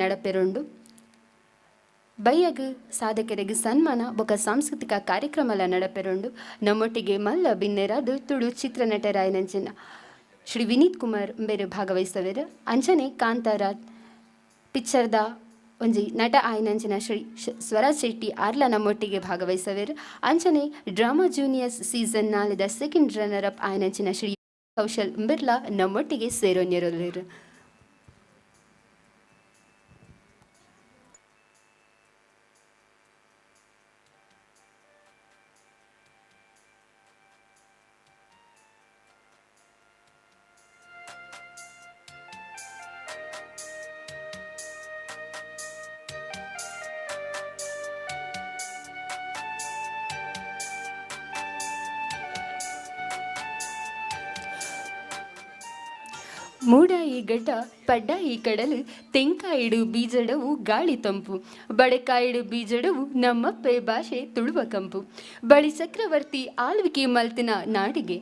ನಡಪೆರೊಂಡು ಬಯ್ಯಗ್ ಸಾಧಕರಿಗೆ ಸನ್ಮಾನ ಬೊಕ ಸಾಂಸ್ಕೃತಿಕ ಕಾರ್ಯಕ್ರಮಲ ನಡಪೆರೊಂಡು ನಮ್ಮೊಟ್ಟಿಗೆ ಮಲ್ಲ ಬಿನ್ನೆರಾದು ತುಳು ಚಿತ್ರನಟರಾಯನಂಚಿನ ಶ್ರೀ ವಿನೀತ್ ಕುಮಾರ್ ಬೇರೆ ಭಾಗವಹಿಸವೇರು ಅಂಚನೆ ಕಾಂತಾರ ಪಿಕ್ಚರ್ದ ಒಂಜಿ ನಟ ಆಯ್ನಂಚಿನ ಶ್ರೀ ಸ್ವರಾಜ್ ಶೆಟ್ಟಿ ಆರ್ಲ ನಮ್ಮೊಟ್ಟಿಗೆ ಭಾಗವಹಿಸವೇರು ಅಂಚನೆ ಡ್ರಾಮಾ ಜೂನಿಯರ್ಸ್ ಸೀಸನ್ 4ದ ಸೆಕೆಂಡ್ ರನ್ನರ್ ಅಪ್ ಆಯ್ನಂಚಿನ ಶ್ರೀ ಕೌಶಲ್ ಬಿರ್ಲಾ ನಮ್ಮೊಟ್ಟಿಗೆ ಸೇರೊನ್ಯರೊಲ್ಲೇರು. ಮೂಡ ಈ ಗಡ್ಡ ಪಡ್ಡ ಈ ಕಡಲು ತೆಂಕಾಯಿಡು ಬೀಜಡವು ಗಾಳಿ ತಂಪು ಬಳೆಕಾಯಿಡು ಬೀಜಡವು ನಮ್ಮಪ್ಪೆ ಭಾಷೆ ತುಳುವ ಕಂಪು ಬಳಿ ಚಕ್ರವರ್ತಿ ಆಳ್ವಿಕೆ ಮಲ್ತಿನ ನಾಡಿಗೆ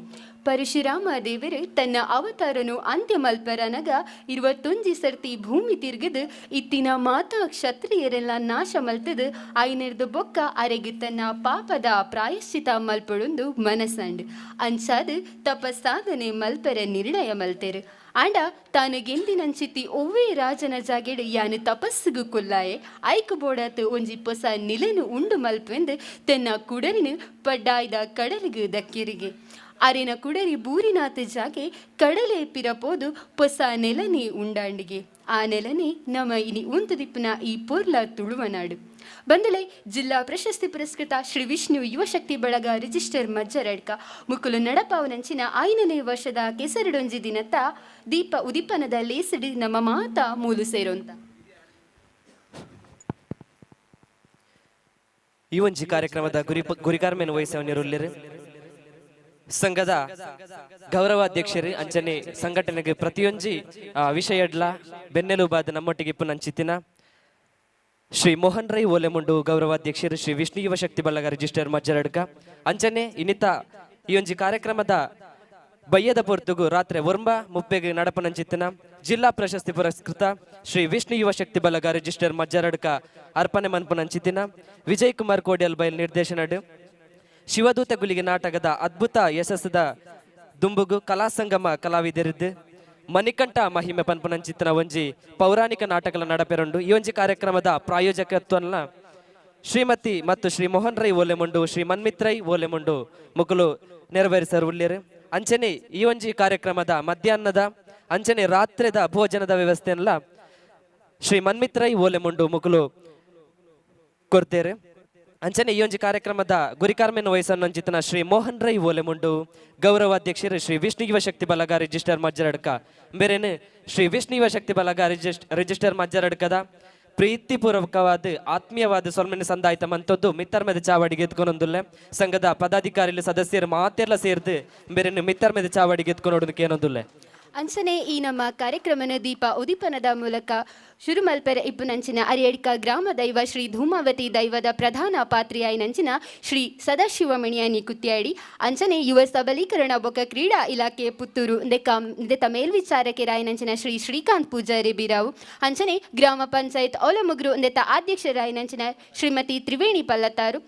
ಪರಶುರಾಮ ದೇವರು ತನ್ನ ಅವತಾರನು ಅಂತ್ಯ ಮಲ್ಪರನಗ 21 ಸರ್ತಿ ಭೂಮಿ ತಿರ್ಗದು ಇತ್ತಿನ ಮಾತಾ ಕ್ಷತ್ರಿಯರೆಲ್ಲ ನಾಶ ಮಲ್ತದು ಐನೆರ್ದು ಬೊಕ್ಕ ಅರೆಗೆ ತನ್ನ ಪಾಪದ ಪ್ರಾಯಶ್ಚಿತ ಮಲ್ಪಡೊಂದು ಮನಸ್ಸಂಡು ಅಂಚಾದು ತಪಸ್ಸಾಧನೆ ಮಲ್ಪರ ನಿರ್ಣಯ ಮಲ್ತೆರು ಆಂಡ ತಾನು ಗೆಂದಿನಂಚಿತಿ ಒವ್ವೇ ರಾಜನ ಜಾಗೆಡು ಯಾನು ತಪಸ್ಸುಗು ಕೊಲ್ಲಾಯೆ ಐಕು ಬೋಡಾತು ಒಂಜಿ ಪೊಸ ನಿಲೆನು ಉಂಡು ಮಲ್ಪೆಂದು ತನ್ನ ಕುಡರಿನು ಪಡ್ಡಾಯ್ದ ಕಡಲಿಗು ದಕ್ಕಿರಿಗೆ ಅರಿನ ಕುಡರಿ ಬೂರಿನಾಥ ಜಾಗೆ ಕಡಲೆ ಪಿರಪೋದು ಪೊಸ ನೆಲನೆ ಉಂಡಾಂಡಿಗೆ ಆ ನೆಲನೆ ನಮ್ಮ ಇನಿ ಉಂತು ದಿಪ್ಪನ ಈ ಪೊರ್ಲ ತುಳುವನಾಡು ಬಂದಲೆ ಜಿಲ್ಲಾ ಪ್ರಶಸ್ತಿ ಪುರಸ್ಕೃತ ಶ್ರೀ ವಿಷ್ಣು ಯುವಶಕ್ತಿ ಬಳಗ ರಿಜಿಸ್ಟರ್ ಮಜ್ಜರಡ್ಕ ಮುಕ್ಕುಲು ನಡಪಾವನಂಚಿನ 5ನೇ ವರ್ಷದ ಕೆಸರಡೊಂಜಿ ದಿನತ್ತ ದೀಪ ಉದಿಪನದ ಲೇಸಿಡಿ ನಮ್ಮ ಮಾತಾ ಮೂಲು ಸೇರೋಂತ ಈ ಒಂಜಿ ಕಾರ್ಯಕ್ರಮದ ಗುರಿಕಾರ್ಮೆನ ವಹಿಸವನ್ನಿರುಲ್ಲಿರು ಸಂಘದ ಗೌರವಾಧ್ಯಕ್ಷರು ಅಂಚನೆ ಸಂಘಟನೆಗೆ ಪ್ರತಿಯೊಂಜಿ ವಿಷಯಡ್ಲ ಬೆನ್ನೆಲುಬಾದ ನಮ್ಮೊಟ್ಟಿಗೆ ಪುನಂಚಿತ್ತಿನ ಶ್ರೀ ಮೋಹನ್ ರೈ ಓಲೆಮುಂಡು ಗೌರವಾಧ್ಯಕ್ಷರು ಶ್ರೀ ವಿಷ್ಣು ಯುವಶಕ್ತಿ ಬಳಗ ರಿಜಿಸ್ಟರ್ ಮಜ್ಜರಡ್ಕ ಅಂಚನೆ ಇನ್ನಿತ ಈ ಒಂಜಿ ಕಾರ್ಯಕ್ರಮದ ಬಯ್ಯದ ಪೊರ್ತುಗು ರಾತ್ರಿ 9:30 ನಡಪನಂಚಿತ್ತಿನ ಜಿಲ್ಲಾ ಪ್ರಶಸ್ತಿ ಪುರಸ್ಕೃತ ಶ್ರೀ ವಿಷ್ಣು ಯುವಶಕ್ತಿ ಬಳಗ ರಿಜಿಸ್ಟರ್ ಮಜ್ಜರಡ್ಕ ಅರ್ಪಣೆ ಮನ್ಪುನಂಚಿತ್ತಿನ ವಿಜಯ್ ಕುಮಾರ್ ಕೋಡ್ಯಲ್ ಬೈಲ್ ನಿರ್ದೇಶನಡು ಶಿವದೂತ ಗುಲಿಗೆ ನಾಟಕದ ಅದ್ಭುತ ಯಶಸ್ಸದ ದುಂಬುಗು ಕಲಾ ಸಂಗಮ ಕಲಾವಿದರಿದ್ದು ಮಣಿಕಂಠ ಮಹಿಮೆ ಪನ್ಪುನಂಚಿತ್ತಿನ ಒಂಜಿ ಪೌರಾಣಿಕ ನಾಟಕಲ ನಡಪೆರೊಂಡು ಈ ಒಂಜಿ ಕಾರ್ಯಕ್ರಮದ ಪ್ರಾಯೋಜಕತ್ವನ ಶ್ರೀಮತಿ ಮತ್ತು ಶ್ರೀ ಮೋಹನ್ ರೈ ಓಲೆಮುಂಡು ಶ್ರೀ ಮನ್ಮಿತ್ ರೈ ಓಲೆಮುಂಡು ಮುಕುಲು ನೆರವೇರಿಸರು ಉಳ್ಳಿರು ಅಂಚನೆ ಈ ಒಂಜಿ ಕಾರ್ಯಕ್ರಮದ ಮಧ್ಯಾಹ್ನದ ಅಂಚನೆ ರಾತ್ರಿದ ಭೋಜನದ ವ್ಯವಸ್ಥೆಯನ್ನ ಶ್ರೀ ಮನ್ಮಿತ್ ರೈ ಓಲೆಮುಂಡು ಮುಕುಲು ಕೊಡ್ತೇರೆ ಅಂಚನೆ ಈ ಒಂಜಿ ಕಾರ್ಯಕ್ರಮದ ಗುರಿಕಾರ್ಮೆನ ವಯಸ್ಸನ್ನೊಂಜಿತನ ಶ್ರೀ ಮೋಹನ್ ರೈ ಓಲೆಮುಂಡು ಗೌರವಾಧ್ಯಕ್ಷರು ಶ್ರೀ ವಿಷ್ಣು ಯುವಶಕ್ತಿ ಬಳಗ ರಿಜಿಸ್ಟರ್ ಮಜ್ಜರಡ್ಕ ಬೇರೆನು ಶ್ರೀ ವಿಷ್ಣು ಯುವಶಕ್ತಿ ಬಳಗ ರಿಜಿಸ್ಟರ್ ಮಜ್ಜರಡ್ಕದ ಪ್ರೀತಿಪೂರ್ವಕವಾದ ಆತ್ಮೀಯವಾದ ಸೊಲ್ಮೆನ ಸಂದಾಯಿತ ಮಂತದ್ದು ಮಿತ್ತರ್ಮೆದ ಚಾವಡಿಗೆ ಎತ್ಕೊಂಡೊಂದುಲ್ಲೆ ಸಂಘದ ಪದಾಧಿಕಾರಿಗಳು ಸದಸ್ಯರು ಮಾತೆಲ್ಲ ಸೇರ್ದು ಬೇರೆನು ಮಿತ್ತರ್ಮೆದ ಚಾವಡಿಗೆ ಎತ್ಕೊಂಡೋದಕ್ಕೆ ಏನೊಂದುಲ್ಲೆ ಅಂಚನೆ ಈ ನಮ್ಮ ಕಾರ್ಯಕ್ರಮನ ದೀಪ ಉದಿಪನದ ಮೂಲಕ ಶುರು ಮಲ್ಪೆರ ಇಪ್ಪುನಂಚಿನ ಅರಿಯಡ್ಕ ಗ್ರಾಮ ದೈವ ಶ್ರೀ ಧೂಮಾವತಿ ದೈವದ ಪ್ರಧಾನ ಪಾತ್ರಿಯಾಯಿನಂಚಿನ ಶ್ರೀ ಸದಾಶಿವಮಣಿಯಾನಿ ಕುತ್ಯಾಡಿ ಅಂಚನೆ ಯುವ ಸಬಲೀಕರಣ ಬೊಕ್ಕ ಕ್ರೀಡಾ ಇಲಾಖೆ ಪುತ್ತೂರು ದೆತ್ತ ಮೇಲ್ವಿಚಾರಕರಾಯಿನಂಚಿನ ಶ್ರೀ ಶ್ರೀಕಾಂತ್ ಪೂಜಾರಿ ಬಿರಾವು ಅಂಚನೆ ಗ್ರಾಮ ಪಂಚಾಯತ್ ಓಲಮುಗ್ರು ದೆತ್ತ ಅಧ್ಯಕ್ಷರಾಯಿನಂಚಿನ ಶ್ರೀಮತಿ ತ್ರಿವೇಣಿ ಪಲ್ಲತ್ತಾರು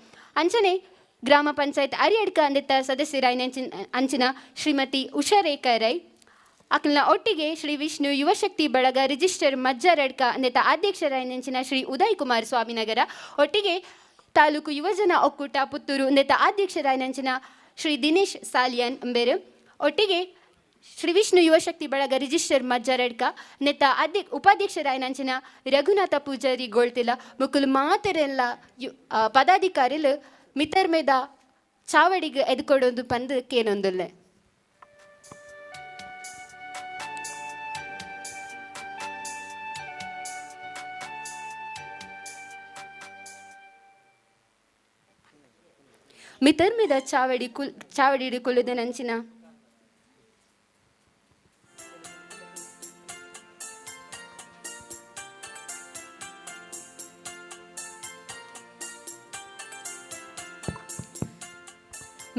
ಅಂಚನೆ ಗ್ರಾಮ ಪಂಚಾಯತ್ ಅರಿಯಡ್ಕ ದೆತ್ತ ಸದಸ್ಯರಾಯಿನಂಚಿನ ಅಂಚಿನ ಶ್ರೀಮತಿ ಉಷಾರೇಖಾ ರೈ ಅಕ್ಲನ ಒಟ್ಟಿಗೆ ಶ್ರೀ ವಿಷ್ಣು ಯುವಶಕ್ತಿ ಬಳಗ ರಿಜಿಸ್ಟರ್ ಮಜ್ಜರಡ್ಕ ನೆತ ಅಧ್ಯಕ್ಷರಾಯಿನಂಚಿನ ಶ್ರೀ ಉದಯ್ ಕುಮಾರ್ ಸ್ವಾಮಿನಗರ ಒಟ್ಟಿಗೆ ತಾಲೂಕು ಯುವಜನ ಒಕ್ಕೂಟ ಪುತ್ತೂರು ನೆತ ಅಧ್ಯಕ್ಷರಾಯಿನಂಚಿನ ಶ್ರೀ ದಿನೇಶ್ ಸಾಲಿಯನ್ ಬೇರೆ ಒಟ್ಟಿಗೆ ಶ್ರೀ ವಿಷ್ಣು ಯುವಶಕ್ತಿ ಬಳಗ ರಿಜಿಸ್ಟರ್ ಮಜ್ಜರಡ್ಕ ನೆತ ಉಪಾಧ್ಯಕ್ಷರಾಯಿನಂಚಿನ ರಘುನಾಥ ಪೂಜಾರಿ ಗೋಳ್ತಿಲ ಮುಕ್ಕುಲು ಮಾತೆರೆಲ್ಲ ಪದಾಧಿಕಾರಿಲು ಮಿತರ್ಮೆದ ಚಾವಡಿಗೆ ಎದ್ಕೊಡೋದು ಪಂದು ಕೇನೊಂದುಲ್ಲೆ ಮಿತರ್ಮೆದ ಚಾವಡಿ ಕುಲುದ ನಂಚಿನ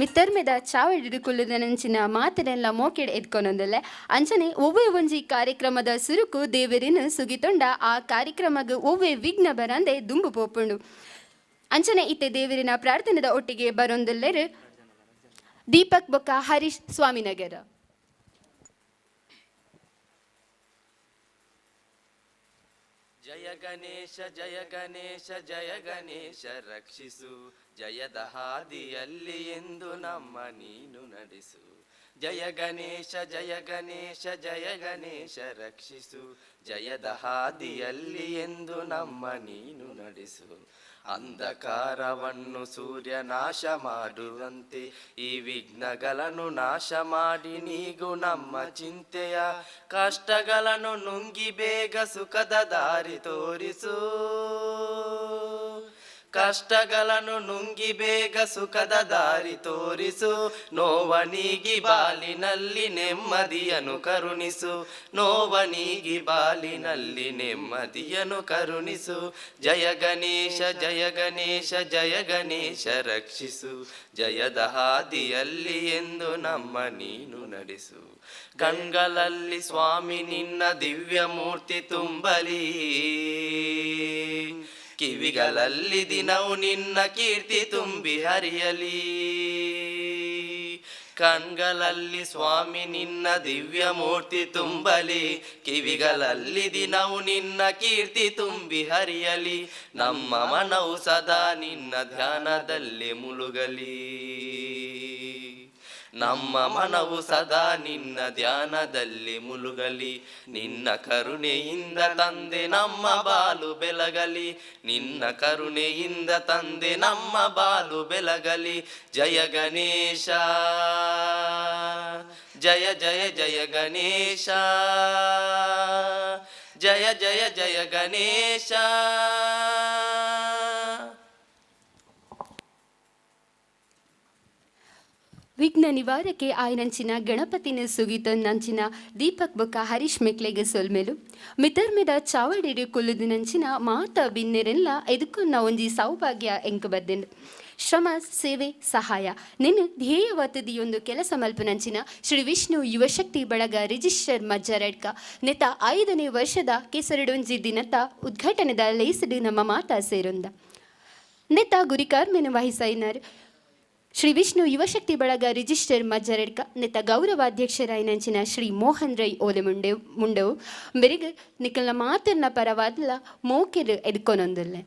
ಮಿತ್ತರ್ಮೆದ ಚಾವಡಿದು ಕುಲ್ಲುದನಂಚಿನ ಮಾತನೆಲ್ಲ ಮೋಕೆಡ್ ಎತ್ಕೊಂಡೊಂದಲ್ಲ ಅಂಚನೆ ಒವ್ವೆ ಒಂಜಿ ಕಾರ್ಯಕ್ರಮದ ಸುರುಕು ದೇವರಿನ ಸುಗಿತೊಂಡ ಆ ಕಾರ್ಯಕ್ರಮಗ ಒವ್ವೆ ವಿಘ್ನ ಬರಂದೆ ದುಂಬು ಪೋಪುಂಡು ಅಂಚನೆ ಇತ್ತೆ ದೇವರಿನ ಪ್ರಾರ್ಥನೆದ ಒಟ್ಟಿಗೆ ಬರೊಂದಲ್ಲರು ದೀಪಕ್ ಬೊಕ್ಕ ಹರೀಶ್ ಸ್ವಾಮಿನಗರ. ಜಯ ಗಣೇಶ ಜಯ ಗಣೇಶ ಜಯ ಗಣೇಶ ರಕ್ಷಿಸು, ಜಯದ ಹಾದಿಯಲ್ಲಿ ಎಂದು ನಮ್ಮ ನೀನು ನಡೆಸು. ಜಯ ಗಣೇಶ ಜಯ ಗಣೇಶ ಜಯ ಗಣೇಶ ರಕ್ಷಿಸು, ಜಯದ ಹಾದಿಯಲ್ಲಿ ಎಂದು ನಮ್ಮ ನೀನು ನಡೆಸು. ಅಂಧಕಾರವನ್ನು ಸೂರ್ಯ ನಾಶ ಮಾಡುವಂತೆ ಈ ವಿಘ್ನಗಳನ್ನು ನಾಶ ಮಾಡಿ ನೀಗು ನಮ್ಮ ಚಿಂತೆಯ ಕಷ್ಟಗಳನ್ನು ನುಂಗಿ ಬೇಗ ಸುಖದ ದಾರಿ ತೋರಿಸು. ಕಷ್ಟಗಳನ್ನು ನುಂಗಿ ಬೇಗ ಸುಖದ ದಾರಿ ತೋರಿಸು. ನೋವನೀಗಿ ಬಾಲಿನಲ್ಲಿ ನೆಮ್ಮದಿಯನ್ನು ಕರುಣಿಸು. ನೋವನೀಗಿ ಬಾಲಿನಲ್ಲಿ ನೆಮ್ಮದಿಯನ್ನು ಕರುಣಿಸು. ಜಯ ಗಣೇಶ ಜಯ ಗಣೇಶ ಜಯ ಗಣೇಶ ರಕ್ಷಿಸು, ಜಯದ ಹಾದಿಯಲ್ಲಿ ಎಂದು ನಮ್ಮ ನೀನು ನಡೆಸು. ಕಣ್ಗಳಲ್ಲಿ ಸ್ವಾಮಿ ನಿನ್ನ ದಿವ್ಯ ಮೂರ್ತಿ ತುಂಬಲಿ, ಕಿವಿಗಳಲ್ಲಿ ದಿನವು ನಿನ್ನ ಕೀರ್ತಿ ತುಂಬಿ ಹರಿಯಲಿ. ಕಣ್ಗಳಲ್ಲಿ ಸ್ವಾಮಿ ನಿನ್ನ ದಿವ್ಯ ಮೂರ್ತಿ ತುಂಬಲಿ, ಕಿವಿಗಳಲ್ಲಿ ದಿನವು ನಿನ್ನ ಕೀರ್ತಿ ತುಂಬಿ ಹರಿಯಲಿ. ನಮ್ಮ ಮನವು ಸದಾ ನಿನ್ನ ಧ್ಯಾನದಲ್ಲಿ ಮುಳುಗಲಿ. ನಮ್ಮ ಮನವು ಸದಾ ನಿನ್ನ ಧ್ಯಾನದಲ್ಲಿ ಮುಳುಗಲಿ. ನಿನ್ನ ಕರುಣೆಯಿಂದ ತಂದೆ ನಮ್ಮ ಬಾಲು ಬೆಳಗಲಿ. ನಿನ್ನ ಕರುಣೆಯಿಂದ ತಂದೆ ನಮ್ಮ ಬಾಲು ಬೆಳಗಲಿ. ಜಯ ಗಣೇಶ ಜಯ ಜಯ ಜಯ ಗಣೇಶ, ಜಯ ಜಯ ಜಯ ಗಣೇಶ. ವಿಘ್ನ ನಿವಾರಕ್ಕೆ ಆಯ್ನಂಚಿನ ಗಣಪತಿನ ಸುಗಿತೊಂದಂಚಿನ ದೀಪಕ್ ಬೊಕ್ಕ ಹರೀಶ್ ಮೆಕ್ಲೆಗೆ ಸೊಲ್ಮೆಲು ಮಿತರ್ಮೆದ ಚಾವಡಿರು ಕುಲ್ಲುದಿನಂಚಿನ ಮಾತ ಬಿನ್ನೆರೆಲ್ಲ ಎದುಕೊನ್ನ ಒಂಜಿ ಸೌಭಾಗ್ಯ ಎಂಕ ಬದ್ದೆಂಡು. ಶ್ರಮ ಸೇವೆ ಸಹಾಯ ನಿನ್ನ ಧ್ಯೇಯವತದಿಯೊಂದು ಕೆಲಸ ಮಲ್ಪನಂಚಿನ ಶ್ರೀ ವಿಷ್ಣು ಯುವಶಕ್ತಿ ಬಳಗ ರಿಜಿಸ್ಟರ್ ಮಜ್ಜರಡ್ಕ ನೆತ 5ನೇ ವರ್ಷದ ಕೆಸರಡೊಂಜಿ ದಿನತ ಉದ್ಘಾಟನೆದ ಲೇಸಡು ನಮ್ಮ ಮಾತಾ ಸೇರೊಂದ ನೆತ ಗುರಿಕಾರ್ಮೆನು ವಹಿಸೈನರ್ ಶ್ರೀ ವಿಷ್ಣು ಯುವಶಕ್ತಿ ಬಳಗ ರಿಜಿಸ್ಟರ್ ಮಜ್ಜರಡ್ಕ ನೆತ ಗೌರವಾಧ್ಯಕ್ಷರಾಯಿನಂಚಿನ ಶ್ರೀ ಮೋಹನ್ ರೈ ಓಲೆ ಮುಂಡೆವು ಬೆರೆಗೆ ನಿಕಲ್ನ ಮಾತಿನ ಪರವಾದಲ ಮೋಕೆರು ಎದ್ಕೊನೊಂದಲ್ಲೆ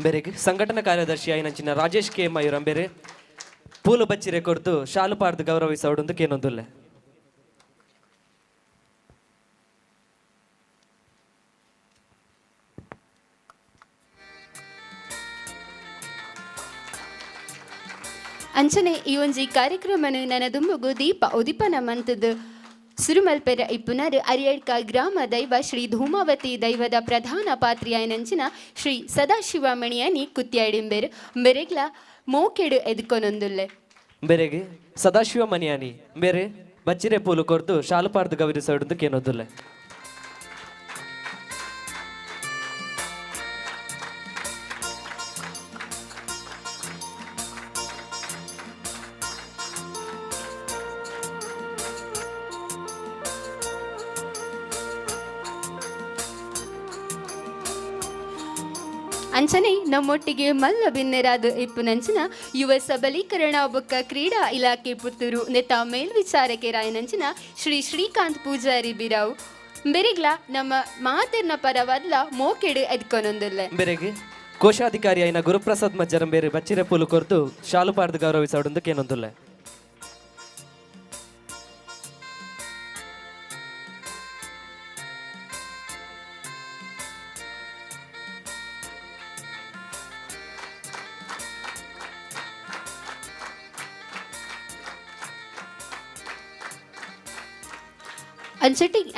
ಬೆರೆಗೆ ಸಂಘಟನಾ ಕಾರ್ಯದರ್ಶಿ ಆಯ್ನಂಚಿನ ರಾಜೇಶ್ ಕೆ ಮಯೂರಂ ಬೇರೆ ಪೂಲು ಬಚ್ಚಿರೆ ಕೊರ್ದು ಶಾಲು ಪಾರ್ದು ಗೌರವಿಸೋಡು ಕೇನೊಂದುಲ್ಲೆ. ಅಂಚನೆ ಈ ಒಂಜಿ ಕಾರ್ಯಕ್ರಮನು ನನ್ನ ದುಂಬುಗು ದೀಪ ಉದಿಪನ ಮಂತದ ಸುರುಮಲ್ಪೆರ ಇಪ್ಪುನರು ಅರಿಯಡ್ಕ ಗ್ರಾಮ ದೈವ ಶ್ರೀ ಧೂಮಾವತಿ ದೈವದ ಪ್ರಧಾನ ಪಾತ್ರಿಯಾಯನಂಚಿನ ಶ್ರೀ ಸದಾಶಿವಮಣಿಯನಿ ಕುತ್ಯಾಡಿಂಬೆರು ಬೆರೆಗ್ಲ ಮೋಕೆಡು ಎದ್ಕೊನೊಂದುಲ್ಲೆ. ಬೆರೆಗೆ ಸದಾಶಿವ ಮಣಿಯಾನಿ ಬೇರೆ ಬಚ್ಚಿರೆ ಪೂಲು ಕೊರ್ದು ಶಾಲು ಪಾರ್ದು ಗೌರವಿಸೋಡು ಕೇನೊಂದುಲ್ಲೆ. ಅಂಚನೆ ನಮ್ಮೊಟ್ಟಿಗೆ ಮಲ್ಲ ಬಿನ್ನೆರಾದ ಇಪ್ಪುನಂಚಿನ ಯುವ ಸಬಲೀಕರಣ ಬೊಕ್ಕ ಕ್ರೀಡಾ ಇಲಾಖೆ ಪುತ್ತೂರು ನೆತ ಮೇಲ್ವಿಚಾರಕೆ ರಾಯನಂಚಿನ ಶ್ರೀ ಶ್ರೀಕಾಂತ್ ಪೂಜಾರಿ ಬಿರಾವು ಬೆರೆಗ್ಲ ನಮ್ಮ ಮಾತಿನ ಪರವಾದ್ಲ ಮೋಕೆಡು ಎದ್ಕೊನೊಂದಿಲ್ಲ. ಬೆರೆಗೆ ಕೋಶಾಧಿಕಾರಿ ಆಯ್ನ ಗುರುಪ್ರಸಾದ್ ಮಜ್ಜರಂ ಬೇರೆ ಬಚ್ಚಿರೆ ಪೂಲು ಕೊರ್ದು ಶಾಲು ಪಾರ್ದು ಗೌರವಿಸೋಡು ಕೇನೊಂದುಲ್ಲೆ.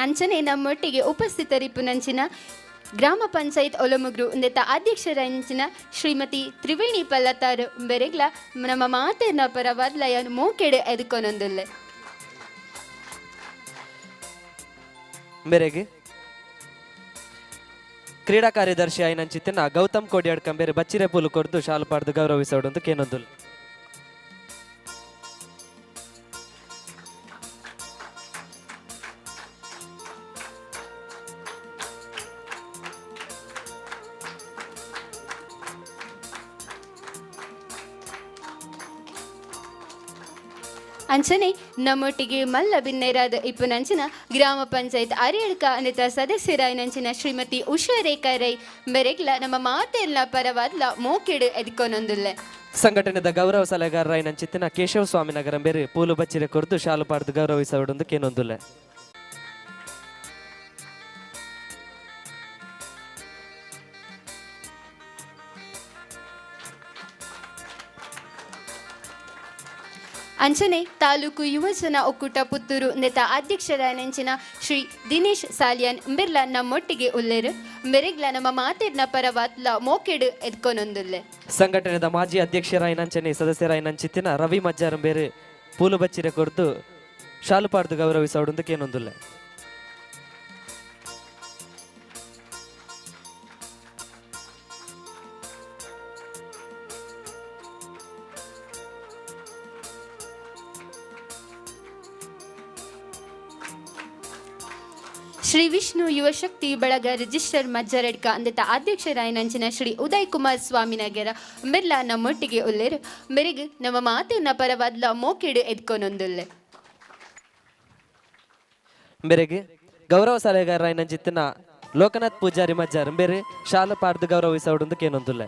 ಅಂಚನೆ ನಮ್ಮೊಟ್ಟಿಗೆ ಉಪಸ್ಥಿತರಿಪ್ಪುನಂಚಿನ ಗ್ರಾಮ ಪಂಚಾಯತ್ ಒಲಮುಗ್ರು ನೆತ ಅಧ್ಯಕ್ಷರಂಚಿನ ಶ್ರೀಮತಿ ತ್ರಿವೇಣಿ ಪಲ್ಲತ್ತಾರು ಬೆರೆಗ್ಲ ನಮ್ಮ ಮಾತಿನ ಪರವಾದ್ಲಯ ಮೋಕೆಡು ಎದ್ಕೊನೊಂದುಲ್ಲೆ. ಬೆರೆಗೆ ಕ್ರೀಡಾ ಕಾರ್ಯದರ್ಶಿ ಆಯ್ನಂಚಿತ್ತಿನ ಗೌತಮ್ ಕೋಡ್ಯಾಡ್ಕಂ ಬೇರೆ ಬಚ್ಚಿರೆ ಪೂಲು ಕೊರ್ದು ಶಾಲು ಪಾರ್ದು ಗೌರವಿಸೋಡು ಕೇನೊಂದುಲ್ಲೆ. ಅಂಚನೆ ನಮ್ಮೊಟ್ಟಿಗೆ ಮಲ್ಲ ಬಿನ್ನೆರಾದ ಇಪ್ಪು ನಂಚಿನ ಗ್ರಾಮ ಪಂಚಾಯತ್ ಅರಿಯಳ್ಕ ಅನ್ನತ ಸದಸ್ಯರಾಯ ನಂಚಿನ ಶ್ರೀಮತಿ ಉಷಾ ರೇಖಾ ರೈ ಮೆರೆಗ್ಲ ನಮ್ಮ ಮಾತೆಲ್ಲ ಪರವಾದ್ಲ ಮೋಕೆಡು ಎದ್ಕೊನೊಂದುಲ್ಲೆ ಸಂಘಟನೆದ ಗೌರವ ಸಲಹೆಗಾರರಾಯ ನಂಚಿತ್ತಿನ ಕೇಶವ ಸ್ವಾಮಿ ನಗರ ಬೇರೆ ಪೂಲು ಬಚ್ಚಿರೆ ಕೊರ್ದು ಶಾಲು ಪಾಡ್ದು ಗೌರವಿಸೋಡೊಂದು ಕೇನೊಂದುಲ್ಲೆ ಅಂಚನೆ ತಾಲೂಕು ಯುವಜನ ಒಕ್ಕೂಟ ಪುತ್ತೂರು ನೆತ ಅಧ್ಯಕ್ಷರ ನೆಂಚಿನ ಶ್ರೀ ದಿನೇಶ್ ಸಾಲಿಯಾನ್ ಮಿರ್ಲ ನಮ್ಮೊಟ್ಟಿಗೆ ಉಲ್ಲೇರು ಮೆರೆಗ್ಲ ನಮ್ಮ ಮಾತಿರ್ನ ಪರವಾತ್ಲ ಮೋಕೆಡು ಎದ್ಕೊನೊಂದುಲ್ಲೆ ಸಂಘಟನೆದ ಮಾಜಿ ಅಧ್ಯಕ್ಷರಾಯ ನಂಚನೆ ಸದಸ್ಯರಾಯ ನಂಚಿತ್ತಿನ ರವಿ ಮಜ್ಜಾರ ಬೇರೆ ಪೂಲು ಬಚ್ಚಿರೆ ಕೊರ್ದು ಶಾಲು ಪಾಡ್ದು ಗೌರವಿಸೋಡೊಂದು ಕೇನೊಂದುಲ್ಲೆ ಶ್ರೀ ವಿಷ್ಣು ಯುವಶಕ್ತಿ ಬಳಗ ರಿಜಿಸ್ಟರ್ ಮಜ್ಜರಡ್ಕ ಅಂದತ ಅಧ್ಯಕ್ಷರಾಯ ನಂಚಿನ ಶ್ರೀ ಉದಯ್ ಕುಮಾರ್ ಸ್ವಾಮಿ ನಗರ ಮಿರ್ಲ ನಮ್ಮೊಟ್ಟಿಗೆ ಉಲ್ಲೇರು ಮೆರೆಗ್ ನಮ್ಮ ಮಾತಿನ ಪರವಾದ್ಲ ಮೋಕೆಡು ಎದ್ಕೊನೊಂದುಲ್ಲೆ ಮೇರೆಗೆ ಗೌರವ ಸಲಹೆಗಾರರಾಯ ನಂಚಿತ್ತಿನ ಲೋಕನಾಥ್ ಪೂಜಾರಿ ಮಜ್ಜಾರ್ ಬೇರೆ ಶಾಲು ಪಾಡ್ದು ಗೌರವಿಸೋಡೊಂದು ಕೇನೊಂದುಲ್ಲೆ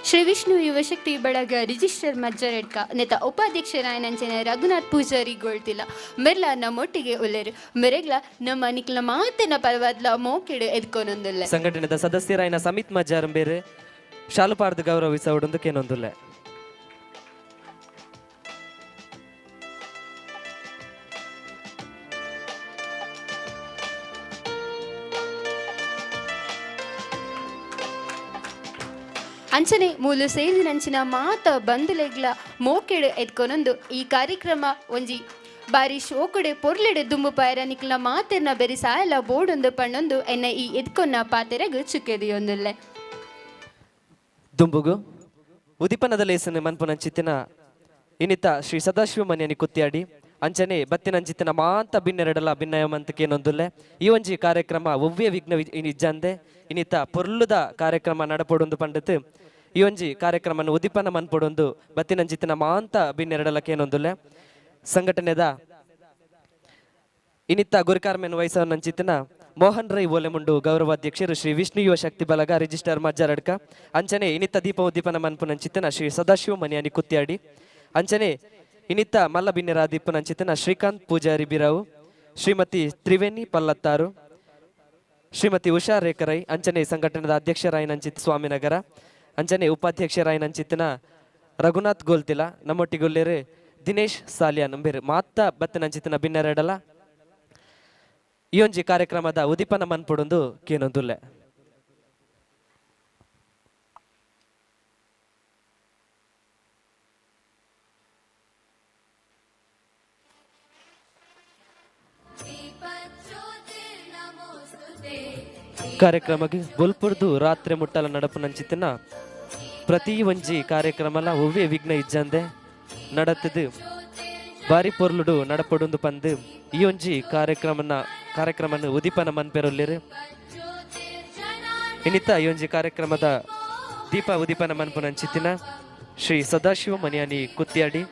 ಶ್ರೀ ವಿಷ್ಣು ಯುವಶಕ್ತಿ ಬಳಗ ರಿಜಿಸ್ಟರ್ ಮಜ್ಜರಡ್ಕ ನೆತ ಉಪಾಧ್ಯಕ್ಷರಾಯ ನಂಚಿನ ರಘುನಾಥ್ ಪೂಜಾರಿ ಗೋಳ್ತಿಲ್ಲ ಮೆರ್ಲ ನಮ್ಮೊಟ್ಟಿಗೆ ಉಲ್ಲೇರು ಮೆರೆಗ್ಲ ನಮ್ಮ ನಿಕ್ಲ ಮಾತಿನ ಪರವಾದ್ಲ ಮೋಕೆಡು ಎದ್ಕೊನೊಂದುಲ್ಲೆ ಸಂಘಟನೆದ ಸದಸ್ಯರಾಯನ ಸಮಿತ್ ಮಜ್ಜಾರ್ ಬೇರೆ ಶಾಲು ಪಾಡ್ದು ಗೌರವಿಸೋಡೊಂದು ಕೇನೊಂದುಲ್ಲೆ ಅಂಚನೆ ಮೂಲು ಸೇರಿನಂಚಿನ ಮಾತ ಬಂದುಲೆಗ್ಲ ಮೋಕೆಡು ಎದ್ಕೊನೊಂದು ಈ ಕಾರ್ಯಕ್ರಮ ಒಂಜಿ ಬಾರಿ ಶೋಕುಡೆ ಪೊರ್ಲೆಡೆ ದುಂಬು ಪಾಯರ ನಿಕ್ಲ ಮಾತೆರ್ನ ಬೆರಿ ಸಾಯಲ ಬೋಡೊಂದು ಪಣ್ಣೊಂದು ಎನ್ನ ಈ ಎದ್ಕೊನ್ನ ಪಾತೆರಗು ಚುಕ್ಕೆದಿಯೊಂದುಲ್ಲೆ ದುಂಬುಗು ಉದಿಪನದ ಲೇಸನ ಮನ್ಪುನಂಚಿತ್ತಿನ ಇನ್ನಿತ ಶ್ರೀ ಸದಾಶಿವ ಮನೆಯನಿ ಕುತ್ತಿಯಾಡಿ ಅಂಚನೆ ಬತ್ತಿನಂಚಿತ್ತಿನ ಮಾಂತ ಭಿನ್ನೆರಡಲ ಭಿನ್ನಯಮಂತಕೇನೊಂದುಲ್ಲೆ ಈ ಒಂಜಿ ಕಾರ್ಯಕ್ರಮ ಒವ್ವೆ ವಿಘ್ನ ಇಜ್ಜಂದೆ ಇನ್ನಿತ ಪೊರ್ಲುದ ಕಾರ್ಯಕ್ರಮ ನಡಪೊಡೊಂದು ಪಂಡತ್ ಈ ಒಂಜಿ ಕಾರ್ಯಕ್ರಮ ಉದಿಪನ ಮನ್ಪೊಡೊಂದು ಬತ್ತಿನಂಚಿತ್ತಿನ ಮಾಂತ ಭಿನ್ನೆರಡಲಕೇನೊಂದುಲ್ಲೆ ಸಂಘಟನೆದ ಇನ್ನಿತ ಗುರಿಕಾರ್ಮೆನ್ ವಯಸ್ಸವನ್ನಂಚಿತ್ತಿನ ಮೋಹನ್ ರೈ ಓಲೆಮುಂಡು ಗೌರವಾಧ್ಯಕ್ಷರು ಶ್ರೀ ವಿಷ್ಣು ಯುವ ಶಕ್ತಿ ಬಲಗ ರಿಜಿಸ್ಟರ್ ಮಜ್ಜರಡ್ಕ ಅಂಚನೆ ಇನ್ನಿತ ದೀಪ ಉದ್ದೀಪನ ಮನ್ಪುನಂಚಿತ್ತಿನ ಶ್ರೀ ಸದಾಶಿವ ಮನೆಯನಿ ಕುತ್ತಿಯಾಡಿ ಅಂಚನೆ ಇನ್ನಿತ ಮಲ್ಲ ಬಿನ್ನೆರ ದೀಪನಂಚಿತ್ತಿನ ಶ್ರೀಕಾಂತ್ ಪೂಜಾರಿ ಬಿರಾವು ಶ್ರೀಮತಿ ತ್ರಿವೇಣಿ ಪಲ್ಲತ್ತಾರು ಶ್ರೀಮತಿ ಉಷಾ ರೇಖರೈ ಅಂಚನೆ ಸಂಘಟನೆದ ಅಧ್ಯಕ್ಷರಾಯ ನಂಚಿತ್ ಸ್ವಾಮಿನಗರ ಅಂಚನೆ ಉಪಾಧ್ಯಕ್ಷರಾಯ ನಂಚಿತ್ತಿನ ರಘುನಾಥ್ ಗೋಲ್ತಿಲ ನಮ್ಮೊಟ್ಟಿಗೊಲ್ಲೇರೆ ದಿನೇಶ್ ಸಾಲಿಯಾನ್ ಬೇರೆ ಮಾತ ಬತ್ತನಂಚಿತ್ತಿನ ಬಿನ್ನೆರಡಲ ಈ ಒಂಜಿ ಕಾರ್ಯಕ್ರಮದ ಉದಿಪನ ಮನ್ಪೊಡೊಂದು ಕೇನೊಂದುಲ್ಲೆ ಕಾರ್ಯಕ್ರಮಕ್ಕೆ ಬೊಲ್ಪುರ್ದು ರಾತ್ರಿ ಮುಟ್ಟಲ ನಡಪುನಂಚಿತ್ತಿನ ಪ್ರತಿ ಒಂಜಿ ಕಾರ್ಯಕ್ರಮಲ ಒವ್ವೆ ವಿಘ್ನ ಇಜ್ಜಂದೆ ನಡತದು ಬಾರಿ ಪೊರ್ಲುಡು ನಡಪೊಡೊಂದು ಪಂದು ಈ ಒಂಜಿ ಕಾರ್ಯಕ್ರಮನ ಉದಿಪನ ಮನ್ಪೆರೊಲ್ಲೆರು ಇನ್ನಿತ ಈ ಒಂಜಿ ಕಾರ್ಯಕ್ರಮದ ದೀಪ ಉದಿಪನ ಮನ್ಪುನಂಚಿತ್ತಿನ ಶ್ರೀ ಸದಾಶಿವ ಮನೆಯನಿ ಕುತ್ತಿಯಾಡಿ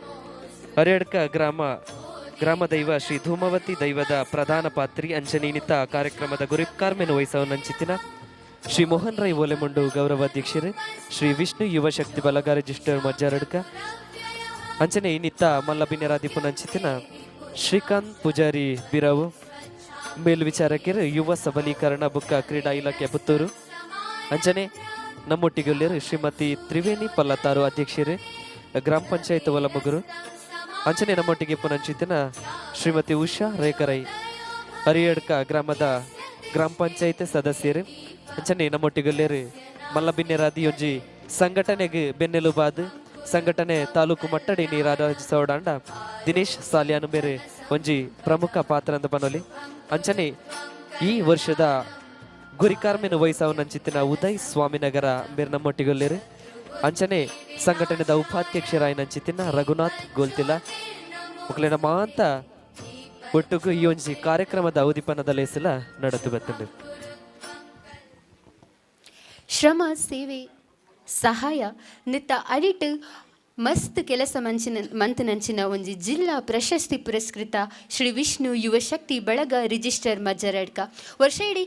ಅರೇಡ್ಕ ಗ್ರಾಮ ದೈವ ಶ್ರೀ ಧೂಮವತಿ ದೈವದ ಪ್ರಧಾನ ಪಾತ್ರಿ ಅಂಚನೆ ಇನ್ನಿತ ಕಾರ್ಯಕ್ರಮದ ಗುರಿಕಾರ್ಮೆನ್ ವಹಿಸವನ್ನಂಚಿತ್ತಿನ ಶ್ರೀ ಮೋಹನ್ ರೈ ಓಲೆಮುಂಡು ಗೌರವಾಧ್ಯಕ್ಷರು ಶ್ರೀ ವಿಷ್ಣು ಯುವ ಶಕ್ತಿ ಬಲಗ ರಿಜಿಸ್ಟರ್ ಮಜ್ಜರಡ್ಕ ಅಂಚನೆ ಇನ್ನಿತ ಮಲ್ಲಬಿನ್ನೆರಾದಿಪುನಂಚಿತ್ತಿನ ಶ್ರೀಕಾಂತ್ ಪೂಜಾರಿ ಬಿರಾವು ಮೇಲ್ವಿಚಾರಕರು ಯುವ ಸಬಲೀಕರಣ ಬುಕ್ಕ ಕ್ರೀಡಾ ಇಲಾಖೆ ಪುತ್ತೂರು ಅಂಚನೆ ನಮ್ಮೊಟ್ಟಿಗೊಲ್ಲೆರು ಶ್ರೀಮತಿ ತ್ರಿವೇಣಿ ಪಲ್ಲತ್ತಾರು ಅಧ್ಯಕ್ಷರು ಗ್ರಾಮ ಪಂಚಾಯತ್ ಒಲಮಗುರು ಅಂಚನೆ ನಮ್ಮೊಟ್ಟಿಗೆ ಪುನಂಚಿತ್ತಿನ ಶ್ರೀಮತಿ ಉಷಾ ರೇಖರೈ ಹರಿಯಡ್ಕ ಗ್ರಾಮದ ಗ್ರಾಮ ಪಂಚಾಯತ್ ಸದಸ್ಯರು ಅಂಚನೆ ನಮ್ಮೊಟ್ಟಿಗೊಲ್ಲೆರು ಮಲ್ಲಬಿನ್ನೆರಾದಿ ಒಂಜಿ ಸಂಘಟನೆಗೆ ಬೆನ್ನೆಲುಬಾದ್ ಸಂಘಟನೆ ತಾಲೂಕು ಮಟ್ಟಡಿ ನೀರಾಜಿಸೋಡಾಂಡ ದಿನೇಶ್ ಸಾಲಿಯಾನು ಬೇರೆ ಒಂಜಿ ಪ್ರಮುಖ ಪಾತ್ರ ಅಂತ ಬನ್ನೊಲಿ ಅಂಚನೆ ಈ ವರ್ಷದ ಗುರಿಕಾರ್ಮೆನ್ ವಹಿಸವನ್ನಂಚಿತ್ತಿನ ಉದಯ್ ಸ್ವಾಮಿನಗರ ಬೇರೆ ನಮ್ಮೊಟ್ಟಿಗೊಲ್ಲೆರು ಅಂಚನೆ ಸಂಘಟನೆದ ಉಪಾಧ್ಯಕ್ಷರಾಯನಂಚಿತಿನ ರಘುನಾಥ್ ಗೋಲ್ತಿಲ ಮುಕ್ಲಿನ ಮಾಂತ ಒಟ್ಟುಗು ಈ ಒಂಜಿ ಕಾರ್ಯಕ್ರಮದ ಉದಿಪನದ ಲೇಸಲ ನಡತು ಬರ್ತದೆ. ಶ್ರಮ ಸೇವೆ ಸಹಾಯ ನಿತ್ತ ಅಡಿಟ್ ಮಸ್ತ್ ಕೆಲಸ ಮಂತನಂಚಿನ ಒಂಜಿ ಜಿಲ್ಲಾ ಪ್ರಶಸ್ತಿ ಪುರಸ್ಕೃತ ಶ್ರೀ ವಿಷ್ಣು ಯುವ ಶಕ್ತಿ ಬಳಗ ರಿಜಿಸ್ಟರ್ ಮಜ್ಜರಡ್ಕ ವರ್ಷ ಇಡೀ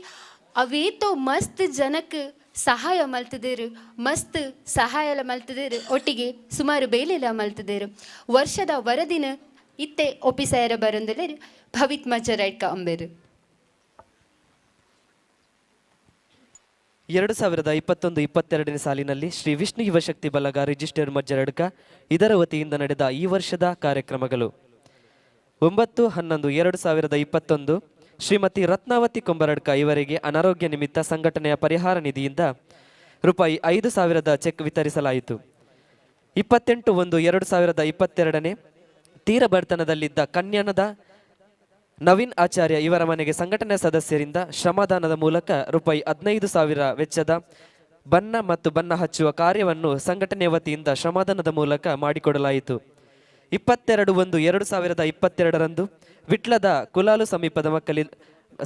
ಅವೇತೋ ಮಸ್ತ್ ಜನಕ್ಕೆ ಸಹಾಯ ಮಲ್ತದೇರು, ಮಸ್ತ್ ಸಹಾಯ ಮಲ್ತದೇರು, ಒಟ್ಟಿಗೆ ಸುಮಾರು ಬೇಲೆಲ್ಲ ಮಲ್ತದೇರು. ವರ್ಷದ ವರದಿನ ಇತ್ತೆ ಒಪಿಸಾಯರ ಬರಂದಲೇರು ಭವಿತ್ ಮಜ್ಜರಡ್ಕ ಅಂಬೇರು. 2021-22ನೇ ಸಾಲಿನಲ್ಲಿ ಶ್ರೀ ವಿಷ್ಣು ಯುವ ಶಕ್ತಿ ಬಳಗ ರಿಜಿಸ್ಟರ್ ಮಜ್ಜರಡ್ಕ ಇದರ ವತಿಯಿಂದ ನಡೆದ ಈ ವರ್ಷದ ಕಾರ್ಯಕ್ರಮಗಳು: 9-11-2021 ಶ್ರೀಮತಿ ರತ್ನಾವತಿ ಕುಂಬರಡ್ಕ ಇವರಿಗೆ ಅನಾರೋಗ್ಯ ನಿಮಿತ್ತ ಸಂಘಟನೆಯ ಪರಿಹಾರ ನಿಧಿಯಿಂದ ರೂಪಾಯಿ 5,000 ಚೆಕ್ ವಿತರಿಸಲಾಯಿತು. 28-1-2022 ತೀರ ಬಡತನದಲ್ಲಿದ್ದ ಕನ್ಯಾನದ ನವೀನ್ ಆಚಾರ್ಯ ಇವರ ಮನೆಗೆ ಸಂಘಟನೆಯ ಸದಸ್ಯರಿಂದ ಶ್ರಮದಾನದ ಮೂಲಕ ರೂಪಾಯಿ 15,000 ವೆಚ್ಚದ ಬಣ್ಣ ಮತ್ತು ಬಣ್ಣ ಹಚ್ಚುವ ಕಾರ್ಯವನ್ನು ಸಂಘಟನೆಯ ವತಿಯಿಂದ ಶ್ರಮದಾನದ ಮೂಲಕ ಮಾಡಿಕೊಡಲಾಯಿತು. 22-1-2022 ವಿಟ್ಲದ ಕುಲಾಲು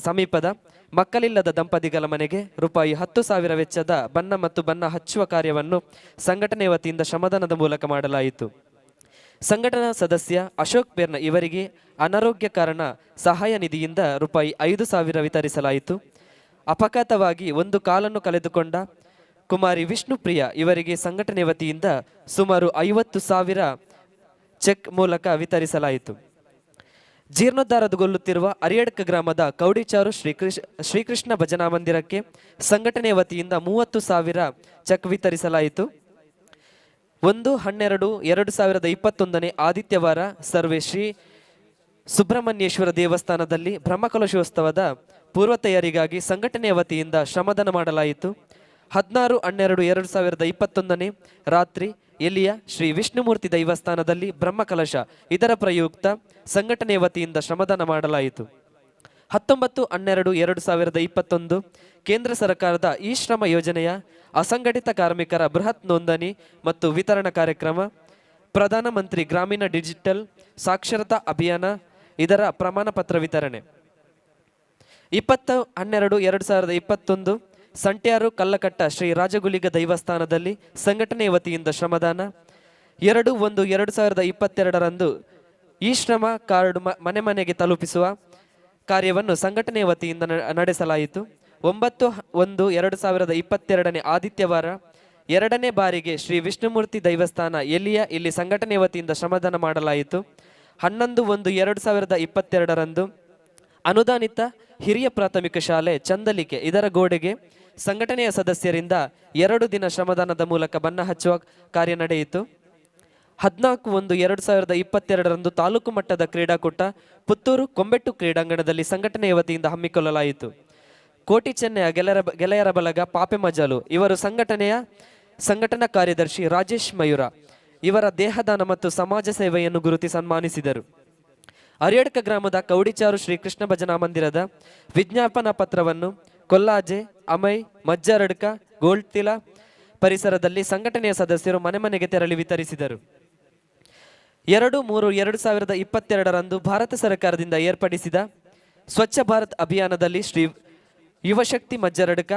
ಸಮೀಪದ ಮಕ್ಕಳಿಲ್ಲದ ದಂಪತಿಗಳ ಮನೆಗೆ ರೂಪಾಯಿ 10,000 ವೆಚ್ಚದ ಬಣ್ಣ ಮತ್ತು ಬಣ್ಣ ಹಚ್ಚುವ ಕಾರ್ಯವನ್ನು ಸಂಘಟನೆಯ ವತಿಯಿಂದ ಶ್ರಮದಾನದ ಮೂಲಕ ಮಾಡಲಾಯಿತು. ಸಂಘಟನಾ ಸದಸ್ಯ ಅಶೋಕ್ ಪೇರ್ನ ಇವರಿಗೆ ಅನಾರೋಗ್ಯ ಕಾರಣ ಸಹಾಯ ನಿಧಿಯಿಂದ ರೂಪಾಯಿ 5,000 ವಿತರಿಸಲಾಯಿತು. ಅಪಘಾತವಾಗಿ ಒಂದು ಕಾಲನ್ನು ಕಳೆದುಕೊಂಡ ಕುಮಾರಿ ವಿಷ್ಣುಪ್ರಿಯ ಇವರಿಗೆ ಸಂಘಟನೆ ವತಿಯಿಂದ ಸುಮಾರು 50,000 ಚೆಕ್ ಮೂಲಕ ವಿತರಿಸಲಾಯಿತು. ಜೀರ್ಣೋದ್ಧಾರಗೊಳ್ಳುತ್ತಿರುವ ಅರಿಯಡ್ಕ ಗ್ರಾಮದ ಕೌಡಿಚಾರು ಶ್ರೀಕೃಷ್ಣ ಭಜನಾ ಮಂದಿರಕ್ಕೆ ಸಂಘಟನೆಯ ವತಿಯಿಂದ 30,000 ಚೆಕ್ ವಿತರಿಸಲಾಯಿತು. 1-12-2021 ಆದಿತ್ಯವಾರ ಸರ್ವೆ ಶ್ರೀ ಸುಬ್ರಹ್ಮಣ್ಯೇಶ್ವರ ದೇವಸ್ಥಾನದಲ್ಲಿ ಬ್ರಹ್ಮಕಲಶೋತ್ಸವದ ಪೂರ್ವ ತಯಾರಿಗಾಗಿ ಸಂಘಟನೆಯ ವತಿಯಿಂದ ಶ್ರಮದಾನ ಮಾಡಲಾಯಿತು. 16-12-2021 ರಾತ್ರಿ ಎಲ್ಲಿಯ ಶ್ರೀ ವಿಷ್ಣುಮೂರ್ತಿ ದೈವಸ್ಥಾನದಲ್ಲಿ ಬ್ರಹ್ಮಕಲಶ ಇದರ ಪ್ರಯುಕ್ತ ಸಂಘಟನೆಯ ವತಿಯಿಂದ ಶ್ರಮದಾನ ಮಾಡಲಾಯಿತು. 19-12-2021 ಕೇಂದ್ರ ಸರ್ಕಾರದ ಈ ಶ್ರಮ ಯೋಜನೆಯ ಅಸಂಘಟಿತ ಕಾರ್ಮಿಕರ ಬೃಹತ್ ನೋಂದಣಿ ಮತ್ತು ವಿತರಣಾ ಕಾರ್ಯಕ್ರಮ, ಪ್ರಧಾನಮಂತ್ರಿ ಗ್ರಾಮೀಣ ಡಿಜಿಟಲ್ ಸಾಕ್ಷರತಾ ಅಭಿಯಾನ ಇದರ ಪ್ರಮಾಣ ಪತ್ರ ವಿತರಣೆ. 20-12-2021 ಸಂಟ್ಯಾರು ಕಲ್ಲಕಟ್ಟ ಶ್ರೀ ರಾಜಗುಲಿಗ ದೈವಸ್ಥಾನದಲ್ಲಿ ಸಂಘಟನೆಯ ವತಿಯಿಂದ ಶ್ರಮದಾನ. 2-1-2022 ಈ ಶ್ರಮ ಕಾರ್ಡ್ ಮನೆ ಮನೆಗೆ ತಲುಪಿಸುವ ಕಾರ್ಯವನ್ನು ಸಂಘಟನೆಯ ವತಿಯಿಂದ ನಡೆಸಲಾಯಿತು. 9-1-2022 ಆದಿತ್ಯವಾರ 2ನೇ ಬಾರಿಗೆ ಶ್ರೀ ವಿಷ್ಣುಮೂರ್ತಿ ದೈವಸ್ಥಾನ ಇಲ್ಲಿ ಸಂಘಟನೆಯ ವತಿಯಿಂದ ಶ್ರಮದಾನ ಮಾಡಲಾಯಿತು. 11-1-2022 ಅನುದಾನಿತ ಹಿರಿಯ ಪ್ರಾಥಮಿಕ ಶಾಲೆ ಚಂದಲಿಕೆ ಇದರ ಗೋಡೆಗೆ ಸಂಘಟನೆಯ ಸದಸ್ಯರಿಂದ 2 ದಿನ ಶ್ರಮದಾನದ ಮೂಲಕ ಬಣ್ಣ ಹಚ್ಚುವ ಕಾರ್ಯ ನಡೆಯಿತು. 14-1-2022 ತಾಲೂಕು ಮಟ್ಟದ ಕ್ರೀಡಾಕೂಟ ಪುತ್ತೂರು ಕೊಂಬೆಟ್ಟು ಕ್ರೀಡಾಂಗಣದಲ್ಲಿ ಸಂಘಟನೆಯ ವತಿಯಿಂದ ಹಮ್ಮಿಕೊಳ್ಳಲಾಯಿತು. ಕೋಟಿ ಚೆನ್ನಯ ಗೆಳೆಯರ ಬಲಗ ಪಾಪೆ ಮಜಲು ಇವರು ಸಂಘಟನಾ ಕಾರ್ಯದರ್ಶಿ ರಾಜೇಶ್ ಮಯೂರ ಇವರ ದೇಹದಾನ ಮತ್ತು ಸಮಾಜ ಸೇವೆಯನ್ನು ಗುರುತಿ ಸನ್ಮಾನಿಸಿದರು. ಅರಿಯಡ್ಕ ಗ್ರಾಮದ ಕೌಡಿಚಾರು ಶ್ರೀಕೃಷ್ಣ ಭಜನಾ ಮಂದಿರದ ವಿಜ್ಞಾಪನಾ ಪತ್ರವನ್ನು ಕೊಲ್ಲಾಜೆ, ಅಮೈ, ಮಜ್ಜರಡ್ಕ, ಗೋಲ್ತಿಲ ಪರಿಸರದಲ್ಲಿ ಸಂಘಟನೆಯ ಸದಸ್ಯರು ಮನೆ ಮನೆಗೆ ತೆರಳಿ ವಿತರಿಸಿದರು. 2-3-2022 ಭಾರತ ಸರ್ಕಾರದಿಂದ ಏರ್ಪಡಿಸಿದ ಸ್ವಚ್ಛ ಭಾರತ್ ಅಭಿಯಾನದಲ್ಲಿ ಶ್ರೀ ಯುವಶಕ್ತಿ ಮಜ್ಜರಡ್ಕ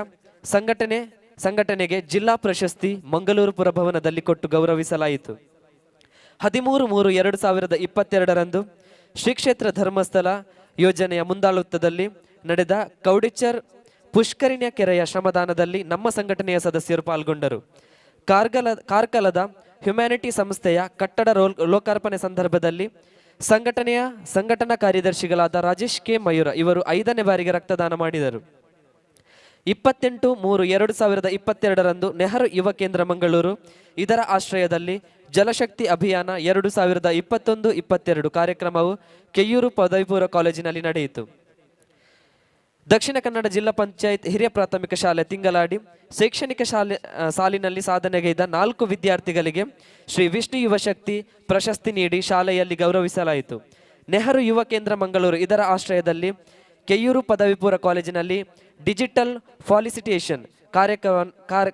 ಸಂಘಟನೆಗೆ ಜಿಲ್ಲಾ ಪ್ರಶಸ್ತಿ ಮಂಗಳೂರು ಪುರಭವನದಲ್ಲಿ ಕೊಟ್ಟು ಗೌರವಿಸಲಾಯಿತು. 13-3-2022 ಶ್ರೀ ಕ್ಷೇತ್ರ ಧರ್ಮಸ್ಥಳ ಯೋಜನೆಯ ಮುಂದಾಳುತ್ವದಲ್ಲಿ ನಡೆದ ಕೌಡಿಚರ್ ಪುಷ್ಕರಿಣಿಯ ಕೆರೆಯ ಶ್ರಮದಾನದಲ್ಲಿ ನಮ್ಮ ಸಂಘಟನೆಯ ಸದಸ್ಯರು ಪಾಲ್ಗೊಂಡರು. ಕಾರ್ಕಲದ ಹ್ಯುಮ್ಯಾನಿಟಿ ಸಂಸ್ಥೆಯ ಕಟ್ಟಡ ಲೋಕಾರ್ಪಣೆ ಸಂದರ್ಭದಲ್ಲಿ ಸಂಘಟನಾ ಕಾರ್ಯದರ್ಶಿಗಳಾದ ರಾಜೇಶ್ ಕೆ ಮಯೂರ ಇವರು 5ನೇ ಬಾರಿಗೆ ರಕ್ತದಾನ ಮಾಡಿದರು. 28-3-2022 ನೆಹರು ಯುವ ಕೇಂದ್ರ ಮಂಗಳೂರು ಇದರ ಆಶ್ರಯದಲ್ಲಿ ಜಲಶಕ್ತಿ ಅಭಿಯಾನ 2021-22 ಕಾರ್ಯಕ್ರಮವು ಕೆಯ್ಯೂರು ಪದವಿ ಪೂರ್ವ ಕಾಲೇಜಿನಲ್ಲಿ ನಡೆಯಿತು. ದಕ್ಷಿಣ ಕನ್ನಡ ಜಿಲ್ಲಾ ಪಂಚಾಯತ್ ಹಿರಿಯ ಪ್ರಾಥಮಿಕ ಶಾಲೆ ತಿಂಗಳಾಡಿ ಶೈಕ್ಷಣಿಕ ಸಾಲಿನಲ್ಲಿ ಸಾಧನೆಗೈದ 4 ವಿದ್ಯಾರ್ಥಿಗಳಿಗೆ ಶ್ರೀ ವಿಷ್ಣು ಯುವ ಶಕ್ತಿ ಪ್ರಶಸ್ತಿ ನೀಡಿ ಶಾಲೆಯಲ್ಲಿ ಗೌರವಿಸಲಾಯಿತು. ನೆಹರು ಯುವ ಕೇಂದ್ರ ಮಂಗಳೂರು ಇದರ ಆಶ್ರಯದಲ್ಲಿ ಕೆಯ್ಯೂರು ಪದವಿ ಪೂರ್ವ ಕಾಲೇಜಿನಲ್ಲಿ ಡಿಜಿಟಲ್ ಫಾಲಿಸಿಟೇಷನ್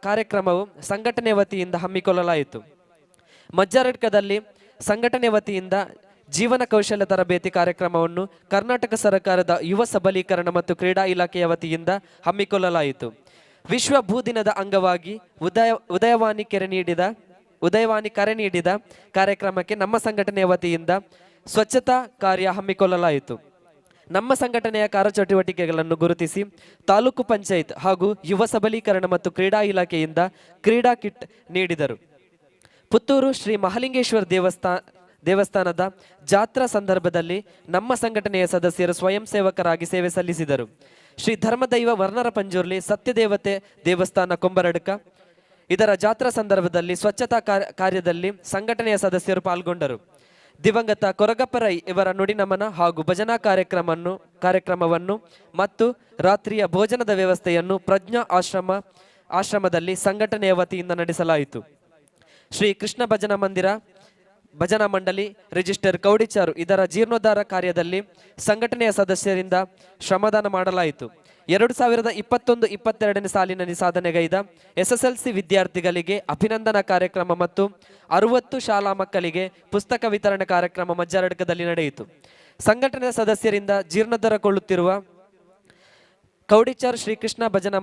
ಕಾರ್ಯಕ್ರಮವು ಸಂಘಟನೆ ವತಿಯಿಂದ ಹಮ್ಮಿಕೊಳ್ಳಲಾಯಿತು. ಮಜ್ಜಾರಡ್ಕದಲ್ಲಿ ಸಂಘಟನೆ ವತಿಯಿಂದ ಜೀವನ ಕೌಶಲ್ಯ ತರಬೇತಿ ಕಾರ್ಯಕ್ರಮವನ್ನು ಕರ್ನಾಟಕ ಸರ್ಕಾರದ ಯುವ ಸಬಲೀಕರಣ ಮತ್ತು ಕ್ರೀಡಾ ಇಲಾಖೆಯ ವತಿಯಿಂದ ಹಮ್ಮಿಕೊಳ್ಳಲಾಯಿತು. ವಿಶ್ವ ಭೂದಿನದ ಅಂಗವಾಗಿ ಉದಯವಾಣಿ ಕರೆ ನೀಡಿದ ಕಾರ್ಯಕ್ರಮಕ್ಕೆ ನಮ್ಮ ಸಂಘಟನೆಯ ವತಿಯಿಂದ ಸ್ವಚ್ಛತಾ ಕಾರ್ಯ ಹಮ್ಮಿಕೊಳ್ಳಲಾಯಿತು. ನಮ್ಮ ಸಂಘಟನೆಯ ಕಾರ್ಯಚಟುವಟಿಕೆಗಳನ್ನು ಗುರುತಿಸಿ ತಾಲೂಕು ಪಂಚಾಯತ್ ಹಾಗೂ ಯುವ ಸಬಲೀಕರಣ ಮತ್ತು ಕ್ರೀಡಾ ಇಲಾಖೆಯಿಂದ ಕ್ರೀಡಾ ಕಿಟ್ ನೀಡಿದರು. ಪುತ್ತೂರು ಶ್ರೀ ಮಹಾಲಿಂಗೇಶ್ವರ ದೇವಸ್ಥಾನದ ಜಾತ್ರಾ ಸಂದರ್ಭದಲ್ಲಿ ನಮ್ಮ ಸಂಘಟನೆಯ ಸದಸ್ಯರು ಸ್ವಯಂ ಸೇವಕರಾಗಿ ಸೇವೆ ಸಲ್ಲಿಸಿದರು. ಶ್ರೀ ಧರ್ಮದೈವ ವರ್ಣರ ಪಂಜುರ್ಲಿ ಸತ್ಯದೇವತೆ ದೇವಸ್ಥಾನ ಕೊಂಬರಡ್ಕ ಇದರ ಜಾತ್ರಾ ಸಂದರ್ಭದಲ್ಲಿ ಸ್ವಚ್ಛತಾ ಕಾರ್ಯದಲ್ಲಿ ಸಂಘಟನೆಯ ಸದಸ್ಯರು ಪಾಲ್ಗೊಂಡರು. ದಿವಂಗತ ಕೊರಗಪ್ಪರೈ ಇವರ ನುಡಿನಮನ ಹಾಗೂ ಭಜನಾ ಕಾರ್ಯಕ್ರಮವನ್ನು ಮತ್ತು ರಾತ್ರಿಯ ಭೋಜನದ ವ್ಯವಸ್ಥೆಯನ್ನು ಪ್ರಜ್ಞಾ ಆಶ್ರಮದಲ್ಲಿ ಸಂಘಟನೆಯ ವತಿಯಿಂದ ನಡೆಸಲಾಯಿತು. ಶ್ರೀ ಕೃಷ್ಣ ಭಜನಾ ಮಂಡಳಿ ರಿಜಿಸ್ಟರ್ ಕೌಡಿಚಾರು ಇದರ ಜೀರ್ಣೋದ್ಧಾರ ಕಾರ್ಯದಲ್ಲಿ ಸಂಘಟನೆಯ ಸದಸ್ಯರಿಂದ ಶ್ರಮದಾನ ಮಾಡಲಾಯಿತು. 2021-22 ಸಾಲಿನಲ್ಲಿ ಸಾಧನೆಗೈದ SSLC ವಿದ್ಯಾರ್ಥಿಗಳಿಗೆ ಅಭಿನಂದನಾ ಕಾರ್ಯಕ್ರಮ ಮತ್ತು 60 ಶಾಲಾ ಮಕ್ಕಳಿಗೆ ಪುಸ್ತಕ ವಿತರಣೆ ಕಾರ್ಯಕ್ರಮ ಮಜ್ಜಾರಡ್ಕದಲ್ಲಿ ನಡೆಯಿತು. ಸಂಘಟನೆಯ ಸದಸ್ಯರಿಂದ ಜೀರ್ಣೋದ್ಧಾರಗೊಳ್ಳುತ್ತಿರುವ ಕೌಡಿಚಾರ್ ಶ್ರೀಕೃಷ್ಣ ಭಜನಾ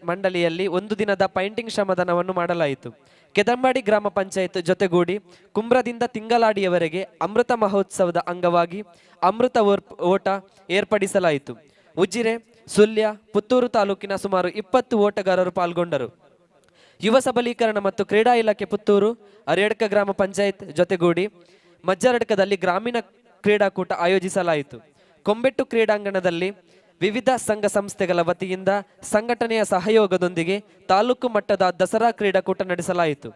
ಮಂಡಳಿಯಲ್ಲಿ ಒಂದು ದಿನದ ಪೈಂಟಿಂಗ್ ಶ್ರಮದಾನವನ್ನು ಮಾಡಲಾಯಿತು. ಕೆದಂಬಾಡಿ ಗ್ರಾಮ ಪಂಚಾಯತ್ ಜೊತೆಗೂಡಿ ಕುಂಬ್ರದಿಂದ ತಿಂಗಳಾಡಿಯವರೆಗೆ ಅಮೃತ ಮಹೋತ್ಸವದ ಅಂಗವಾಗಿ ಅಮೃತ ಓಟ ಏರ್ಪಡಿಸಲಾಯಿತು. ಉಜಿರೆ, ಸುಲ್ಯ, ಪುತ್ತೂರು ತಾಲೂಕಿನ ಸುಮಾರು 20 ಓಟಗಾರರು ಪಾಲ್ಗೊಂಡರು. ಯುವ ಸಬಲೀಕರಣ ಮತ್ತು ಕ್ರೀಡಾ ಇಲಾಖೆ ಪುತ್ತೂರು, ಅರೇಡ್ಕ ಗ್ರಾಮ ಪಂಚಾಯತ್ ಜೊತೆಗೂಡಿ ಮಜ್ಜಾರಡ್ಕದಲ್ಲಿ ಗ್ರಾಮೀಣ ಕ್ರೀಡಾಕೂಟ ಆಯೋಜಿಸಲಾಯಿತು. ಕೊಂಬೆಟ್ಟು ಕ್ರೀಡಾಂಗಣದಲ್ಲಿ ವಿವಿಧ ಸಂಘ ಸಂಸ್ಥೆಗಳ ವತಿಯಿಂದ ಸಂಘಟನೆಯ ಸಹಯೋಗದೊಂದಿಗೆ ತಾಲೂಕು ಮಟ್ಟದ ದಸರಾ ಕ್ರೀಡಾಕೂಟ ನಡೆಸಲಾಯಿತು.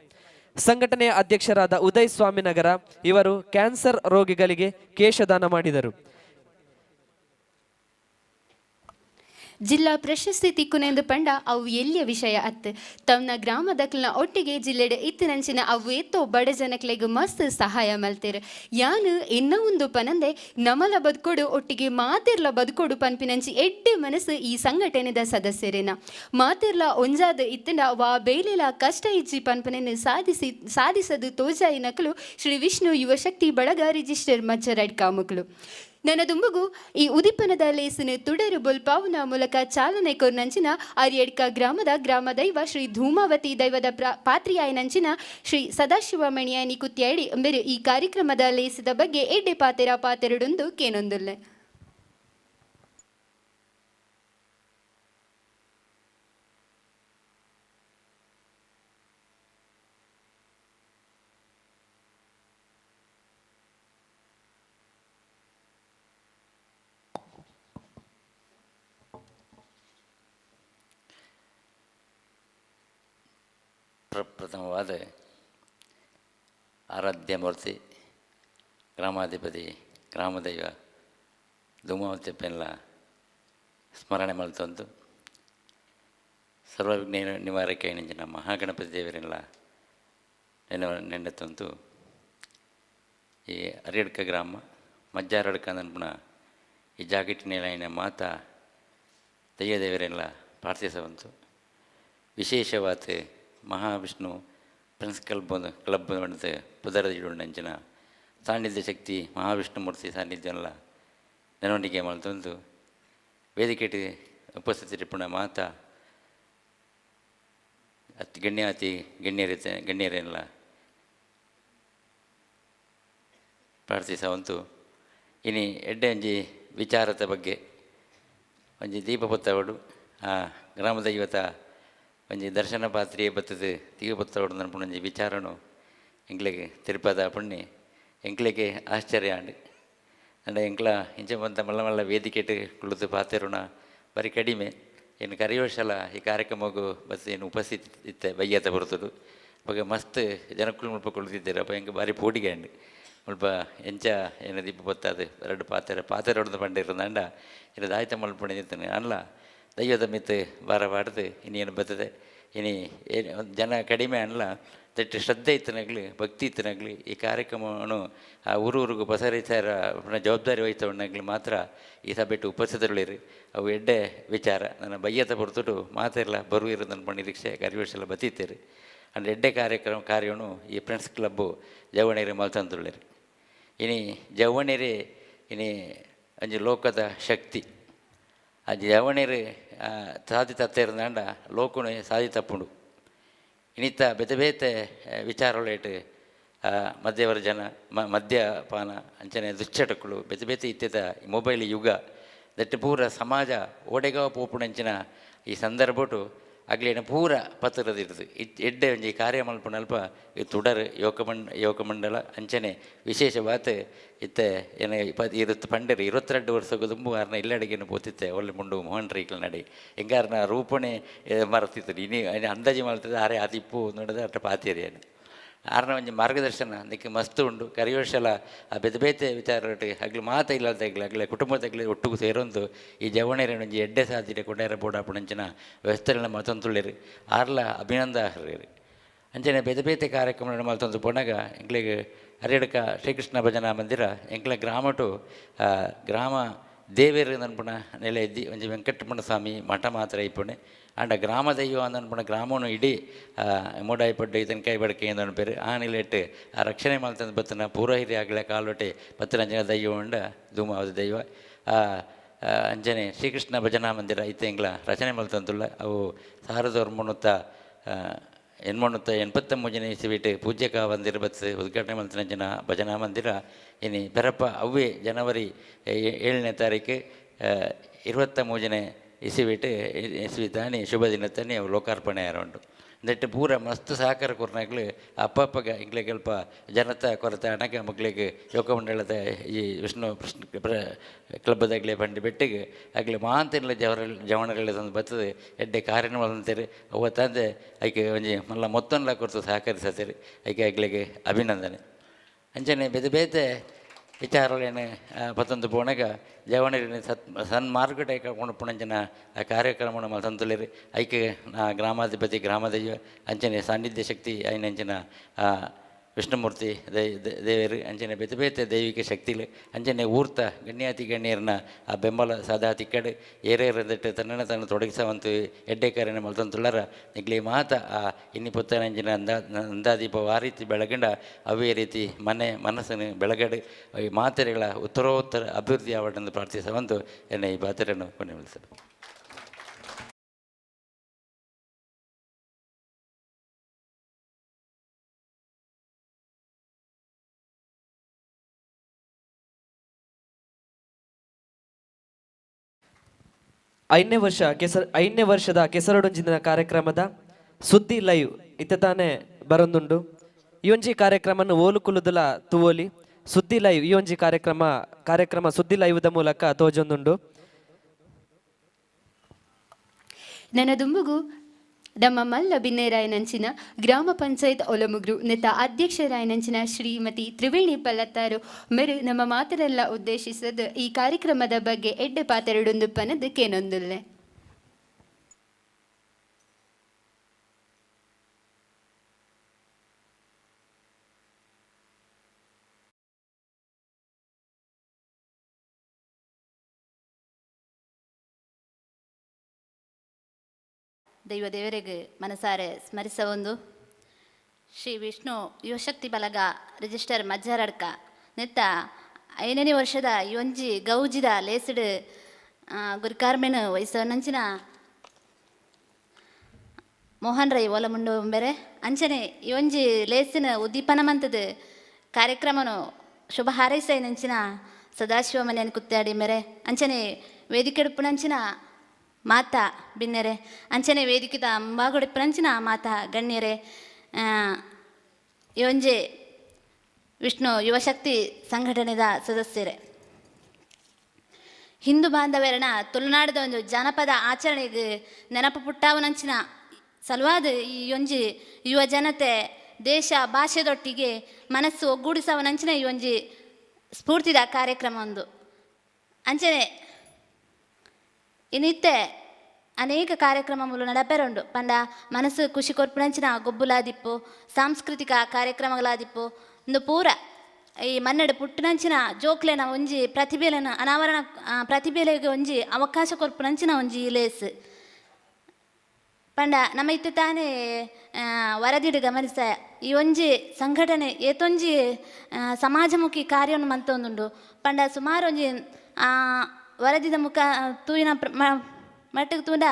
ಸಂಘಟನೆಯ ಅಧ್ಯಕ್ಷರಾದ ಉದಯ್ ಸ್ವಾಮಿನಗರ ಇವರು ಕ್ಯಾನ್ಸರ್ ರೋಗಿಗಳಿಗೆ ಕೇಶದಾನ ಮಾಡಿದರು. ಜಿಲ್ಲಾ ಪ್ರಶಸ್ತಿ ತಿಕ್ಕುನೆಂದು ಪಂಡ ಅವು ಎಲ್ಲಿಯ ವಿಷಯ ಅತ್ತು ತಮ್ಮ ಗ್ರಾಮದಕ್ಲನ ಒಟ್ಟಿಗೆ ಜಿಲ್ಲೆಡೆ ಇತ್ತಿನಂಚಿನ ಅವು ಎತ್ತೋ ಬಡ ಜನಕ್ಲೆಗ್ ಮಸ್ತ್ ಸಹಾಯ ಮಲ್ತೇರು. ಯಾನು ಇನ್ನೂ ಒಂದು ಪನಂದೆ ನಮಲ ಬದುಕೋಡು ಒಟ್ಟಿಗೆ ಮಾತಿರ್ಲ ಬದುಕೋಡು ಪನ್ಪಿನಂಚಿ ಎಡ್ಡೆ ಮನಸ್ಸು ಈ ಸಂಘಟನೆದ ಸದಸ್ಯರೇನ ಮಾತಿರ್ಲ ಒಂಜಾದ ಇತ್ತಿನ ವಾ ಬೇಲೆಲ ಕಷ್ಟ ಇಜ್ಜಿ ಪನ್ಪನೆಯನ್ನು ಸಾಧಿಸದು ತೋಜಾಯಿ ನಕಲು ಶ್ರೀ ವಿಷ್ಣು ಯುವಶಕ್ತಿ ಬಳಗ ರಿಜಿಸ್ಟರ್ ಮಜ್ಜಾರಡ್ಕ ಮಕ್ಕಳು ನನ್ನ ದುಂಬುಗು ಈ ಉದಿಪನದ ಲೇಸಿನ ತುಡರು ಬುಲ್ಪಾವುನ ಮೂಲಕ ಚಾಲನೆ ಕೊರ್ನಂಚಿನ ಅರಿಯಡ್ಕ ಗ್ರಾಮದ ಗ್ರಾಮದೈವ ಶ್ರೀ ಧೂಮಾವತಿ ದೈವದ ಪಾತ್ರಿಯಾಯನಂಚಿನ ಶ್ರೀ ಸದಾಶಿವಮಣಿಯಾನಿ ಕುತ್ಯಾಡಿ ಎಂಬರು ಈ ಕಾರ್ಯಕ್ರಮದ ಲೇಸಿದ ಬಗ್ಗೆ ಎಡ್ಡೆ ಪಾತೆರಡೊಂದು ಕೇನೊಂದುಲ್ಲೆ. ಪ್ರಥಮವಾದ ಆರಾಧ್ಯ ಮೂರ್ತಿ ಗ್ರಾಮಾಧಿಪತಿ ಗ್ರಾಮದೈವ ಧೂಮಾವತಿಯಪ್ಪೆಲ್ಲ ಸ್ಮರಣೆ ಮಲ್ತೊಂದು ಸರ್ವವಿಘ್ನ ನಿವಾರಕ ನೆಂಚಿನ ಮಹಾಗಣಪತಿ ದೇವರೆಲ್ಲ ನೆಂಡೆತ್ತಂತು ಈ ಅರಿಯಡ್ಕ ಗ್ರಾಮ ಮಜ್ಜಾರಡ್ಕ ನನ್ಪುನ ಈ ಜಾಗಿಟ್ಟಿನ ಮಾತಾ ದಯ್ಯ ದೇವರೆಲ್ಲ ಪ್ರಾರ್ಥಿಸವಂತು. ವಿಶೇಷವಾದ ಮಹಾವಿಷ್ಣು ಫ್ರೆಂಡ್ಸ್ ಕ್ಲಬ್ ಬಂದು ಪುದರದಿಡುಂಡಂಚಿನ ಸಾನ್ನಿಧ್ಯ ಶಕ್ತಿ ಮಹಾವಿಷ್ಣು ಮೂರ್ತಿ ಸಾನ್ನಿಧ್ಯ ನೆನವಣಿಗೆ ಮಲ್ತೊಂದು ವೇದಿಕೆ ಉಪಸ್ಥಿತರಿಪುಣ ಮಾತಾ ಅತಿ ಗಣ್ಯರೆಲ್ಲ ಪ್ರಾರ್ಥಿಸವಂತು. ಇನಿ ಎಡ್ಡೆ ಒಂಜಿ ವಿಚಾರದ ಬಗ್ಗೆ ಒಂಜಿ ದೀಪ ಬತ್ತವಡು ಆ ಗ್ರಾಮದ ಇವತ್ತ ಒಂಜಿ ದರ್ಶನ ಪಾತ್ರೆಯೇ ಬತ್ತದು ದೀಪ ಬತ್ತವಡು ನನ್ಪುಣ ಒಂಜಿ ವಿಚಾರನು ಎಂಕ್ಲೆಗೆ ತಿರುಪದ ಪುಣ್ಯ ಎಂಕ್ಲೆಗೆ ಆಶ್ಚರ್ಯ ಆಂಡು ಅಂಡ ಎಂಕ್ಲ ಇಂಚೆ ಬಂತ ಮಲ್ಲ ಮಲ್ಲ ವೇದಿಕೆಟ್ ಕುಳಿತು ಪಾತೆರುಣ ಬರೀ ಕಡಿಮೆ ಏನು ಕರಿಯೋಶಲ ಈ ಕಾರ್ಯಕ್ರಮಗೂ ಬಸ್ ಏನು ಉಪಸ್ಥಿತಿ ಇತ್ತೆ ಬಯ್ಯತ ಬರ್ತದು ಅವಾಗ ಮಸ್ತ್ ಜನಕ್ಕಳು ಮುಲ್ಪ ಕುಳಿತಿದ್ದಾರೆ ಅಪ್ಪ ಹೆಂಗೆ ಭಾರಿ ಪೋಟಿಗೆ ಅಂಡು ಮುಲ್ಪ ಎಂಚ ಏನು ದೀಪ ಬತ್ತದು ಎರಡು ಪಾತೆರೆ ಹೊಡೆದು ಪಂಡಿರಂದ ಇದು ದಾಯ್ತ ಮಲ್ಪಣೆ ನಿಂತಾನೆ ಅಲ್ಲ ದೈವದ ಮಿತ್ತು ಬಾರ ಬಾಡ್ದು ಇನ್ನೇನು ಬರ್ತದೆ ಇನಿ ಏನು ಜನ ಕಡಿಮೆ ಅಲ್ಲ ದಟ್ಟು ಶ್ರದ್ಧೆ ಇತ್ತನಾಗಲಿ ಭಕ್ತಿ ಇತ್ತನಾಗಲಿ ಈ ಕಾರ್ಯಕ್ರಮವನ್ನು ಆ ಊರಿಗೂ ಪಸರಿತಾರ ಜವಾಬ್ದಾರಿ ವಹಿತವನ್ನಾಗಲಿ ಮಾತ್ರ ಈ ಸಭೆಟ್ಟು ಉಪಸ್ಥಿತರುಳಿರಿ ಅವು ಎಡ್ಡೆ ವಿಚಾರ ನನ್ನ ಬಯ್ಯತ ಹೊರತುಟು ಮಾತೆಲ್ಲ ಬರುವಿರು ನನ್ನ ನಿರೀಕ್ಷೆ ಕರಿವೇಶೆಲ್ಲ ಬತ್ತಿತ್ತೇರಿ ಅಂಡ್ ಎಡ್ಡೆ ಕಾರ್ಯವನ್ನು ಈ ಫ್ರೆಂಡ್ಸ್ ಕ್ಲಬ್ಬು ಜವಣೇರಿ ಮಲ್ತಂದುಳ್ಳೇರು. ಇನಿ ಜವಣೇರಿ ಇನಿ ಒಂಜಿ ಲೋಕದ ಶಕ್ತಿ. ಆ ಜವಣೇರು ಸಾಧಿ ತತ್ತೇರ್ದಾಂಡ ಲೋಕನು ಸಾಧಿ ತಪ್ಪುಂಡು. ಇನ್ನಿತ್ತ ಬೇತೆ ಬೇತೆ ವಿಚಾರಗಳೇಟು ಮಧ್ಯವರ್ಜನ ಮದ್ಯಪಾನ ಅಂಚನೆ ದುಶ್ಚಟಗಳು ಬೇತೆ ಬೇತೆ ಇತ್ತಿದ ಮೊಬೈಲ್ ಯುಗ ದಟ್ಟು ಪೂರ ಸಮಾಜ ಓಡೆಗಾವ ಪೋಪುಣಂಚಿನ ಈ ಸಂದರ್ಭಟು ಆಗ್ಲೇನ ಪೂರ ಪತ್ರದಿರ್ತದೆ. ಎಡ್ಡೆ ಒಂಜಿ ಕಾರ್ಯ ಮಲ್ಪನಲ್ಪ ಈ ತುಡರ್ ಯೋಗಮಂಡಲ ಅಂಚನೆ ವಿಶೇಷವಾತ್ ಇತ್ತೆ ಏನ ಇರುತ್ತು ಪಂಡರು 22 ವರ್ಷಕ್ಕೆ ತುಂಬು ಆರ್ನ ಇಲ್ಲಡಿಗೆನು ಪೋತಿತ್ತೆ ಒಳ್ಳೆ ಮುಂಡು ಮೋಹನ್ ರೈಕಲ್ ನಡಿ ಹೆಂಗಾರ್ನ ರೂಪಣೆ ಮರ್ತಿತ್ತು. ಇನಿ ಅಂದಾಜಿ ಮಾಡ್ತದೆ ಆರೆ ಆದಿಪ್ಪು ನೋಡಿದ್ರೆ ಅಟ್ಟ ಪಾತಿರಿಯನ್ನು ಆರ್ನ ಒಂಜಿ ಮಾರ್ಗದರ್ಶನ ಅದಕ್ಕೆ ಮಸ್ತ್ ಉಂಡು. ಕರಿಯೋಶಲ ಆ ಬೇತೆ ಬೇತೆ ವಿಚಾರಗಳು ಆಗ್ಲಿ ಮಾತಾ ಇಲ್ಲದಾಗ್ಲಿ ಆಗ್ಲಿ ಕುಟುಂಬದಾಗ್ಲಿ ಒಟ್ಟಿಗೆ ಸೇರೊಂದು ಈ ಜವಣೇರೇನು ಒಂಜಿ ಎಡ್ಡೆ ಸಾಧಿರೆ ಕೊಡ್ಯಾರ ಬೋಡಾಪುಣಂಚಿನ ವ್ಯವಸ್ಥೆಗಳನ್ನ ಮತ್ತೊಂದುಳ್ಳೇರು ಆರ್ಲ ಅಭಿನಂದಾರ್ಹರು. ಅಂಚನೆ ಬೇತೆ ಬೇತೆ ಕಾರ್ಯಕ್ರಮಗಳನ್ನ ಮಲ್ತೊಂದು ಪೋನಾಗ ಎಂಕ್ಲಿಗೆ ಹರಿಯಡ್ಕ ಶ್ರೀಕೃಷ್ಣ ಭಜನಾ ಮಂದಿರ ಎಂಕ್ಲ ಗ್ರಾಮಟು ಗ್ರಾಮ ದೇವೇರು ಅನ್ಪುಣ ನೆಲೆ ಇದ್ದಿ ಒಂಜಿ ವೆಂಕಟರಮಣ ಸ್ವಾಮಿ ಮಠ ಮಾತ್ರ ಇಪ್ಪುಣೆ ಆಂಡ ಗ್ರಾಮ ದೈವ ಅಂದನ್ಪುಣ ಗ್ರಾಮನು ಇಡೀ ಮೂಡಾಯಿಪಡ್ಡು ಇದನ್ ಕೈ ಬಡಕೆ ಎಂದನು ಪೇರು ಆ ನಿಲೆಟ್ಟು ಆ ರಕ್ಷಣೆ ಮಾಡ್ತಂದು ಬತ್ತನ ಪೂರ ಹಿರಿಯ ಆಗಲೇ ಕಾಲೊಟ್ಟೆ ಪತ್ತರಂಜನ ದೈವ ಉಂಡ ಧೂಮಾವತಿ ದೈವ ಅಂಜನೆ ಶ್ರೀಕೃಷ್ಣ ಭಜನಾ ಮಂದಿರ ಇತ್ತೆ ಎಂಗ್ಲ ರಚನೆ ಮಲ್ತಂದುಲ್ಲ ಅವು ಸಾರದವ್ರ ಮುನ್ನುತ್ತ 883 ಇಸವಿಟ್ಟು ಪೂಜ್ಯಕ ಮಂದಿರ ಬಸ್ ಉದ್ಘಾಟನೆ ಮಲ್ತನಂಜನ ಭಜನಾ ಮಂದಿರ ಇನಿ ಬೆರಪ್ಪ ಅವ್ವೇ ಜನವರಿ 7ನೇ ತಾರೀಕು 23 ಇಸವಿ ತಾನಿ ಶುಭ ದಿನ ತಾನಿ ಅವು ಲೋಕಾರ್ಪಣೆ ಯಾರುಂಟು ನೆಟ್ಟು ಪೂರ ಮಸ್ತ್ ಸಹಕಾರ ಕೊರ್ನಾಗ್ಲು ಅಪ್ಪಗ ಇಂಗ್ಲಿಗೆ ಸ್ವಲ್ಪ ಜನತಾ ಕೊರತೆ ಹಣಕ್ಕೆ ಮಕ್ಕಳಿಗೆ ಯೋಗಮಂಡಳದ ಈ ವಿಷ್ಣು ಕ್ಲಬ್ಬದಾಗಲೇ ಬಂದು ಬೆಟ್ಟಿಗೆ ಆಗಲಿ ಮಾಂತಿಲ್ಲ ಜವಣಗಳ ತಂದು ಬರ್ತದೆ ಎಡ್ಡೆ ಕಾರ್ಯಕ್ರಮಂತೇರಿ ಅವತ್ತಂದೆ ಐಕೆ ಒಂಜಿ ಮಲ್ಲ ಮೊತ್ತೊಂದು ಕೊರತು ಸಹಕರಿಸತ್ತೀರಿ ಐಕೆ ಆಗ್ಲಿಗೆ ಅಭಿನಂದನೆ. ಅಂಚನೆ ಬೇತೆ ಬೇತೆ ವಿಚಾರಗಳೇನು ಪತ್ತೊಂದು ಪೋಣಾಗ ಜವಣೇರಿನ ಸನ್ಮಾರ್ಗಟೆ ಕರ್ಕೊಂಡು ಪುಣಂಚನ ಆ ಕಾರ್ಯಕ್ರಮವನ್ನು ಮಲ್ತಂತುಳ್ಳೇರಿ ಐಕೆ ಗ್ರಾಮಾಧಿಪತಿ ಗ್ರಾಮದಯ್ಯ ಅಂಚನೆ ಸಾನ್ನಿಧ್ಯ ಶಕ್ತಿ ಐನಂಚಿನ ವಿಷ್ಣುಮೂರ್ತಿ ದೇವರು ಅಂಚನೆ ಬೇತೆ ಬೇತೆ ದೈವಿಕ ಶಕ್ತಿಲು ಅಂಚನೆ ಊರ್ತ ಗಣ್ಯಾತಿ ಗಣ್ಯರನ್ನ ಆ ಬೆಂಬಲ ಸದಾ ತಿಕ್ಕಡು ಏರೇರದಟ್ಟು ತನ್ನನ್ನು ತನ್ನ ತೊಡಗಿಸುವಂತ ಎಡ್ಡೆ ಕಾರ್ಯನ ಮಲ್ತಂತುಳ್ಳಾರ ನಿಗ್ಲಿ ಮಾತ ಆ ಇನ್ನಿ ಪುತ್ತನಂಚಿನ ಅಂದಾದೀಪ ಆ ರೀತಿ ಬೆಳಗಂಡ ಅವೇ ರೀತಿ ಮನಸ್ಸನ್ನು ಬೆಳಗಡು ಈ ಮಾತೆರೆಗಳ ಉತ್ತರೋತ್ತರ ಅಭಿವೃದ್ಧಿ ಆವಡನ್ನು ಪ್ರಾರ್ಥಿಸುವಂತು ಎನ್ನ ಈ ಪಾತ್ರೆಯನ್ನು ಕೊನೆಗೊಳಿಸಲು. ಐದನೇ ವರ್ಷದ ಕೆಸರಡೊಂಜಿನ ಕಾರ್ಯಕ್ರಮದ ಸುದ್ದಿ ಲೈವ್ ಇತ್ತ ತಾನೇ ಬರೊಂದುಂಡು. ಈ ಒಂಜಿ ಕಾರ್ಯಕ್ರಮವನ್ನು ಓಲುಕುಲುದಲ ತುವೋಲಿ ಸುದ್ದಿ ಲೈವ್ ಈ ಒಂಜಿ ಕಾರ್ಯಕ್ರಮ ಸುದ್ದಿ ಲೈವ್ದ ಮೂಲಕ ತೋಜೊಂದುಂಡು. ನನ್ನ ದುಂಬುಗು ನಮ್ಮ ಮಲ್ಲ ಬಿನ್ನೇರಾಯನಂಚಿನ ಗ್ರಾಮ ಪಂಚಾಯತ್ ಒಲಮುಗ್ರು ನೆತ್ತ ಅಧ್ಯಕ್ಷರಾಯನಂಚಿನ ಶ್ರೀಮತಿ ತ್ರಿವೇಣಿ ಪಲ್ಲತ್ತಾರು ಮೇರು ನಮ್ಮ ಮಾತರೆಲ್ಲ ಉದ್ದೇಶಿಸದು ಈ ಕಾರ್ಯಕ್ರಮದ ಬಗ್ಗೆ ಎಡ್ಡೆ ಪಾತೆರಡೊಂದು ಪನದಕ್ಕೇನೊಂದುಲ್ಲೆ. ದೇವರಿಗೆ ಮನಸಾರೆ ಸ್ಮರಿಸ ಒಂದು ಶ್ರೀ ವಿಷ್ಣು ಯುವಶಕ್ತಿ ಬಲಗ ರಿಜಿಸ್ಟರ್ ಮಜ್ಜಾರಡ್ಕ ನೆತ್ತ 5ನೇ ವರ್ಷದ ಒಂಜಿ ಗೌಜಿದ ಲೇಸಿಡ್ ಗುರಿಕಾರ್ಮೆನ್ ವಯಸ್ಸನಂಚಿನ ಮೋಹನ್ ರೈ ಓಲ ಮುಂಡು ಬೇರೆ ಅಂಚನೆ ಒಂಜಿ ಲೇಸಿನ ಉದ್ದೀಪನ ಮಂತದ ಕಾರ್ಯಕ್ರಮನು ಶುಭ ಹಾರೈಸೈನಂಚಿನ ಸದಾಶಿವ ಮನೆಯನ್ನು ಕುತ್ತಾಡಿ ಮೇರೆ ಅಂಚನೆ ವೇದಿಕೆಡುಪ್ಪುನಂಚಿನ ಮಾತಾ ಬಿನ್ನೆರೆ ಅಂಚನೆ ವೇದಿಕೆದ ಅಂಬಾಗುಡಿಪ್ಪನಂಚಿನ ಮಾತಾ ಗಣ್ಯರೆ ಒಂಜೆ ವಿಷ್ಣು ಯುವಶಕ್ತಿ ಸಂಘಟನೆದ ಸದಸ್ಯರೇ ಹಿಂದೂ ಬಾಂಧವ್ಯರನ ತುಳುನಾಡದ ಒಂದು ಜಾನಪದ ಆಚರಣೆಗೆ ನೆನಪು ಪುಟ್ಟಾವನಂಚಿನ ಸಲುವಾದ ಈ ಒಂಜಿ ಯುವ ಜನತೆ ದೇಶ ಭಾಷೆದೊಟ್ಟಿಗೆ ಮನಸ್ಸು ಒಗ್ಗೂಡಿಸವನಂಚಿನ ಈ ಒಂಜಿ ಸ್ಫೂರ್ತಿದ ಕಾರ್ಯಕ್ರಮ ಒಂದು ಅಂಚನೆ ಇನ್ನಿತ್ತೆ ಅನೇಕ ಕಾರ್ಯಕ್ರಮಗಳು ನಡಪೆರುಂಡು ಪಂಡ ಮನಸ್ಸು ಖುಷಿ ಕೊರ್ಪುನಂಚಿನ ಗೊಬ್ಬುಲಾದಿಪ್ಪು ಸಾಂಸ್ಕೃತಿಕ ಕಾರ್ಯಕ್ರಮಗಳಾದಿಪ್ಪು ಒಂದು ಪೂರ ಈ ಮನ್ನಡು ಪುಟ್ಟುನಂಚಿನ ಜೋಕ್ಲೆನ ಒಂಜಿ ಪ್ರತಿಭೆಯನ್ನು ಪ್ರತಿಭೆಗೆ ಒಂಜಿ ಅವಕಾಶ ಕೊರ್ಪುನಂಚಿನ ಒಂಜಿ ಲೇಸ್ ಪಂಡ ನಮ್ಮ ಇತ್ತು ತಾನೇ ವರದಿಡು ಗಮನಿಸ ಈ ಒಂಜಿ ಸಂಘಟನೆ ಏತೊಂಜಿ ಸಮಾಜಮುಖಿ ಕಾರ್ಯವನ್ನು ಮಂತೊಂದುಂಡು ಪಂಡ ಸುಮಾರು ಒಂಜಿ ವರದಿದ ಮುಖ ತೂಯಿನ ಮಟ್ಟಿಗೆ ತೂಂಡ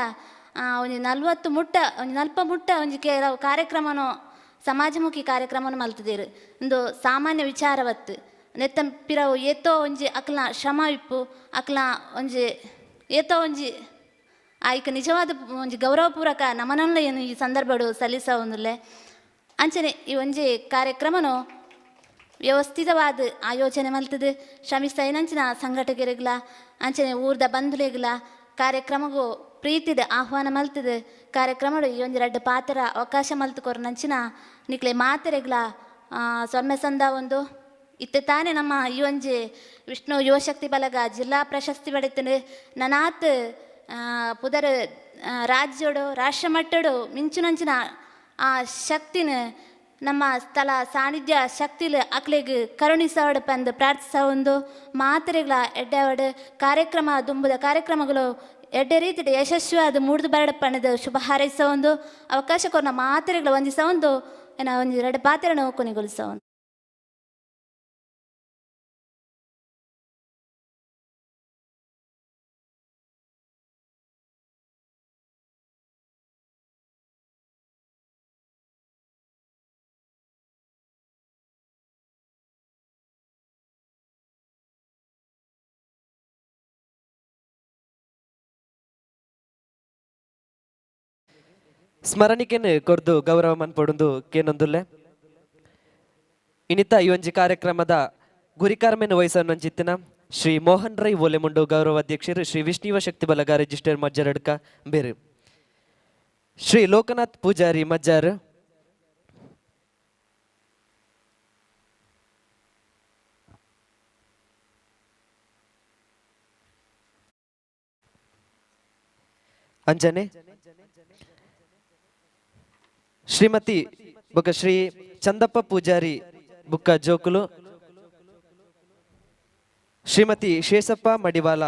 ಒಂಜಿ 40 ಮುಟ್ಟ ಒಂಜಿ 40 ಮುಟ್ಟ ಒಂಜಿ ಕೆಲವು ಕಾರ್ಯಕ್ರಮನು ಸಮಾಜಮುಖಿ ಕಾರ್ಯಕ್ರಮವನ್ನು ಮಲ್ತದೇರು ಒಂದು ಸಾಮಾನ್ಯ ವಿಚಾರವತ್ತು ನೆತ್ತ ಪಿರವು ಏತೋ ಒಂಜಿ ಅಕ್ಲ ಶ್ರಮ ಇಪ್ಪು ಅಕ್ಲ ಒಂಜಿ ಏತೋ ಒಂಜಿ ಆಯ್ಕೆ ನಿಜವಾದ ಒಂಜಿ ಗೌರವಪೂರ್ವಕ ನಮನಲ್ಲ ಏನು ಈ ಸಂದರ್ಭಡು ಸಲ್ಲಿಸ ಒಂದುಲ್ಲೆ ಅಂಚನೆ ಈ ಒಂಜಿ ಕಾರ್ಯಕ್ರಮನು ವ್ಯವಸ್ಥಿತವಾದ ಆಯೋಜನೆ ಮಲ್ತದೆ ಶ್ರಮಿಸ್ತಾ ಏನಂಚಿನ ಸಂಘಟಕರಿಗ್ಲ ಅಂಚನೆ ಊರ್ದ ಬಂಧುಲೆಗ್ಲ ಕಾರ್ಯಕ್ರಮಗೂ ಪ್ರೀತಿದ ಆಹ್ವಾನ ಮಲ್ತದೆ ಕಾರ್ಯಕ್ರಮಡು ಈ ಒಂಜಿ ರಡ್ಡು ಪಾತ್ರ ಅವಕಾಶ ಮಲ್ತುಕೊರು ನಂಚಿನ ನಿಕ್ಲೆ ಮಾತೆರೆಗ್ಲ ಸೊನ್ನೆ ಸಂದ ಒಂದು ಇತ್ತೆ ತಾನೇ ನಮ್ಮ ಈ ಒಂಜಿ ವಿಷ್ಣು ಯುವಶಕ್ತಿ ಬಲಗ ಜಿಲ್ಲಾ ಪ್ರಶಸ್ತಿ ಪಡಿತೇನೆ ನನಾತ್ ಪುದರ್ ರಾಜ್ಯೋಡು ರಾಷ್ಟ್ರ ಮಟ್ಟಡು ಮಿಂಚುನಂಚಿನ ಆ ಶಕ್ತಿನ ನಮ್ಮ ಸ್ಥಳ ಸಾನ್ನಿಧ್ಯ ಶಕ್ತಿಲು ಅಕ್ಲೆಗ್ ಕರುಣಿಸೋಡು ಪಂದು ಪ್ರಾರ್ಥಿಸ ಒಂದು ಮಾತ್ರೆಗಳ ಎಡ್ಡೆವಡು ಕಾರ್ಯಕ್ರಮ ದುಂಬುದ ಕಾರ್ಯಕ್ರಮಗಳು ಎಡ್ಡೆ ರೀತಿ ಯಶಸ್ವಿಯಾದ ಮೂಡ್ದು ಬರಡು ಪಣದು ಶುಭ ಹಾರೈಸ ಒಂದು ಅವಕಾಶ ಕೊರನ ಮಾತ್ರೆಗಳ ವಂದಿಸ ಒಂದು ಏನ ಒಂದು 2 ಪಾತ್ರೆನ ಕೊನೆಗೊಳಿಸ ಒಂದು. ಸ್ಮರಣಿಕೆನ್ ಕೊರ್ದು ಗೌರವ ಮನ್ಪೊಡುಂದು ಕೇನೊಂದುಲ್ಲೆ ಇನಿತ ಈ ಒಂಜಿ ಕಾರ್ಯಕ್ರಮದ ಗುರಿಕಾರ್ಮೆನ್ ವಹಿಸೊಂಜಿತ್ತಿನ ಶ್ರೀ ಮೋಹನ್ ರೈ ಓಲೆಮುಂಡು ಗೌರವ ಅಧ್ಯಕ್ಷರು ಶ್ರೀ ವಿಷ್ಣುವ ಶಕ್ತಿ ಬಲಗ ರಿಜಿಸ್ಟರ್ ಮಜ್ಜರಡ್ಕ ಬೇರೆ ಶ್ರೀ ಲೋಕನಾಥ್ ಪೂಜಾರಿ ಮಜ್ಜಾರ್ ಅಂಜನೆ ಶ್ರೀಮತಿ ಬೊಕ ಶ್ರೀ ಚಂದಪ್ಪ ಪೂಜಾರಿ ಬುಕ್ಕ ಜೋಕುಲು ಶ್ರೀಮತಿ ಶೇಷಪ್ಪ ಮಡಿವಾಲ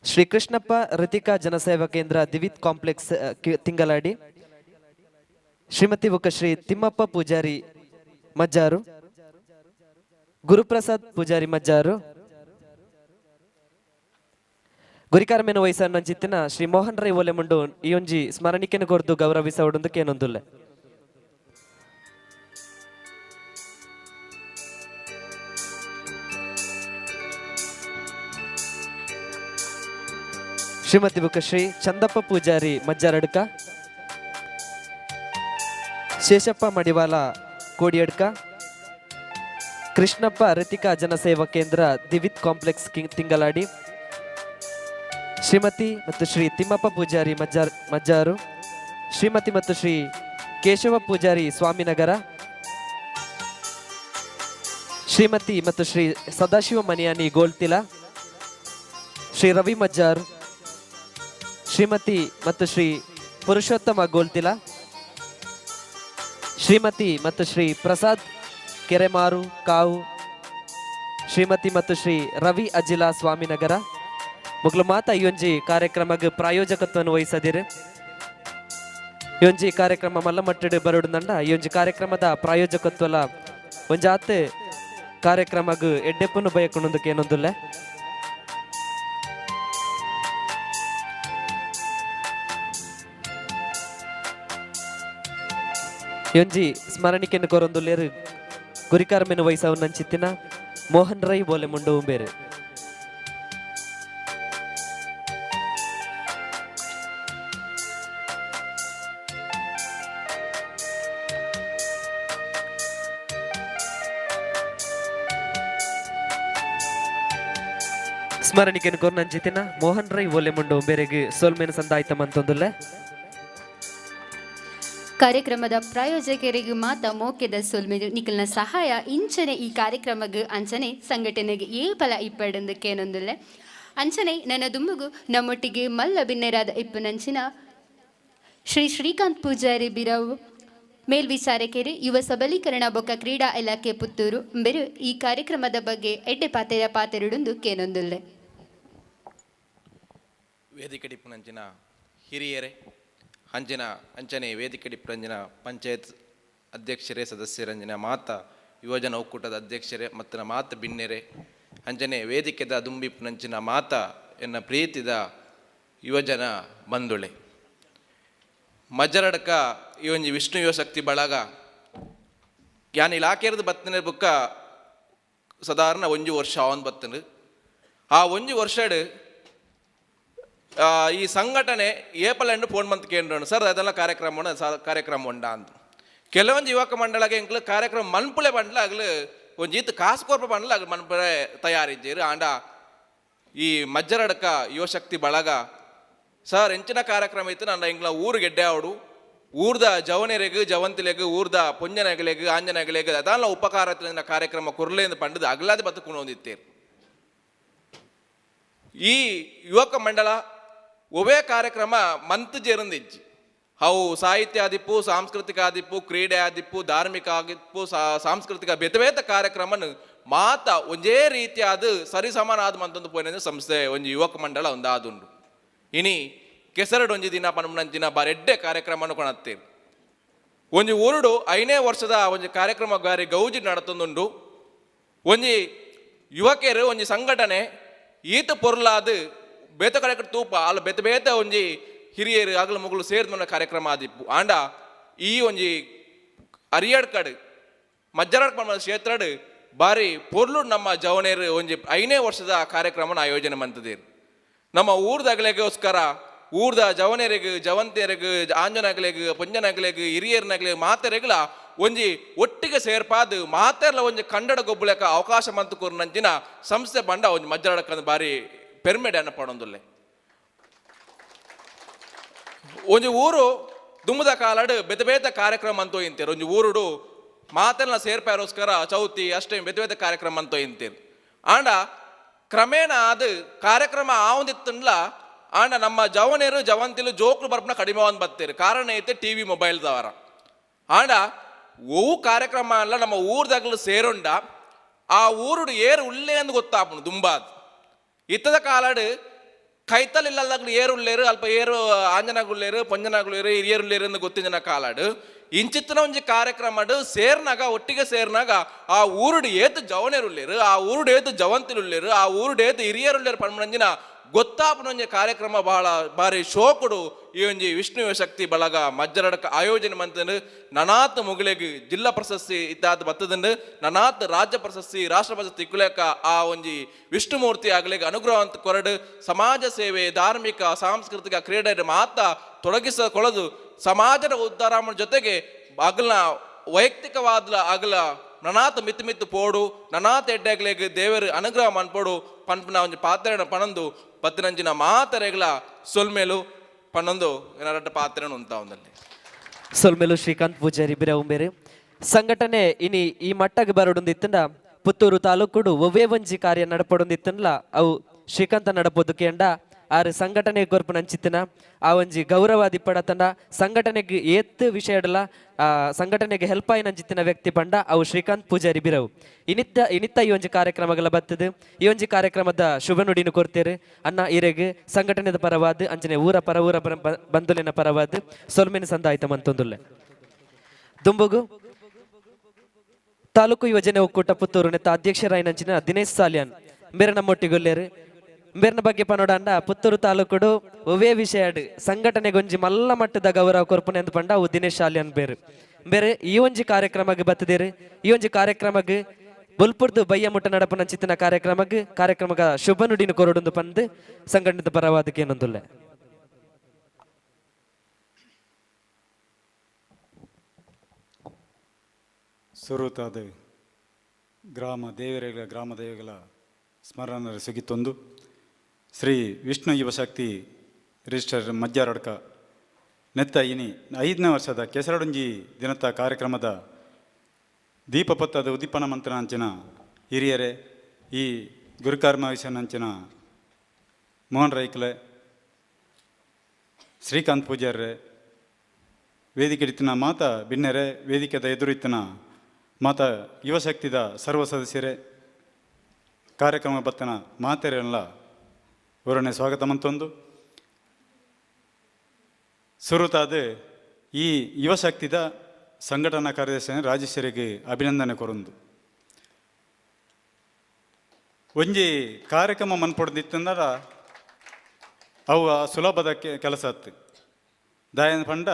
ಶ್ರೀ ಕೃಷ್ಣಪ್ಪ ಋತಿಕಾ ಜನಸೇವಾ ಕೇಂದ್ರ ದಿವಿತ್ ಕಾಂಪ್ಲೆಕ್ಸ್ ತಿಂಗಲಾಡಿ ಶ್ರೀಮತಿ ಬುಕ್ಕ ಶ್ರೀ ತಿಮ್ಮಪ್ಪ ಪೂಜಾರಿ ಮಜ್ಜಾರು ಗುರುಪ್ರಸಾದ್ ಪೂಜಾರಿ ಮಜ್ಜಾರು ಗುರಿಕಾರ್ಮೆನ ವಯಸ್ಸನ್ನಂಚಿತ್ತಿನ ಶ್ರೀ ಮೋಹನ್ ರೈ ಓಲೆಮುಂಡು ಈ ಒಂಜಿ ಸ್ಮರಣಿಕೆನ ಕೊರ್ದು ಗೌರವಿಸೋಡು ಕೇನೊಂದುಲ್ಲೆ ಶ್ರೀಮತಿ ಬುಕ್ಕ ಶ್ರೀ ಚಂದಪ್ಪ ಪೂಜಾರಿ ಮಜ್ಜಾರಡ್ಕ ಶೇಷಪ್ಪ ಮಡಿವಾಲ ಕೋಡಿಯಡ್ಕ ಕೃಷ್ಣಪ್ಪ ಋತಿಕಾ ಜನಸೇವಾ ಕೇಂದ್ರ ದಿವಿತ್ ಕಾಂಪ್ಲೆಕ್ಸ್ ತಿಂಗಲಾಡಿ ಶ್ರೀಮತಿ ಮತ್ತು ಶ್ರೀ ತಿಮ್ಮಪ್ಪ ಪೂಜಾರಿ ಮಜ್ಜಾರು ಶ್ರೀಮತಿ ಮತ್ತು ಶ್ರೀ ಕೇಶವ ಪೂಜಾರಿ ಸ್ವಾಮಿನಗರ ಶ್ರೀಮತಿ ಮತ್ತು ಶ್ರೀ ಸದಾಶಿವ ಮನಿಯಾನಿ ಗೋಲ್ತಿಲ ಶ್ರೀ ರವಿ ಮಜ್ಜಾರ್ ಶ್ರೀಮತಿ ಮತ್ತು ಶ್ರೀ ಪುರುಷೋತ್ತಮ ಗೋಲ್ತಿಲ ಶ್ರೀಮತಿ ಮತ್ತು ಶ್ರೀ ಪ್ರಸಾದ್ ಕೆರೆಮಾರು ಕಾವು ಶ್ರೀಮತಿ ಮತ್ತು ಶ್ರೀ ರವಿ ಅಜಿಲಾ ಸ್ವಾಮಿನಗರ ಮುಗ್ಲು ಮಾತ ಈ ಒಂಜಿ ಕಾರ್ಯಕ್ರಮಕ್ಕೆ ಪ್ರಾಯೋಜಕತ್ವವನ್ನು ವಹಿಸದಿರು ಈ ಒಂಜಿ ಕಾರ್ಯಕ್ರಮ ಮಲ್ಲ ಮಟ್ಟಡು ಬರೋಡುಂದಂಡ ಈ ಒಂಜಿ ಕಾರ್ಯಕ್ರಮದ ಪ್ರಾಯೋಜಕತ್ವಲ ಒಂಜಾತ್ ಕಾರ್ಯಕ್ರಮಕ್ಕೆ ಎಡ್ಡೆಪ್ಪನ್ನು ಬಯಕೊಂಡೊಂದಕ್ಕೆ ಏನೊಂದುಲ್ಲೆ ಈ ಒಂಜಿ ಸ್ಮರಣಿಕೆಯನ್ನು ಕೊರೊಂದುಲ್ಲೇರು ಗುರಿಕಾರ್ಮೆನ ವಯಸ್ಸವನ್ನಂಚಿತ್ತಿನ ಮೋಹನ್ ರೈ ಓಲೆಮುಂಡು ಬೇರೆ ಸ್ಮರಣಿಕೆಯನ್ನು ಕೊರ್ನಂಚಿತ್ತಿನ ಮೋಹನ್ ರೈ ಓಲೆಮುಂಡು ಬೇರೆಗೆ ಸೋಲ್ಮೇನ ಸಂದಾಯ್ತ ಮಂತೊಂದುಲ್ಲೆ ಕಾರ್ಯಕ್ರಮದ ಪ್ರಾಯೋಜಕರಿಗೆ ಮಾತ ಮೋಕೆದ ಸೊಲ್ಮೆದು ನಿಖಲ್ನ ಸಹಾಯ ಇಂಚನೆ ಈ ಕಾರ್ಯಕ್ರಮಕ್ಕೆ ಅಂಚನೆ ಸಂಘಟನೆಗೆ ಏಪಲ ಇಪ್ಪಡೆಂದು ಕೇನೊಂದುಲ್ಲೆ ಅಂಚನೆ ನನ್ನ ದುಮ್ಮಗು ನಮ್ಮೊಟ್ಟಿಗೆ ಮಲ್ಲ ಬಿನ್ನೆರಾದ ಇಪ್ಪನಂಚಿನ ಶ್ರೀ ಶ್ರೀಕಾಂತ್ ಪೂಜಾರಿ ಬಿರಾವು ಮೇಲ್ವಿಚಾರಕರು ಯುವ ಸಬಲೀಕರಣ ಬೊಕ್ಕ ಕ್ರೀಡಾ ಇಲಾಖೆ ಪುತ್ತೂರು ಬೆರು ಈ ಕಾರ್ಯಕ್ರಮದ ಬಗ್ಗೆ ಎಡ್ಡೆ ಪಾತೆರಡುಂದು ಕೇನೊಂದುಲ್ಲೆ ವೇದಿಕೆ ಡಿಪ್ಪುನಂಚಿನ ಹಿರಿಯರೇ, ಅಂಚನೆ ವೇದಿಕೆ ಡಿಪ್ಪುನಂಚಿನ ಪಂಚಾಯತ್ ಅಧ್ಯಕ್ಷರೇ, ಸದಸ್ಯರಂಜಿನ ಮಾತ ಯುವಜನ ಒಕ್ಕೂಟದ ಅಧ್ಯಕ್ಷರೇ ಮತ್ತು ಮಾತ ಬಿನ್ನೆರೆ, ಅಂಚನೆ ವೇದಿಕೆದ ದುಂಬಿಪ್ಪುನಂಚಿನ ಮಾತ ಎನ್ನ ಪ್ರೀತಿದ ಯುವಜನ ಬಂಧುಳೆ. ಮಜ್ಜರಡ್ಕ ಈ ಒಂಜಿ ವಿಷ್ಣು ಯುವಶಕ್ತಿ ಬಳಗ ಯಾನ್ ಇಲಾಖೆಯದು ಬತ್ತನೆ ಬುಕ್ಕ ಸಾಧಾರಣ 1 ವರ್ಷ ಅವನ್ ಬತ್ತನು. ಆ 1 ವರ್ಷಡ್ ಈ ಸಂಘಟನೆ ಏಪಲೆಂಡು ಫೋನ್ ಮಂತ್ ಕೇಂದ್ರ ಸರ್ ಅದೆಲ್ಲ ಕಾರ್ಯಕ್ರಮ ಉಂಡ ಅಂತ. ಕೆಲವೊಂದು ಯುವಕ ಮಂಡಳಗೆ ಎಂಕ್ಲು ಕಾರ್ಯಕ್ರಮ ಮನ್ಪುಳೆ ಬಂಡ್ಲ ಆಗ್ಲು ಒಂಜಿ ಈತ ಕಾಸು ಕೊರ್ಪ ಬಂಡ್ಲ ಆಗ್ಲು ಮನ್ಪುಳೆ ತಯಾರಿದ್ದೀರಿ. ಆಂಡ ಈ ಮಜ್ಜರಡ್ಕ ಯುವಶಕ್ತಿ ಬಳಗ ಸರ್ ಎಂಚಿನ ಕಾರ್ಯಕ್ರಮ ಇತ್ತು. ನನ್ನ ಎಂಗ್ಲ ಊರು ಗೆಡ್ಡೆ ಆವಡು ಊರ್ದ ಜವನೆರೆಗು ಜವಂತಿಲೆಗು ಊರ್ದ ಪುಂಜನಗಲೆಗು ಆಂಜನಗಲೆಗು ಅದೆಲ್ಲ ಉಪಕಾರತಿನ ಕಾರ್ಯಕ್ರಮ ಕುರ್ಲೆಂದು ಪಂಡದು ಅಗ್ಲಾದೆ ಬದುಕೊಂಡು ಹೊಂದಿತ್ತೇರು. ಈ ಯುವಕ ಮಂಡಲ ಒವೇ ಕಾರ್ಯಕ್ರಮ ಮಂತ್ ಜೇರಂದಿಜ್ಜಿ ಅವು ಸಾಹಿತ್ಯ ಆದಿಪ್ಪು, ಸಾಂಸ್ಕೃತಿಕ ಆದಿಪ್ಪು, ಕ್ರೀಡೆ ಆದಿಪ್ಪು, ಧಾರ್ಮಿಕ ಆಗಿಪ್ಪು, ಸಾಂಸ್ಕೃತಿಕ ಬೇತ ಕಾರ್ಯಕ್ರಮನ ಮಾತ ಒಂದೇ ರೀತಿಯಾದ ಸರಿ ಸಮಾನ ಆದ ಮಂತೊಂದು ಪೋಯಿನ ಸಂಸ್ಥೆ ಒಂಜಿ ಯುವಕ ಮಂಡಲ ಒಂದಾದುಂಡು. ಇನಿ ಕೆಸರಡೊಂಜಿ ದಿನ ಪನ್ಮಂಚಿನ ಬಾರೆಡ್ಡೆ ಕಾರ್ಯಕ್ರಮನು ಕೊಣತ್ತೇವೆ. ಒಂಜಿ ಊರುಡು 5ನೇ ವರ್ಷದ ಒಂಜಿ ಕಾರ್ಯಕ್ರಮ ಬಾರಿ ಗೌಜಿ ನಡತೊಂದುಂಡು. ಒಂಜಿ ಯುವಕರು ಒಂಜಿ ಸಂಘಟನೆ ಈತ ಪೊರ್ಲಾದ ಬೇತ ಕಾರ್ಯಕ್ರಮ ತೂಪ ಅಲ್ಲ ಬೇತ ಒಂಜಿ ಹಿರಿಯರು ಆಗಲು ಮಗಳು ಸೇರ್ದ ಕಾರ್ಯಕ್ರಮ ಆದಿಪ್ಪು. ಆಂಡ ಈ ಒಂಜಿ ಅರಿಯಡ್ಕಡ್ ಮಜ್ಜರಡ್ ಕ್ಷೇತ್ರಡ್ ಬಾರಿ ಪೊರ್ಲು ನಮ್ಮ ಜವನೇರು ಒಂಜಿ 5ನೇ ವರ್ಷದ ಕಾರ್ಯಕ್ರಮನ ಆಯೋಜನೆ ಮಂತದೇರು. ನಮ್ಮ ಊರ್ದಗಲೆಗೋಸ್ಕರ ಊರ್ದ ಜವನೇರಿಗೂ ಜವಂತಿಯರಿಗೂ ಆಂಜನಗಲೆಗೂ ಪುಂಜನಗಲೆಗೂ ಹಿರಿಯರ್ನಗಲಿಗೆ ಮಾತೆರೆಗಳ ಒಂಜಿ ಒಟ್ಟಿಗೆ ಸೇರ್ಪಾದು ಮಾತೆರ್ಲ ಒಂಜಿ ಕನ್ನಡ ಗೊಬ್ಬುಲೆಕ ಅವಕಾಶ ಮಂತು ಕೂರ್ನಂಚಿನ ಸಂಸ್ಥೆ ಬಂಡ ಒಂಜಿ ಮಜ್ಜರಡ್ಕಂದು ಬಾರಿ ಪೆರ್ಮೆಡೆ ಅನ್ನ ಪಡೊಂದುಲ್ಲೆ. ಒಂಜಿ ಊರು ದುಮ್ಮದ ಕಾಲಡ್ ಬೇತ ಕಾರ್ಯಕ್ರಮ ಅಂತೋ ಇಂತೇರು. ಒಂಜಿ ಊರುಡು ಮಾತೆಲ್ಲ ಸೇರ್ಪಾರೋಸ್ಕರ ಚೌತಿ ಅಷ್ಟೇ ಬೇತ ಕಾರ್ಯಕ್ರಮ ಅಂತೋ ಇಂತೇರು. ಆಂಡ ಕ್ರಮೇಣ ಅದು ಕಾರ್ಯಕ್ರಮ ಆವಂದಿತ್ತಂಡ್ಲ ಆಂಡ ನಮ್ಮ ಜವನೇರು ಜವಂತಿಲು ಜೋಕ್ಲು ಬರ್ಪನ ಕಡಿಮೆ ಒಂದು ಬತ್ತೇರು. ಕಾರಣ ಐತೆ ಟಿವಿ ಮೊಬೈಲ್ದವರ. ಆಂಡ ಓವು ಕಾರ್ಯಕ್ರಮ ಅಲ್ಲ ನಮ್ಮ ಊರ್ದಾಗಲು ಸೇರುಂಡ ಆ ಊರುಡು ಏರು ಉಳ್ಳೇ ಅಂದು ಗೊತ್ತಾಪುನು ದುಂಬಾದ್ ಇತ್ತದ ಕಾಲಡ್ ಕೈತಲಿಲ್ಲದಾಗ್ಲು ಏರು ಉಳ್ಳೇರು ಅಲ್ಪ ಏರು ಆಂಜನಗುಳ್ಳೇರು ಪೊಂಜನಗುಳ್ಳೇರು ಹಿರಿಯರುಳ್ಳೇರು ಎಂದು ಗೊತ್ತಿನ ಕಾಲಡ್ ಇಂಚಿತ್ತಿನ ಒಂಜಿ ಕಾರ್ಯಕ್ರಮ ಸೇರ್ನಾಗ ಒಟ್ಟಿಗೆ ಸೇರ್ನಾಗ ಆ ಊರುಡು ಏತು ಜವನೇರುಳ್ಳೇರು, ಆ ಊರುಡು ಏತು ಜವಂತಿಲುಳ್ಳೇರು, ಆ ಊರುಡು ಏತು ಹಿರಿಯರುಳ್ಳೇರು ಪನ್ಮಂಜಿನ ಗೊತ್ತಾಪನ ಒಂಜಿ ಕಾರ್ಯಕ್ರಮ ಬಹಳ ಬಾರಿ ಶೋಕುಡು. ಈ ಒಂಜಿ ವಿಷ್ಣು ಶಕ್ತಿ ಬಳಗ ಮಜ್ಜರಡ್ಕ ಆಯೋಜನೆ ಮಂತಂದು ನನಾತ್ ಮುಗಿಲೆಗ್ ಜಿಲ್ಲಾ ಪ್ರಶಸ್ತಿ ಇತ್ತಾದ ಬತ್ತದಂಡು ನನಾತ್ ರಾಜ್ಯ ಪ್ರಶಸ್ತಿ ರಾಷ್ಟ್ರ ಪ್ರಶಸ್ತಿ ಇಕ್ಕುಲೆಕ ಆ ಒಂಜಿ ವಿಷ್ಣುಮೂರ್ತಿ ಆಗ್ಲಿಗೆ ಅನುಗ್ರಹ ಅಂತ ಕೊರಡು ಸಮಾಜ ಸೇವೆ ಧಾರ್ಮಿಕ ಸಾಂಸ್ಕೃತಿಕ ಕ್ರೀಡೆ ಮಾತ ತೊಡಗಿಸಿಕೊಳ್ಳೋದು ಸಮಾಜದ ಉದ್ಧಾರ ಜೊತೆಗೆ ಅಗಲ ವೈಯಕ್ತಿಕವಾದ ಅಗಲ ನನಾತ್ ಮಿತ್ತು ಪೋಡು ನನಾತ್ ಎಡ್ಡೆಗ್ಲೆಗ್ ದೇವರು ಅನುಗ್ರಹ ಮನ್ಪೋಡು ಪನ್ಪನ ಒಂಜಿ ಪಾತ್ರೆನ ಪಣಂದು ಪತ್ತಿನಂಚಿನ ಮಾತರೆಗಳ ಸೊಲ್ಮೇಲು ಪನ್ನೊಂದು ಏನಾರ ಪಾತ್ರೆನ ಉಂತ ಒಂದಲ್ಲಿ ಸೊಲ್ಮೇಲು ಶ್ರೀಕಾಂತ್ ಪೂಜಾರಿ ಬಿರವುಂಬೇರು ಸಂಘಟನೆ ಇನಿ ಈ ಮಟ್ಟಗೆ ಬರೋಡೊಂದಿತ್ತಂಡ ಪುತ್ತೂರು ತಾಲೂಕುಡು ಒವ್ವೇ ಒಂಜಿ ಕಾರ್ಯ ನಡಪಡೊಂದಿತ್ತಂಡ್ಲ ಅವು ಶ್ರೀಕಾಂತ ನಡಪೋದು ಕೇಂಡ ಆರು ಸಂಘಟನೆ ಕೊರ್ಪು ನಂಚಿತ್ತಿನ ಆ ಒಂಜಿ ಗೌರವಾದಿ ಪಡತಂಡ ಸಂಘಟನೆಗೆ ಏತ್ ವಿಷಯಡಲ ಸಂಘಟನೆಗೆ ಹೆಲ್ಪ್ ಆಯಿ ನಂಚಿತ್ತಿನ ವ್ಯಕ್ತಿ ಪಂಡ ಅವು ಶ್ರೀಕಾಂತ್ ಪೂಜಾರಿ ಬಿರವು ಇನಿತ್ತ ಈ ಒಂಜಿ ಕಾರ್ಯಕ್ರಮಗಳ ಬತ್ತದು. ಈ ಒಂಜಿ ಕಾರ್ಯಕ್ರಮದ ಶುಭ ನುಡಿನ ಕೊಡ್ತೇರು ಅನ್ನ ಇರೆಗೆ ಸಂಘಟನೆದ ಪರವಾದ ಅಂಚನೆ ಊರ ಬಂಧುಲಿನ ಪರವಾದ ಸೊಲ್ಮೆನ ಸಂದಾಯಿತ ಮಂತೊಂದುಲ್ಲೆ ದುಂಬುಗು ತಾಲೂಕು ಯೋಜನೆ ಒಕ್ಕೂಟ ಪುತ್ತೂರು ನೆತ್ತ ಅಧ್ಯಕ್ಷರಾಯಿ ನಂಚಿನ ದಿನೇಶ್ ಸಾಲ್ಯಾನ್ ಬೇರೆ ನಮ್ಮೊಟ್ಟಿಗೊಲ್ಲೇರು ಬೇರ್ನ ಬಗ್ಗೆ ಪನೋಡಂಡ ಪುತ್ತೂರು ತಾಲೂಕುಡು ಒವೇ ವಿಷಯ ಸಂಘಟನೆಗೊಂಜಿ ಮಲ್ಲ ಮಟ್ಟದ ಗೌರವ ಕೊರ್ಪನೆ ಎಂದು ಪಂಡ ಅವು ದಿನೇಶ್ ಶಾಲ್ಯನ್ ಬೇರೆ ಈ ಒಂಜಿ ಕಾರ್ಯಕ್ರಮಕ್ಕೆ ಬತ್ತದೇರು. ಈ ಒಂಜಿ ಕಾರ್ಯಕ್ರಮಕ್ಕೆ ಬುಲ್ಪುರ್ದು ಬಯ್ಯ ಮುಟ್ಟ ನಡಪ ನಂಚಿತ್ತಿನ ಕಾರ್ಯಕ್ರಮಗ ಶುಭ ನುಡಿನ ಕೊರಡೊಂದು ಪಂದು ಸಂಘಟನೆದ ಪರವಾದಕ್ಕೆ ಏನೊಂದುಲ್ಲೆ ಸುರುತಾದ ಗ್ರಾಮ ದೇವಿಗಳ ಸ್ಮರಣ ಸಿಗಿತ್ತೊಂದು ಶ್ರೀ ವಿಷ್ಣು ಯುವಶಕ್ತಿ ರಿಜಿಸ್ಟರ್ ಮಜ್ಜರಡ್ಕ ನೆತ್ತ ಇನಿ 5ನೇ ವರ್ಷದ ಕೆಸರಡೊಂಜಿ ದಿನದ ಕಾರ್ಯಕ್ರಮದ ದೀಪಪತ್ತದ ಉದ್ದೀಪನ ಮಂತ್ರ ಅಂಚಿನ ಹಿರಿಯರೇ ಈ ಗುರುಕರ್ಮ ವಿಷಯನಂಚಿನ ಮೋಹನ್ ರೈಕ್ಲೆ ಶ್ರೀಕಾಂತ್ ಪೂಜಾರ್ರೆ ವೇದಿಕೆ ಇತ್ತಿನ ಮಾತ ಬಿನ್ನೆರೆ ವೇದಿಕೆದ ಎದುರಿತ್ತಿನ ಮಾತ ಯುವಶಕ್ತಿದ ಸರ್ವ ಸದಸ್ಯರೇ ಕಾರ್ಯಕ್ರಮ ಬತ್ತನ ಮಾತೆರೆಲ್ಲ ಅವರನ್ನೇ ಸ್ವಾಗತ ಮಂತೊಂದು ಸುರುತಾದ ಈ ಯುವಶಕ್ತಿದ ಸಂಘಟನಾ ಕಾರ್ಯದರ್ಶಿ ರಾಜೇಶ್ವರಿಗೆ ಅಭಿನಂದನೆ ಕೊರೊಂದು ಒಂಜಿ ಕಾರ್ಯಕ್ರಮ ಮನ್ಪೊಡ್ದಿತ್ತಂದ್ರ ಅವು ಸುಲಭದ ಕೆಲಸ ಆತು ದಾಯನ ಪಂಡ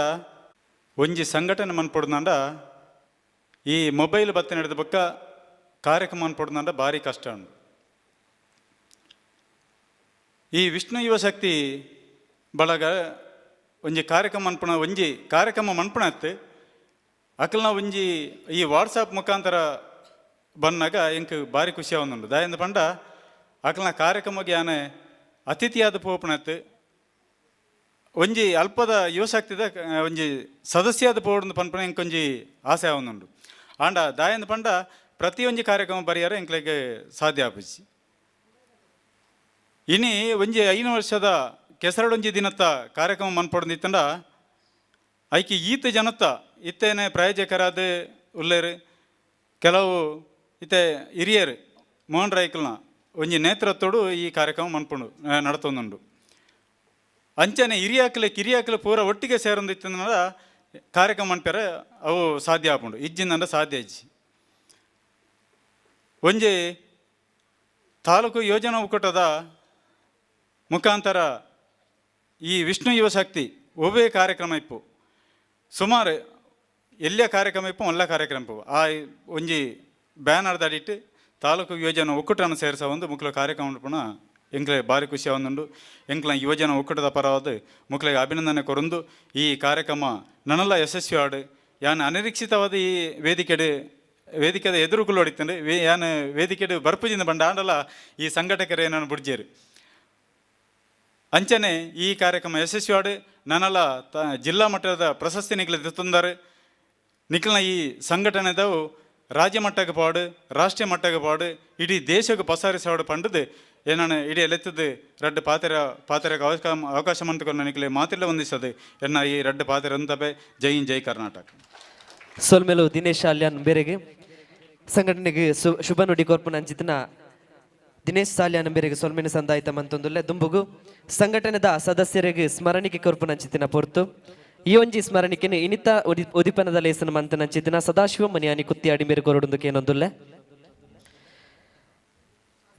ಒಂಜಿ ಸಂಘಟನೆ ಮನ್ಪೊಡ್ದಂಡ ಈ ಮೊಬೈಲ್ ಬತ್ತೆ ನಡೆದ ಬಕ್ಕ ಕಾರ್ಯಕ್ರಮ ಮನ್ಪೊಡ್ದಂಡ ಭಾರಿ ಕಷ್ಟ ಉಂಟು. ಈ ವಿಷ್ಣು ಯುವಶಕ್ತಿ ಬಳಗ ಒಂಜಿ ಕಾರ್ಯಕ್ರಮ ಮನ್ಪುಣ ಒಂಜಿ ಕಾರ್ಯಕ್ರಮ ಮನ್ಪುಣತ್ತು ಅಕಲ್ನ ಒಂಜಿ ಈ ವಾಟ್ಸಪ್ ಮುಖಾಂತರ ಬಂದಾಗ ಎಂಕ್ ಭಾರಿ ಖುಷಿ ಆವೊಂದುಂಡು. ದಾಯಂದ ಪಂಡ ಅಕಲ್ನ ಕಾರ್ಯಕ್ರಮಕ್ಕೆ ಯಾನೆ ಅತಿಥಿಯಾದ ಪೋಪಣತ್ತು ಒಂಜಿ ಅಲ್ಪದ ಯುವಶಕ್ತಿದ ಒಂಜಿ ಸದಸ್ಯಾದ ಪೋಡು ಪನ್ಪಣ ಎಂಕೊಂಜಿ ಆಸೆ ಆವೊಂದುಂಡು. ಆಂಡ ದಾಯಂದ ಪಂಡ ಪ್ರತಿಯೊಂಜಿ ಕಾರ್ಯಕ್ರಮ ಬರೆಯಾರ ಎಂಕ್ಲೆಗೆ ಸಾಧ್ಯ ಆಪುಜಿ. ಇನಿ ಒಂಜಿ 5 ವರ್ಷದ ಕೆಸರಡೊಂಜಿ ದಿನತ್ತ ಕಾರ್ಯಕ್ರಮ ಮನ್ಪೊಡ್ದಿತ್ತಂಡ ಐಕಿ ಈತ ಜನತ್ತ ಇತ್ತೇನೆ ಪ್ರಾಯೋಜಕರಾದ ಉಲ್ಲೇರು ಕೆಲವು ಇತ್ತೆ ಹಿರಿಯರು ಮೋಹನ್ ರೈಕಲ್ನ ಒಂಜಿ ನೇತೃತ್ವಡು ಈ ಕಾರ್ಯಕ್ರಮ ಮನ್ಪುಂಡು ನಡತೊಂದುಂಡು. ಅಂಚನೆ ಕಿರಿಯಾಕಲೆ ಪೂರ ಒಟ್ಟಿಗೆ ಸೇರೊಂದಿತ್ತಂದ್ರ ಕಾರ್ಯಕ್ರಮ ಮನ್ಪೆರೆ ಅವು ಸಾಧ್ಯ ಆಪುಂಡು. ಇಜ್ಜಿಂದಂಡ ಸಾಧ್ಯ ಇಜ್ಜಿ ಒಂಜಿ ತಾಲೂಕು ಯೋಜನಾ ಒಕ್ಕೂಟದ ಮುಖಾಂತರ ಈ ವಿಷ್ಣು ಯುವಶಕ್ತಿ ಒಬ್ಬೇ ಕಾರ್ಯಕ್ರಮ ಇಪ್ಪು ಸುಮಾರು ಎಲ್ಲ ಕಾರ್ಯಕ್ರಮ ಇಪ್ಪು ಎಲ್ಲ ಕಾರ್ಯಕ್ರಮ ಇಪ್ಪು ಆ ಒಂಜಿ ಬ್ಯಾನರ್ ದಾಡಿಟ್ಟು ತಾಲೂಕು ಯೋಜನಾ ಒಕ್ಕೂಟನ ಸೇರಿಸ ಒಂದು ಮುಕ್ಲ ಕಾರ್ಯಕ್ರಮ ಪುಣ ಎಂಕ್ಲೆ ಭಾರಿ ಖುಷಿ ಆವೊಂದುಂಡು. ಎಂಕ್ಲ ಯೋಜನಾ ಒಕ್ಕೂಟದ ಪರವಾದ ಮುಕ್ಲಿಗೆ ಅಭಿನಂದನೆ ಕೊರೊಂದು ಈ ಕಾರ್ಯಕ್ರಮ ನನ್ನೆಲ್ಲ ಯಶಸ್ವಿ ಆಡು ಯಾನ್ ಅನಿರೀಕ್ಷಿತವಾದ ಈ ವೇದಿಕೆದ ಎದುರುಗಳು ಹೊಡಿತಂಡು ಯಾನ್ ವೇದಿಕೆಡು ಬರ್ಪುಜಿಂದ ಬಂಡ ಆಂಡಲ್ಲ ಈ ಸಂಘಟಕರೇ ನಾನು ಬುಡ್ಜೇರು ಅಂಚನೆ ಈ ಕಾರ್ಯಕ್ರಮ ಯಶಸ್ವಿ ಆಡು ನನ್ನೆಲ್ಲ ಜಿಲ್ಲಾ ಮಟ್ಟದ ಪ್ರಶಸ್ತಿ ನಿಕ್ಲೆ ತಂದಾರೆ. ನಿಕ್ಲನ ಈ ಸಂಘಟನೆದವು ರಾಜ್ಯ ಮಟ್ಟಕ್ಕೆ ಪಾಡು ರಾಷ್ಟ್ರೀಯ ಮಟ್ಟಕ್ಕೆ ಪಾಡು ಇಡೀ ದೇಶಕ್ಕೆ ಪಸಾರಿಸಾಡು ಪಂಡದು ಏನಾನ ಇಡೀ ಎಲೆತ್ತದು ರಡ್ಡು ಪಾತ್ರೆಗೆ ಅವಕಾಶ ಮಂತ್ಕೊಂಡು ನಿಕ್ಲೆ ಮಾತಿಲ್ಲ ಹೊಂದಿಸದು ಎನ್ನ ಈ ರಡ್ಡು ಪಾತ್ರೆ ಅಂತಬೆ ಜೈ ಜೈ ಕರ್ನಾಟಕ. ಸೊಲ್ಮೆಲು ದಿನೇಶ್ ಸಾಲ್ಯಾನ್ ಬೇರೆಗೆ ಸಂಘಟನೆಗೆ ಶುಭ ನುಡಿ ಕೋರ್ಪುನ ಅಂಚಿತನ ದಿನೇಶ್ ಸಾಲ್ಯಾನ್ ಬೇರೆಗೆ ಸೊಲ್ಮೆನ ಸಂದಾಯಿತ ಮಂತೊಂದುಲ್ಲೆ ದುಂಬುಗು ಸಂಘಟನೆದ ಸದಸ್ಯರಿಗೆ ಸ್ಮರಣಿಕೆ ಕೋರ್ಪುನ ಅಂಚಿತಿನ ಪೊರ್ತು ಈ ಒಂಜಿ ಸ್ಮರಣಿಕೆನು ಇನಿತ ಉದಿಪನದ ಲೇಸನ ಮಂತನ ಅಂಚಿತಿನ ಸದಾಶಿವ ಮನಿಯಾನಿ ಕುತ್ತಿಯಾಡಿ ಮೇರೆ ಕೊರಡುಂದು ಕೇನೊಂದುಲ್ಲೆ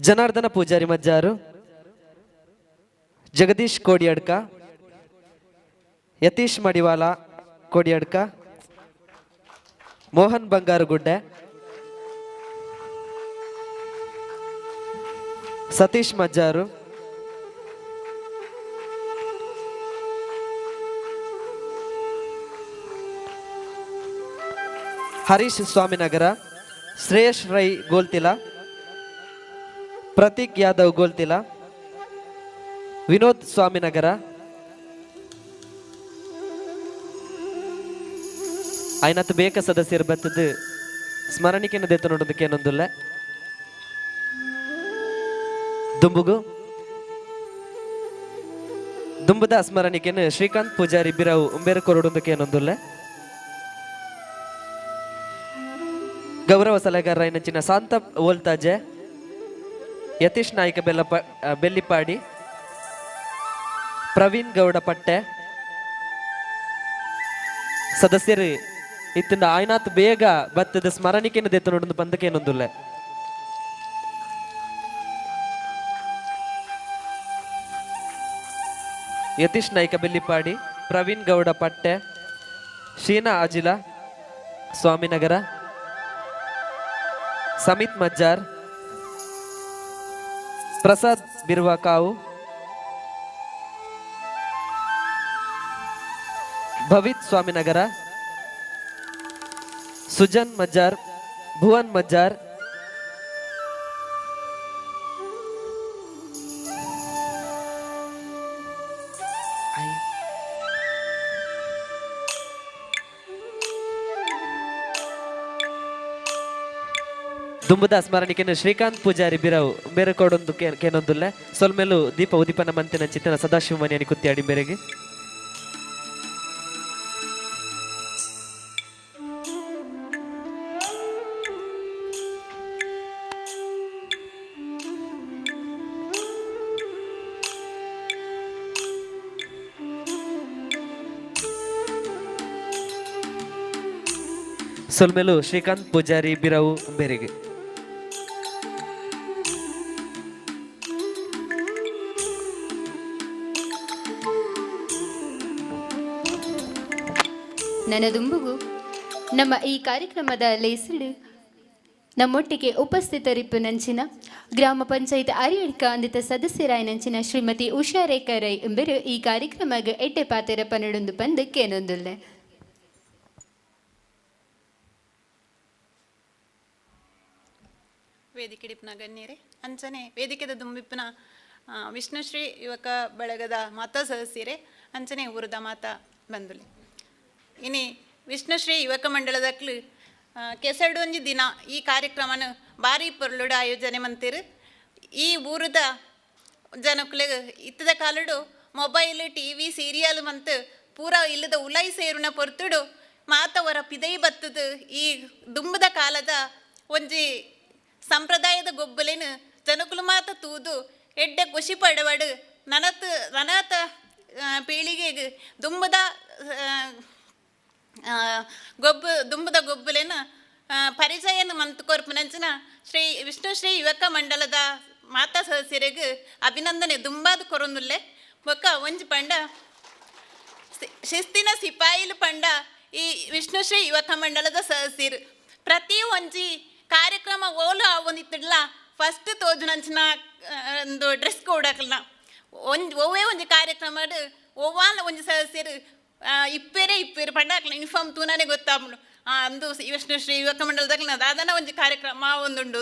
ಜನಾರ್ದನ ಪೂಜಾರಿ ಮಜ್ಜಾರು ಜಗದೀಶ್ ಕೋಡಿಯಡ್ಕ ಯತೀಶ್ ಮಡಿವಾಲ ಕೋಡಿಯಡ್ಕ ಮೋಹನ್ ಬಂಗಾರಗುಡ್ಡೆ ಸತೀಶ್ ಮಜ್ಜಾರು ಹರೀಶ್ ಸ್ವಾಮಿನಗರ ಶ್ರೇಯಸ್ ರೈ ಗೋಲ್ತಿಲ ಪ್ರತೀಕ್ ಯಾದವ್ ಗೋಲ್ತಿಲ ವಿನೋದ್ ಸ್ವಾಮಿನಗರ ಐನತ್ತು ಬೇಕ ಸದಸ್ಯರು ಬತ್ತದು ಸ್ಮರಣಿಕೆನ ದೇತ ನೋಡೋದಕ್ಕೆ ಏನೊಂದಿಲ್ಲ ದುಂಬುಗು ದುಂಬುದ ಸ್ಮರಣಿಕೆನು ಶ್ರೀಕಾಂತ್ ಪೂಜಾರಿ ಬಿರಾವು ಉಂಬೇರು ಕೊರಡೋದಕ್ಕೆ ಏನೊಂದಿಲ್ಲ ಗೌರವ ಸಲಹೆಗಾರ ನೆಚ್ಚಿನ ಶಾಂತ ಓಲ್ತಾಜೆ ಯತೀಶ್ ನಾಯ್ಕ ಬೆಲ್ಲಿಪಾಡಿ ಪ್ರವೀಣ್ ಗೌಡ ಪಟ್ಟೆ ಸದಸ್ಯರು ಇತ್ತಿನ ಆಯ್ನಾತ್ ಬೇಗ ಬತ್ತದ ಸ್ಮರಣಿಕೆನ ದೇತ ನೋಡೊಂದು ಬಂದಕ್ಕೆ ಏನೊಂದುಲ್ಲ ಯತೀಶ್ ನಾಯ್ಕ ಬೆಲ್ಲಿಪಾಡಿ ಪ್ರವೀಣ್ ಗೌಡ ಪಟ್ಟೆ ಶೀನಾ ಅಜಿಲ ಸ್ವಾಮಿನಗರ ಸಮಿತ್ ಮಜ್ಜಾರ್ ಪ್ರಸಾದ್ ಬಿರುವ ಕಾವು ಭವಿತ್ ಸ್ವಾಮಿನಗರ ಸುಜನ್ ಮಜ್ಜಾರ್ ಭುವನ್ ಮಜ್ಜಾರ್ ದುಂಬುದ ಸ್ಮರಣಿಕೆಯನ್ನು ಶ್ರೀಕಾಂತ್ ಪೂಜಾರಿ ಬಿರಾವು ಬೇರೆ ಕೊಡೊಂದು ಕೇನೊಂದುಲ್ಲೆ ಸೊಲ್ಮೆಲು ದೀಪ ಉದಿಪನ ಮಂತಿನ ಚಿತ್ತನ ಸದಾಶಿವ ಮನೆಯನಿ ಕುತ್ತಿಯಾಡಿ ಬೇರೆಗೆ ಸೊಲ್ಮೆಲು ಶ್ರೀಕಾಂತ್ ಪೂಜಾರಿ ಬಿರವು ಬೇರೆಗೆ. ನನ್ನ ದುಂಬುಗು ನಮ್ಮ ಈ ಕಾರ್ಯಕ್ರಮದ ಲೇಸಿಡು ನಮ್ಮೊಟ್ಟಿಗೆ ಉಪಸ್ಥಿತರಿಪ್ಪು ನಂಚಿನ ಗ್ರಾಮ ಪಂಚಾಯತ್ ಅರಿಯಡ್ಕ ಅಂದಿತ ಸದಸ್ಯರಾಯ ನಂಚಿನ ಶ್ರೀಮತಿ ಉಷಾ ರೇಖಾ ರೈ ಎಂಬರು ಈ ಕಾರ್ಯಕ್ರಮಕ್ಕೆ ಎಟ್ಟೆ ಪಾತೆರ ಪನ್ನಡೊಂದು ಪಂದು ಕೇನೊಂದುಲ್ಲೆ. ವೇದಿಕೆಡಿಪ್ನ ಗಣ್ಯರೇ ಅಂಚನೆ ವೇದಿಕೆದ ದುಂಬಿಪ್ನ ವಿಷ್ಣುಶ್ರೀ ಯುವಕ ಬಳಗದ ಮಾತಾ ಸದಸ್ಯರೇ ಅಂಚನೆ ಊರದ ಮಾತಾ ಬಂದುಲೆ ಇನಿ ವಿಷ್ಣುಶ್ರೀ ಯುವಕ ಮಂಡಳದಕ್ಲು ಕೆಸರ್ಡೊಂಜಿ ದಿನ ಈ ಕಾರ್ಯಕ್ರಮನ ಭಾರಿ ಪೊರ್ಲುಡು ಆಯೋಜನೆ ಮಂತಿರು. ಈ ಊರದ ಜನಕ್ಕುಲೆಗ್ ಇತ್ತದ ಕಾಲಡು ಮೊಬೈಲ್ ಟಿವಿ ಸೀರಿಯಲ್ ಮಂತ್ ಪೂರ ಇಲ್ಲದ ಉಲೈ ಸೇರುನ ಪೊರ್ತುಡು ಮಾತವರ ಪಿದೈ ಬತ್ತದು ಈ ದುಂಬದ ಕಾಲದ ಒಂಜಿ ಸಂಪ್ರದಾಯದ ಗೊಬ್ಬಲೇನು ಜನಕುಲು ಮಾತ ತೂದು ಎಡ್ಡೆ ಖುಷಿ ಪಡವಡು ನನತ ಪೀಳಿಗೆಗೆ ದುಂಬದ ದುಂಬದ ಗೊಬ್ಬಲೇನ ಪರಿಚಯನ ಮಂತ್ ಕೊರ್ಪುನಂಚಿನ ಶ್ರೀ ವಿಷ್ಣುಶ್ರೀ ಯುವಕ ಮಂಡಲದ ಮಾತಾ ಸದಸ್ಯರಿಗೆ ಅಭಿನಂದನೆ ದುಂಬಾದ ಕೊರೊಂದುಲ್ಲೆ ಬೊಕ್ಕ ಒಂಜಿ ಪಂಡ ಶಿಸ್ತಿನ ಸಿಪಾಯಿಲು ಪಂಡ ಈ ವಿಷ್ಣುಶ್ರೀ ಯುವಕ ಮಂಡಲದ ಸದಸ್ಯರು ಪ್ರತಿ ಒಂಜಿ ಕಾರ್ಯಕ್ರಮ ಓಲು ಆವೊಂದಿತ್ತಿಡ್ಲ ಫಸ್ಟ್ ತೋಜುನಂಚಿನ ಒಂದು ಡ್ರೆಸ್ ಕೋಡಕ್ಲ ಒವ್ವೇ ಒಂಜಿ ಕಾರ್ಯಕ್ರಮ ಒವ್ವಾಲ ಒಂಜಿ ಸದಸ್ಯರು ಇಪ್ಪೇರು ಪಂಡಾಕ್ಲ ಯೂನಿಫಾರ್ಮ್ ತೂನೇ ಗೊತ್ತಾಗ್ಬಿಡು ಅಂದು ವಿಷ್ಣುಶ್ರೀ ಯುವಕ ಮಂಡಲದಾಗ್ಲ ದಾದನ ಒಂಜಿ ಕಾರ್ಯಕ್ರಮ ಒಂದುಂಡು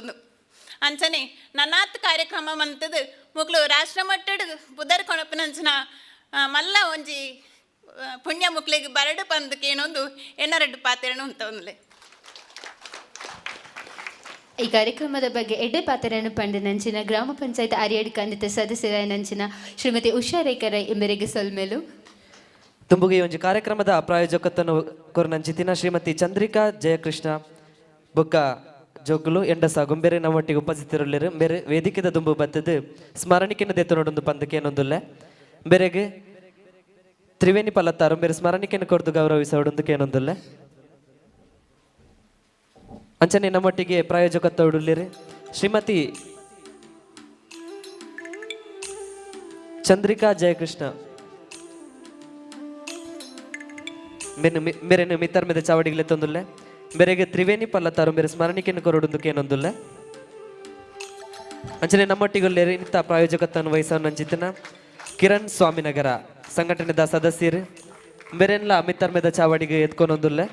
ಅಂಚನೆ ನನ್ನಾತ್ ಕಾರ್ಯಕ್ರಮ ಮಂತದು ಮುಕ್ಳು ರಾಷ್ಟ್ರ ಮಟ್ಟದ ಬುಧರ್ ಕೊಣಪನಂಚಿನ ಮಲ್ಲ ಒಂಜಿ ಪುಣ್ಯ ಮುಕ್ಳಿಗೆ ಬರಡು ಪಂದಕ್ಕೆ ಏನೊಂದು ಎನ್ನರಡ್ಡು ಪಾತೆರನು ಅಂತ ಒಂದ್ಲೆ. ಈ ಕಾರ್ಯಕ್ರಮದ ಬಗ್ಗೆ ಎಡ್ಡೆ ಪಾತೆರನ್ನು ಪಂಡು ನಂಚಿನ ಗ್ರಾಮ ಪಂಚಾಯತ್ ಅರಿಯಡ್ ಕಂದಿತ ಸದಸ್ಯರಾಯ ನಂಚಿನ ಶ್ರೀಮತಿ ಉಷಾ ರೇಖಾ ರೈ ಎಂಬರಿಗೆ ಸೊಲ್ಮೆಲು ತುಂಬುಗೆ ಈ ಒಂದು ಕಾರ್ಯಕ್ರಮದ ಪ್ರಾಯೋಜಕತ್ವವನ್ನು ಕೊರನಂಚಿತಿನ ಶ್ರೀಮತಿ ಚಂದ್ರಿಕಾ ಜಯಕೃಷ್ಣ ಬೊಕ್ಕ ಜೋಗುಲು ಎಂಡಸ ಗೊಂಬೆರೆ ನಮ್ಮೊಟ್ಟಿಗೆ ಉಪಸ್ಥಿತರುಳ್ಳರು ಬೇರೆ ವೇದಿಕೆದ ದುಂಬು ಬತ್ತದು ಸ್ಮರಣಿಕೆನ ದೆತ್ತು ನೋಡೊಂದು ಪಂದಕ್ಕೆ ಏನೊಂದುಲ್ಲೆ ಬೇರೆಗೆ ತ್ರಿವೇಣಿ ಪಲ್ಲತ್ತಾರು ಬೇರೆ ಸ್ಮರಣಿಕೆಯನ್ನು ಕೊಡ್ದು ಗೌರವಿಸೋಡೊಂದಕ್ಕೆ ಏನೊಂದುಲ್ಲೆ ಅಂಚನೆ ನಮ್ಮೊಟ್ಟಿಗೆ ಪ್ರಾಯೋಜಕತ್ವ ಉಡುಲ್ಲಿರಿ ಶ್ರೀಮತಿ ಚಂದ್ರಿಕಾ ಜಯಕೃಷ್ಣ ಮೇರೆ ಮಿತ್ತರ್ ಮೇಲೆ ಚಾವಡಿಗೆ ತಂದುಲ್ಲೆ ಬೇರೆಗೆ ತ್ರಿವೇಣಿ ಪಲ್ಲತ್ತಾರು ಬೇರೆ ಸ್ಮರಣಿಕೆಯನ್ನು ಕೊರಡುದಕ್ಕೆ ಏನೊಂದುಲ್ಲೆ ಅಂಚನೆ ನಮ್ಮೊಟ್ಟಿಗೆ ಇಂಥ ಪ್ರಾಯೋಜಕತ್ವವನ್ನು ವಹಿಸೋನು ಅಂಚಿತನ ಕಿರಣ್ ಸ್ವಾಮಿನಗರ ಸಂಘಟನೆದ ಸದಸ್ಯರು ಬೇರೆಲ್ಲ ಮಿತ್ತರ್ ಮೇದ ಚಾವಡಿಗೆ ಎತ್ಕೊಂಡೊಂದುಲ್ಲೆ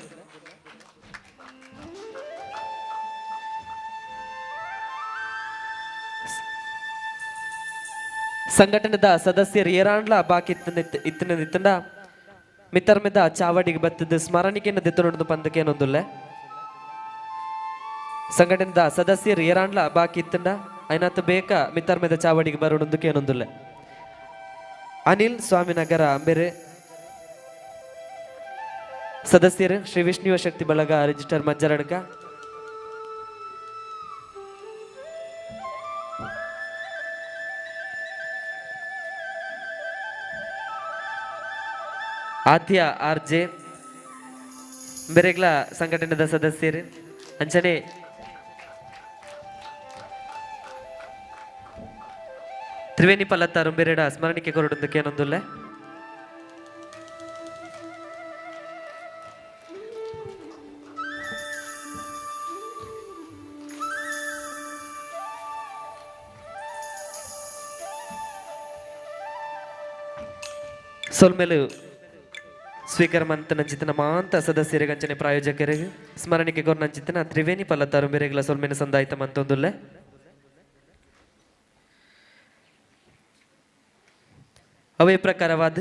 ಸಂಘಟನೆದ ಸದಸ್ಯರು ಏರಾಂಡ್ಲ ಬಾಕಿ ಇತ್ತಂಡ ಮಿತ್ತರ್ ಮೇದ ಚಾವಡಿಗೆ ಬತ್ತದ ಸ್ಮರಣಿಕೆಯನ್ನು ದೆತ್ತು ನೋಡೋದು ಪಂದಕ್ಕೆ ಏನೊಂದುಲ್ಲೆ ಸಂಘಟನೆದ ಸದಸ್ಯರು ಏರಾಂಡ್ಲ ಬಾಕಿ ಇತ್ತಂಡ ಐನಾತ್ ಬೇಕ ಮಿತ್ತರ್ ಮೇದ ಚಾವಡಿಗೆ ಬರೋದಕ್ಕೆ ಏನೊಂದುಲ್ಲೆ ಅನಿಲ್ ಸ್ವಾಮಿನಗರ ಬೇರೆ ಸದಸ್ಯರು ಶ್ರೀ ವಿಷ್ಣು ಯುವ ಶಕ್ತಿ ಬಳಗ ರಿಜಿಸ್ಟರ್ ಮಜ್ಜರಡ್ಕ ಆದ್ಯ ಆರ್ಜೆ ಬೇರೆಗ್ಲ ಸಂಘಟನೆದ ಸದಸ್ಯರು ಅಂಚನೆ ತ್ರಿವೇಣಿ ಪಲ್ಲತ್ತಾರು ಬೇರೆಡ ಸ್ಮರಣಿಕೆ ಕೊರಡೊಂದಕ್ಕೆ ಏನೊಂದುಲ್ಲೆ ಸೊಲ್ಮೆಲು ಸ್ವೀಕಾರ ಮಂತ ನಂಚಿತನ ಮಾಂತ ಸದಸ್ಯರಿಗೆ ಅಂಚನೆ ಪ್ರಾಯೋಜಕರಿಗೆ ಸ್ಮರಣಿಕೆ ಕೊರ ನಂಚಿತನ ತ್ರಿವೇಣಿ ಪಲ್ಲತ್ತಾರು ಬೇರೆಗ್ಲ ಸೊಲ್ಮೆನ ಸಂದಾಯಿತ ಮಂತೊಂದುಲ್ಲೆ ಅವೇ ಪ್ರಕಾರವಾದ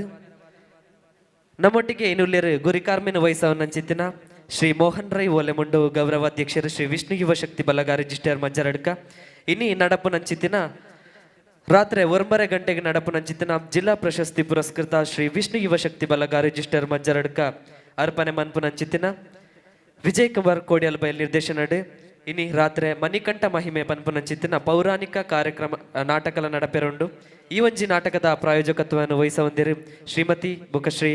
ನಮ್ಮೊಟ್ಟಿಗೆ ಇನ್ನುಲ್ಲೇರು ಗುರಿಕಾರ್ಮಿನ ವಹಿಸವನ್ನಂಚಿತ್ತಿನ ಶ್ರೀ ಮೋಹನ್ ರೈ ಓಲೆಮುಂಡು ಗೌರವಾಧ್ಯಕ್ಷರು ಶ್ರೀ ವಿಷ್ಣು ಯುವ ಶಕ್ತಿ ಬಲಗ ರಿಜಿಸ್ಟರ್ ಮಜ್ಜರಡ್ಕ ಇನ್ನಿ ನಡಪು ನಂಚಿತ್ತಿನ ರಾತ್ರಿ 9:30 ಗಂಟೆಗೆ ನಡಪು ನಂಚಿತ್ತಿನ ಜಿಲ್ಲಾ ಪ್ರಶಸ್ತಿ ಪುರಸ್ಕೃತ ಶ್ರೀ ವಿಷ್ಣು ಯುವ ಶಕ್ತಿ ಬಲಗ ರಿಜಿಸ್ಟರ್ ಮಜ್ಜರಡ್ಕ ಅರ್ಪಣೆ ಮನ್ಪು ನಂಚಿತ್ತಿನ ವಿಜಯ್ ಕುಮಾರ್ ಕೋಡಿಯಲ್ ಬಯಲ್ ನಿರ್ದೇಶನಡು ಇನಿ ರಾತ್ರಿ ಮಣಿಕಂಠ ಮಹಿಮೆ ಪನ್ಪು ನಂಚಿತ್ತಿನ ಪೌರಾಣಿಕ ಕಾರ್ಯಕ್ರಮ ನಾಟಕಲ ನಡಪೆರುಂಡು ಈ ಒಂಜಿ ನಾಟಕದ ಪ್ರಾಯೋಜಕತ್ವವನ್ನು ವಹಿಸ ಹೊಂದಿರು ಶ್ರೀಮತಿ ಬುಕಶ್ರೀ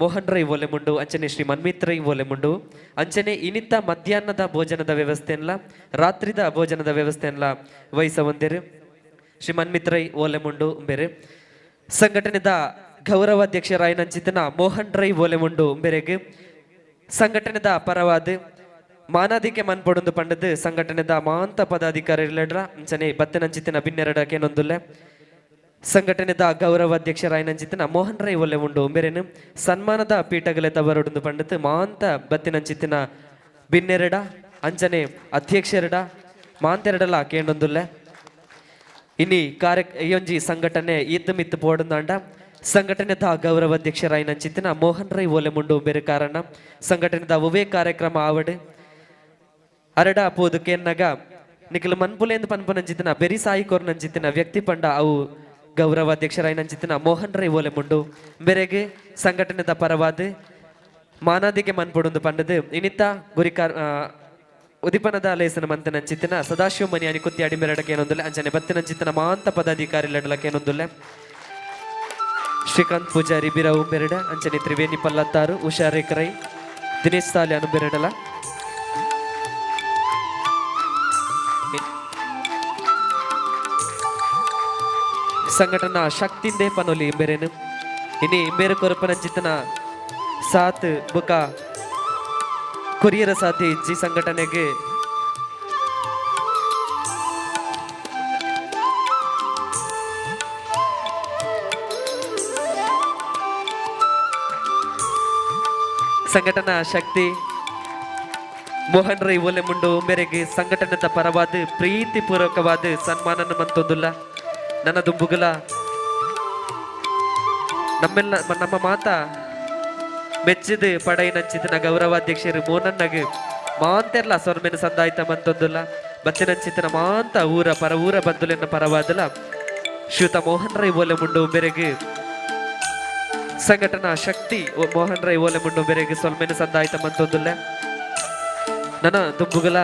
ಮೋಹನ್ ರೈ ಓಲೆಮುಂಡು ಅಂಚನೆ ಶ್ರೀ ಮನ್ಮಿತ್ ರೈ ಓಲೆಮುಂಡು ಅಂಚನೆ ಇನಿತ್ತ ಮಧ್ಯಾಹ್ನದ ಭೋಜನದ ವ್ಯವಸ್ಥೆ ಎಲ್ಲ ರಾತ್ರಿದ ಭೋಜನದ ವ್ಯವಸ್ಥೆ ಎಲ್ಲ ವಹಿಸ ಹೊಂದಿರು ಶ್ರೀ ಮನ್ಮಿತ್ ರೈ ಓಲೆಮುಂಡು ಬೇರೆ ಸಂಘಟನೆದ ಗೌರವಾಧ್ಯಕ್ಷರಾಯನಂಚಿತನ ಮೋಹನ್ ರೈ ಓಲೆಮುಂಡು ಬೇರೆಗೆ ಸಂಘಟನೆದ ಪರವಾದ ಮಾನಾದಿಕೆ ಮನ್ಪೊಡೊಂದು ಪಂಡದು ಸಂಘಟನೆದ ಮಾಂತ ಪದಾಧಿಕಾರಿಗಳ ಅಂಚನೆ ಬತ್ತನಂಚಿತಿನ ಬಿನ್ನೆರಡಕೇನೊಂದುಲ್ಲೆ ಸಂಘಟನೆದ ಗೌರವಾಧ್ಯಕ್ಷರಾಯನಂಚಿತಿನ ಮೋಹನ್ ರೈ ಒಲ್ಲೆ ಉಂಡು ಬೇರೆನು ಸನ್ಮಾನದ ಪೀಠಗಲೆ ತವರೊಡೊಂದು ಪಂಡದು ಮಾಂತ ಬತ್ತಿನಂಚಿತಿನ ಬಿನ್ನೆರಡ ಅಂಚನೆ ಅಧ್ಯಕ್ಷರಡ ಮಾಂತೆರಡಲ ಕೇಂಡೊಂದುಲ್ಲೆ ಇನಿ ಒಂಜಿ ಸಂಘಟನೆ ಇತ್ತು ಮಿತ್ತು ಪೋಡೊಂದಾಂಡ ಸಂಘಟನೆದ ಗೌರವಾಧ್ಯಕ್ಷರಾಯನಂಚಿತಿನ ಮೋಹನ್ ರೈ ಓಲೆಮುಂಡು ಬೇರೆ ಕಾರಣ ಸಂಘಟನೆದ ಒವೇ ಕಾರ್ಯಕ್ರಮ ಆವಡು ಅರಡ ಪೋದು ಕೇನ್ನಗ ನಿಖಿಲು ಮನ್ಪುಲೇಂದು ಪನ್ಪನಂಚಿತಿನ ಬೆರಿ ಸಾಯಿ ಕೋರ್ನಂಚಿತಿನ ವ್ಯಕ್ತಿ ಪಂಡ ಅವು ಗೌರವಾಧ್ಯಕ್ಷರಾಯನಂಚಿತಿನ ಮೋಹನ್ ರೈ ಓಲೆಮುಂಡು ಬೆರೆಗೆ ಸಂಘಟನೆದ ಪರವಾದ ಮಾನಾದಿಗೆ ಮನ್ಪೊಡೊಂದು ಪಂಡದು ಇನಿತ ಗುರಿಕಾರ್ ಉದಿಪನದ ಲೇಸನ ಮಂತನಂಚಿತಿನ ಸದಾಶಿವ ಮನಿಯಾನಿ ಕುತ್ತಿಯಾಡಿ ಮೆರಡಕೇನೊಂದುಲ್ಲೆ ಅಂಚನೆ ಬತ್ತಿನಂಚಿತಿನ ಮಾಂತ ಪದಾಧಿಕಾರಿ ಲಡಲಕೇನೊಂದುಲ್ಲೆ ಶ್ರೀಕಾಂತ್ ಪೂಜಾರಿ ಬಿರವು ಬೆರಡ ಅಂಚನೆ ತ್ರಿವೇಣಿ ಪಲ್ಲತ್ತಾರು ಉಷಾ ರೇಖರೈ ದಿನೇಶ್ ಸಾಲ್ಯಾನು ಬೆರಡಲ ಸಂಘಟನಾ ಶಕ್ತಿಂದೆ ಪನೊಲಿ ಇಂಬೆರೇನು ಇನಿ ಇಂಬೇರು ಕೊರಪನಂಚಿತನ ಸಾತ್ ಬುಕ ಕೊರಿಯರ ಸಾಥಿ ಇಜ್ಜಿ ಸಂಘಟನೆಗೆ ಸಂಘಟನಾ ಶಕ್ತಿ ಮೋಹನ್ ರೈ ಓಲೆಮುಂಡು ಮೇರೆಗೆ ಸಂಘಟನೆದ ಪರವಾದ ಪ್ರೀತಿಪೂರ್ವಕವಾದ ಸನ್ಮಾನನ ಮಂತೊಂದುಲ್ಲ ನನ್ನ ದುಂಬುಗಲ ನಮ್ಮ ಮಾತ ಮೆಚ್ಚಿದ ಪಡೆಯನಂಚಿತನ ಗೌರವಾಧ್ಯಕ್ಷರು ಮೋನನ್ನಗೆ ಮಾಂತೆರ್ಲ ಸೊರ್ಮೆನ ಸಂದಾಯಿತ ಮಂತೊಂದುಲ್ಲ ಬತ್ತಿನಂಚಿತನ ಮಾಂತ ಊರ ಪರ ಊರ ಬಂದುಲೆನ್ನ ಪರವಾದಲ ಶ್ರೀಯುತ ಮೋಹನ್ ರೈ ಓಲೆಮುಂಡು ಬೆರೆಗೆ ಸಂಘಟನಾ ಶಕ್ತಿ ಮೋಹನ್ ರೈ ಓಲೆಮುಂಡು ಬೆರೆಗೆ ಸೊಲ್ಮೆನ ಸಂದಾಯಿತ ಮಂತೊಂದುಲ್ಲ ನನ್ನ ದುಂಬುಗಲ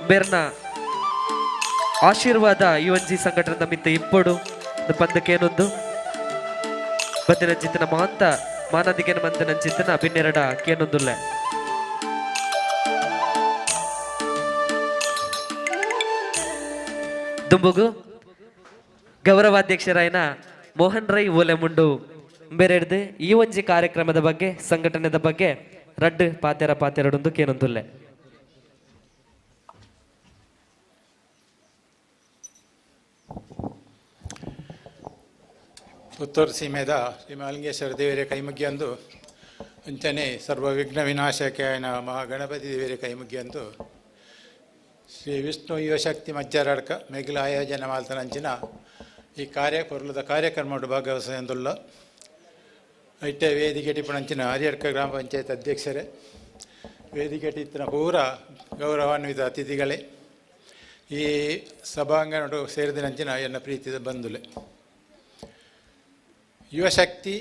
ಬೇರ್ನ ಆಶೀರ್ವಾದ ಈ ಒಂಜಿ ಸಂಘಟನೆದ ಮಿತ್ತ ಇಪ್ಪಡು ಪಂದಕೇನೊಂದು ಬತ್ತಿನಂಚಿತನ ಮಾಂತ ಮಾನದಿಗೆನ ಮಂತನಂಚಿತನ ಬಿನ್ನೆರಡ ಕೇನೊಂದುಲ್ಲೆ ದುಂಬುಗು ಗೌರವಾಧ್ಯಕ್ಷರಾಯನ ಮೋಹನ್ ರೈ ಓಲೆಮುಂಡು ಬೇರೆಡ್ದು ಈ ಒಂಜಿ ಕಾರ್ಯಕ್ರಮದ ಬಗ್ಗೆ ಸಂಘಟನೆದ ಬಗ್ಗೆ ರಡ್ಡು ಪಾತೆರಡೊಂದು ಕೇನೊಂದುಲ್ಲೆ ಪುತ್ತೂರು ಸೀಮೆದ ಶ್ರೀ ಮಹಾಲಿಂಗೇಶ್ವರ ದೇವರ ಕೈಮುಗ್ಗಿಯಂದು ಅಂಚನೆ ಸರ್ವ ವಿಘ್ನ ವಿನಾಶಕ್ಕೆ ಆಯನ ಮಹಾಗಣಪತಿ ದೇವರ ಕೈಮುಗ್ಗಿಯಂದು ಶ್ರೀ ವಿಷ್ಣು ಯುವಶಕ್ತಿ ಮಜ್ಜರಾಡ್ಕ ಮೆಗಿಲ ಆಯೋಜನೆ ಮಾಲ್ತನಂಚಿನ ಈ ಪೊರ್ಲದ ಕಾರ್ಯಕ್ರಮ ಭಾಗವಹಿಸುವುದಿಲ್ಲ ಐಟೆ ವೇದಿಕೆ ಟಿಪ್ಪಣಂಚಿನ ಹರಿಯಡ್ಕ ಗ್ರಾಮ ಪಂಚಾಯತ್ ಅಧ್ಯಕ್ಷರೇ ವೇದಿಕೆ ಟಿತ್ತಿನ ಪೂರ ಗೌರವಾನ್ವಿತ ಅತಿಥಿಗಳೇ ಈ ಸಭಾಂಗಣ ಸೇರಿದಿನಂಚಿನ ಎನ್ನ ಪ್ರೀತಿದ ಬಂಧುಲೆ ಯುವಶಕ್ತಿ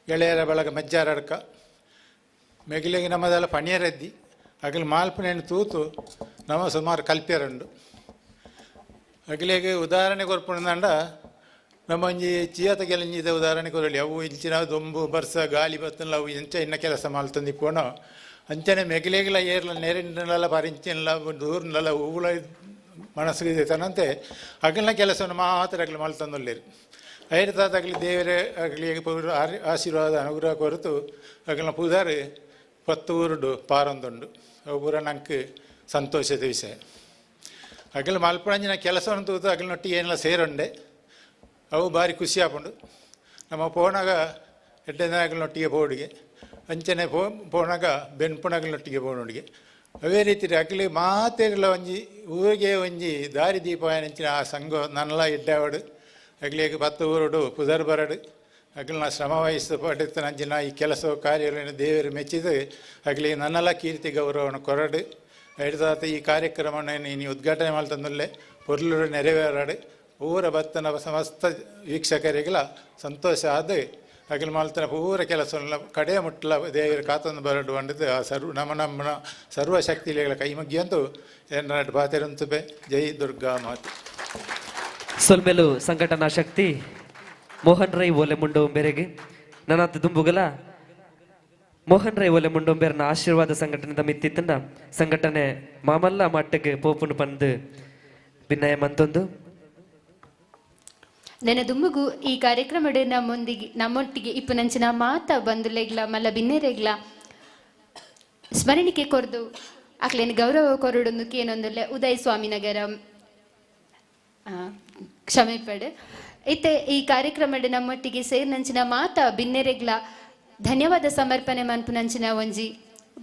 ಗೆಳೆಯರ ಬಳಗ ಮಜ್ಜಾರಡ್ಕ ಮೆಗಿಲಿಗೆ ನಮ್ಮದೆಲ್ಲ ಪಣಿಯರದ್ದಿ ಅಗಲು ಮಾಲ್ಪನೆಯನ್ನು ತೂತು ನಮ್ಮ ಸುಮಾರು ಕಲ್ಪ್ಯರಂಡು ಅಗಲಿಗೆ ಉದಾಹರಣೆ ಕೊರ್ಪುಂಡ ನಮ್ಮ ಒಂಜಿ ಚಿಯತ ಗೆಲಂಜಿದ ಉದಾಹರಣೆ ಕೊರಲಿ ಅವು ಇಂಚಿನ ದೊಂಬು ಬರ್ಸ ಗಾಳಿ ಬತ್ತಲ್ಲ ಅವು ಇಂಚ ಇನ್ನ ಕೆಲಸ ಮಾಲ್ತಂದಿಪ್ಪೋಣ ಅಂಚನೆ ಮೆಗಿಲೆಗಳ ಏರ್ಲ ನೆರೆಲ್ಲ ಪರಿಂಚಿನಲ್ಲ ದೂರನೆಲ್ಲ ಹೂಗಳ ಮನಸ್ಸಿಗೆ ತನಂತೆ ಅಗಲಿನ ಕೆಲಸವನ್ನು ಮಾತ್ರ ಅಗಲು ಮಾಲ್ತಂದೊಳ್ಳೇರು ಐರ್ತಾದಾಗಲಿ ದೇವರೇ ಆಗಲಿ ಆಶೀರ್ವಾದ ಅನುಗ್ರಹ ಕೊರತು ಅಗಲಿನ ಪೂಜಾರಿ 10 ಊರುಡು ಪಾರೊಂದುಂಡು ಅವು ಪೂರ ನಂಗೆ ಸಂತೋಷದ ವಿಷಯ ಅಗಲು ಮಲ್ಪಣಂಜಿನ ಕೆಲಸವನ್ನು ತೂತು ಅಗಲಿನೊಟ್ಟಿಗೆ ಏನೆಲ್ಲ ಸೇರುಂಡೆ ಅವು ಭಾರಿ ಖುಷಿ ಆಪುಂಡು ನಮ್ಮ ಪೋನಾಗ ಎಡ್ಡೆ ಅಗಲಿನೊಟ್ಟಿಗೆ ಬೋಡಿಗೆ ಅಂಚನೆ ಪೋನಾಗ ಬೆನ್ಪುಣಗಲಿನೊಟ್ಟಿಗೆ ಬೋನೊಟ್ಟಿಗೆ ಅವೇ ರೀತಿ ಅಗಲಿ ಮಾತೇರಿಲ್ಲ ಒಂಜಿ ಊರಿಗೆ ಒಂಜಿ ದಾರಿ ದೀಪಾಯನಂಚಿನ ಆ ಸಂಘ ನನ್ನೆಲ್ಲ ಇಡ್ಡಾವಡು ಅಗಲಿಗೆ 10 ಊರುಡು ಪುದರ್ ಬರಡು ಅಗಲಿನ ಶ್ರಮ ವಹಿಸಿ ಪಡಿತನಂಚಿನ ಈ ಕೆಲಸ ಕಾರ್ಯಗಳನ್ನು ದೇವರು ಮೆಚ್ಚಿದು ಅಗಲಿಗೆ ನನ್ನೆಲ್ಲ ಕೀರ್ತಿ ಗೌರವವನ್ನು ಕೊರಡು ಹಿಡಿದಾತ ಈ ಕಾರ್ಯಕ್ರಮವನ್ನು ನೀನು ಉದ್ಘಾಟನೆ ಮಾಡ್ತಂದಲ್ಲೇ ಪೊರ್ಲುಡು ನೆರವೇರಾಡು ಊರ ಬತ್ತನ ಸಮಸ್ತ ವೀಕ್ಷಕರಿಗೆಲ್ಲ ಸಂತೋಷ ಆದ ಅಗಲು ಮಾಲ್ತನ ಪೂರ ಕೆಲಸವನ್ನು ಕಡೆಯ ಮುಟ್ಟಲ ದೇವರ ಕಾತಂದು ಬರಡು ಬಂದಿದ್ದು ಆ ನಮ್ಮ ಸರ್ವಶಕ್ತಿಗಳ ಕೈಮಗ್ಗಿಯಂತೂ ಏನಾಡು ಬಾತೆರಂತುಬೆ ಜೈ ದುರ್ಗಾ ಮಾತೆ ಸೊಲ್ಮೆಲು ಸಂಘಟನಾ ಶಕ್ತಿ ಮೋಹನ್ ರೈ ಓಲೆಮುಂಡು ಬೆರೆಗೆ ನನ್ನದು ದುಂಬುಗಲ ಮೋಹನ್ ರೈ ಒಲೆ ಮುಂಡೊಂಬೇರ್ನ ಆಶೀರ್ವಾದ ಸಂಘಟನೆದ ಮಿತ್ತಿತ್ತಂಡ ಸಂಘಟನೆ ಮಾಮಲ್ಲ ಮಟ್ಟಕ್ಕೆ ಪೋಪುನು ಪಂದು ಭಿನ್ನಯ ಮಂತೊಂದು ನನ್ನ ದುಮ್ಮಗು ಈ ಕಾರ್ಯಕ್ರಮಡ್ ನಮ್ಮೊಟ್ಟಿಗೆ ಇಪ್ಪು ನಂಚಿನ ಮಾತ ಬಂದುಲೆಗ್ಲ ಮಲ್ಲ ಬಿನ್ನೆರೆಗ್ಲ ಸ್ಮರಣಿಕೆ ಕೊರ್ದು ಅಕ್ಲೇನು ಗೌರವ ಕೊರಡೊಂದು ಕೇನೊಂದುಲ್ಲೆ ಉದಯ್ ಸ್ವಾಮಿನಗರ ಕ್ಷಮೆಪಡೆ ಇತ್ತೆ ಈ ಕಾರ್ಯಕ್ರಮಡ್ ನಮ್ಮೊಟ್ಟಿಗೆ ಸೇರ್ನಂಚಿನ ಮಾತ ಬಿನ್ನೆರೆಗ್ಲ ಧನ್ಯವಾದ ಸಮರ್ಪಣೆ ಮನ್ಪುನಂಚಿನ ಒಂಜಿ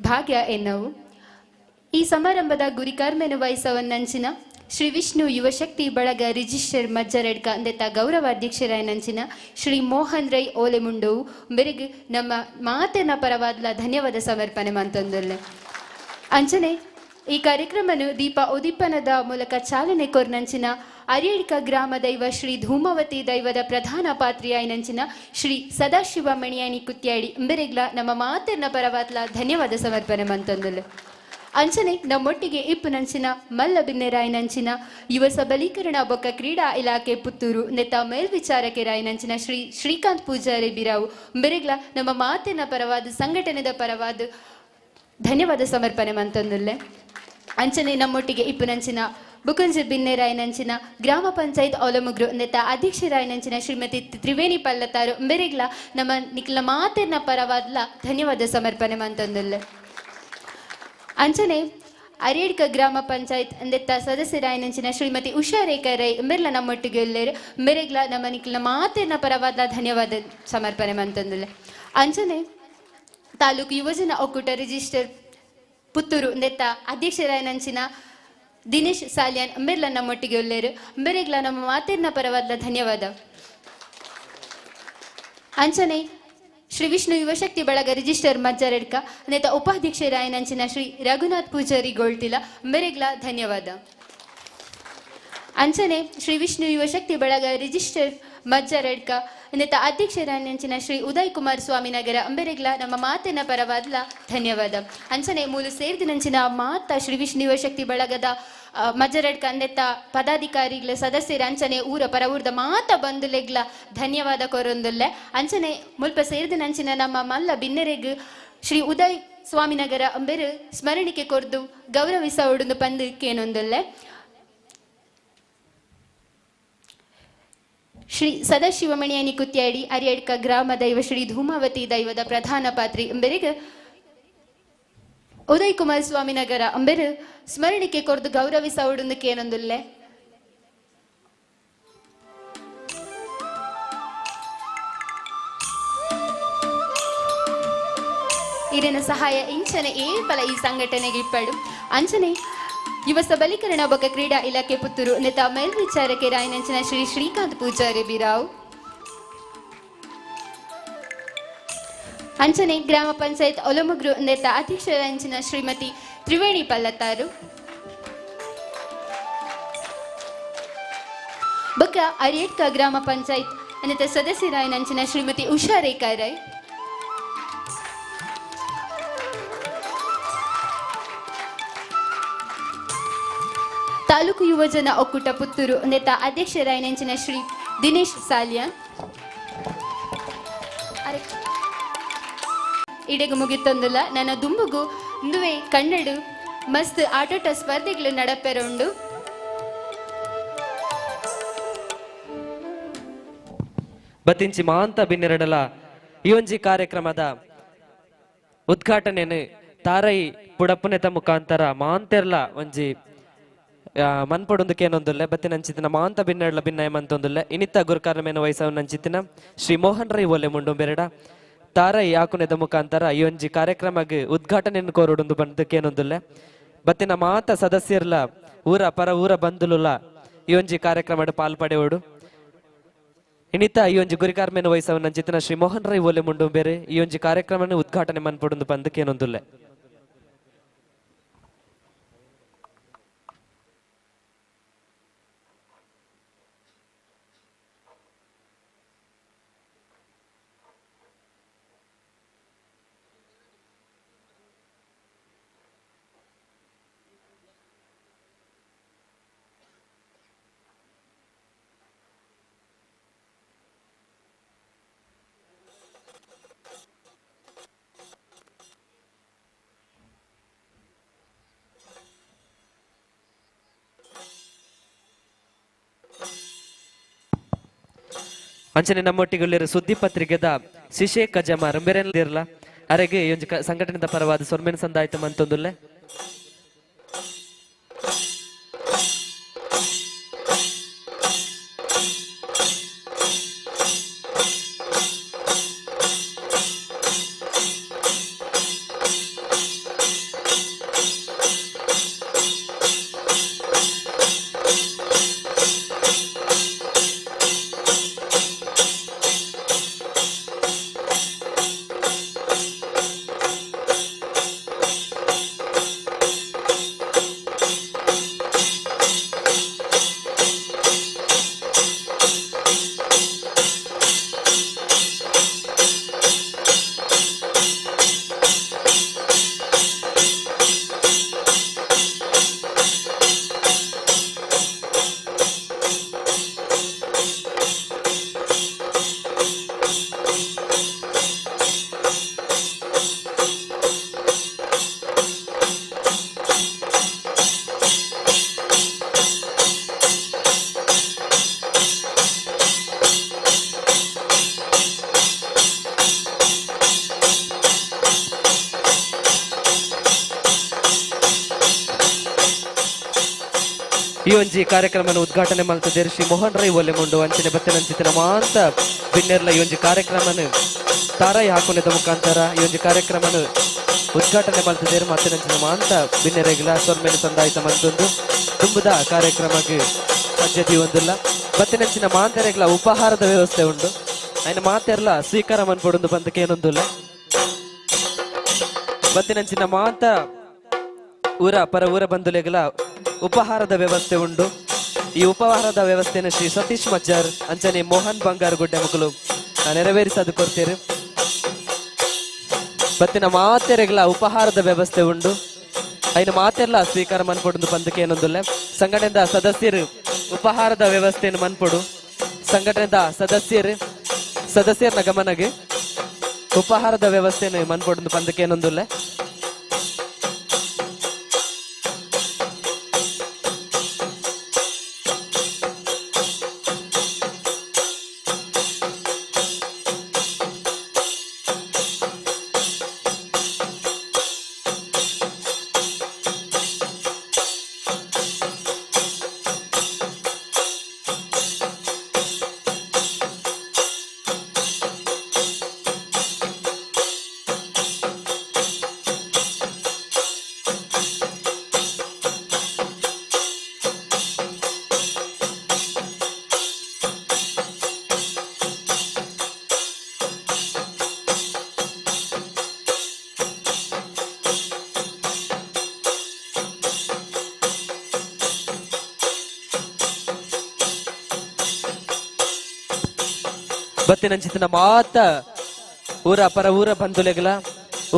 ಭಾಗ್ಯ ಎನ್ನವು ಈ ಸಮಾರಂಭದ ಗುರಿಕಾರ್ಮೆನು ವಹಿಸವನ್ನಂಚಿನ ಶ್ರೀ ವಿಷ್ಣು ಯುವಶಕ್ತಿ ಬಳಗ ರಿಜಿಸ್ಟರ್ ಮಜ್ಜರಡ್ಕ ಅಂದೆತ್ತ ಗೌರವ ಅಧ್ಯಕ್ಷರಾಯನಂಚಿನ ಶ್ರೀ ಮೋಹನ್ ರೈ ಓಲೆಮುಂಡವು ಬೆರೆಗ್ ನಮ್ಮ ಮಾತಿನ ಪರವಾದ್ಲ ಧನ್ಯವಾದ ಸಮರ್ಪಣೆ ಮಂತೊಂದುಲ್ಲೆ ಅಂಚನೆ ಈ ಕಾರ್ಯಕ್ರಮನು ದೀಪ ಉದೀಪನದ ಮೂಲಕ ಚಾಲನೆ ಕೊರ್ನಂಚಿನ ಅರಿಯಡ್ಕ ಗ್ರಾಮ ದೈವ ಶ್ರೀ ಧೂಮವತಿ ದೈವದ ಪ್ರಧಾನ ಪಾತ್ರಿಯಾಯನಂಚಿನ ಶ್ರೀ ಸದಾಶಿವ ಮಣಿಯಾಣಿ ಕುತ್ಯಾಡಿ ಬೆರೆಗ್ಲ ನಮ್ಮ ಮಾತಿನ ಪರವಾದ್ಲ ಧನ್ಯವಾದ ಸಮರ್ಪಣೆ ಮಂತೊಂದುಲ್ಲೆ ಅಂಚನೆ ನಮ್ಮೊಟ್ಟಿಗೆ ಇಪ್ಪು ನಂಚಿನ ಮಲ್ಲ ಬಿನ್ನೆರಾಯನಂಚಿನ ಯುವ ಸಬಲೀಕರಣ ಬೊಕ್ಕ ಕ್ರೀಡಾ ಇಲಾಖೆ ಪುತ್ತೂರು ನೆತ್ತ ಮೇಲ್ವಿಚಾರಕೆ ರಾಯನಂಚಿನ ಶ್ರೀ ಶ್ರೀಕಾಂತ್ ಪೂಜಾರಿ ಬಿರಾವು ಬೆರೆಗ್ಲ ನಮ್ಮ ಮಾತಿನ ಪರವಾದ ಸಂಘಟನೆದ ಪರವಾದ ಧನ್ಯವಾದ ಸಮರ್ಪಣೆ ಮಂತೊಂದುಲ್ಲೆ ಅಂಚನೆ ನಮ್ಮೊಟ್ಟಿಗೆ ಇಪ್ಪು ನಂಚಿನ ಬುಕಂಜ ಬಿನ್ನೆರಾಯನಂಚಿನ ಗ್ರಾಮ ಪಂಚಾಯತ್ ಒಲಮುಗ್ರು ನೆತ್ತ ಅಧ್ಯಕ್ಷರಾಯನಂಚಿನ ಶ್ರೀಮತಿ ತ್ರಿವೇಣಿ ಪಲ್ಲತಾರು ಬೆರೆಗ್ಲ ನಮ್ಮ ನಿಕ್ಲ ಮಾತಿನ ಪರವಾದ್ಲ ಧನ್ಯವಾದ ಸಮರ್ಪಣೆ ಮಂತೊಂದುಲ್ಲೆ ಅಂಚನೆ ಅರಿಯಡ್ಕ ಗ್ರಾಮ ಪಂಚಾಯತ್ ಅಂದೆತ್ತ ಸದಸ್ಯರಾಯನಂಚಿನ ಶ್ರೀಮತಿ ಉಷಾ ರೇಖಾ ರೈ ಮೆರ್ಲ ನಮ್ಮೊಟ್ಟಿಗೆ ಎಲ್ಲೇರು ಮೆರೆಗ್ಲ ನಮ್ಮ ನಿಕ್ಲ ಮಾತಿನ ಪರವಾದ ಧನ್ಯವಾದ ಸಮರ್ಪಣೆ ಮಂತಂದುಲ್ಲೆ ಅಂಚನೆ ತಾಲೂಕು ಯುವಜನ ಒಕ್ಕೂಟ ರಿಜಿಸ್ಟರ್ ಪುತ್ತೂರು ನೆತ್ತ ಅಧ್ಯಕ್ಷರಾಯನಂಚಿನ ದಿನೇಶ್ ಸಾಲ್ಯಾನ್ ಮೆರ್ಲ ನಮ್ಮೊಟ್ಟಿಗೆ ಎಲ್ಲೇರು ಮೆರೆಗ್ಲ ನಮ್ಮ ಮಾತಿನ ಪರವಾದ ಧನ್ಯವಾದ ಅಂಚನೆ ಶ್ರೀ ವಿಷ್ಣು ಯುವಶಕ್ತಿ ಬಳಗ ರಿಜಿಸ್ಟರ್ ಮಜ್ಜರಡ್ಕ ನೆತ್ತ ಉಪಾಧ್ಯಕ್ಷರಾಯನಂಚಿನ ಶ್ರೀ ರಘುನಾಥ್ ಪೂಜಾರಿ ಗೋಳ್ತಿಲ ಮೆರೆಗ್ಲ ಧನ್ಯವಾದ ಅಂಚನೆ ಶ್ರೀ ವಿಷ್ಣು ಯುವಶಕ್ತಿ ಬಳಗ ರಿಜಿಸ್ಟರ್ ಮಜ್ಜರಡ್ಕ ನೆತ್ತ ಅಧ್ಯಕ್ಷರಾಯನಂಚಿನ ಶ್ರೀ ಉದಯ್ ಕುಮಾರ್ ಸ್ವಾಮಿನಗರ ಅಂಬೆರೆಗ್ಲ ನಮ್ಮ ಮಾತಿನ ಪರವಾದ್ಲ ಧನ್ಯವಾದ ಅಂಚನೆ ಮೂಲು ಸೇರ್ದಿನಂಚಿನ ಮಾತ ಶ್ರೀ ವಿಷ್ಣು ಯುವಶಕ್ತಿ ಬಳಗದ ಮಜ್ಜರಡ್ಕ ಅಂದೆತ್ತ ಪದಾಧಿಕಾರಿಗಳ ಸದಸ್ಯರ ಅಂಚನೆ ಊರ ಪರವೂರ್ದ ಮಾತ ಬಂದುಲೆಗ್ಲ ಧನ್ಯವಾದ ಕೊರೊಂದುಲ್ಲೆ ಅಂಚನೆ ಮುಲ್ಪ ಸೇರ್ದಿನಂಚಿನ ನಮ್ಮ ಮಲ್ಲ ಬಿನ್ನೆರೆಗ್ ಶ್ರೀ ಉದಯ್ ಸ್ವಾಮಿನಗರ ಅಂಬೆರು ಸ್ಮರಣಿಕೆ ಕೊರ್ದು ಗೌರವಿಸ ಉಡುಂದು ಪಂದು ಕೇನೊಂದುಲ್ಲೆ ಶ್ರೀ ಸದಾಶಿವಮಣಿಯನಿ ಕುತ್ಯಾಡಿ ಅರಿಯಡ್ಕ ಗ್ರಾಮ ದೈವ ಶ್ರೀ ಧೂಮಾವತಿ ದೈವದ ಪ್ರಧಾನ ಪಾತ್ರಿ ಅಂಬೆರೆಗ್ ಉದಯ್ ಕುಮಾರ್ ಸ್ವಾಮಿನಗರ ಅಂಬೆರು ಸ್ಮರಣಿಕೆ ಕೊರ್ದು ಗೌರವಿಸ ಉಡುಂದು ಕೇನೊಂದುಲ್ಲೆ ಇರಿನ ಸಹಾಯ ಇಂಚನೆ ಏಪಲ ಈ ಸಂಘಟನೆಗೆ ಇಪ್ಪಡು ಅಂಚನೆ ಯುವ ಸಬಲೀಕರಣ ಬೊಕ್ಕ ಕ್ರೀಡಾ ಇಲಾಖೆ ಪುತ್ತೂರು ನೆತ್ತ ಮೇಲ್ವಿಚಾರಕೆ ರಾಯನಂಚಿನ ಶ್ರೀ ಶ್ರೀಕಾಂತ್ ಪೂಜಾರಿ ಬಿರಾವ್ ಅಂಚನೆ ಗ್ರಾಮ ಪಂಚಾಯತ್ ಒಲಮುಗ್ರು ನೆತ್ತ ಅಧ್ಯಕ್ಷರಾಯಂಚಿನ ಶ್ರೀಮತಿ ತ್ರಿವೇಣಿ ಪಲ್ಲತಾರು ಬೊಕ್ಕ ಅರಿಯಡ್ಕ ಗ್ರಾಮ ಪಂಚಾಯತ್ ನೆತ್ತ ಸದಸ್ಯರಾಯನಂಚಿನ ಶ್ರೀಮತಿ ಉಷಾ ರೇಖಾ ರೈ ತಾಲೂಕು ಯುವಜನ ಒಕ್ಕೂಟ ಪುತ್ತೂರು ನೆತ್ತ ಅಧ್ಯಕ್ಷರಾಯನಂಚಿನ ಶ್ರೀ ದಿನೇಶ್ ಸಾಲ್ಯಾನ್ ಇಡೆಗು ಮುಗಿತೊಂದುಲ್ಲ ನನ್ನ ದುಂಬುಗು ನುವೆ ಕನ್ನಡು ಮಸ್ತ್ ಆಟೋಟ ಸ್ಪರ್ಧೆಗಳು ನಡಪೆರುಂಡು ಬತ್ತಿಂಚಿ ಮಾಂತ ಬಿನ್ನೆರಡಲ ಈ ಒಂಜಿ ಕಾರ್ಯಕ್ರಮದ ಉದ್ಘಾಟನೆಯನ್ನು ತಾರೈ ಪುಡಪ್ಪನೆತ ಮುಖಾಂತರ ಮಾಂತೆರ್ಲ ಒಂಜಿ ಮನ್ಪಡೊಂದು ಕೇನೊಂದುಲ್ಲೆ ಬತ್ತಿನಂಚಿತ್ತಿನ ಮಾಂತ ಬಿನ್ನೆಡ್ಲ ಭಿನ್ನಯ ಮಂತೊಂದುಲ್ಲೆ ಇನಿತ್ತ ಗುರುಕಾರ್ಮೆನ ವಯಸ್ಸವನ್ನಂಚಿತ್ತಿನ ಶ್ರೀ ಮೋಹನ್ ರೈ ಒಲೆ ಮುಂಡು ಬೆರಡ ತಾರೈ ಆಕುನೆದ ಮುಖಾಂತರ ಈ ಒಂಜಿ ಕಾರ್ಯಕ್ರಮಗ್ ಉದ್ಘಾಟನೆಯನ್ನು ಕೋರುಡೊಂದು ಬಂದು ಕೇನೊಂದುಲ್ಲೆ ಬತ್ತಿನ ಮಾತ ಸದಸ್ಯರ್ಲ ಊರ ಪರ ಊರ ಬಂಧುಲುಲ ಈ ಒಂಜಿ ಕಾರ್ಯಕ್ರಮಡ್ ಪಾಲ್ಪಡೆವಡು ಇನಿತ ಈ ಒಂಜಿ ಗುರಿಕಾರ್ಮೆನ ವಯಸ್ಸವನ್ನಂಚಿತ್ತಿನ ಶ್ರೀ ಮೋಹನ್ ರೈ ಒಲೆ ಮುಂಡು ಬೇರೆ ಈ ಒಂಜಿ ಕಾರ್ಯಕ್ರಮನ ಉದ್ಘಾಟನೆ ಮನ್ಪಡೊಂದು ಬಂದು ಕೇನೊಂದುಲ್ಲೆ ಅಂಚನೆ ನಮ್ಮೊಟ್ಟಿಗೆ ಸುದ್ದಿ ಪತ್ರಿಕೆದ ಶಿಶೆ ಕಜಮಾರ್ ಬೇರೆಲ್ಲ ಅರೆಗೆ ಒಂಜಿ ಸಂಘಟನೆದ ಪರವಾದ ಸೊರ್ಮೆನ್ ಸಂದಾಯ್ತು ಮಂತೊಂದುಲ್ಲೆ. ಈ ಒಂಜಿ ಕಾರ್ಯಕ್ರಮನ ಉದ್ಘಾಟನೆ ಮಲ್ತದೇರು ಶ್ರೀ ಮೋಹನ್ ರೈ ಒಲೆ ಮುಂಡು ಅಂಚನೆ ಬತ್ತನಂಚಿತಿನ ಮಾಂತ ಬಿನ್ನೆರ್ಲ ಈ ಒಂಜಿ ಕಾರ್ಯಕ್ರಮನ ತಾರಾಯಿ ಹಾಕೊಂಡಿದ್ದ ಮುಖಾಂತರ ಈ ಒಂಜಿ ಕಾರ್ಯಕ್ರಮನ ಉದ್ಘಾಟನೆ ಮಲ್ತದೇರು ಮತ್ತನಂಚಿನ ಮಾಂತ ಬಿನ್ನೆರೆಗಿಲ ಸೊರ್ಮೆನ ಸಂದಾಯಿತ ಮಂತೊಂದು ತುಂಬುದ ಕಾರ್ಯಕ್ರಮಕ್ಕೆ ಸಜ್ಜತಿ ಒಂದಿಲ್ಲ ಬತ್ತನಂಚಿನ ಮಾಂತರೆಗ್ಲ ಉಪಹಾರದ ವ್ಯವಸ್ಥೆ ಉಂಡು ఆయన ಮಾತೆರ್ಲ ಸ್ವೀಕಾರ ಮನ್ಪೊಡೊಂದು ಬಂದಕ್ಕೆ ಏನೊಂದುಲ್ಲ ಬತ್ತನಂಚಿನ ಮಾತ ಊರ ಪರ ಊರ ಬಂಧುಲೆಗಳ ಉಪಹಾರದ ವ್ಯವಸ್ಥೆ ಉಂಡು. ಈ ಉಪಹಾರದ ವ್ಯವಸ್ಥೆನ ಶ್ರೀ ಸತೀಶ್ ಮಜ್ಜಾರ್ ಅಂಚನೆ ಮೋಹನ್ ಬಂಗಾರ ಗುಡ್ಡೆ ಮಕ್ಕಳು ನೆರವೇರಿಸದು ಕೊಡ್ತೇವೆ. ಬತ್ತಿನ ಮಾತೆರೆಗಳ ಉಪಹಾರದ ವ್ಯವಸ್ಥೆ ಉಂಡು ಐನ ಮಾತೆರ್ಲ ಸ್ವೀಕಾರ ಮನ್ಪೊಡು ಬಂದಕ್ಕೆ ಏನೊಂದುಲ್ಲ ಸಂಘಟನೆದ ಸದಸ್ಯರು ಉಪಹಾರದ ವ್ಯವಸ್ಥೆಯನ್ನು ಮನ್ಪೊಡು ಸಂಘಟನೆದ ಸದಸ್ಯರ ಗಮನಗೆ ಉಪಹಾರದ ವ್ಯವಸ್ಥೆಯನ್ನು ಮನ್ಪೊಡು ಬಂದಕ್ಕೆ ಏನೊಂದುಲ್ಲ. ಬತ್ತಿನಂಚಿನ ಮಾತ ಊರ ಪರ ಊರ ಬಂಧುಲೆಗಳ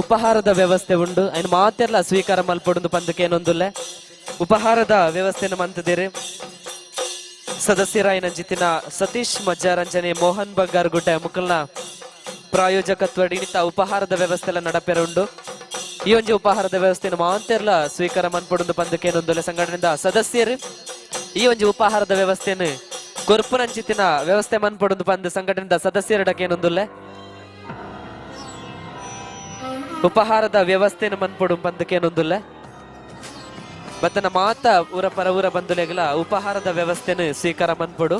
ಉಪಹಾರದ ವ್ಯವಸ್ಥೆ ಉಂಡು ಐನ್ ಮಾತೆರ್ಲ ಸ್ವೀಕಾರ ಮಲ್ಪೊಡು ಪಂದಕ್ಕೆ ಏನೊಂದುಲ್ಲ ಉಪಹಾರದ ವ್ಯವಸ್ಥೆನ ಮಂತದೇರೆ ಸದಸ್ಯರಾಯನಂಚಿತಿನ ಸತೀಶ್ ಮಜ್ಜಾರ್ ಅಂಚನೆ ಮೋಹನ್ ಬಂಗಾರ್ ಗುಡ್ಡ ಮುಕ್ಕಲ್ನ ಪ್ರಾಯೋಜಕತ್ವ ಇನಿತ ಉಪಹಾರದ ವ್ಯವಸ್ಥೆ ಎಲ್ಲ ನಡಪೆರ ಉಂಡು. ಈ ಒಂಜಿ ಉಪಹಾರದ ವ್ಯವಸ್ಥೆನ ಮಾತೆರ್ಲ ಸ್ವೀಕಾರ ಮನ್ಪೊಡು ಪಂದಕ್ಕೆ ಏನೊಂದುಲ್ಲ ಸಂಘಟನೆದ ಸದಸ್ಯರು ಈ ಒಂಜಿ ಉಪಹಾರದ ವ್ಯವಸ್ಥೆಯನ್ನು ಕೊರ್ಪುನಂಚಿತಿನ ವ್ಯವಸ್ಥೆ ಮನ್ಪೊಡು ಪಂದ್ ಸಂಘಟನೆದ ಸದಸ್ಯರಡಕ್ಕೆ ಏನೊಂದುಲ್ಲೆ ಉಪಹಾರದ ವ್ಯವಸ್ಥೆಯನ್ನು ಮನ್ಪೊಡು ಪಂದಕ್ಕೆ ಏನೊಂದುಲ್ಲೆ ಬತ್ತನ ಮಾತ ಊರ ಪರ ಊರ ಬಂಧುಲೆಗಳ ಉಪಹಾರದ ವ್ಯವಸ್ಥೆಯನ್ನು ಸ್ವೀಕಾರ ಮನ್ಪೊಡು.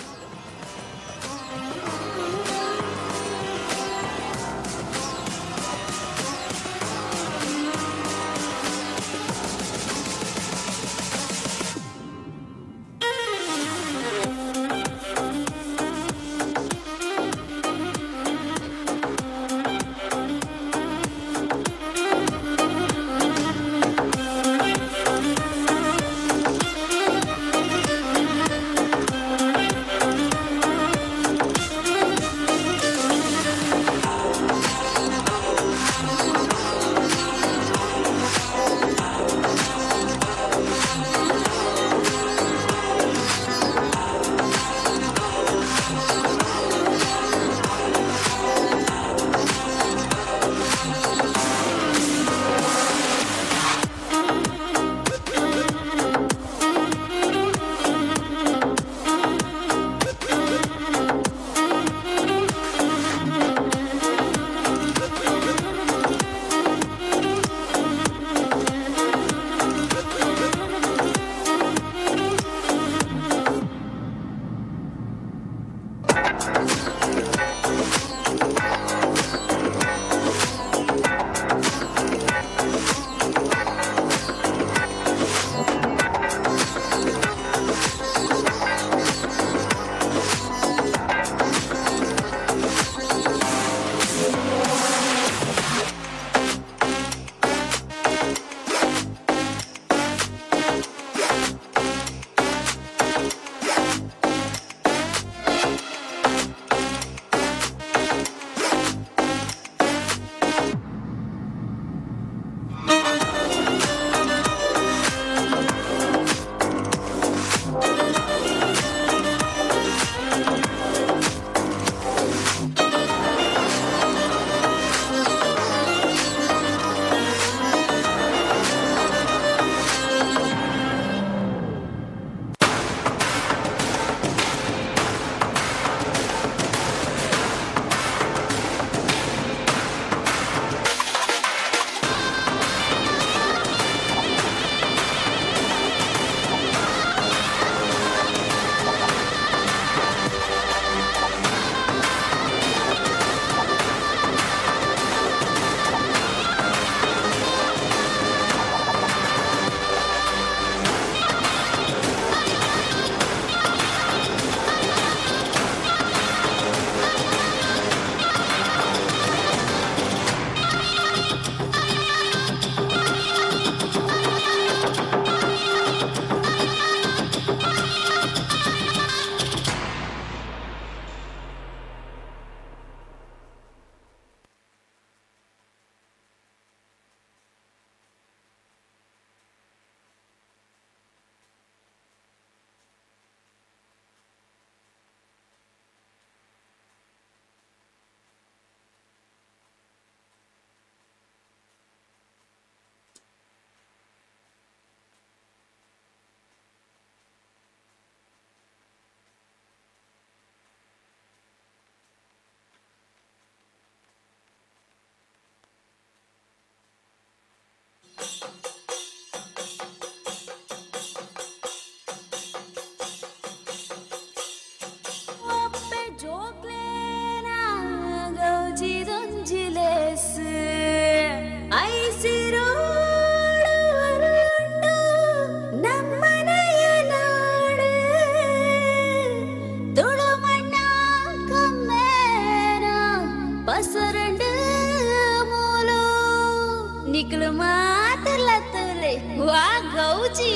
ವಾ ಗೌಜಿ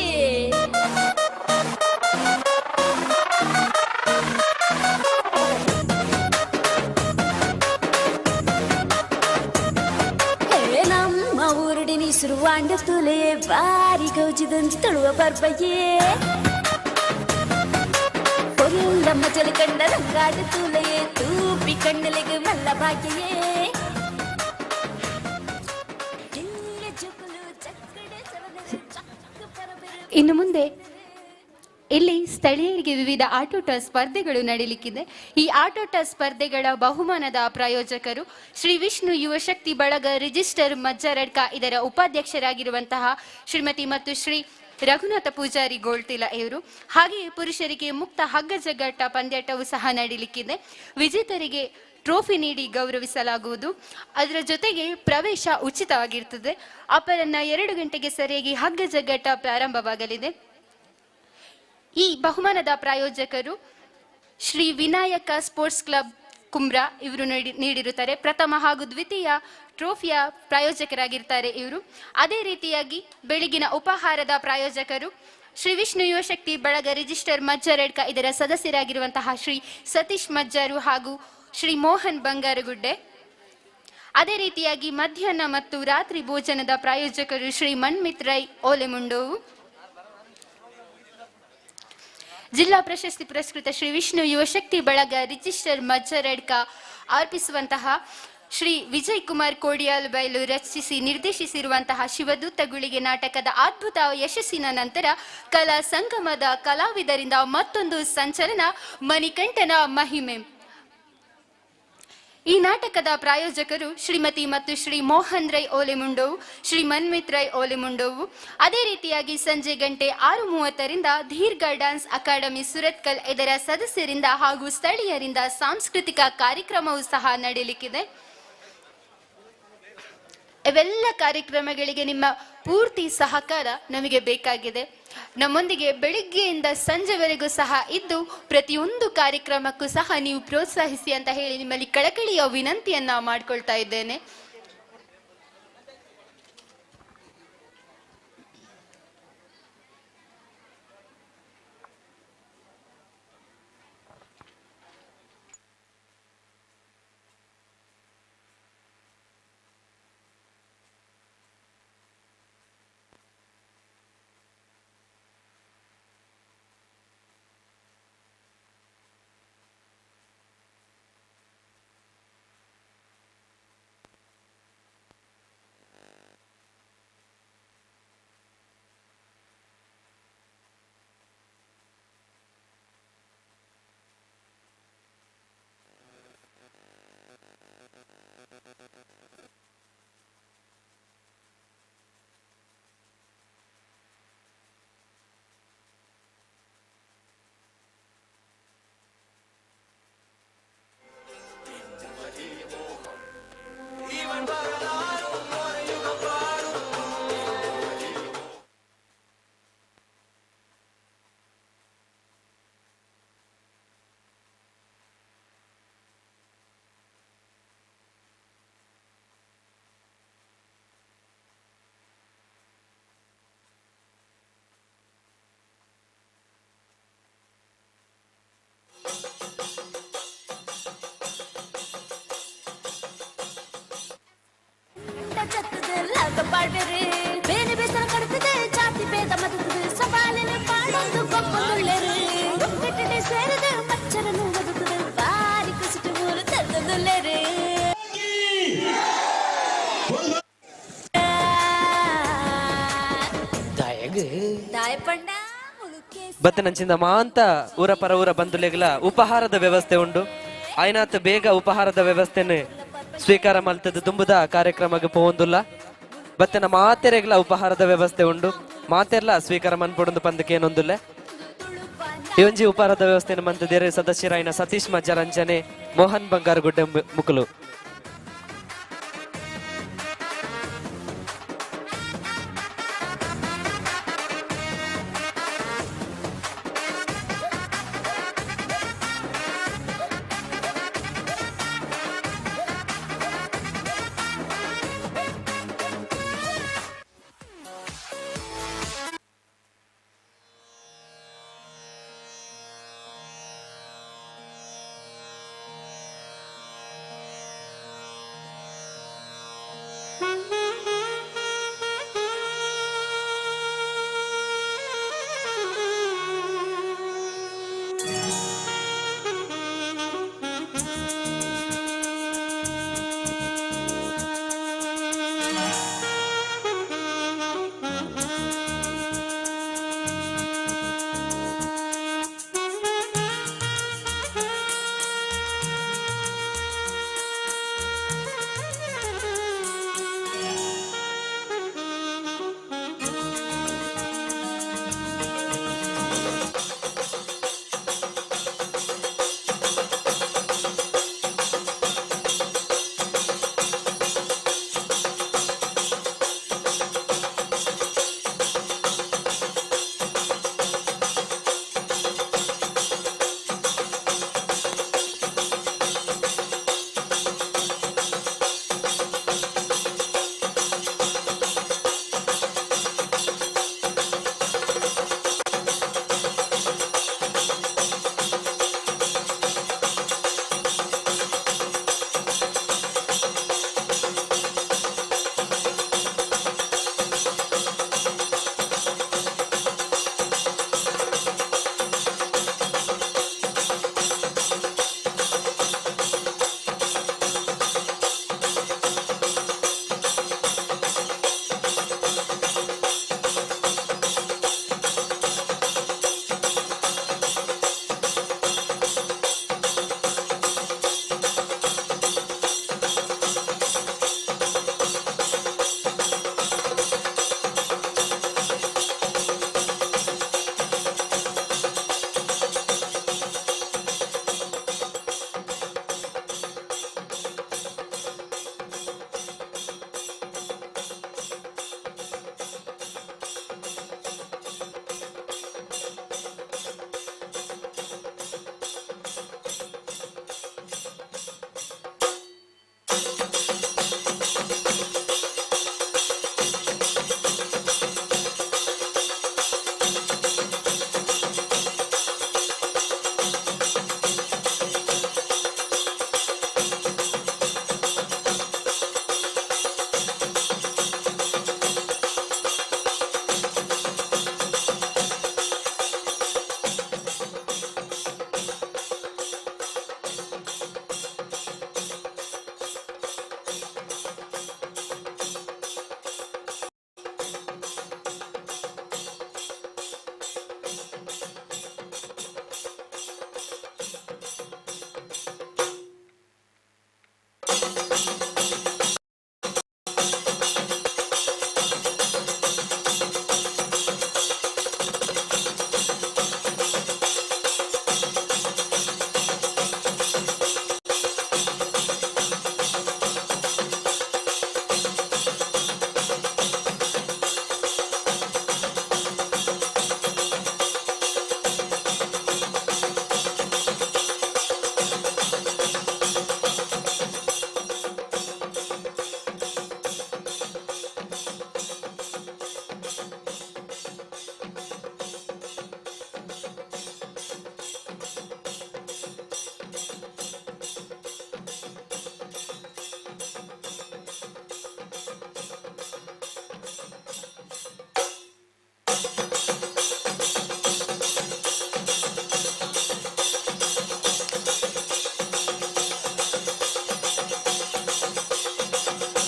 ನಮ್ಮ ಊರುಡಿನಿ ಶುರುವಾಂಡ ತುಲೆ ಬಾರಿ ಗೌಜಿದಂತ ತುಳುವ ಬರ್ಬಯ್ಯೇ பொருளம்ம சொல்லி கண்ட ரங்காடு தூளையே தூப்பி கண்ணிಲೆಗೆ ಮಲ್ಲ ಭಾಗ್ಯಯೇ ಇನ್ನು ಮುಂದೆ ಇಲ್ಲಿ ಸ್ಥಳೀಯರಿಗೆ ವಿವಿಧ ಆಟೋಟ ಸ್ಪರ್ಧೆಗಳು ನಡೆಯಲಿಕ್ಕಿದೆ. ಈ ಆಟೋಟ ಸ್ಪರ್ಧೆಗಳ ಬಹುಮಾನದ ಪ್ರಾಯೋಜಕರು ಶ್ರೀ ವಿಷ್ಣು ಯುವಶಕ್ತಿ ಬಳಗ ರಿಜಿಸ್ಟರ್ ಮಜ್ಜರಡ್ಕ, ಇದರ ಉಪಾಧ್ಯಕ್ಷರಾಗಿರುವಂತಹ ಶ್ರೀಮತಿ ಮತ್ತು ಶ್ರೀ ರಘುನಾಥ ಪೂಜಾರಿ ಗೋಳ್ತಿಲ ಇವರು. ಹಾಗೆಯೇ ಪುರುಷರಿಗೆ ಮುಕ್ತ ಹಗ್ಗ ಜಗ್ಗಾಟ ಪಂದ್ಯಾಟವೂ ಸಹ ನಡೆಯಲಿಕ್ಕಿದೆ. ವಿಜೇತರಿಗೆ ಟ್ರೋಫಿ ನೀಡಿ ಗೌರವಿಸಲಾಗುವುದು. ಅದರ ಜೊತೆಗೆ ಪ್ರವೇಶ ಉಚಿತವಾಗಿರ್ತದೆ. ಅಪರಾಹ್ನ 2 ಗಂಟೆಗೆ ಸರಿಯಾಗಿ ಹಗ್ಗ ಜಗ್ಗಾಟ ಪ್ರಾರಂಭವಾಗಲಿದೆ. ಈ ಬಹುಮಾನದ ಪ್ರಾಯೋಜಕರು ಶ್ರೀ ವಿನಾಯಕ ಸ್ಪೋರ್ಟ್ಸ್ ಕ್ಲಬ್ ಕುಂಬ್ರಾ ಇವರು ನೀಡಿರುತ್ತಾರೆ. ಪ್ರಥಮ ಹಾಗೂ ದ್ವಿತೀಯ ಟ್ರೋಫಿಯ ಪ್ರಾಯೋಜಕರಾಗಿರ್ತಾರೆ ಇವರು. ಅದೇ ರೀತಿಯಾಗಿ ಬೆಳಗಿನ ಉಪಹಾರದ ಪ್ರಾಯೋಜಕರು ಶ್ರೀ ವಿಷ್ಣು ಯುವಶಕ್ತಿ ಬಳಗ ರಿಜಿಸ್ಟರ್ ಮಜ್ಜರಡ್ಕ, ಇದರ ಸದಸ್ಯರಾಗಿರುವಂತಹ ಶ್ರೀ ಸತೀಶ್ ಮಜ್ಜಾರು ಹಾಗೂ ಶ್ರೀ ಮೋಹನ್ ಬಂಗಾರಗುಡ್ಡೆ. ಅದೇ ರೀತಿಯಾಗಿ ಮಧ್ಯಾಹ್ನ ಮತ್ತು ರಾತ್ರಿ ಭೋಜನದ ಪ್ರಾಯೋಜಕರು ಶ್ರೀ ಮನ್ಮಿತ್ ರೈ ಓಲೆಮುಂಡೋವು. ಜಿಲ್ಲಾ ಪ್ರಶಸ್ತಿ ಪುರಸ್ಕೃತ ಶ್ರೀ ವಿಷ್ಣು ಯುವಶಕ್ತಿ ಬಳಗ ರಿಜಿಸ್ಟರ್ ಮಜ್ಜರಡ್ಕ ಅರ್ಪಿಸುವಂತಹ ಶ್ರೀ ವಿಜಯ್ ಕುಮಾರ್ ಕೋಡಿಯಾಲ್ ಬೈಲು ರಚಿಸಿ ನಿರ್ದೇಶಿಸಿರುವಂತಹ ಶಿವದೂತ ಗುಳಿಗೆ ನಾಟಕದ ಅದ್ಭುತ ಯಶಸ್ಸಿನ ನಂತರ ಕಲಾ ಸಂಗಮದ ಕಲಾವಿದರಿಂದ ಮತ್ತೊಂದು ಸಂಚಲನ ಮಣಿಕಂಠನ ಮಹಿಮೆ. ಈ ನಾಟಕದ ಪ್ರಾಯೋಜಕರು ಶ್ರೀಮತಿ ಮತ್ತು ಶ್ರೀ ಮೋಹನ್ ರೈ ಓಲೆಮುಂಡೋವು, ಶ್ರೀ ಮನ್ಮಿತ್ ರೈ ಓಲೆಮುಂಡೋವು. ಅದೇ ರೀತಿಯಾಗಿ ಸಂಜೆ ಗಂಟೆ 6:30ರಿಂದ ದೀರ್ಘ ಡ್ಯಾನ್ಸ್ ಅಕಾಡೆಮಿ ಸುರತ್ಕಲ್, ಇದರ ಸದಸ್ಯರಿಂದ ಹಾಗೂ ಸ್ಥಳೀಯರಿಂದ ಸಾಂಸ್ಕೃತಿಕ ಕಾರ್ಯಕ್ರಮವೂ ಸಹ ನಡೆಯಲಿಕ್ಕಿದೆ. ಇವೆಲ್ಲ ಕಾರ್ಯಕ್ರಮಗಳಿಗೆ ನಿಮ್ಮ ಪೂರ್ತಿ ಸಹಕಾರ ನಮಗೆ ಬೇಕಾಗಿದೆ. ನಮ್ಮೊಂದಿಗೆ ಬೆಳಿಗ್ಗೆಯಿಂದ ಸಂಜೆವರೆಗೂ ಸಹ ಇದ್ದು ಪ್ರತಿಯೊಂದು ಕಾರ್ಯಕ್ರಮಕ್ಕೂ ಸಹ ನೀವು ಪ್ರೋತ್ಸಾಹಿಸಿ ಅಂತ ಹೇಳಿ ನಿಮ್ಮಲ್ಲಿ ಕಳಕಳಿಯ ವಿನಂತಿಯನ್ನ ಮಾಡ್ಕೊಳ್ತಾ ಇದ್ದೇನೆ. ಬೇರೆ ಬೇಸರ ಕಡುತ್ತದೆ ಜಾತಿ ಭೇದ ಮದುತ್ತದೆ ಸವಾಲಿನ ಪಾಡೊಂದು ಗೊಬ್ಬೊಳ್ಳೆರು ಸೇರಿದ ಮಚ್ಚರನ್ನು ಬದುಕುದು ಬಾರಿ ಕುಸಿಟು ಮೂರು ತಂದೊಳ್ಳೆರು ದಾಯಪಂಡ ಬತ್ತೆ ನಂಚಿಂದ ಮಾಂತ ಊರ ಪರ ಊರ ಬಂಧುಲೆಗಳ ಉಪಹಾರದ ವ್ಯವಸ್ಥೆ ಉಂಡು. ಆಯ್ನಾತ್ ಬೇಗ ಉಪಹಾರದ ವ್ಯವಸ್ಥೆನ ಸ್ವೀಕಾರ ಮಲ್ತದ ತುಂಬುದ ಕಾರ್ಯಕ್ರಮಕ್ಕೆ ಪೋಂದುಲ್ಲ. ಬತ್ತನ ಮಾತೆರೆಗ್ಲ ಉಪಹಾರದ ವ್ಯವಸ್ಥೆ ಉಂಡು. ಮಾತೆರ್ಲ ಸ್ವೀಕಾರ ಮನ್ಪೊಂದು ಪಂದಕ್ಕೆ ಏನೊಂದುಲ್ಲೆ ಇವೊಂಜಿ ಉಪಹಾರದ ವ್ಯವಸ್ಥೆನ ಮಂತದೇರೆ ಸದಸ್ಯರಾಯಿನ ಸತೀಶ್ ಮಜ್ಜರಂಜನೆ ಮೋಹನ್ ಬಂಗಾರಗುಡ್ಡೆ ಮುಕುಲು.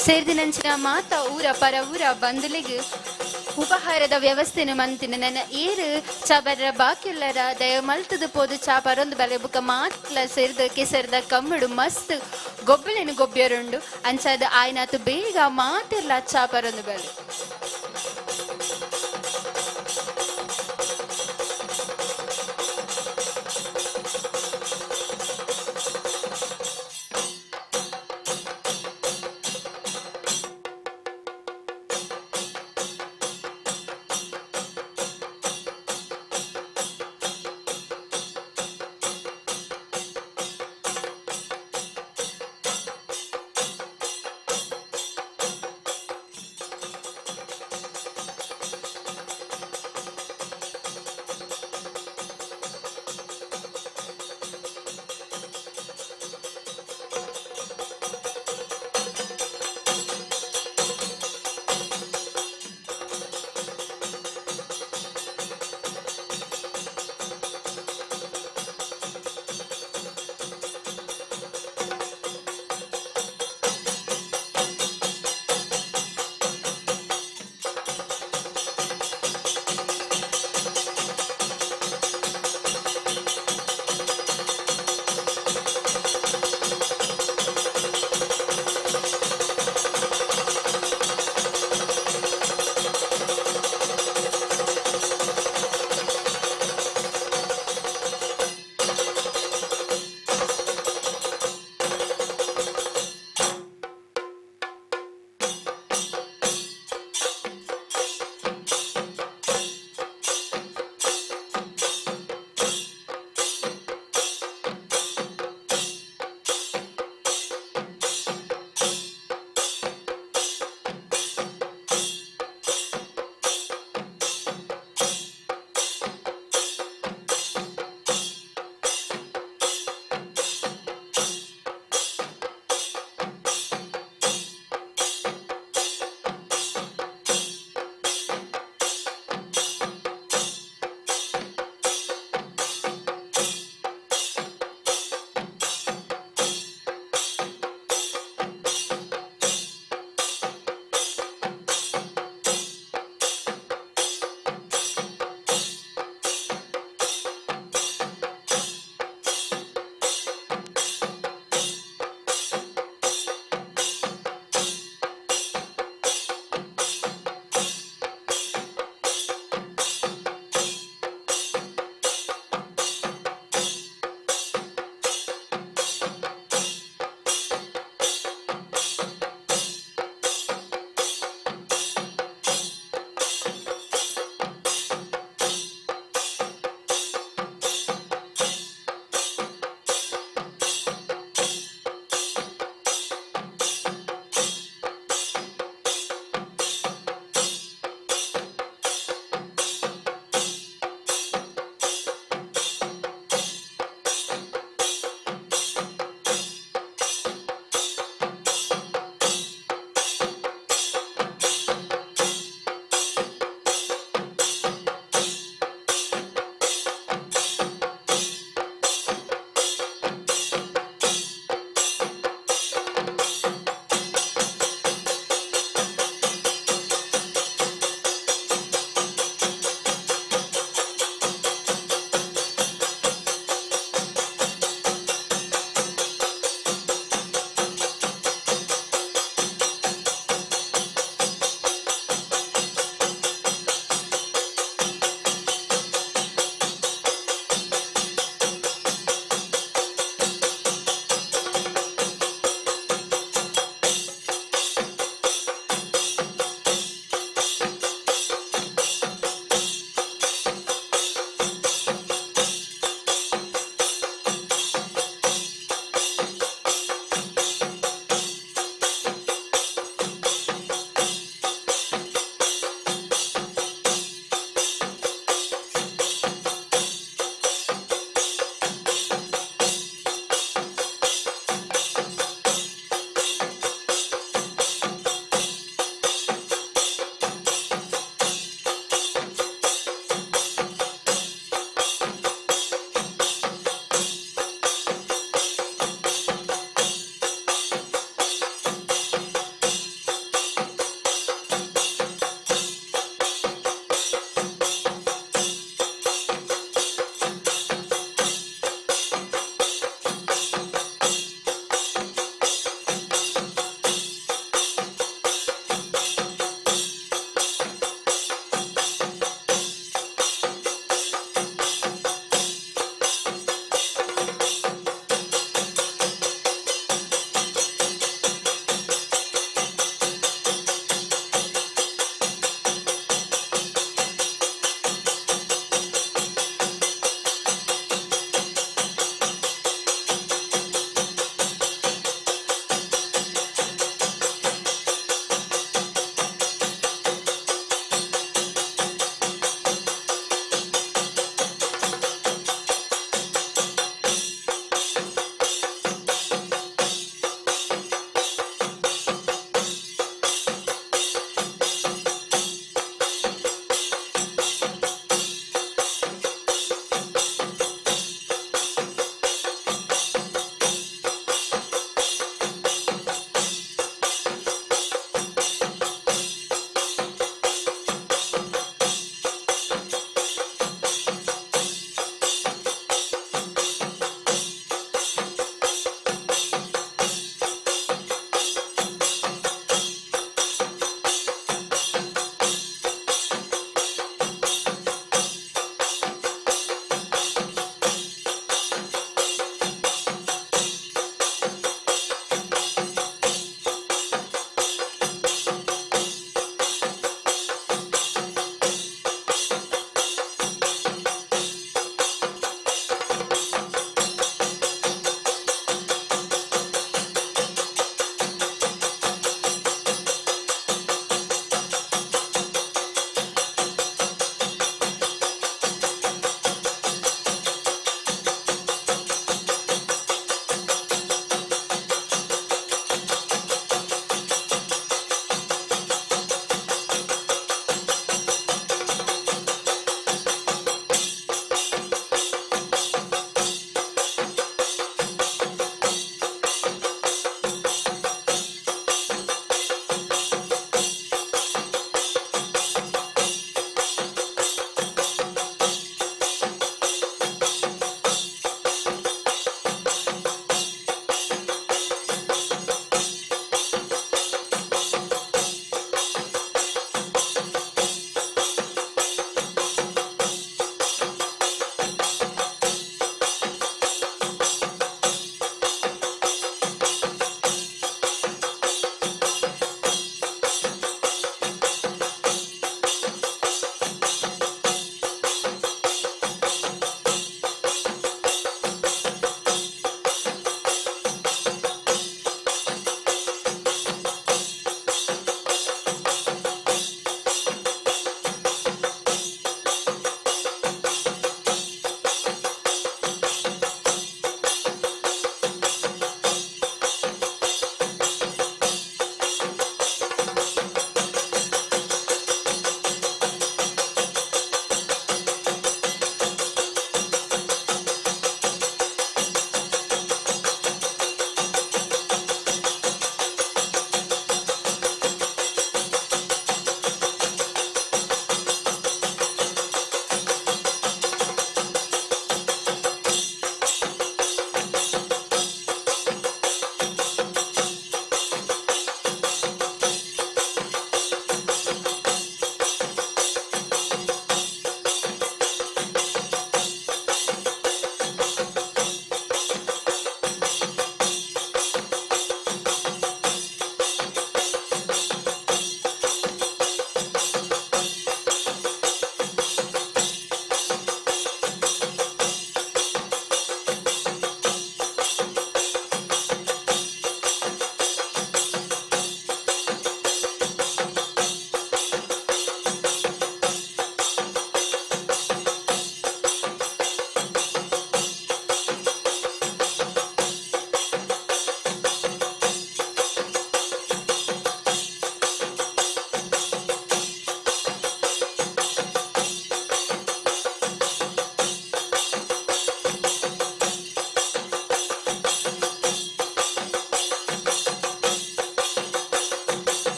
ಸೇರ್ದಿನಂಚಿನ ಮಾತ ಊರ ಪರ ಊರ ಬಂದಲಿಗೆ ಉಪಹಾರದ ವ್ಯವಸ್ಥೆನು ಮಂತಿನ ನನ್ನ ಏರು ಚಾಬರ ಬಾಕಿಲ್ಲರ ದಯ ಮಲ್ತದ ಪೋದು ಚಾಪರೊಂದು ಬಲೆ ಬುಕ್ಕ ಮಾತ್ಲ ಸೇರ್ದ ಕೆಸರ್ದ ಕಮ್ಮಡು ಮಸ್ತ್ ಗೊಬ್ಬಳಿನ ಗೊಬ್ಬೆರುಂಡು ಅಂಚಾದ ಆಯ್ನಾತು ಬೇಗ ಮಾತಿರ್ಲ ಚಾಪರೊಂದು ಬಲೆ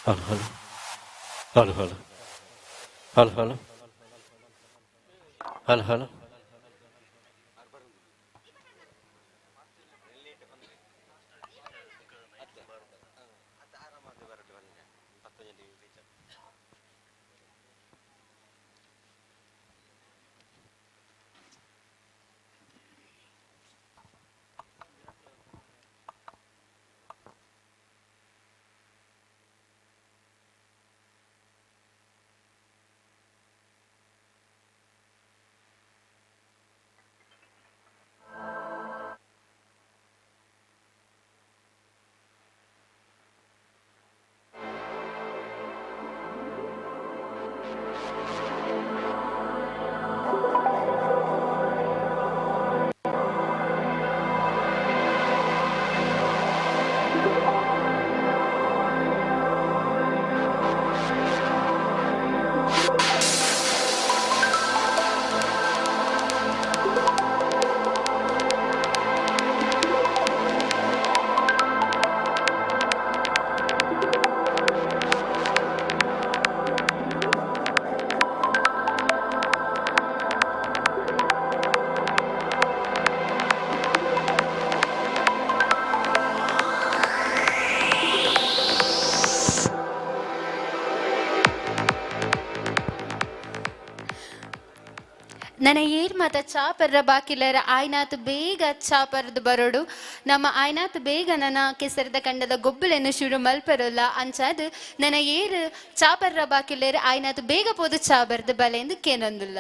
Hello, hello. Hello, hello. Hello, hello. Hello, hello. ನನ್ನ ಏರ್ ಮಾತ ಚಾಪರ್ರ ಬಾಕಿಲ್ಲರ ಆಯ್ನಾತು ಬೇಗ ಚಾಪರ್ದು ಬರೋಡು ನಮ್ಮ ಆಯ್ನಾತು ಬೇಗ ನನ್ನ ಕೆಸರದ ಕಂಡದ ಗೊಬ್ಬಲನ್ನು ಶುರು ಮಲ್ಪರೋಲ್ಲ ಅಂಚಾದು ನನ್ನ ಏರ್ ಚಾಪರ್ರ ಬಾಕಿಲ್ಲರ ಆಯ್ನಾತು ಬೇಗ ಪೋದು ಚಾಬರ್ದು ಬಲೆ ಎಂದು ಕೇನೊಂದಿಲ್ಲ.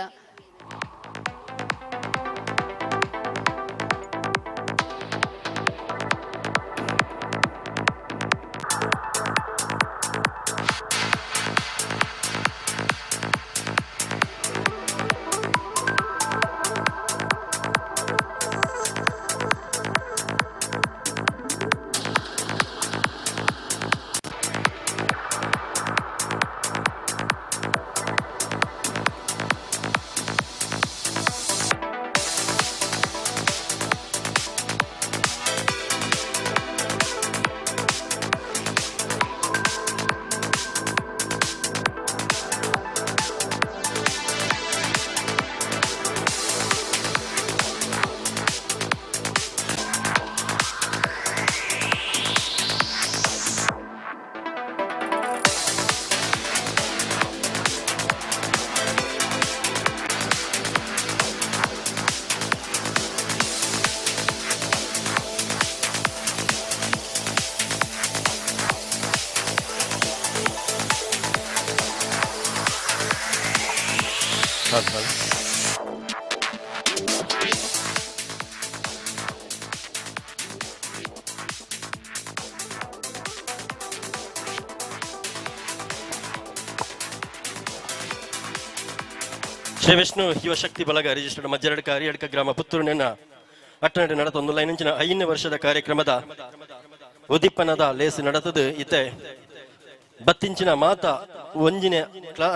ಶ್ರೀ ವಿಷ್ಣು ಯುವಶಕ್ತಿ ಬಲಗ ರಿಜಿಸ್ಟರ್ಡ್ ಮಜ್ಜರಡ್ಕ ಅರಿಯಡ್ಕ ಗ್ರಾಮ ಪುತ್ತೂರಿನ ಅಟ್ಟನಡೆ ನಡೆದ ಲೈನಂಚಿನ 5ನೇ ವರ್ಷದ ಕಾರ್ಯಕ್ರಮದ ಉದಿಪ್ಪನದ ಲೇಸು ನಡೆತದು ಇತ್ತೆ ಬತ್ತಿಂಚಿನ ಮಾತ ಒಂಜಿನ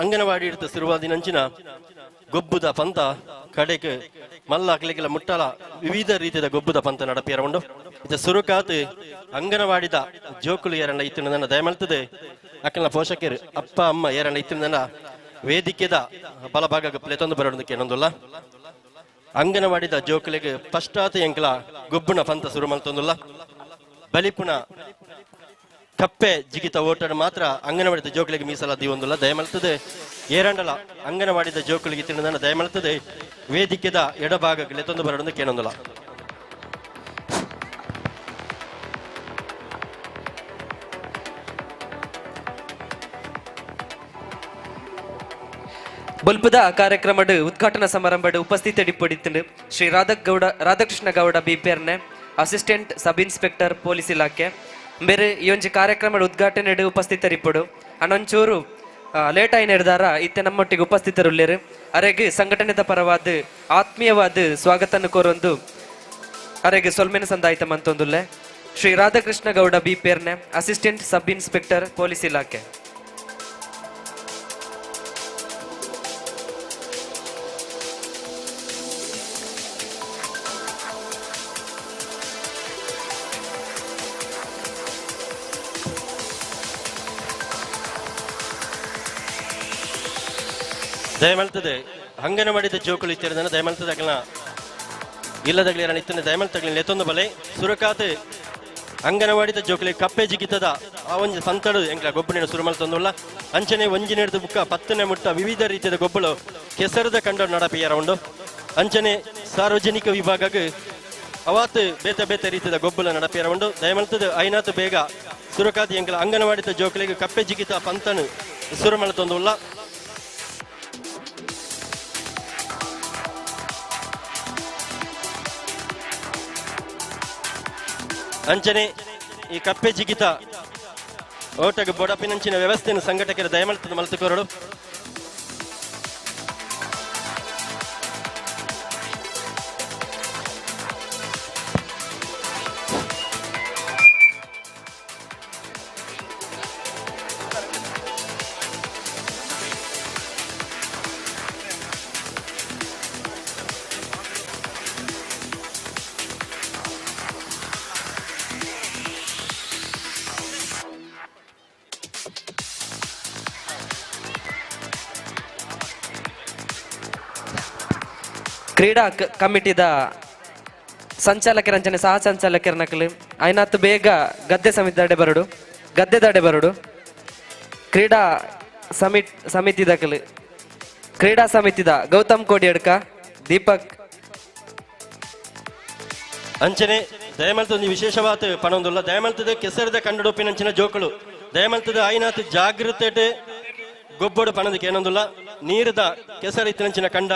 ಅಂಗನವಾಡಿ ಇಡ್ತ ಶುರುವಾದಿನಂಚಿನ ಗೊಬ್ಬುದ ಪಂತ ಕಡೆಗೆ ಮಲ್ಲ ಅಕ್ಲೆಗೆಲ್ಲ ಮುಟ್ಟಲ ವಿವಿಧ ರೀತಿಯ ಗೊಬ್ಬುದ ಪಂತ ನಡಪಿಯರಗೊಂಡು ಇದು ಸುರುಕಾತ್ ಅಂಗನವಾಡಿದ ಜೋಕುಲು ಏರಣ್ಣ ಇತ್ತಿನ ದಯಮಲ್ತದೆ ಅಕ್ಕನ ಪೋಷಕರು ಅಪ್ಪ ಅಮ್ಮ ಏರಣ್ಣ ಇತ್ತಿನ ವೇದಿಕೆದ ಬಲಭಾಗ ಪ್ಲೇತೊಂದು ಬರೋದಕ್ಕೆ ಏನೊಂದಿಲ್ಲ ಅಂಗನವಾಡಿದ ಜೋಕುಲಿಗೆ ಪಶ್ಚಾತ್ ಎಂಕ್ಲ ಗೊಬ್ಬುನ ಪಂತ ಶುರು ಮಲ್ತೊಂದಿಲ್ಲ ಬಲಿಪುಣ ಕಪ್ಪೆ ಜಿಗಿತ ಓಟಡ್ ಮಾತ್ರ ಅಂಗನವಾಡಿದ ಜೋಕುಲಿಗೆ ಮೀಸಲಾತಿ ಒಂದಿಲ್ಲ ದಯಮಲ್ತದೆ ಏರಂಡಲ ಅಂಗನವಾಡಿದ ಜೋಕುಲಿಗೆ ತಿನ್ನದನ್ನ ದಯಮಲ್ತದೆ ವೇದಿಕೆದ ಎಡಭಾಗಕ್ಕೆ ಲೆತ್ತೊಂದು ಬರೋದಕ್ಕೆ ಏನೊಂದಿಲ್ಲ. ಬಲ್ಪದ ಕಾರ್ಯಕ್ರಮದ ಉದ್ಘಾಟನಾ ಸಮಾರಂಭದ ಉಪಸ್ಥಿತರಿಪಡಿತು ಶ್ರೀ ರಾಧಾಕೃಷ್ಣ ಗೌಡ ಬಿಪಿಆರ್ನೆ ಅಸಿಸ್ಟೆಂಟ್ ಸಬ್ ಇನ್ಸ್ಪೆಕ್ಟರ್ ಪೊಲೀಸ್ ಇಲಾಖೆ ಬೇರೆ ಈ ಒಂದು ಕಾರ್ಯಕ್ರಮದ ಉದ್ಘಾಟನೆ ಉಪಸ್ಥಿತರಿಪ್ಪಡು ಅನ್ನೊಂಚೂರು ಲೇಟ್ ಆಗಿ ನಡೆದಾರ ಇತ್ತೆ ನಮ್ಮೊಟ್ಟಿಗೆ ಉಪಸ್ಥಿತರುಳ್ಳೇರು ಅರೆಗೆ ಸಂಘಟನೆದ ಪರವಾದ ಆತ್ಮೀಯವಾದ ಸ್ವಾಗತನ ಕೋರೊಂದು ಅರೆಗೆ ಸೊಲ್ಮೆನ ಸಂದಾಯಿತ ಮಂತೊಂದುಲ್ಲೆ ಶ್ರೀ ರಾಧಾಕೃಷ್ಣ ಗೌಡ ಬಿಪಿಆರ್ನೆ ಅಸಿಸ್ಟೆಂಟ್ ಸಬ್ ಇನ್ಸ್ಪೆಕ್ಟರ್ ಪೊಲೀಸ್ ಇಲಾಖೆ. ದಯಮಲ್ತದೆ ಅಂಗನವಾಡಿದ ಜೋಕುಲು ಇತ್ತಿರದನ ದಯಮಲ್ತದ ಅಕಲ್ನ ಇಲ್ಲದಗ್ಲಿ ಇತ್ತನೆ ದಯಮಲ್ತಗ್ಲಿ ಲೆತ್ತೊಂದು ಬಲೆ ಸುರಕಾತ್ ಅಂಗನವಾಡಿದ ಜೋಕುಲಿ ಕಪ್ಪೆ ಜಿಗಿತದ ಆ ಒಂಜಿ ಸಂತಡು ಎಂಕ್ಲ ಗೊಬ್ಬಣಿನ ಸುರುಮಲ್ತೊಂದುಲ್ಲ ಅಂಚನೆ ಒಂಜಿ ನೆಡ್ದು ಬುಕ್ಕ ಪತ್ತನೆ ಮುಟ್ಟ ವಿವಿಧ ರೀತಿಯ ಗೊಬ್ಬಳು ಕೆಸರದ ಕಂಡು ನಡಪಿಯರ ಉಂಡು ಅಂಚನೆ ಸಾರ್ವಜನಿಕ ವಿಭಾಗಕ್ಕೆ ಅವತ್ತು ಬೇತೆ ಬೇತೆ ರೀತಿಯ ಗೊಬ್ಬಲ ನಡಪಿಯರ ಉಂಡು ದಯಮಲ್ತದ ಐನಾತ್ ಬೇಗ ಸುರಕಾತಿ ಎಂಕ್ಲ ಅಂಗನವಾಡಿದ ಜೋಕುಲಿಗೆ ಕಪ್ಪೆ ಜಿಗಿತ ಪಂತನು ಸುರುಮಲ್ತೊಂದುಲ್ಲ ಅಂಚನೆ ಈ ಕಪ್ಪೆ ಜಿಗಿತ ಓಟಗೆ ಬೊಡಪಿನಂಚಿನ ವ್ಯವಸ್ಥೆಯನ್ನು ಸಂಘಟಕರ ದಯಮಲ್ತದ ಮಲ್ತುಕೋರಡು ಕ್ರೀಡಾ ಕಮಿಟಿದ ಸಂಚಾಲಕರಂಚನೆ ಸಹ ಸಂಚಾಲಕರ ನಕಲು ಐನಾತ್ ಬೇಗ ಗದ್ದೆ ಗದ್ದೆ ಬರಡು ಕ್ರೀಡಾ ಸಮಿತಿದಕಲು ಕ್ರೀಡಾ ಸಮಿತಿದ ಗೌತಮ್ ಕೋಡಿಯಡ್ಕ ದೀಪಕ್ ಅಂಚನೆ ದಯಮಲ್ತದ ವಿಶೇಷವಾದ ಪಣೊಂದುಲ್ಲ ದಯಮಲ್ತದ ಕೆಸರದ ಕಂಡುಡೊಪ್ಪಿನಂಚಿನ ಜೋಕುಳು ದಯಮಲ್ತದ ಐನಾತ್ ಜಾಗೃತೆ ಗೊಬ್ಬಡು ಪಣದಕ್ಕೆ ಏನೊಂದುಲ್ಲ ನೀರದ ಕೆಸರು ಇತ್ತಿನಂಚಿನ ಕಂಡ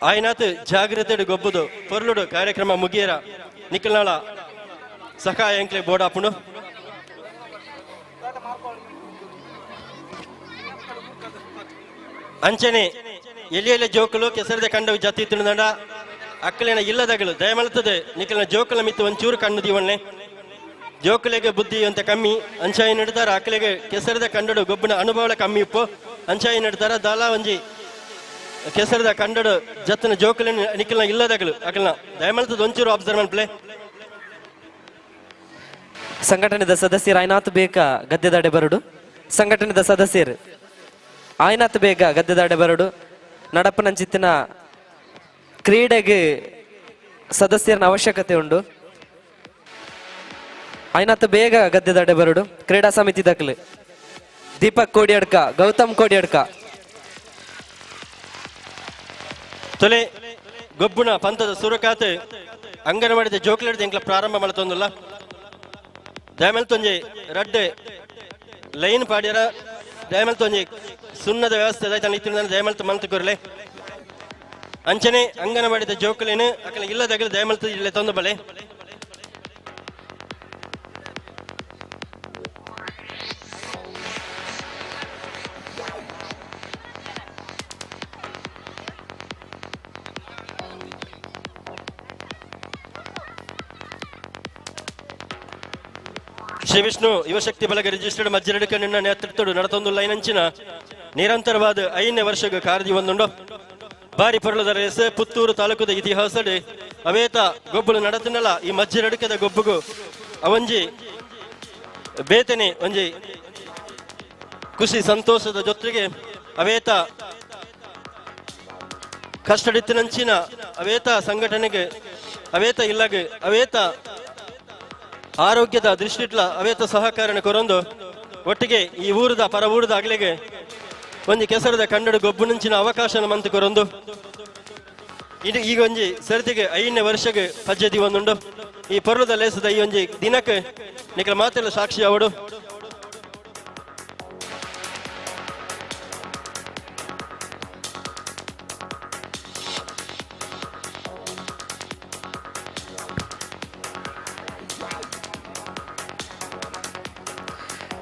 ಆಯ್ನಾತ್ ಜಾಗೃತೆ ಗೊಬ್ಬುದು ಪೊರ್ಲುಡು ಕಾರ್ಯಕ್ರಮ ಮುಗಿಯರ ನಿಖಲ್ನಾಳ ಸಹಾಯ ಎಂಕ್ಲೆ ಬೋಡಾಪುಂಡು ಅಂಚನೆ ಎಲ್ಲಿ ಜೋಕುಲು ಕೆಸರದ ಕಂಡವು ಜತಿ ತಿಂಡ ಅಕ್ಕಲಿನ ಇಲ್ಲದಗಳು ದಯಮಲ್ತದೆ ನಿಖಲ್ನ ಜೋಕುಲ ಮಿತ್ತು ಒಂಚೂರು ಕಣ್ಣು ದೀವಣ್ಣೆ ಜೋಕುಲೆಗೆ ಬುದ್ಧಿ ಅಂತ ಕಮ್ಮಿ ಅಂಚಾಯಿ ನಡ್ತಾರ ಅಕ್ಕಲಿಗೆ ಕೆಸರದ ಕಂಡಡು ಗೊಬ್ಬನ ಅನುಭವ ಕಮ್ಮಿ ಉಪ್ಪು ಅಂಚಾಯಿ ನಡ್ತಾರ ದಾಲ ಒಂಜಿ ಕೆಸರದ ಕಂಡಡು ಜತ್ತನ ಜೋಕುಲಿನ ನಿಖಲ್ನ ಇಲ್ಲದಗಳು ಅಕಲ್ನ ದಯಮಲ್ತದ ಒಂಚೂರು ಅಬ್ಸರ್ವ್ ಪ್ಲೇ ಸಂಘಟನೆದ ಸದಸ್ಯರು ಆಯ್ನಾತ್ ಬೇಗ ಗದ್ದೆದಾಡೆ ಬರಡು ಸಂಘಟನೆದ ಸದಸ್ಯರು ಆಯ್ನಾತ್ ಬೇಗ ಗದ್ದೆದಾಡೆ ಬರಡು ನಡಪನಂಚಿತ್ತಿನ ಕ್ರೀಡೆಗೆ ಸದಸ್ಯರನ ಅವಶ್ಯಕತೆ ಉಂಡು ಆಯ್ನಾತ್ ಬೇಗ ಗದ್ದೆದಾಡೆ ಬರಡು ಕ್ರೀಡಾ ಸಮಿತಿ ದಕ್ಲು ದೀಪಕ್ ಕೋಡಿಯಡ್ಕ ಗೌತಮ್ ಕೋಡಿಯಡ್ಕ ತೊಲೆ ಗೊಬ್ಬುಣ ಪಂಥದ ಸುರಕಾತ್ ಅಂಗನವಾಡಿದ ಜೋಕ್ಲೆಡ್ದು ಎಂಕ್ಲ ಪ್ರಾರಂಭ ಮಾಡ್ತೊಂದುಲ್ಲ ದಯಮಲ್ತೊಂಜಿ ರಡ್ಡೆ ಲೈನ್ ಪಾಡ್ಯರ ದಯಮಲ್ತೊಂಜಿ ಸುಣ್ಣದ ವ್ಯವಸ್ಥೆ ಇತ್ತಿನ ದಯಮಲ್ತ ಮಲ್ತುಕೊರ್ಲೆ ಅಂಚನೆ ಅಂಗನವಾಡಿದ ಜೋಕುಲೇನು ಅಕಲ ಇಲ್ಲದಾಗಲ ದಯಮಲ್ತ ಇಲ್ಲೇ ತೊಂದು ಬಲೆ ಶ್ರೀ ವಿಷ್ಣು ಯುವಶಕ್ತಿ ಬಲಗ ರಿಜಿಸ್ಟರ್ಡ್ ಮಜ್ಜರಡ್ಕ ನಿನ್ನ ನೇತೃತ್ವಡು ನಡತೊಂದು ಲೈನಂಚಿನ ನಿರಂತರವಾದ 5ನೇ ವರ್ಷಗ ಕಾರ್ಯ ಒಂದುಂಡು ಬಾರಿ ಪೊರಳದ ರೇಸ್ ಪುತ್ತೂರು ತಾಲೂಕದ ಇತಿಹಾಸಡ್ ಅವೇತ ಗೊಬ್ಬಳು ನಡತನಲ್ಲ ಈ ಮಜ್ಜರಡ್ಕದ ಗೊಬ್ಬುಗು ಅವಂಜಿ ಬೇತನೆ ಒಂಜಿ ಖುಷಿ ಸಂತೋಷದ ಜೊತೆಗೆ ಅವೇತ ಕಷ್ಟಡಿತ್ತಿನಂಚಿನ ಅವೇತ ಸಂಘಟನೆಗೆ ಅವೇತ ಇಲ್ಲಗ ಅವೇತ ಆರೋಗ್ಯದ ದೃಷ್ಟಿಟ್ಲ ಅವೇತ ಸಹಕಾರನ ಕೊರೊಂದು ಒಟ್ಟಿಗೆ ಈ ಊರದ ಪರ ಊರದ ಆಗ್ಲಿಗೆ ಒಂಜಿ ಕೆಸರದ ಕನ್ನಡ ಗೊಬ್ಬುನಂಚಿನ ಅವಕಾಶನ ಮಂತ್ ಕೊರೊಂದು ಇದು ಈಗ ಒಂಜಿ ಸರ್ತಿಗೆ 5ನೇ ವರ್ಷಗೆ ಪದ್ಧತಿ ಒಂದುಂಡು ಈ ಪೊರ್ಲದ ಲೇಸದ ಈ ಒಂಜಿ ದಿನಕ್ಕೆ ನಿಖಲ ಮಾತೆಲ್ಲ ಸಾಕ್ಷಿ ಅವಡು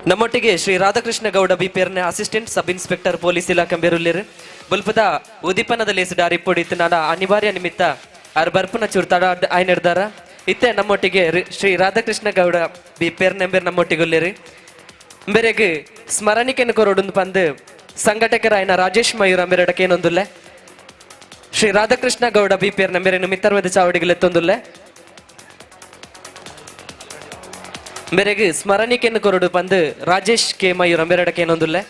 ನಮ್ಮೊಟ್ಟಿಗೆ ಶ್ರೀ ರಾಧಾಕೃಷ್ಣ ಗೌಡ ಬಿಪೇರ್ನ ಅಸಿಸ್ಟೆಂಟ್ ಸಬ್ ಇನ್ಸ್ಪೆಕ್ಟರ್ ಪೊಲೀಸ್ ಇಲಾಖೆ ಬೆರುಲ್ಲಿರು ಬುಲ್ಪದ ಉದಿಪನದ ಲೇಸ್ ಡಾರಿ ಪೊಡಿತ್ತು ನಾಡ ಅನಿವಾರ್ಯ ನಿಮಿತ್ತ ಅವ್ರ ಬರ್ಪನ ಚೂರ್ತಾಡ ಆಯ್ನಿಡ್ದಾರ ಇತ್ತೆ ನಮ್ಮೊಟ್ಟಿಗೆ ಶ್ರೀ ರಾಧಾಕೃಷ್ಣ ಗೌಡ ಬಿಪೇರ್ನ ಎಂಬರ್ ನಮ್ಮೊಟ್ಟಿಗೆ ಉಲ್ಲಿರಿ ಬೇರೆಗೆ ಸ್ಮರಣಿಕೆಯನ್ನು ಕೊರೋಡು ಪಂದು ಸಂಘಟಕರ ಆಯ್ನ ರಾಜೇಶ್ ಮಯೂರ್ ಅಂಬೆರಡಕ್ಕೆ ಏನೊಂದುಲ್ಲೆ ಶ್ರೀ ರಾಧಾಕೃಷ್ಣ ಗೌಡ ಬಿಪೇರ್ ನಂಬೆರೇನು ಮಿತ್ತರ್ವದ ಚಾವಡಿಗಳೆತ್ತೊಂದುಲ್ಲೆ ಮೇರೆಗೆ ಸ್ಮರಣಿಕೆಯನ್ನು ಕೊರಡು ಪಂದು ರಾಜೇಶ್ ಕೆ ಮಯೂರ್ ಅಂಬೆರಡಕ್ಕೆ ಏನೊಂದುಲ್ಲೆ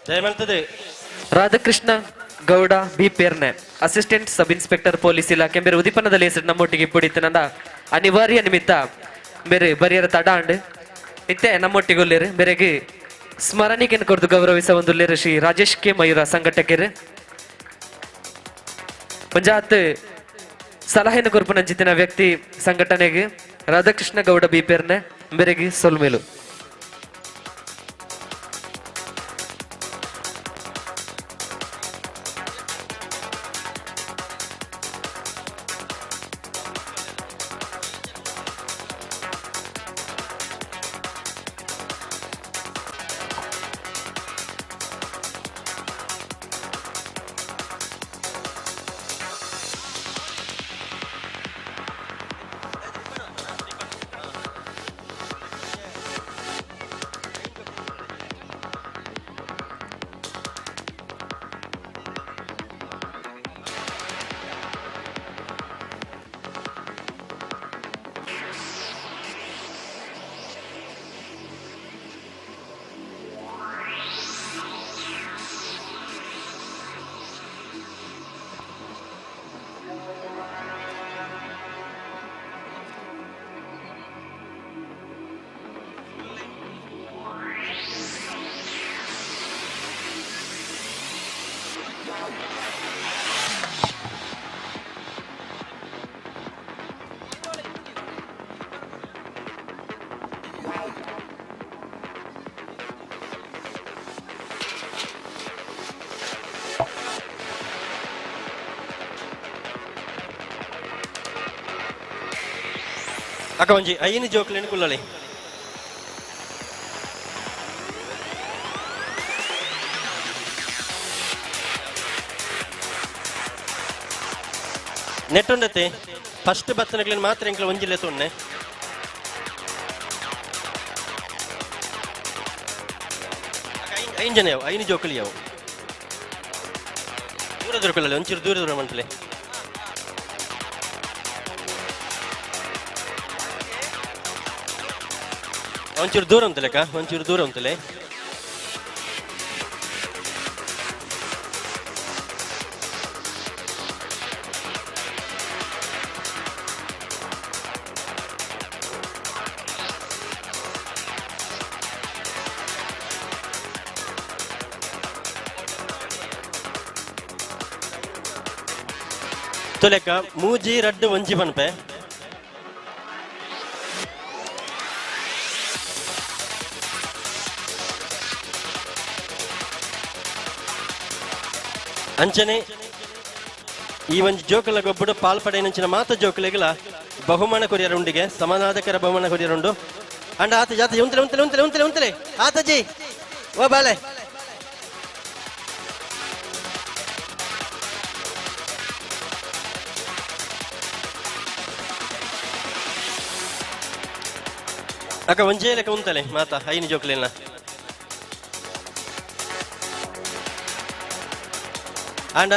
ದಯಮಲ್ತದೆ ರಾಧಾಕೃಷ್ಣ ಗೌಡ ಬಿ ಪೇರ್ನೆ ಅಸಿಸ್ಟೆಂಟ್ ಸಬ್ ಇನ್ಸ್ಪೆಕ್ಟರ್ ಪೊಲೀಸ್ ಇಲಾಖೆ ಬೇರೆ ಉದಿಪನದಲ್ಲಿ ಹೆಸರು ನಮ್ಮೊಟ್ಟಿಗೆ ಇಪ್ಪುಡಿತನಂದ ಅನಿವಾರ್ಯ ನಿಮಿತ್ತ ಬೇರೆ ಬರಿಯರ ತಡಾಂಡ್ ಇತ್ತೆ ನಮ್ಮೊಟ್ಟಿಗೆ ಉಳ್ಳೇರು ಬೇರೆಗೆ ಸ್ಮರಣಿಕೆಯನ್ನು ಕೊರದು ಗೌರವಿಸ ಒಂದು ಶ್ರೀ ರಾಜೇಶ್ ಕೆ ಮಯೂರ ಸಂಘಟಕರು ಪಂಜಾತ್ ಸಲಹೆಯನ್ನು ಕೊರ್ಪುನಂಚಿತ್ತಿನ ವ್ಯಕ್ತಿ ಸಂಘಟನೆಗೆ ರಾಧಾಕೃಷ್ಣ ಗೌಡ ಬಿ ಪೇರ್ನೆ ಬೇರೆಗೆ ಸೊಲ್ಮೇಲು ಅಕ್ಕ ಒಂಜಿ ಐನು ಜೋಕ್ಲೇನು ಕುಲ್ಲಳಿ ನೆಟ್ಟೊಂಡತೆ ಫಸ್ಟ್ ಬತ್ತನಗ್ಲೇನು ಮಾತ್ರ ಎಂಕ್ಲ ಒಂಜಿಲ್ಲೆ ತೊನ್ನೆ ಐನು ಜನ ಯಾವ ಐನು ಜೋಕಲಿ ಯಾವ ದೂರ ದೂರ ಕುಲ್ಲಳಿ ಒಂಚೂರು ದೂರ ದೂರ ಮಂಟಲೆ ಒಂಚೂರು ದೂರ ಉಂಟಲೆಕ್ಕ ಒಂಚೂರು ದೂರ ಉಂಟಲೆ ತೊಲೆಕ್ಕ ಮೂಜಿ ರಡ್ಡು ಒಂಜಿ ಪನ್ಪೆ ಅಂಚನೆ ಈ ಒಂದು ಜೋಕಲ ಗೊಬ್ಬಡು ಪಾಲ್ಪಡೆಯಂಚಿನ ಮಾತ ಜೋಕಲೆಗಳ ಬಹುಮಾನ ಕೊರಿಯರುಂಡಿಗೆ ಸಮಾನಾಧಕರ ಬಹುಮಾನ ಕೊರಿಯರುಂಡು ಅಂಡ ಆತ ಜಾತ ಉಂತಲೆ ಉಂತಲೆ ಉಂತಲೆ ಉಂತಲೆ ಉಂತಲೆ ಆತಜಿ ಓ ಬಾಳೆ ಅಕ್ಕ ಒಂಜೇ ಲೆಕ್ಕ ಉಂತಲೆ ಮಾತ ಐನು ಜೋಕಲೆಲ್ಲ ಆಂಡ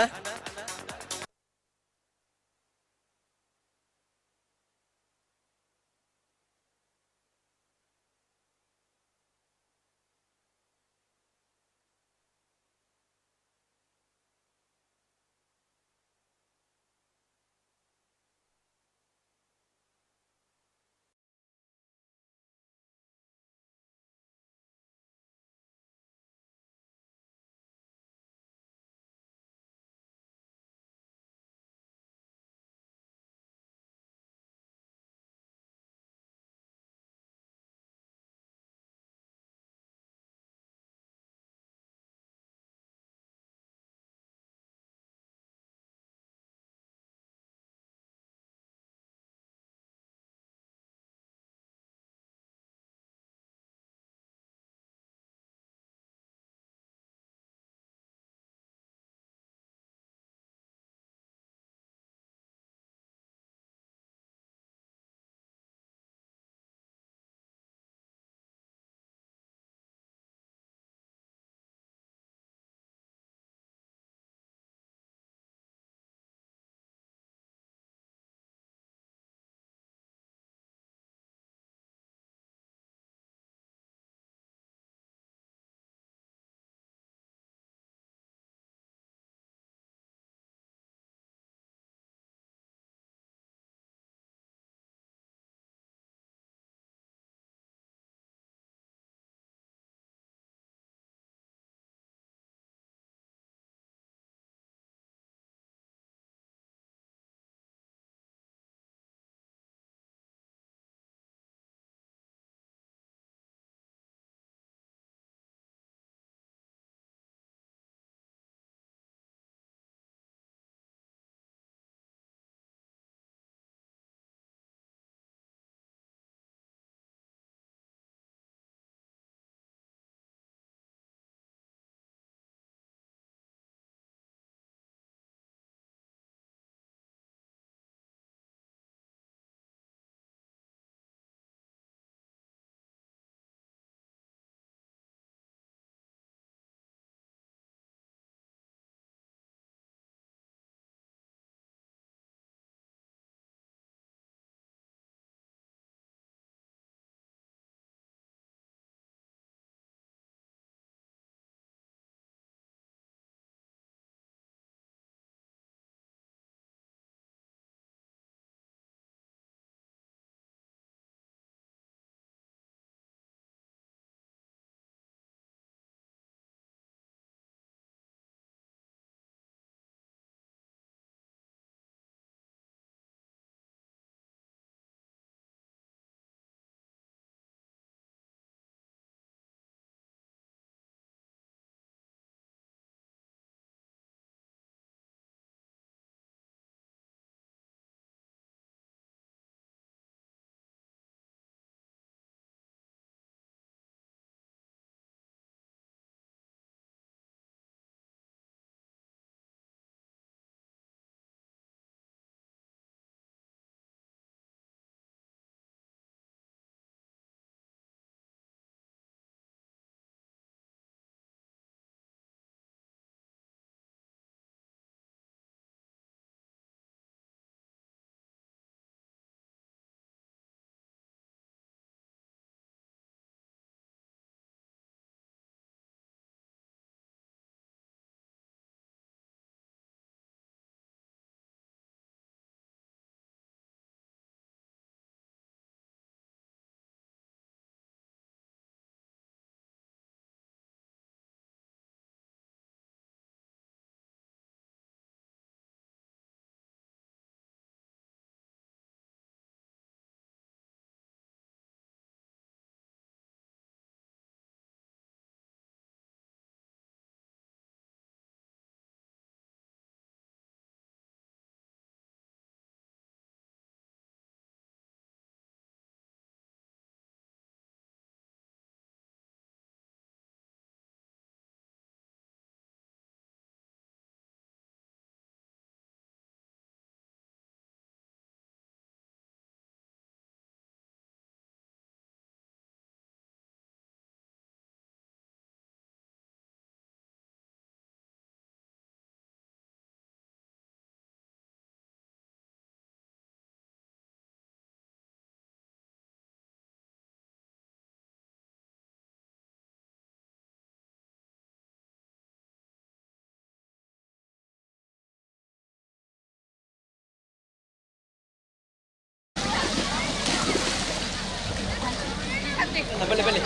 ಬಲೆ ಬಲೆ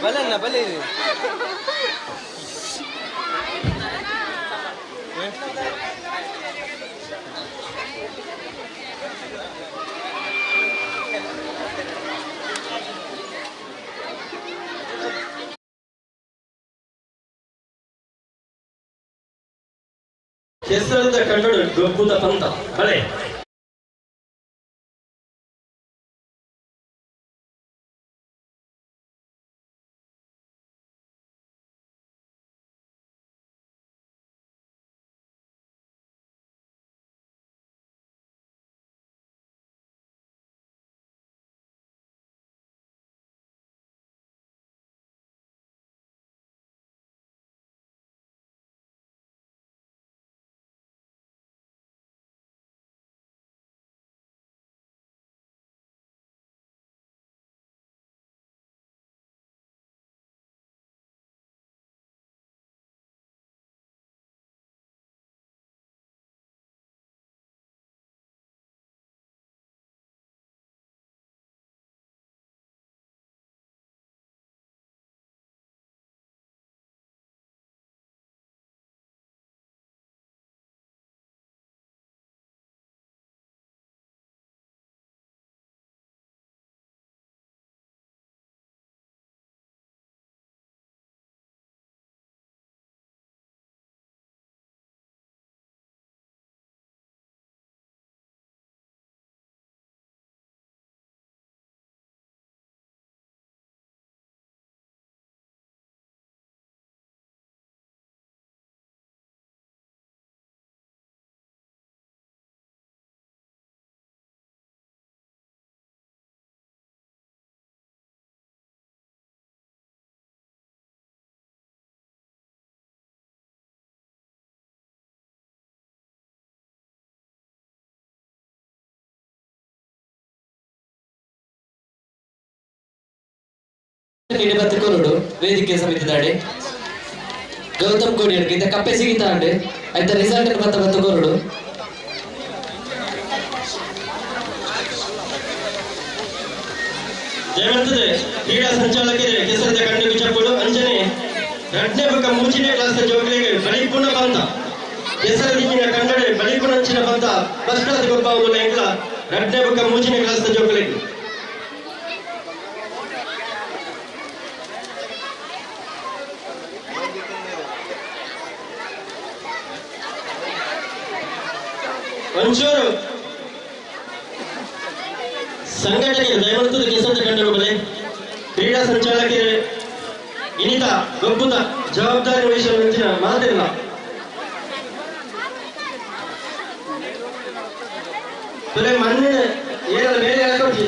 ಬಲನ್ನ ಬಲೆ ಕೆಸರದ ಕನ್ನಡ ಗೊಬ್ಬುದ ಪಂತ ಬಳೆ ಬತ್ತುಕೊರುಡು ವೇದಿಕೆ ಸಮಿತಿದಾಡೆ ಗೌತಮ್ ಕೋಡಿಯರ್ಗೆ ಇಂತ ಕಪ್ಪೆ ಸಿಗಿತಾಂಡೆ ಆಯ್ತ ರಿಸಲ್ಟ್ ಬತ್ತುಕೊರುಡು ಜಯವಂತದೆ ಕ್ರೀಡಾ ಸಂಚಾಲಕರೇ ಕೆಸರದ ಕಂಡು ವಿಚಪ್ಪುಡು ಅಂಜನೆ ಎರಡನೇ ಪಕ್ಕ ಮೂಚಿನ ಕ್ಲಾಸ್ ಜೋಗ್ಲಿಗೆ ಬಲಿಪುಣ ಬಂದ ಕೆಸರ ದಿಕ್ಕಿನ ಕನ್ನಡ ಬಲಿಪುಣ ಅಂಚಿನ ಬಂದ ಫಸ್ಟ್ ಗೊಬ್ಬ ಅವನು ಎಂಕ್ಲ ಎರಡನೇ ಪಕ್ಕ ಮೂಚಿನ ಕ್ಲಾಸ್ ಜೋಗ್ಲಿಗೆ ಒಂಚೂರು ಸಂಘಟನೆಗೆ ದಯವಂತದ ಕೆಸರದ ಕಂಡು ಬಲೆ ಕ್ರೀಡಾ ಸಂಚಾಲಕರೇ ಇನಿತ ಗೊಬ್ಬುದ ಜವಾಬ್ದಾರಿ ವಹಿಸುವ ಮಾತಿಲ್ಲ ಮಣ್ಣಿನ ಏನಾದ್ರು ಮೇಲೆ ಹಾಕಿ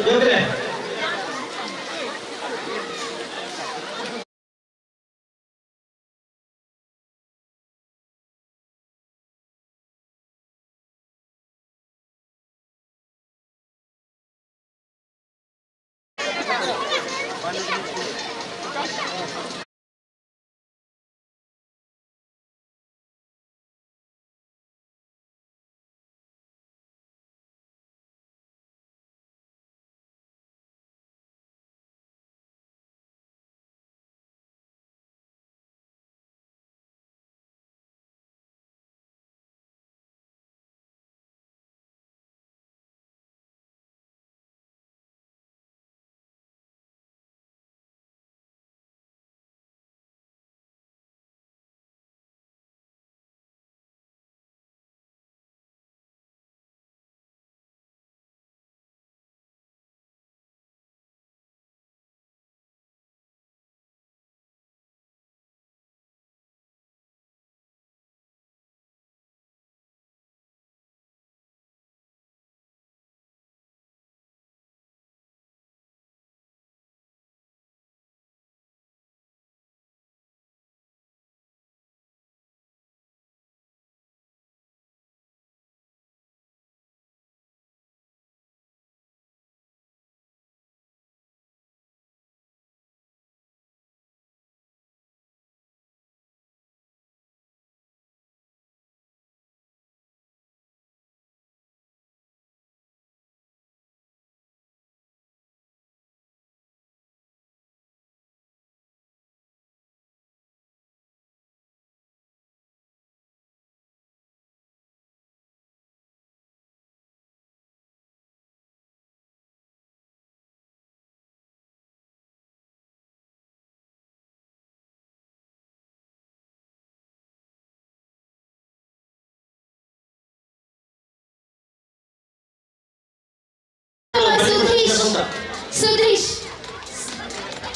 ಸುದೀಶ್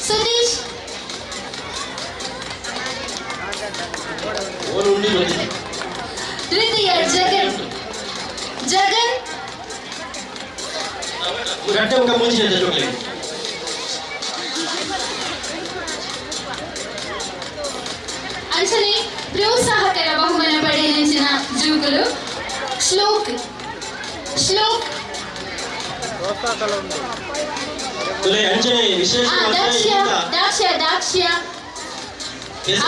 ಸುದೀಶ್ ದ್ವಿತೀಯ ಜಗನ್ ಜಗನ್ ಅಂಚನೆ ಪ್ರೋತ್ಸಾಹಕರ ಬಹುಮಾನ ಪಡೆಯಲಿಂಚಿನ ಜೂಗುಲು ಶ್ಲೋಕ್ ಶ್ಲೋಕ್ ದಾಕ್ಷ್ಯ ದಾಕ್ಷ್ಯ ದಾಕ್ಷ್ಯ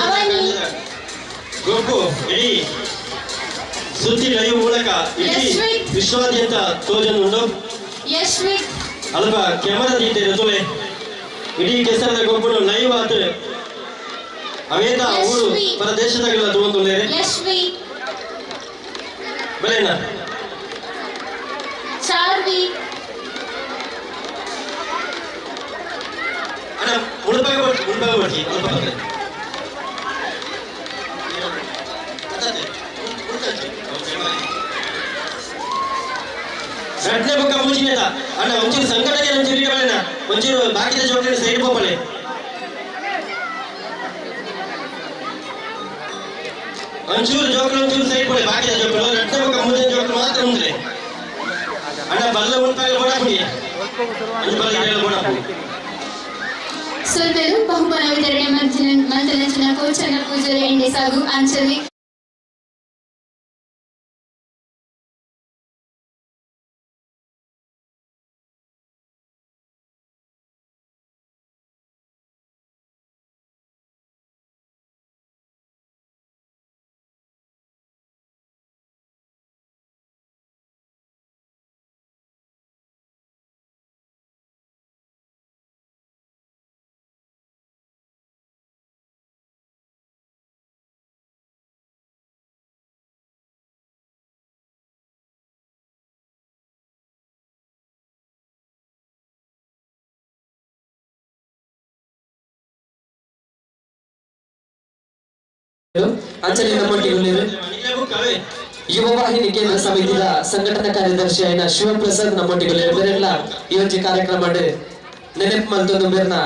ಅವನಿ ಗೊಬ್ಬು ಇಡೀ ಸುದ್ದಿ ಲೈವ್ ಮೂಲಕ ಇಡೀ ವಿಶ್ವಾದ್ಯಂತ ತೋಜನುಂಡು ಯಶ್ವಿಕ್ ಅಲ್ಪ ಕ್ಯಾಮರಾ ದೀಟೆ ತುಲೆ ಇಡೀ ಕೆಸರದ ಗೊಬ್ಬನು ಲೈವ್ ಆತ ಅವೇದ ಊರು ಪ್ರದೇಶದಾಗೆಲ್ಲ ತಗೊಂಡು ಯಶ್ವಿ ಬಲೇನ ಚಾರ್ವಿ ಅಣ್ಣ ಮುಳುಬಾಗ ಬರ್ತಿ ಅಲ್ಪ ಬಂದ್ರೆ ಘಟನೆ ಬುಕ್ಕ ಮುಚ್ಚಿನೇತ ಅಣ್ಣ ಒಂಚೂರು ಸಂಘಟನೆ ಒಂಚೂರು ಇರಬೇಡ ಒಂಚೂರು ಬಾಕಿದ ಜೋಕರ್ ಸೈಡ್ ಹೋಗಲೇ ಒಂಚೂರು ಜೋಕರ್ ಒಂಚೂರು ಸೈಡ್ ಕೊಡಿ ಬಾಕಿದ ಜೋಕರ್ ಘಟನೆ ಬುಕ್ಕ ಮುಂದಿನ ಜೋಕರ್ ಮಾತ್ರ ಮುಂದೆ ಅಣ್ಣ ಬಲ್ಲ ಉಂಟಾಗಲಿ ಓಡಾಡಿ ಸೋದರು ಬಹುಮಾನ ವಿತರಣೆ ಮಂತ್ರಾಂಚನ ಕೋಚನ ಪೂಜಾರಿ ಎಣ್ಣೆ ಸಾಗು ಅಂಚನೆ ಅಂಚನೆ ನಮ್ಮೊಟ್ಟಿಗೆ ಯುವ ವಾಹಿನಿ ಕೇಂದ್ರ ಸಮಿತಿಯ ಸಂಘಟನಾ ಕಾರ್ಯದರ್ಶಿ ಆಯ್ನ ಶಿವಪ್ರಸಾದ್ ನಮ್ಮೊಟ್ಟಿಗೆ ಬೇರೆಲ್ಲ ಈ ಒಂದು ಕಾರ್ಯಕ್ರಮ ಮಾಡಿ ನೆನಪು ಮಲ್ತೊಂದು ಬೇರೆನ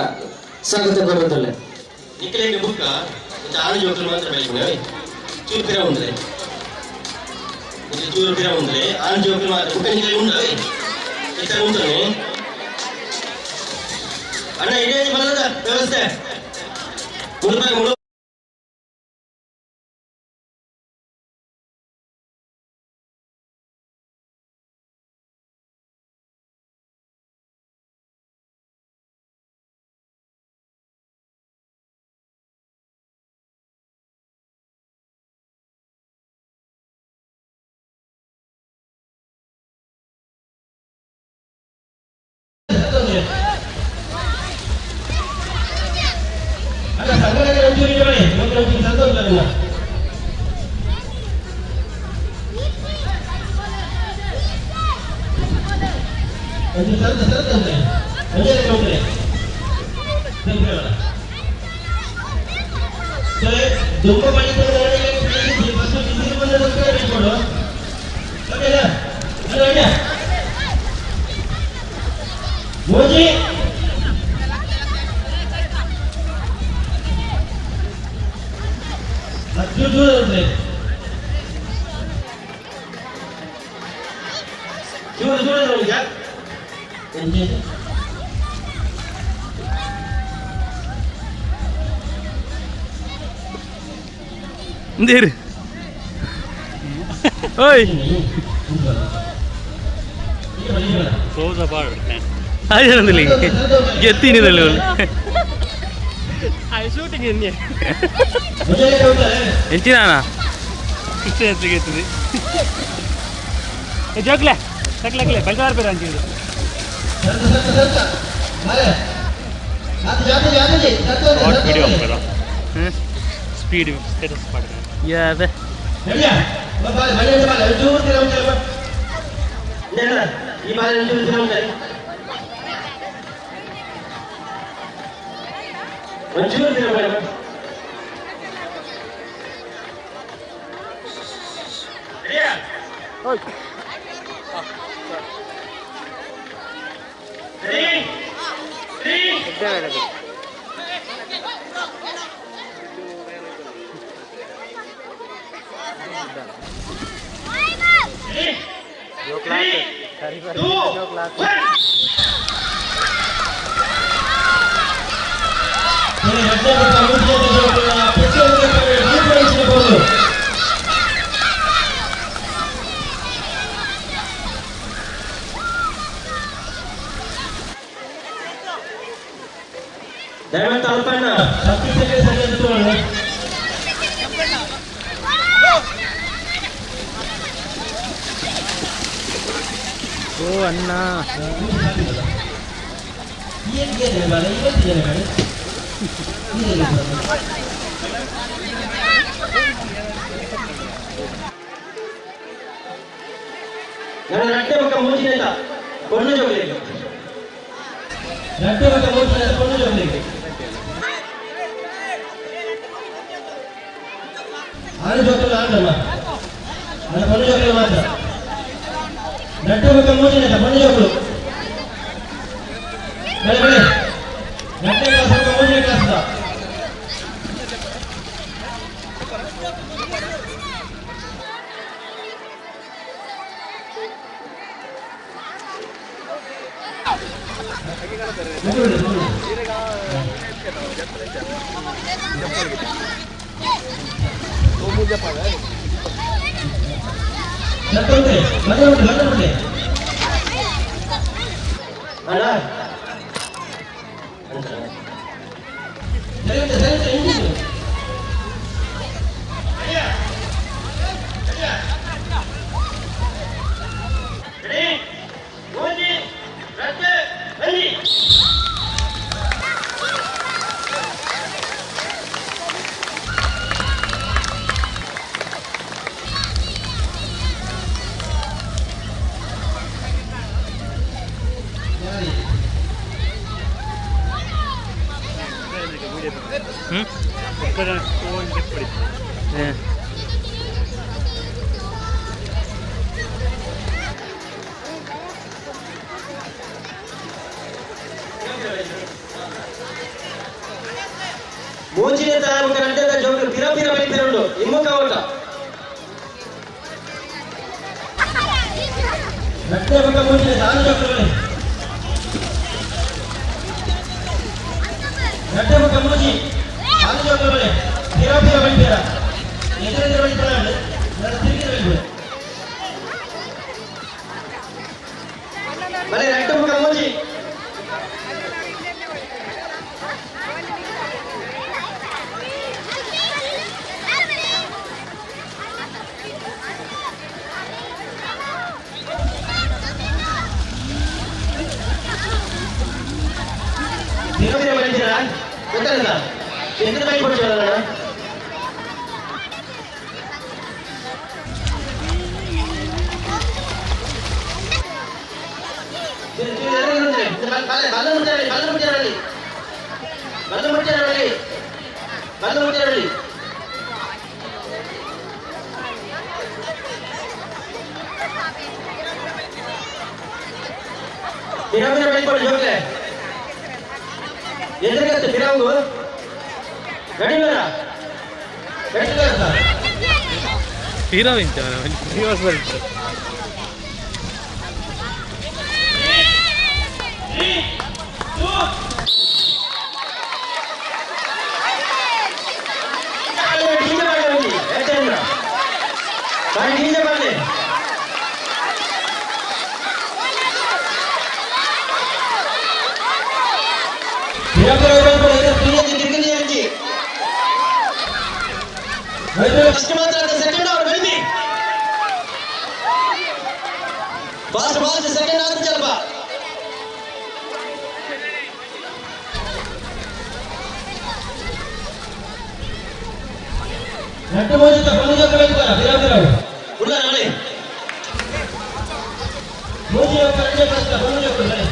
ಸ್ವಾಗತ ಕೋರುತ್ತಲ್ಲ ನಿಕ್ಕಲೇಗೆ ಬುಕ್ಕ ಆರು ಜೋಕರು ಮಾತ್ರ ಬೆಳಗ್ಗೆ ಚೂರು ಪಿರ ಉಂಡ್ರೆ ಚೂರು ಪಿರ ಉಂಡ್ರೆ ಆರು ಜೋಕರು ಮಾತ್ರ ಬುಕ್ಕ ನಿಕ್ಕಲೆ ಉಂಡ ಎತ್ತ ಉಂಟಾನೆ ಅಣ್ಣ ಇಡೇ ಬಲ್ಲದ ವ್ಯವಸ್ಥೆ ಮುಳುಬಾಗ ಮುಳು Ndir. Oi. Close apart. Aja nanti. Get ini dulu. I shooting ini. Enti nana. Kita itu gitu sih. Jogla. Jogla. Balkar peranci. What video करो? Speed status पढ़ रहे हैं. Yeah, बे. Renja, balik jujur tiram jalan. Nehru, ini balik jujur tiram jalan. Jujur tiram jalan. Renja. Ready? ದಯವಿಟ್ಟು ಅಲ್ಪಣ್ಣ 10 second ಸರಿಯಾಗಿ ಓ ಅಣ್ಣ ರಟ್ಟೆ ಪಕ್ಕ ಮೂಚಿನಿಂದ ಕೊಂಡು ಜೋಗಲಿಗೆ ರಟ್ಟೆ ಪಕ್ಕ ಮೂಚಿನಿಂದ ಕೊಂಡು ಜೋಗಲಿಗೆ ಆರು ಜೋಕಲು ಆಗಲ್ಲ ಅದು ಕೊಂಡು ಜೋಗಲು ಮಾತ್ರ ರಟ್ಟೆ ಪಕ್ಕ ಮೂಚಿನಿಂದ ಕೊಂಡು ಜೋಗಲು ಬೆಳೆ ಬೆಳೆ ರಟ್ಟೆ ಕ್ಲಾಸ್ ಪಕ್ಕ ಮೂಚಿನ ಕ್ಲಾಸ್ ಮೂಚಿನ ತಾಲೂಕು ಗಂಟೆದ ಜೋಗಲು ಪಿರ ಪಿರ ಬೈತಿರುಂಡು ಇಮ್ಮುಖ ಓಟ ಗಂಟೆ ಪಕ್ಕ ಮೂಚಿನ ತಾನು ಜೋಗಲು ಗಂಟೆ ಪಕ್ಕ ಮೂಚಿ ತಾನು ಜೋಗಲು ಪಿರ ಪಿರ ಬೈತಿರ ಎದುರೆದುರು ಬೈತಿರ ನಾನು ತಿರುಗಿ ಬೈತಿರ ಬಲೆ ಗಂಟೆ ಪಕ್ಕ ಮೂಚಿ ఎంత బయట పడుతున్నా ಎದುರುಗತ್ತೆ ಬಿಡಂಗು ಗಡಿಮರ ತೀರಾ ದಿವಸ ಬರುತ್ತೆ ಫಸ್ಟ್ ಮಾತ್ರ ಸೆಕೆಂಡ್ ಅವ್ರು ಬನ್ನಿ ಫಾಸ್ಟ್ ಫಾಸ್ಟ್ ಸೆಕೆಂಡ್ ಆದ್ರೆ ಸ್ವಲ್ಪ ಗಂಟೆ ಮೋಜಿತ ಬಂದು ಜೋಕಬೇಕು ಉಳ್ಳ ನೋಡಿ ಮೋಜಿ ಗಂಟೆ ಫಸ್ಟ್ ಬಂದು ಜೋಕಲು ಬನ್ನಿ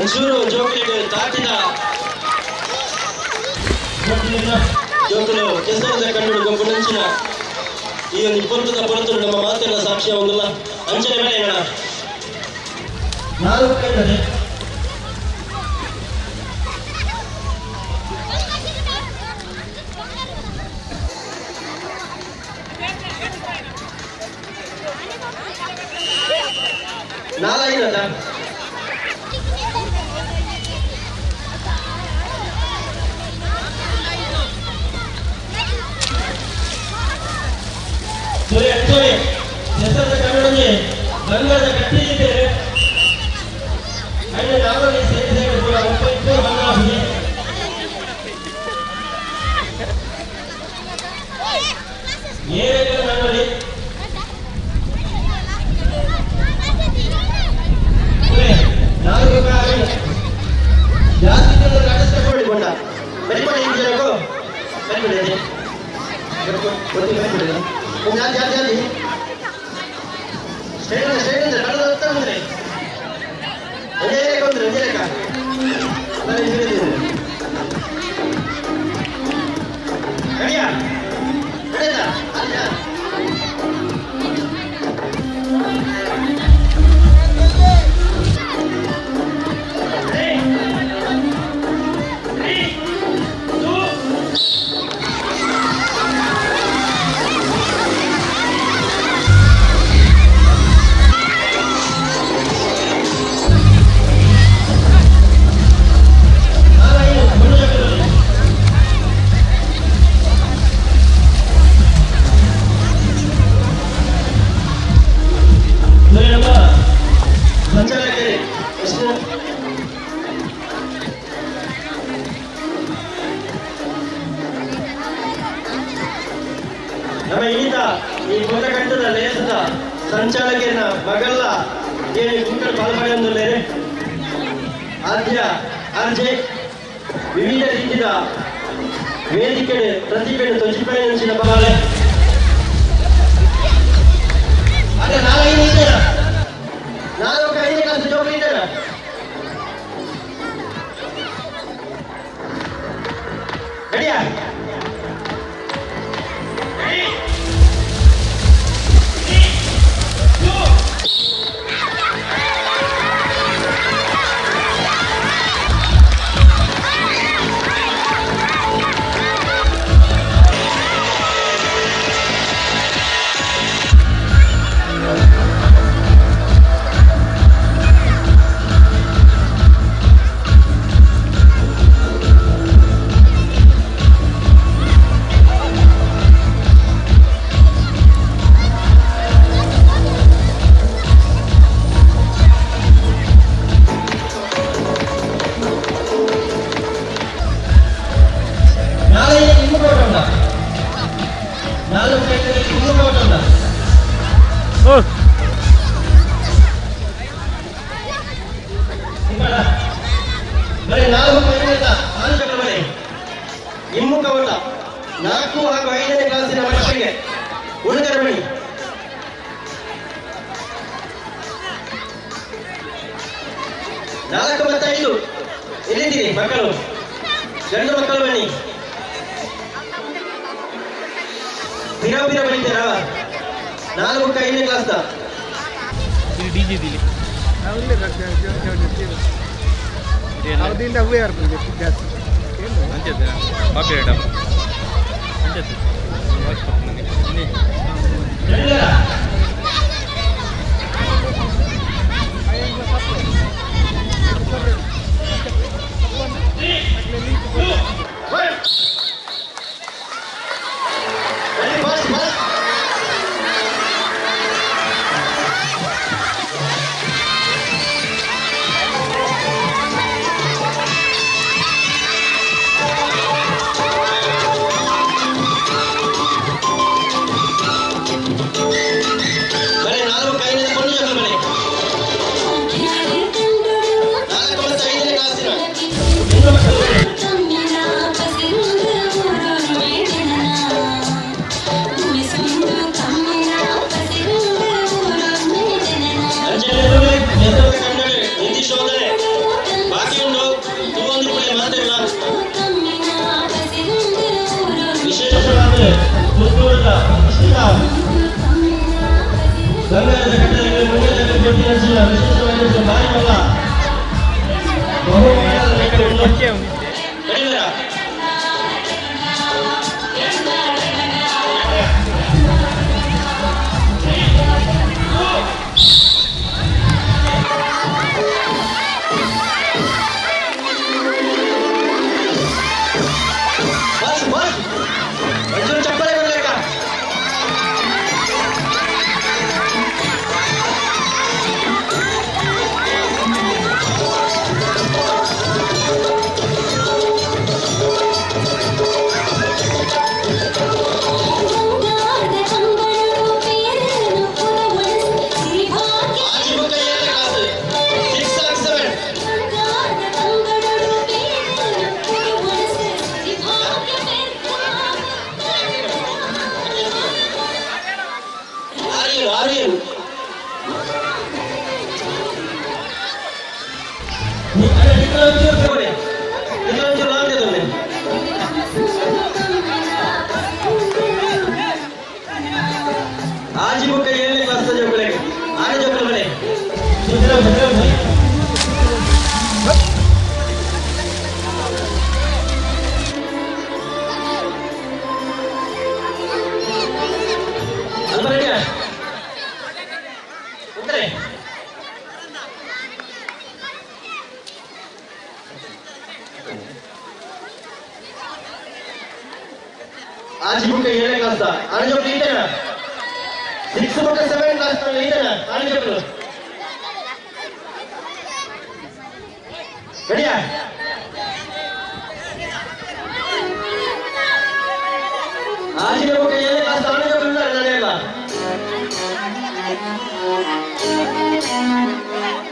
ಒಂಚೂರು ಜೋಕುಲಿಗೆ ತಾಟಿದ ಜೋಕುಲು ಕೆಸರದ ಕಣ್ಣು ಗುಂಪುನಂಚಿನ ಈ ಒಂದು ಪುರುಷದ ಪುರತು ನಮ್ಮ ಮಾತಿನ ಸಾಕ್ಷ್ಯ ಒಂದಲ್ಲ ಅಂಚನೆ ಮೇಲೆ ನಾಲ್ಕು ಕೈದರೆ ನಾಲ್ಕೈನದ ಹೆಸರದ ಕನ್ನಡದಲ್ಲಿ ಬಂಗಾರದ ಕಟ್ಟಿದ್ದೇವೆ ಅಲ್ಲಿ ನಾವಲ್ಲಿ ಸೇರಿದ್ದೇವೆ ಕೂಡ 32 ಬಂಗಾರದಲ್ಲಿ ಏನೇನು ನಾವಲ್ಲಿ ನಾಲ್ಕು ಜಾಸ್ತಿ ನಡೆಸ್ಕೊಂಡಿಕೊಂಡ ಬರಿಪಡಿ ಇಂಜಿನಕ್ಕೂ ಬರಿಪಡಿದೆ ಜಾತಿ ಸ್ಟೇಟ್ ಕಳೆದ ಬಂದ್ರೆ ಬಂದ್ರೆ ಕಡಿಯಾ ಕಡೆದ ನಮ್ಮ ಈತ ಈ ಕೊಟ್ಟಕಟ್ಟದ ಲೇಸದ ಸಂಚಾಲಕನ ಮಗಲ್ಲ ಏನು ಕುಂಕಲ್ ಪಾಲ್ಪಡೆಯೊಂದುಲ್ಲೇನೆ ಆದ್ಯ ಅರ್ಜೆ ವಿವಿಧ ರೀತಿಯ ವೇದಿಕೆ ಪ್ರತಿಭೆ ತೊಂಚಿಪಡೆ ನೆಂಚಿನ ಬಾಳೆ ಅದೇ ನಾಲ್ಕೈದು ಇದ್ದಾರ ನಾಲ್ಕು 5ನೇ ಕ್ಲಾಸ್ ಜೋಬ್ ಇದ್ದಾರ ರೆಡಿಯಾ ಹಿಮ್ಮುಖವಲ್ಲ 4 ಹಾಗೂ 5ನೇ ಕ್ಲಾಸಿನ ಮಕ್ಕಳಿಗೆ ಉಡುಗೊರೆ ಬನ್ನಿ. ನಾಲ್ಕು ಮತ್ತು 5 ಎಲ್ಲಿದ್ದೀರಿ ಮಕ್ಕಳು? ಗಂಡು ಮಕ್ಕಳು ಬನ್ನಿ. ಬಿರ ಬನ್ನಿದ್ದೀರಾ? 4 ಮತ್ತು 5ನೇ ಕ್ಲಾಸ್ನ ಗಂಗಾಧರ ಕಟ್ಟಡಗಳು ಮುಂದಿನ ಪಟ್ಟಿ ನಡೆಸಿದ ವಿಶೇಷವಾಗಿ ಭಾರಿ ಮಲ್ಲ ಬಹುಮಾನ आज बुक येणे क्लास दा आणि जो लीडर ना 6 बुक 7 क्लास दा लीडर ना आणि जो बढ़िया आज जो बुक येणे क्लास दा आणि जो लीडर जानेगा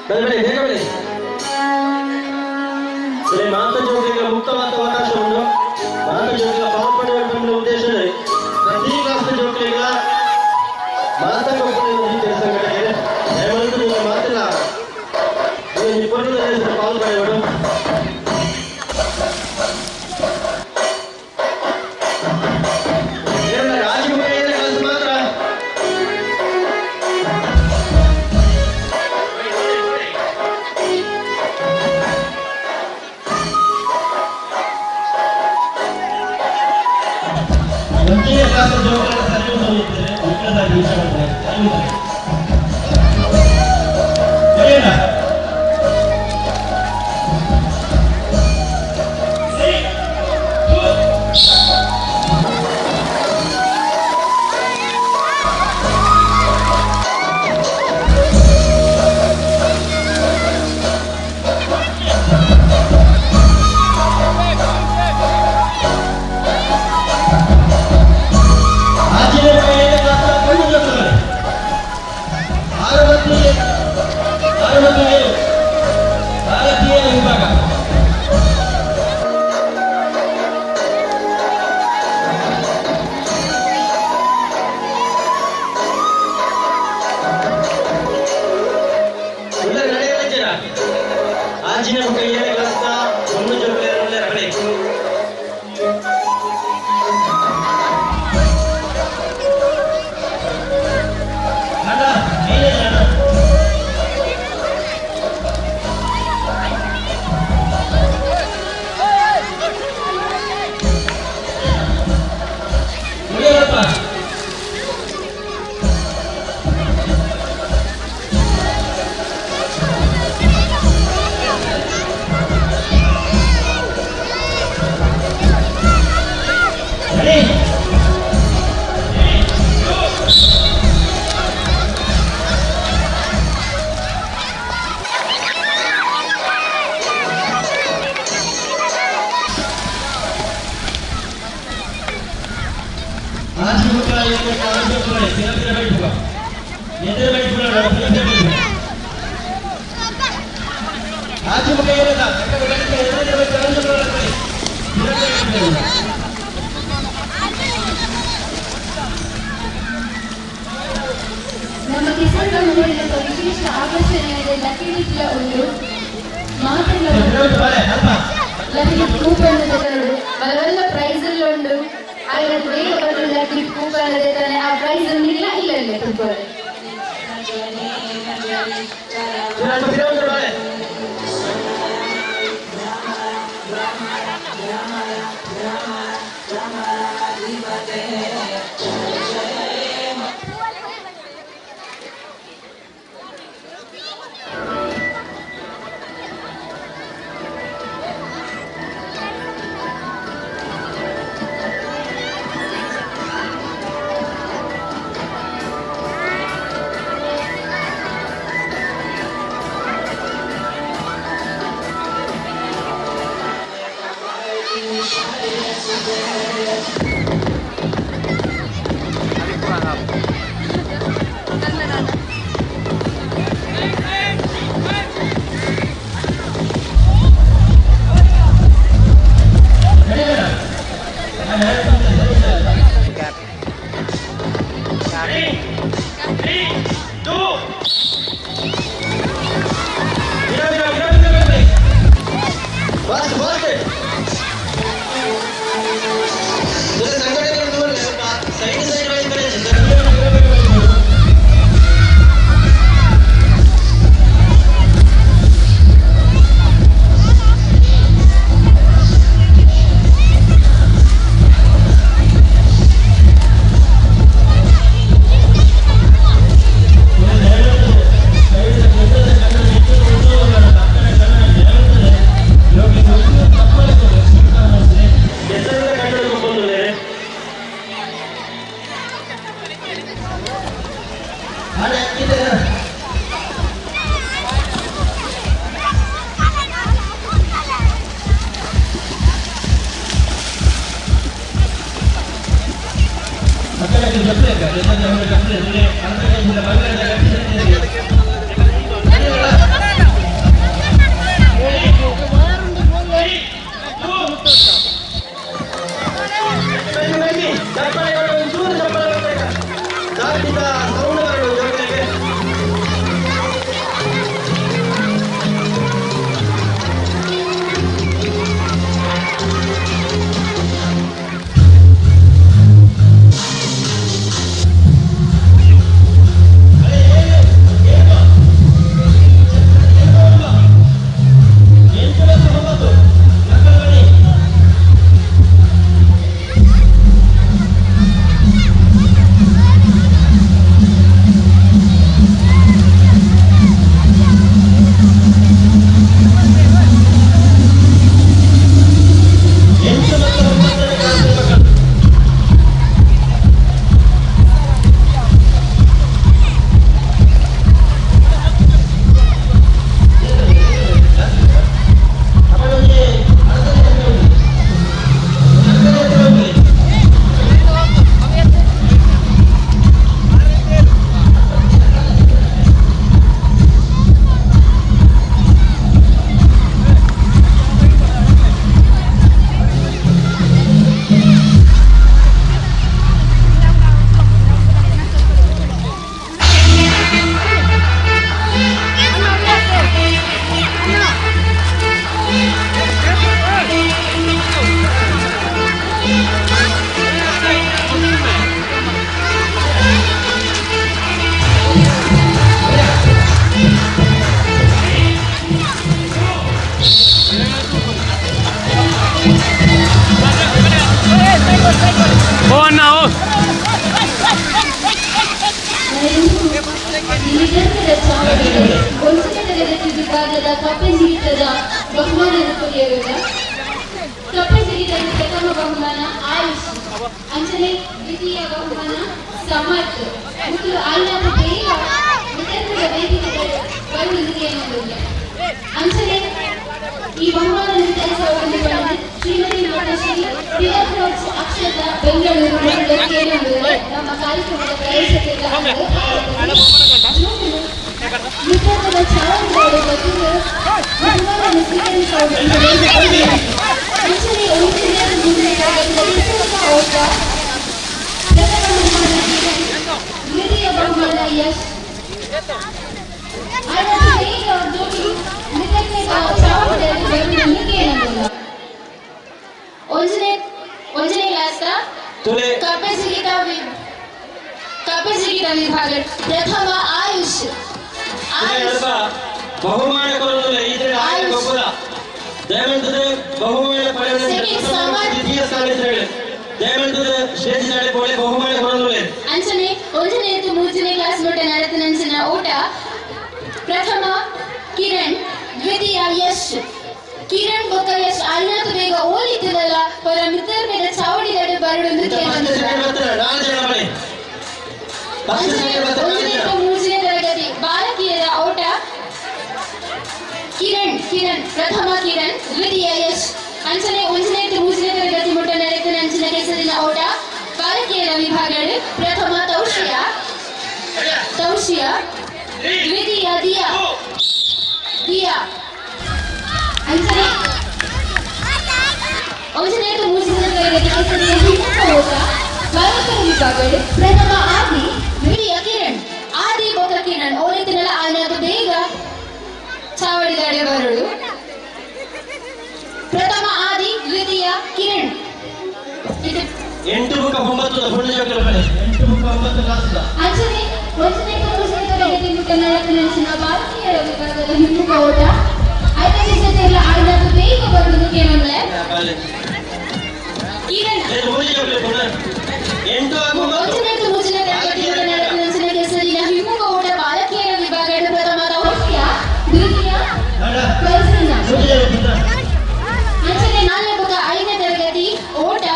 बड़े देखो बड़े चले माता जो के मुक्त वातावरण समझो माता जो के पाप पड़े उद्देश्य है प्रति क्लास में जो के माता को कोई ಕೆಲಸ ಕಡೆಗೆ ದಯಮಾಡಿ ನೀವು ಮಾತಿಲ್ಲ ನೀವು ಇಬ್ಬರು ಕಾಲ್ ಮಾಡಿ ಮೇಡಮ್ ಏನ ರಾಜಮುಖ ಏನ ಕೆಲಸ ಮಾತ್ರ ಒಂದೇ ಕ್ಲಾಸ್ ಜೋಕರ ಸರ್ವಿಸ್ ಹೋಗ್ತಾರೆ ಉತ್ತರದಾಗಿ ವಿಷಯ ಮಾಡ್ತಾರೆ ಸರಿನಾ ನಮ್ಮ ಕಿಸರ್ಗ ಮೂಡಿದ ವಿಶೇಷ ಆಕರ್ಷಣೆಯಾದ ಲಕ್ಕಿಡಿಗಳ ಒಂದು ಲಕ್ಕಿಡಿ ಕೂಪನ್ ತೆಗೆದು ಬರವೆಲ್ಲ ಪ್ರೈಸ್ ಉಂಡು ಅದರ ಬೇಗ ಬರಲು ಲಕ್ಕಿಡಿ ಕೂಪನ್ ತೆಗೆದಾನೆ ಆ ಪ್ರೈಸ್ ಇಲ್ಲ ಇಲ್ಲ ಇಲ್ಲ ಕೂಪನ್ ವಿಭಾಗದ ಕಪ್ಪೆ ಜಿಗಿತದ ಬಹುಮಾನದ ಪಡೆಯುವುದ ಕಪ್ಪೆ ಜಿಗಿತದ ಪ್ರಥಮ ಬಹುಮಾನ ಆಯುಷ್ ಅಂಚನೆ ದ್ವಿತೀಯ ಬಹುಮಾನ ಸಮರ್ಥ ಮತ್ತು ಅಲ್ಲದ ಬೇಗ ವಿತರಣದ ವೇದಿಕೆಗಳು ಬರುವುದಕ್ಕೆ ನೋಡಿಲ್ಲ ಅಂಚನೆ ಈ ಬಹುಮಾನ ವಿತರಿಸುವ ಶ್ರೀಮತಿ ಮಾತಾಶ್ರೀ ತಿಲಕ್ ಅಕ್ಷತ ಬೆಂಗಳೂರು ನಮ್ಮ ಕಾರ್ಯಕ್ರಮದ ಪ್ರವೇಶಕ್ಕೆ ವಿತರಣದ ಚಾಲನೆಗಳು ಬಂದು ಬಹುಮಾನವನ್ನು ಸ್ವೀಕರಿಸುವ ಅಂಚನೆ ಉಳಿದ ಓಟ ಪ್ರಥಮ ಬಹುಮಾನ ದ್ವಿತೀಯ ಬಹುಮಾನ ಯಶ್ ಕಪ್ಪೆ ಜಿಗಿತ ವಿಭಾಗ ಪ್ರಥಮ ಆಯುಷ್ ಆಯುಷ್ ಬಹುಮಾನ ಕೊಡುವುದಿಲ್ಲ ಇದ್ರೆ ಗೊಬ್ಬರ ದಯವಂತದ ಬಹುಮಾನ ದ್ವಿತೀಯ ಸ್ಥಾನ ದಯವಂತದ ಸ್ಟೇಜ್ ನಾಳೆ ಬೋಳೆ ಬಹುಮಾನ ಕೊಡುವುದಿಲ್ಲ ಅಂಚನೆ ಒಂದನೇ ಮೂರನೇ ಕ್ಲಾಸ್ ಮಟ್ಟ ನಡೆದ ನಂಚಿನ ಊಟ ಪ್ರಥಮ ಕಿರಣ್ ದ್ವಿತೀಯ ಯಶ್ ಕಿರಣ್ ಬೊಕ್ಕ ಯಶ್ ಅಲ್ನಾತು ಬೇಗ ಓಲಿದ್ದಲ್ಲ ಹೊರ ಮಿತ್ರ ಬೇಗ ಚಾವಡಿ ದಡೆ ಬರಡು ನೃತ್ಯ ಮೂರನೇ ತರಗತಿ ಬಾಲಕಿಯರ ಔಟ ಕಿರಣ್ ಪ್ರಥಮ ಕಿರಣ್ ದ್ವಿತೀಯ ಯಶ್ ಅಂಚನೆ ಒಂದನೇ ಮೂರನೇ ತರಗತಿ ಮುಟ್ಟ ನಡೆದ ನಂಚಿನ ಕೆಸರಿನ ಔಟ ಬಾಲಕಿಯರ ವಿಭಾಗಗಳು ಪ್ರಥಮ ತೌಷಿಯ ದ್ವಿತೀಯ ದಿಯಾ ಅಂಚನೆ ಒಂದನೇ ಮೂರನೇ ತರಗತಿ ಕೆಸರಿನ ಹಿಮ್ಮುಖ ಓಟ ಬಾಲಕರ ವಿಭಾಗಗಳು ಪ್ರಥಮ ಆದಿ ದ್ವಿತೀಯ ಕಿರಣ್ ಆದಿ ಬೊಕ್ಕ ಕಿರಣ್ ಓಲಿತಿನಲ್ಲ ಆನದು ಬೇಗ ಚಾವಡಿದಾಡೆ ಬರಡು ಪ್ರಥಮ ಆದಿ ದ್ವಿತೀಯ ಕಿರಣ್ 8 ಬುಕ್ಕ 9 ಅಂಚನೆ ಒಂದನೇ ತರಗತಿ ಮುಟ್ಟ ನಡೆದ ನಂಚಿನ ಬಾಲಕಿಯರ ವಿಭಾಗದ ಹಿಮ್ಮುಖ ಓಟ ಐದನೇ ಜೊತೆಲ್ಲ ಆಡಿದಾಗ ಬೇಗ ಬರುವುದು ಕೇವಲ ಕಿರಣ್ ಒಂದನೇ ಮೂರನೇ ತರಗತಿ ಮುಟ್ಟ ನಡೆದ ನಂಚಿನ ಕೆಸರಿನ ಹಿಮ್ಮುಖ ಓಟ ಬಾಲಕಿಯರ ವಿಭಾಗದ ಪ್ರಥಮ ತೌಷಿಯ ದ್ವಿತೀಯ ಅಂಚನೆ 4 ಐದನೇ ತರಗತಿ ಓಟ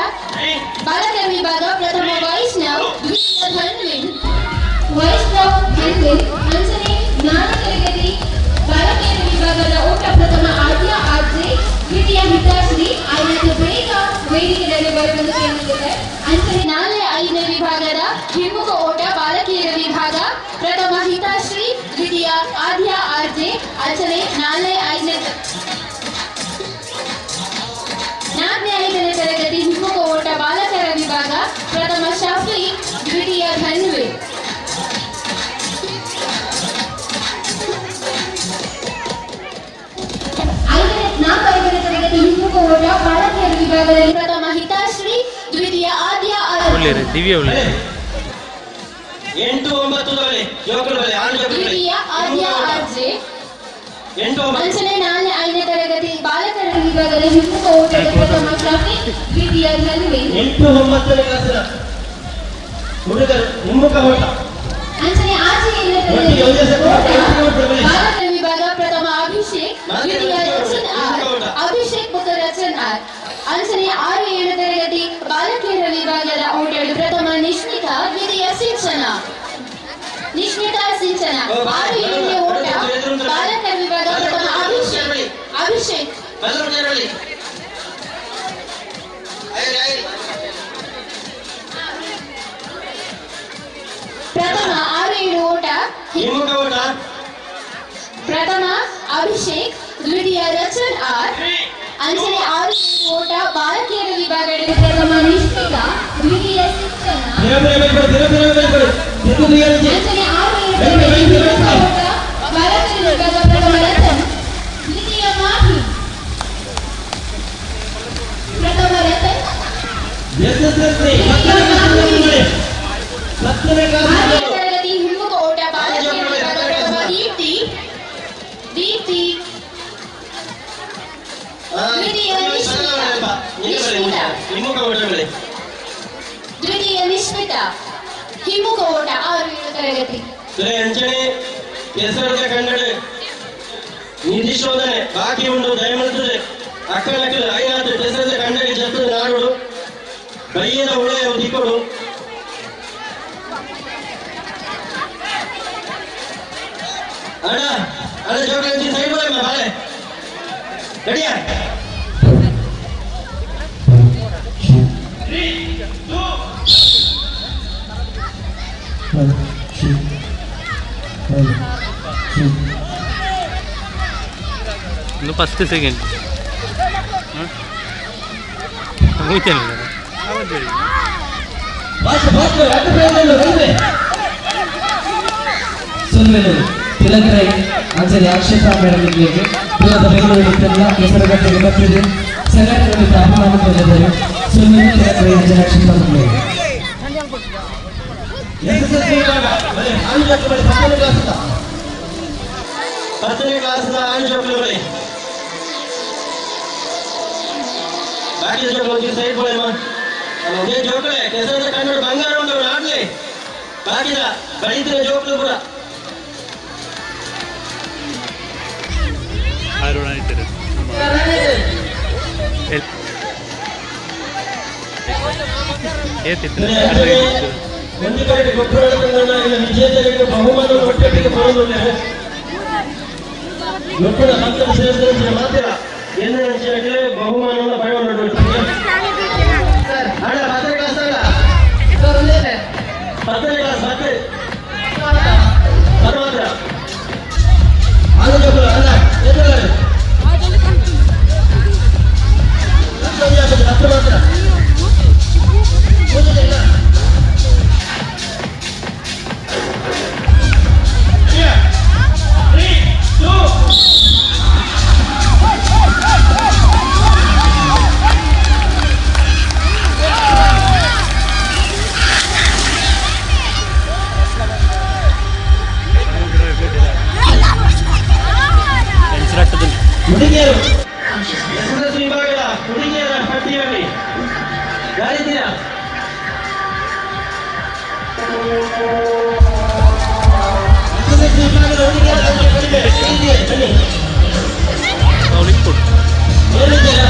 ಬಾಲಕರ ವಿಭಾಗ ಪ್ರಥಮ ವೈಷ್ಣವ್ ದ್ವಿತೀಯ ಧನ್ವಿನ್ ಅಂಚನೆ 4 ತರಗತಿ ಬಾಲಕಿಯರ ವಿಭಾಗದ ಓಟ ಪ್ರಥಮ ಆದ್ಯ ಆರ್ಜೆ ದ್ವಿತೀಯ ಹಿತಾಶ್ರೀ ಐದನೇ ಬೇಗ ವೇದಿಕೆಯಲ್ಲಿ ಬರುವುದು ಕೇಳಿದೆ ಅಂಚನೆ 4 5ನೇ ವಿಭಾಗದ ಹಿಮ್ಮುಖ ಓಟ ಬಾಲಕಿಯರ ವಿಭಾಗ ಪ್ರಥಮ ಹಿತಾಶ್ರೀ ದ್ವಿತೀಯ ಆದ್ಯ ಆರ್ಜೆ ಅಂಚನೆ 4 5ನೇ ತರಗತಿ ಹಿಮ್ಮುಖ ಓಟ ಬಾಲಕರ ವಿಭಾಗ ಪ್ರಥಮ ಶಾಫಿ ದ್ವಿತೀಯ ಧನ್ವಿ 4 ತರಗತಿ ಹಿಮ್ಮುಖ ಓಟ ಬಾಲಕಿಯರ ವಿಭಾಗದಲ್ಲಿ ಪ್ರಥಮ ಹಿತಾಶ್ರೀ ದ್ವಿತೀಯ ಆದ್ಯ ದ್ವಿತೀಯ ಆದ್ಯ ಆರ್ಜೆ ಅಂಚನೆ 4 5ನೇ ತರಗತಿ ಬಾಲಕರ ವಿಭಾಗದ ಹಿಮ್ಮುಖ ಓಟದ ಪ್ರಥಮ ಶಾಫಿ ದ್ವಿತೀಯ ಧನ್ವಿ 8 9ನೇ ಕ್ಲಾಸಿನ ಹುಡುಗರು ಹಿಮ್ಮುಖ ಓಟ ಅಂಚನೆ ಆಚೆ ಬಾಲಕರ ವಿಭಾಗ ಪ್ರಥಮ ಅಭಿಷೇಕ್ ದ್ವಿತೀಯ ರಚನ್ ಆರ್ ಅಭಿಷೇಕ್ ಬುಕ್ಕ ರಚನ್ ಆರ್ ಅಂಚನೆ 6 7 ತರಗತಿ ಬಾಲಕಿಯರ ವಿಭಾಗದ ಓಟಗಳು ಪ್ರಥಮ ನಿಶ್ಮಿತಾ ದ್ವಿತೀಯ ಸಿಂಚನ 6 7ನೇ ಓಟ ಬಾಲಕರ ವಿಭಾಗ ಪ್ರಥಮ ಅಭಿಷೇಕ್ ಪ್ರಥಮ 6 7 ಓಟ ಪ್ರಥಮ ಅಭಿಷೇಕ್ ದ್ವಿತೀಯ ರಚನ್ ಆರ್ ಅಂಚನೆ 6 7 ಓಟ ಬಾಲಕಿಯರ ವಿಭಾಗದಲ್ಲಿ ಪ್ರಥಮ ನಿಶ್ಮಿತಾ ದ್ವಿತೀಯ ಸಿಂಚನ ಅಂಚನೆ 6 7 ಓಟ ಬಾಲಕರ ವಿಭಾಗ ಪ್ರಥಮ ರತನ್ ದ್ವಿತೀಯ ಮಾಹಿ ಪ್ರಥಮ ರತನ್ ತರಗತಿ ಹಿಮ್ಮುಖ ಓಟ ಬಾಲಕಿಯರ ವಿಭಾಗ ಪ್ರಥಮ ದೀಪ್ತಿ ದ್ವಿತೀಯ ನಿಶ್ಮಿತಾ ಹಿಮ್ಮುಖ ಓಟ 6 7 ತರಗತಿ ಅಂಚನೆ ಕೆಸರದ ಕನ್ನಡ ನಿಧಿ ಶೋಧನೆ ಬಾಕಿ ಉಂಟು ದಯಮಂತದೆ ಅಕ್ಕನಕ್ಕಲು ಐನಾಥ್ ಕೆಸರದ ಕನ್ನಡ ಜತ್ತು ನಾಡು ಬೈಯದ ಉಳೆಯ ದಿಕ್ಕೊಡು ಅಣ್ಣ ಜೋಗಿ ಸೈಡ್ ಬಾಳೆ ರೆಡಿಯಾ ಇನ್ನು ಫಸ್ಟ್ ಸೆಕೆಂಡ್ ಮುಗಿತೇನೆ ತಿಲಕರೈ ಅಂಚನೆ ಆಕ್ಷೇಪ ಮೇಡಮ್ಗಳಿಗೆ ದೂರದ ಬೆಂಗಳೂರು ಕೆಸರಗಟ್ಟೆಗೆ ಬರ್ತಿದೆ ಸಂಘಟನೆಗಳಿಂದ ಅಪಮಾನ ಬಂದಿದ್ದರು ಸುಮ್ಮನೆ ತಿಲಕರೈ ಅಂಚನೆ ಆಕ್ಷೇಪ 10ನೇ ಕ್ಲಾಸ್ನ ಆಂಜೋಕ್ಲು ಬಳಿ ಬಾಕಿ ಜೋಕ್ಲು ಸೈಡ್ ಕೊಡಮ್ಮ ಅದೇ ಜೋಕ್ಲೆ ಕೆಸರದ ಕನ್ನಡ ಬಂಗಾರ ಉಂಟು ಆಡ್ಲಿ ಬಾಕಿದ ಬಳಿತಿನ ಜೋಕ್ಲು ಪುರ ಒಂದು ಕಡೆ ಗೊಬ್ಬರ ವಿಜೇತರಿಗೆ ಬಹುಮಾನ ಒಟ್ಟಿಗೆ ಬರೋದಿಲ್ಲ ಗೊಬ್ಬರ ಹಂತ ಸೇರಿಸಿದ್ರೆ ಮಾತ್ರ ಏನು ಬಹುಮಾನವನ್ನು ಪಡೆಯಬಹುದು ಅಣ್ಣ 10ನೇ ಕ್ಲಾಸ್ ಅಲ್ಲ 10ನೇ ಕ್ಲಾಸ್ ಅದು ಮಾತ್ರ ಆಲೋಚನೆ ಅಲ್ಲ ಹತ್ತು ಮಾತ್ರ ಹುಡುಗಿಯರು ಎಸ್ಎಸ್ ವಿಭಾಗದ ಹುಡುಗಿಯರ ಪಟ್ಟಿಯಲ್ಲಿ ಯಾರಿದ್ದೀರಾ? ಎಸ್ಎಸ್ ವಿಭಾಗದ ಹುಡುಗಿಯರ ಬನ್ನಿ. ಏನಿದ್ದೀರಾ?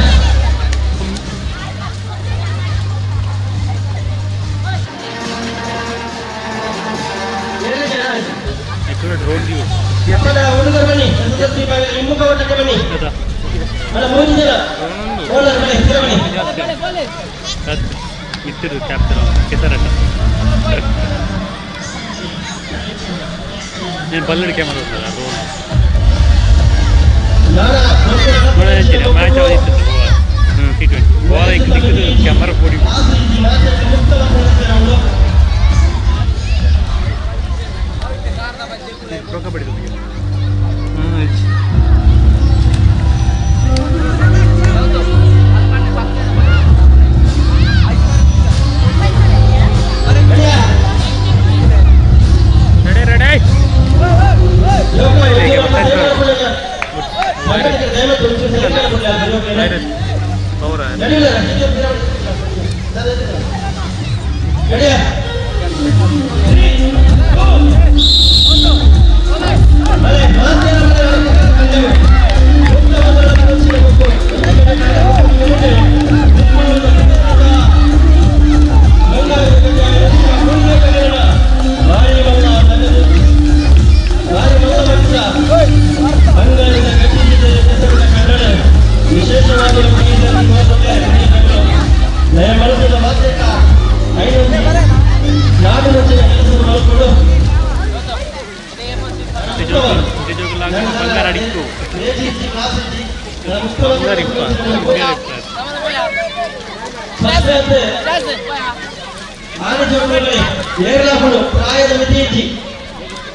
ಎಪ್ಪದ ಹುಡುಗರು ಬನ್ನಿ. ಎಸ್ಎಸ್ ವಿಭಾಗದ ಹಿಮ್ಮುಖ ಓಟಕ್ಕೆ ಬನ್ನಿ. ಅಲ್ಲ 3 ಜನ ಬೌಲರ್ ಬನ್ನಿ. ಮಿತ್ತರು ಕ್ಯಾಪ್ಟರ್ ಕೆಸರಟ నేను పల్లెడి కెమెరా వస్తుంది ಅದು ಮ್ಯಾಚ್ ಆದಿತ್ತು T20 ಬಾಲ್ ಇಕ್ಕಿದ್ದು ಕ್ಯಾಮೆರಾ ಕೊಡಿ ರೊಕ್ಕ ಬಡಿದು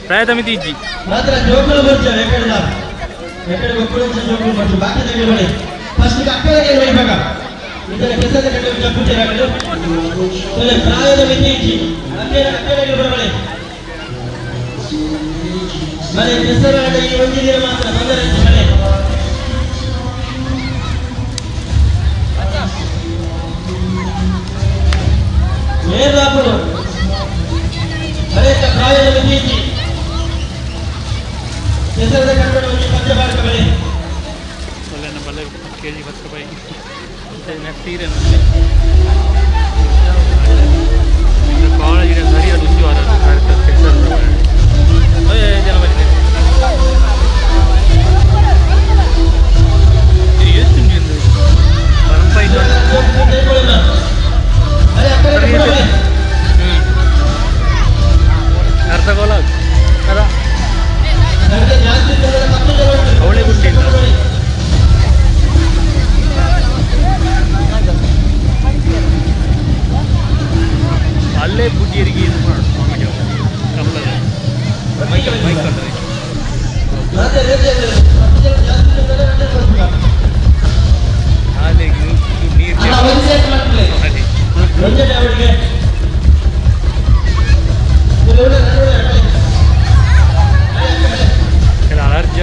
ಪ್ರಾಯದ ಮಿತಿ ಇಜ್ಜಿ ಮಾತ್ರ ಜೋಕುಲು ಬರ್ತಾರೆ ಎಕಡೆ ಗೊಬ್ಬರ ಜೋಕುಲು ಬರ್ತಾರೆ ಬಾಕಿ ತೆಗೆದುಕೊಳ್ಳಿ ಫಸ್ಟ್ ಅಕ್ಕರಿಗೆ ಇವಾಗ ಇದರ ಕೆಲಸದ ಕಡೆ ಜಪ್ಪುತ್ತಾರೆ ಅದಕ್ಕೆ ಪ್ರಾಯದ ಮಿತಿ ಇಜ್ಜಿ ಅಕ್ಕರಿಗೆ ಬರಬಳೆ ಮನೆ ಹೆಸರಾದ ಈ ಒಂದು ದಿನ ಮಾತ್ರ ತೊಂದರೆ ಮನೆ ಮೇಲಾಪುರು ಅನೇಕ ಪ್ರಾಯದ ಮಿತಿ ಇಜ್ಜಿ ಹೆಸರದ ಕನ್ನಡ ಒಂದು ಪಂಚಭಾರತ ಬೆಳೆ ಒಳ್ಳೆಯ ಬಲ್ಲ ಕೆಜಿ 10 ರೂಪಾಯಿ ತೀರೆ ಕಾಲೇಜಿನ ಸರಿಯಾದ ಉದ್ಯೋಗ ಜನ ಬಂದಿದೆ ಎಷ್ಟು ಅರ್ಧ ಗೋಲ ಅದ ಅವಳೆ ಗುಟ್ಟಿಲ್ಲ ಅಲ್ಲೇ ಬುಡ್ಡಿಯರಿಗೆ ಇದು ಮಾಡು ಸ್ವಾಮಿಗೆ ಕಮ್ಮದ ಮೈಕ್ ಕಂಡ್ರೆ ಹಾಲಿಗೆ ನೀರು ಅಲರ್ಜಿ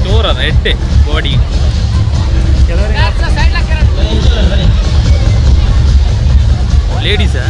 ಜೋರದ ಎಡ್ಡೆ ಬಾಡಿ ಲೇಡೀಸಾ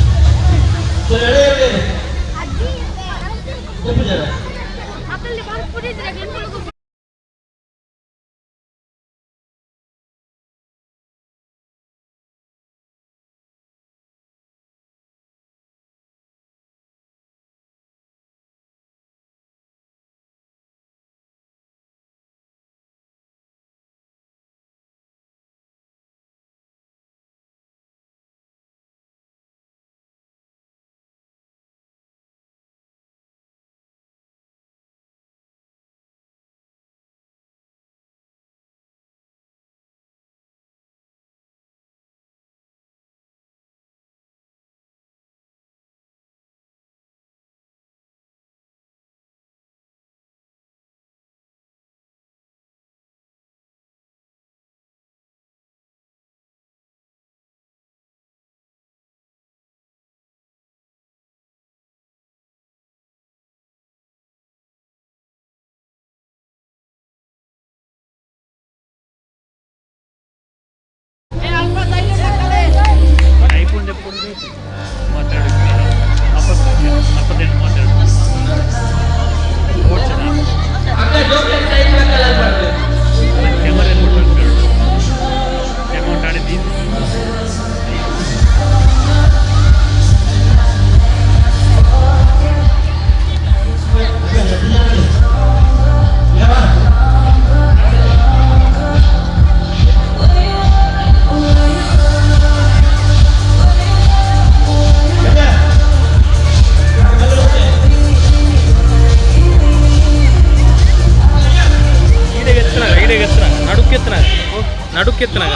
ನಡುಕೆತ್ತನಾಗ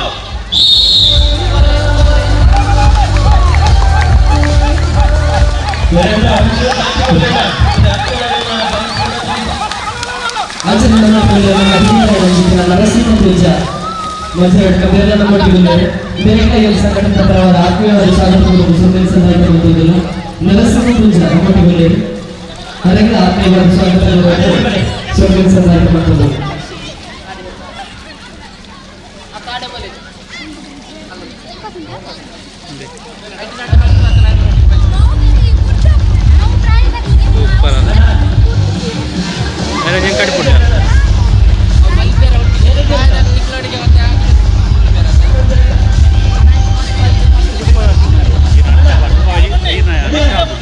ನರಸಿಂಹಪೂಜ ಮಜ್ಜರಡ್ಕ ಬೇರೆಲ್ಲ ಕೊಟ್ಟಿದ್ದಾರೆ ಬೇರೆ ಕೈಯಲ್ಲಿ ಸಂಘಟನೆ ಪರವಾದ ಆತ್ಮೀಯವಾದ ಸ್ವಾಗತವನ್ನು ಸುಂದರಿಸಲಾಗಿರುವುದಿಲ್ಲ ನರಸಿಂಹಪೂಜ ಕೊಟ್ಟಿದ್ದಾರೆ ಅದಕ್ಕೆ ಆತ್ಮೀಯವಾದ ಸ್ವಾಗತವನ್ನು ಸುಂದರಿಸಲಾಗಿರುತ್ತದೆ.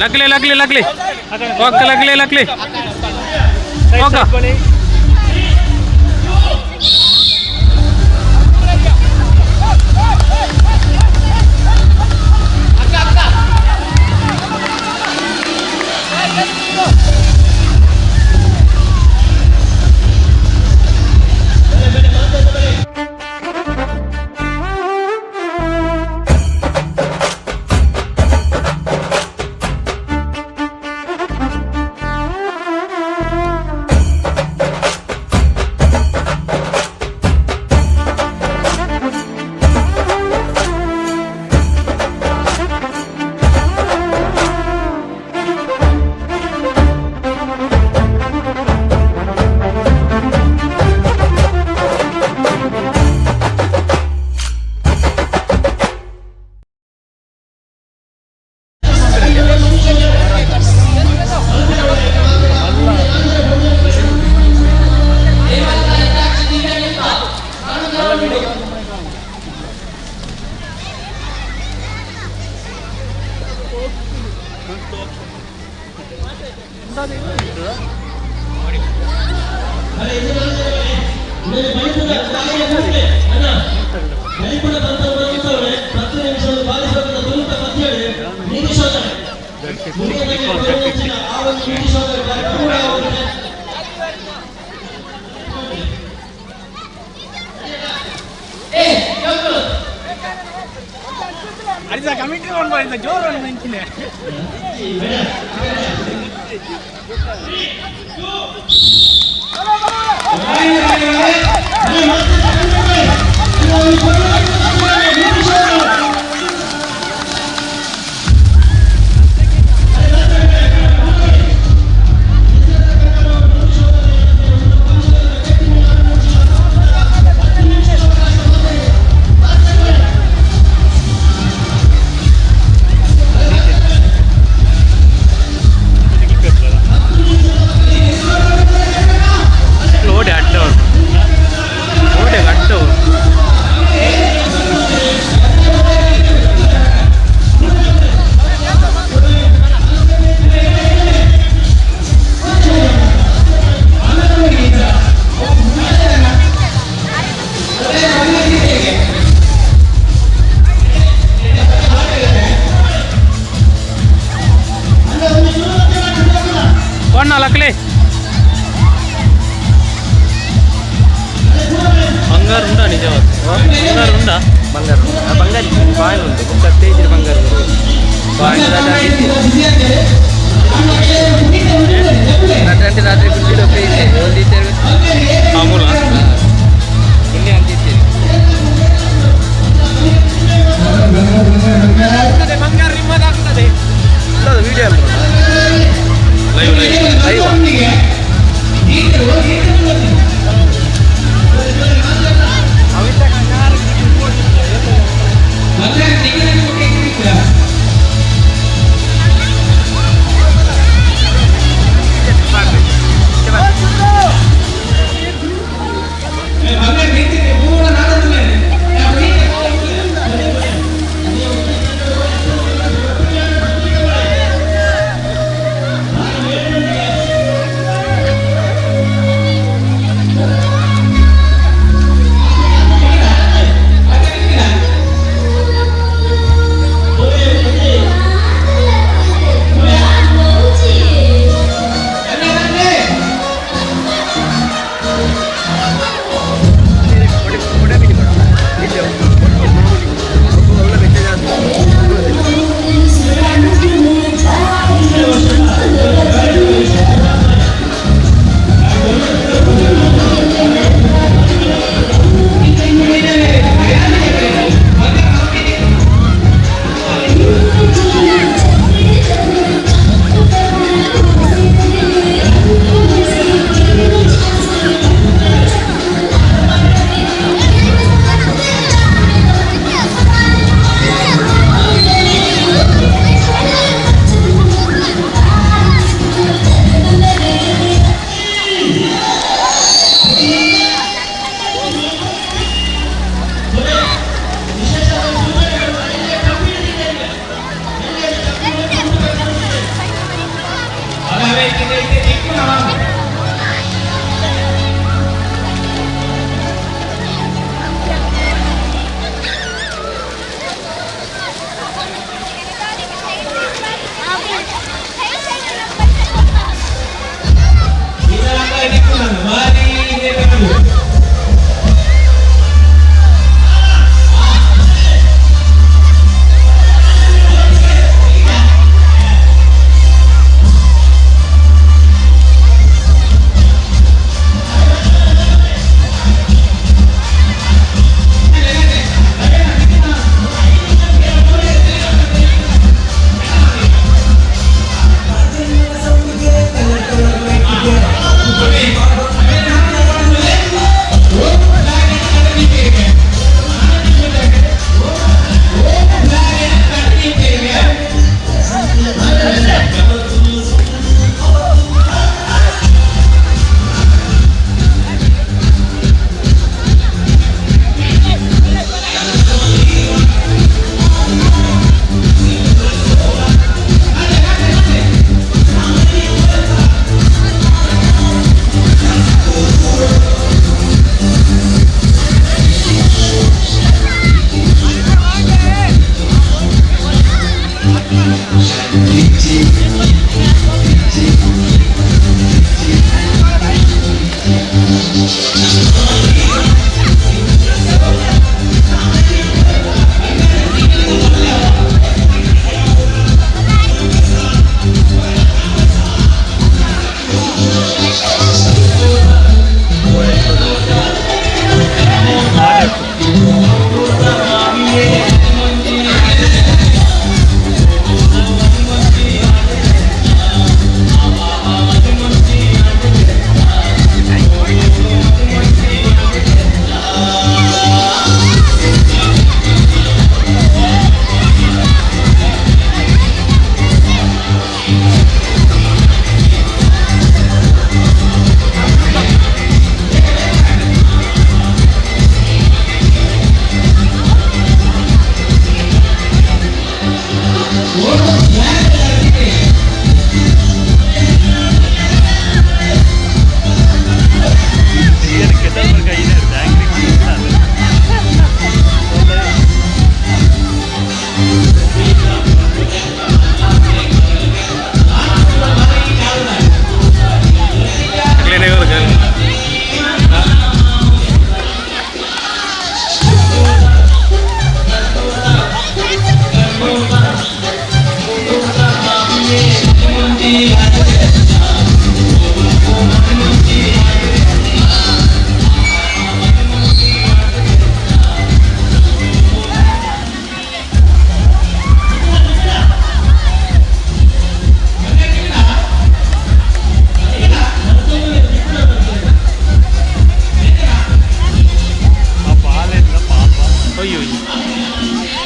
लागले लागले लागले ओके लागले लागले ओका alakle. Bangar unda nijawat. Bangar unda. Bangar. Bangar fine undu. Buka stage bangar. Fine ada. Nanti ratri video play only there. Amula. Ini anti sih. Bangar lima dah kita deh. Ada video live.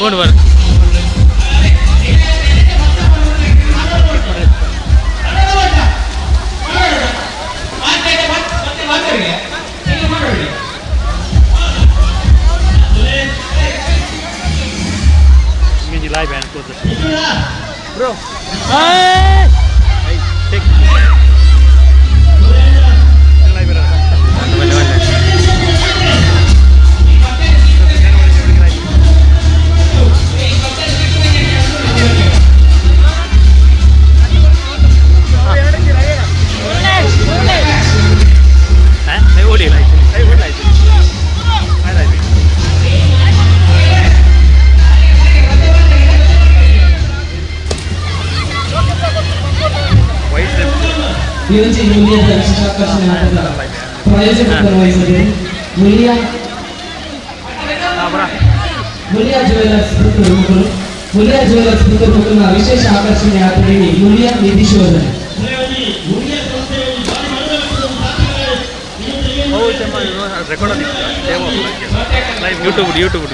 Phone ಬರ್ live and close the bro. Hey! Hey, take. Live bro. I would like. I would like. I like it. ಇವತ್ತು ಮುಲಿಯಾದ ವಿಶೇಷ ಆಕರ್ಷಣೆ ಆಟದ ಪ್ರಾಯೋಜಕರು ವಹಿಸಿದ್ದಾರೆ Mulia jewellers Puttur ಮಕ್ಕಳು. Mulia jewellers Puttur ಮಕ್ಕಳ ವಿಶೇಷ ಆಕರ್ಷಣೆ ಆಟದಲ್ಲಿ ಮುಲಿಯಾ ನಿಧಿ ಶೋಧನೆ. ಯೂಟ್ಯೂಬ್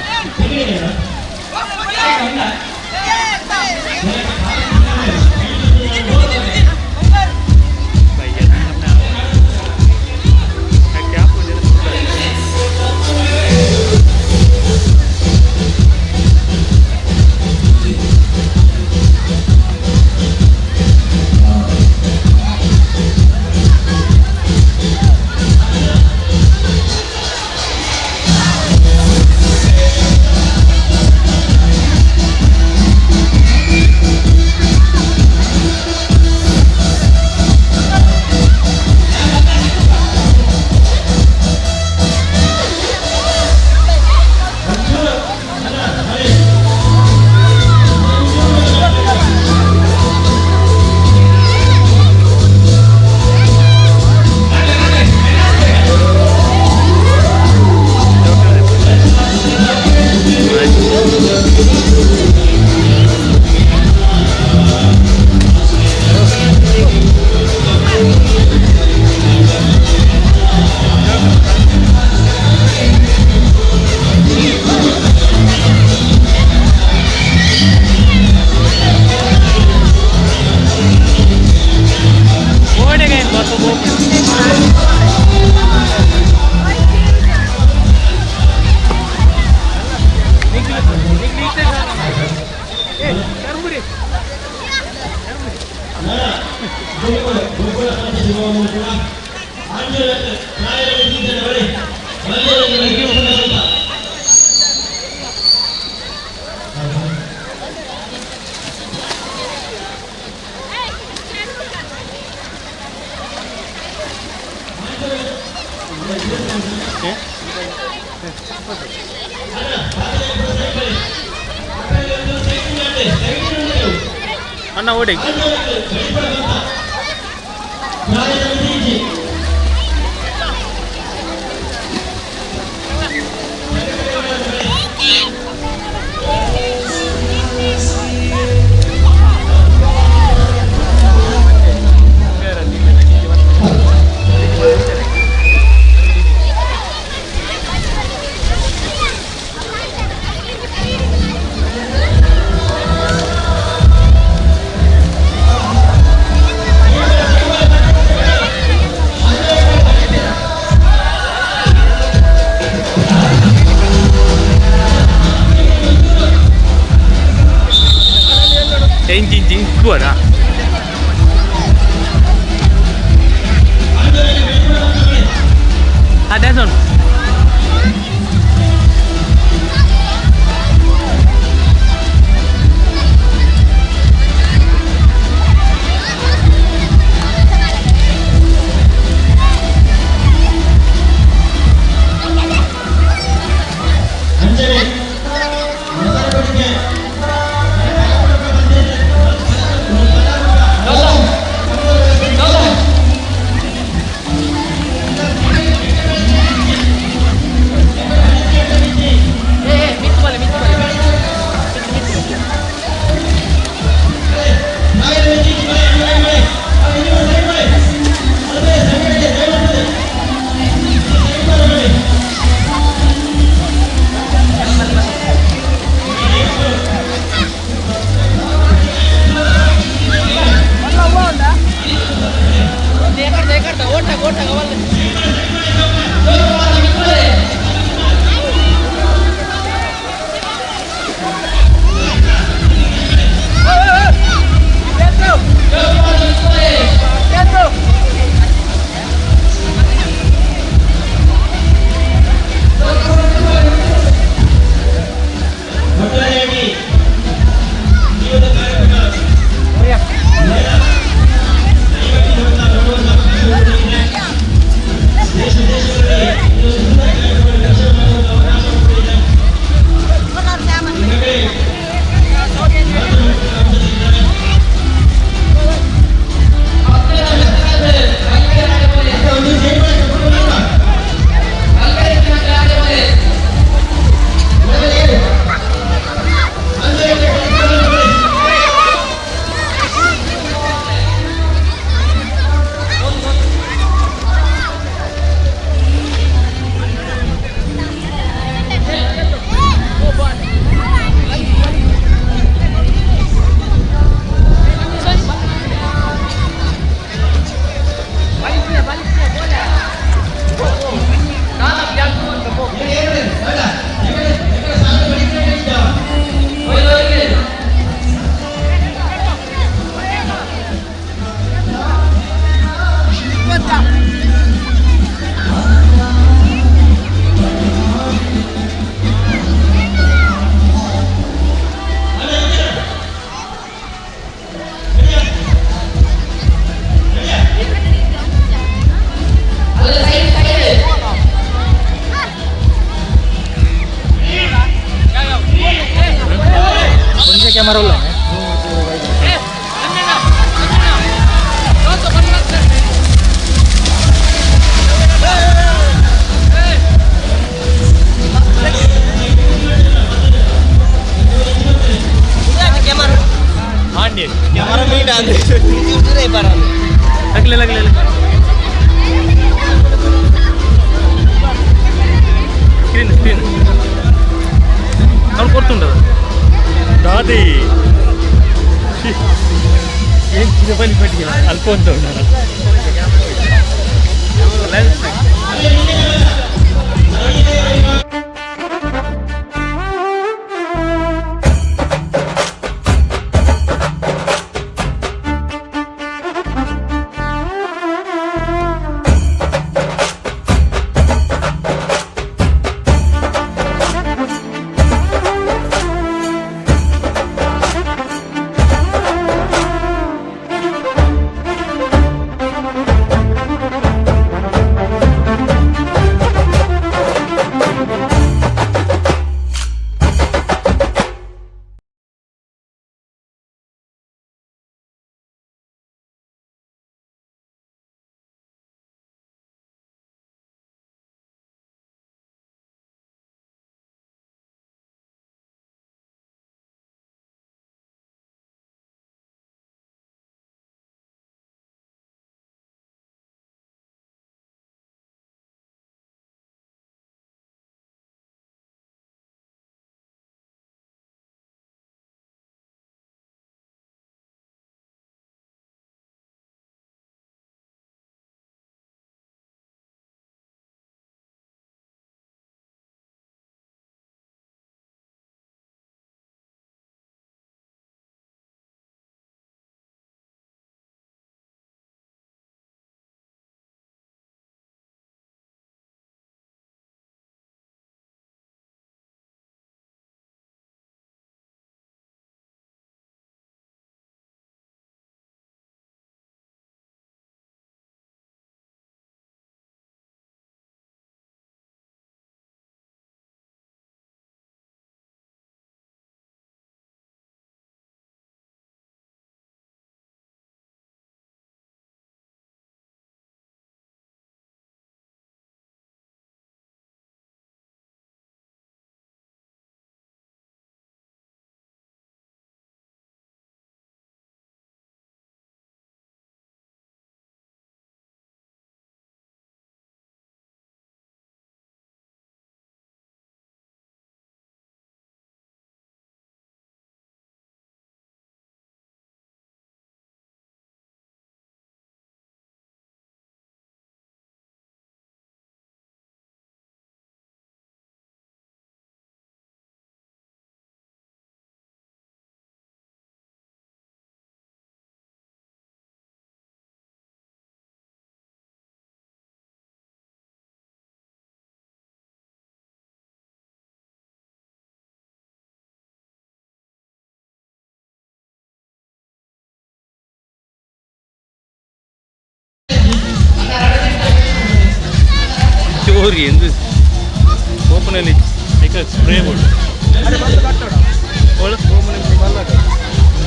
ಅಣ್ಣ ಓಡಿ ಕ್ಯಾಮರಾ స్క్రీన్ ಅವ್ನು ಕೊಡ್తుండదు దాది ఏం చిన్నపల్లి పట్టిన అల్పంతో ఉన్నారు ಎಂದ ಓಪನಲ್ಲಿ ಸ್ಪ್ರೇ ಬೋರ್ಡ್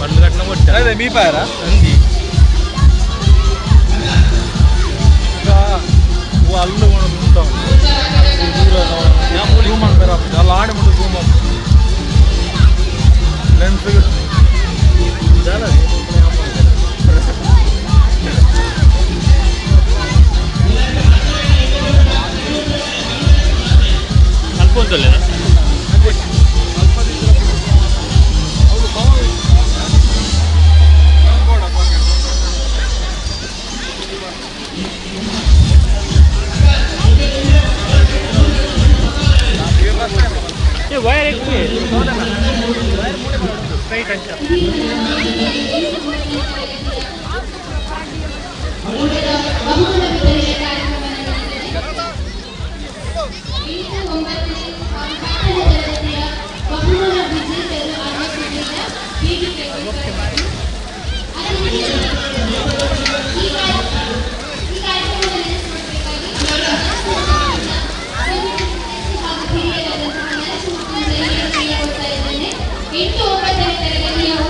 మళ్ళీ కట్టిన కొట్టా అదే మీ పాయరా అంది అల్లు కూడా ఉంటాం రూమ్ అంటారు అలా ఆడి ముందు రూమ్ లెన్స్ అల్పొందలేదా वायर एक स्ट्राइट अच्छा ಇಂದು 9ನೇ ತರಗತಿಯ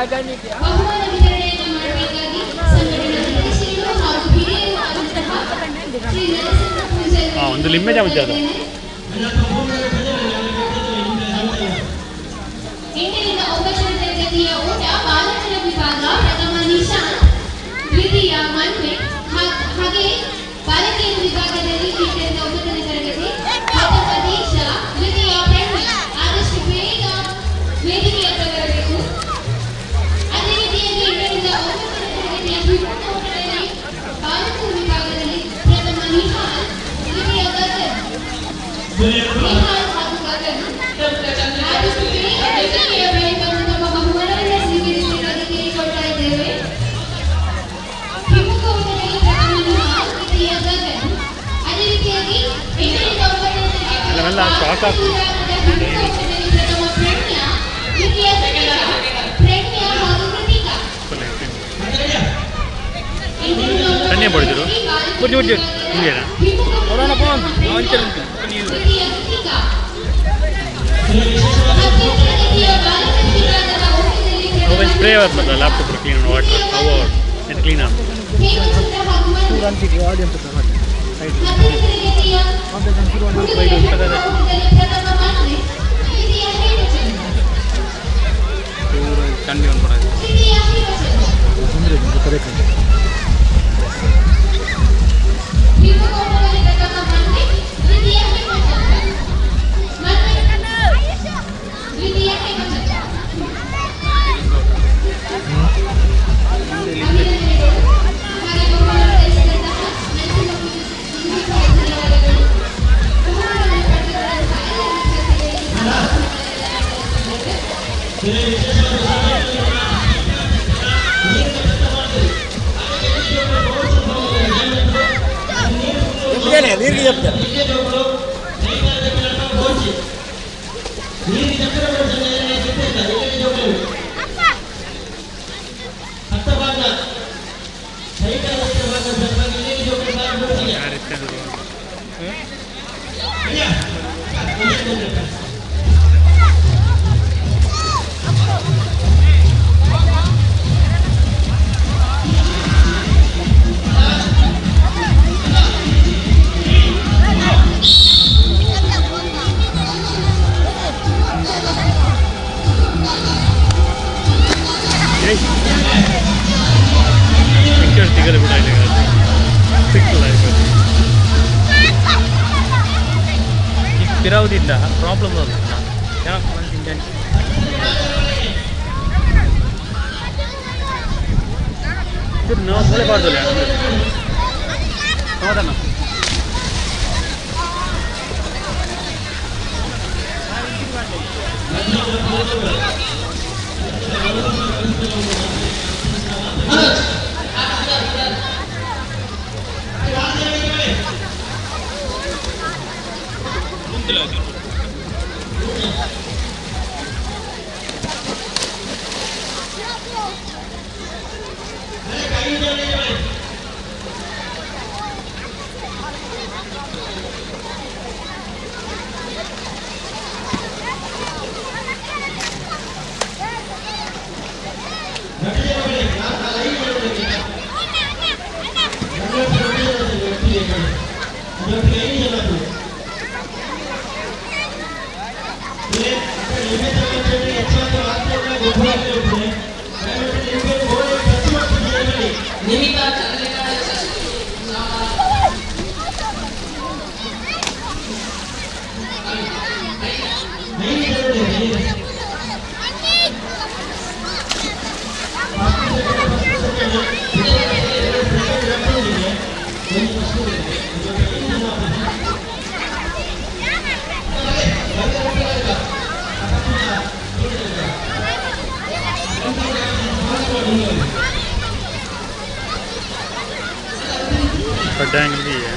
ಬಹುಮಾನ ವಿತರಣೆಯನ್ನು ಮಾಡಬೇಕಾಗಿ ಸಂಘಟನಾ ಸದಸ್ಯರು ಹಾಗೂ ಹಿರಿಯರು ಆದಂತಹ ಶ್ರೀ ನರಸಿಂಹ ಪೂಜಾರಿ ಒಂದು ಲಿಂಬೆ ಜಾಮುನ್ ಎಂಟರಿಂದ ಒಂಬತ್ತನೇ ತರಗತಿಯ ಊಟ ಬಾಲಕರ ವಿಭಾಗ ಪ್ರಥಮ ನಿಶಾಂತ್, ದ್ವಿತೀಯ ಮನ್ವಿತ್, ಹಾಗೆ ಬಾಲಕಿಯರ ವಿಭಾಗದಲ್ಲಿ 8ರಿಂದ 9ನೇ ತರಗತಿ ಪ್ರಥಮ ದೀಕ್ಷಾ, ದ್ವಿತೀಯ ಪ್ರೇಮಿ. ಆದಷ್ಟು ಬೇಗ ವೇದಿಕೆಯ ಹತ್ರ ಬರಬೇಕು. ಅದೇ ರೀತಿಯಾಗಿ 8ರಿಂದ 9ನೇ ತರಗತಿಯ ವಿಭಿನ್ನ ಊಟದಲ್ಲಿ ಬಾಲಕರ ವಿಭಾಗದಲ್ಲಿ ಪ್ರಥಮ ನಿಹಾಲ್, ದ್ವಿತೀಯ ಗಗನ್, ನಿಹಾಲ್ ಹಾಗೂ ಗಗನ್. ಆದಷ್ಟು ಬೇಗ ವೇದಿಕೆಯ ಬಳಿ ಬಂದು ನಮ್ಮ ಬಹುಮಾನವನ್ನು ಸ್ವೀಕರಿಸಬೇಕಾಗಿ ಕೇಳಿಕೊಳ್ತಾ ಇದ್ದೇವೆ. ಹಿಮ್ಮುಖ ಊಟದಲ್ಲಿ ಪ್ರಥಮ ನಿಹಾಲ್, ದ್ವಿತೀಯ ಗಗನ್. ಅದೇ ರೀತಿಯಾಗಿ 8ರಿಂದ 9ನೇ ತರಗತಿಯ ಹಿಮ್ಮುಖ ಊಟದಲ್ಲಿ ಪ್ರಥಮ ಪ್ರೇಮ್ಯ, ದ್ವಿತೀಯ ಸುನೀತಾ, ಪ್ರೇಮ್ಯ ಹಾಗೂ ಕೃತಿಕಾ. 8ರಿಂದ 9ನೇ ತರಗತಿ ಬಾಲಕಿಯರ ವಿಭಾಗದಲ್ಲಿ ಹಿಮ್ಮುಖ ಊಟದಲ್ಲಿ ದ್ವಿತೀಯ ಕೃತಿಕಾ. 10ನೇ ತರಗತಿಯ ಬಾಲಕರ ವಿಭಾಗದ ಊಟದಲ್ಲಿ ಪ್ರಥಮ ಸ್ಪ್ರೇ ಬರ್ತದೆ ಲ್ಯಾಪ್ಟಾಪ್ ಕ್ಲೀನ್ ವಾಟರ್ ಅವು ಕ್ಲೀನ್ ಆಗ ಹೇಮಚಂದ್ರ ಹಾಗೂ ಮನ್ವಿತ್. 10ನೇ ತರಗತಿಯ ಹುಡುಗಿಯರ ಊಟದಲ್ಲಿ ಪ್ರಥಮ ಮನ್ವಿತ್, ದ್ವಿತೀಯ ಹೇಮಚಂದ್ರ, ತೃತೀಯ ಶಿವಚಂದ್ರ. ಹಿಮ್ಮುಖ ಊಟದಲ್ಲಿ ಪ್ರಥಮ ಮನ್ವಿತ್, ದ್ವಿತೀಯ ಹೇಮಚಂದ್ರ, ಮನ್ವಿತ್, ದ್ವಿತೀಯ ಹೇಮಚಂದ್ರ. ಅಭಿನಂದನೆಗಳು. ಹಾಗೆ ಬಹುಮಾನ ವಿತರಿಸಿದಂತಹ ನರಸಿಂಹ ಪೂಜಾರಿ ಧನ್ಯವಾದಗಳು. ಬಹುಮಾನವನ್ನು ಪಡೆದುಕೊಂಡಂತಹ ಎಲ್ಲ ವಿದ್ಯಾರ್ಥಿಗಳಿಗೆ ಪಿಕ್ಚರ್ ಸಿಗಲ್ಲ ಬಿಡ ಸಿಕ್ಕಿಲ್ಲ ಈಗ ತಿರೋದಿಲ್ಲ ಪ್ರಾಬ್ಲಮ್ ಅದು ನಾವು ಮೂಳೆ ಬಾರ್ದಲ್ಲ ಹೌದಣ್ಣ बड़ा एंगल भी है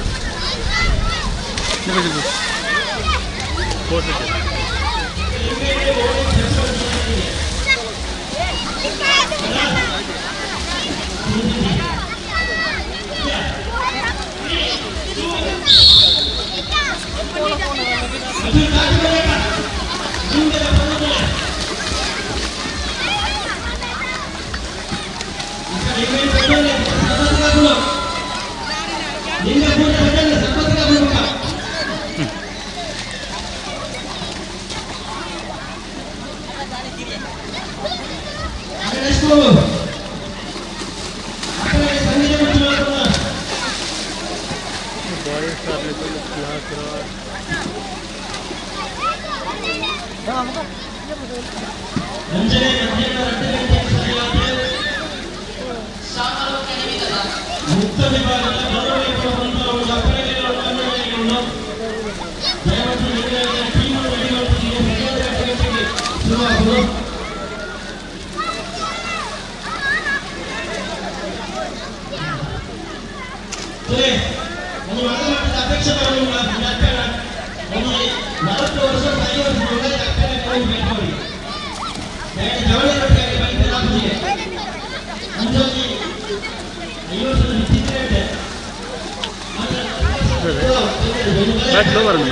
బ్యాట్లో వరండి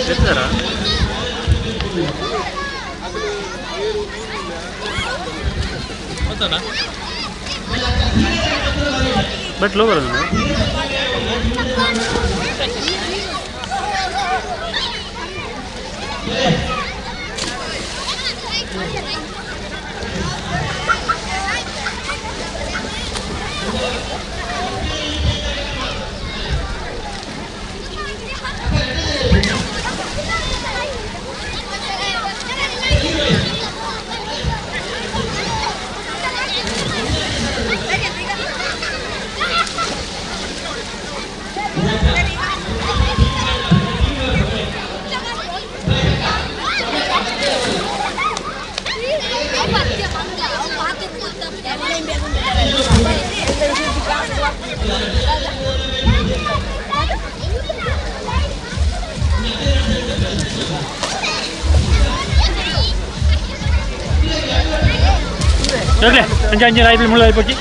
చెప్తారా బ్యాట్లో వరండి Jogle, anjir air mulai pergi.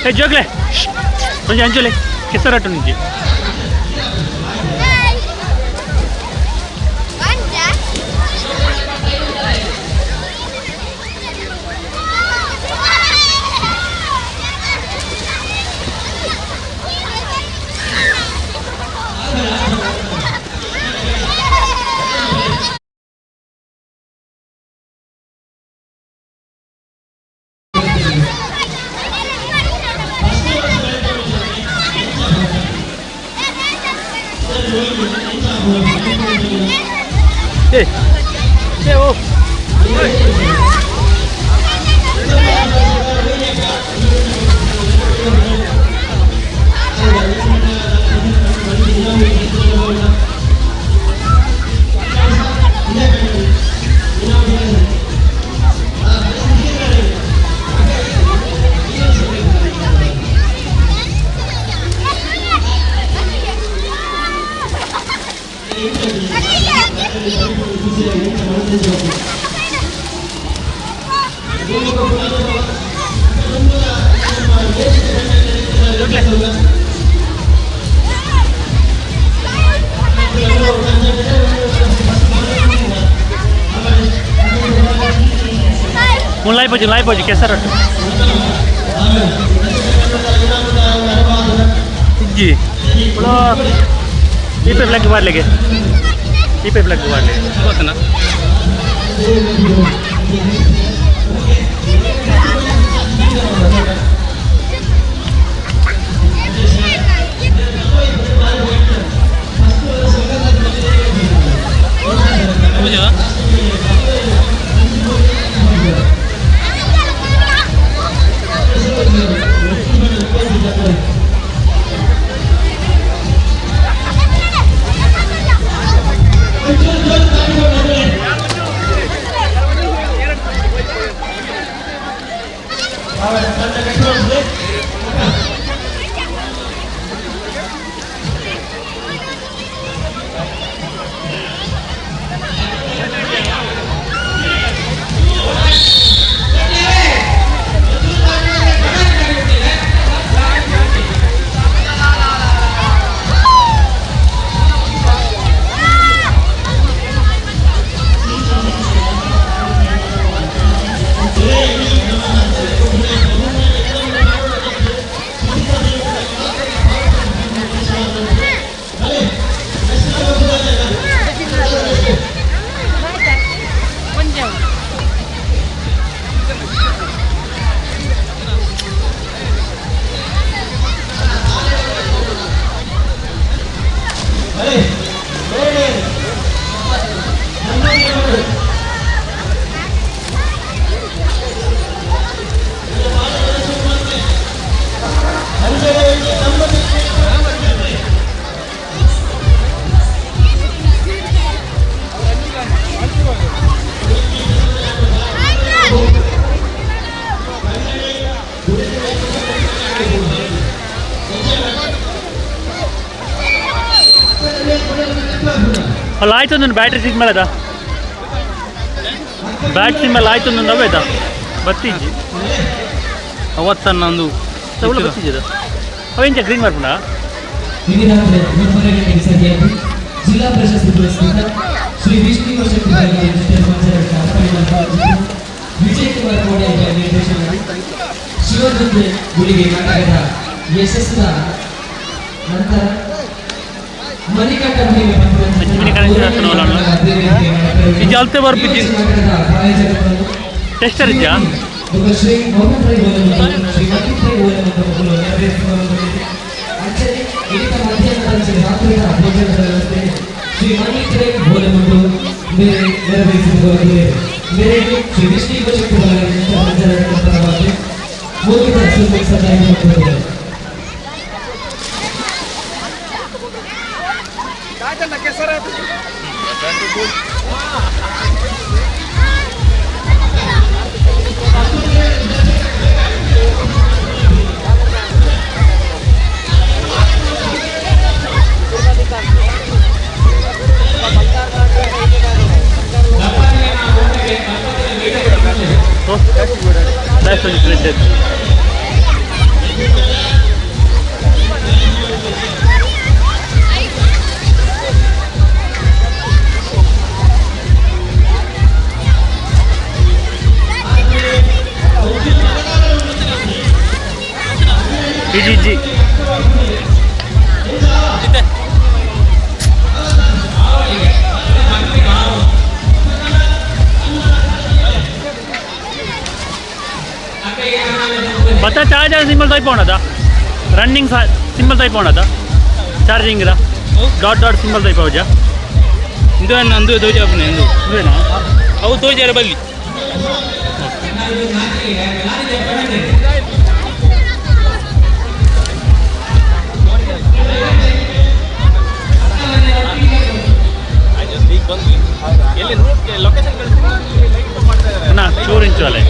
Hey jogle, anjir kesardonji niji. Mulai pojok kesardonji. Ji, kalau ini lagi buat lagi. Ini lagi buat lagi. Buat mana? ಅಲ್ಲ ಆಯ್ತು ಒಂದು ಬ್ಯಾಟ್ರಿ ಸಿಗ್ಮೇಲೆ ಅದ ಬ್ಯಾಟ್ ಸಿಮ್ಮಲ್ಲಿ ಆಯ್ತು ಒಂದು ನವೇದ ಬತ್ತಿಜ್ಜಿ ಅವತ್ತನ್ನೊಂದು ಸವಳ ಬತ್ತಿಜ್ಜದ ಅವೆಂಚ ಗ್ರೀನ್ ಮಾಡ್ಕೊಂಡ ಜಿಲ್ಲಾ ಪ್ರಶಸ್ತಿ ಪುರಸ್ಕೃತ ಶ್ರೀ ವಿಷ್ಣು ಯುವಶಕ್ತಿ ವಿಜಯ್ ಕುಮಾರ್ ಕೋಡೆ ನಿರ್ದೇಶನ ಶಿವದುರ್ಗ ಗುಳಿಗೆ ನಾಟಕದ ಯಶಸ್ಸಿನ ನಂತರ ಮಣಿಕಂಠ ಅಲ್ತೆ ಬರ್ಬಿದ್ದಿ ಟೆಸ್ಟರ್ ಇದ್ಯಾ ಶ್ರೀ ಮೋಹನ್ ರೈ ಶ್ರೀ ಮೋಹನ್ ರೈ ಅಂಚನೆ ಇಡಿತ ಮಧ್ಯಾಹ್ನದ ರಾತ್ರಿಯ ಭೋಜನದ ವ್ಯವಸ್ಥೆ ಶ್ರೀ ಮೋಹನ್ ರೈ ಬೋಧನವನ್ನು ನೆರವೇರಿಸಿದ್ದಾರೆ ಮೇರೆಗೆ ಶ್ರೀ ವಿಷ್ಣು ಯುವಶಕ್ತಿ ಪರವಾಗಿ ಮೋದಿತ ಸದಾಯ ಮಾಡಿದ್ದಾರೆ. That's what you did. GG. बता चार्जर सिंबल टाइप होना था रनिंग सिंबल टाइप होना था चार्जिंग का डॉट डॉट सिंबल टाइप हो जा इंदु नंदु दो जा अपने इंदु ना अब दो जा बल्ली ना 4 इंच वाले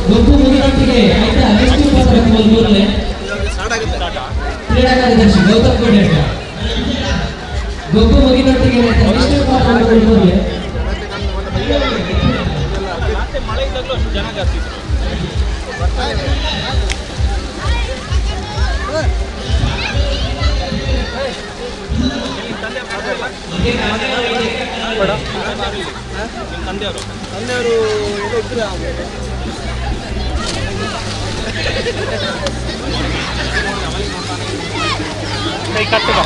ಗೊಬ್ಬು ಮುಗಿನೊಟ್ಟಿಗೆ ಆಯ್ತಾ ವಿಷ್ಣು ಪಾತ್ರ ಬೋಲ್ಬೋರ್ಲೆ ಕ್ರೀಡಾ ಕಾರ್ಯದರ್ಶಿ ಗೌತಮ್ ಕೋಡೆ ಗೊಬ್ಬು ಮುಗಿನೊಟ್ಟಿಗೆ ಆಯ್ತಾ ವಿಷ್ಣು ಪಾತ್ರ ಬೋಲ್ಬೋರ್ಲೆ ಮಳೆ ಇದ್ದಾಗಲೂ ಜನ ಜಾಸ್ತಿ ಇದ್ರು ತಂದೆಯವರು ಕೈ ಕಟ್ಟುವ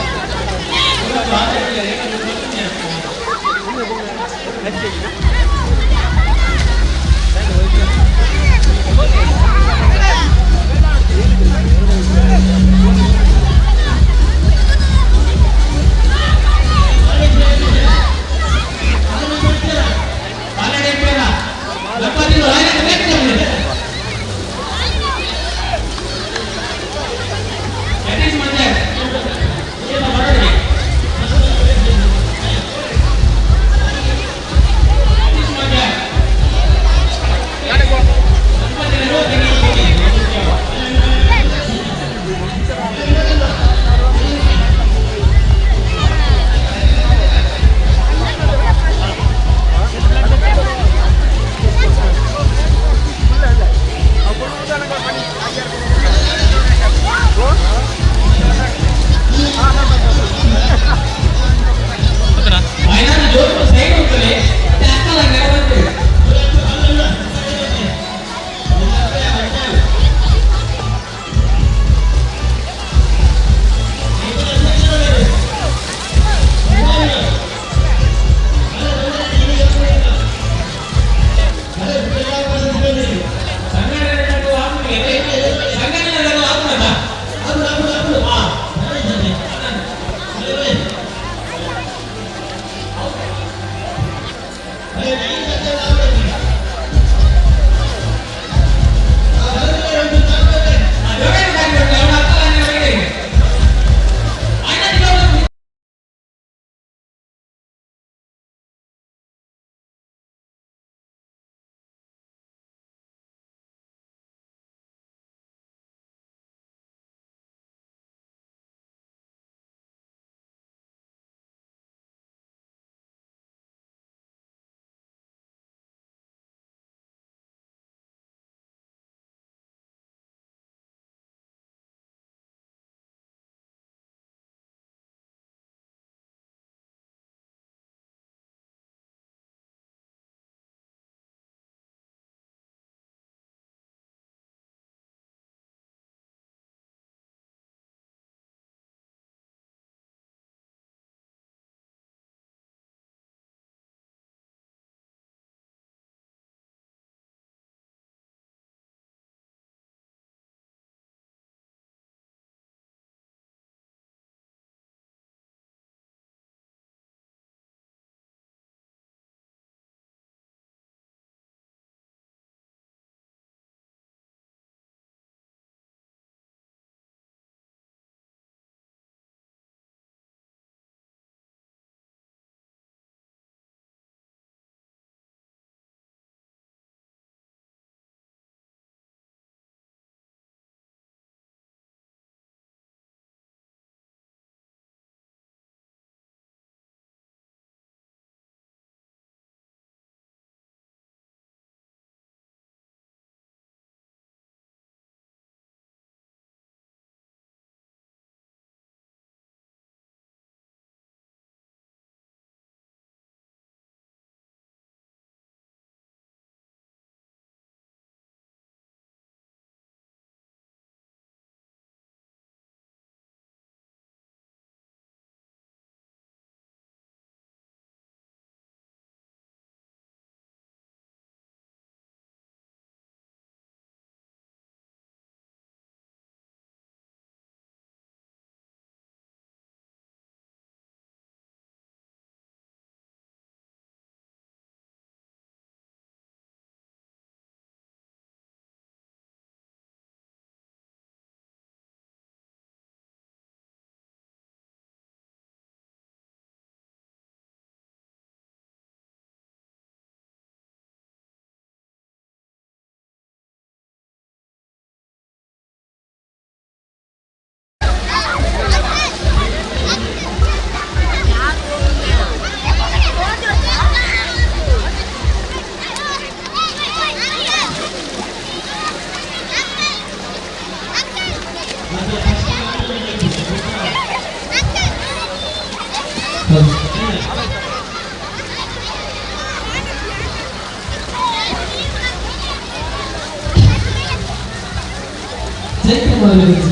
ಜಯಕುಮಾರ್ ಗುರುಜಿ.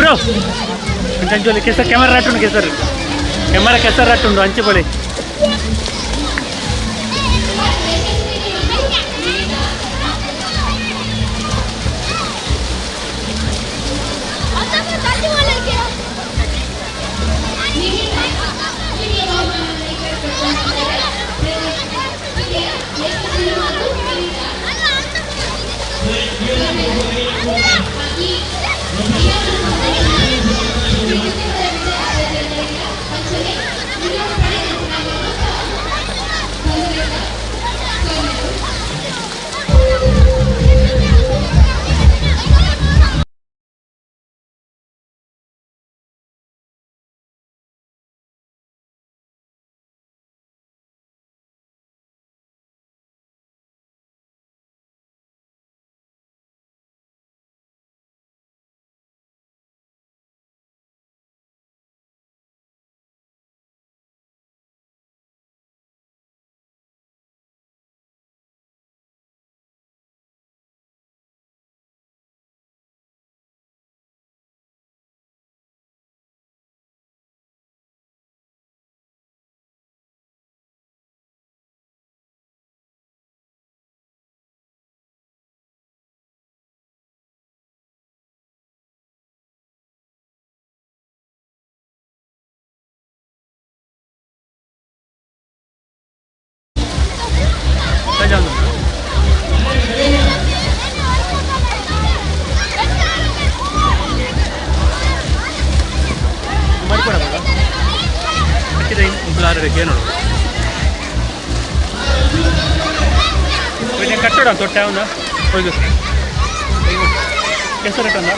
బ్రో కొంచెం జోలి కేసర్ కెమెరా రాట్టుండు కేసర్ కెమెరా కేసర్ రాట్టుండు అంచి పొలి ಕಟ್ಟಡ ತೊಟ್ಟ ಒಂದು ಹೋಗಿ ಕೆಸರಟ್ಟಂದ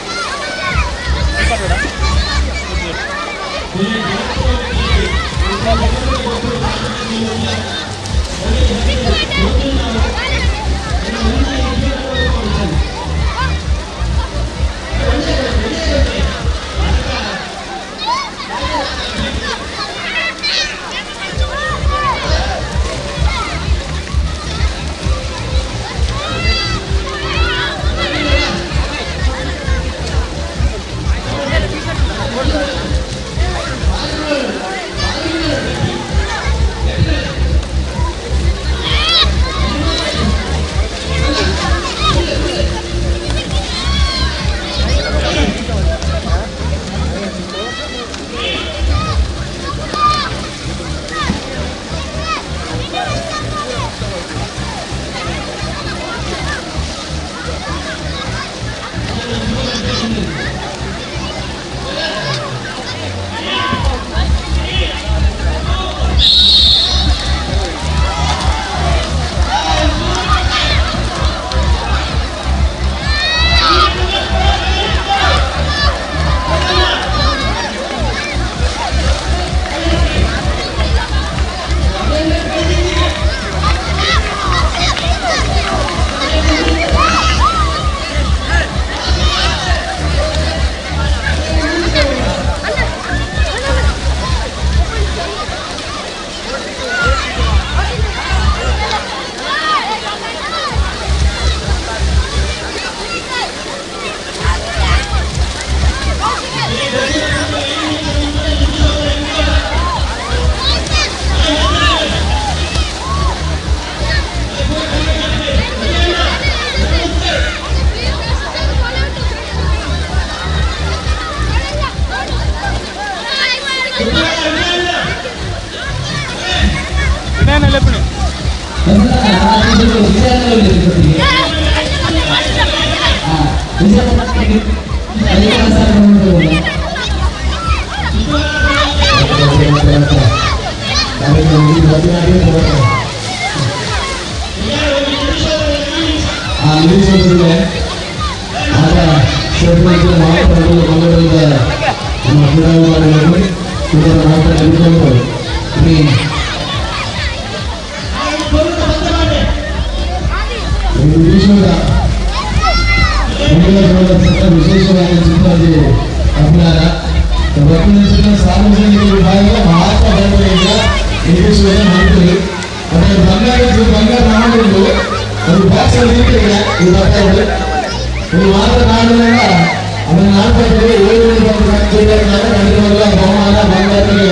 ವಿಶೇಷವಾದ ಚಿತ್ರದಲ್ಲಿ ಅಭಿನಯ ಸಾರ್ವಜನಿಕ ವಿಭಾಗದ ಮಹಾತ್ಮ ಗಾಂಧಿಯಿಂದ ನಿರ್ದೇಶನ ಮಾಡಿದ್ರು. ಅದರ ಬಂಗಾರ ನಾಡುಗಳು ಅದು ಭಾಷೆ ರೀತಿಯ ಒಂದು ಮಾತ್ರ ನಾಡಿನಿಂದ ಅದನ್ನು ನಾಲ್ಕು 7 ನಡೆದಿರುವ ಬಹುಮಾನ ಬಂಗಾರಕ್ಕೆ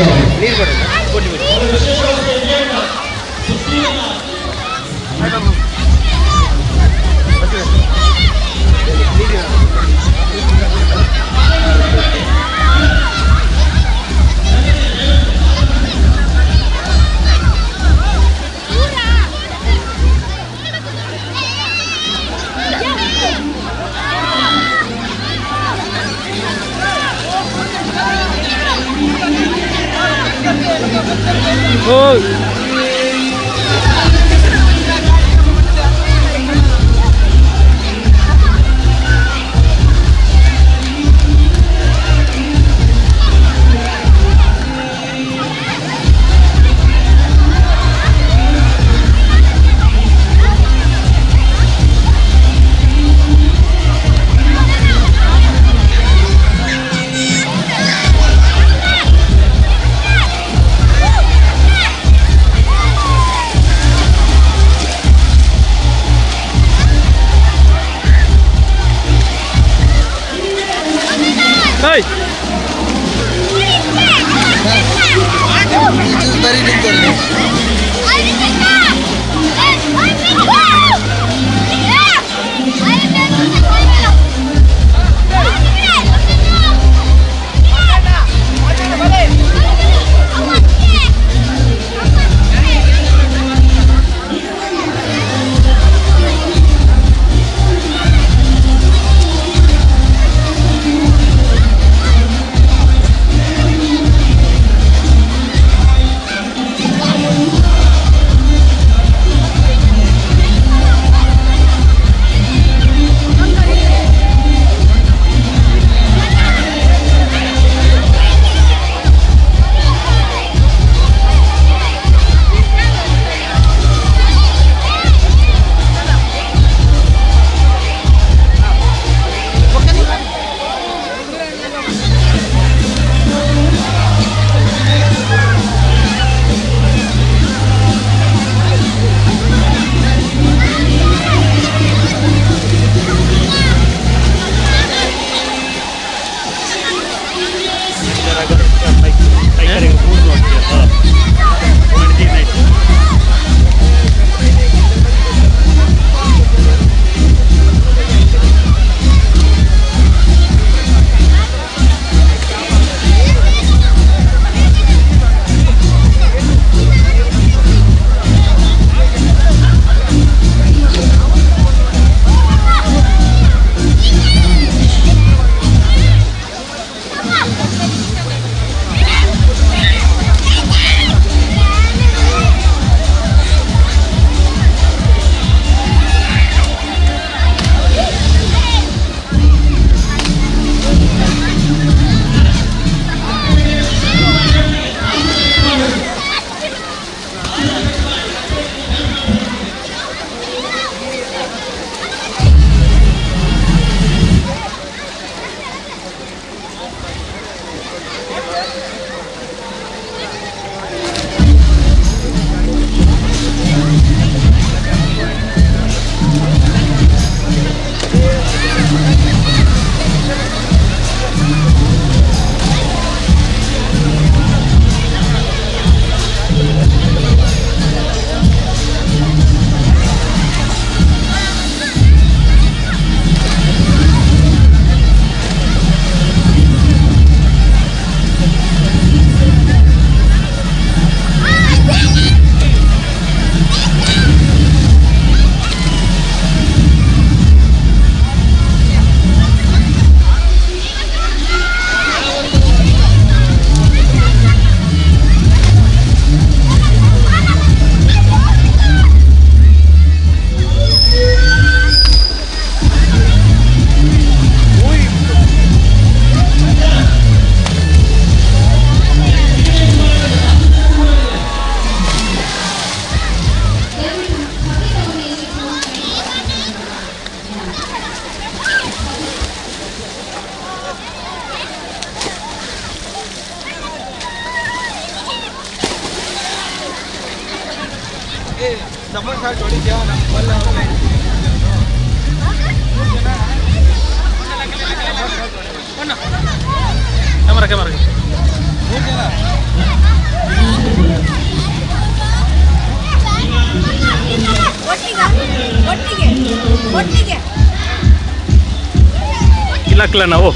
ಇಲ್ಲಕ್ಲ ನಾವು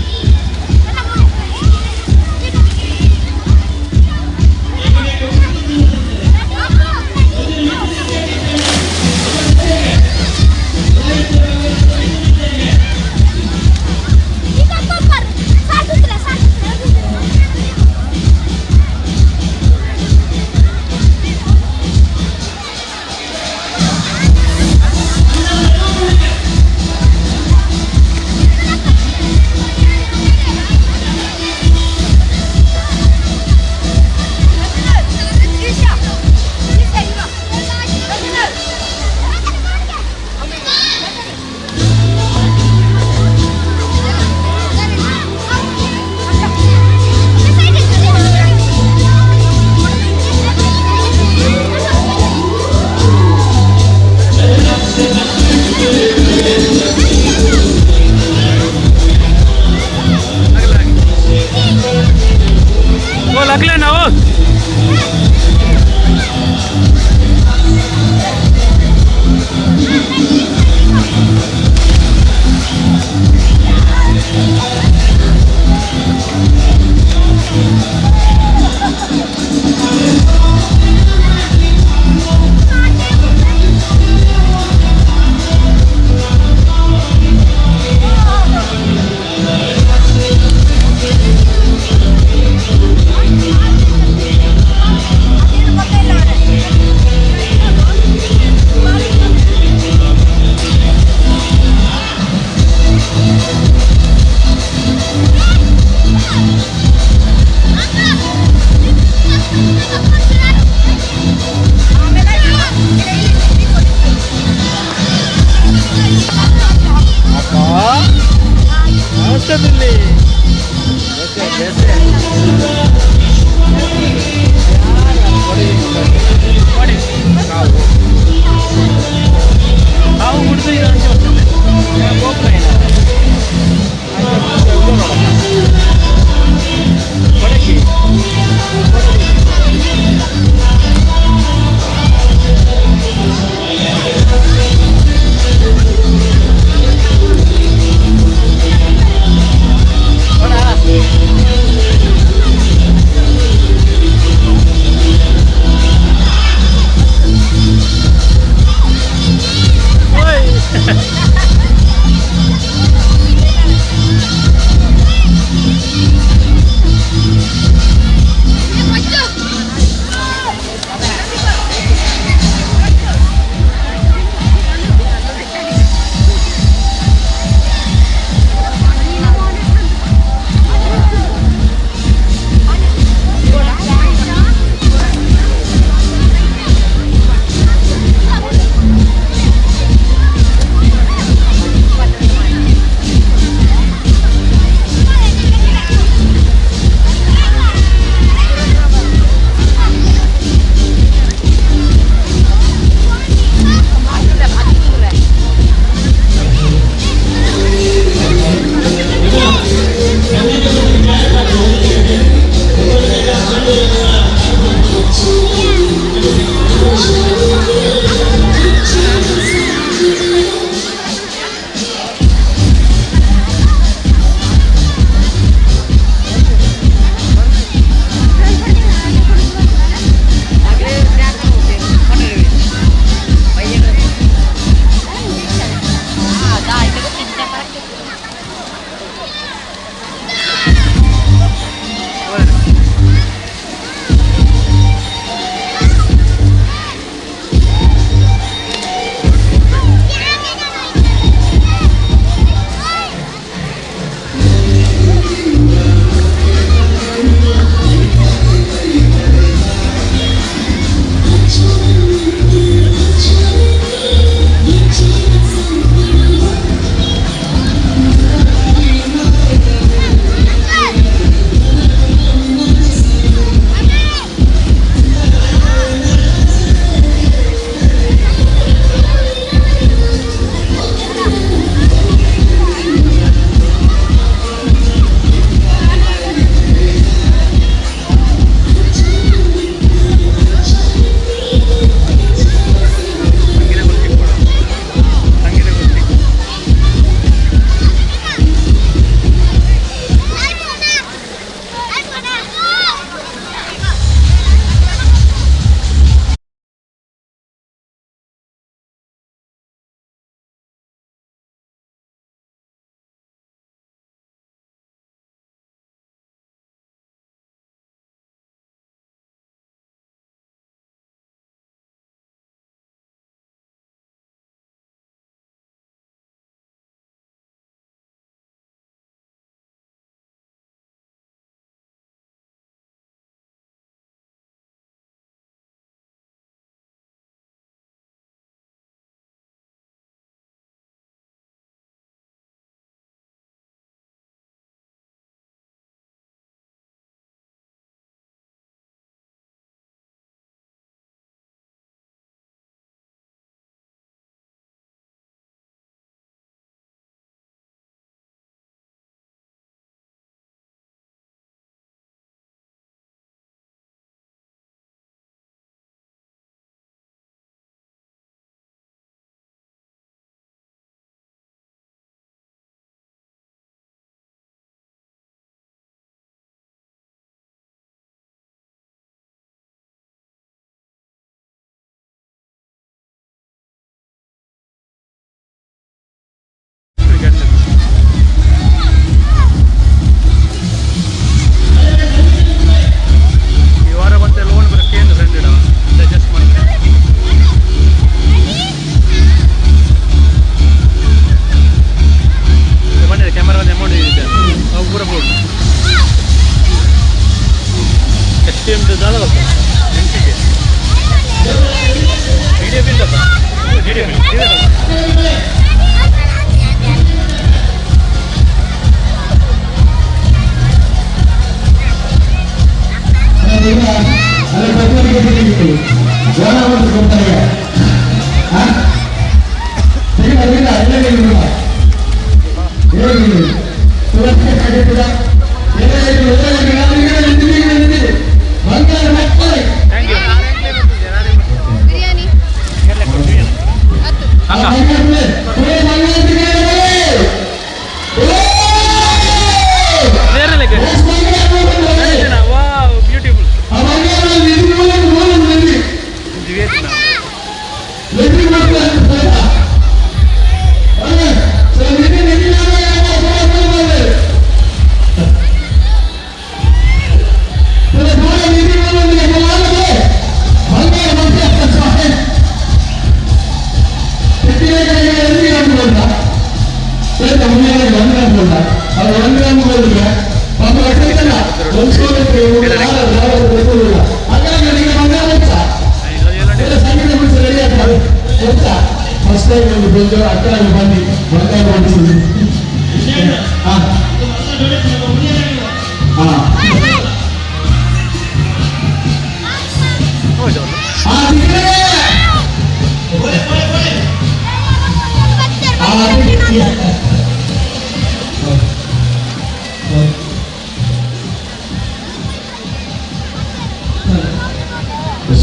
लागले ना हो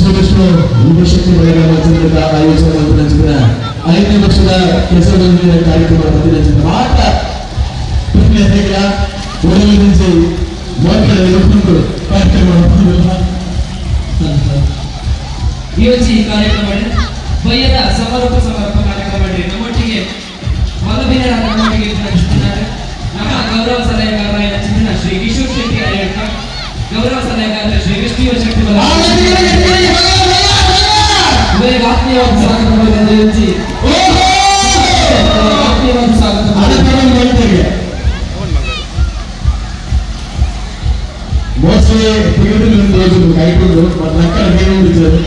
ಯುವಶಕ್ತಿ ಬೆಳಗಾವಿ ಮಜ್ಜರಡ್ಕ ಆಯೋಜನೆ ಮಾಡಿದ 5ನೇ ವರ್ಷದ ಕೆಸರದೊಂಜಿ ಕಾರ್ಯಕ್ರಮ ಪ್ರತಿನಿಧಿಸಿದ ಮಾತ್ರ ಪ್ರತಿನಿಧಿಗಳ ಒಳಗೆ ನಿಂತು ಮಕ್ಕಳ ಎದುರು ಕಾರ್ಯಕ್ರಮ ಈ ಕಾರ್ಯಕ್ರಮ ಬಯ್ಯದ ಸಮಾರೋಪ ಕಾರ್ಯಕ್ರಮ ನಮ್ಮೊಟ್ಟಿಗೆ ಮಗಬಿನರಾದ ನಮ್ಮೊಟ್ಟಿಗೆ ನಡೆಸುತ್ತಿದ್ದಾರೆ ನಮ್ಮ ಗೌರವ ಸಲಹೆಗಾರರಾದ ಚಿಂತನ ಶ್ರೀ ಕಿಶೋರ್ ಶೆಟ್ಟಿ ಅಯ್ಯಕ್ಕ, ಗೌರವ ಸಲಹೆಗಾರ ಶ್ರೀ ವಿಷ್ಣು ಯುವಶಕ್ತಿ ಆತ್ಮೀಯವಾದ ಸ್ವಾಗತ ಮಾಡಿದಂತೆ ಆತ್ಮೀಯವಾದ ಸ್ವಾಗತ ಮೋಸ್ಟ್ಲಿ ಟಿಕೆಟ್ రోజు కైకుండు మన అక్కడ నేను ఉండిచారు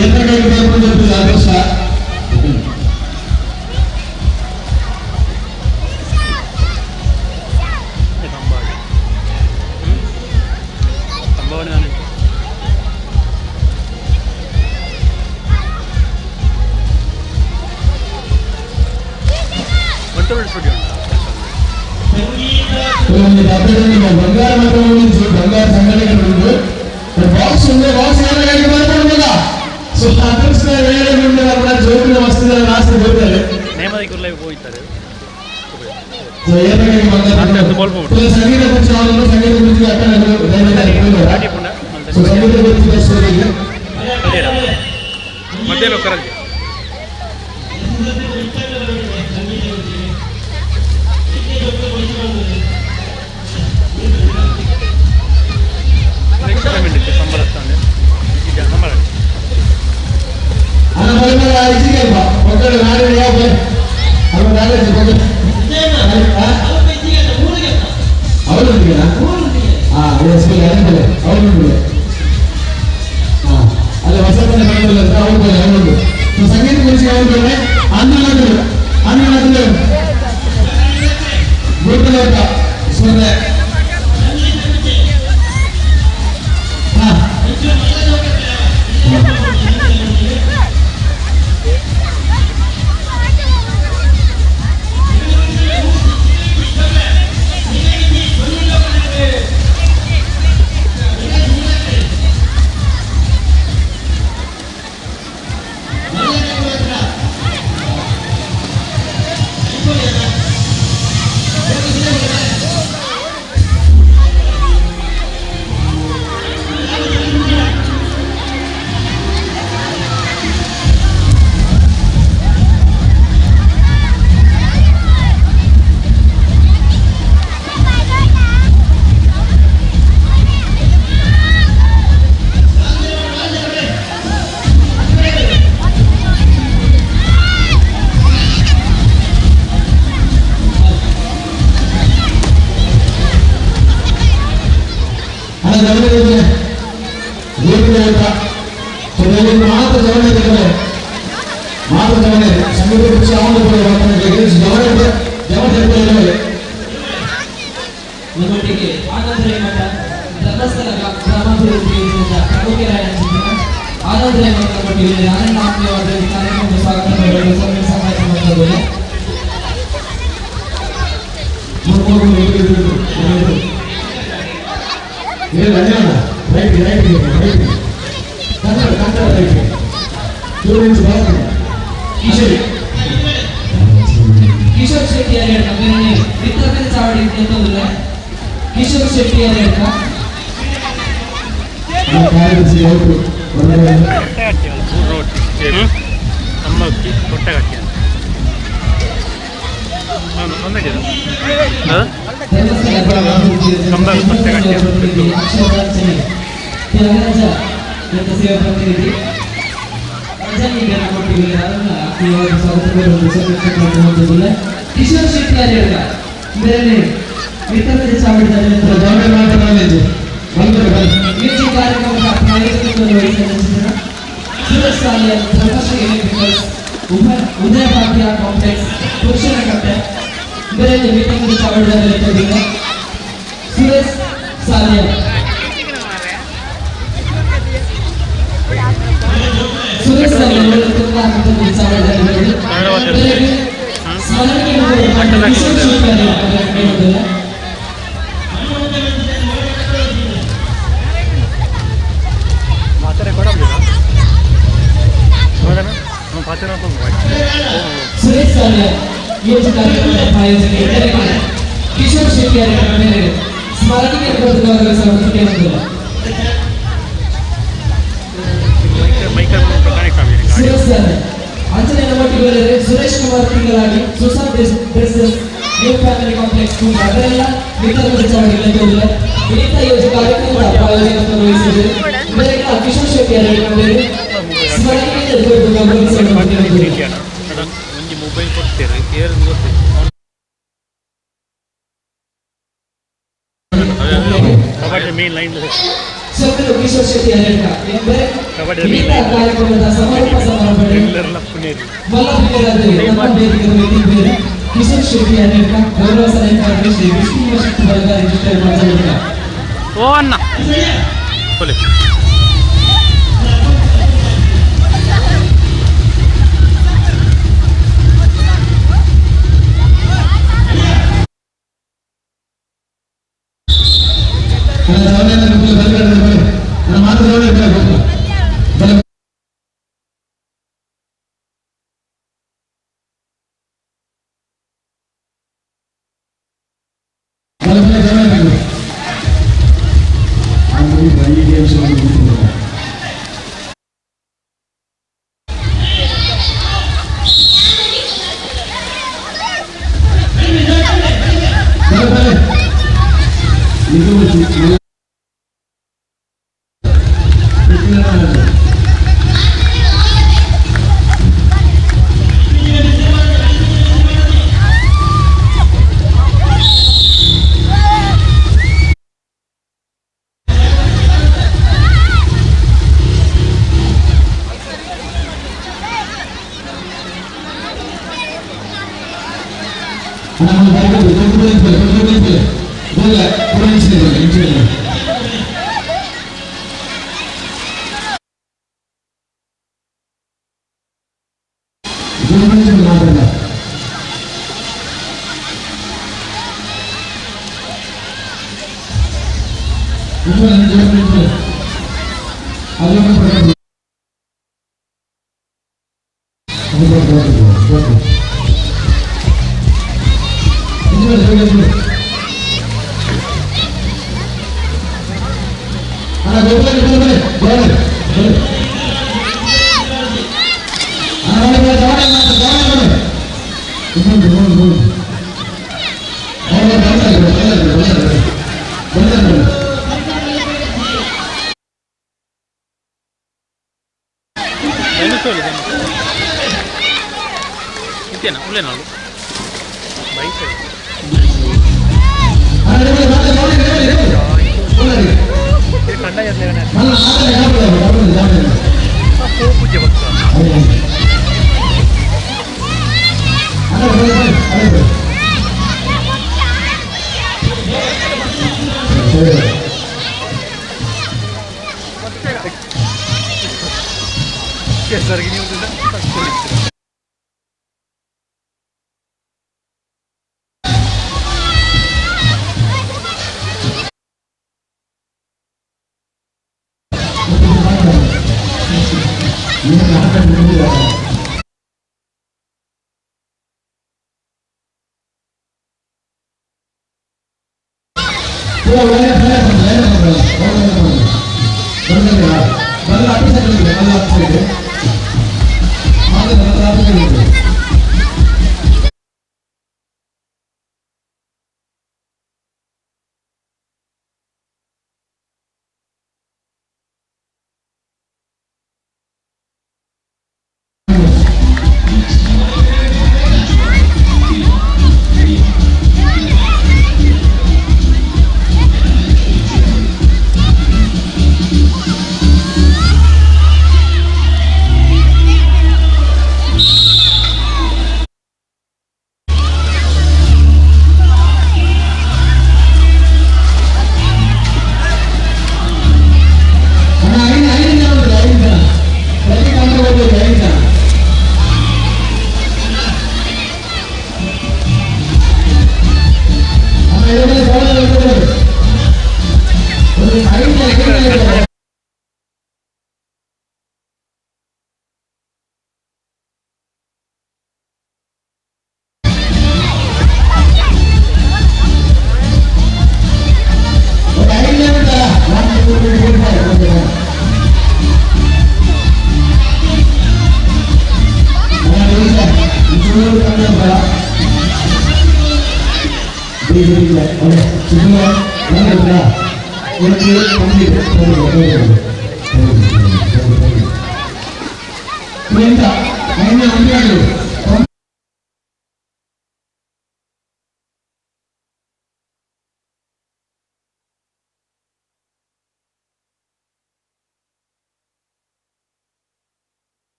ఎంత కైకుండు చెప్పి ఆదర్శ బంగారు మతం నుంచి బంగారు సంఘటన బాక్స్ ఉంది, బాక్స్ ఏమైనా కదా సో అదృష్ట వేరే జోకులు వస్తుందని రాసి పోతారు సంగీత గురించి వాళ్ళు సంగీత గురించి అక్కడ సంగీత గురించి మధ్యలో సంగీత గురించి అందులో ಮಾತ್ರ ಜವಳಿ ಮಾತ್ರ ಜವಳಿ ಸಂಗೀತ ಖುಷಿ ನಮ್ಮೊಟ್ಟಿಗೆ ಆನಂದರೇ ಮಠ ಧರ್ಮಸ್ಥಳ ಗ್ರಾಮಾಭಿವೃದ್ಧಿ ಯೋಜನೆಯ ಪ್ರಮುಖರಾಗಿದ್ದ ಆನಂದರೇ ಮಠ ನಮ್ಮೊಟ್ಟಿಗೆ ಆನಂದ ಆತ್ಮೀಯವಾದ ಈ ಕಾರ್ಯಕ್ರಮಕ್ಕೆ ಸ್ವಾಗತ ಮಾಡಲು ಸಹಾಯ ಮಾಡುತ್ತದೆ. ಕಿಶೋರ್ ಶೆಟ್ಟಿ ಯಾರು ಮಿತ್ರಕತೆ ಚಾವಡಿ ಅಂತಂದಿಲ್ಲ. ಕಿಶೋರ್ ಶೆಟ್ಟಿ ಯಾರು ಕಿಶೋರ್ ಶೆಟ್ಟಿ ಯಾರು ಬೇರೆ ಮಿತ್ರಕತೆ ಚಾವಡಿದಲ್ಲಿ ಮ್ಯೂಸಿಕ್ ಕಾರ್ಯಕ್ರಮದ ಪ್ರಾಯೋಜಕತ್ವವನ್ನು ವಹಿಸಿದ ಸುರಸಾಲಿಯ ಧರ್ಮಶ್ರೀ ಎಲೆಕ್ಟ್ರಿಕಲ್ಸ್ ಉದಯ ಭಾಗ್ಯ ಕಾಂಪ್ಲೆಕ್ಸ್ ಪುರುಷರ ಕಟ್ಟೆ ಇದರಲ್ಲಿ ಮಿತ್ರಕತೆ ಚಾವಡಿದಲ್ಲಿ ಇರ್ತದಿಲ್ಲ. ಸುರೇಶ್ ಸಾಲಿಯ ಸುರೇಶ್ ಸಾಲಿಯ ಚಾವಡಿದಲ್ಲಿ ಸ್ಮರಣೆ ಸುರೇಶ್ ಸಾಲಿಯ ಮ್ಯೂಸಿಕ್ ಕಾರ್ಯಕ್ರಮದ ಪ್ರಾಯೋಜಕರಿಗೆ ಕಿಶೋರ್ ಶೆಟ್ಟಿ ಅವರ ಮೇಲೆ ಸ್ಮರಣಿಕೆ ಗೌರವ ಸಮರ್ಪಣೆ ಸುರೇಶ್ ಸಾಲಿಯ ಅಂಚನೆ ನಮ್ಮೊಟ್ಟಿಗೆ ಸುರೇಶ್ ಕುಮಾರ್ ತಿಂಗಳಾಗಿ Sushant dresses new family complex Kumbra ಅದರೆಲ್ಲ ಮಿತ್ರಕತೆ ಚಾವಡಿಗಳಲ್ಲಿ ವಿನೀತ ಯೋಜನೆ ಕಾರ್ಯಕ್ರಮದ ಪ್ರಾಯೋಜಕತ್ವವನ್ನು ವಹಿಸಿದೆ. ಇದರಿಂದ ಕಿಶೋರ್ ಶೆಟ್ಟಿ ಅವರ ಮೇಲೆ ಸ್ಮರಣಿಕೆ ಗೌರವ ಸಮರ್ಪಣೆ ಮೊಬೈಲ್ ಕೊಡ್ತೀರಿ ಕಬಡ್ಡಿ ಮೇನ್ ಲೈನ್ ಸೋಕಲು ಕಿಶೋರ್ ಶೆಟ್ಟಿ ಅವರ ವಿನೀತ ಕಾರ್ಯಕ್ರಮದ ಸಮಾರೋಪ ಸಮಾರಂಭದಲ್ಲಿ ಕಿಶೋರ್ ಶೆಟ್ಟಿ ಅವರ ಗೌರವ ಸಲಹೆಗಾರ ಶ್ರೀ ವಿಷ್ಣು ಶಕ್ತಿ ಬಳಗ ರಿಜಿಸ್ಟರ್ ಮಾಡಿದ್ದಾರೆ. ಓ ಅಣ್ಣ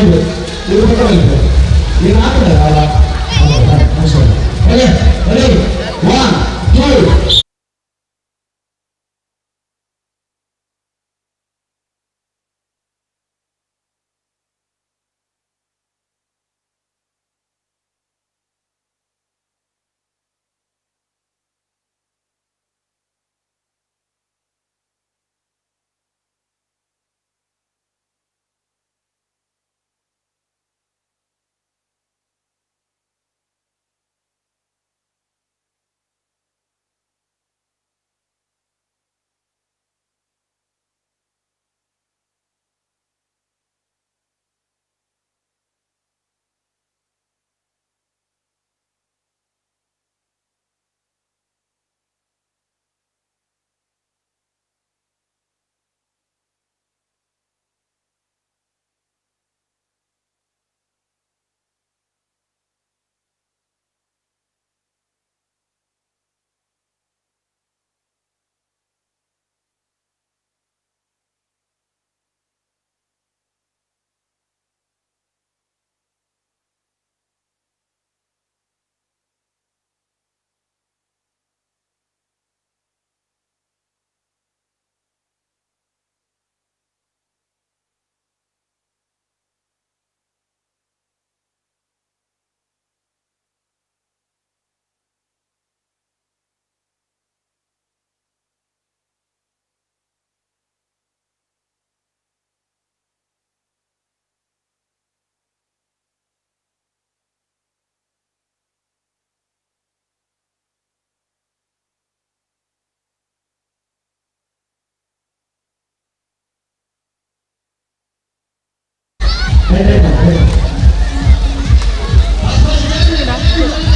ಇದು ಪಕ್ಕ ನೀನು ಹಾಕಿದೆ ಅಲ್ಲ okay ready 1 2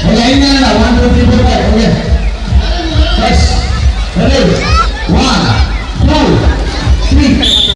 Okay, no, 1 2 3 4 5 okay first ready 1 2 3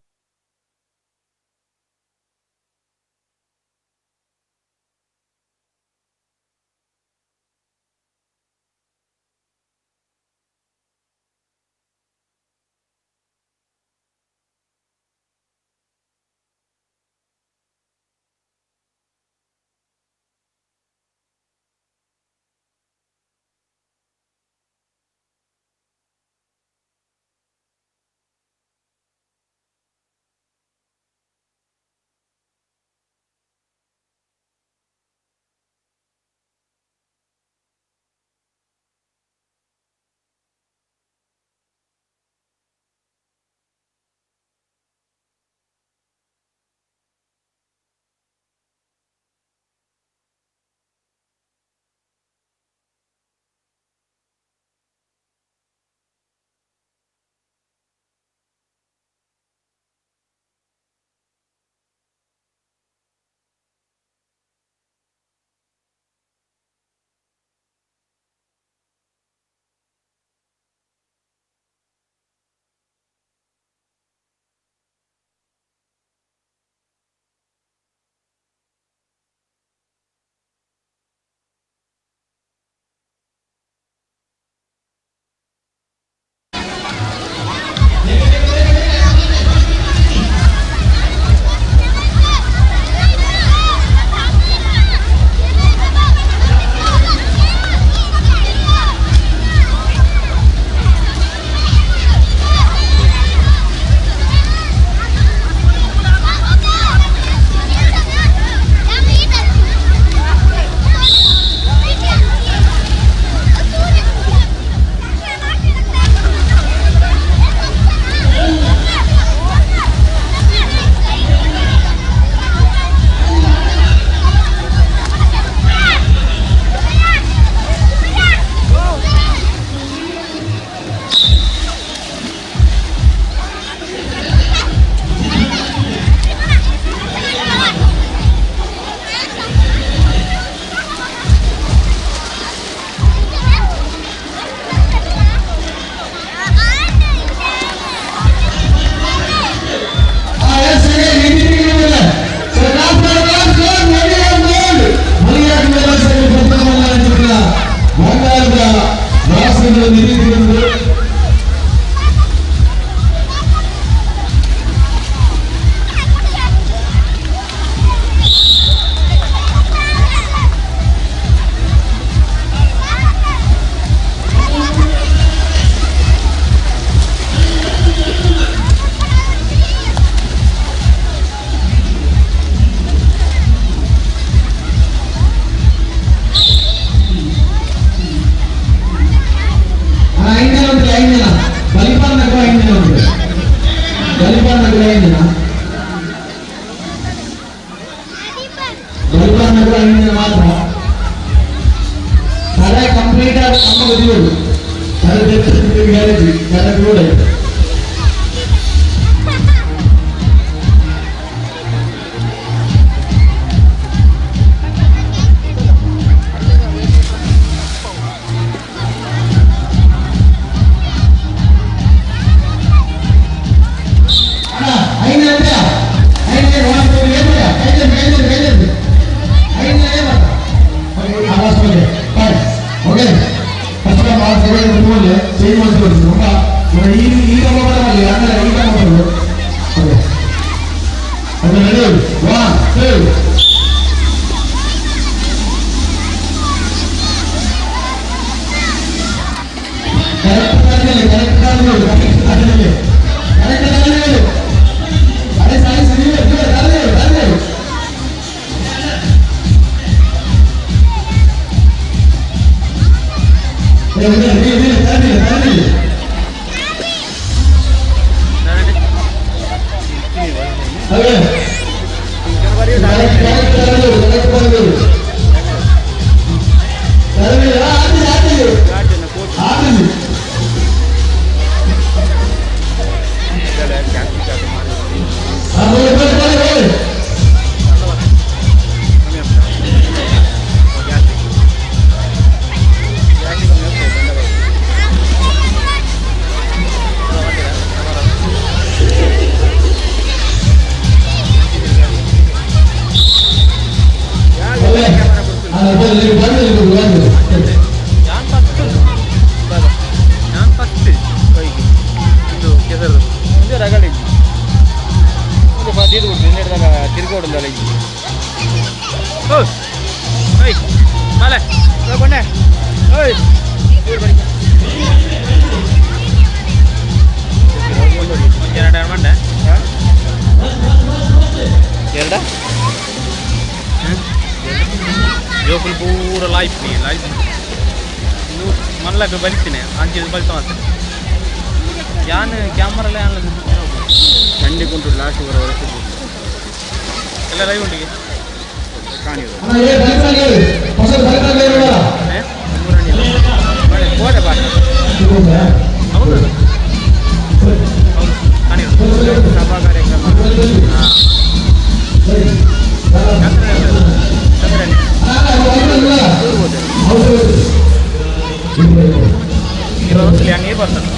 ಕೂಡ ಇಂಜಿನ ಮಾತ್ರ ತಲೆ ಕಂಪ್ಲೀಟ್ ಆಗಿ ನಮ್ಮ ಬದಿಯೋದು ತಲೆ ಗ್ಯಾರೇಜ್ ಗ್ಯಾರೇಜ್ ರೋಡ್ ಆಯ್ತು पूरा लाइफ नहीं लाइफ मन लगे बलितने अंजी बलता यान कैमरा चंडी कुंटू लास्ट ಎಲ್ಲ ಲೈವ್ ಉಂಟಿಗೆ ಕೋಟೆ ಬಾಟ ಹೌದು ಸಭಾ ಕಾರ್ಯಕ್ರಮ ನೀರು ಬರ್ತದೆ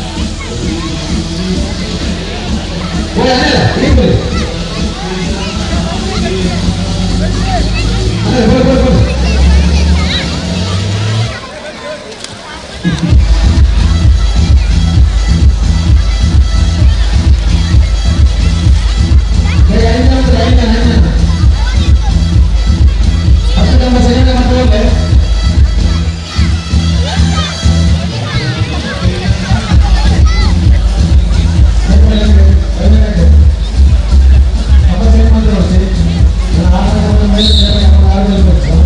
Gracias.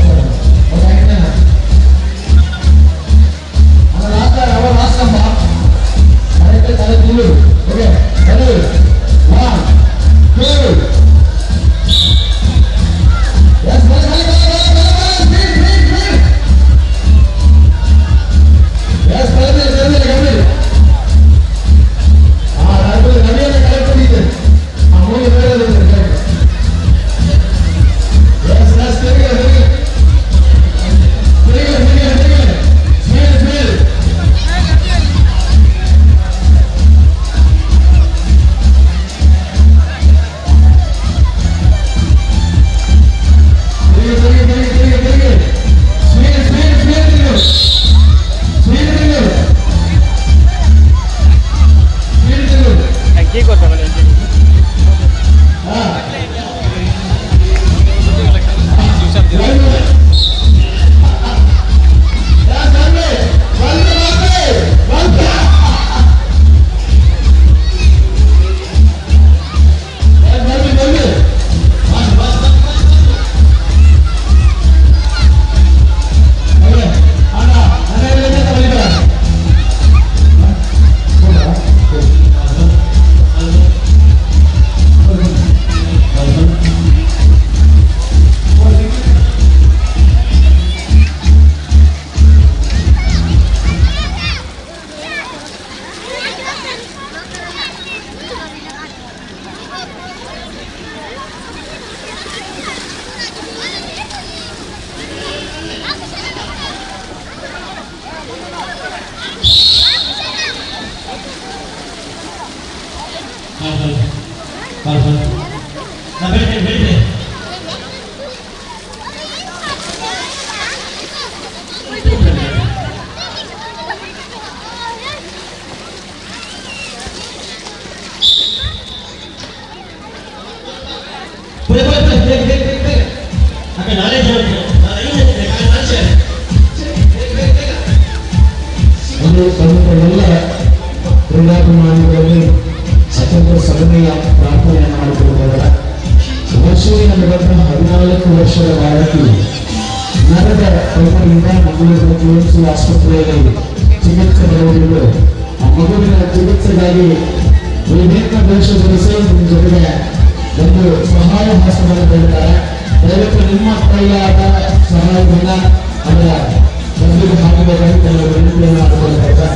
ಕ್ರೀಡಾಭಿಮಾನಿಗಳಲ್ಲಿ ಅತ್ಯಂತ ಸಗಣಿಯ ಪ್ರಾರ್ಥನೆಯನ್ನು ಮಾಡಿಕೊಳ್ಳುವುದರ ವರ್ಷವಿನ ನಡೆದ 14 ವರ್ಷದ ಬಾಲಕಿ ನರದ ತೊಂದರೆಯಿಂದ ಮಂಗಳೂರಿನ KMC ಆಸ್ಪತ್ರೆಯಲ್ಲಿ ಚಿಕಿತ್ಸೆ ಪಡೆದಿದ್ದು ಆ ಮಗುವಿನ ಚಿಕಿತ್ಸೆಗಾಗಿ ವಿಭಿನ್ನ ದೇಶದಲ್ಲಿ ನಿಮ್ಮ ಜೊತೆಗೆ ಒಂದು ಸಹಾಯ ಹಸ್ತವನ್ನು ನೀಡುತ್ತಾರೆ. ದಯವಿಟ್ಟು ನಿಮ್ಮ ಕೈಯಾದ ಸಹಾಯದಿಂದ ಅವರ ತಂದೆಗೆ ಹಾಕಬೇಕಾಗಿ ಕೆಲವು ವಿನಂತಿಯನ್ನು ಮಾಡಿಕೊಳ್ಳುತ್ತಾರೆ.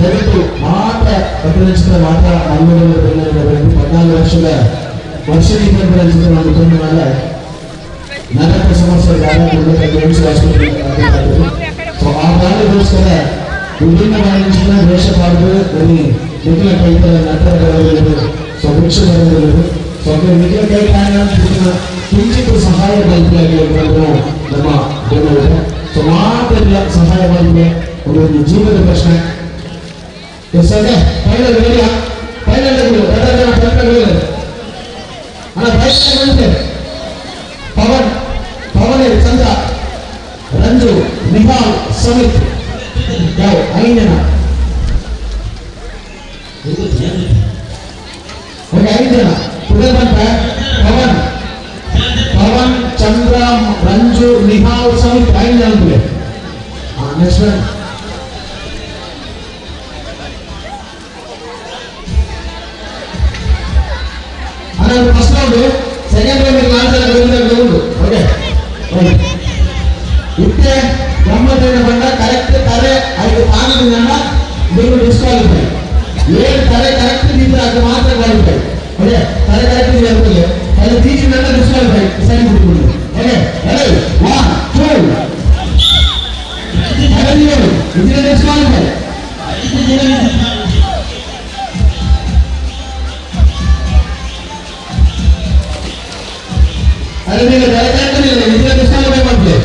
ದಯವಿಟ್ಟು ಮಾತ್ರ ಪ್ರತಿನಿಧಿಸಿದ ಮಾತ್ರ ಮಂಗಳೂರು 14 ವರ್ಷದ ವರ್ಷದಿಂದ ಪ್ರತಿನಿಧಿಸಿದ ಮಾಡಿಕೊಂಡ ಮೇಲೆ ನರಕ ಸಮಸ್ಯೆ KMC ಆಸ್ಪತ್ರೆ ಆ ಕಾರಣಕ್ಕೋಸ್ಕರ ವಿಭಿನ್ನ ವಾಣಿಜ್ಯ ದೇಶಪಾಲಕರು ನಿಖಿಲ ಕೈತರ ನಟರಗಳು ಭಿಕ್ಷ ಬರಬಹುದು. ನಿಖಿಲ ಕೈ ಕಿಂಚಿತ್ ಸಹಾಯ ಕಲ್ಪಿಯಾಗಿ ನಮ್ಮ ಬೆಂಗಳೂರು ಮಾತ್ರ ಸಹಾಯ ಮಾಡಿದೆ ಒಂದು ಜೀವದ ಪ್ರಶ್ನೆ. ಪವನ್ ಪವನ್ ಚಂದ್ರ ರಂಜು ನಿಹಾಲ್ ಸಮಿತ್ ಯಾವ 5 ಜನ 5 ಜನ ಪವನ್ ಪವನ್ ಚಂದ್ರ ರಂಜು ನಿಹಾಲ್ ಸಮಿತ್ 5 ಜನ next first round second round ground okay ಇತ್ತೆ ಗಮ್ಮತ್ತಿನ ಬಂದ ಕರೆಕ್ಟ್ ತರೆ 5 ತಾಂಗದಿಂದ ನೀವು ಡಿಸ್ಕ್ವಾಲಿಫೈ 7 ತರೆ ಕರೆಕ್ಟ್ ಇದ್ರೆ ಅದು ಮಾತ್ರ ಕ್ವಾಲಿಫೈ. ಓಕೆ ತರೆ ಕರೆಕ್ಟ್ ಇದೆ ಅಂದ್ರೆ ಅದು ಟೀಚಿಂಗ್ ಡಿಸ್ಕ್ವಾಲಿಫೈ ಸೈನ್ ಬಿಟ್ಬಿಡು. ಓಕೆ ರೆಡಿ 1 2 ಇದನ್ನ ಡಿಸ್ಕ್ವಾಲಿಫೈ. ಅರೆ ನೀವು ಕರೆಕ್ಟ್ ಇಲ್ಲ ಇದನ್ನ ಡಿಸ್ಕ್ವಾಲಿಫೈ ಮಾಡ್ತೀವಿ.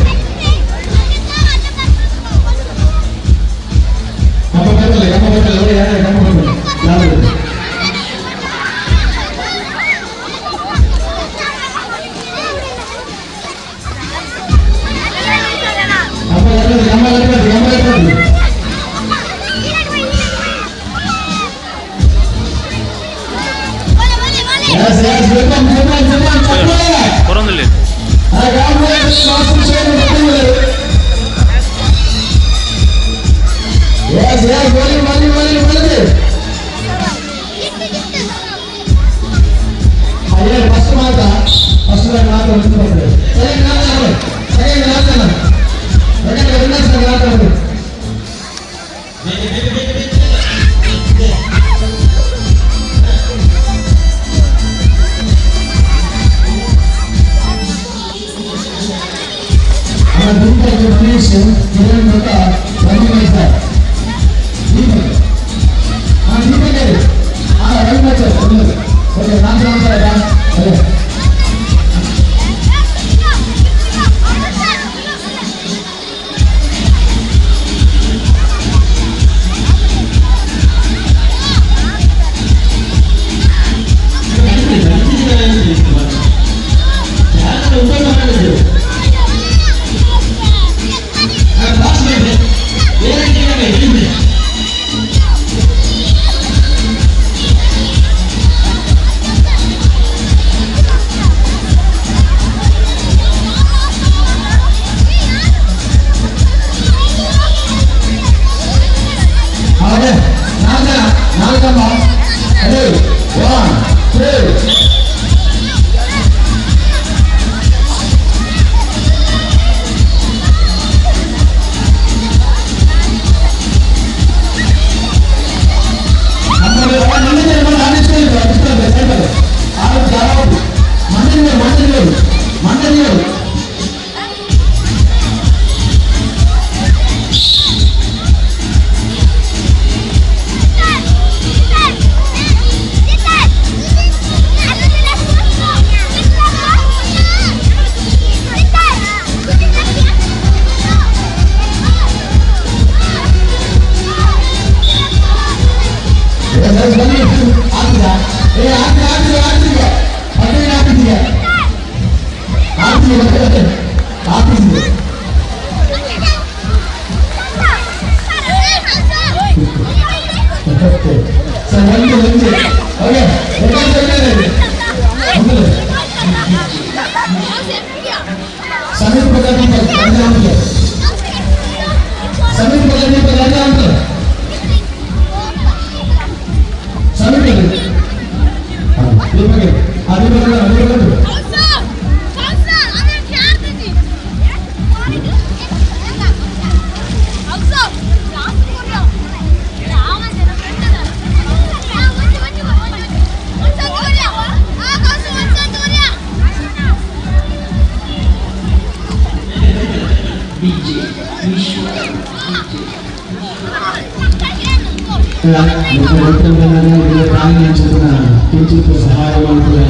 ಕಿಂಚಿತ್ ಸಹಾಯ ಮಾಡ್ತಾರೆ.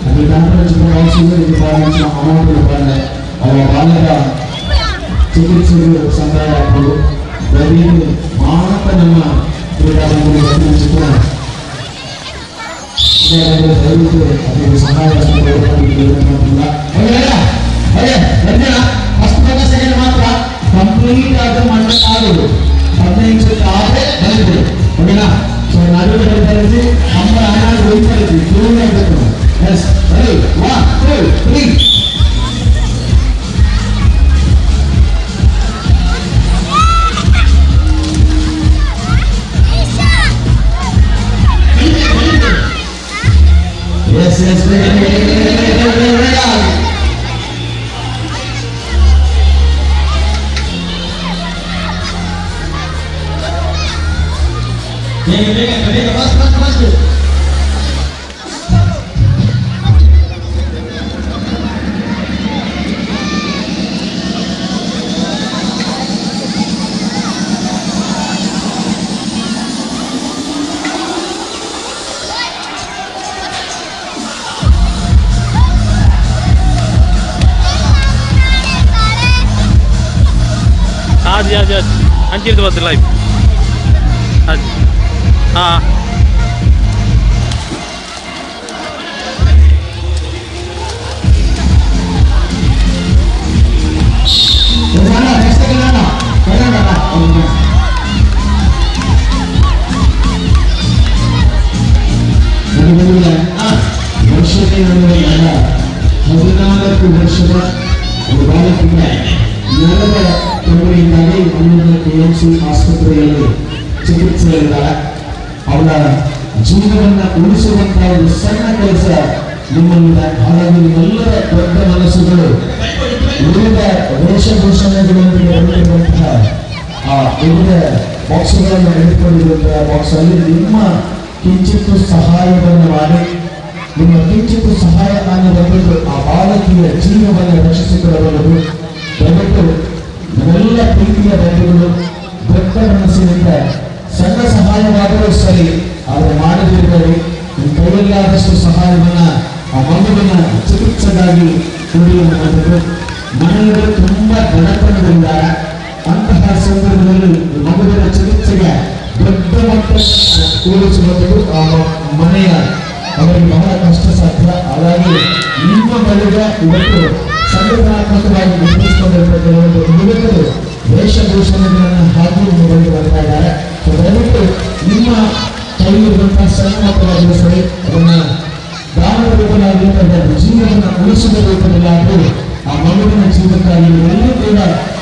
ಅದ್ರ ನಂತರ ಚಿಕ್ಕ ಅಮೌಂಟ್ ಅವರ ಬಾಲ್ಯದ ಚಿಕಿತ್ಸೆಗೆ ಸಂದಾಯ ಆಗ್ಬೋದು. ಮಾತ್ರ ನಮ್ಮ ಕ್ರೀಡಾಂಗಣದಲ್ಲಿ ಚಿತ್ರ ದಯವಿಟ್ಟು ಅದಕ್ಕೆ ಸಹಾಯ ಸೆಕೆಂಡ್ ಮಾತ್ರ ಕಂಪ್ಲೀಟ್ ಆದ ಮಾಡೋದು 15 ನಿಮಿಷಕ್ಕೆ ಆದರೆ ಬಂದ್ಬಿಡು ಓಕೆನಾ. ಸೊ ನಾವೇ ಹೇಳ್ತಾ ನಮ್ಮ ಹಣ ಹೋಗ್ತಾ ಇದ್ವಿ ಕ್ಲೂನ್ ಆಗಬೇಕು. ಎಸ್ ಸರಿ 1 2 3 Yes, yes, Venga, más. आज अंचित बस लाइव आज हाँ ವರ್ಷದ ಬಾಲಕಿಗೆ ನರದ ತೊಂದರೆಯಿಂದಾಗಿ ಮಂಗಳೂರಿನ KMC ಆಸ್ಪತ್ರೆಯಲ್ಲಿ ಚಿಕಿತ್ಸೆಯಲ್ಲಿದ್ದಾರೆ. ಅವರ ಜೀವನವನ್ನು ಉಳಿಸುವಂತಹ ಒಂದು ಸಣ್ಣ ಕೆಲಸ ನಿಮ್ಮಲ್ಲಿದೆ. ಹಾಗಾಗಿ ನಿಮ್ಮೆಲ್ಲರ ದೊಡ್ಡ ಮನಸ್ಸುಗಳು ವಿವಿಧ ವೇಷಭೂಷಣಗಳೊಂದಿಗೆ ಬಂದಿರುವಂತಹ ಆ ವಿವಿಧ ಬಾಕ್ಸ್ಗಳನ್ನು ಹಿಡಿದುಕೊಂಡಿರುವಂತಹ ಬಾಕ್ಸ್ ಅಲ್ಲಿ ನಿಮ್ಮ ಕಿಂಚಿತ್ತು ಸಹಾಯವನ್ನು ಮಾಡಿ ನಿಮ್ಮ ಕಿಂಚಿತ್ತು ಸಹಾಯ ಬಂದು ಆ ಬಾಲಕಿಯ ಜೀವವನ್ನು ರಕ್ಷಿಸಿಕೊಳ್ಳಬಹುದು. ದಯವಿಟ್ಟು ನಮ್ಮೆಲ್ಲ ಪ್ರೀತಿಯ ಬಂಧುಗಳು ದೊಡ್ಡ ಮನಸ್ಸಿನಿಂದ ಸಣ್ಣ ಸಹಾಯವಾದರೂ ಸರಿ ಆದರೆ ಮಾಡದಿದ್ದರೆ ನಿಮ್ಮ ಕೈಯಲ್ಲಾದಷ್ಟು ಸಹಾಯವನ್ನ ಆ ಮಗುವಿನ ಚಿಕಿತ್ಸೆಗಾಗಿ ಕೊಡುವಂಥದ್ದು. ಮನೆಯವರು ತುಂಬಾ ಗಣಪನದಿಂದ ಅಂತಹ ಸಂದರ್ಭದಲ್ಲಿ ಮಗುವಿನ ಚಿಕಿತ್ಸೆಗೆ ದೊಡ್ಡ ಮೊತ್ತ ಕೂಡಿಸುವುದು ಆ ಮನೆಯ ಅವರಿಗೆ ಬಹಳ ಕಷ್ಟ ಸಾಧ್ಯ. ಹಾಗಾಗಿ ನಿಮ್ಮ ಬಳಿಗೆ ಇವತ್ತು ಸಂಘಟನಾತ್ಮಕವಾಗಿ ನಿರ್ಮಿಸಿಕೊಂಡಿರ್ತಕ್ಕಂಥ ಯುವಕರು ವೇಷಭೂಷಣಗಳನ್ನು ಹಾಕಿ ಬಳಿ ಬರ್ತಾ ಇದ್ದಾರೆ. ದಯವಿಟ್ಟು ನಿಮ್ಮ ಕೈಲಿರುವಂತಹ ಸಣ್ಣ ಮಕ್ಕಳಾದರೂ ಸರಿ ಅದನ್ನ ದಾನದ ರೂಪದಲ್ಲಿರುವಂತಹ ಜೀವನವನ್ನು ಉಳಿಸುವ ರೂಪದಲ್ಲಾದರೂ ಆ ಮಗುವಿನ ಜೀವಕ್ಕಾಗಿ ಎಲ್ಲರೂ ಕೂಡ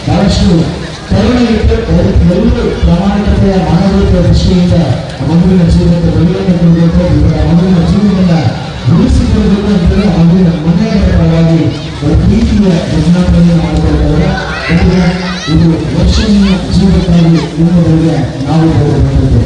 ಬಹಳಷ್ಟು ಕರುಣೆ ಇಟ್ಟು ಎಲ್ಲರೂ ಪ್ರಾಮಾಣಿಕತೆಯ ಮಾನವೀಯತೆಯ ದೃಷ್ಟಿಯಿಂದ ಆ ಮಗುವಿನ ಜೀವನಕ್ಕೆ ಬಲಿಯನ್ನು ಕೊಡಬೇಕು. ಆ ಮಗುವಿನ ಜೀವನವನ್ನು ಉಳಿಸಿಕೊಳ್ಳಬೇಕು ಅಂತೇಳಿ ಆ ಮಗುವಿನ ಮನೆಯ ಪರವಾಗಿ ಪ್ರೀತಿಯ ಯಜ್ಞಾಪನೆಯನ್ನು ಮಾಡಿಕೊಳ್ಳುತ್ತಾರೆ. ಇದು ವರ್ಷೀಯ ಜೀವಕ್ಕಾಗಿ ನಿಮ್ಮವರಿಗೆ ನಾವು ಬರುವಂಥದ್ದು.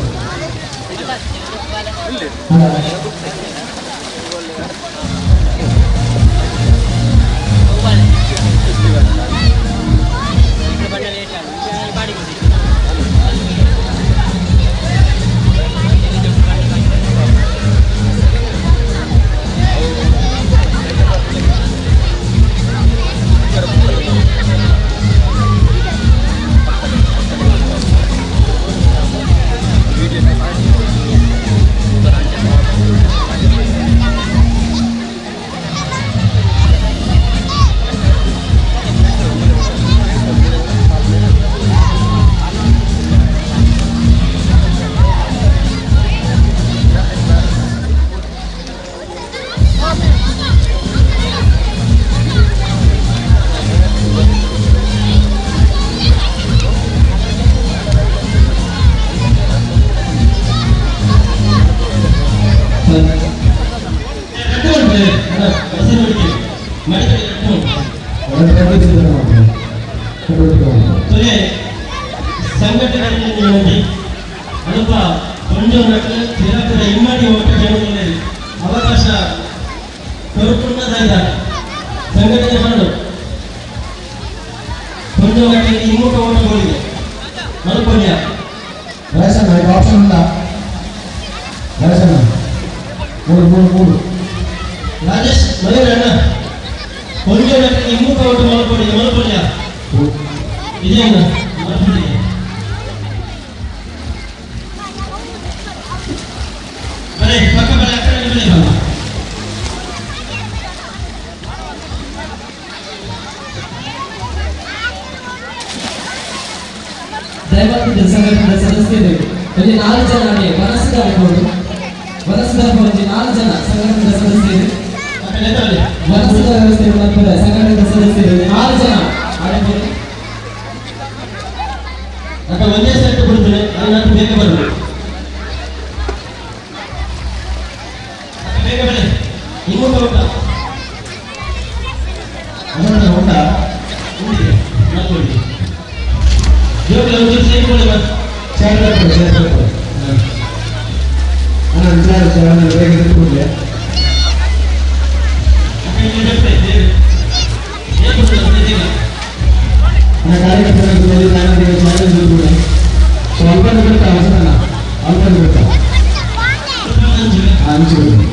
ಸಂಘಟನೆ ಅಲ್ಪ ಕೊಂಚ ನಿರಂತರ ಇಮ್ಮಡಿ ಓಟ ಜನರಲ್ಲಿ ಅವಕಾಶ ಕೊರಕುನ್ನದಾದ ಸಂಘಟನೆ ಮಾಡು ಕೊಂಚ ಹಿಮ್ಮುಖ ಓಟಗಳಿಗೆ ಮಲ್ಪೊಳ್ಯ ವಯಸ್ಸನ್ನ ಆಪ್ಷನ್ ಉಂಟಾ ವಯಸ್ಸನ್ನ ಮೂರು ರಾಜೇಶ್ ಮಯೂರ ಅಣ್ಣ ಕೊಂಚ ಹಿಮ್ಮುಖ ಓಟ ಮಲ್ಪೊಳ್ಯ ಇದೇ ಅಣ್ಣ ಮಲ್ಪೊಳ್ಯ ಪಕ್ಕ ಬಳೆ ಆ ಕಡೆ ಬಳೆ ಬಲ್ಲ ದಯಮಾಡಿ ಸಂಘಟನೆಯ ಸದಸ್ಯರು ಇಲ್ಲಿ 4 ಜನ ವನಸದರ್ಪಗಳು ಒಂದು 4 ಜನ ಸಂಘಟನೆಯ ಸದಸ್ಯರು ವನಸದ ವ್ಯವಸ್ಥೆ ಮಾಡ್ತಾರೆ ಸಂಘಟನೆಯ ಸದಸ್ಯರು 4 ಜನ ಆಡಬಹುದು ಅಥವಾ ಒಂದೇ ಸೆಟ್ ಬಿಡುತ್ತದೆ ಅದನ್ನು ಬೇಗ ಬರಬೇಕು ಬೇಗ ಬನ್ನಿ ಇನ್ನೊಂದು ಊಟ ಅದನ್ನ ಊಟ ಉಂಡಿದೆ ಮಾಡ್ಕೊಳ್ಳಿ ಯೋಗ ಒಂದು ಸೇರಿಕೊಳ್ಳಿ ಮತ್ತೆ ಸೇರ್ಬೇಕು ನಾನು ಬೇಗ ಇಟ್ಕೊಂಡೆ ನನ್ನ ಕಾರ್ಯಕ್ರಮದಲ್ಲಿ ನಾನು ಸ್ವಲ್ಪ ಬಿಡ್ತಾ ಅವಸರ ಅಲ್ಪ ಬಿಡ್ತಾ ಹಂಚಿಬಿಡಿ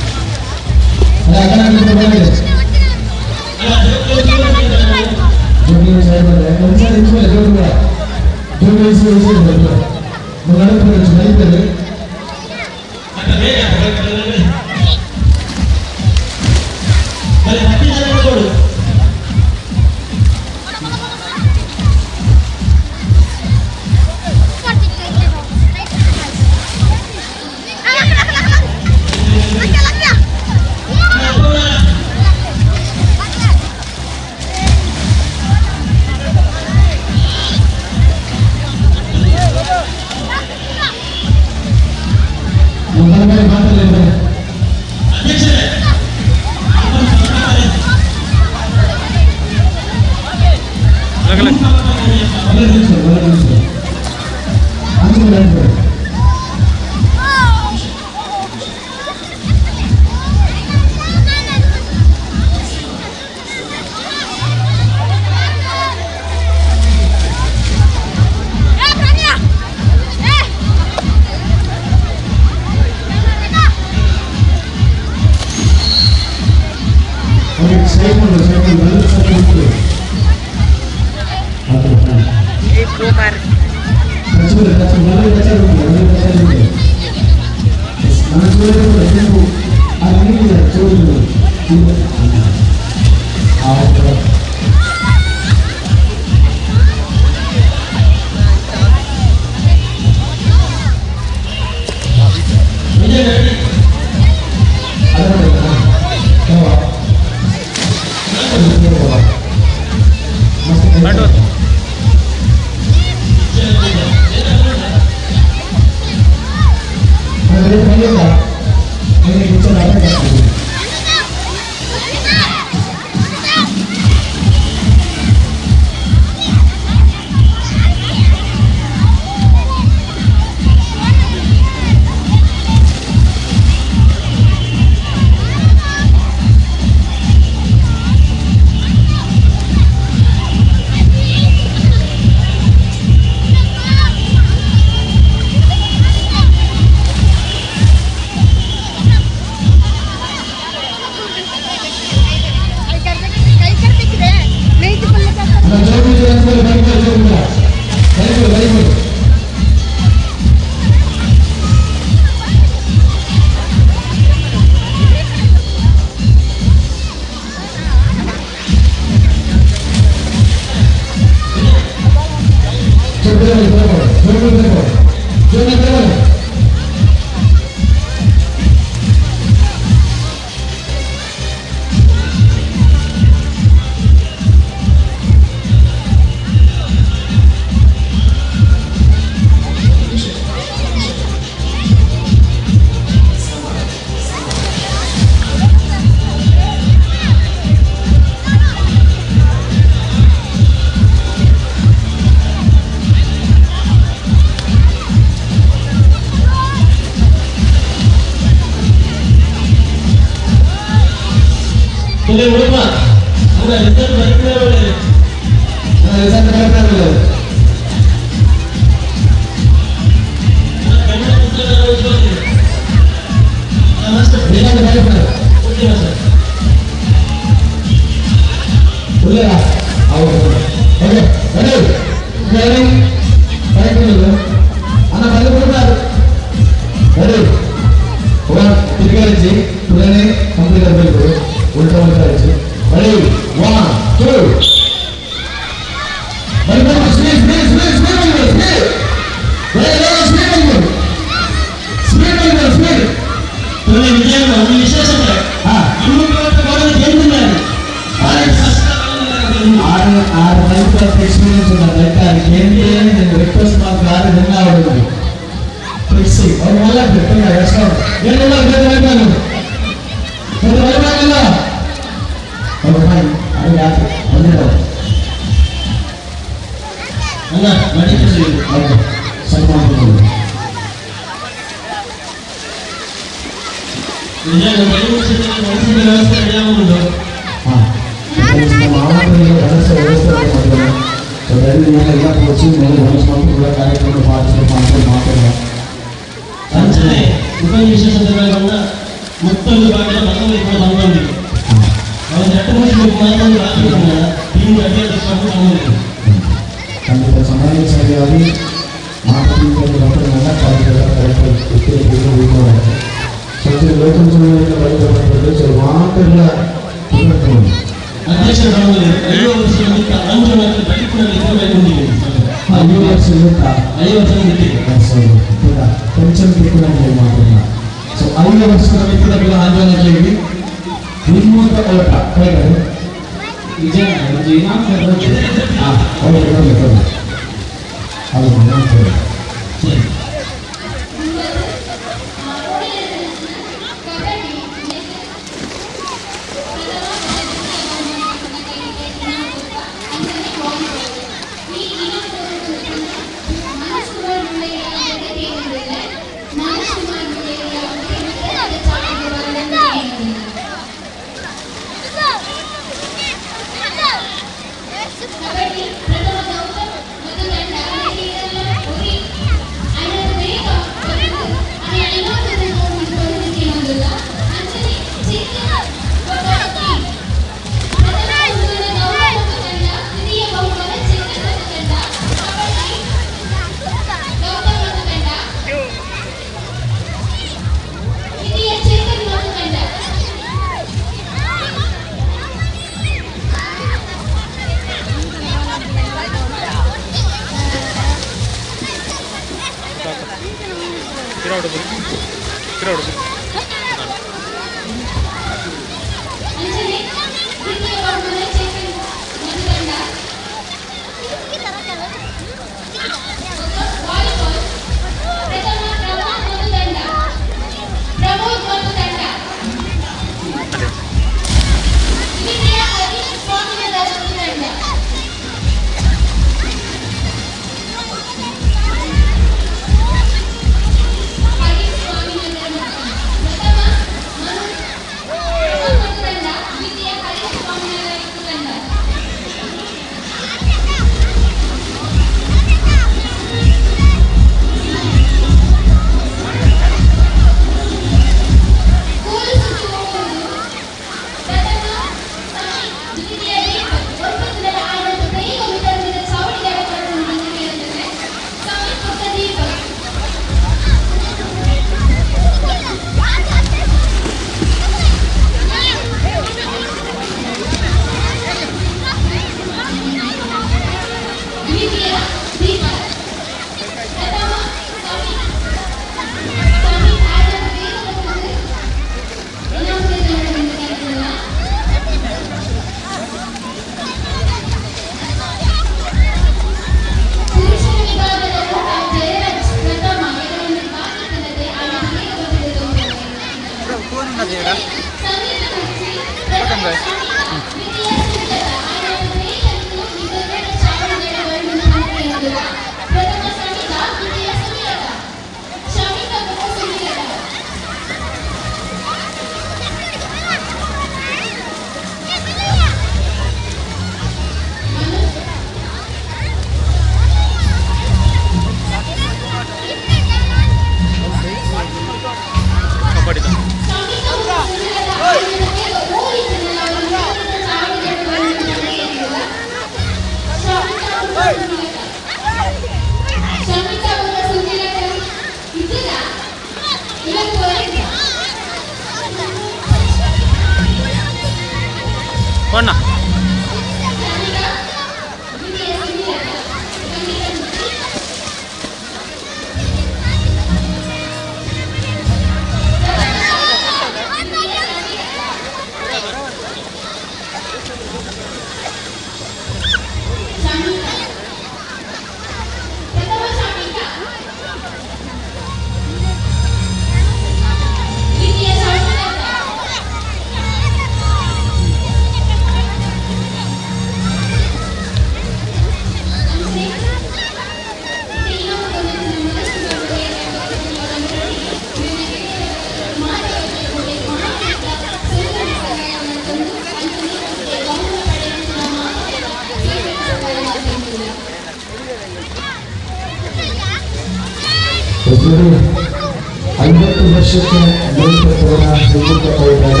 50 ವರ್ಷಕ್ಕೆ ಮೇಲ್ಪಟ್ಟವರ ಹೆಣ್ಣುಮಕ್ಕಳ ಇದ್ದಾಗ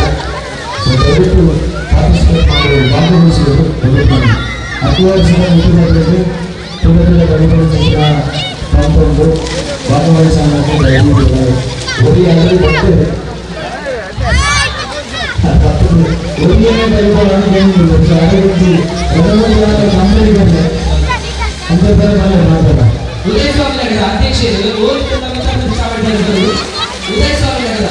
ದಯವಿಟ್ಟು ಪಾರ್ಟಿಸಿಪೇಟ್ ಮಾಡುವುದು ಭಾಗವಹಿಸುವುದು ದಯವಿಟ್ಟು ಅತಿವರ್ಷದ ನಿಟ್ಟಿನಲ್ಲಿ ತುಂಗಭದ್ರಾ ಗಡಿಗಳ ಕಾಂಪೌಂಡು ಭಾಗವಹಿಸೋದಕ್ಕೆ ದಯವಿಟ್ಟು ಒರಿಯಾಗಿ ಬರ್ತದೆ ಒರಿಯನ್ನೇ ಕೈಗೊಳ್ಳೋದು ಏನಿಲ್ಲ ಕಂಪನಿ ಬಂದೆ ಅಂತ ಮಾತಾಡ ಉದಯ ಸ್ವಾಮಿ ನಗರ ಅಧ್ಯಕ್ಷರು ಉದಯ ಸ್ವಾಮಿ ನಗರ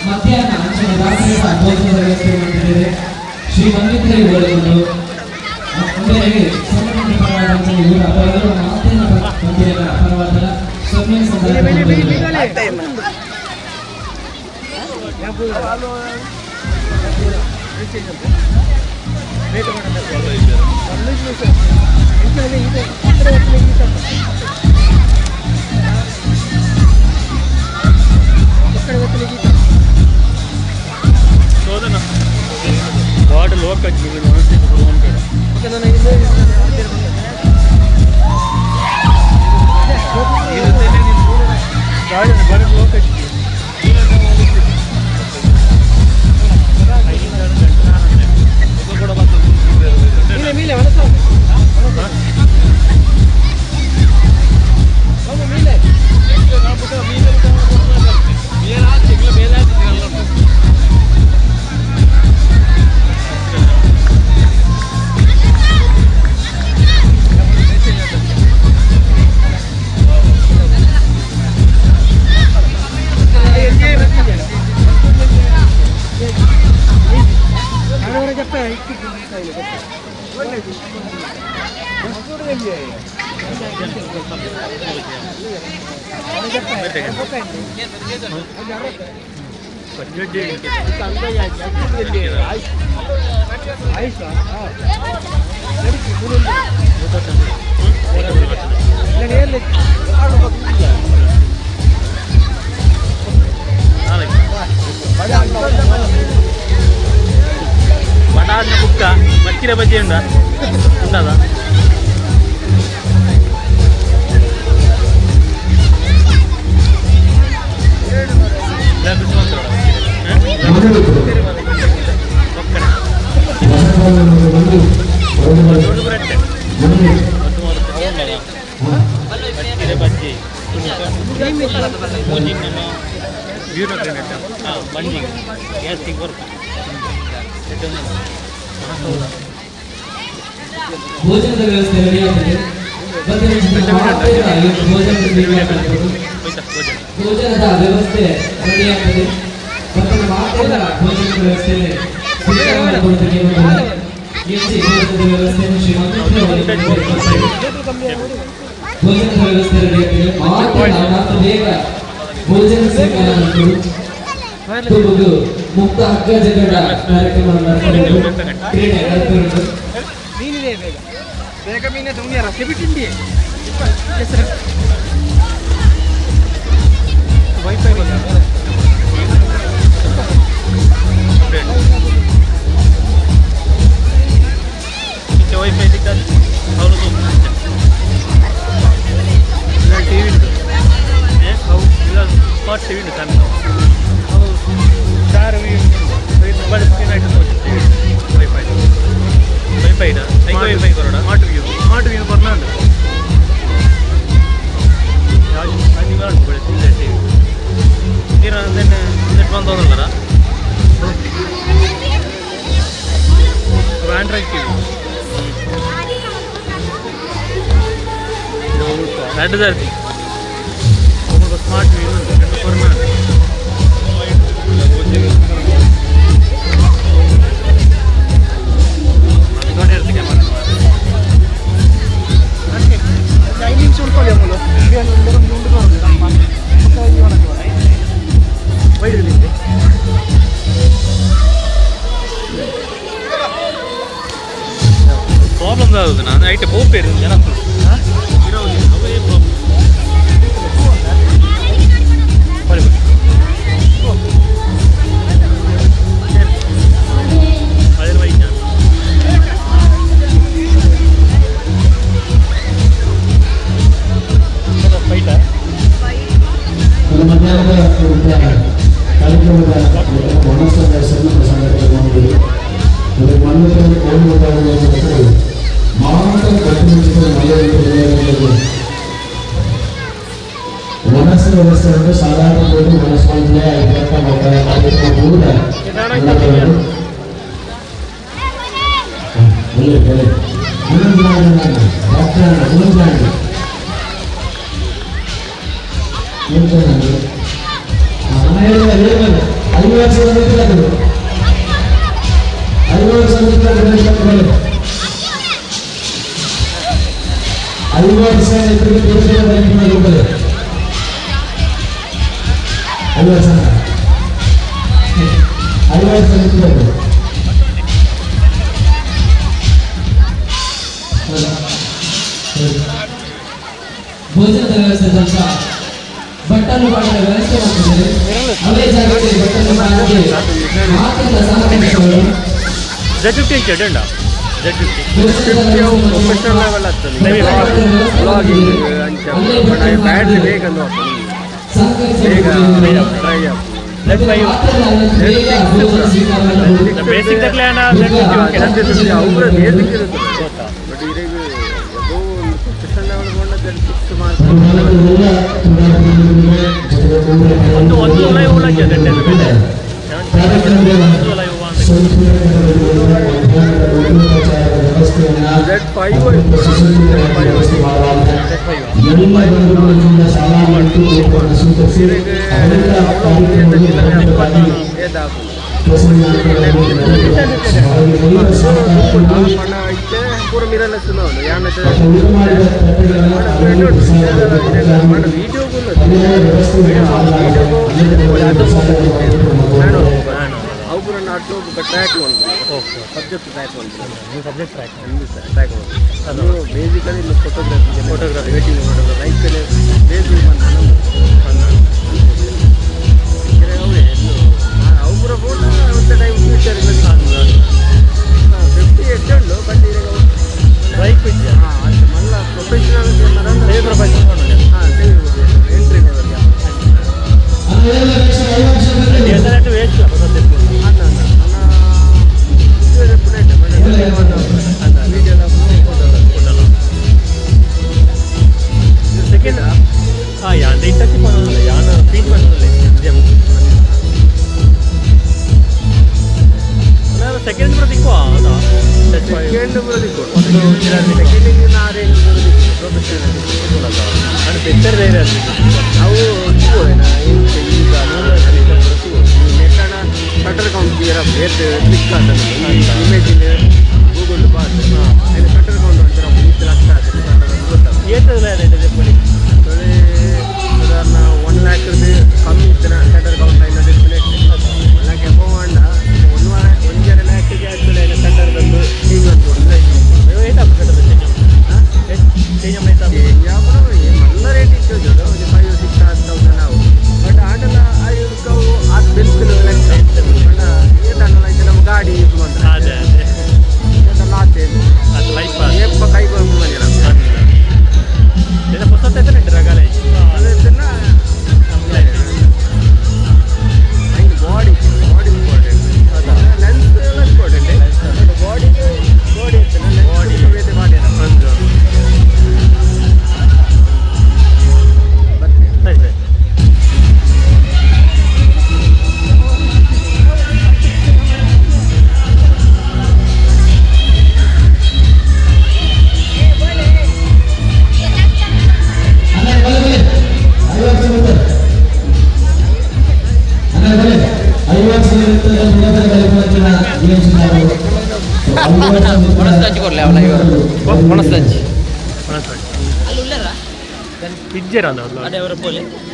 ಮಧ್ಯಾಹ್ನ ಅಂಚನೆ ರಾತ್ರಿ ಭೋಜನದ ವ್ಯವಸ್ಥೆ ಮಾಡಿದ್ದೇವೆ. ಶ್ರೀ ಮಂದಿರದಲ್ಲಿ ಒಳಗೊಂಡು ಮುಂದೆಗೆ ಸಂಘಟನೆ ಪರವಾದ ಅಂಚನೆ ಊರ ಅವರೆಲ್ಲರೂ ಮಾತಿನ ಮಂದಿರದ ಪರವಾದ ಸೊನ್ನೆ వాడు లోకల్ వడాన్న కుక్క మక్కిర బజ్జీ ఉందా ఉండదా బజ్జీ ಬಂಡಿ ಗ್ಯಾಸ್ ಭೋಜನದ ವ್ಯವಸ್ಥೆ ರೆಡಿಯಾಗಿದೆ. ಭೋಜನದ ವ್ಯವಸ್ಥೆ ರೆಡಿಯಾಗಿದೆ. ಭೋಜನದ ವ್ಯವಸ್ಥೆ ಭೋಜನದ ವ್ಯವಸ್ಥೆ ರೆಡಿಯಾಗಿದೆ. ಬೇಗ ಭೋಜನ ಸ್ವೀಕಾರ ತುಮುದು ಮುಕ್ತ ಹಗ್ಗ ಜಗಡ ಕಾರ್ಯಕ್ರಮ ಕ್ರೀಡೆ ನಡೆಯುತ್ತಿರುವುದು. ಮೀನಿದೆ ಬೇಗ ಬೇಗ ಮೀನೇ ತುಮ್ಯ ರಸೆ ಬಿಟ್ಟಿಂಡಿ ಹೆಸರು ವೈಫೈ ಬಂದ ವೈಫೈ ಸಿಕ್ಕದು ಅವಳು ಟಿ ವಿ ಉಂಟು ಅವು ಇಲ್ಲ ಸ್ಮಾರ್ಟ್ ಟಿ ವಿ ಉಂಟು ಸಣ್ಣ ಅವು ಸ್ಟಾರ್ ಮೊಬೈಲ್ ಸ್ಕ್ರೀನ್ ಆಯ್ತು ವೈಫೈ ವೈಫೈ ವೈಫೈ ಬರೋಣ ಸ್ಮಾರ್ಟ್ ವ್ಯೂ ಬರ್ನ ಉಂಟು ನೀವು ಉಂಟು ಟಿ ವಿ ನೀರು ನೆಟ್ ಬಂದು ಹೋಗಲ್ಲಾರ ಆಂಡ್ರಾಯ್ಡ್ ಟಿ ವಿ ரெண்டு தான் இருக்கு உங்களுக்கு ஸ்மார்ட் டிவி ரெண்டு பொறுமை ಟೈಮಿಂಗ್ಸ್ ಉಳ್ಕೊಳ್ಳಿ ಅಮ್ಮಲು ವೈದ್ಯರಿಗೆ ಪ್ರಾಬ್ಲಮ್ தான் ஆகுது நான் நைட்டு போயிருந்தேன் ஜன ವ್ಯವಸ್ಥೆ ಸಾಧಾರಣ ಮನಸ್ಸಲ್ಲಿ ಭೋಜನದ ವ್ಯವಸ್ಥೆ ಸ್ವಲ್ಪ ಬಟ್ಟಲು ಬಾಟಲ ವ್ಯವಸ್ಥೆ ಮಾಡ್ತಿದ್ದಾರೆ. ಅವೇ ಜಾಗದಲ್ಲಿ ಬಟ್ಟಲು ಬಾಟಲಿ ಮಾತಿನ ಸಹಕರಿಸುವರು. Z50 ಚಡಂಡ Z50 ಪ್ರೊಫೆಷನಲ್ ಲೆವೆಲ್ ಆಗ್ತದೆ. ಬ್ಲಾಗಿಂಗ್ ಅಂಚ ಬ್ಯಾಟ್ರಿ ಬೇಗ ಬೇಸಿಕ್ ತಕ್ಲೇನ Z50 ಅವ್ರ ಬೇಸಿಕ್ ಇರುತ್ತೆ ಬಟ್ ಈಗ ಪ್ರೊಫೆಷನಲ್ ಲೆವೆಲ್ ಒಂದು ಲೈವ್ ಒಳಗೆ पूरा मेरा सुना यार ಅವ್ರ ನಾಟು track subject track subject track ಅದು ಬೇಸಿಕಲಿ ಫೋಟೋಗ್ರಫಿ ವೆಡ್ಡಿಂಗ್ ಫೋಟೋಗ್ರಫಿ ಲೈಫಲ್ಲಿ ಬೇಸಿಕ್ ಅವ್ರ ಫೋಟೋ ಒಂದು ಟೈಮ್ ಫ್ಯೂಚರ್ 50 ಎಷ್ಟುಂಡು ಬಟ್ ಬೈಕ್ ಅದು ಮಲ್ಲ ಪ್ರೊಫೆಷನಲ್ ಎಂಟ್ರಿ ಲೆವೆಲ್ಗೆ ವೇಸ್ಟ್ ಸೆಕೆಂಡ್ ಯಾನ್ ಇಂಟರ್ನ್ಶಿಪ್ ಮಾಡೋದಿಲ್ಲ ಯಾನ್ ಫೀಲ್ ಮಾಡೋದಿಲ್ಲ ಸೆಕೆಂಡ್ ಬರೋದಿಕ್ಕೋ ಹೌದಾ ಸೆಕೆಂಡ್ ಬರೋದಿಕ್ಕೋ ಸೆಕೆಂಡಿಗೆ ನಾರೇ ಪ್ರೊಫೆಷನಲ್ ನಾನು ಬೆಟ್ಟರ್ ಬೇರೆ ಅವು ಈಗ ನೆಟ್ಟಣ ಕಟರ್ ಕೌಂಟ್ ಬೇರೆ ಕ್ಲಿಕ್ ಆಗ್ತದೆ ಇಮೇಜಿನ ಗೂಗಲ್ ಬಾತ್ അതിന് ಕಟರ್ ಕೌಂಟ್ ಅಂತಾರೆ 30 ಲಕ್ಷ ಆಗ್ತದೆ ಏತಲ್ಲ ಇದೆ ಬಳಿ ಸಾಧಾರಣ 1 ಲಕ್ಷದ ಕಮ್ಮಿ ಇತ್ತು ಕಟರ್ ಕೌಂಟ್ 500 ಮಿನಿಟ್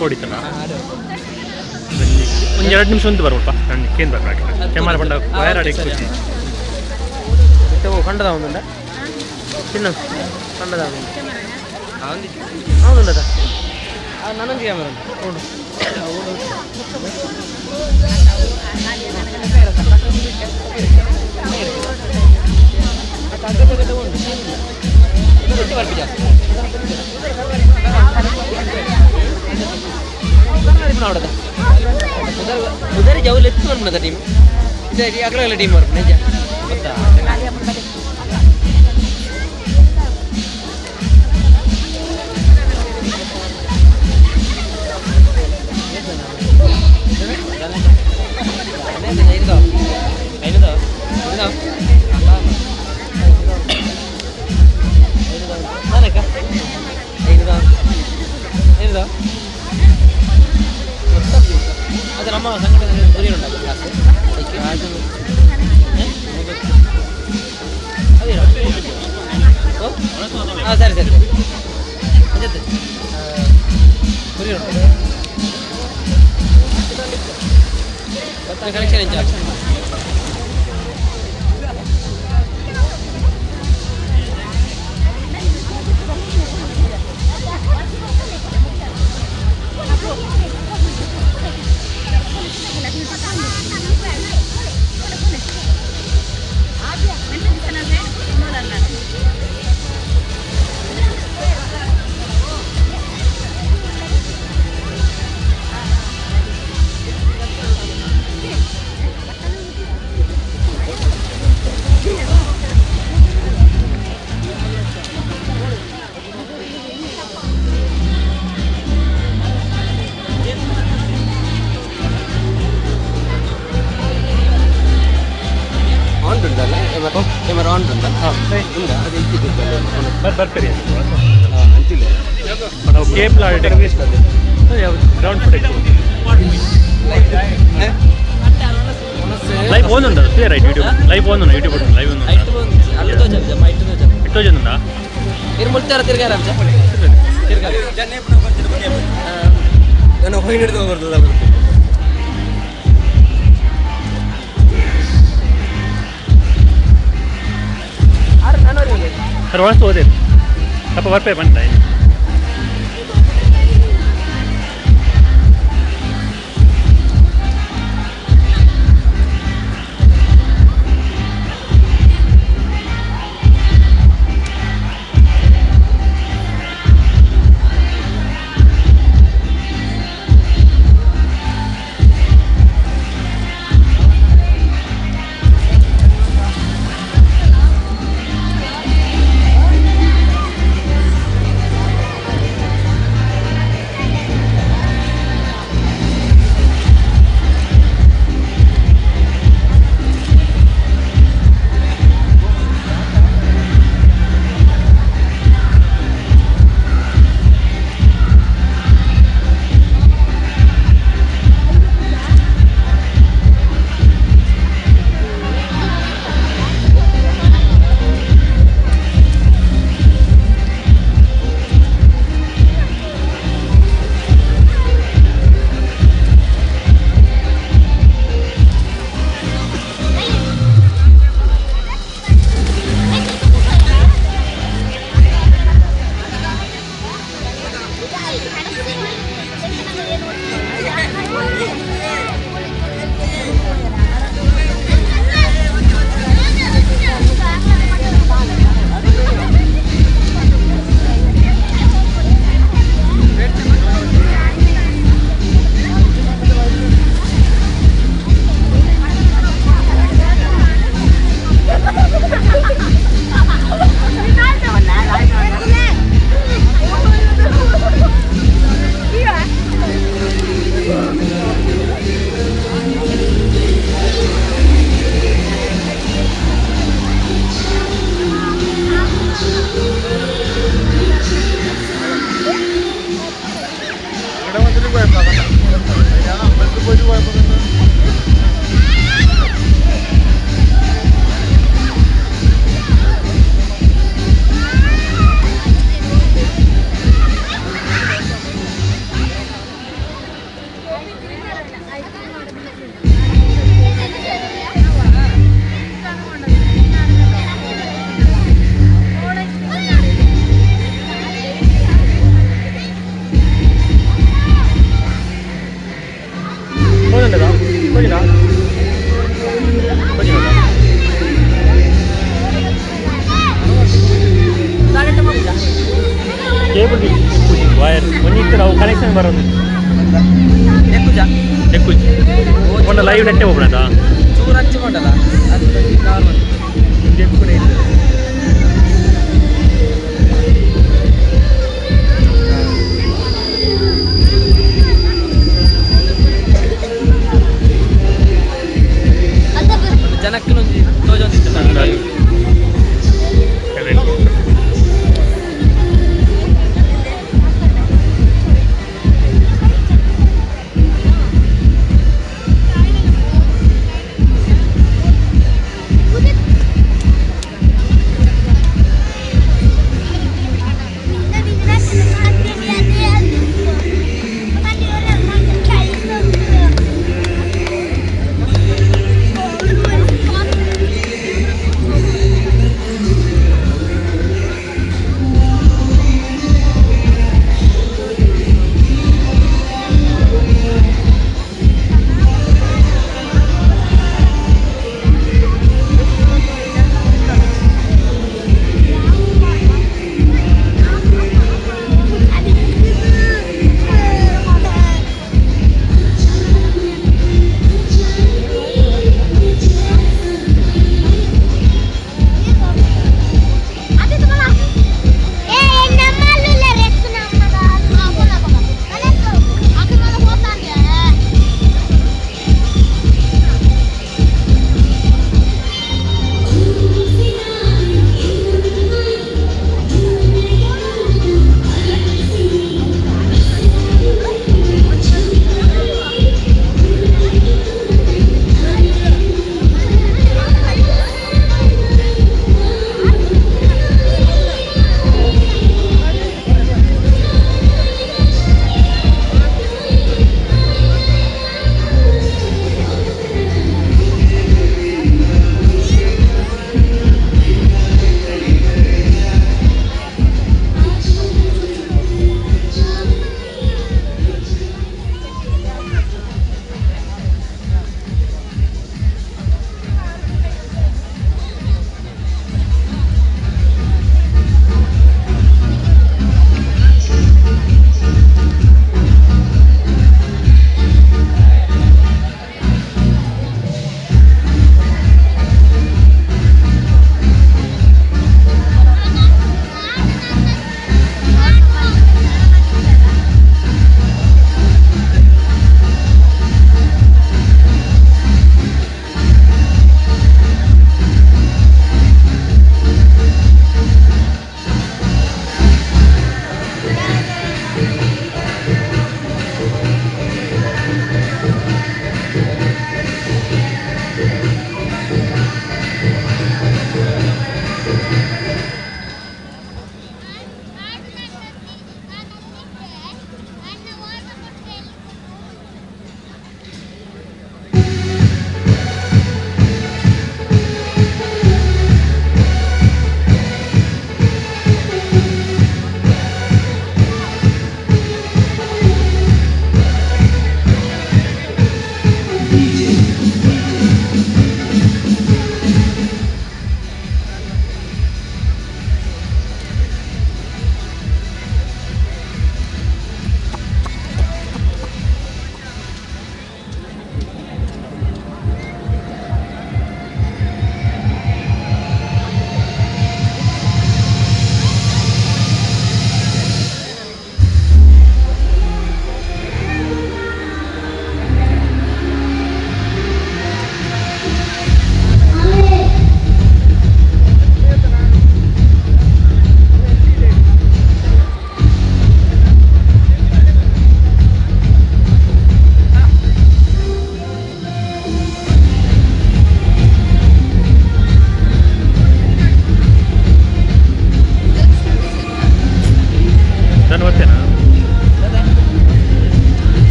ಕೊಡಿತಾರ ಒಂದು 2 ನಿಮಿಷ ಒಂದು ಬರ್ಬೋದಪ್ಪ ನಾನು ಕೇನ್ ಬರ್ಬೇಕು ಕ್ಯಾಮರಾ ಬಂಡ ವೈರ್ ಅಡಿಗೆ ಕೂತಿ ಕಂಡದ ಒಂದುಂಡ ಚಿನ್ನ ಕಂಡದ ಹೌದುಂಡದ ನನ್ನೊಂದು ಕ್ಯಾಮರಾ ಉಂಟು उधर जाऊ लेते मन मत टीम इधर अगला वाला टीम वर्क नहीं जा ಅದು ನಮ್ಮ ಸಂಘಟನೆ ಗುರಿ ಉಂಟು ಹಾಂ ಸರಿ ಸರಿ ಅದೇ ಗುರಿ ಉಂಟು ಕಲೆಕ್ಷನ್ ಇನ್ಚಾರ್ಜ್ ಬರ್ತೀರಿ ನಾವು cable ground footage live own ఉందా రైట్ యూట్యూబ్ లైవ్ ఓన్ ఉందా యూట్యూబ్ లైవ్ ఓన్ ఉందా ఎట్టో చెందా మీరు ముల్తార తిరగారా తిరగాలి జన్నే ఇప్పుడు కొంచెం ಬಗ್ಗೆ ನಾನು ಹೋಗಿ ಹಿಡಿದು ಬರ್ತದ ಸರ್ ವಾಸ್ತು ಹೋದೆ ಸ್ವಲ್ಪ ವರ್ಪೆ ಬಂತ പോയപ്പോൾ ಕೇಬಲ್ ವೈರ್ ಒಂದಿತ್ತು ನಾವು ಕನೆಕ್ಷನ್ ಬರೋದು ಒಂದು ಲೈವ್ ನೆಟ್ಟೆ ಹೋಗ್ಬಿಡದ ಚೂರು ಹಚ್ಚಿಕೊಂಡಲ್ಲ ಜನಕ್ಕೆ ತೋಜೊಂದಿತ್ತು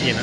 ಏನ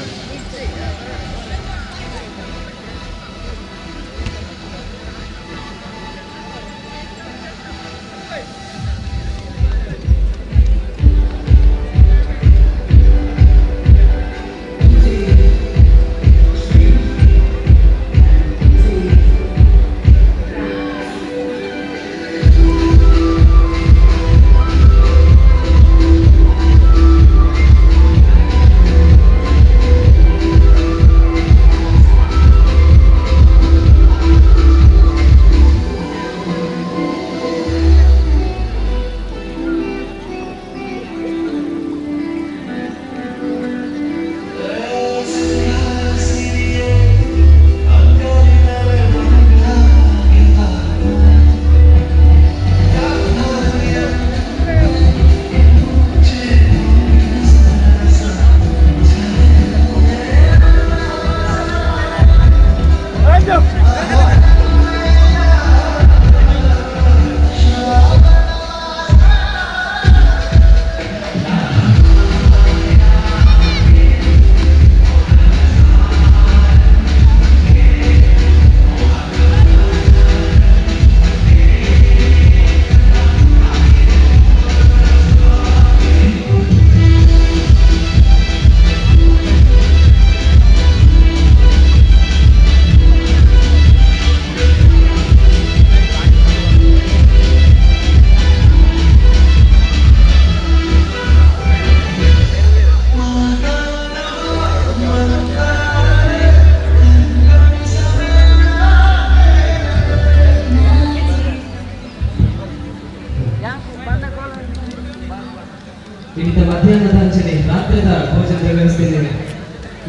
ಇಲ್ಲಿಂದ ಮಧ್ಯಾಹ್ನದ ಅಂಚನೆ ರಾತ್ರಿದ ಭೋಜನದ ವ್ಯವಸ್ಥೆಯಲ್ಲಿ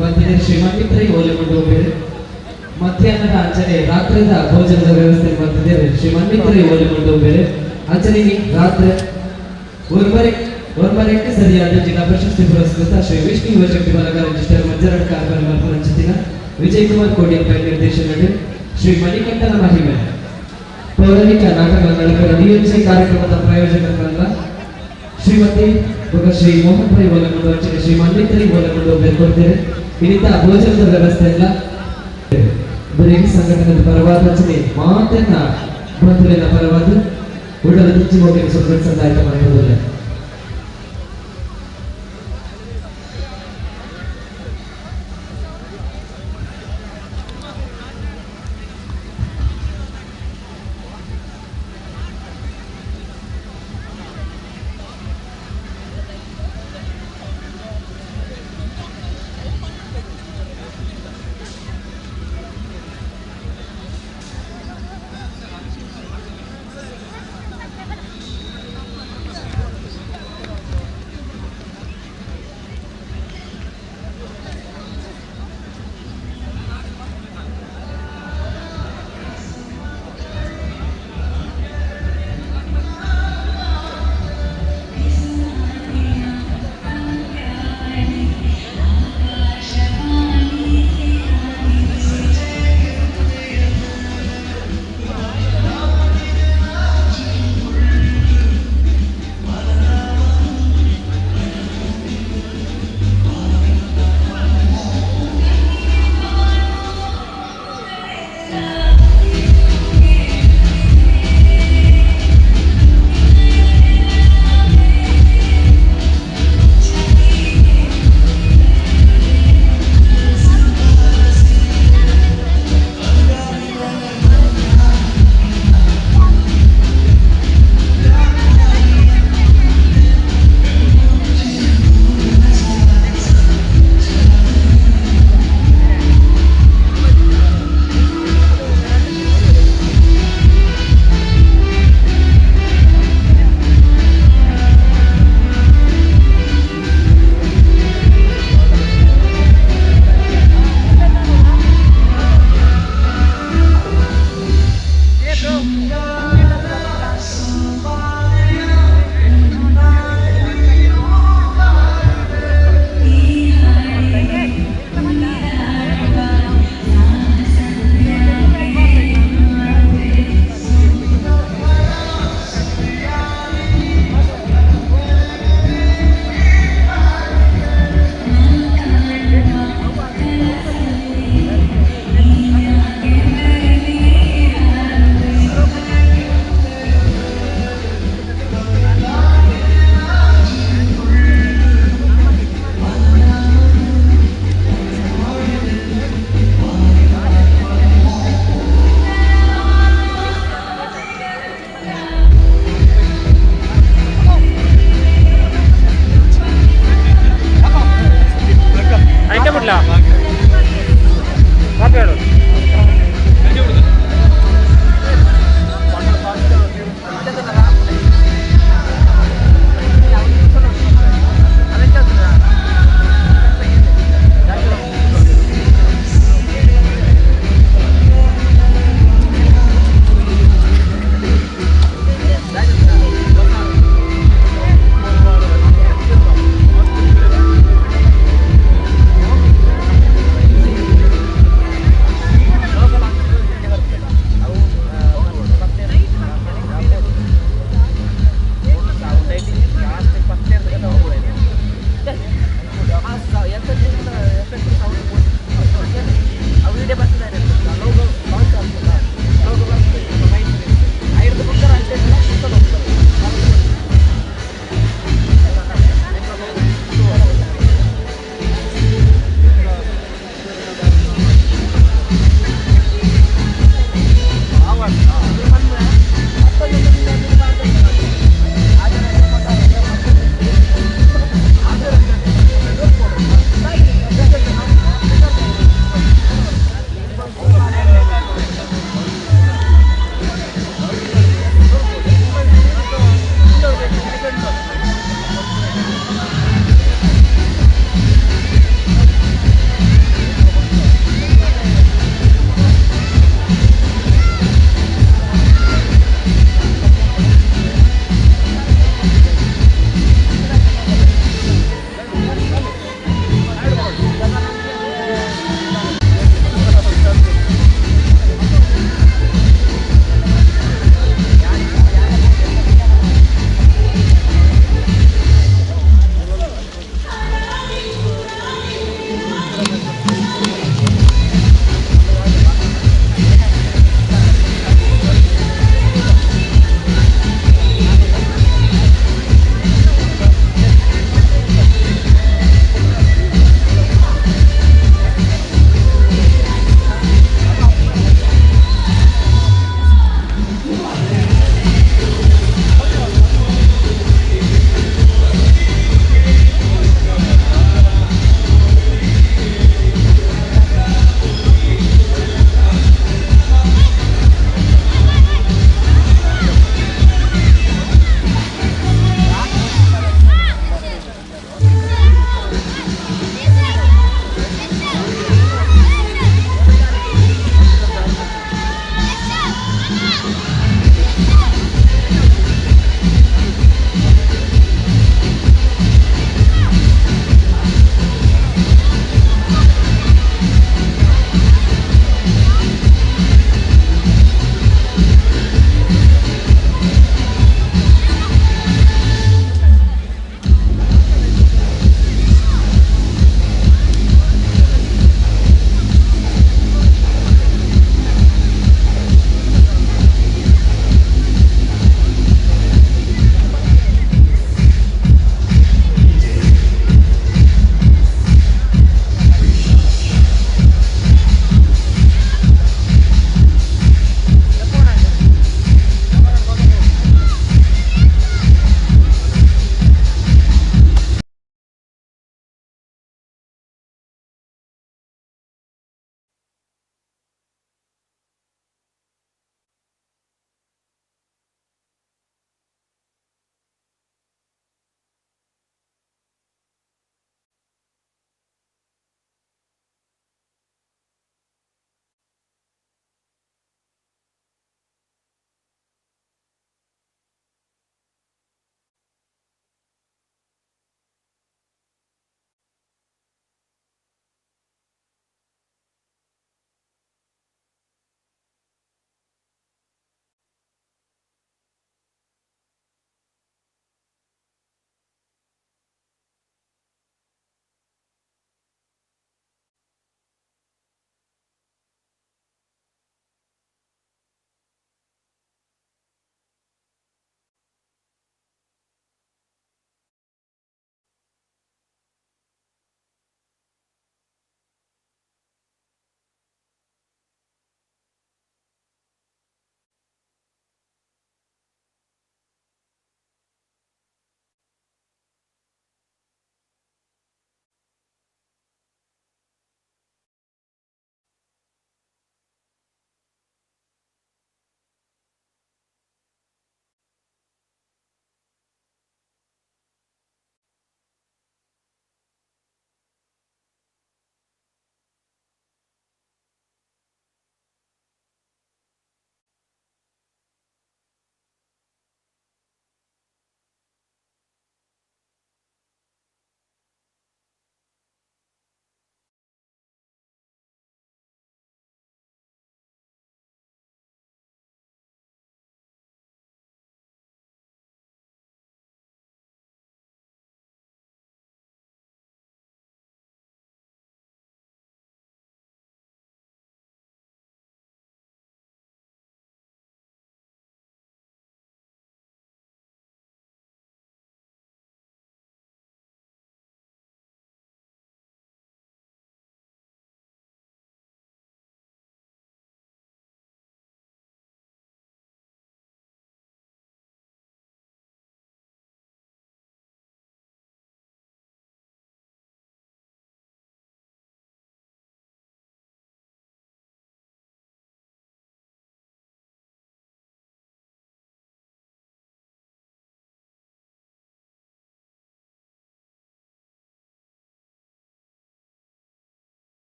ಬಂದಿದೆ ಶ್ರೀಮಂತಿತ್ರಿ ಓಲೆಗೊಂಡು ಬೇರೆ ಮಧ್ಯಾಹ್ನದ ಅಂಚನೆ ರಾತ್ರಿದ ಭೋಜನದ ವ್ಯವಸ್ಥೆ ಬಂದಿದ್ದಾರೆ ಶ್ರೀಮಂತಿತ್ರಿ ಓಲೆಗೊಂಡು ಬೇರೆ ಅಂಚನೆ ರಾತ್ರಿ ಒರ್ಮರೆಕ್ಕೆ ಸರಿಯಾದ ಜಿಲ್ಲಾ ಪ್ರಶಸ್ತಿ ಪುರಸ್ಕೃತ ಶ್ರೀ ವಿಷ್ಣು ಯುವಶಕ್ತಿ ಬಲಗ ರಿಜಿಸ್ಟರ್ ಮಂಜರಾಡ್ ಕಾರ್ಬನ್ ಮಲ್ಪರಂಚಿನ ವಿಜಯ್ ಕುಮಾರ್ ಕೋಡಿಯಪ್ಪ ನಿರ್ದೇಶನದಲ್ಲಿ ಶ್ರೀ ಮಣಿಕಂಠನ ಮಹಿಮೆ ಪೌರಾಣಿಕ ನಾಟಕಗಳ ನಿಯೋಜಿತ ಕಾರ್ಯಕ್ರಮದ ಪ್ರಾಯೋಜಕರಲ್ಲ ಶ್ರೀಮತಿ ಶ್ರೀ ಮೋಹನ್ ರೈ ಒಳಗೊಂಡು ಅಂಚನೆ ಶ್ರೀ ಮನ್ವಿತರಿ ಒಳಗೊಂಡು ಬೇರ್ಕೊಡ್ತೇವೆ ಇಲ್ಲಿಂದ ಭೋಜನದ ವ್ಯವಸ್ಥೆ ಎಲ್ಲ ಬರೀ ಸಂಘಟನೆಯ ಪರವಾದ ರಚನೆ ಮಾತನ್ನ ಬಂಧುವಿನ ಪರವಾದ ಉಡಲ ತಿಚ್ಚಿ ಹೋಗಿ ಸುಖ ಸಂದಾಯ ಮಾಡುವುದಿಲ್ಲ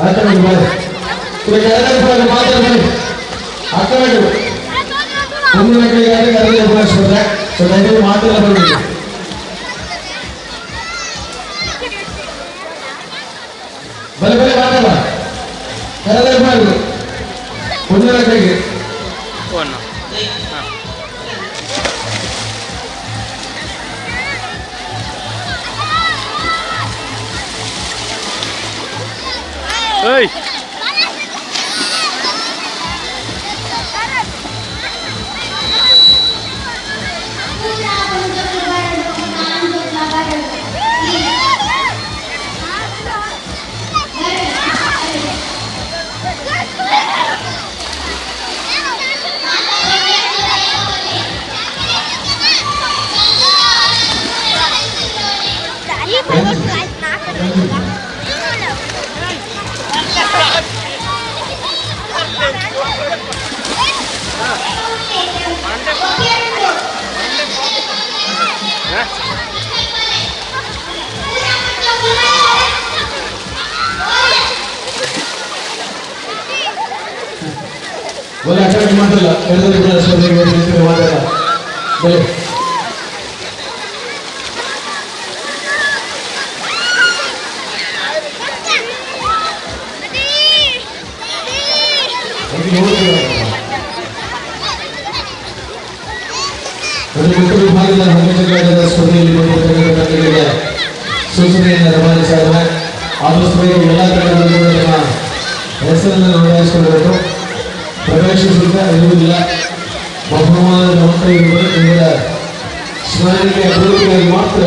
ಅಕ್ಕನಿಗೆ ಬಾರಿ ಕೆಳಗಡೆ ಮಾತಾಡ್ತಾರೆ ಅಕ್ಕನಿಗೆ ಮುಂದಿನ ಕೈಗಾದ್ರೆ ಕರೆಗೆ ಉಪಯೋಗಿಸ್ತಾರೆ. ಸೊ ದಯವಿಟ್ಟು ಮಾತೆಲ್ಲ ಬಂದಿದೆ. ಬಲೆ ಬಲೆ ಮಾತಲ್ಲ ಕರೆಗೆ ಮಾಡಿ ಮುಂದಿನ ಕೈಗೆ Hey! बोले अटैक मातला केरल के शब्द के बीच में मातला बोले बिल्कुल भाग ले हमें जगह स्टोरी लिखने सूचने निर्माण करना आदर्श में ಎಲ್ಲ ತರಹದ ಹೆಸರನ್ನು ನೋಂದಾಯಿಸಿಕೊಳ್ಳಬೇಕು. ಪ್ರವೇಶ ಶುಲ್ಕ ಇರುವುದಿಲ್ಲ. ಬಹುಮಾನದ ಮೊತ್ತ ಇರುವುದು ನಿಮ್ಮದ ಸ್ಮರಣೆಗೆ ಅಭಿವೃದ್ಧಿಗಾಗಿ ಮಾತ್ರ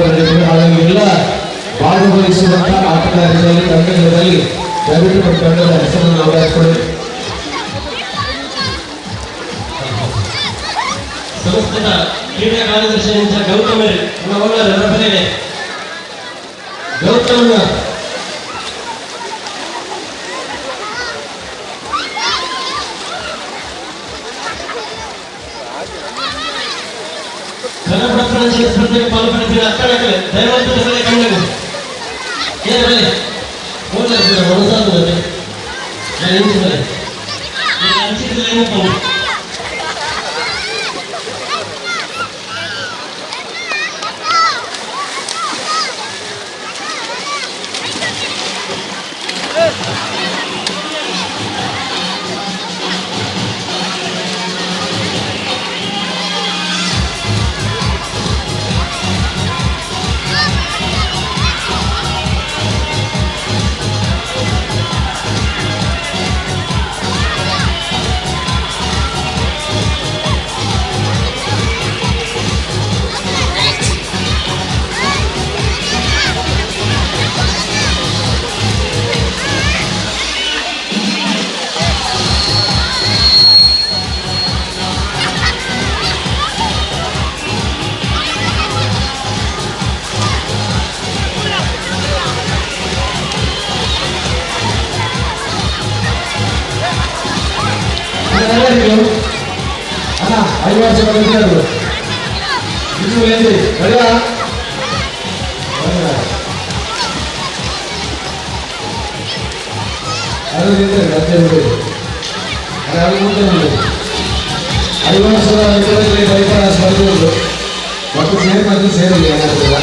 ನಡೆಯುತ್ತದೆ. ಹಾಗಾಗಿ ಎಲ್ಲ ಭಾಗವಹಿಸುವಂತಹ ಆಟಗಾರರಲ್ಲಿ ತಂಡಗಳಲ್ಲಿ ದಯವಿಟ್ಟು ತಂಡದ ಹೆಸರನ್ನು ನೋಂದಾಯಿಸಿಕೊಳ್ಳಿ. ಸಂಸ್ಥೆಯ ಕ್ರೀಡಾ ಕಾರ್ಯದರ್ಶಿ ಗೌತಮ್ ಗೌತಮ್ ಸ್ಪರ್ಧೆಗೆ ಪಾಲ್ಗೊಳ್ಳುತ್ತಿರುವ ಅಕ್ಕಣಗಳು ದಯವಿಟ್ಟು ಹೆಸರೇ ಕಂಡವು ಏನು ಬರಲಿ ಹೋಗ್ಲಾಗ್ತದೆ ಮನಸ್ಸಾದ ಬರಲಿ ನಾನು ನಿಂತಿದ್ದಾರೆ ಅನಿಸಿದ್ರೆ ಏನಪ್ಪ అన్న 5 వర్షాలు వచ్చారు ఇది ఏంటి రెడీ ಅದು ಇದೆ ರಾಜ್ಯದಲ್ಲಿ ಅದು ಮುಂದೆ ಇದೆ 5 ವರ್ಷದ ಇದರಲ್ಲಿ ರೈತರ ಸ್ಪರ್ಧೆಗಳು ಮತ್ತು ಸೇರ್ಪಡೆ ಸೇರಿಲ್ಲ ಏನಾಗ್ತದೆ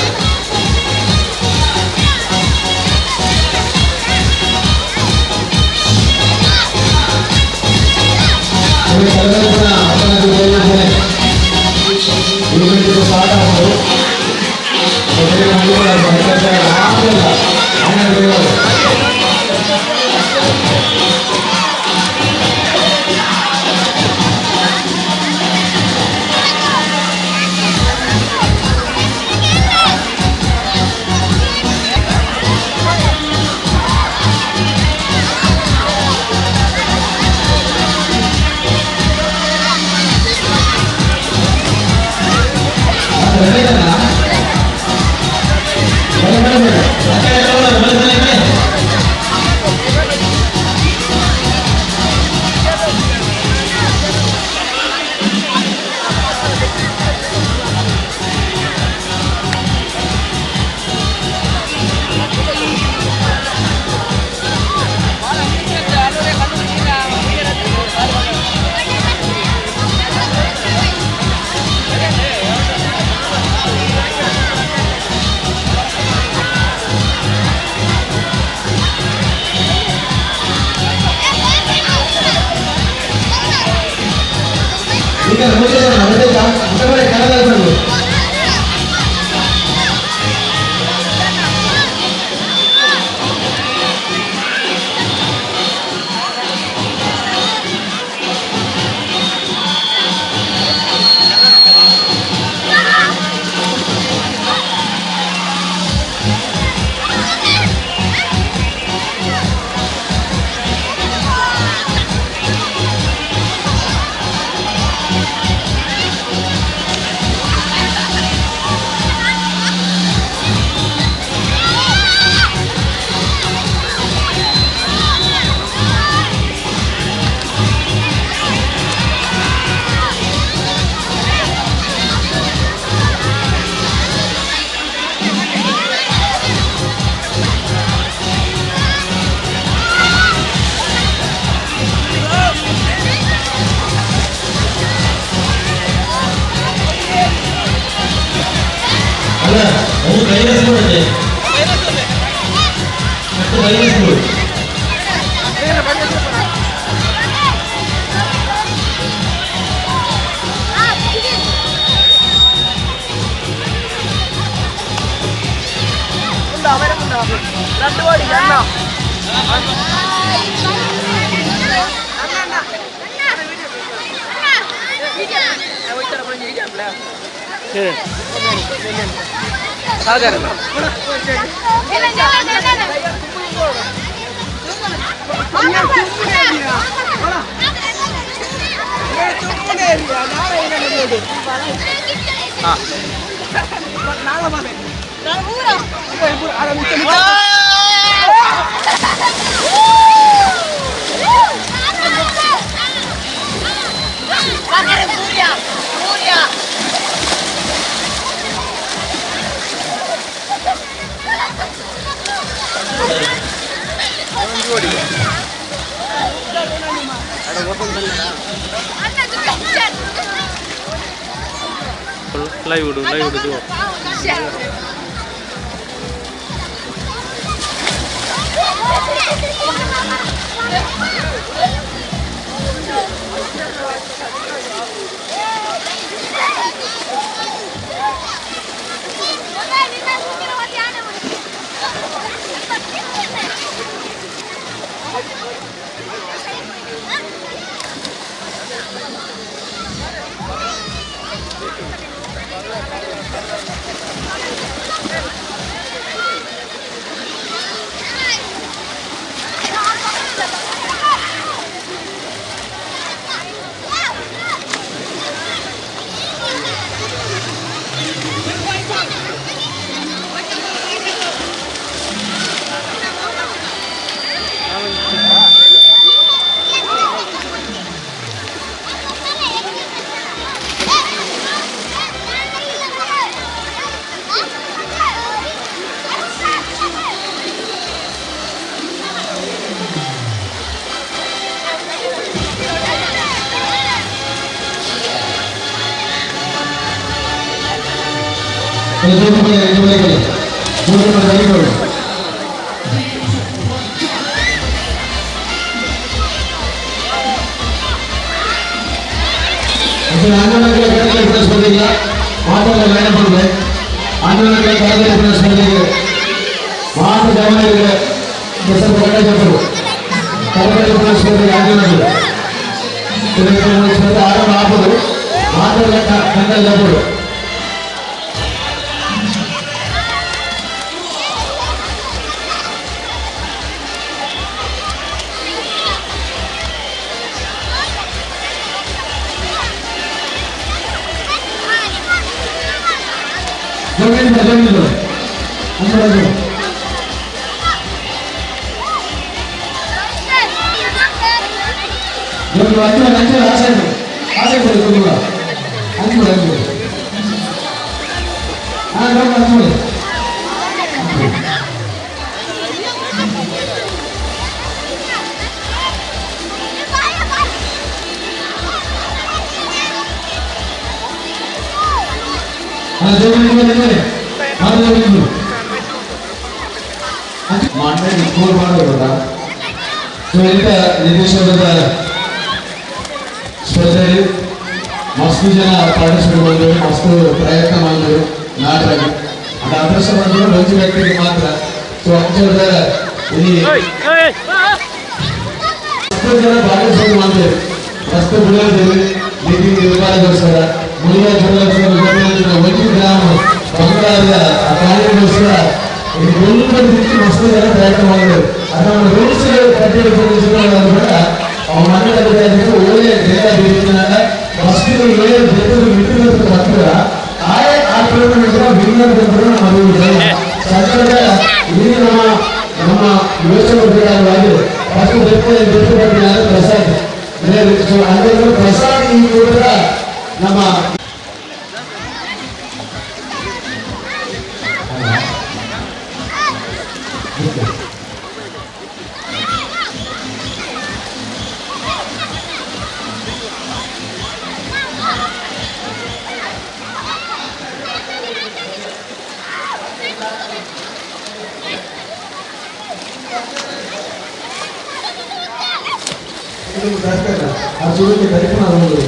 live dulu tuh. ಮಸ್ತು ಜನ ಪಾರ್ಟಿಸಿಪೇಟ್ ಮಾಡಿದ್ರು, ಮಸ್ತು ಪ್ರಯತ್ನ ಮಾಡಿದ್ರು ನಾಟಕ. ಅದು ಅದೃಷ್ಟ ಮಾಡಿದ್ರು ಮಂಜು ವ್ಯಕ್ತಿಗೆ ಮಾತ್ರ. ಸೊ ಅಂಚದ ಇಲ್ಲಿ ಮಸ್ತು ಜನ ಪಾರ್ಟಿಸಿಪೇಟ್ ಮಾಡಿದ್ರು. ಮಸ್ತು ಬಿಡೋದಿಲ್ಲ ನಿಧಿ ನಿರ್ಮಾಣಗೋಸ್ಕರ ಒಂದು ಗ್ರಾಮ ಬಂಗಾರದ ಕಾರ್ಯಕ್ಕೋಸ್ಕರ ಒಂದು ರೀತಿ ಮಸ್ತು ಜನ ಪ್ರಯತ್ನ ಮಾಡಿದ್ರು. ಅದು ನಮ್ಮ ರೂಲ್ಸ್ ಕಟ್ಟಿಡ ಕೂಡ ಅವ್ರ ಮನೆಯಲ್ಲಿ ಒಳ್ಳೆಯ ಜನ ಬೀಳ್ತಿದ್ದಾರೆ. ಫಸ್ಟ್ ಏನು ಬಿಟ್ಟು ಹತ್ತಿರ ಆಯೇ ಆ ಕಿಲೋಮೀಟರ್ ಬಿಗಿನರು ಸರ್ಕಾರದ ಇಲ್ಲಿ ನಮ್ಮ ಯೋಚನೆ ಬೇಕಾಗಿ ಫಸ್ಟ್ ಬಿಟ್ಟು ಪ್ರಸಾದ್ ಅದರ ಪ್ರಸಾದ್ ಈ ಕೂಡ ನಮ್ಮ absolutely correct ಮಾಡುವುದು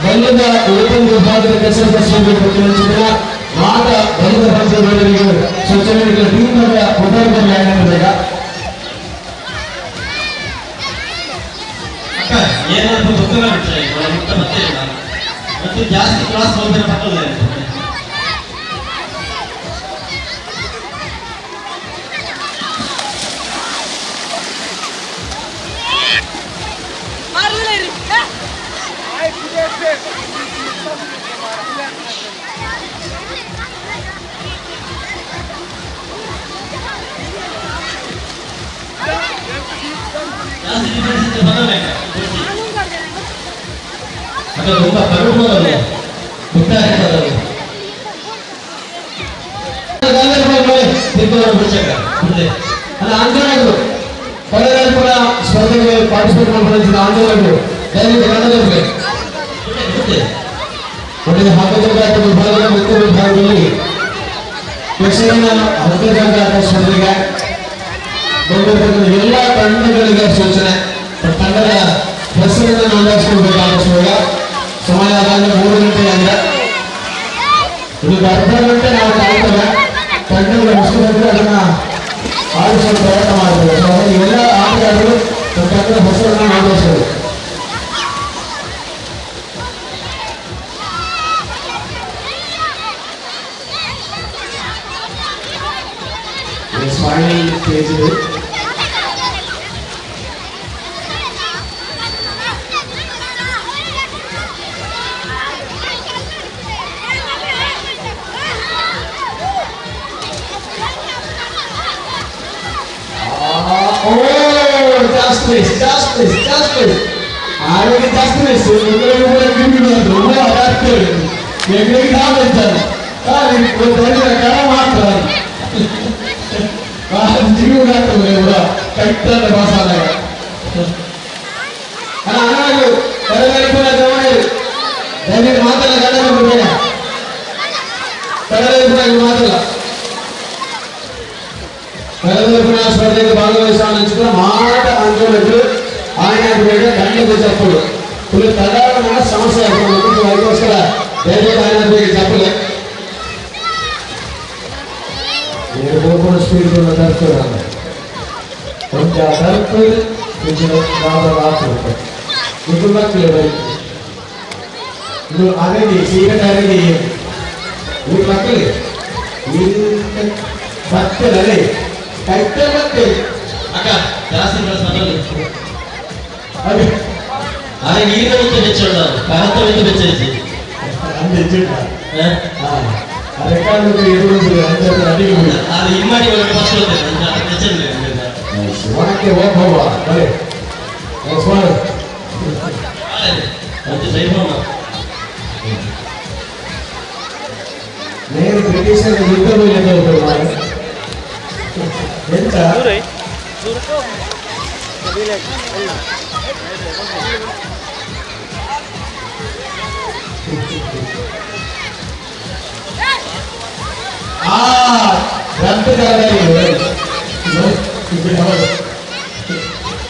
ಬಂದ ಓಪನ್ ವಿಭಾಗದ ಕೆಲಸ ಮಾತ ಬಂದ ಪಂಚಾಯತ್ಗಳಿಗೆ ಸ್ವಚ್ಛತೆಗಳ ಟೀಮ್ ಪುಟರ್ದಲ್ಲಿ ಏನಾಗಬೇಕಾ ಏನಾದ್ರು ಗೊತ್ತಿಲ್ಲ ಮತ್ತೆ ಮತ್ತು ಜಾಸ್ತಿ ಕ್ಲಾಸ್ ಹೋಗ್ತಾರೆ ಮಕ್ಕಳು ತುಂಬಾ ಕರುಣೆ ಆಂದೋಲನಗಳು ಕಳೆದ ಸ್ಪರ್ಧೆಗೆ ಪಾರ್ಟಿಸಿಪೇಟ್ ಮಾಡಿದ ಆಂದೋಲನಗಳು ದಯವಿಟ್ಟು ಕನ್ನಡದವರಿಗೆ ಒಳ್ಳೆಯ ಹಕ್ಕುಗಳ ವಿಭಾಗದ ಮುಖ್ಯ ವಿಭಾಗದಲ್ಲಿ ಯಕ್ಷಗಾನ ಹಕ್ಕುಗಳ ಸ್ಪರ್ಧೆಗೆ ಬಂದಿರತಕ್ಕಂಥ ಎಲ್ಲ ತಂಡಗಳಿಗೆ ಸೂಚನೆ ತಂಡದ ಹೆಸರನ್ನು ನೋಂದಾಯಿಸಿಕೊಳ್ಬೇಕಾಗಿರುವಾಗ ಸಮಯ ಆದಾಗ 3 ಗಂಟೆ ಅಂದ್ರೆ ಇದು ಅರ್ಧ ಗಂಟೆ ನಾವು ಕಾಯ್ತೇವೆ. ತಂಡಗಳ ಮುಗಿಸಿದ್ರೆ ಅದನ್ನ ಆಡಿಸಲು ಪ್ರಯತ್ನ ಮಾಡ್ತೇವೆ. ಸೊ ಎಲ್ಲ ಆಟಗಾರರು ತಂಡದ ಹೆಸರನ್ನು ನೋಂದಾಯಿಸಬೇಕು. Finally, page it. Just please. I will just please. You will give me the room. I have to. You will have it done. I will tell you a Kavu. ಜೀವನ ಕಟ್ಟದ ಮಸಾಲ ಸ್ಪರ್ಧೆಗೆ ಭಾಗವಹಿಸುವ ಮಾಟ ಆಂದೋಲನಗಳು ఆయన దండకు చెప్పుడు ఇప్పుడు ప్రధానమైన సమస్య ಅದಕ್ಕೋಸ್ಕರ ದಯವಿಟ್ಟು చెప్పలే నేను ఓపెన్ స్పీడ్ ఉన్న తరపున కొంచెం తరపు కొంచెం బాగా రాకపోతే ఇప్పుడు మక్కలే నువ్వు అనేది చీకటి అనేది నువ్వు మక్కలే భక్తులనే కట్టబట్టి అక్క జాస్తి అది ఆయన ఈత వచ్చి తెచ్చాడు కరెంట్ వచ్చి తెచ్చేసి అంత ರೆಕಾರ್ಡ್ ಅಡಿಗೆ ಅದು ಇಮ್ಮಡಿ ಫಸ್ಟ್ ತೆಚ್ಚಂడి ಒಣಕ್ಕೆ ಹೋಗ್ಬೋವಾ ಬರೀ ಅದು ಸೈಫೋನ నేను బ్రిటిషర్ యుద్ధం ఎంత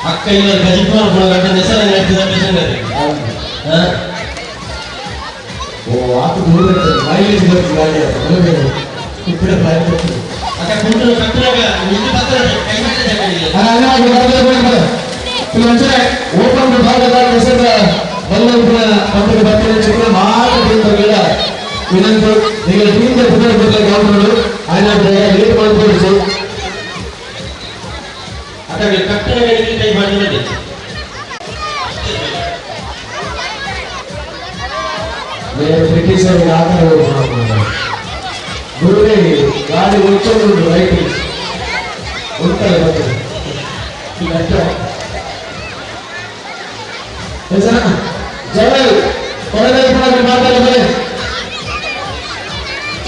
ಅಕ್ಕ ಇವಾಗ ಗಜಿಪುರ ಗಂಟೆ ಹೆಸರು ನೆಟ್ಟಿದ ಓ ಆತು ಮೈಲೇಜ್ ಬರ್ತದೆ ఇప్పుడు ಅಕ್ಕ ಕುಂಟು ಕಟ್ಟಿನಾಗ ಇಲ್ಲಿ ಪತ್ರ ಓಪನ್ ಭಾಗದ ಹೆಸರ ಬಲ್ಲಪುರ ಕಂಪನಿ ಬರ್ತೀನಿ ಚಿಕ್ಕ ಮಾತ್ರ ವಿನಂತಿ ಈಗ ಟೀಮ್ ಗೌರವರು ఆయన ಲೇಟ್ ಮಾಡ್ಕೊಡಿಸಿ ಅಕ್ಕ ಕಟ್ಟಿನ ಕೈ ಮಾಡಿದ್ರೆ నేను బ్రిటిషర్ ఆధార గురువే గాలి వచ్చేది రైట్ ఉంటాయి జగన్ కొరగా మాట్లాడలే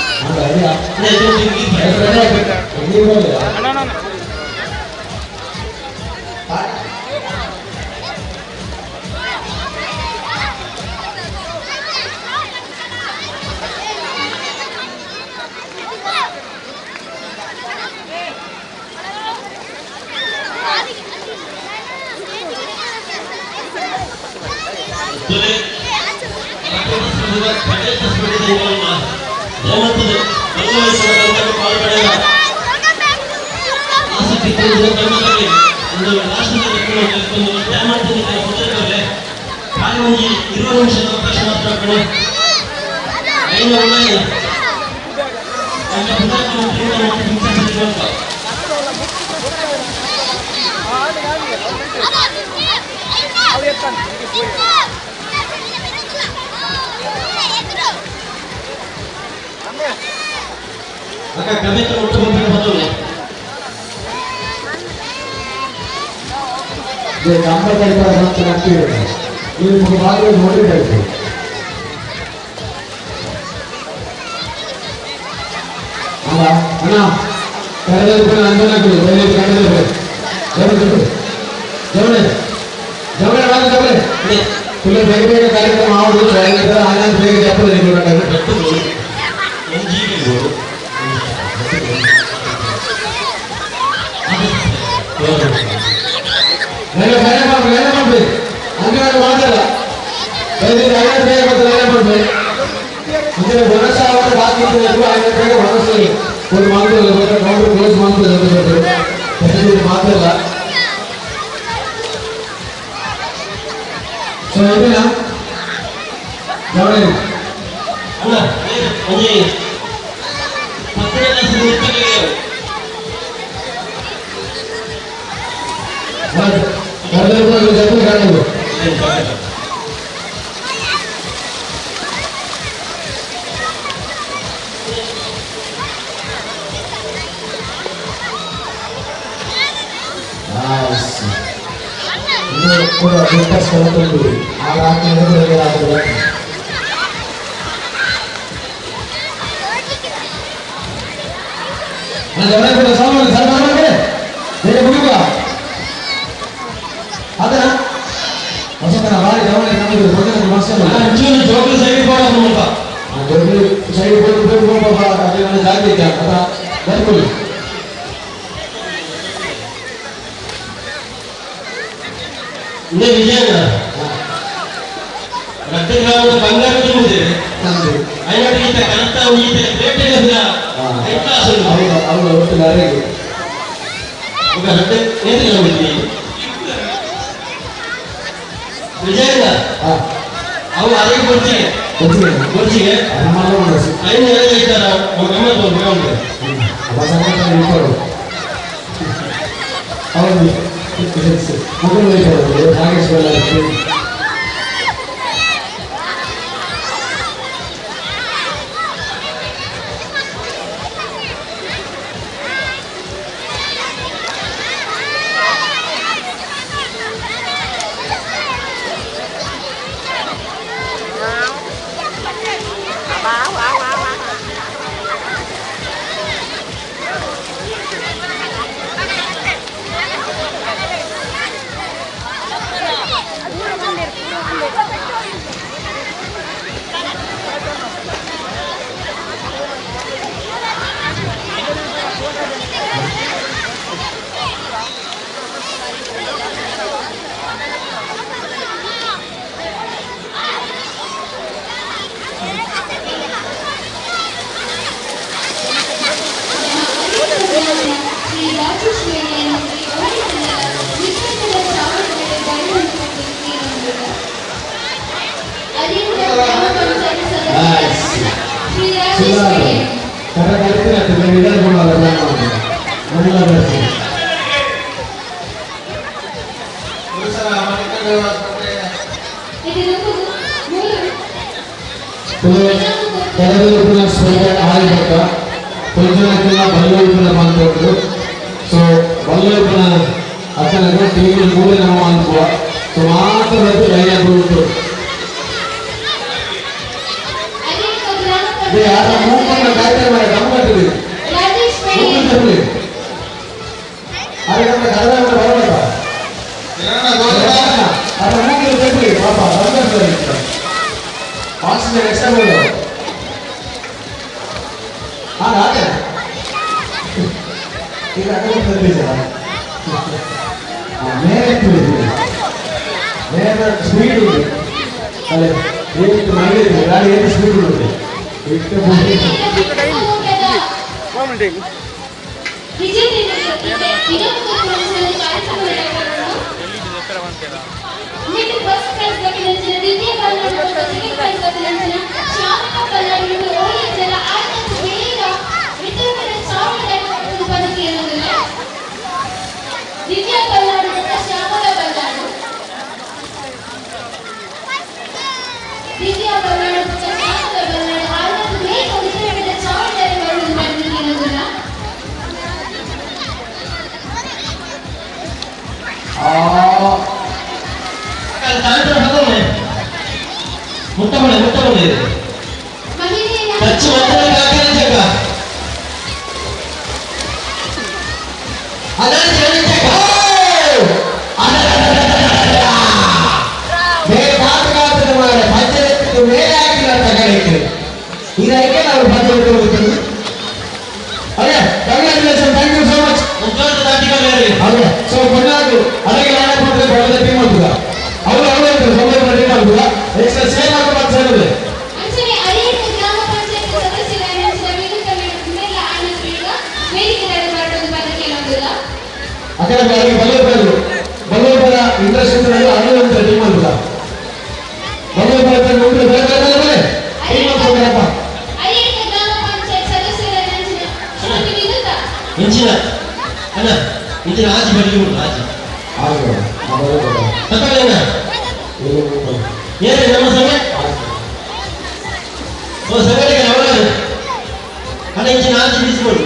ಕಾರ್ಯಕ್ರಮ ಬೇಗ ಸೊ ಬಲ್ಲೂರಿನ ಅಕ್ಕನಿಗೆ ಟಿವಿ ಮೂಲೆ ನಮ್ಮ ಅನ್ಕುವ ಸೊ ಮಾತ್ರ ಲೈನ್ ಆಗ್ಬಿಟ್ಟು ಯಾರ ಮೂವನ್ನ ಗಾಯತ್ರಿ ಮಾಡಿ ಗಮ್ಮತ್ತಿದೆ ಅರೆ ನಮ್ಮ ಕಡದ ಬರಬೇಕ ಅರ ಮೂಗಿನ ಬೇಕ್ರಿ ಪಾಪ ಬಂದ್ರೆ ಆಕ್ಸಿಜನ್ ಎಕ್ಸ್ಟ್ರಾ ಮಾಡಿ ಹಾಗೆ ಈಗ ಮೇಲೆ ಸ್ಪೀಡ್ ಇದೆ ಅಲ್ಲೇ ಏನು ಮಾಡಿದ್ರೆ ಗಾಡಿ ಏನು ಸ್ಪೀಡ್ ಇರುತ್ತೆ ಮುಟ್ಟಬಳೆ ಕಚ್ಚು ಒತ್ತಡ ಕಾಕನ ಜಗ ಮೇಲೆ ಹಾಕಿಲ್ಲ ತಗೊಳ್ಳಿಕ್ಕೆ ಇದಕ್ಕೆ ನಾವು ಬಂದು ಹೋಗ್ತೀವಿ ಅದೇ congratulation thank you so much ಅದೇ ಸೊ ಕೊನೆಯಾಗಿ ಅದಕ್ಕೆ ನಾನೇ ಬಂದ್ರೆ ಬಡದ ಟೀಮ್ ಅಂತ ಅವರು ಅವರು ಸಂಬಂಧ ಟೀಮ್ ಅಂತ ಎಷ್ಟು ಸೇಮ್ ಆಗಿ ಮಾತಾಡಿದ್ರೆ ಅಂಚನೆ ಅರಿಯಟ ಗ್ರಾಮ ಪಂಚಾಯತ್ ಸದಸ್ಯರಾದ ವೇದಿಕೆ ಆನಂದೀಗ ವೇದಿಕೆ ನಡೆದು ಬರಕ್ಕೆ ಅನ್ನೋದಿಲ್ಲ ಅದೇ ಬಲ್ಲೂರ ಇಂಡಸ್ಟ್ರಿ ಅನ್ನೋಂತ ಟೀಮ್ ಅಂತ ಇಂಚಿನ ಅಣ್ಣ ಇಂಚಿನ ಆಚೆ ಬಡಿಗೆ ಉಂಟು ಆಚೆ ಏನೇ ನಮ್ಮ ಸಂಘ ಓ ಸಂಘಟನೆ ಅವರ ಅಣ್ಣ ಇಂಚಿನ ಆಚೆ ಬಿಡಿಸ್ಕೊಳ್ಳಿ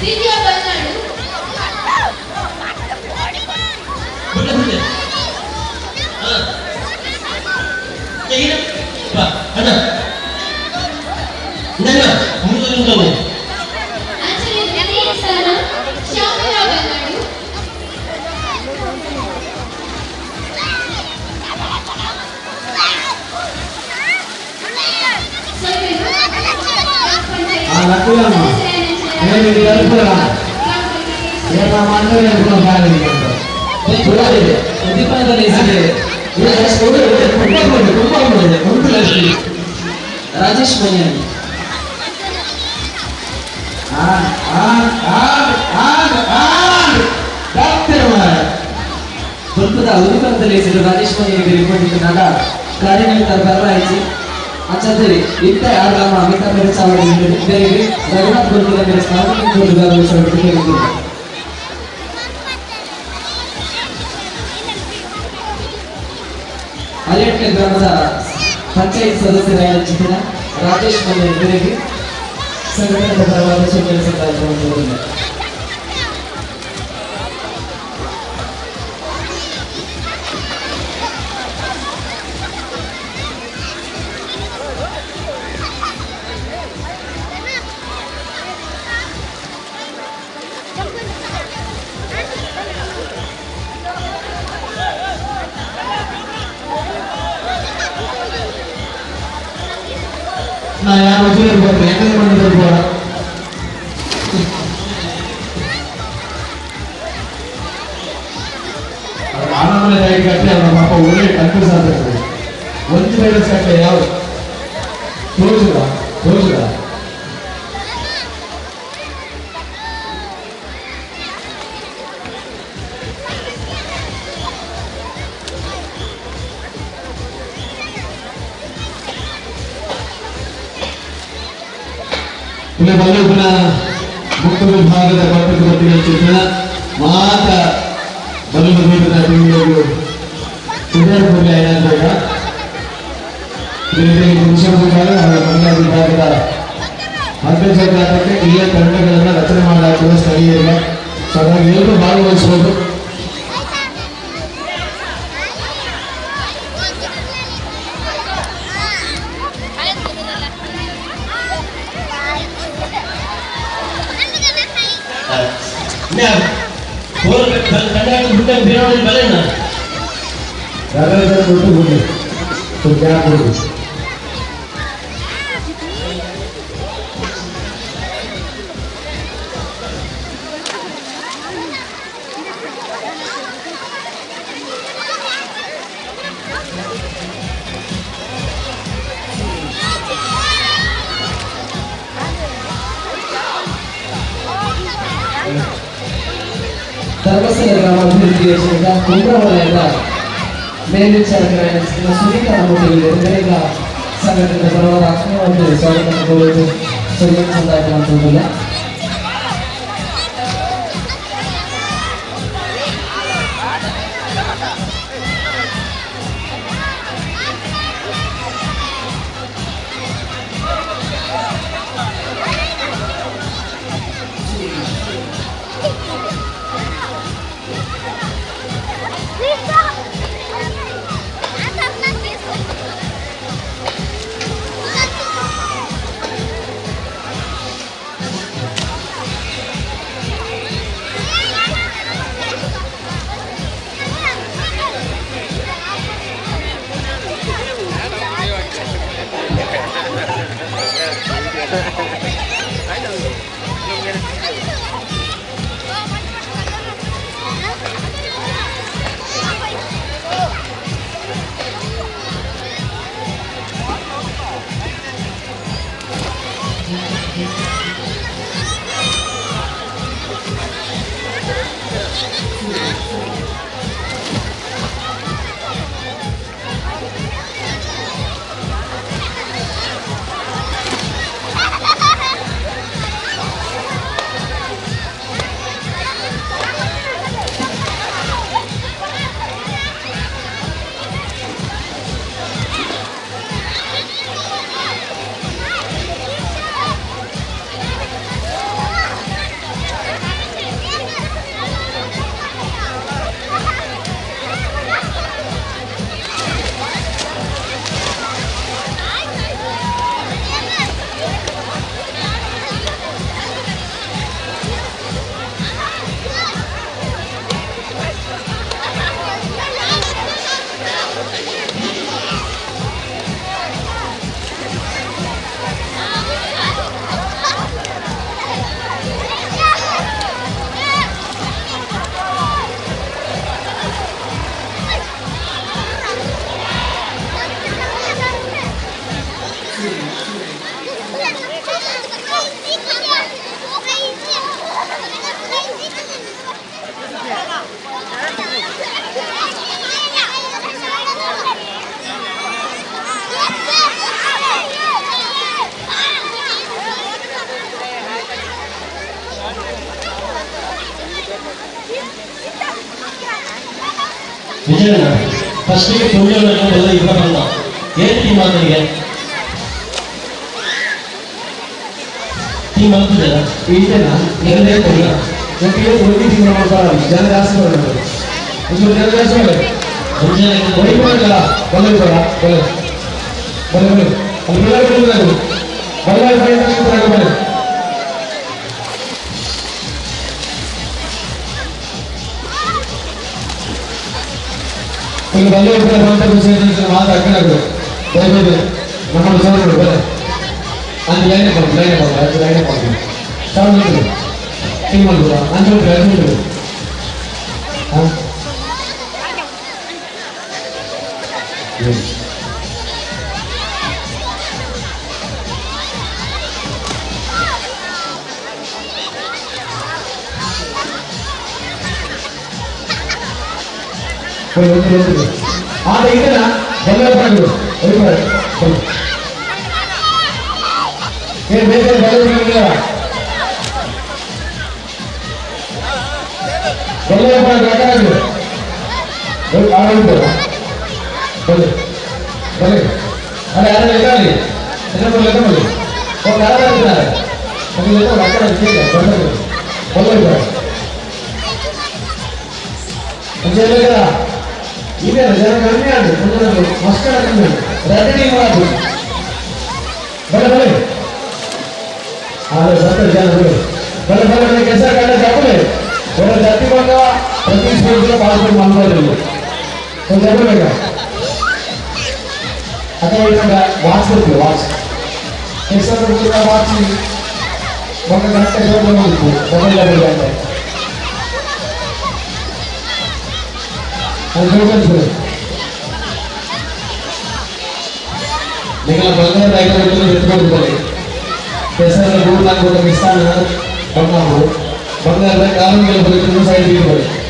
ದ್ವಿತೀಯ ಬಲ್ನಾಡು ಅಣ್ಣ ನನ್ನ ಮುಂದೆ ಅಂಚನೆ ದ್ವಿತೀಯ ಸ್ಥಾನ ಶ್ಯಾಮಲ ಬಲ್ನಾಡು ರಾಜೇಶ್ ಮಯ್ಯಾನಿ ಸ್ವಲ್ಪ ಉದಿಪನದಲ್ಲಿ ರಾಜೇಶ್ ಮಯ್ಯಾನಿಗೆ ರಿಪೋರ್ಟ್ ನಾಗ ಕಾರ್ಯನಿರತ ಬರಲಾಯಿಸಿ ಅಚ್ಚರಿ ಇತ್ತ ಆರ್ಗಾಮ ಅಮಿತಾಭ್ ಚಾವಡಿ ಬೇರೆ ರಘುನಾಥ್ ಗುರುಗಳ ಮೇಲೆ ಸ್ಮಾರಕ ಗೌರವಿಸಲು ಅಲೆಟ್ಕೆ ಗ್ರಾಮದ ಪಂಚಾಯತ್ ಸದಸ್ಯರಾದ ಚಿತ್ರ ರಾಜೇಶ್ ಮನೆ ಇವರಿಗೆ ಸಂಘಟನೆಯ ಪರವಾದ ಕೆಲಸ ಕಾರ್ಯಕ್ರಮ நான் யார் வச்சு போறேன் என்ன பண்ணிட்டு போறேன் ಆನಂದ ಕಟ್ಟೆ ಅವರ ಪಾಪ ಒಳ್ಳೆ ಕನ್ಫ್ಯೂಸ್ ಆಗ್ತದೆ ಒಂದು ವೈರಸ್ ಕಟ್ಟೆ ಯಾವ ತೋರಿಸಿದ ಇಲ್ಲಿ ಮಲ್ಲೂರಿನ ಮುಖ್ಯ ವಿಭಾಗದ ಪಟ್ಟದ ಚಿತ್ರಣ ಮಾತ ಮಲ್ಲೂರಿನ ತಿಂಗಳು ಸುಧಾರಪುರಿ ಆಯ್ದಾಗ ಮಹಿಳಾ ವಿಭಾಗದ ಅಧ್ಯಕ್ಷರಾಟಕ್ಕೆ ಇಲ್ಲೇ ತಂಡಗಳನ್ನು ರಚನೆ ಮಾಡಲಾಗುವ ಸ್ಥಳೀಯರಿಗೆ ಹಾಗಾಗಿ ಎಲ್ಲರೂ ಭಾಗವಹಿಸಬಹುದು. ಧರ್ಮಸ್ಥಳ ಗ್ರಾಮಾಭಿವೃದ್ಧಿ ಯೋಜನೆಯಿಂದ ಕುಂಬ್ರ ವಲಯದ ಮೇಲ್ವಿಚಾರಕರಾದ ಸುದೀಪ ನಮ್ಮೊಟ್ಟಿಗೆ ಸಂಘಟನೆಯ ಪರವಾದ ಒಂದು ಸ್ವಾಗತ ಕೋರುವುದು ಸಂದಾಯ ಮಾಡುವುದಿಲ್ಲ. ನಿಜನ ಫಸ್ಟಿಗೆ ತುಳಿಯೋಲ್ಲ ಈಗ ಬಂದ ಏನು ಟೀಮ್ ಆದನಿಗೆ ಟೀಮ್ ಆಗ್ತಿದೆ ಈಗೇನಾ ಎಲ್ಲೇ ಕೊಡಿ ಒಟ್ಟಿಗೆ ಒಂದು ಟೀಮ್ ಮಾಡ್ತಾರೆ ಜನ ಜಾಸ್ತಿ ಬರೋದು ಒಂದು ಜನ ಜಾಸ್ತಿ ಬರೋದು ಒಂದು ಮಾಡಲ್ಲ ಬಲ್ಲ ಬಲ್ಲ ಬಲ್ಲ ಬಲ್ಲ ಅಲ್ಲಿ ಬಲ್ಲ ಬಲ್ಲ ಬಲ್ಲ ಬಲ್ಲ ಇಲ್ಲಿ ಬಂದು ಮಾತಾಡ್ಕೊಂಡು ದಯವಿಟ್ಟು ನಮ್ಮ ಸೌಂಡ್ ಬರ ಅಲ್ಲಿ ಲೈನೇ ಕೊಡ್ತೀವಿ ಲೈನೇ ಕೊಡ್ತೀವಿ ಸೌಂಡ್ ಮಾಡ್ತೀವಿ ಟೀಮ್ ಮಾಡ್ತೀವಿ ಅಂಚು ಹಾಂ ಇದನ್ನ ಬಂಗಾರ Dengan bangga mereka itu betul betul. Biasanya dulu nak buat misalnya bangga mereka orang yang betul saya di luar.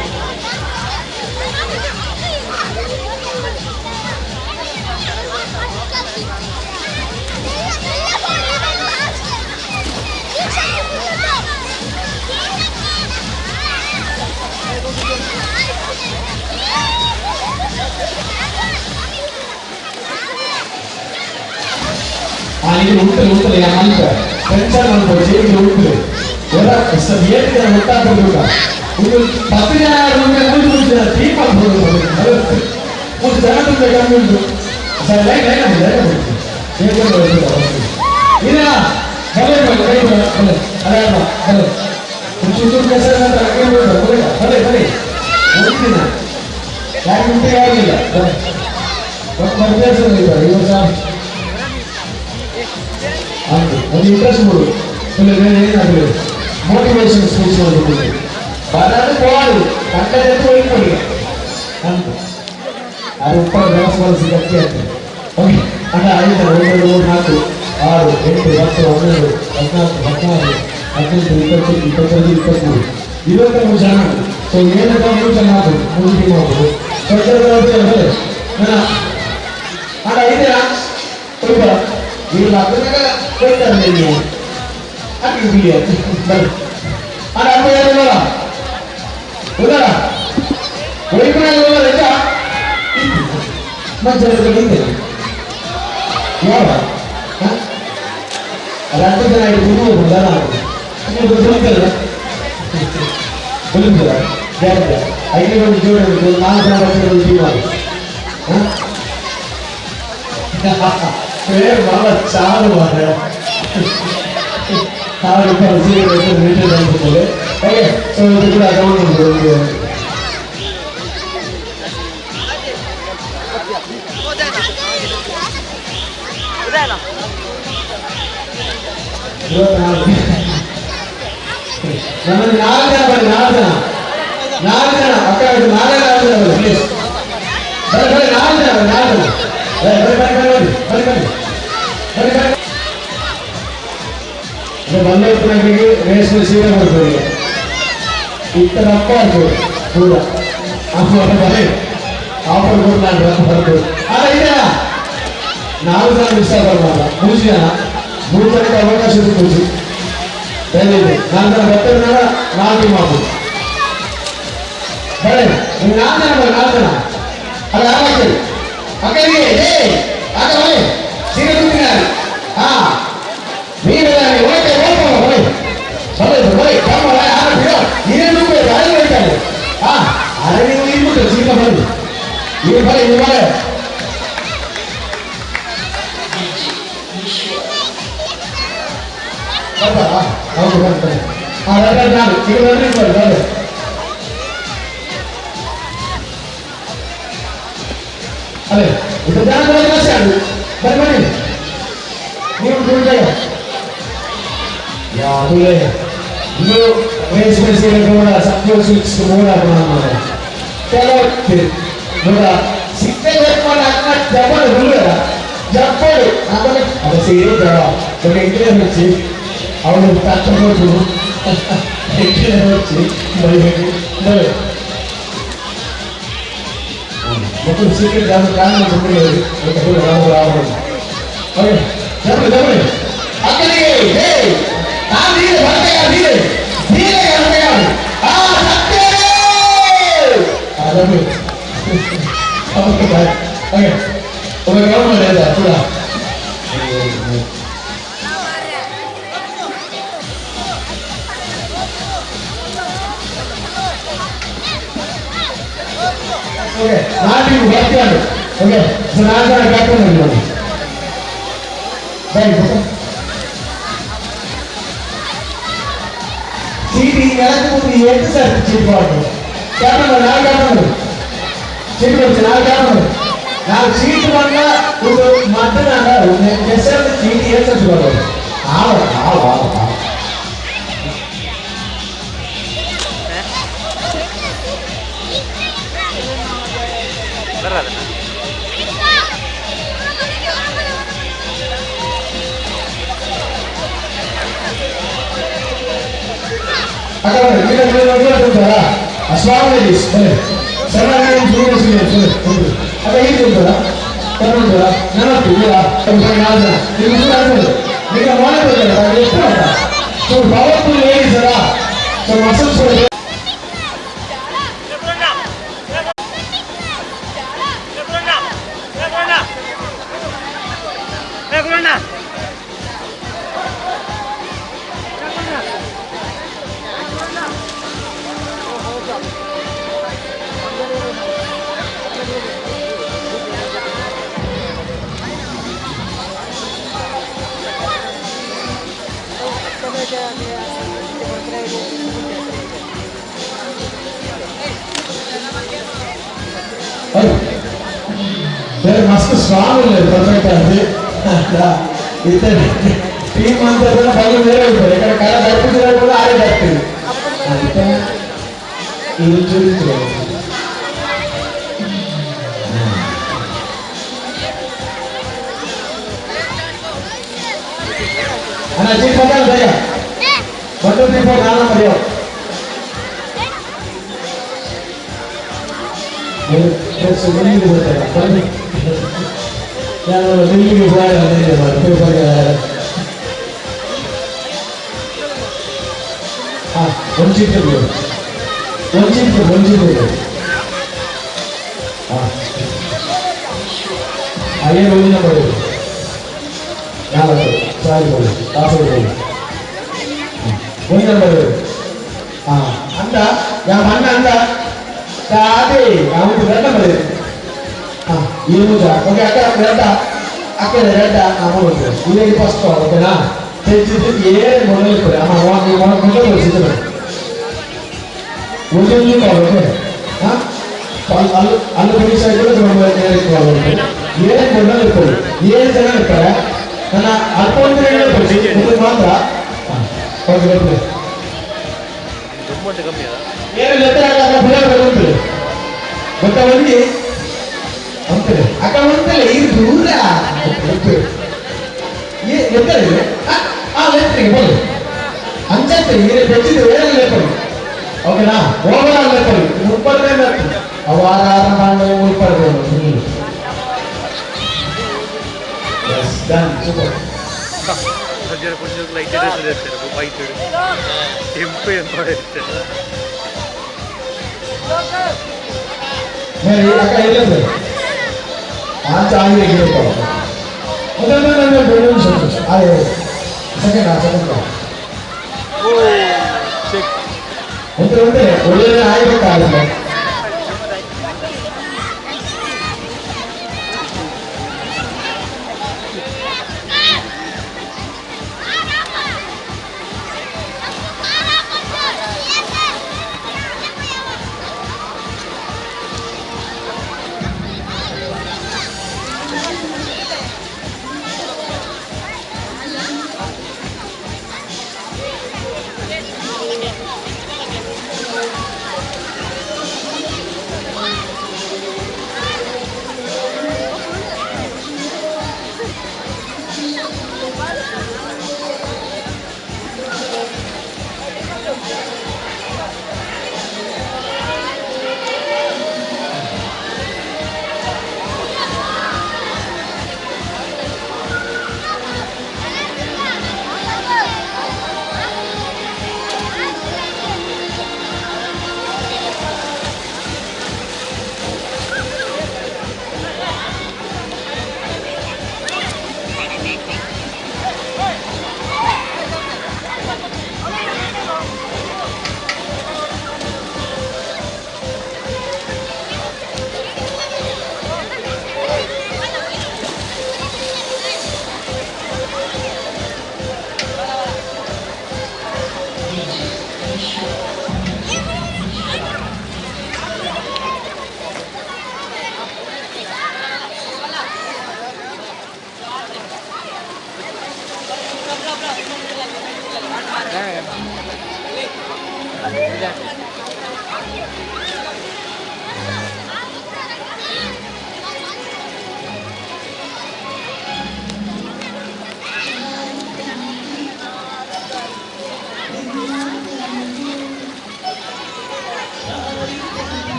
ini untul yang mana? Renja mana jadi untul. Orang sebiar kita minta berdoa. Untul pastinya rumah untul sudah tiba berdoa. Untul jangan tuh pegang untul. Saya lain. Ini kan berdoa. Ini lah. Boleh. Ada apa? Boleh. Untul biasa nanti akan berdoa. Boleh. Mungkin lah. Yang penting lagi lah. Boleh. Berbiasa lagi. Ini sah. ಅದು interest ಮೂಡು ಏನಾಗಲಿ motivation speech ಮಾಡಬೇಕು ಬರೋದು ಕೋಡು ಕಟ್ಟದೆ ಹೋಗಿ ಅಂತ ಅದು ಉತ್ತರ ವ್ಯವಸ್ಥೆ ಸಿಗತ್ತೆ ಅಂತ ಓಕೆ ಅಣ್ಣ 5 1 4 6 8 10 11 12 13 14 15 20 21 23 ಜನ ಸೊ ಏನಂತ ಚೆನ್ನಾಗಿ ಮುಂದೆ ಮಾಡ್ಬೋದು ಸ್ವಚ್ಛತೆ ಅಣ್ಣ ಇದೆಯಾ Ini lakukan kita ni, aku lihat. Ada apa yang mana? Udah, Uppinangady Renja, majjaradka ini. Ya, ada apa yang itu dulu berjalan? Ini betul kan? Belum jalan. Darbe. Ini baru jodoh, langsung baru dijual. Malah चालू है हमारे पास ये rate है बोले okay so ये पूरा account बोल दिया नमन नालजना अक्का नालजना प्लीज बड़े नालजना Uppinangady रेस में सीधा मत करिए इतना पार पूरा आप बने आप को प्लान रखो अरे इधर नालू जन मिस करवाला मुझे ना मुझे का अवकाश मुझे पहले नालू बत्तर ना नालू मापू बड़े नालू अरे आवाज़ अकेले आगे बड़े सीधे Uppinangady हाँ मीरे लाने बड़े काम वाला यार फिर ये लोग पे गाड़ी लेके आए हाँ अरे नहीं वो तो सीधा बंद ये भाई बाबा आओ बंद करें अरे यार ये नहीं कर रहे अरे इधर जाना तो नहीं चाहिए बंद ये भूल गया या बोले ये रेस में से बोला सब कुछ बोला बना चलो फिर बोला सीधे एक बार आकर जबर बोलेगा जबर आपने अब सीधे जाओ तो इंग्लिश में ची और ताकत को दो इंग्लिश में ची बोले मतलब सीधे जाओ काम में बोले वो तो बोला ओके जबर आगे मस्त स्ट्रांग परफेक्ट टीम अंतर पहले मेरे ऊपर ఇక్కడ కళ దర్శించడం కూడా ఆడే దర్శింది అంటే ఇది చూడండి అన్న जी पकड़ भैया फोटो देखो नाम मरियो मेरे से नहीं होता है पर यार वो दिल्ली में हुआ है नहीं है तो पर हां वंचित हो हां आइए बोलना पड़ेगा ना बताओ सारी बोलो काफी बोलो बोलना पड़ेगा हां अंदा या मानना अंदा कादे kamu berada pada iya muda oke akan berada kamu itu ini di posko oke nah jadi dia model pada ama orang model begitu kan model ni kalau oke kalau bisa itu cuma model kalau dia model itu dia jangan pada karena apa yang dia bersih itu matra oke betul ये लेते हैं अगर बुला बोलते बताओगे अंतर अगर अंतर ये दूरा ये लेते हैं लेते हैं बोलो अंतर ये बेची तो ये लेते हैं ओके ना ओवरऑल लेते हैं ऊपर में मत आवारा मांगने ऊपर में यस डन सुपर सज्जन कुछ लाइट देते हैं वो वाइट टेम्पो है मैं ये आका ये ले आज आइए ये तो ना बोलो सब आए सेकंड का ओ चेक उनके बोले आए बता रहे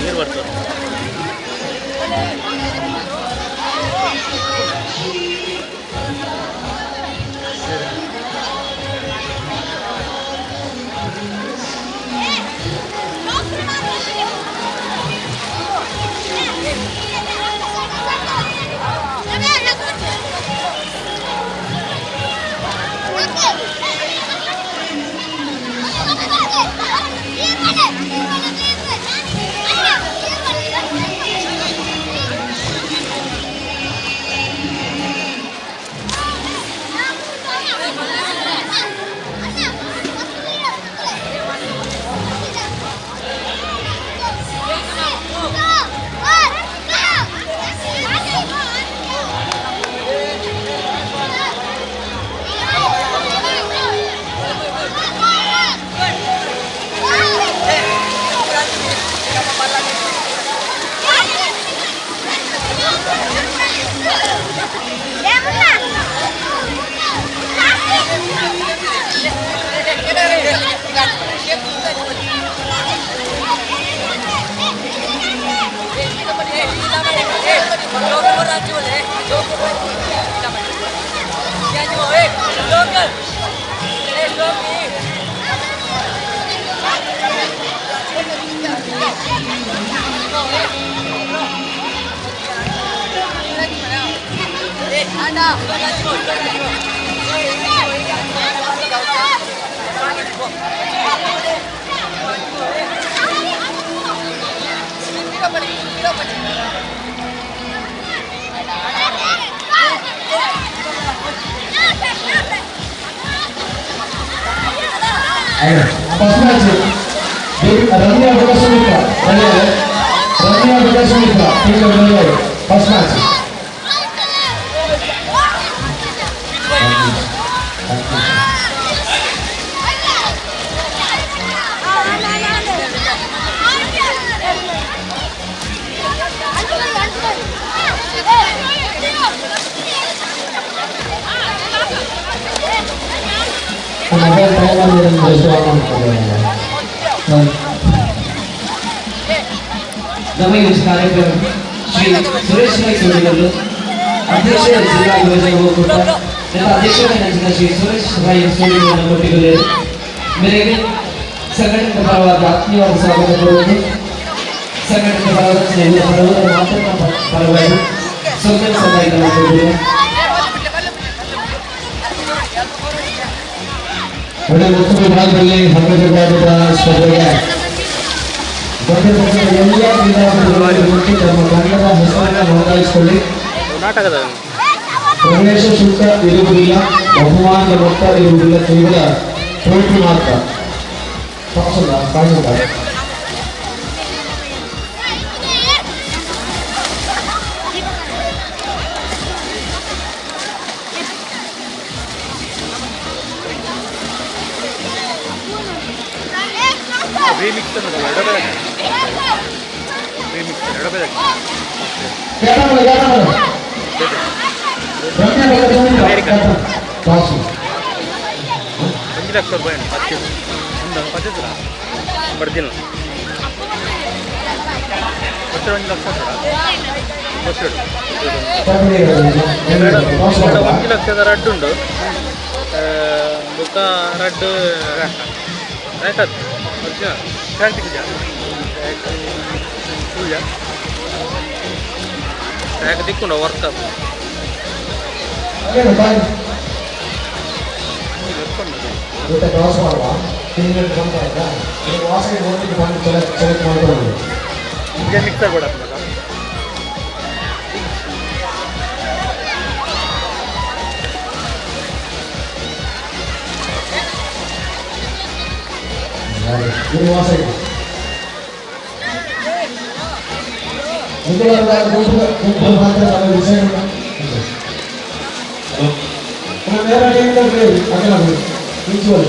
ನೀರು ಬರ್ತದೆ. Renja Bekasumitra, Renja Bekasumitra, tim Mangalore, first match. नवी कार्यक्रम श्री सुरेश भाई सोडगल्लु अध्यक्ष जिला योजना ಒಕ್ಕೂಟ नेता अध्यक्षರಾಗಿದ್ದ श्री सुरेश भाई सोडगल्लु ಕೊಟ್ಟಿದ್ದಾರೆ ಮೇರೆಗೆ ಸಂಘಟನೆ ಪರವಾದ ಆತ್ಮೀಯವಾದ ಸ್ವಾಗತ ಕೋರುವುದು ಸಂಘಟನೆ ಪರವಾದ ಸ್ನೇಹಿತರ ಪರವಾದ ಮಾತನ್ನ ಪರವಾದ ಸೋದರ ಸಭಾಯಿಗಳನ್ನು ಒಳ್ಳೆ ಉತ್ತಮ ವಿಭಾಗದಲ್ಲಿ ಹಮ್ಮಿಕೊಳ್ಳಲಾದ ಸ್ಪರ್ಧೆಗೆ ಎಲ್ಲ ಕ್ರೀಡಾಪಟುಗಳು ತಮ್ಮ ತಂಡದ ಹೆಸರನ್ನು ನೋಂದಾಯಿಸಿಕೊಳ್ಳಿ. ಪ್ರವೇಶ ಶುಲ್ಕ ಇರುವುದಿಲ್ಲ, ಬಹುಮಾನದ ಮೊತ್ತ ಇರುವುದಿಲ್ಲ, ಕೇವಲ ಟ್ರೋಫಿ ಮಾತ್ರ. ಲಕ್ಷದ ರಡ್ಡು ಉಂಟು ಬುಕ್ಕ ರಡ್ಡು ಕ್ರಾಂತಿಗೆ ಟ್ಯಾಗ್ ದಿಕ್ಕೊಂಡು ವರ್ಕ್ ಮತ್ತೆ ಕ್ರಾಸ್ ಮಾಡುವ ತಿಂಗಳು ಬಂದ ಆಯ್ತಾ ನೀವು ವಾಸನೆ ನೋಡಿದ್ದು ಬಂದು ಸೆಲೆಕ್ಟ್ ಮಾಡ್ಕೊಂಡು ಈಗ ಮಿಕ್ಸರ್ ಕೂಡ ನೀವು ವಾಸ ಇದೆ ಗುಂಪು ಮಾತ್ರ ವಿಷಯ ಬೇರೆ ಅಗಲ ಮ್ಯೂಚುವಲ್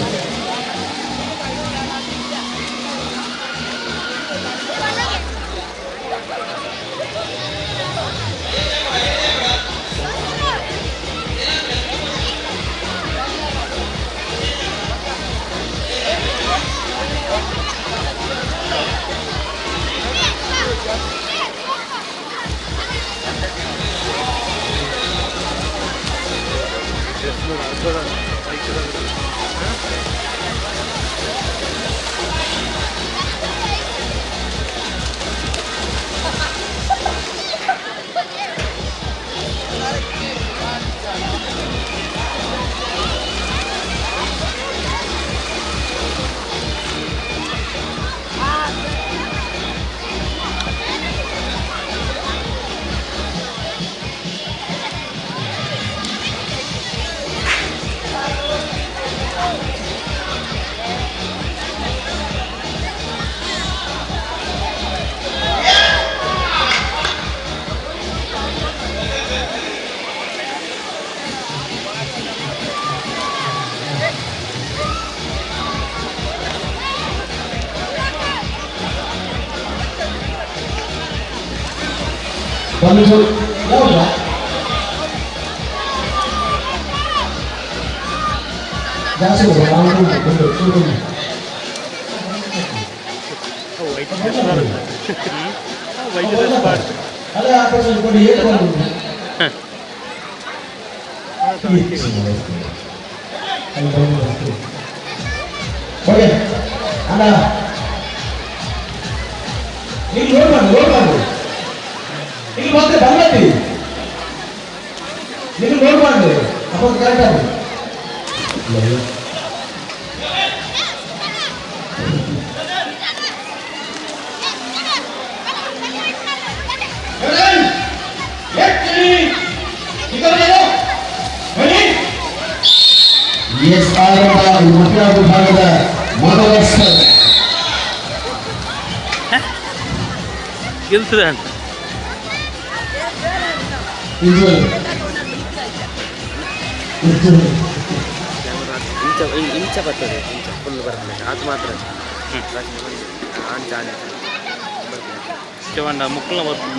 ಬಂದು ಯಾವಾಗ ಜಾಸ್ತಿ ಅದೇ ಆಪರೇಷನ್ ಕೊಡಿ ಹೇಗೆ ಬಂದು ಓಕೆ ಅಲ್ಲ ನೀವು ಲೋಡ್ ಮಾಡಿ ಇಲ್ಲಿ ಮತ್ತೆ ಬಂದಿ ನೀವು ಲೋಡ್ ಮಾಡಿ ಅಪ್ಪ ಕರೆಕ್ಟ್ ಆಗಿ ಎಸ್ ಆರಂಭ ಮಹಿಳಾ ವಿಭಾಗದ ಮೊದಲ ಗೆಲ್ತದೆ ಅಂತ ಇಂಚ ಬರ್ತದೆ ಇಂಚ ಫುಲ್ ಬರ್ತದೆ ಅದು ಮಾತ್ರ ಚವಣ್ಣ ಮುಕ್ಕಳ ಬರ್ತದೆ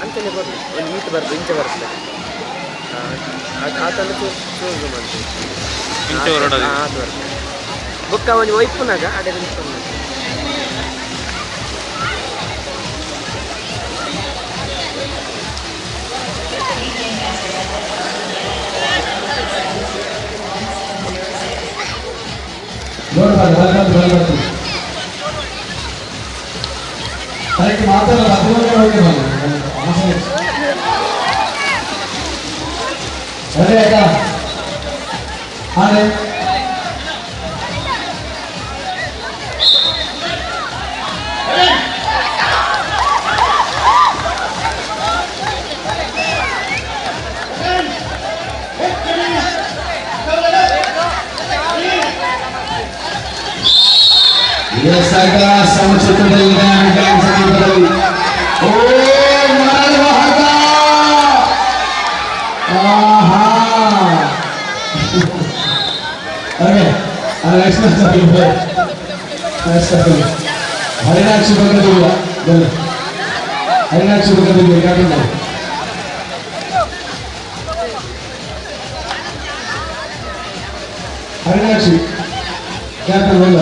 ಅಂಚನೆ ಬರ್ತದೆ ಒಂದು ಮೀಟ್ ಬರ್ತದೆ ಇಂಚ ಬರ್ತದೆ ಆತಂದು ಚೂರು ಮಾಡ್ತೀವಿ ಇಂಚ ಹೊರಡೋದು ಅದು ಬರ್ತದೆ ಬುಕ್ಕ ಒಂದು ಒಯ್ಪುನಾಗ ಅದೇ ನಿಂತ್ಕೊಂಡು ಕರೆಕ್ಟ್ ಮಾತಾಡೋದು ಅದಕ್ಕೆ ಅದೇ ಆಯ್ತಾ ಹಾಗೆ ಸಮಚಿತ್ರದಲ್ಲಿ ಸಮೀಪದಲ್ಲಿ ಓ ಮರವಾಹಕ ಆಹಾ ಅರೆ ಅರೆ ಎಕ್ಸ್‌ಪ್ರೆಸ್ ಆಗಿವೆ ಹರಿನಾಕ್ಷಿ ಬಂದಿಲ್ಲ ಹರಿನಾಕ್ಷಿ ಬಂದಿಲ್ಲ ಯಾಕಂದ್ರೆ ಹರಿನಾಕ್ಷಿ ಯಾಕೆ ಬಂದ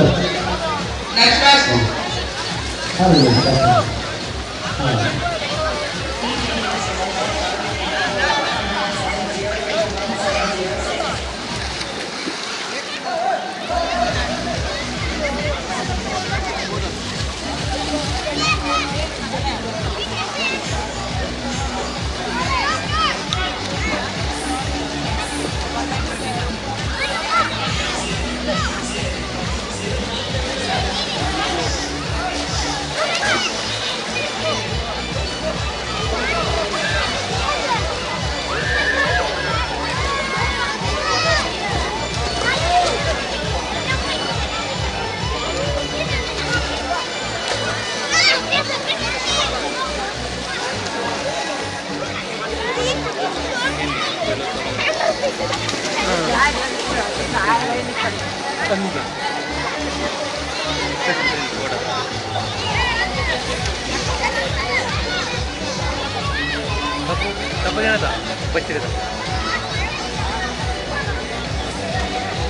ತಪ್ಪದೇನದ ಬಚ್ಚಿರದ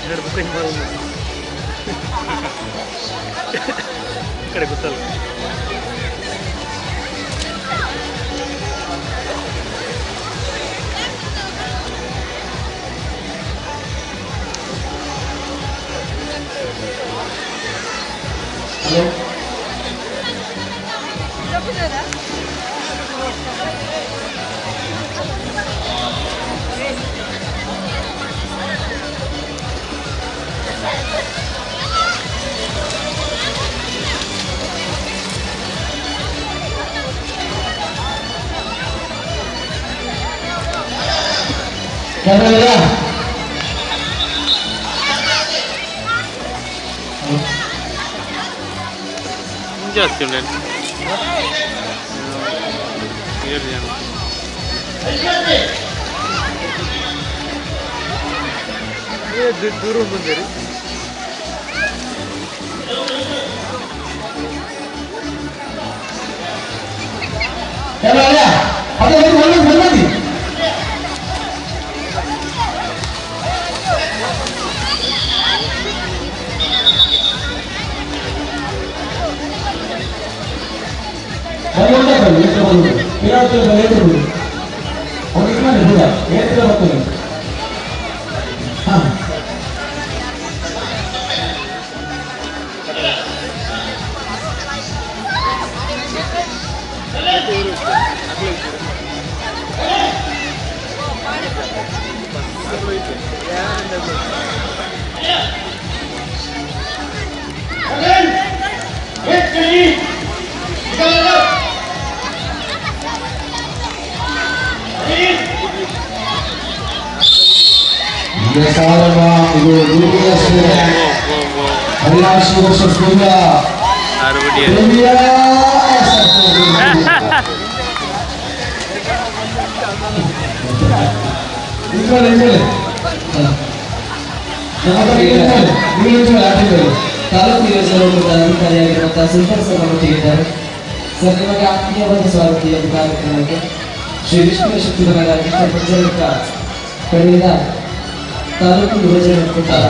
ಎರಡು ಬುಕ್ ಬರೋದು ಕಡೆ ಗೊತ್ತಲ್ಲ hello Kamera. Just a minute. ದೂರ ಬಂದಿರಿ Kamera. Ada lagi mana? Taluk ಯೋಜನೆಗಳ ಅಧಿಕಾರಿಯಾಗಿರುವಂತಹ ಸುಲ್ತಾನ್ ಸರ್ ಅವರೊಟ್ಟಿಗಿದ್ದಾರೆ. ಸರ್, ನಿಮಗೆ ಆತ್ಮೀಯವಾದ ಸ್ವಾಗತ ಈ ಕಾರ್ಯಕ್ರಮಕ್ಕೆ. ಶ್ರೀ ವಿಷ್ಣು ಶಕ್ತಿ ಬಲಗ ಮಂಜರಡ್ಕ ಕಡೆಯಿಂದ ತಾಲೂಕು ಯೋಜನೆ ಕೊಟ್ಟಾರ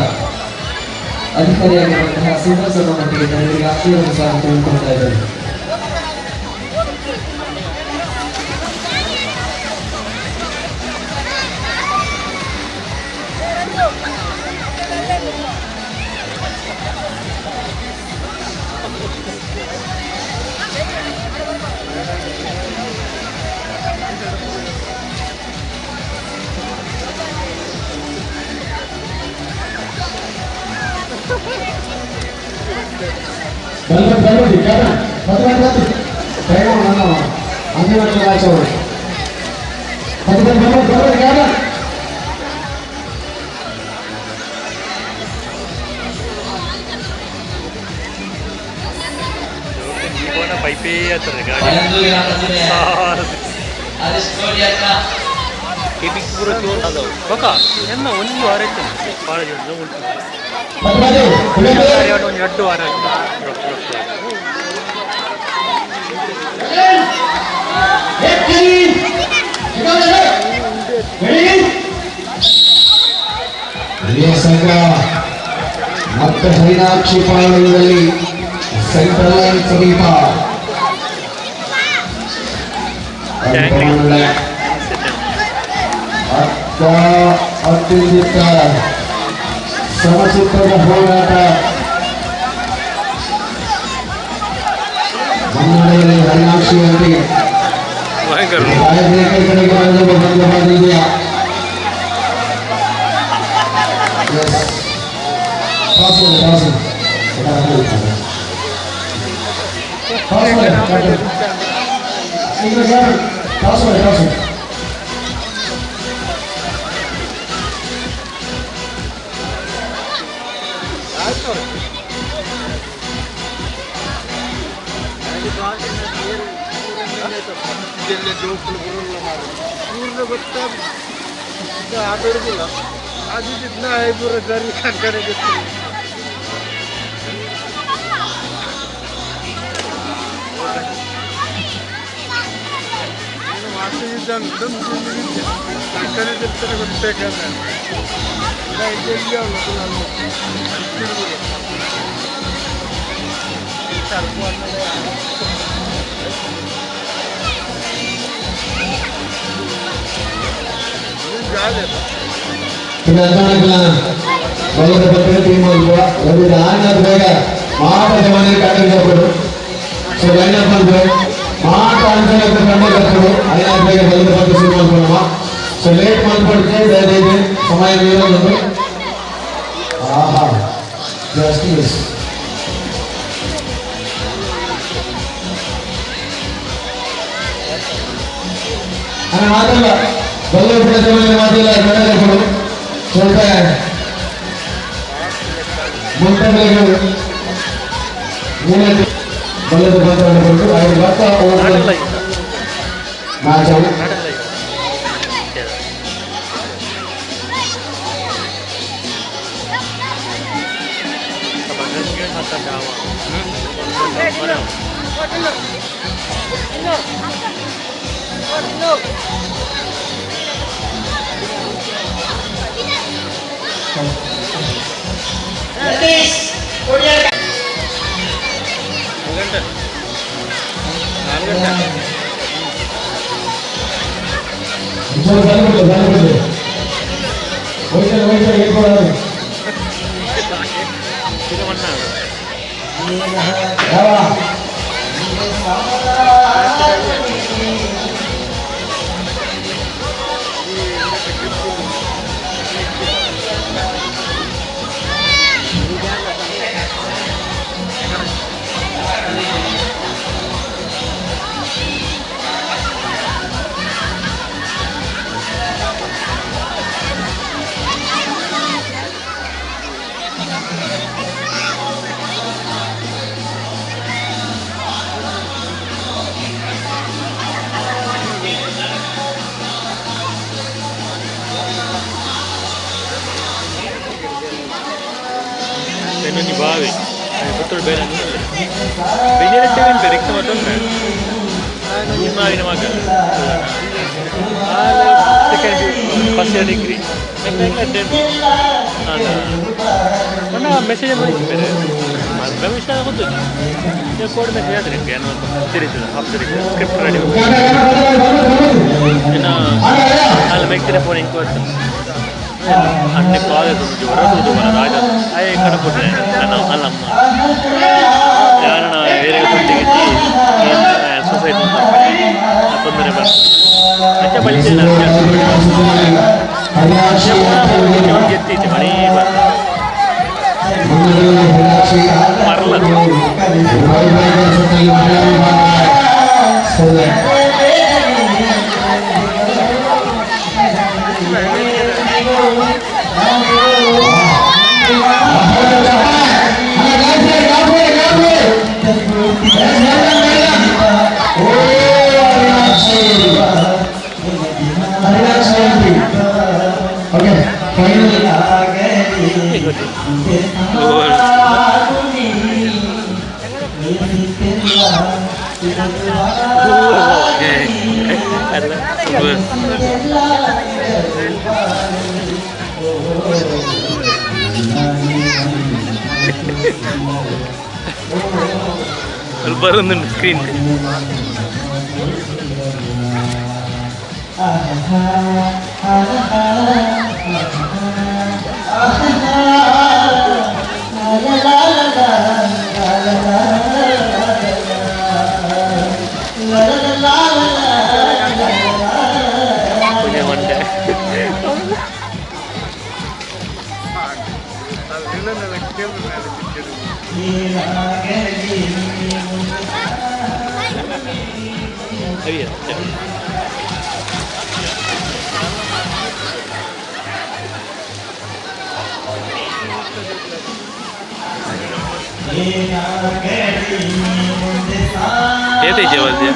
ಅಧಿಕಾರಿಯಾಗಿರುವಂತಹ ಸುಲ್ತಾನ್ ಸರ್ ಅವರೊಟ್ಟಿಗಿದ್ದಾರೆ. ಇವರಿಗೆ ಆತ್ಮೀಯವಾದ ಸ್ವಾಗತ ಹೇಳ್ಕೊಳ್ತಾ ಇದ್ದಾರೆ. ಪೈಪೇ ಆಗ್ತದೆ ಗಾಡಿ ಪೂರ ಅದಾವ ಬಕ ಎನ್ನ ಒಂದು ವಾರ ಇತ್ತು ಭಾಳ ಜನ ಉಂಟು ಒಂದು 2 ವಾರ ಸಂಘ ಮತ್ತು ಹರಿನಾಕ್ಷಿ ಪಾಳಯದಲ್ಲಿ ಸೆಂಟ್ರಲ್ ಲೈನ್ ಸಮೀಪ ಅತ್ಯಂತ ಸಮಚಿತ್ರದ ಹೋರಾಟ ಮಂಗಳೂರಲ್ಲಿ ಹರಿನಾಕ್ಷಿಯಲ್ಲಿ ಬಂದಿದೆಯಾ ಆಟ ಇರುದಿಲ್ಲ आधी जितना है पूरा गर्मी का करेंगे ಬರುಂದು ಸ್ಕ್ರೀನ್ ಏತೈ ಜವಲ್ದಿ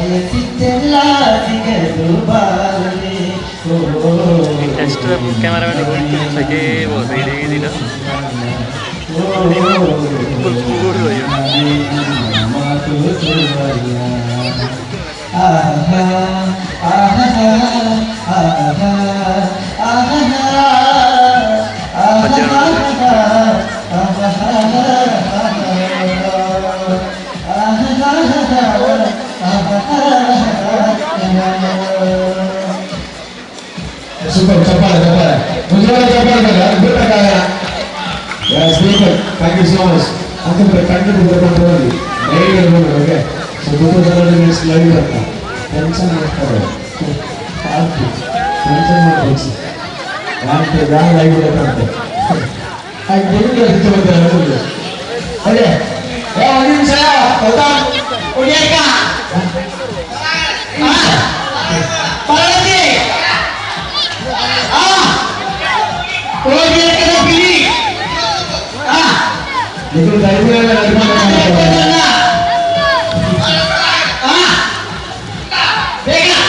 ಬಯಸಿದ್ದೆಲ್ಲ ಸಿಗದು ಬಾರದೆ ನೆಕ್ಸ್ಟ್ ಕ್ಯಾಮರಾಮನ್ ಸಗೆ ಇಡೀ ದಿನ ಮಾತು ಆಹಾ ಆಹಾ ಆಹಾ Super, cepat. Menjual cepat kan? Berkaya. Ya, speaker. Thank you so much. Nanti bertanya beberapa kali. Baik, oke. Sebelum kita next live berkah. Tension apa? Pasti. Tension apa? Jangan live berkah. Ayo kita coba dulu. Oke. Ya, ini saya. Total. Udah kah? Panaje. Oh dia kena pilih. Itu dari mana? Bega.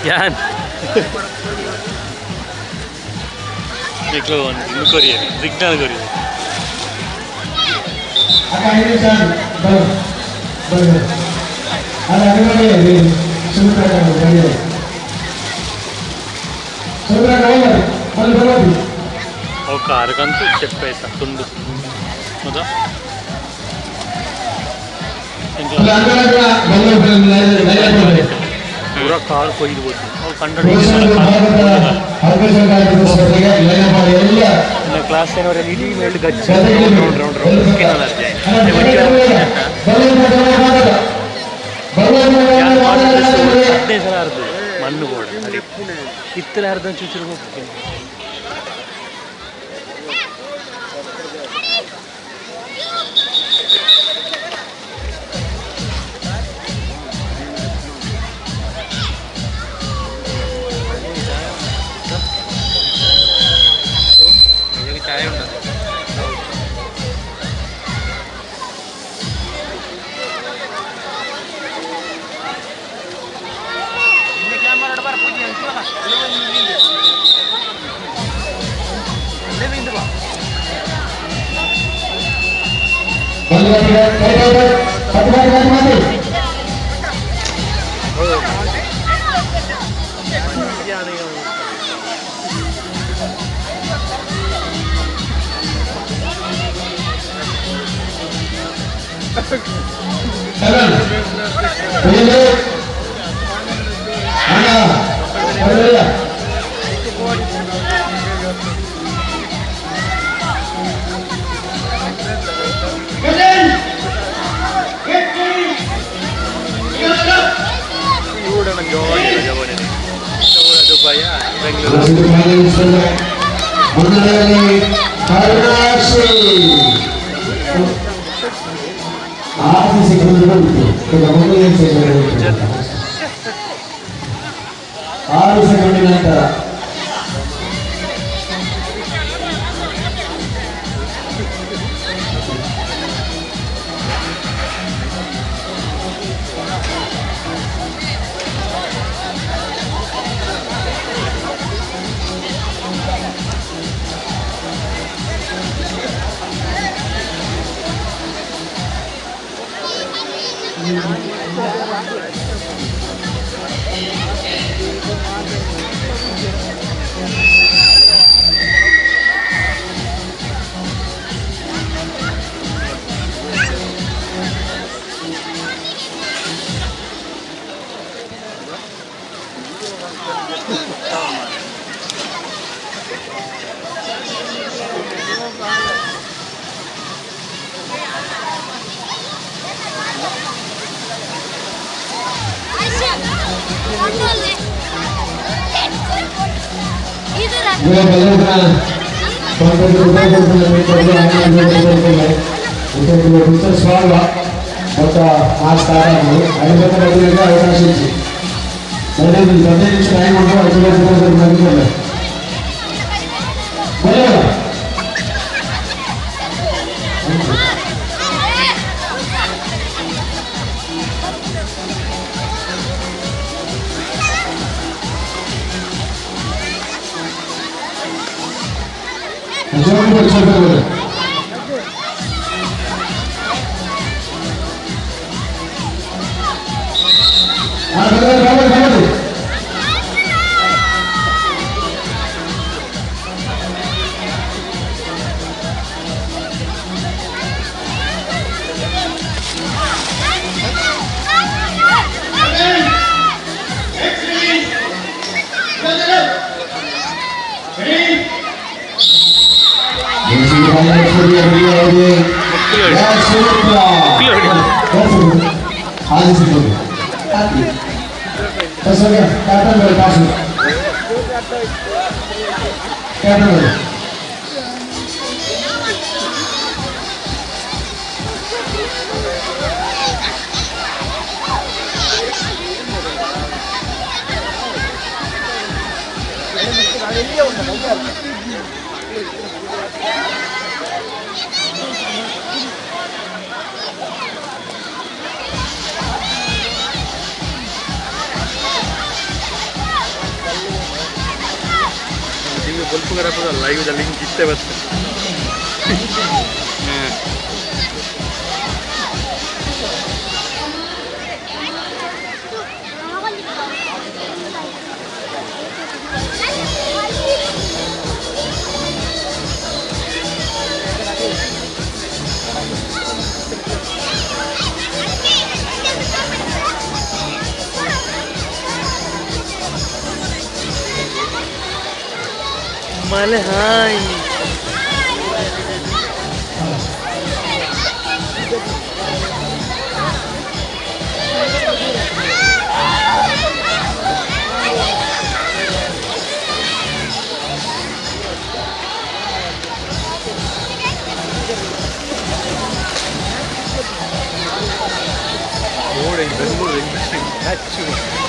Yan. Iklan ini Korea, signal Korea. Akan ini kan, baru. Ada apa ni? Sumber kamu Korea. Sumber kamu mana berapa? Oh car kan tu cepat tundu. Mana? पूरा car कोई नहीं बोलती और conductor class से और LED meld गच्छ round कितना लग जाए इतने सारा अर्थ मन्नु बोल इतने अर्थ चुचुर को ఒక మా స్థానాలు 5 మందిగా అవకాశం ఇచ్చి 15 నిమిషం టైం ఉంటాం మంది लाइव लिंक जितते बच्चे Malahai. More in Bengaluru, actually.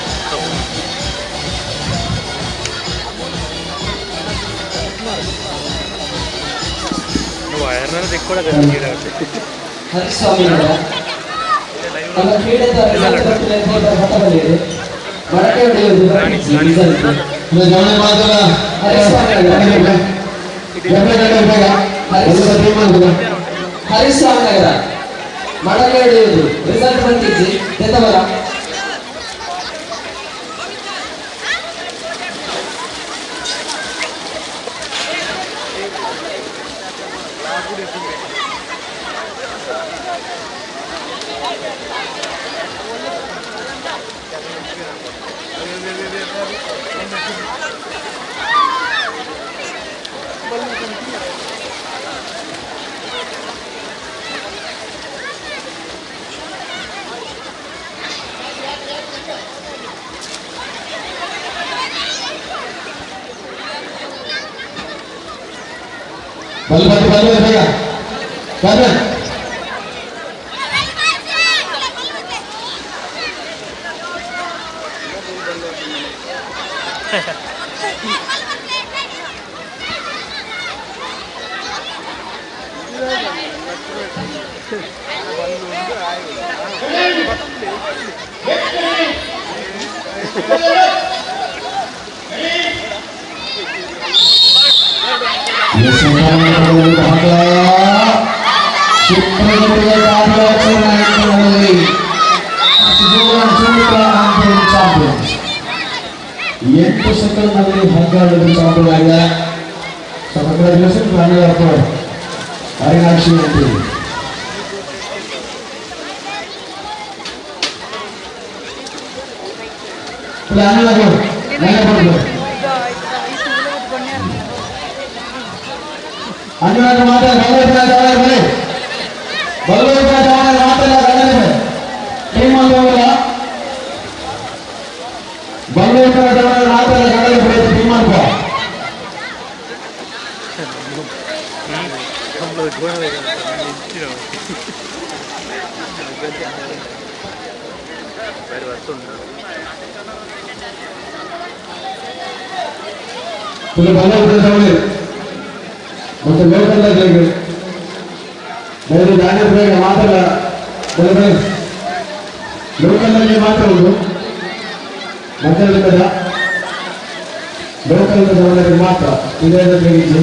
Hariswamy ನಮ್ಮ ಕ್ರೀಡೆದ ಹಠದಲ್ಲಿ ಮರಕ್ಕೆ ಹೊಡೆಯುವುದು ಹರಿಸ್ವಾಮಿ ನಗರ ಮರಕ್ಕೆ ಹೊಡೆಯುವುದು ರಿಸಲ್ಟ್ ಬಂದಿದ್ದು ಎತ್ತವರ बल भैया ಎಂಟು ಸೆಕೆಂಡ್ನಲ್ಲಿ 12 ಚಾಂಪಿಯನ್ ಆಗಿದೆ. ಕಂಗ್ರಾಚುಲೇಷನ್ ರಾಣಿಯಪ್ಪ ಹರಿನಾಕ್ಷಿ ಅಂತ अन्य माता ಮತ್ತೆ ಲೋಕಲ್ ಬೇರೆ ದಾನಿಗಳಿಗೆ ಮಾತ್ರ ಲೋಕಲ್ನಲ್ಲಿ ಮಾತ್ರ ಉಂಟು ಮಧ್ಯದ ಲೋಕಲ್ ಜನರಿಗೆ ಮಾತ್ರ ಇದೇ ತೆಗೆದು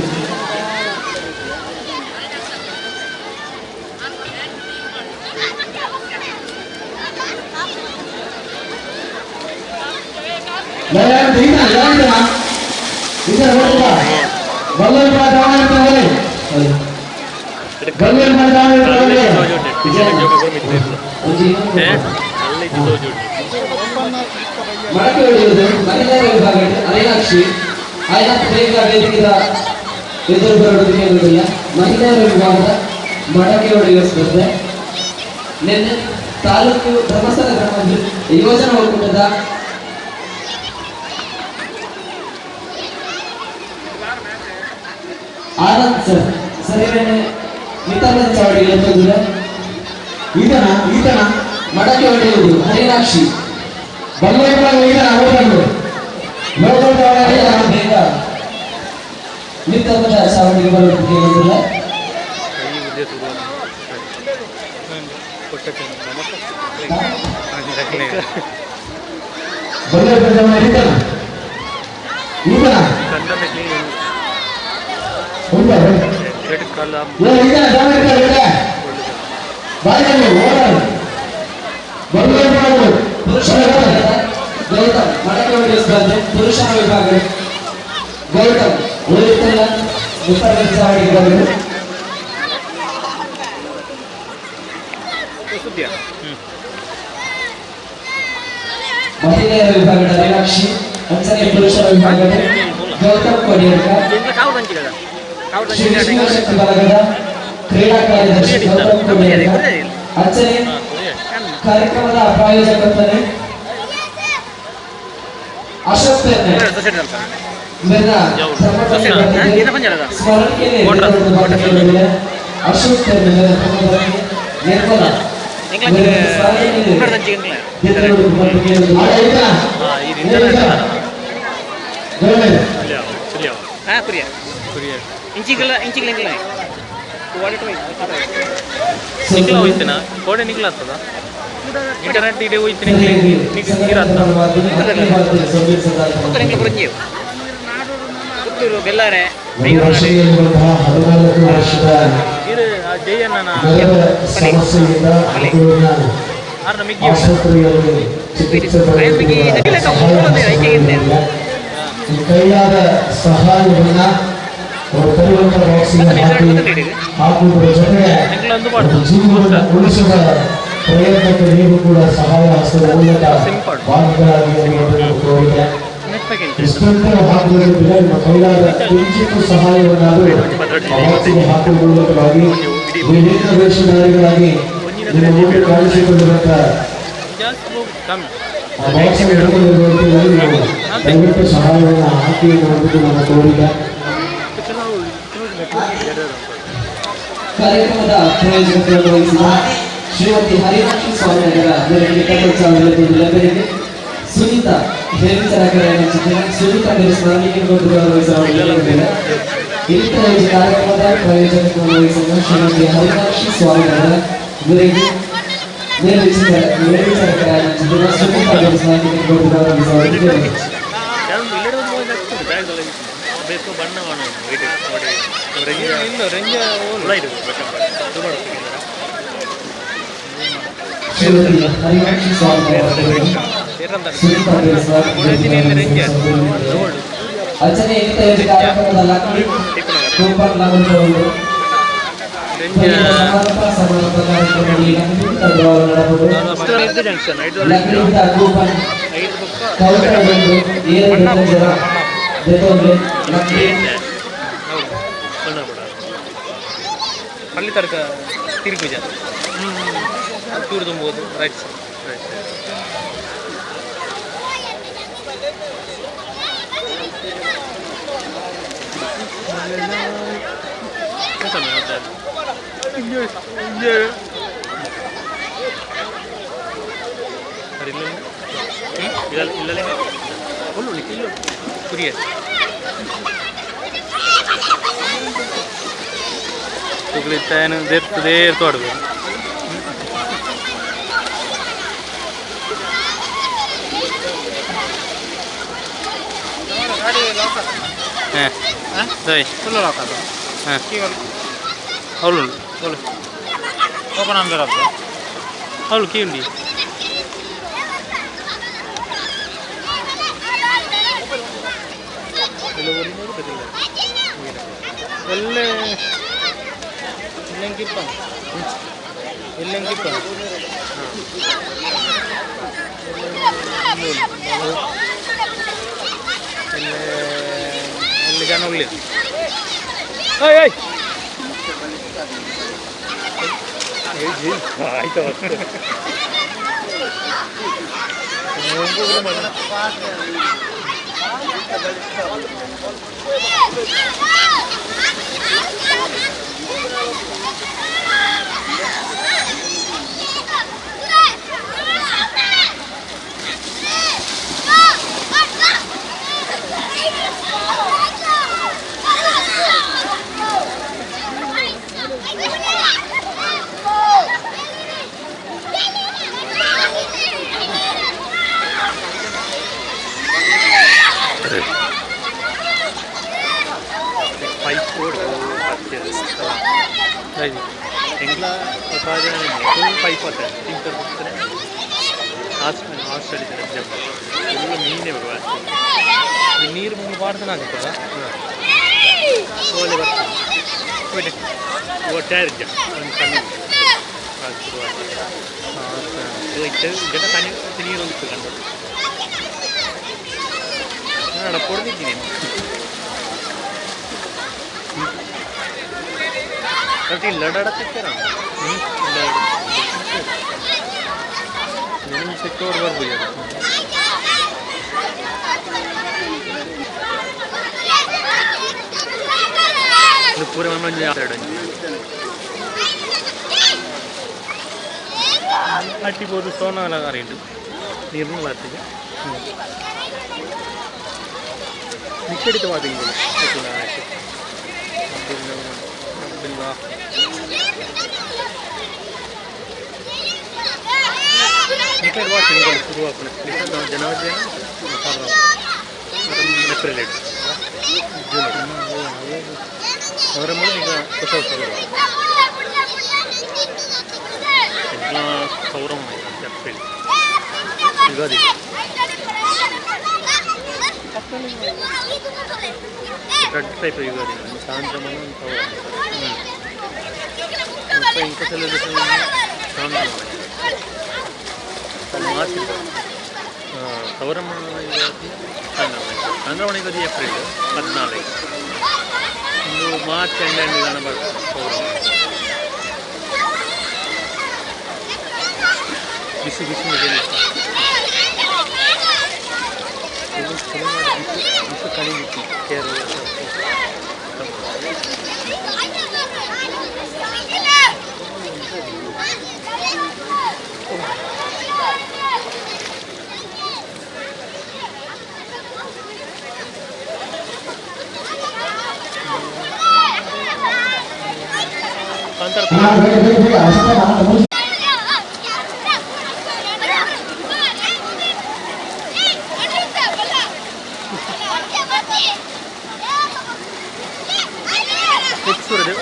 ಮಡಕೆ ಹೊಡೆಯುವುದು ಮಹಿಳೆಯರ ವಿಭಾಗ ಅರೇನಾಕ್ಷಿ ಆಯ್ದ ಬೇಗ ವೇದಿಕೆಯ ಎದುರು ಬರೋದಕ್ಕೆ ಇರುವುದಿಲ್ಲ. ಮಹಿಳೆಯರ ವಿಭಾಗದ ಮಡಕೆ ಹೊಡೆಯುವ ಸ್ಪರ್ಧೆ ನಿನ್ನೆ ತಾಲೂಕು ಧರ್ಮಸ್ಥಳ ಗ್ರಾಮ ಯೋಜನಾ ಒಕ್ಕೂಟದ ಆನಂದ್ ಸರ್ ಮಿತಾಲ ಚಾವಡಿ ಈತನ ಮಡಕೆ ಹೊಡೆಯುವುದು ಹರಿನಾಕ್ಷಿ ಬೇಗ ಮಿತ್ತದ ಚಾವಡಿಗೆ ಬರೋದಕ್ಕೆ ಬಂದಿಲ್ಲ. ಗೌತಮ್ ಮಡಕೆ ಹೊಡೆಯುವ ಸ್ಪರ್ಧೆ ಪುರುಷರ ವಿಭಾಗ ಗೌತಮ್ ಉಳಿಯುತ್ತಲ್ಲ ಉತ್ತರ ಚಾವಡಿಗೆ ಬರಲು ಮಹಿಳೆಯರ ವಿಭಾಗದ ಮೀನಾಕ್ಷಿ ಅಂಚನೆ ಪುರುಷರ ವಿಭಾಗದ ಗೌತಮ್ ಕೊಡಿಯರ್ಕ ಶಿವಶಕ್ತಿ ಬಳಗದ ಕ್ರೀಡಾ ಕಾರ್ಯದರ್ಶಿ ಗೌತಮ್ ಕೊಡಿಯರ್ಕ ಅಂಚನೆ ಕಾರ್ಯಕ್ರಮದ ಪ್ರಾಯೋಜಕತ್ವನೆ ಅಶೋಕ್ ಅಶೋಕ್ ನಿರ್ಮಲ ಇಂಟರ್ನೆಟ್ ಇದೆ ಹೋಯ್ತೀನಿ ಬೆಲ್ಲಾರೆ ಜಯಣ್ಣ ಕೈಯಾದ ಸಹಾಯವನ್ನ ಹಾಕುವುದರ ಜೊತೆಗೆ ಜೀವನ ಉಳಿಸುವ ಪ್ರಯತ್ನಕ್ಕೆ ನೀವು ಕೂಡ ಸಹಾಯ ಹಸ್ತದ ಮೂಲಕ ಭಾಗಗಳಾಗಿ ಕೋರಿಕೆ ಎಷ್ಟೊಂದು ಹಾಕುವುದರಿಂದ ನಿಮ್ಮ ಕೈಲಾದ ಕಿಂಚಿತ್ತು ಸಹಾಯವನ್ನಾದರೂ ಅವಾಸಿಗೆ ಹಾಕುವ ಮೂಲಕವಾಗಿ ವಿಭಿನ್ನ ವೇಷಧಾರಿಗಳಾಗಿ ನಿಮ್ಮ ಮುಂದೆ ಕಾಣಿಸಿಕೊಂಡಿರುವಂತ ದಯವಿಟ್ಟು ಸಹಾಯವನ್ನು ಹಾಕಿ ಮಾಡುವುದು ನಮ್ಮ ಕೋರಿಕೆ. ಕಾರ್ಯಕ್ರಮದ ಪ್ರಯೋಜಕತ್ವವನ್ನು ವಹಿಸಿದ ಶ್ರೀಮತಿ ಹರಿನಾಕ್ಷಿ ಸ್ವಾಮಿ ಅವರ ಬೆಳಗ್ಗೆ ಸುನೀತಾ ಬೇರಿಚರಕರ ಸುನೀತಾ ಬೇರೆ ಸ್ಮರಣೆಗೆ ಇಂಥ ಕಾರ್ಯಕ್ರಮದ ಪ್ರಯೋಜಕತ್ವವನ್ನು ವಹಿಸಿದ ಶ್ರೀಮತಿ ಹರಿನಾಕ್ಷಿ ಸ್ವಾಮಿ ಅವರ ಬೆಳಗ್ಗೆ ಬೇರಿಚರಕರ ಸುನೀತಾ ಬೇರೆ ಸ್ಮರಣೆಗೆ ಬೇಕು ಬಣ್ಣ ರೆಂಜ ಹರಿನಾಕ್ಷಿ ಸ್ವಾಮಿ ಅರ್ಚನೆ ಇಂಥ ಕಾರ್ಯಕ್ರಮದ ಲಕ್ಷ್ಮಿ ಕುಂಬರ್ ಲಾಭಗಳು ಸಮಾರಂಭ ಕಾರ್ಯಕ್ರಮದಲ್ಲಿ ಲಕ್ಷ್ಮಿ ಕೂಪನ್ ಕೌಂಟರ್ಗಳು ಅಲ್ಲಿ ತನಕ ತಿರುಗಿ ಚೂರು ತುಂಬೋದು ರೈಟ್ ಇಲ್ಲ ಒಳ್ಳೆ ಕಿಲೋ ಕುರಿಯ ತುಗಳಿತ್ತಾನು ದೇರ್ತದೇ ತೋಡ್ಬೇಕು ಹಾಂ ಸರಿ ಫುಲ್ಲು ಲಾಕ್ ಅದು ಹಾಂ ಅವಳು ಅವಳು ಓಪನ್ ಆನ್ ಬರೋದು ಅವಳು ಕೀ ಉಂಡಿ ಎಲ್ಲೇ ಇಲ್ಲಂಗಿಪ್ಪ ಇಲ್ಲಂಗಿಪ್ಪ ಅಲ್ಲಿ ಜನ ಹೋಗ್ಲಿ ಆಯ್ತು ಎಂಗ್ಲ ಉಪಾರ್ಜನೆ ಫುಲ್ ಪೈಪ್ ಆಗ್ತದೆ ಟಿಂಕರ್ ಬರ್ತಾರೆ ಹಾಸ್ಟೆಲ್ ಎಲ್ಲ ಮೀನೇ ಬರುವ ನೀರು ಮುಂದೆ ಬಾರ್ದನ ಆಗುತ್ತಲ್ಲ ಒಳ್ಳೆ ಬರ್ತದೆ ಒಟ್ಟಾರೆ ಒಂದು ಕಣ್ಣು ಜನ ಕಣ್ಣು ನೀರು ಒಂದು ಕಂಡು ನಾನು ಕೊಡ್ತಿದ್ದೀನಿ tapi lada tikera ini sektor baru ya ini pura mana nya ada ati bodu sona laga rendu nirnu lattiga nikedi to adingu ikula ati billah niked wa single shuru apne niked janawari makar April June ಅವರ ಮೂಲಕ ಹೊಸ ಎಲ್ಲ ಸೌರಮ April Ugadi రెడ్ టైప్ యుగాది సాయంత్రం సౌరం ఇంకా సెలబ్రేషన్ మార్చి సౌరం యుగాది చంద్రమణ యుగాది ఏప్రిల్ 14 ಇನ್ನು ಮಾರ್ಚ್ ಎಂಡ್ ಕನಬರ್ತದೆ ಸೌರಮ ಬಿಸಿ ಬಿಸಿ ಬಿಸಿ ಕಡಿಮೆ ಕೇರಳ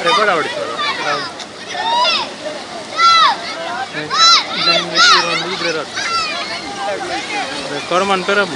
ರೆಕಾರ್ಡ್ ಆಡಿತ್ತು korman perab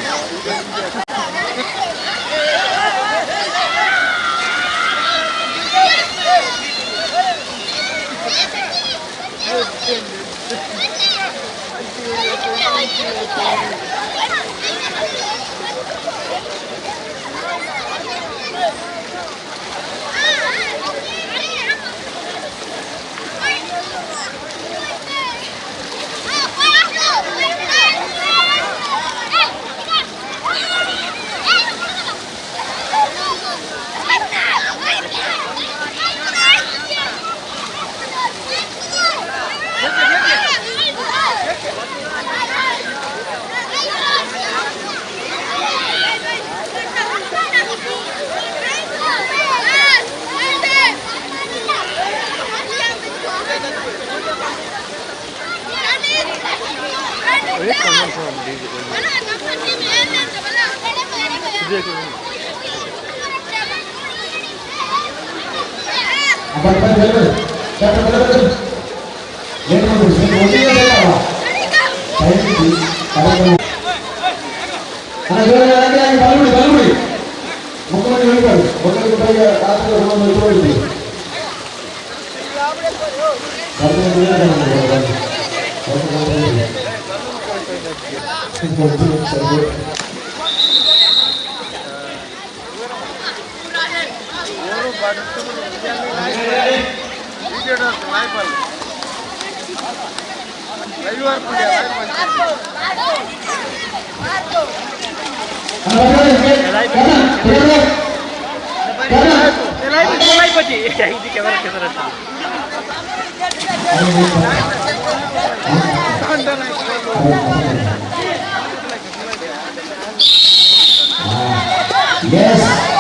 Yes,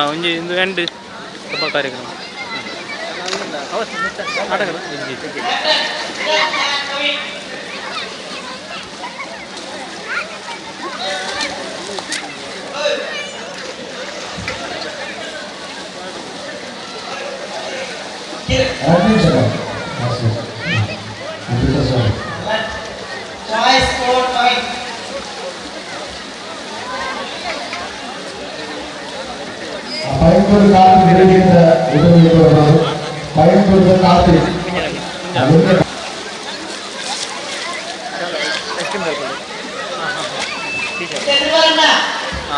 ಒಂಜಿ ಇಂದು ಎಂಡ್ ಸಭಾ ಕಾರ್ಯಕ್ರಮ ನಾಟಕದ பயன்படுத்த காலத்தில் நிறைவேற்ற உதவி பயன்படுத்த காலத்தில்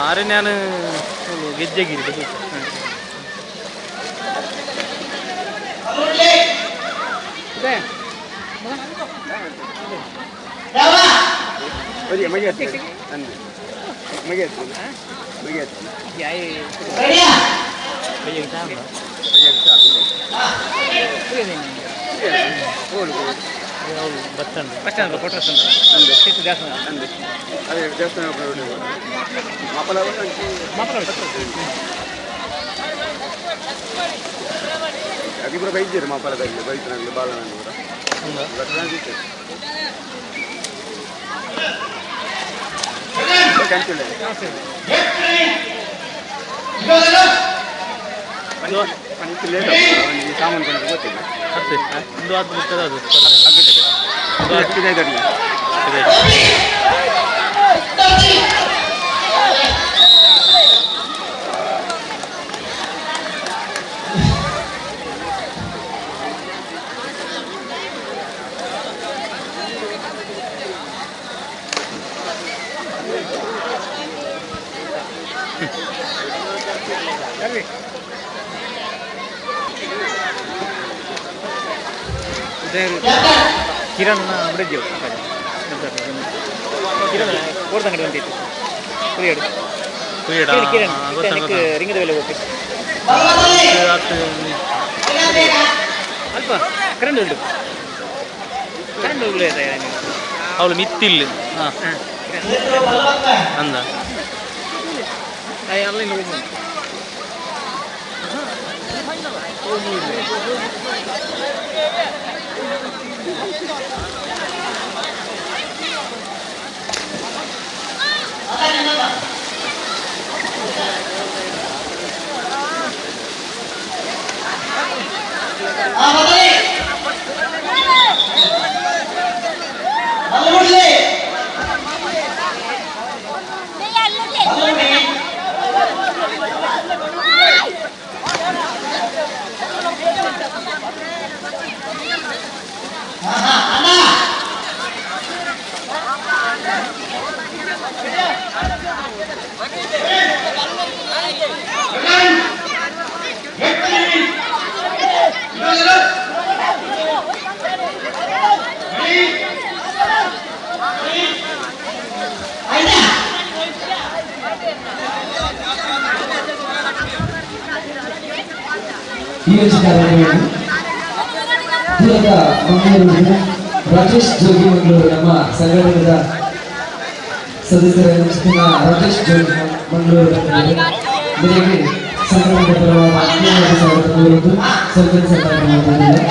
ആരെ ഞാൻ ഗജ്ജഗിരി ಬಸ್ ಸ್ಟ್ಯಾಂಡ್ ಫೋಟೋ అది కూడా బయట చేరు మా పల్లె బయట బాగా కూడా ಸಾಮಾನು ಕೊಂಡು ಗೊತ್ತಿಲ್ಲ ಅಷ್ಟೇ ಒಂದು ಅದು ಬಿಟ್ಟರೆ ಅದು ಕಿರಣ್ ಬಿಡಿದ್ದೆವು ಕಿರಣ್ ಓಡ್ದಂಗಡಿ ಬಂದಿತ್ತು ಕುರಿಯಡು ಕಿರಣ್ ರಿಂಗದ ಮೇಲೆ ಹೋಗಿ ಅಲ್ಪ ಕರೆಂಟ್ ಉಂಟು ಕರೆಂಟ್ ಹೋಗ್ಲೇ ಅವಳು ಮಿತ್ತಿಲ್ಲ ಹಾಂ ಅಂದ ಅಲ್ಲಿಂದ ಹೋಗಿ ಈ ಕಾರ್ಯಕ್ರಮವನ್ನು ದೂರದ ಮಂಗಳೂರಿನ ರಾಜೇಶ್ ಜೋಗಿ ಮಂಗಳೂರು ನಮ್ಮ ಸಂಘಟನೆಯ ಸದಸ್ಯರ ರಾಜೇಶ್ ಜೋಗಿ ಮಂಗಳೂರು ಬೆಳಗ್ಗೆ ಸಂಘಟನೆಯ ಪರವಾದ ಆತ್ಮೀಯವಾದ ಸ್ವಾಗತ ಕೋರುವುದು ಸಂಘಟಿತ ಕಾರ್ಯಕ್ರಮದಲ್ಲಿ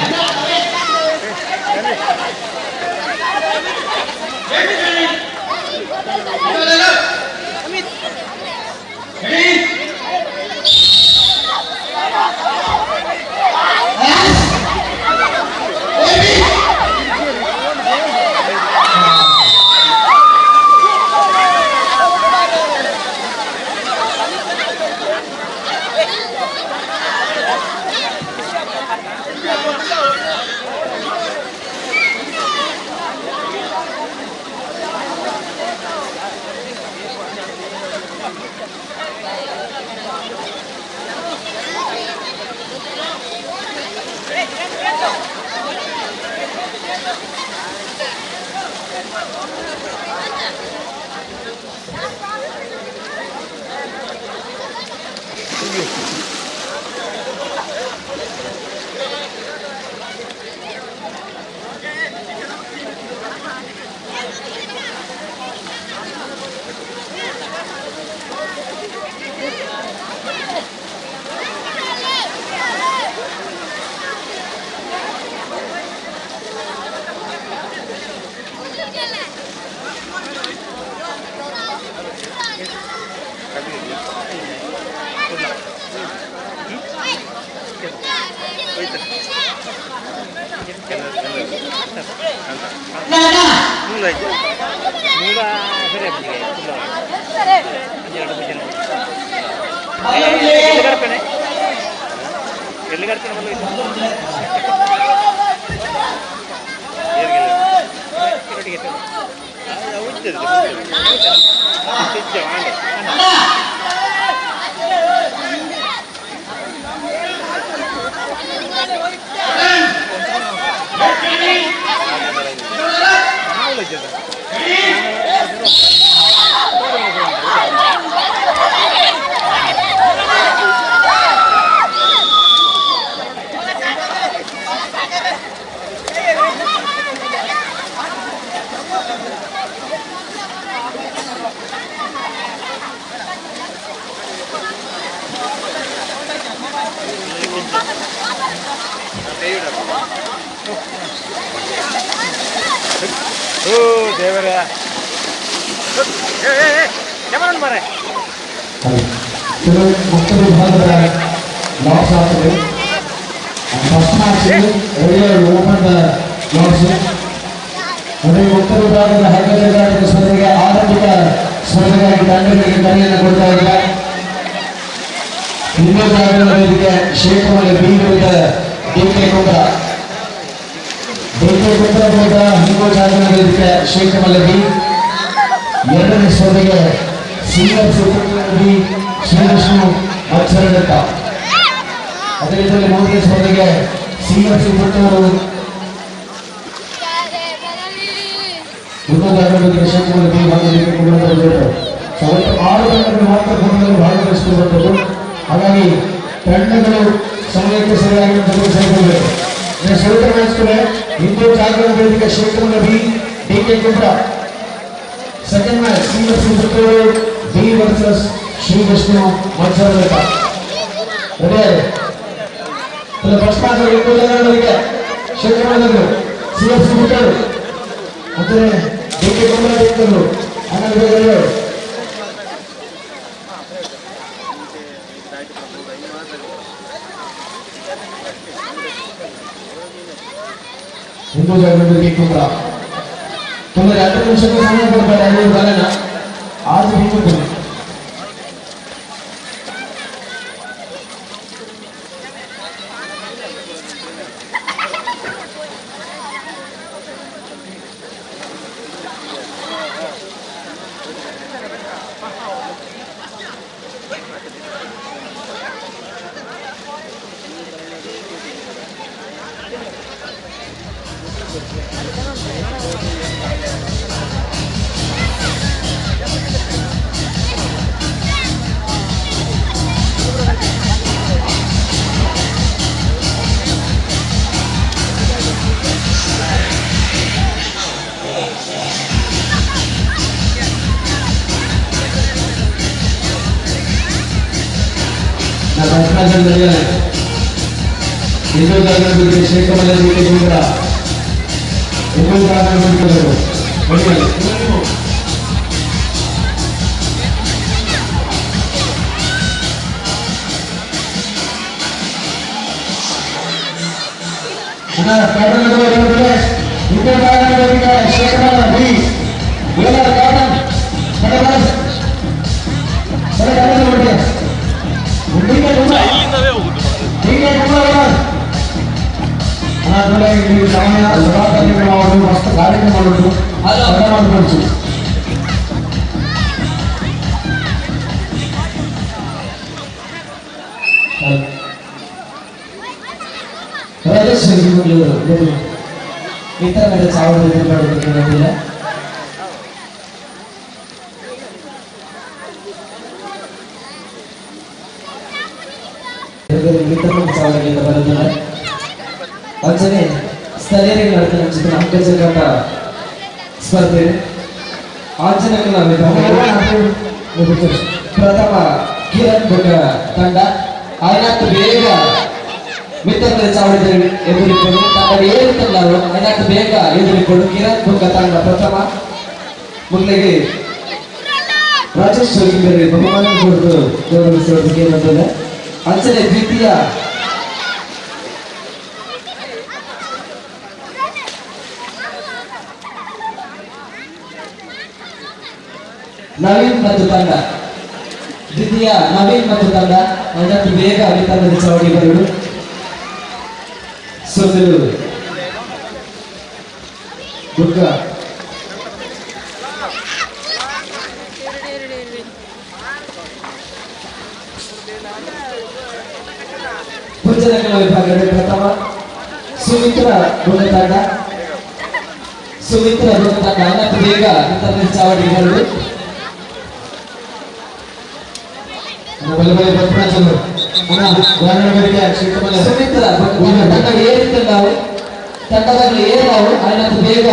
ಕೆಲವು ಮುಖ್ಯ ವಿಭಾಗದ ಲಾಸ್ ಆಗ್ತದೆ. First match open loss. ಅದೇ ಮುಖ್ಯ ವಿಭಾಗದ ಹಗ್ಗ ಜಗ್ಗಾಟದ ಸ್ಪರ್ಧೆಗೆ ಆರಂಭಿಕ ಸ್ಪರ್ಧೆಗಾಗಿ ತಂಡಗಳಿಗೆ ಕರೆಯನ್ನು ಕೊಡ್ತಾ ಇದ್ದಾರೆ. ಇನ್ನೂ ಜಾಗದ ವೇದಿಕೆ ಶೇಖಮಲೆ ಬಿ ವಿರುದ್ಧ ಡಿಕೆ ಕುಂಬ್ರಾ. ಡಿಕೆ ಕುಂಬ್ರಾ ವಿರುದ್ಧ ಇನ್ನೂ ಜಾಗದ ವೇದಿಕೆ ಶೇಖಮಲೆ ಬಿ. ಎರಡನೇ ಸ್ಪರ್ಧೆಗೆ ಸೀನಿಯರ್ ಬಿ ಶ್ರೀಕೃಷ್ಣ ಮಚ್ಚರಡ್ಕ. ಅದೇ ರೀತಿಯಲ್ಲಿ ಮೂರನೇ ಸ್ಪರ್ಧೆಗೆ ಸೀನಿಯರ್ ಪುತ್ತೂರು ಇನ್ನೂ ಜಾಗದ ವೇದಿಕೆ ಶೇಖಮಲೆ ಬಿ ಹಾಗೂ ಡಿಕೆ ಕುಂಬ್ರಾ ಒಟ್ಟು 6 ತಂಡಗಳು ಮಾತ್ರ ಪಂದ್ಯದಲ್ಲಿ ಭಾಗವಹಿಸುತ್ತಿರುವಂಥದ್ದು. ಹಾಗಾಗಿ ತಂಡಗಳು ಸಮಯಕ್ಕೆ ಸರಿಯಾಗಿ ಸರಿಸಬೇಕು. ಸೋತ ಮ್ಯಾಚ್ಗಳೇ ಇಂದು Jagarana Vedike Shekhamale B DK Kumbra. Second match senior Puttur B versus Srikrishna Machcharadka. First match ಇಂದು ಜಾಗರಣ ವೇದಿಕೆ ಶೇಖಮಲೆ ಸೀನಿಯರ್ ಪುತ್ತೂರು ಮತ್ತೆ ಡಿಕೆ ಕುಂಬ್ರಾ ಗೆದ್ದರು. ಆನಂದಗಳು ಹಿಂದೂ ಜಾಗೃತಿ ಕುಂಬ್ರಾ. तुम्हें 2 निमिषों का समय पर डायलॉग बोला ना आज भी तो बोले. ಹಿಂದೂ ಜಾಗೃತಿ ಶೇಖಮಲೆ ಡಿಕೆ ಕುಂಬ್ರಾ ಹಿಂದೂ ಜಾಗೃತಿ ಶೇಖಮಲೆ ಬಿ ಮಸ್ತ್ ಕಾರ್ಯಕ್ರಮ ಮಾಡೋದು ಮಾಡ್ಕೊಳ್ತು. ಮಿತ್ರ ಮೇಲೆ ಚಾವಡಿ ಮಾಡೋದಿಲ್ಲ. ಮಿತ್ರ ಬರೋದಿಲ್ಲ. ಅಂಚನೆ ಸ್ಥಳೀಯರಿಗೆ ನಡೆದ ಚಿತ್ರ ಹಗ್ಗ ಜಗ್ಗಾಟ ಸ್ಪರ್ಧೆ ಆಂಜನೇಯನ ಪ್ರಥಮ ಕಿರಣ್ ಬೊಗ್ಗ ತಂಡ ಅದಕ್ಕೆ ಬೇಗ ಮಿತ್ರರ ಚಾವಡಿ ಎದುರಿಕೊಂಡು ತಂಡ ಏರುತ್ತಲ್ಲ ಅದಕ್ಕೆ ಬೇಗ ಎದುರಿಕೊಂಡು ಕಿರಣ್ ಬೊಗ್ಗ ತಂಡ ಪ್ರಥಮ ಮೊದಲಿಗೆ ರಾಜೇಶ್ ಜೋಗಿಬೇರೆ ಬಹುಮಾನ ಕೊಟ್ಟು ಗೌರವಿಸುವುದಕ್ಕೆ ಏನಾದರೆ ಅಂಚನೆ ದ್ವಿತೀಯ ನವೀನ್ ಮತ್ತು ತಂಡ ದ್ವಿತೀಯ ನವೀನ್ ಮತ್ತು ತಂಡ ಅದಕ್ಕೆ ಬೇಗ ವಿತರಣದ ಚಾವಡಿ ಬರಲು ಸೋದರು ದುರ್ಗ ಪುಂಜನಕಲ ವಿಭಾಗದ ಪ್ರಥಮ ಸುಮಿತ್ರ ದುರ್ಗ ತಂಡ ಅದಕ್ಕೆ ಬೇಗ ವಿತರಣದ ಚಾವಡಿ ಬರಲು ತಂಡ ಏರಿದ್ದ ನಾವು ತಂಡದಲ್ಲಿ ಏರಾವು ಅದಕ್ಕೆ ಬೇಗ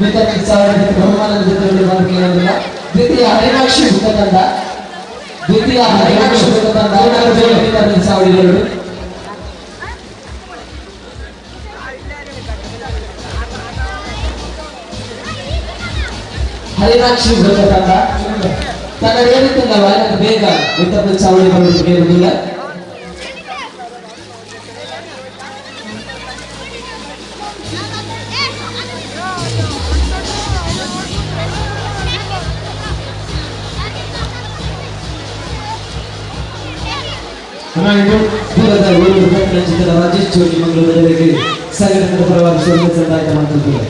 ವಿತರಣೆ ಚಾವಡಿ ಬಹುಮಾನದ ಜೊತೆ ಮಾಡೋದಿಲ್ಲ. ದ್ವಿತೀಯ ಹರಿನಾಕ್ಷಿ ಬುಕ್ಕ ತಂಡ ವಿತರಣೆ ಚಾವಡಿಗಳು ಹರಿನಾಕ್ಷಿ ಬುಕ್ಕ ತಂಡ ತನ್ನ ಹೇಳಿದ್ದಲ್ಲ ಅದಕ್ಕೆ ಬೇಗ ಮಿತ್ರಪತಿ ಚಾವಡಿ ಬರೋದಕ್ಕೆ ಇರುವುದಿಲ್ಲ. ದೂರದ ಊರು ಚಿತ್ರದ ರಾಜೇಶ್ ಚೋಟಿ ಮಂಗಳೂರಿಗೆ ಸಂಘಟನೆಯ ಪರವಾಗಿ ಸಂದಾಯ ಮಾಡ್ತಿದ್ದಾರೆ.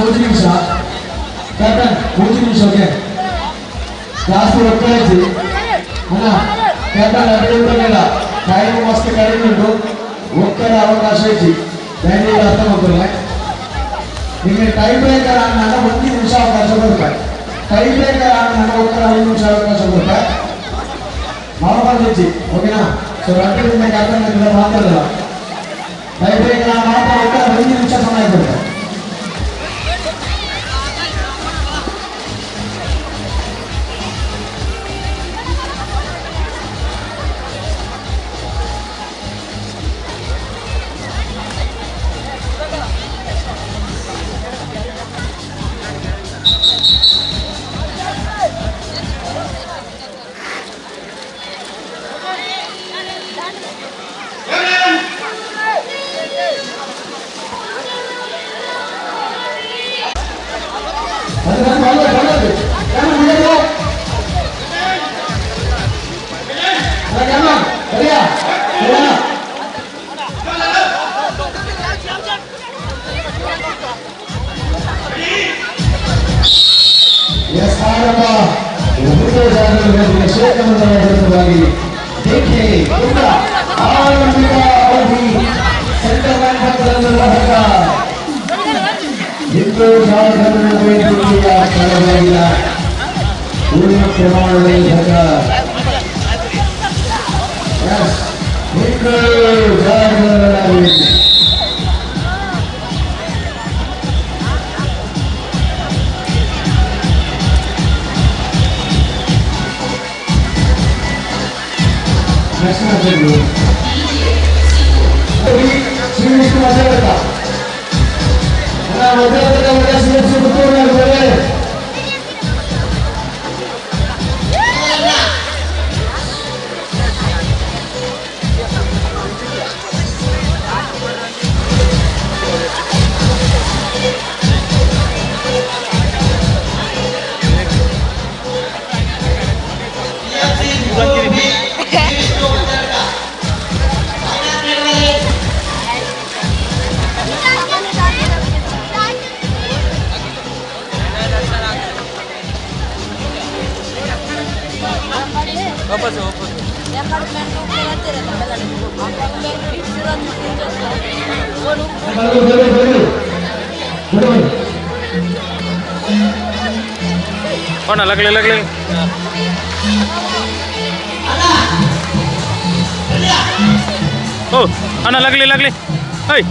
ಮೂರು ನಿಮಿಷ ಕ್ಯಾಪ್ಟನ್, 3 ನಿಮಿಷ. ಓಕೆ, ಜಾಸ್ತಿ ಒತ್ತಾಯಿಸಿ ಅಣ್ಣ. ಕ್ಯಾಪ್ಟನ್ ಅಡ್ಡಿಲ್ಲ, ಟೈಮ್ ಮಸ್ತ್ ಕಡಿಮೆ ಉಂಟು, ಒಕ್ಕರ ಅವಕಾಶ ಐತಿ. ಬ್ಯಾಂಡಿಗೆ ಅರ್ಥ ಮಾಡ್ಕೊಳ್ಳಿ. ನಿಮಗೆ ಟೈಮ್ ಬ್ರೇಕರ್ ಅಣ್ಣ 1 ನಿಮಿಷ ಅವಕಾಶ ಕೊಡ್ತಾರೆ. ಟೈಮ್ ಬ್ರೇಕರ್ ಅಣ್ಣ ಒಕ್ಕರ 1 ನಿಮಿಷ ಅವಕಾಶ ಕೊಡ್ತಾರೆ. ನಾರ್ಮಲ್ ಹೆಚ್ಚಿ. ಓಕೆನಾ? ಸೊ ರನ್ನಿಂಗ್ ಕ್ಯಾಪ್ಟನ್ ಮಾತಾಡಲ್ಲ. ಟೈಮ್ ಬ್ರೇಕರ್ ಮಾತ್ರ ಒಕ್ಕರ 1 ನಿಮಿಷ ಸಮಯ ಕೊಡ್ತಾರೆ. लगले ओ अण्णा लगले हाय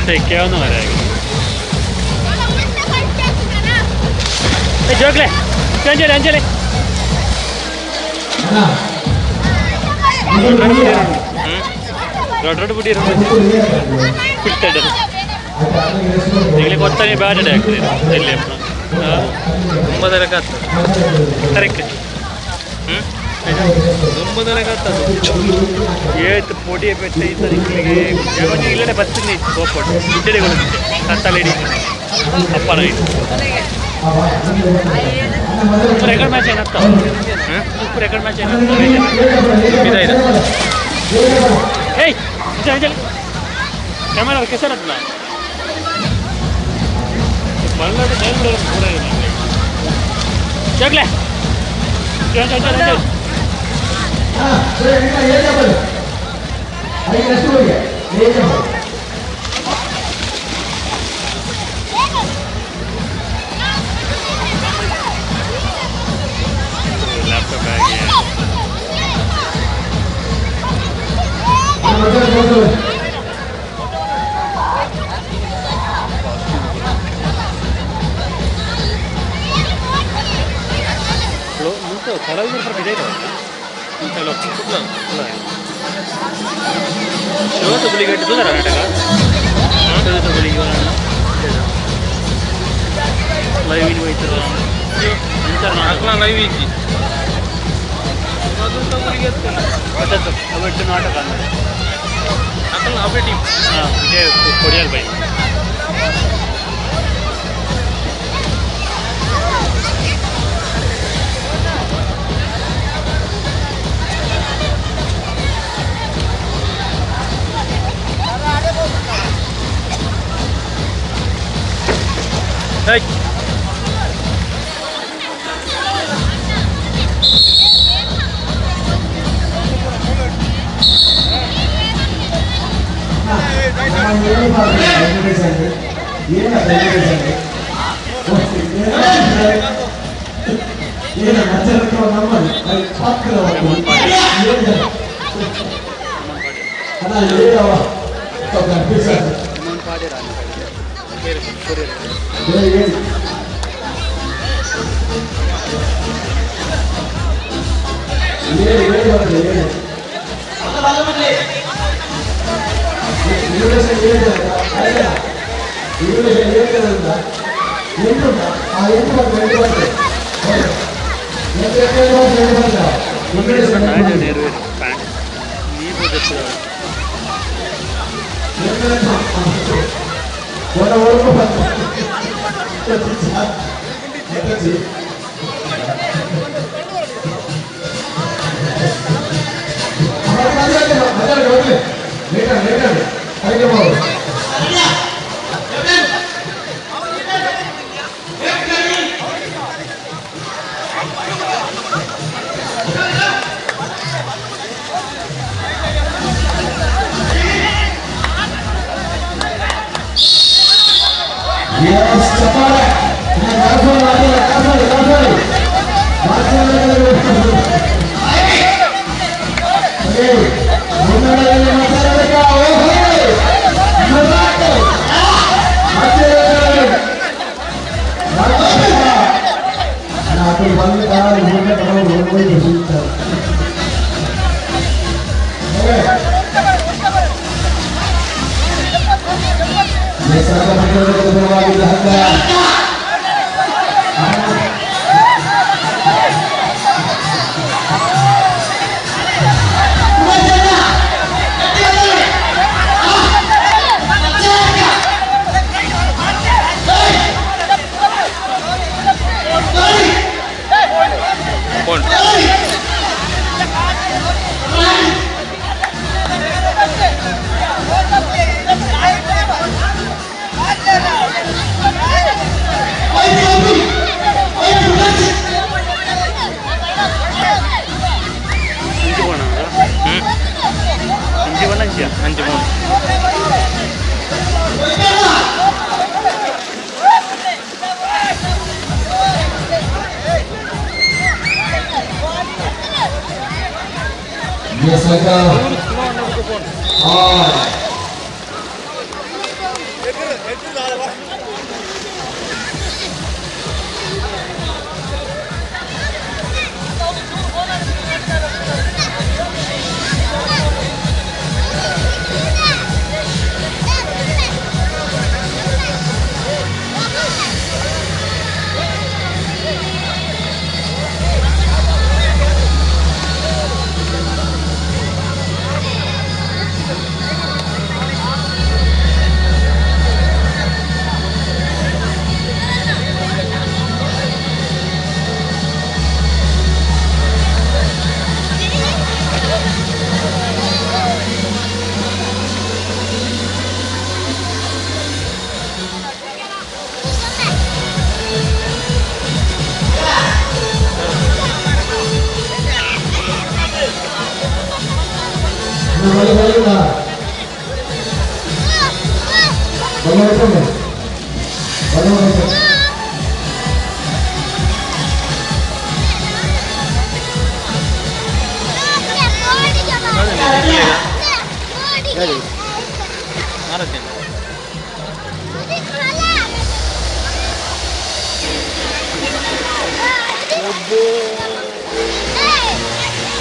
ತೆಕ್ಕೆವನ್ನು ಮರ ಜೋಗ್ಲೆ ಅಂಜಲಿ ಅಂಜಲಿ ದೊಡ್ಡ ದೊಡ್ಡ ಬುಡಿ ಬಿಡ್ತಾಡ ಈಗ ಗೊತ್ತಾನೆ ಬ್ಯಾಡ ಆಗ್ತದೆ ಎಲ್ಲಿ ಒಂಬದರ ಕಾತ ಕರೆಕ್ಟ್ ಒಂಬದರ ಕಾತ ಏತು ಪೊಡಿ ಪೆಟ್ಟೆ ಈ ಸರಿಗೆ ಇಲ್ಲೇ ಬರ್ತೀನಿ ಹೋಗ್ಕೊಟ್ಟು ಇಡ್ಡೆಗೊಳ್ಳುತ್ತೆ ಕತ್ತಲೇಡಿ ಅಪ್ಪನ ಉಪ್ಪು ರೆಕಾರ್ಡ್ ಮ್ಯಾಚ್ ಏನಾಗ್ತ ಉಪ್ಪು ರೆಕಾರ್ಡ್ ಮ್ಯಾಚ್ ಏನಾಗ್ತದೆ ಏಯ್ ಕ್ಯಾಮರಾ ಕೆಸರತ್ನ ಬಳ್ಳಾರಿ ಬೆಂಗಳೂರು ಕೂಡ ಜೋಗ್ಲೆ ಲ್ಯಾಪ್ಟಾಪ್ ಆಗಿ ಕಲಾವಿದರು ಸ್ವಲ್ಪ ಇದೆ ಶಿವತ ಬುಲಿಗಟ್ಟು ತೋದರ ನಾಟಕ ಶಿವತ ಬುಲಿಗೆ ಲೈವ್ ಇನ್ನು ಹೋಯ್ತಲ್ಲ ನಾಟಕ ಲೈವ್ ಇಕ್ಕಿ ಅವಟ್ಟು ನಾಟಕ ಅವೇ ಟೀಮ್ ಹಾಂ ಇದೇ Kodiyal by Hey.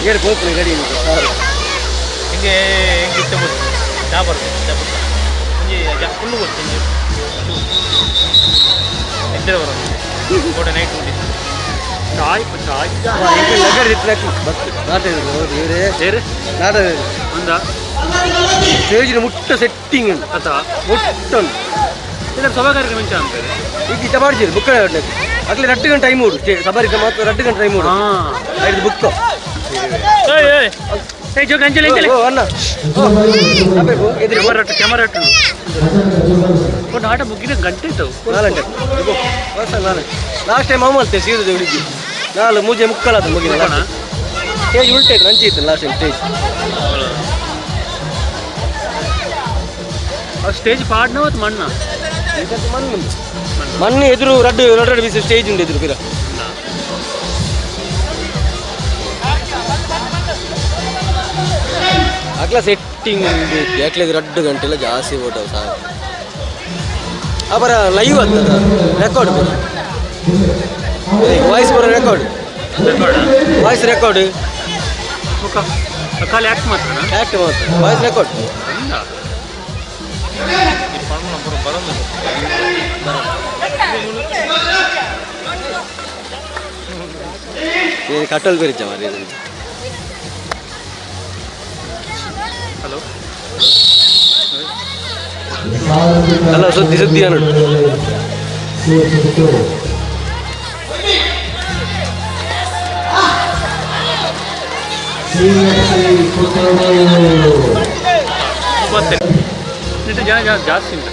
Here go play gadi ni sir. Inge kita bos. Dapat. Ini ya kullu bos ini. Entar orang. Kota night duty. Chai. Wah, ini lagar itla ki. Nada ini. Nada. Anda. Stage ni mutta setting. Ata. Mutton. Ini Samagra ke macam apa? Ini kita baca bukan ada. Agli 2 ಗಂಟೆ time ಉಡು ಸಬಾರಿ ಮಾತ್ರ 2 ಗಂಟೆ time ಉಡು ಐದು book ಏಯ್ ಜೋ ಗಂಜಲೆ ಇಂತಲೆ ಓ ಅಣ್ಣ Abe ಗೋ ಎದುರು camera ಇಟ್ಟು ಓ ನಾಟ ಮುಗಿನ ಗಂಟೆ ಇತ್ತು 4 ಗಂಟೆ ಗೋ ಹೊಸ ನಾನು ಲಾಸ್ಟ್ ಟೈಮ್ ಮಾಮಲ್ತೆ ಸೀದಾ ಹುಡುಗಿ 4 ಮುಜೆ ಮುಕ್ಕಲಾದ ಮುಗಿನ ಸ್ಟೇಜ್ ಉಲ್ಟೆ ನಂಚಿ ಇತ್ತು ಲಾಸ್ಟ್ ಟೈಮ್ ಸ್ಟೇಜ್ ಆ ಸ್ಟೇಜ್ ಪಾಡ್ನವತ್ ಮಣ್ಣ ಇದಕ್ಕೆ ಮಣ್ಣು ಎದುರು ರಡ್ಡು ಬೀಸಿ ಸ್ಟೇಜ್ ಉಂಟು ಎದುರು ಪಿರ ಅಕ್ಲ ಸೆಟ್ಟಿಂಗ್ ಉಂಟು ಯಾಕ್ಲೆ 2 ಗಂಟೆಲ್ಲ ಜಾಸ್ತಿ ಓಟವು ಸಹ ಅಪರ ಲೈವ್ ಆಗ್ತದ ರೆಕಾರ್ಡ್ ವಾಯ್ಸ್ ಬರೋ ರೆಕಾರ್ಡ್ ವಾಯ್ಸ್ ರೆಕಾರ್ಡ್ ಖಾಲಿ ಆಕ್ಟ್ ಮಾತ್ರ ವಾಯ್ಸ್ ರೆಕಾರ್ಡ್ ಕಟ್ಟಲ್ ಬೇರೆ ಜಮಾರಿ ಹಲೋ ಅಲ್ಲ ಸುದ್ದಿ ಅನ್ನೋದು ಜನ ಜಾಸ್ತಿ ಉಂಟು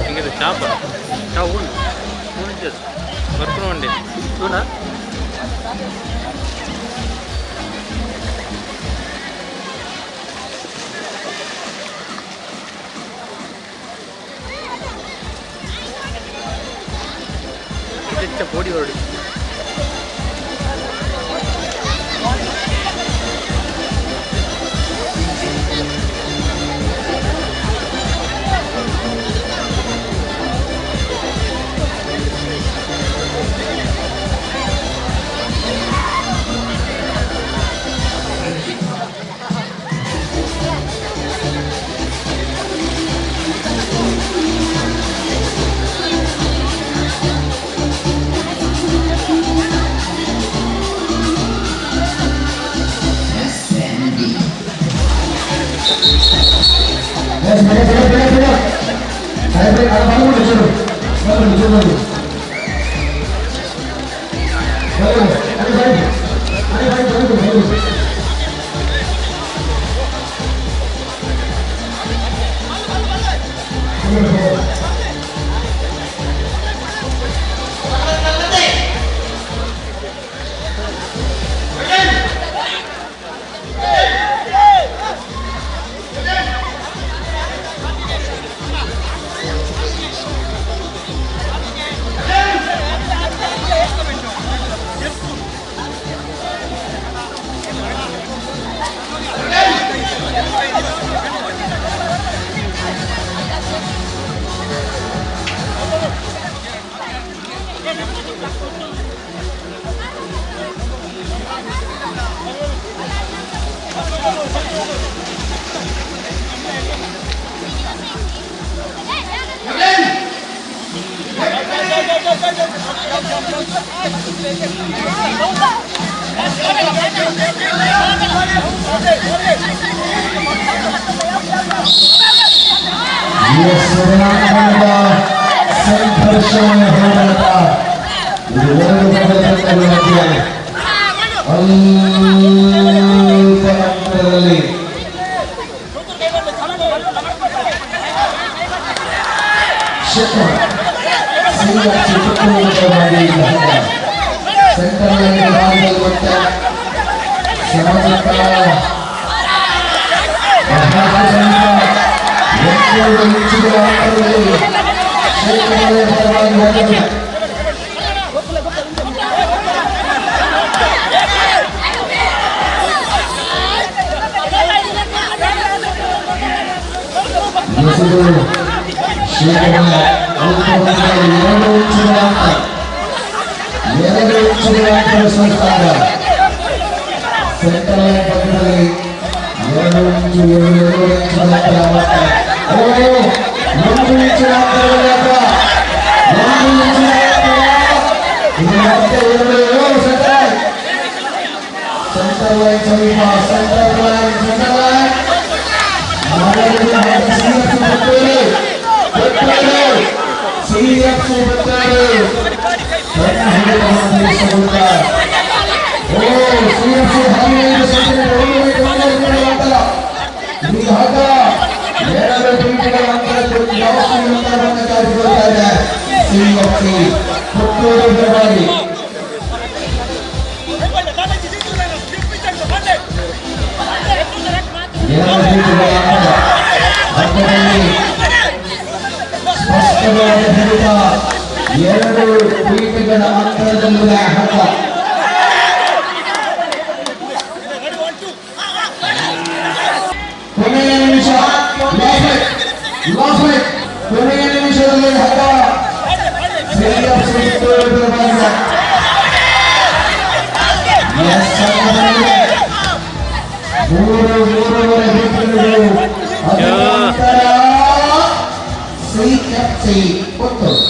ಹಿಂಗೆ ಚಾಪ ಚಾವು ಬರ್ಕೊಂಡು ನೋಡ ಪೋಡಿ ಹೊರಡಿ ಸಂಘರ್ಷವನ್ನು ಹೋರಾಟ ಇದು ಒಂದು ಪದದಲ್ಲಿ ಅಲ್ಪ ಅಂತರದಲ್ಲಿ ಎರಡು ಪೀಠಗಳ ಅಂತರದಲ್ಲಿರುವ ಹಠ ಕೊನೆಯ ನಿಮಿಷ ಕೊನೆಯ ನಿಮಿಷದಲ್ಲಿ ಹಠ ಮೂರುವರೆ ಗಂಟೆಗಳು ಪುತ್ತೂರು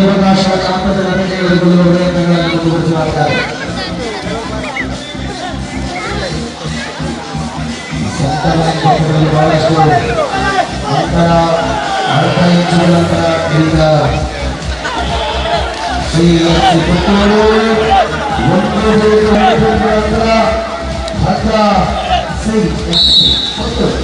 ಪ್ರಕಾಶ ಕಾಂಪದ ಪ್ರಯತ್ನಗಳನ್ನು ಮುಂದುವರಿಸುತ್ತಾರೆ. ಬಹಳಷ್ಟು ಅಂತರ ಅರ್ಧ ಇಂಚುಗಳ ಅಂತರ ಈಗ ಶ್ರೀ ಪುತ್ತೂರು ಅಂತರ ಹತ್ರ Shri Puttur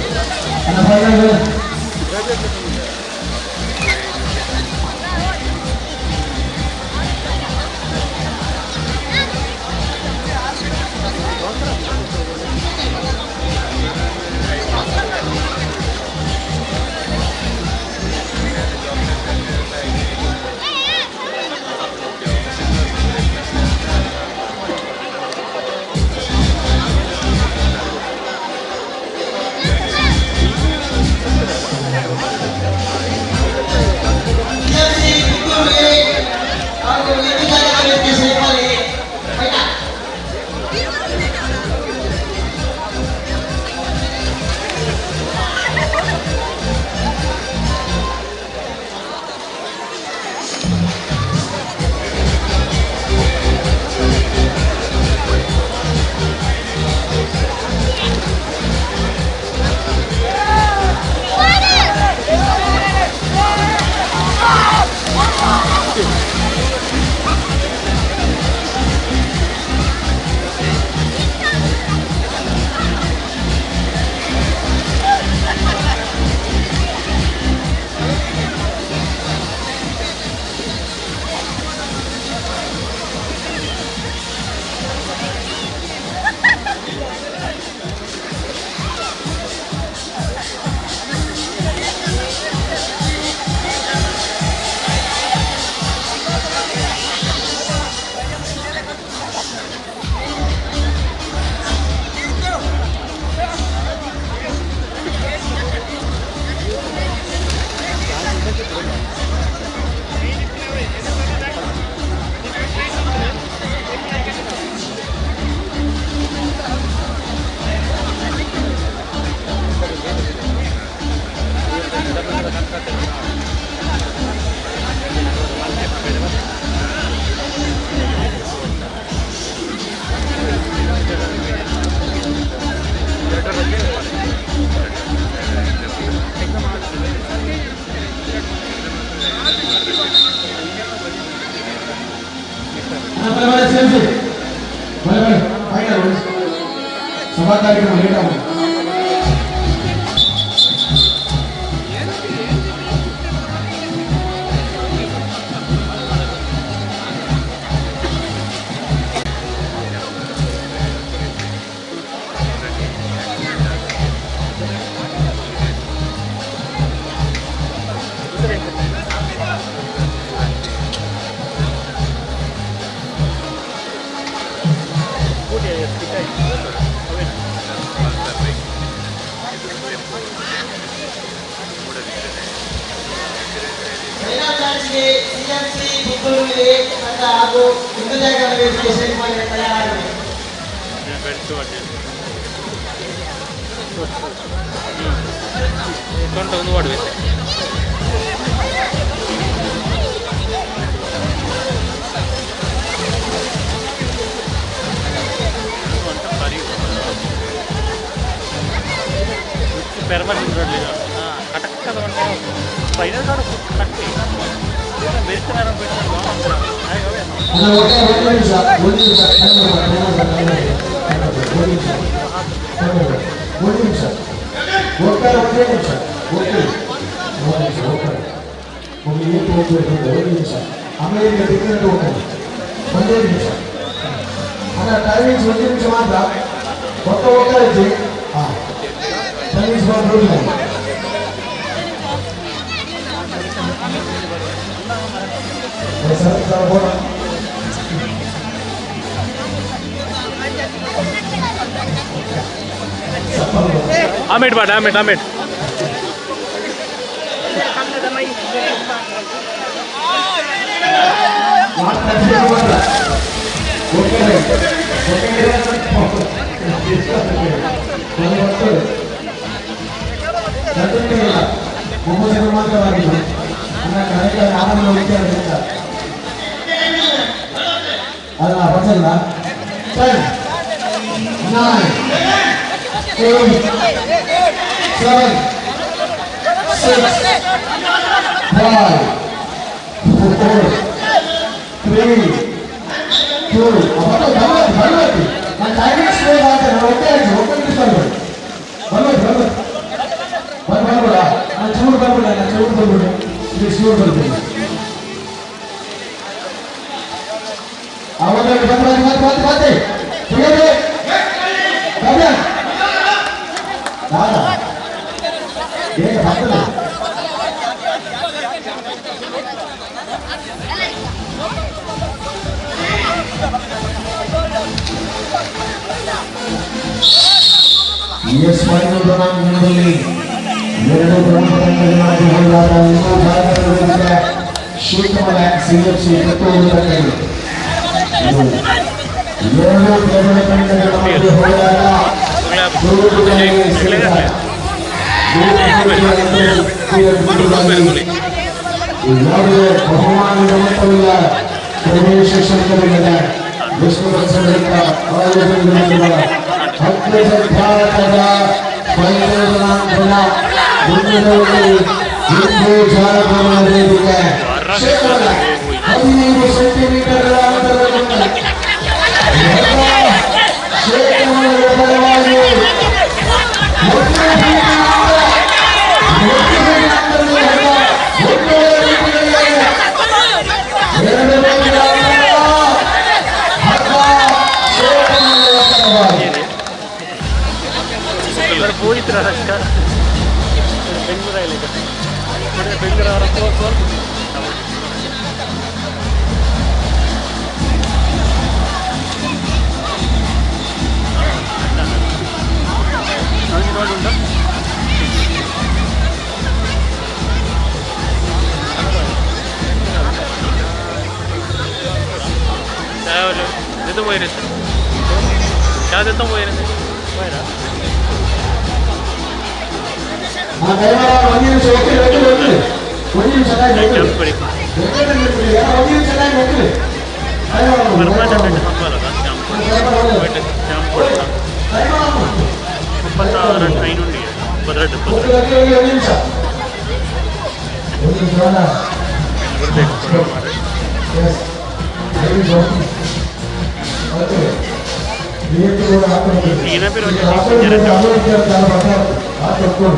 Amit, Bad, Amit. ಇಲ್ಲ ಒಬ್ಬರು ಮಾತ್ರವಾಗಿದ್ದು ನನ್ನ ಕರೆಕ್ಟ್ ಆರಾಮ ವಿಚಾರ ಅದನ್ನ ಬಸಲ್ಲ 10 9 8 7 6 5 4 3 2 ಬರಬೇಕು ನಾನು ಟೈಮಿಂಗ್ ಸ್ಲೋ ಮಾಡ್ತೇನೆ ನಾನು ಒಟ್ಟೆ ಬರಬೇಡ ನಾನು ಚೂರು ಬರ್ಬಿಡ ಇದು ಸ್ಲೋ ಬರ್ತೀನಿ ಅವಾಗ ಮತ್ತೆ ಹೇಗೆ ಬರ್ತದೆ ನಲ್ಲಿ 2 ಪ್ರಮುಖ ತಂಡಗಳಾಗಿ ಹೋರಾಟ ಇನ್ನೂ ಭಾರತದ ಶೀತಮಲ ಸಿಎಫ್ಸಿ ಪ್ರತಿಯೊಂದು 2 ಪ್ರಮುಖ ತಂಡಗಳ ಮಧ್ಯೆ ಹೋರಾಟ ಬಹುಮಾನದ ಮೊತ್ತವಿಲ್ಲ ಪ್ರವೇಶ ಶುಲ್ಕವಿಲ್ಲದ ವಿಷ್ಣು ಸಂಘಟಕ ಭಾರತದ ಪೈಲೋನಾಂಕನ ಮುಂದಿನವರಲ್ಲಿ ಹಿಂದೂ ಜಾನಪದ ವೇದಿಕೆ 15 ಸೆಂಟಿಮೀಟರ್ಗಳ ಅಂತರದಲ್ಲಿ ಶೇಖರಣೆಗಳ ಪರವಾಗಿ ಪೂಜಿತರಕ್ಕ ಬೆಂಗಳೂರಲ್ಲಿ ಬೆಂಗಳೂರು ನೋಡುಂಟು ಇದು പോയിരുന്നു ಯಾವುದೆತ್ತ പോയിരുന്നു പോയതാ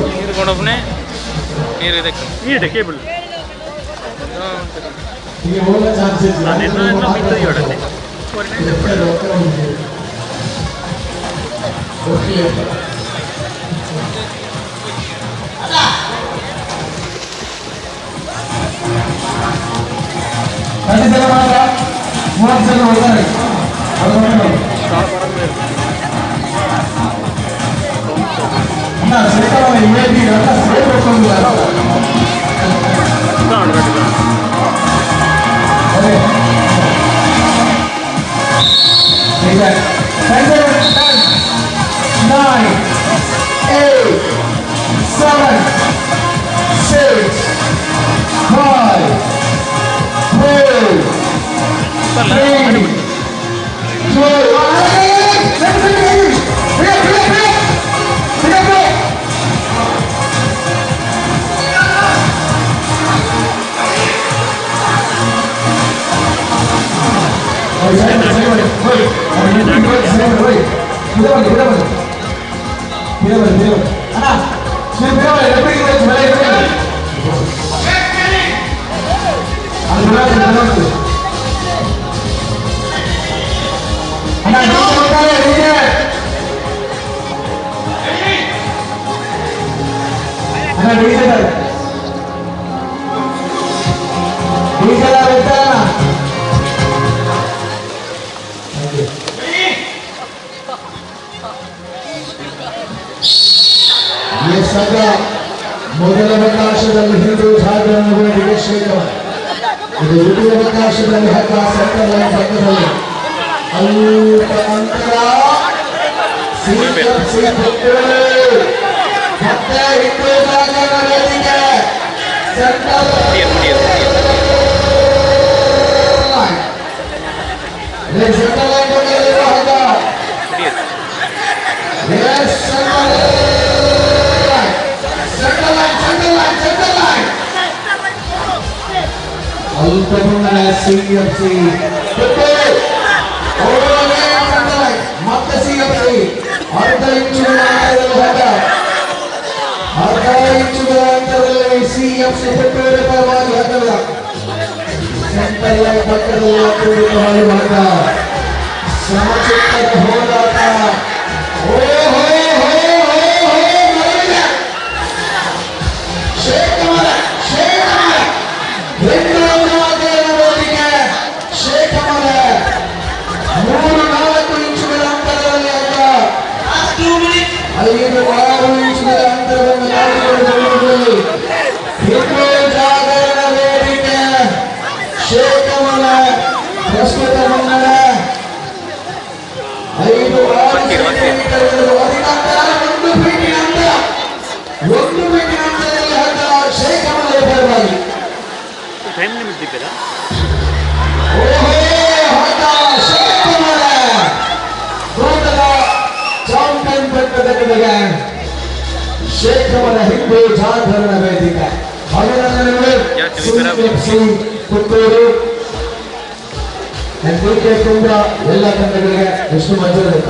ನೀರು ಕೊಂಡೊಬ್ಬನೇ ನೀರಿದೆ ಕೇಬಲ್ ಮೊದಲ ಅವಕಾಶದಲ್ಲಿ ಹಿಂದೂ ಜಾಗರಣ ವೇದಿಕೆ ಶ್ರೀಕರ ಇದು ದ್ವಿತೀಯ ಅವಕಾಶದಲ್ಲಿ ಹಕ್ಕ ಸೆಂಟರ್ ಲೈನ್ ಪಕ್ಕದಲ್ಲಿ ಅಲ್ಪ ಅಂತರ ಮತ್ತೆ ಹಿಂದೂ ಜಾಗ ಸುತ್ತಮುತ್ತಲ ಸಿಎಫ್ಸಿ ಮತ್ತೆ ಸಿಎಫ್ಸಿ ಅರ್ಧ ಇಂಚುಗಳ ಅಂತರದಲ್ಲಿ ಸಿಎಫ್ಸಿ ಪುತ್ತೂರು ಪರವಾಗಿ ಹಾಕಲ್ಲ ಸೆಂಟರ್ ಲೈನ್ ಪಕ್ಕದಲ್ಲಿ ಮಾಡುವಾಗ ಸಮಚಿತ್ತದ ಹೋರಾಟ. Time limit ದಿಕ್ಕಲ್ಲ champion ಪಟ್ಟದಕ್ಕೆ ಶೇಖವನ Hindu Jagarana Vedike ಅಭಿನಂದನೆಗಳು ಪುತ್ತೂರು ಕುಂಬ್ರ ಎಲ್ಲ ತಂಡಗಳಿಗೆ ಎಷ್ಟು ಮಜ್ಜರಕ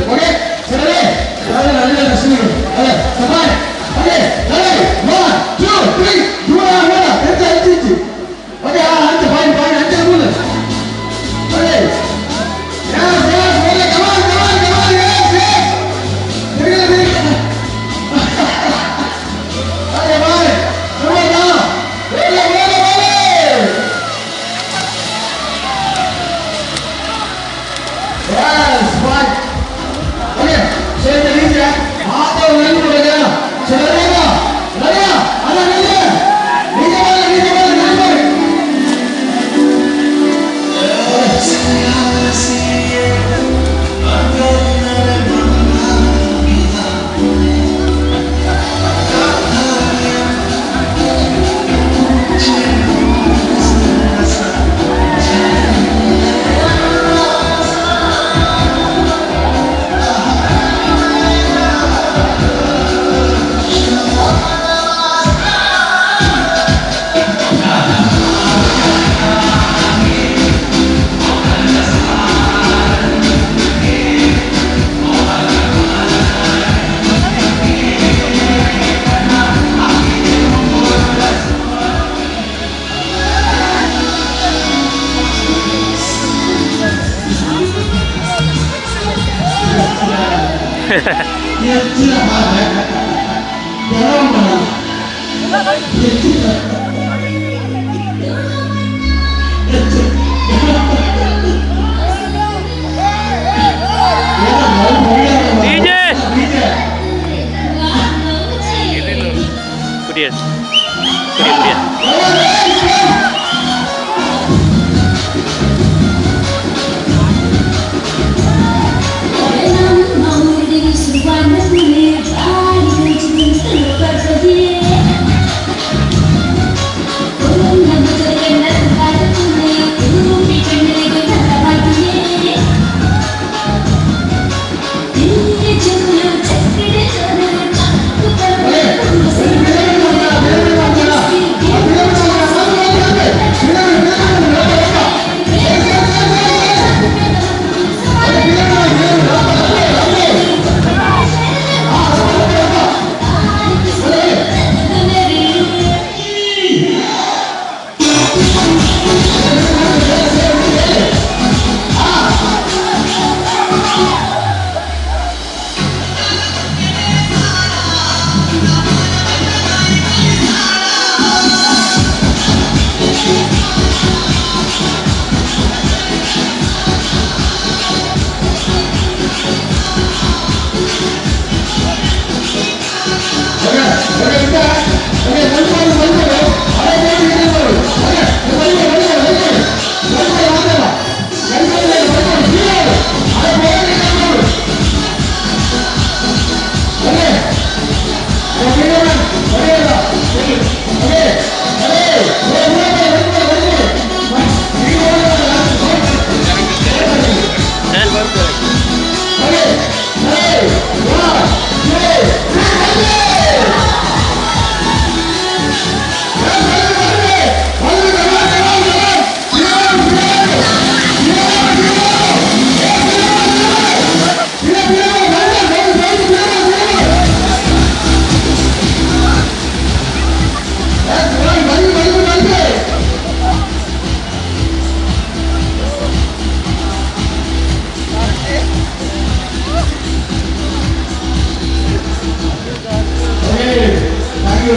Okay. Kudian.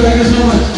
Thank you so much.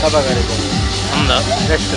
ಕಬಾಗ ನಮ್ದು ಬೆಸ್ಟ್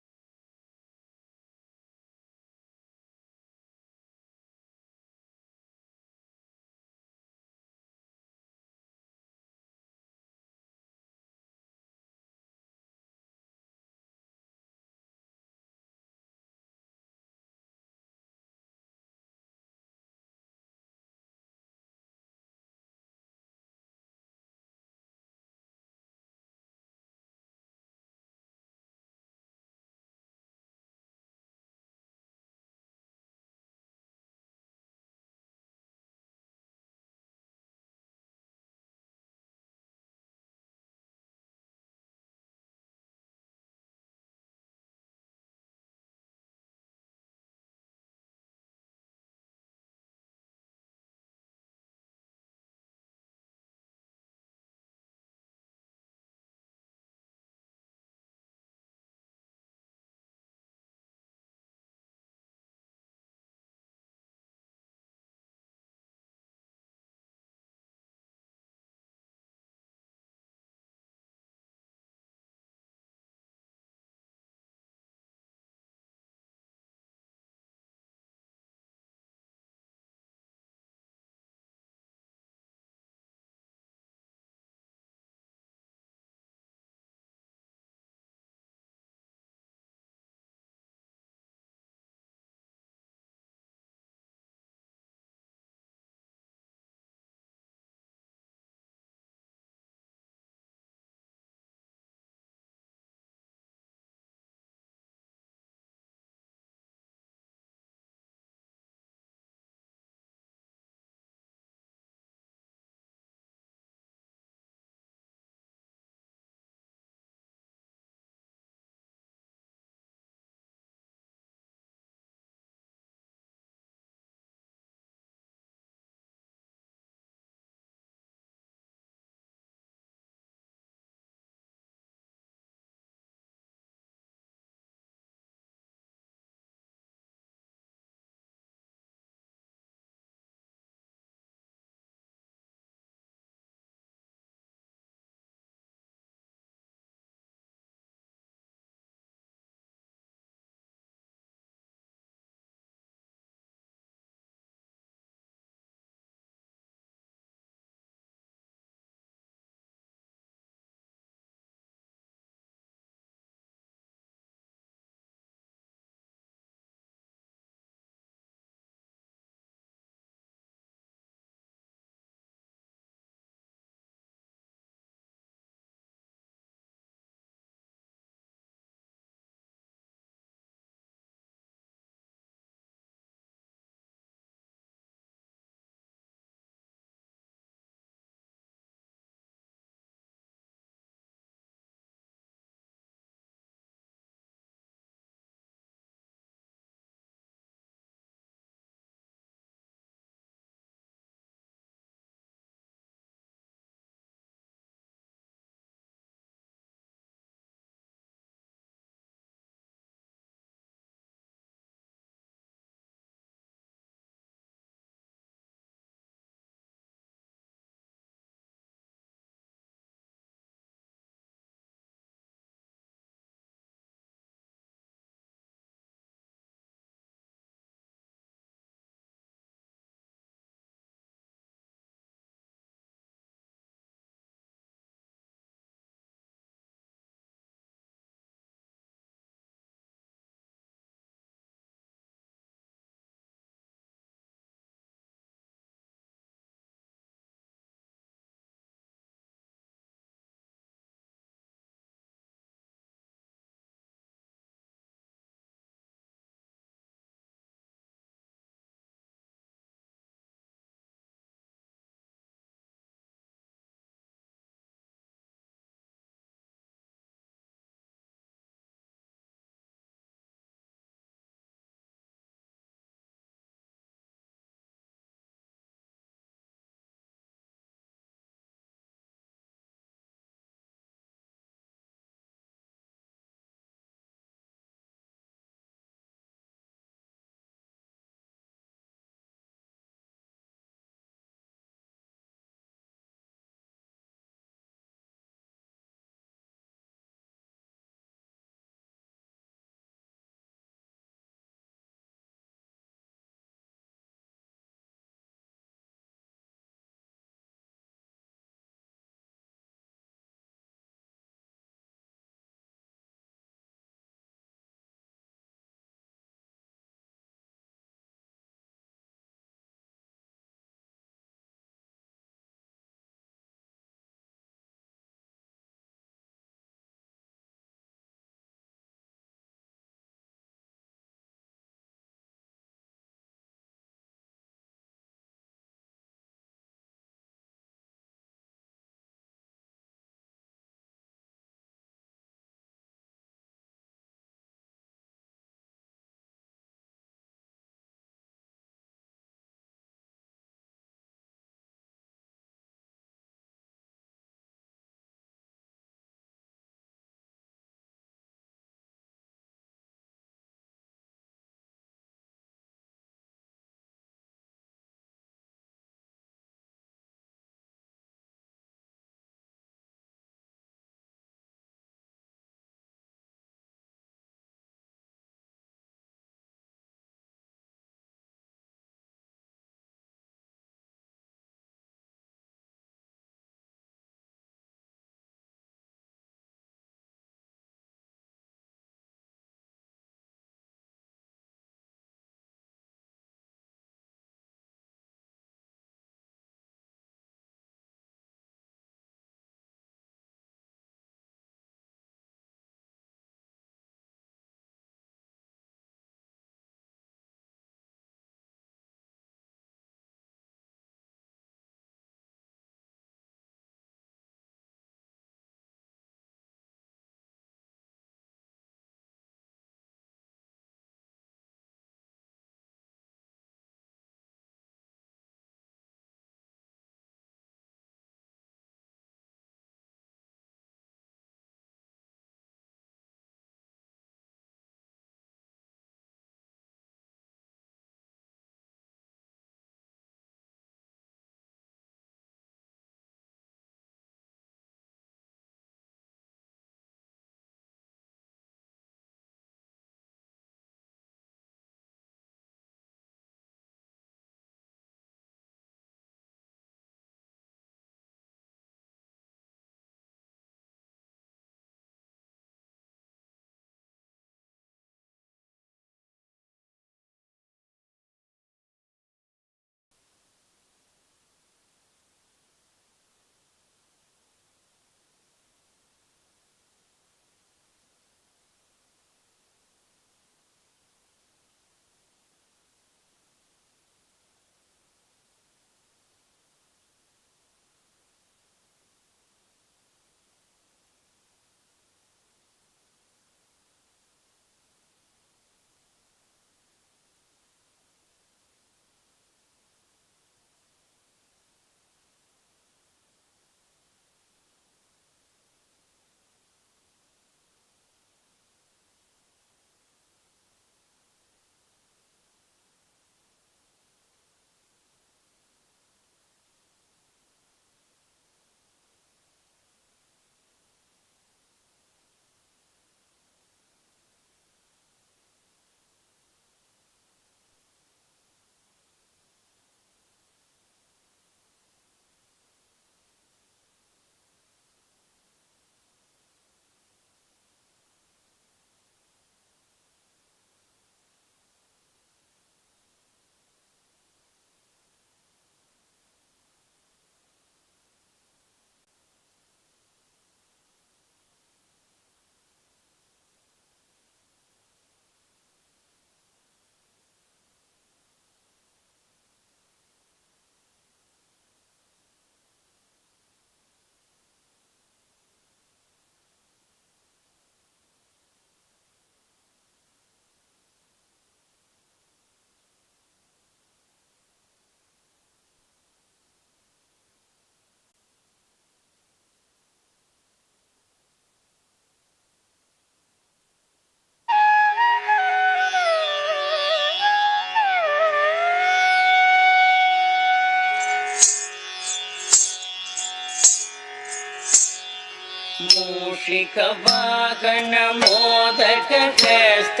ಮೂಷಿಕ ವಾಹನ ಮೋದಕ ಹಸ್ತ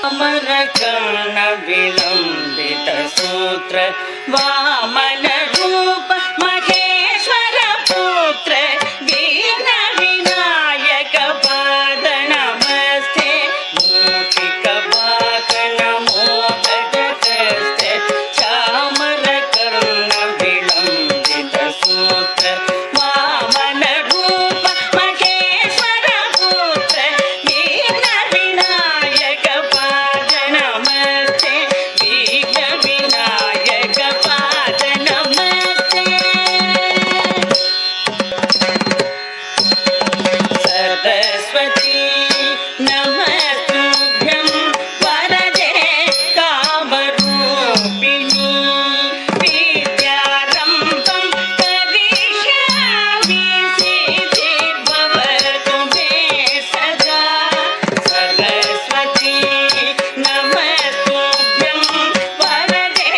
ಅಮರ ಕರ್ಣ ವಿಲಂಬಿತ ಸೂತ್ರ ವಾಮನ ರೂಪ ಮಹೇಶ್ವರ ಪುತ್ರ ವಿಘ್ನ ವಿನಾಯಕ ಪಾದ ನಮಸ್ತೆ ಮೂಷಿಕ ವಾಹನ ಮೋದಕ ಹಸ್ತ ಚಾಮರ ಕರ್ಣ ವಿಲಂಬಿತ ಸೂತ್ರ ವಾಮನ ರೂಪ ಮಹೇಶ್ವರ ಪುತ್ರ ವಿಘ್ನ ವಿನಾಯಕ ಪಾದ ನಮಸ್ತೆ ವಿಘ್ನ ವಿನಾಯಕ ಪಾದ ನಮಸ್ತೆ ಸರಸ್ವತಿ ನಮಸ್ತುಭ್ಯಂ ವರದೆ ಕಾಮರೂಪಿಣಿ ವಿದ್ಯಾರಂಭಂ ಕರಿಷ್ಯಾಮಿ ಸಿದ್ಧಿರ್ಭವತು ಮೇ ಸದಾ ಸರಸ್ವತಿ ನಮಸ್ತುಭ್ಯಂ ವರದೆ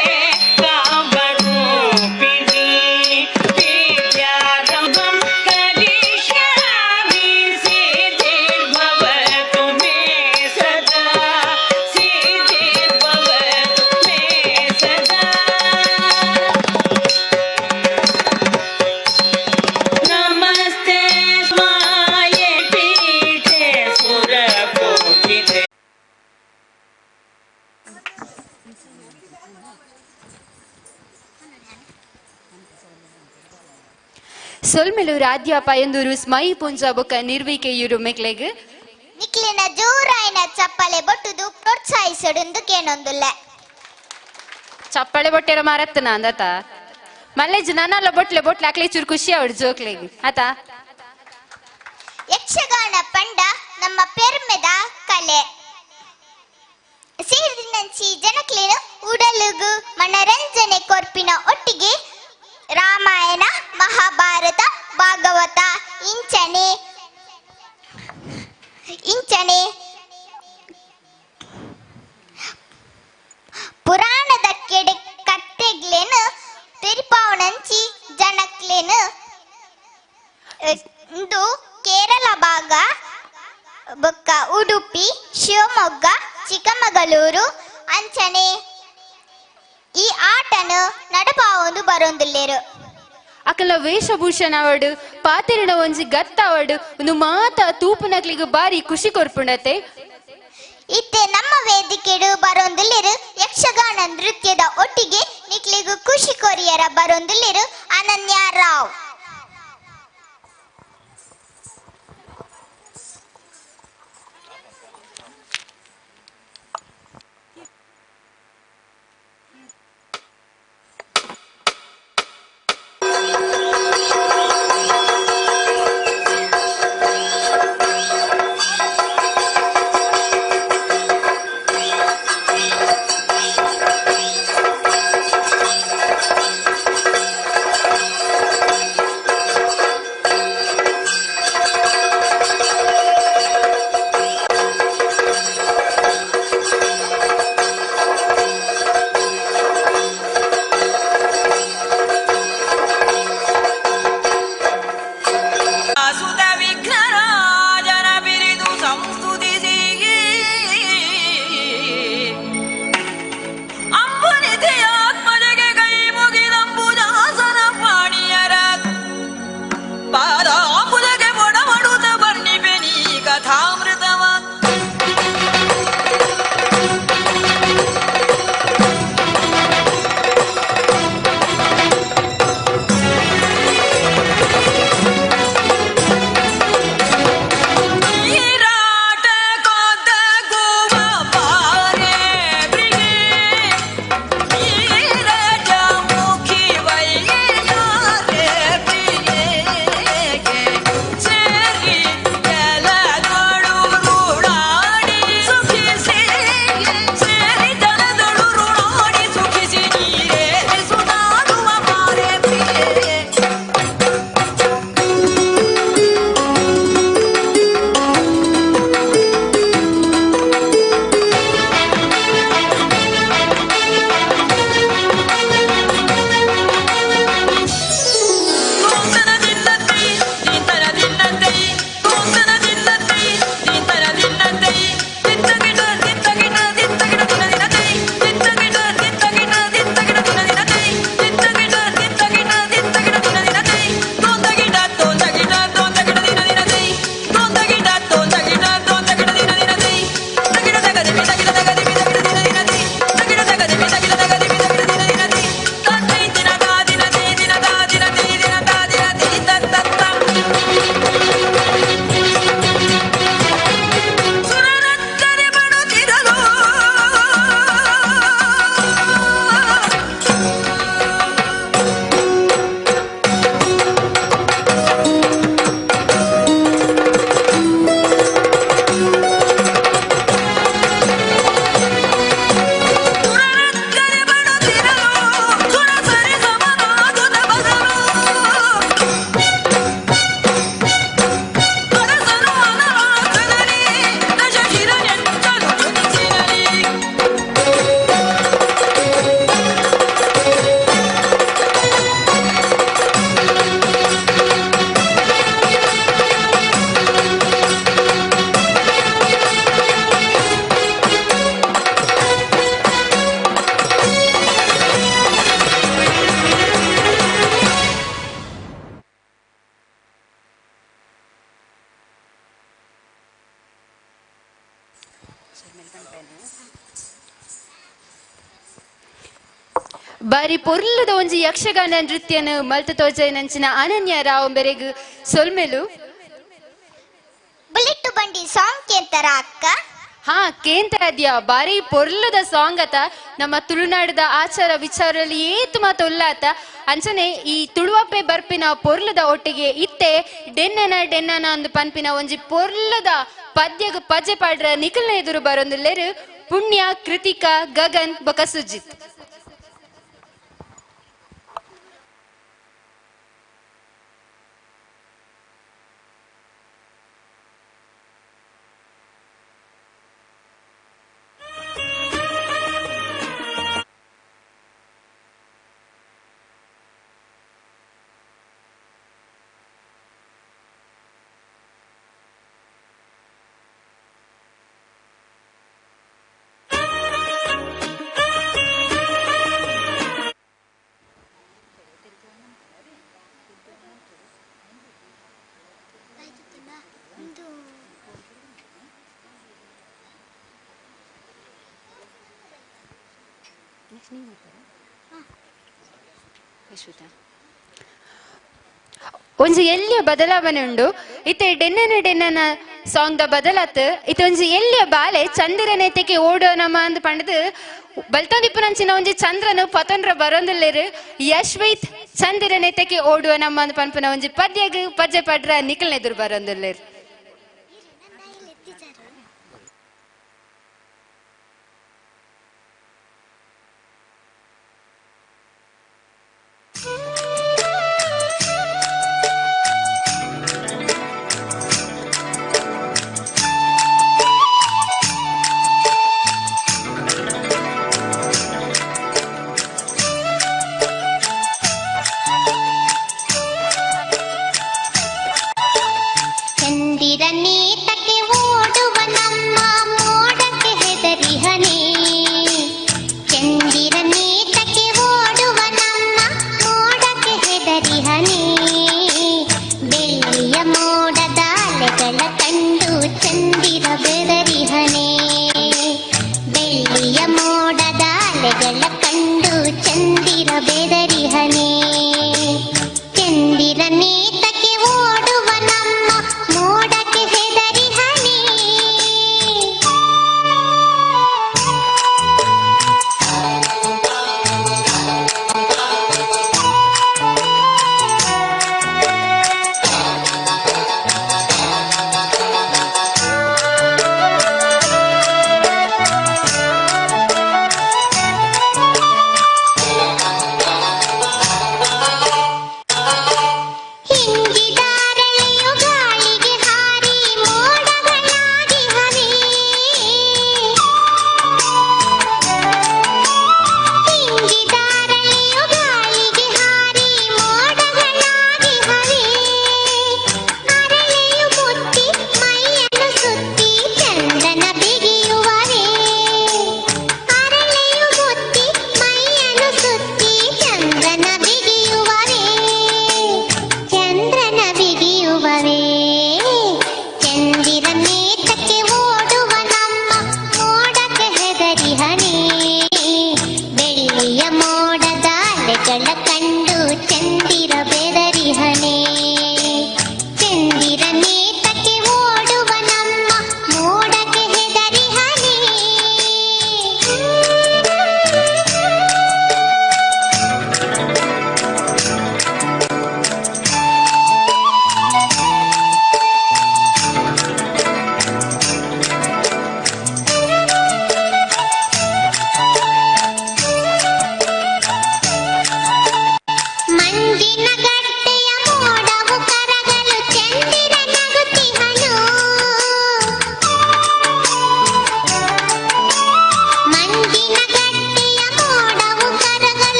ಕಾಮರೂಪಿಣಿ ವಿದ್ಯಾರಂಭಂ ಕರಿಷ್ಯಾಮಿ ಸಿದ್ಧಿರ್ಭವತು ಮೇ ಸದಾ ಸಿದ್ಧಿರ್ಭವತು ಮೇ ಸದಾ ನಮಸ್ತೆ ಮಾಯೆ ಪೀಠೆ ಸುರಪೋಷಿತೆ ಸೊಲ್ಮೆಲು ರಾಧ್ಯ ಪಯಂದೂರು ಸ್ಮೈ ಪುಂಜ ಬೊಕ್ಕ ನಿರ್ವಿಕೆಯೂರು ಮೆಕ್ಲೆಗ್ ನಿಕ್ಲಿನ ಜೋರಾಯಿನ ಚಪ್ಪಲೆ ಬೊಟ್ಟುದು ಪ್ರೋತ್ಸಾಹಿಸೊಡುಂದು ಕೇನೊಂದುಲ್ಲ ಚಪ್ಪಳೆ ಬೊಟ್ಟೆರ ಮಾರತ್ತನ ಅಂದತ ಮಲ್ಲೆಜ್ ನನ್ನಲ್ಲ ಬೊಟ್ಲೆ ಹಾಕ್ಲಿ ಚೂರು ಖುಷಿ ಅವಡು ಜೋಕ್ಲೆಗ್ ಆತ ಯಕ್ಷಗಾನ ಪಂಡ ನಮ್ಮ ಪೆರ್ಮೆದ ಕಲೆ ಸೇರಿದಂಚಿ ಜನಕ್ಲೇನು ಉಡಲುಗು ಮನರಂಜನೆ ಕೊರ್ಪಿನ ಒಟ್ಟಿಗೆ ರಾಮಾಯಣ ಮಹಾಭಾರತ ಭಾಗವತ ಇಂಚನೆ ಪುರಾಣದ ಕೆಡೆ ಕತ್ತೆಗ್ಲೇನು ತೆರಿಪಾವಣಂಚಿ ಜನಕ್ಲೇನು ಇಂದು ಕೇರಳ ಭಾಗ ಬೊಕ್ಕ ಉಡುಪಿ ಶಿವಮೊಗ್ಗ ಚಿಕ್ಕಮಗಳೂರು ಅಂಚನೆ ಈ ಆಟನು ನಡಪಾವೊಂದು ಬರೊಂದುಲ್ಲೆರು ಅಕಲ ವೇಷಭೂಷಣ ಅವಡು ಪಾತೆರಣ ಒಂಜಿ ಗತ್ತ ಅವಡು ಒಂದು ಮಾತ ತೂಪುನಕ್ಲಿಗೆ ಬಾರಿ ಖುಷಿ ಕೊರ್ಪುಂಡತೆ ಇತ್ತೆ ನಮ್ಮ ವೇದಿಕೆಡು ಬರೊಂದುಲ್ಲೆರು ಯಕ್ಷಗಾನ ನೃತ್ಯದ ಒಟ್ಟಿಗೆ ನಿಕ್ಲಿಗೂ ಖುಷಿ ಕೊರಿಯರ ಬರೊಂದುಲ್ಲೆರು ಅನನ್ಯ ರಾವ್ ಬಾರಿ ಪೊರ್ಲದ ಒಂಜಿ ಯಕ್ಷಗಾನ ನೃತ್ಯನ ಮಲ್ತ ತೋಜನಂಚಿನ ಅನನ್ಯ ರಾವ್ ಬೆರೆಗ್ ಸೊಲ್ಮೆಲು ಬುಲೆಟ್ ಬಂಡಿ ಸಾಂಗ್ ಕೇಂತರ ಅಕ್ಕ. ಹಾ ಕೇಂತಾದ್ಯ ಬಾರಿ ಪೊರ್ಲದ ಸಾಂಗ್ ಅತ ನಮ್ಮ ತುಳುನಾಡದ ಆಚಾರ ವಿಚಾರಲ್ಲಿ ಏತು ಮಾತು ಉಲ್ಲಾತ ಅಂಚನೆ ಈ ತುಳುವಪ್ಪೆ ಬರ್ಪಿನ ಪೊರ್ಲದ ಒಟ್ಟಿಗೆ ಇತ್ತೆ ಡೆನ್ನನ ಒಂದು ಪನ್ಪಿನ ಒಂಜಿ ಪೊರ್ಲದ ಪದ್ಯಗ ಪಜೆ ಪಾಡ್ರ ನಿಖಲ್ನ ಎದುರು ಬರೊಂದುಲ್ಲೇರು ಪುಣ್ಯ ಕೃತಿಕಾ ಗಗನ್ ಬೊಕ ಸುಜಿತ್. ಒಂಜಿ ಎಲ್ಲಿಯ ಬದಲಾವಣೆ ಉಂಡು ಇತ್ತೆ ಡೆನ್ನನ ಸಾಂಗ್ ದ ಬದಲಾತ್ ಇತ್ತೊಂಜಿ ಎಲ್ಲಿಯ ಬಾಲೆ ಚಂದಿರನೇತೆಗೆ ಓಡೋ ನಮ್ಮ ಅಂದ್ ಪಂಡದು ಬಲ್ತೊಂದಿಪ್ಪುನಂಚಿನ ಒಂಜಿ ಚಂದ್ರನು ಪತೊಂಡ್ರ ಬರೊಂದುಲ್ಲೇರು ಯಶ್ವೈತ್ ಚಂದಿರನೇತೆಗೆ ಓಡುವ ನಮ್ಮ ಅಂದ್ ಪನ್ಪುನ ಒಂಜಿ ಪದ್ಯಗ್ ಪಜ್ಜೆ ಪಡ್ರ ನಿಖಲ್ನೆದುರು ಬರೊಂದುಲ್ಲೇರು. ಚಂದ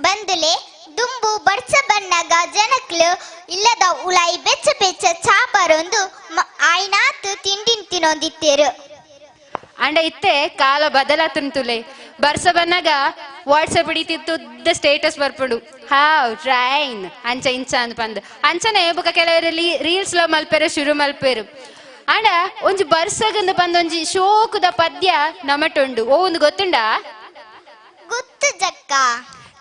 ಬಂದುಲೆ ದುಂಬು ಬರ್ಚ ಬಣ್ಣಗ ಜನಕ್ಲು ಇಲ್ಲದ ಉಳಾಯಿ ಬೆಚ್ಚ ಬೆಚ್ಚ ಚಾ ಬರೊಂದು ಆಯ್ನಾತ್ ತಿಂಡಿನ್ ತಿನ್ನೊಂದಿತ್ತೇರು ಅಂಡ ಇತ್ತೆ ಕಾಲ ಬದಲಾತುಂತುಲೆ ಬರ್ಸ ಬನ್ನಗ ವಾಟ್ಸಪ್ ಹಿಡಿತಿತ್ತು ಸ್ಟೇಟಸ್ ಬರ್ಪುಡು ಹಾವ್ ಟ್ರೈನ್ ಅಂಚ ಇಂಚ ಅಂದ್ ಪಂದ್ ಅಂಚನೆ ಬೊಕ ಕೆಲವರು ರೀಲ್ಸ್ lo ಮಲ್ಪೆರು ಶುರು ಮಲ್ಪೆರು ಅಂಡ ಒಂಜಿ ಬರ್ಸಗಂದು ಪಂದೊಂಜಿ ಶೋಕುದ ಪದ್ಯ ನಮಟುಂಡು ಓ ಒಂದು ಗೊತ್ತುಂಡ ಗೊತ್ತು ಜಕ್ಕ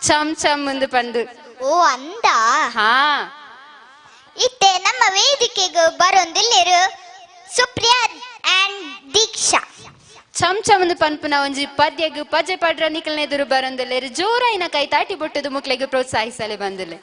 ಚಮ್ ಚಮ್ ಒಂದು ಪಂದು ಓ ಅಂದ ಹಾ ಇತ್ತೆ ನಮ್ಮ ವೇದಿಕೆಗೆ ಬರೊಂದಿಲ್ಲೆರು ಸುಪ್ರಿಯಾ ಅಂಡ್ ದೀಕ್ಷಾ ಚಮ್ ಚಮಂದು ಪನ್ಪುನ ಒಂಜಿ ಪದ್ಯಗು ಪಜೆ ಪಡ್ರ ನಿಕಲ್ನ ಎದುರು ಬರೊಂದಿಲ್ಲೆರು ಜೋರಾಯಿನ ಕೈ ತಾಟಿ ಬೊಟ್ಟದು ಮುಕ್ಲೆಗೆ ಪ್ರೋತ್ಸಾಹಿಸಲೆ ಬಂದಿಲ್ಲ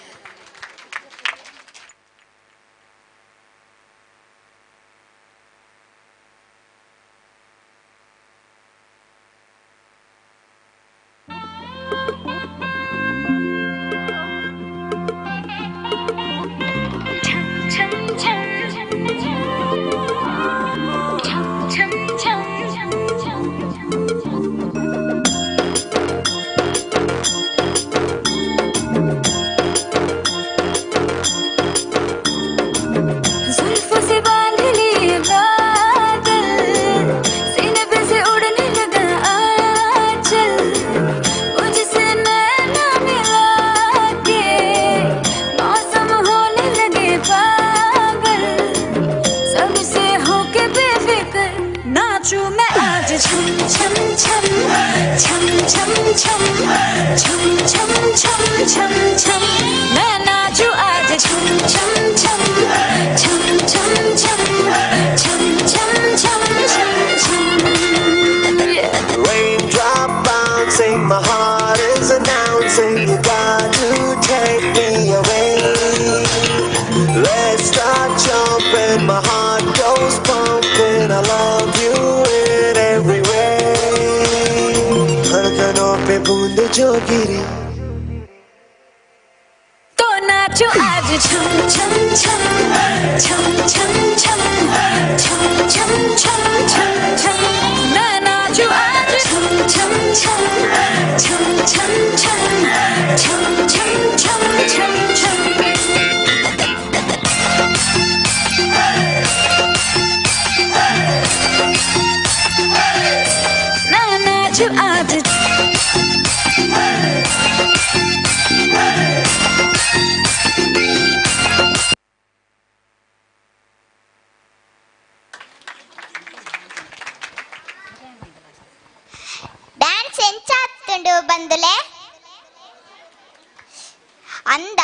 Raindrop bouncing, my heart is announcing you got to take me away. Let's start jumping, my heart goes pumping. I love you in every way. धड़कनों पे बूंद जो गिरी तो नाचो आज छम छम छम छम छम छम छम छम छम छम छम मैं नाचो आज छम छम छम छम छम छम छम छम छम छम छम मैं नाचो आज ಡ್ಯಾನ್ಸ್ ಎಂಚಾತ್ತುಂಡು ಬಂದುಲೆ ಅಂದ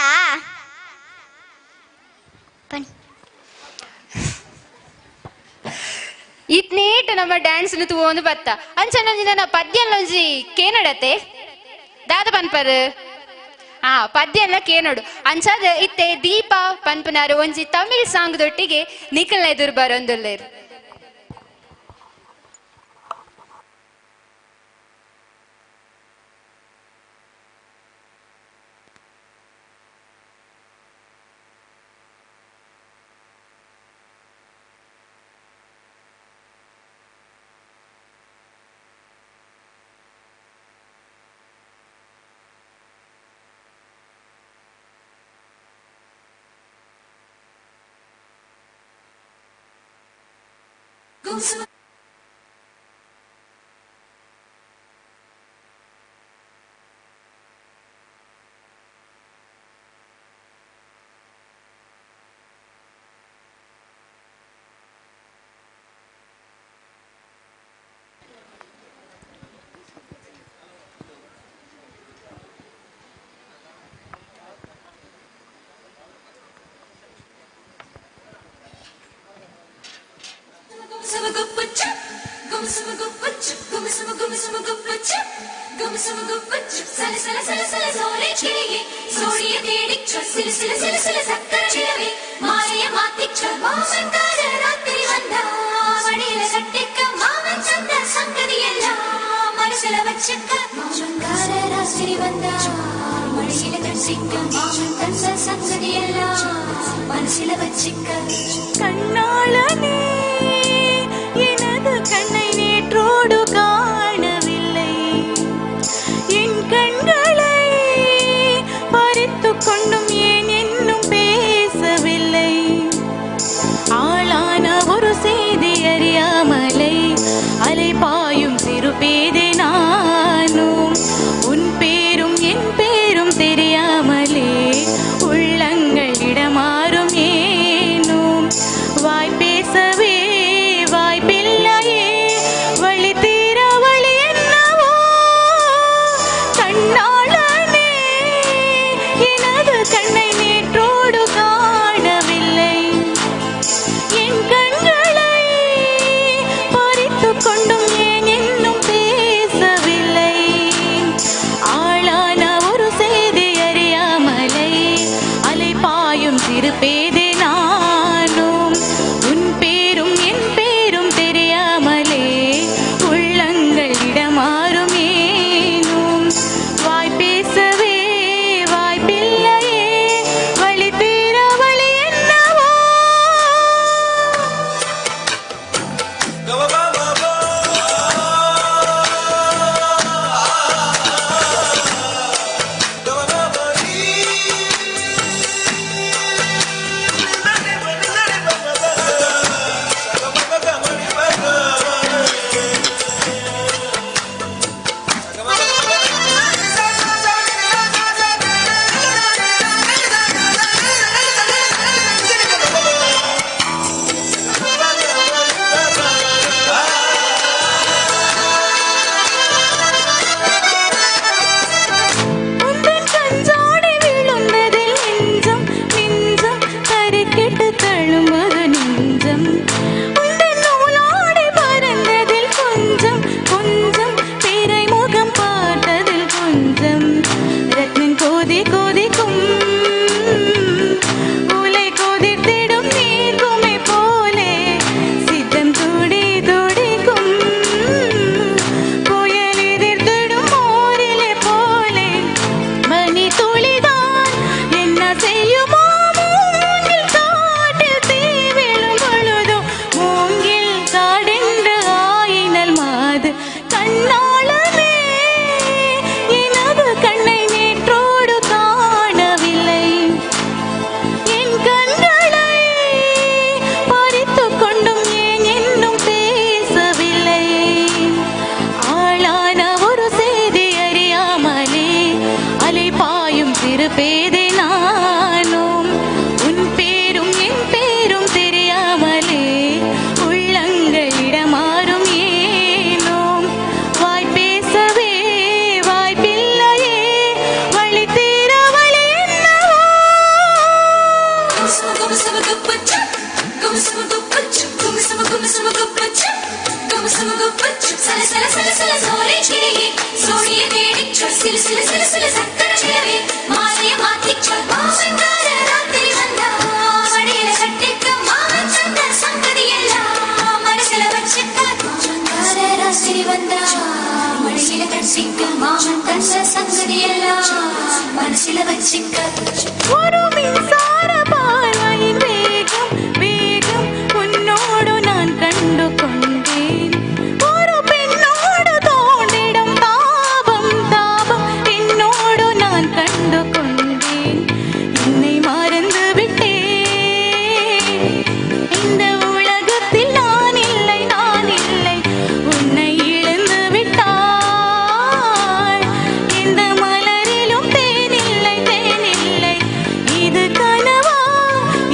ಇಟ್ನೇಟ್ ನಮ್ಮ ಡ್ಯಾನ್ಸ್ ತೂವೊಂದು ಬತ್ತ ಅಂಚನೊಂಜಿ ನನ್ನ ಪದ್ಯಲ್ಲೊಂಜಿ ಕೇನಡತೆ ದಾದ ಪನ್ಪರ್ ಪದ್ಯಲ್ಲ ಕೇನೋಡು ಅಂಚಾದ ಇತ್ತೆ ದೀಪ ಪನ್ಪನಾರು ಒಂಜಿ ತಮಿಳ್ ಸಾಂಗ್ ದೊಟ್ಟಿಗೆ ನಿಖಲ್ನ ಎದುರು ಬರೊಂದುಲ್ಲೇರು கண்ணாளனே எனது கண்ணை நேற்றோடு கொண்டும் ஏன் இன்னும் பேசவில்லை? ஆளான ஒரு செய்தி அறியாமலை அலை பாயும் சிறு பேதை நானும். உன் பேரும் என் பேரும் தெரியாமலே உள்ளங்கள் இடமாறும் ஏனும். வாய் பேசவே வாய்ப்பில்லையே, வழி தீர வழி என்னவோ? உந்தன் கஞ்சாடை விழுந்ததில் நெஞ்சம் நெஞ்சம் கருக்கெட்டு தழும்புது நெஞ்சம். உந்தன் நூலாடை பறந்ததில் கொஞ்சம் கொஞ்சம் பிறை முகம் பார்த்ததில் கொஞ்சம். ரத்னம் கோதி கோதிக்கும் உலை கொதித்திடும் நீர்க்குமை போலே சித்தம் துடி துடிக்கும். புயல் எதிர்த்திடும் ஓரிலை போலே மணி துளிதான் என்ன செய்யுமோ? மூங்கில் காட்டில் தீ விழும் பொழுதோ மூங்கில் காடென்று ஆயினல் மாது. கண்ணாளனே எனது கண்ணை நேற்றோடு காணவில்லை. என் கண்களை பறித்துக் கொண்டும் ஏன் இன்னும் பேசவில்லை? ஆளான ஒரு செய்தி அறியாமலே அலை பாயும் சிறு பேதை நானும். உன் பேரும் என் பேரும் தெரியாமலே உள்ளங்கள் இடமாறும் ஏனோம். வாய் பேசவே வாய்ப்பில்லையே, வழி தீர வழி என்னவோ? ஒரு மின்சார பார்வையின் வேகம் வேகம் உன்னோடு நான் கண்டு கொண்டேன். ஒரு பெண்ணோடு தோன்றிடும் தாபம் தாபம் என்னோடு நான் கண்டு கொண்டேன். என்னை மறந்து விட்டேன். இந்த உலகத்தில் நான் இல்லை நான் இல்லை, உன்னை இழந்து விட்டாய். இந்த மலரிலும் தேனில்லை தேனில்லை, இது கனவா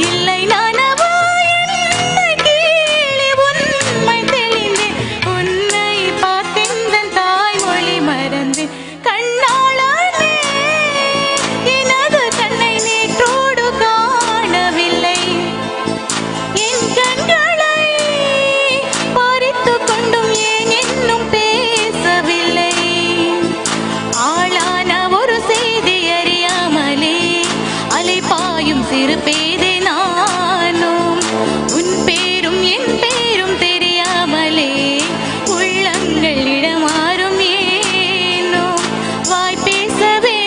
இல்லை நனவா? என்னை கீழே உண்மை தெளிந்தேன். உன்னை பார்த்தெந்தன் தாய்மொழி மறந்தேன். கண்ணாளனே எனது கண்ணை நேற்றோடு காணவில்லை. என் கண்களை பறித்துக் கொண்டும் ஏன் இன்னும் பேசவில்லை? ஆளான ஒரு செய்தி அறியாமலே அலை பாயும் சிறு பேதை நானும். உன் பேரும் என் பேரும் தெரியாமலே உள்ளங்கள் இடமாறும் ஏனோ? வாய் பேசவே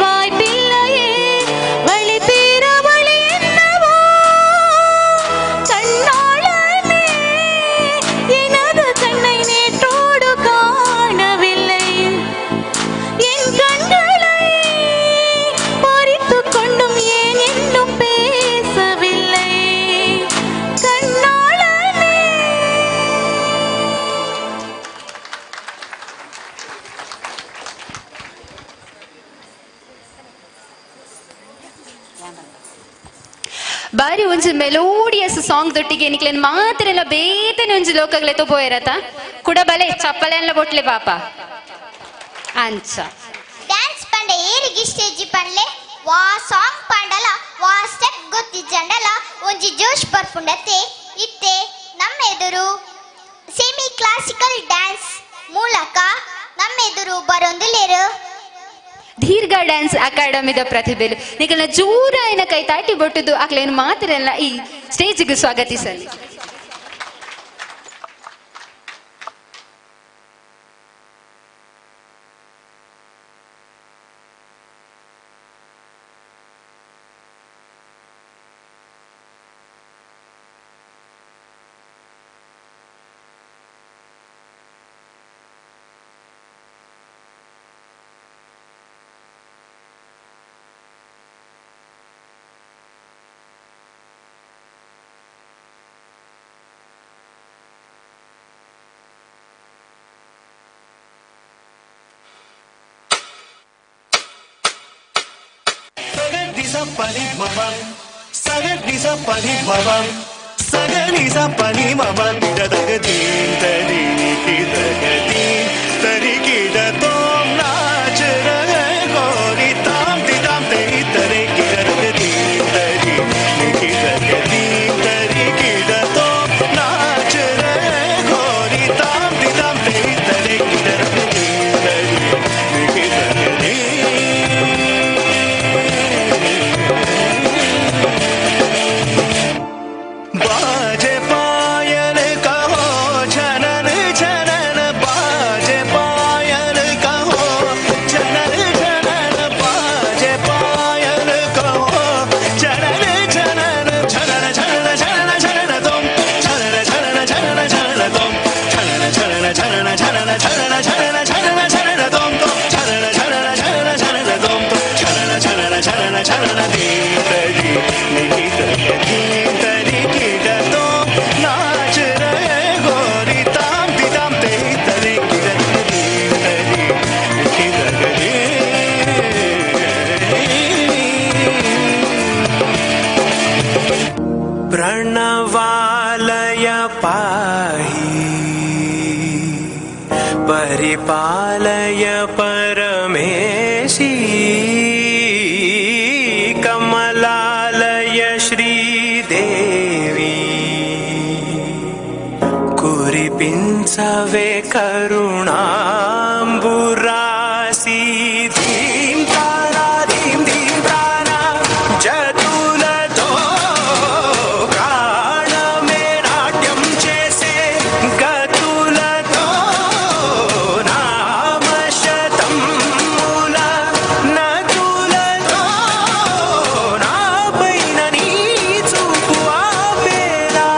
வாய்ப்பில்லையே, வழி தீர வழி என்னவோ? கண்ணாளனே எனது கண்ணை நேற்றோடு காணவில்லை. என் கண்களை பறித்துக் கொண்டும் ஏன் இன்னும் பேசவில்லை? கண்ணாளனே. ಬಾರಿ ಒಂಜಿ ಮೆಲೋಡಿಯಸ್ ಸಾಂಗ್ ದೊಟ್ಟಿಗೆ ನಿಕ್ಲೆನ್ ಮಾತ್ರ ಬೇತನೆ ಒಂಜಿ ಲೋಕಗ್ಲೆ ತೋಪೋಯಿರತ ಕುಡ ಬಲೆ ಚಪ್ಪಲೆಲ್ಲ ಬೊಟ್ಲೆ ಪಾಪ ಅಂಚ ಡ್ಯಾನ್ಸ್ ಪಂಡ ಏರಿಗೆ ಸ್ಟೇಜಿ ಪಂಡ್ಲೆ ವಾ ಸಾಂಗ್ ಪಂಡಲ ವಾ ಸ್ಟೆಪ್ ಗೊತ್ತಿಜಂಡಲ ಒಂಜಿ ಜೋಶ್ ಬರ್ಪುಂಡತೆ ಇತ್ತೆ ನಮ್ಮ ಎದುರು ಸೆಮಿ ಕ್ಲಾಸಿಕಲ್ ಡ್ಯಾನ್ಸ್ ಮೂಲಕ ನಮ್ಮೆದುರು ಬರೊಂದುಲ್ಲೆರು ದೀರ್ಘ ಡ್ಯಾನ್ಸ್ ಅಕಾಡೆಮಿದ ಪ್ರತಿಭೆಲು ನಿಖಲ್ನ ಜೋರ ಐನ ಕೈ ತಾಟಿ ಬೊಟ್ಟುದು ಅಕ್ಲೇನು ಮಾತಿರಲ್ಲ ಈ ಸ್ಟೇಜ್ಗೆ ಸ್ವಾಗತಿಸಲಿ. Pani maman, sagar nisa pani maman, sagar nisa pani maman. Daga din tari kida tom naach rahe gori tam di tam teri tare kida daga din tari kida tom naach rahe gori tam di tam teri tare kida daga din tari बाजे पायल कहो झनन झनन बाजे पायल कहो झनन झनन बाजे पायल कहो झनन झनन झनन झनन झनन झनन तुम झनन झनन झनन झनन तुम झनन झनन झनन झनन झनन झनन झनन झनन तुम झनन झनन झनन झनन तुम झनन झनन झनन झनन दीन तरी निहित दीन तरी किदा तो नाच रहे गोरी ताम दी ताम तेरी तरी किदा दीन तरी किदा गदी प्रणवालय पाहि परिपालय परमेशी कमलालय श्रीदेवी कुरिपिंचवे करुणांबुरासी धीम तारा जतुलतो प्राण में नाट्यम చేసే గతులతో నామ శతం మూల నతులతో నా పైన నీ చూపు ఆపేలా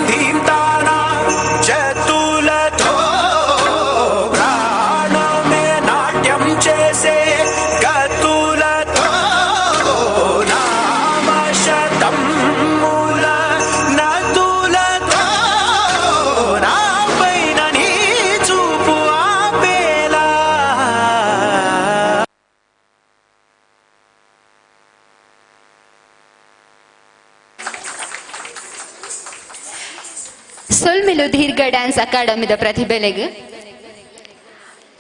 ధీం తానా జతులతో ప్రాణ में నాట్యం చేసే గతులతో నామ శతం మూల నతులతో నా పైన నీ చూపు ఆపేలా ಸೊಲ್ಮೆಲು ದೀರ್ಘ ಡ್ಯಾನ್ಸ್ ಅಕಾಡೆಮಿದ ಪ್ರತಿಭೆಲೆಗ್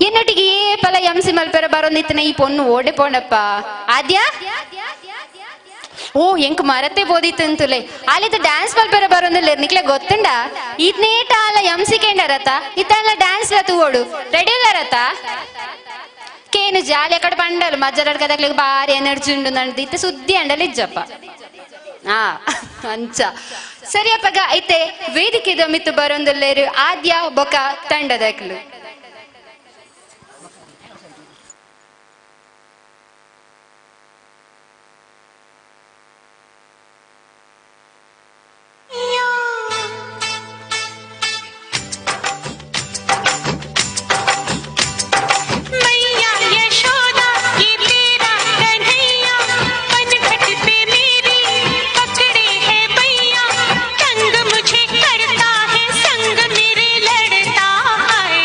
ಎನ್ನೊಟ್ಟಿಗೆ ಏ ಪಲ ಎಂಸಿ ಮಲ್ಪೆರ ಬರೋಂದಿತ್ತನ ಈ ಪೊಣ್ಣು ಓಡೆ ಪೋಂಡಪ್ಪ ಆದ್ಯಾ ಓ ಎಂಕ್ ಮರತೆ ಬೋದಿತ್ತಂತುಲೆ ಆಲಿತ ಡ್ಯಾನ್ಸ್ ಮಲ್ಪೆರ ಬರೋಂದಿಲ್ಲ ನಿಕ್ಲೆ ಗೊತ್ತುಂಡ ಇದ್ನೇಟ ಅಲ್ಲ ಎಂಸಿಕೆಂಡರತ ಇತ್ತಲ್ಲ ಡ್ಯಾನ್ಸ್ ಲ ತೂವೋಡು ರೆಡಿ ಉಲ್ಲರತ ಕೇನು ಜಾಲಿ ಅಕಡೆ ಪಂಡಲು ಮಜ್ಜರಡ್ಕ ದಕ್ಲಿಗೆ ಬಾರಿ ಎನರ್ಜಿ ಉಂಡು ನಂದು ಇತ್ತ ಸುದ್ದಿ ಅಂಡಲ್ ಇಜ್ಜಪ್ಪ ಅಂಚ ಸರಿಯಪ್ಪಗ ಐತೆ ವೇದಿಕೆದ ಮಿತ್ತು ಬರೋಂದುಲ್ಲೇರು ಆದ್ಯ ಬೊಕ ತಂಡದಕ್ಲು मैया यशोदा ये तेरा कन्हैया पनघट पे मेरी पकड़े है भैया तंग मुझे करता है संग मेरे लड़ता है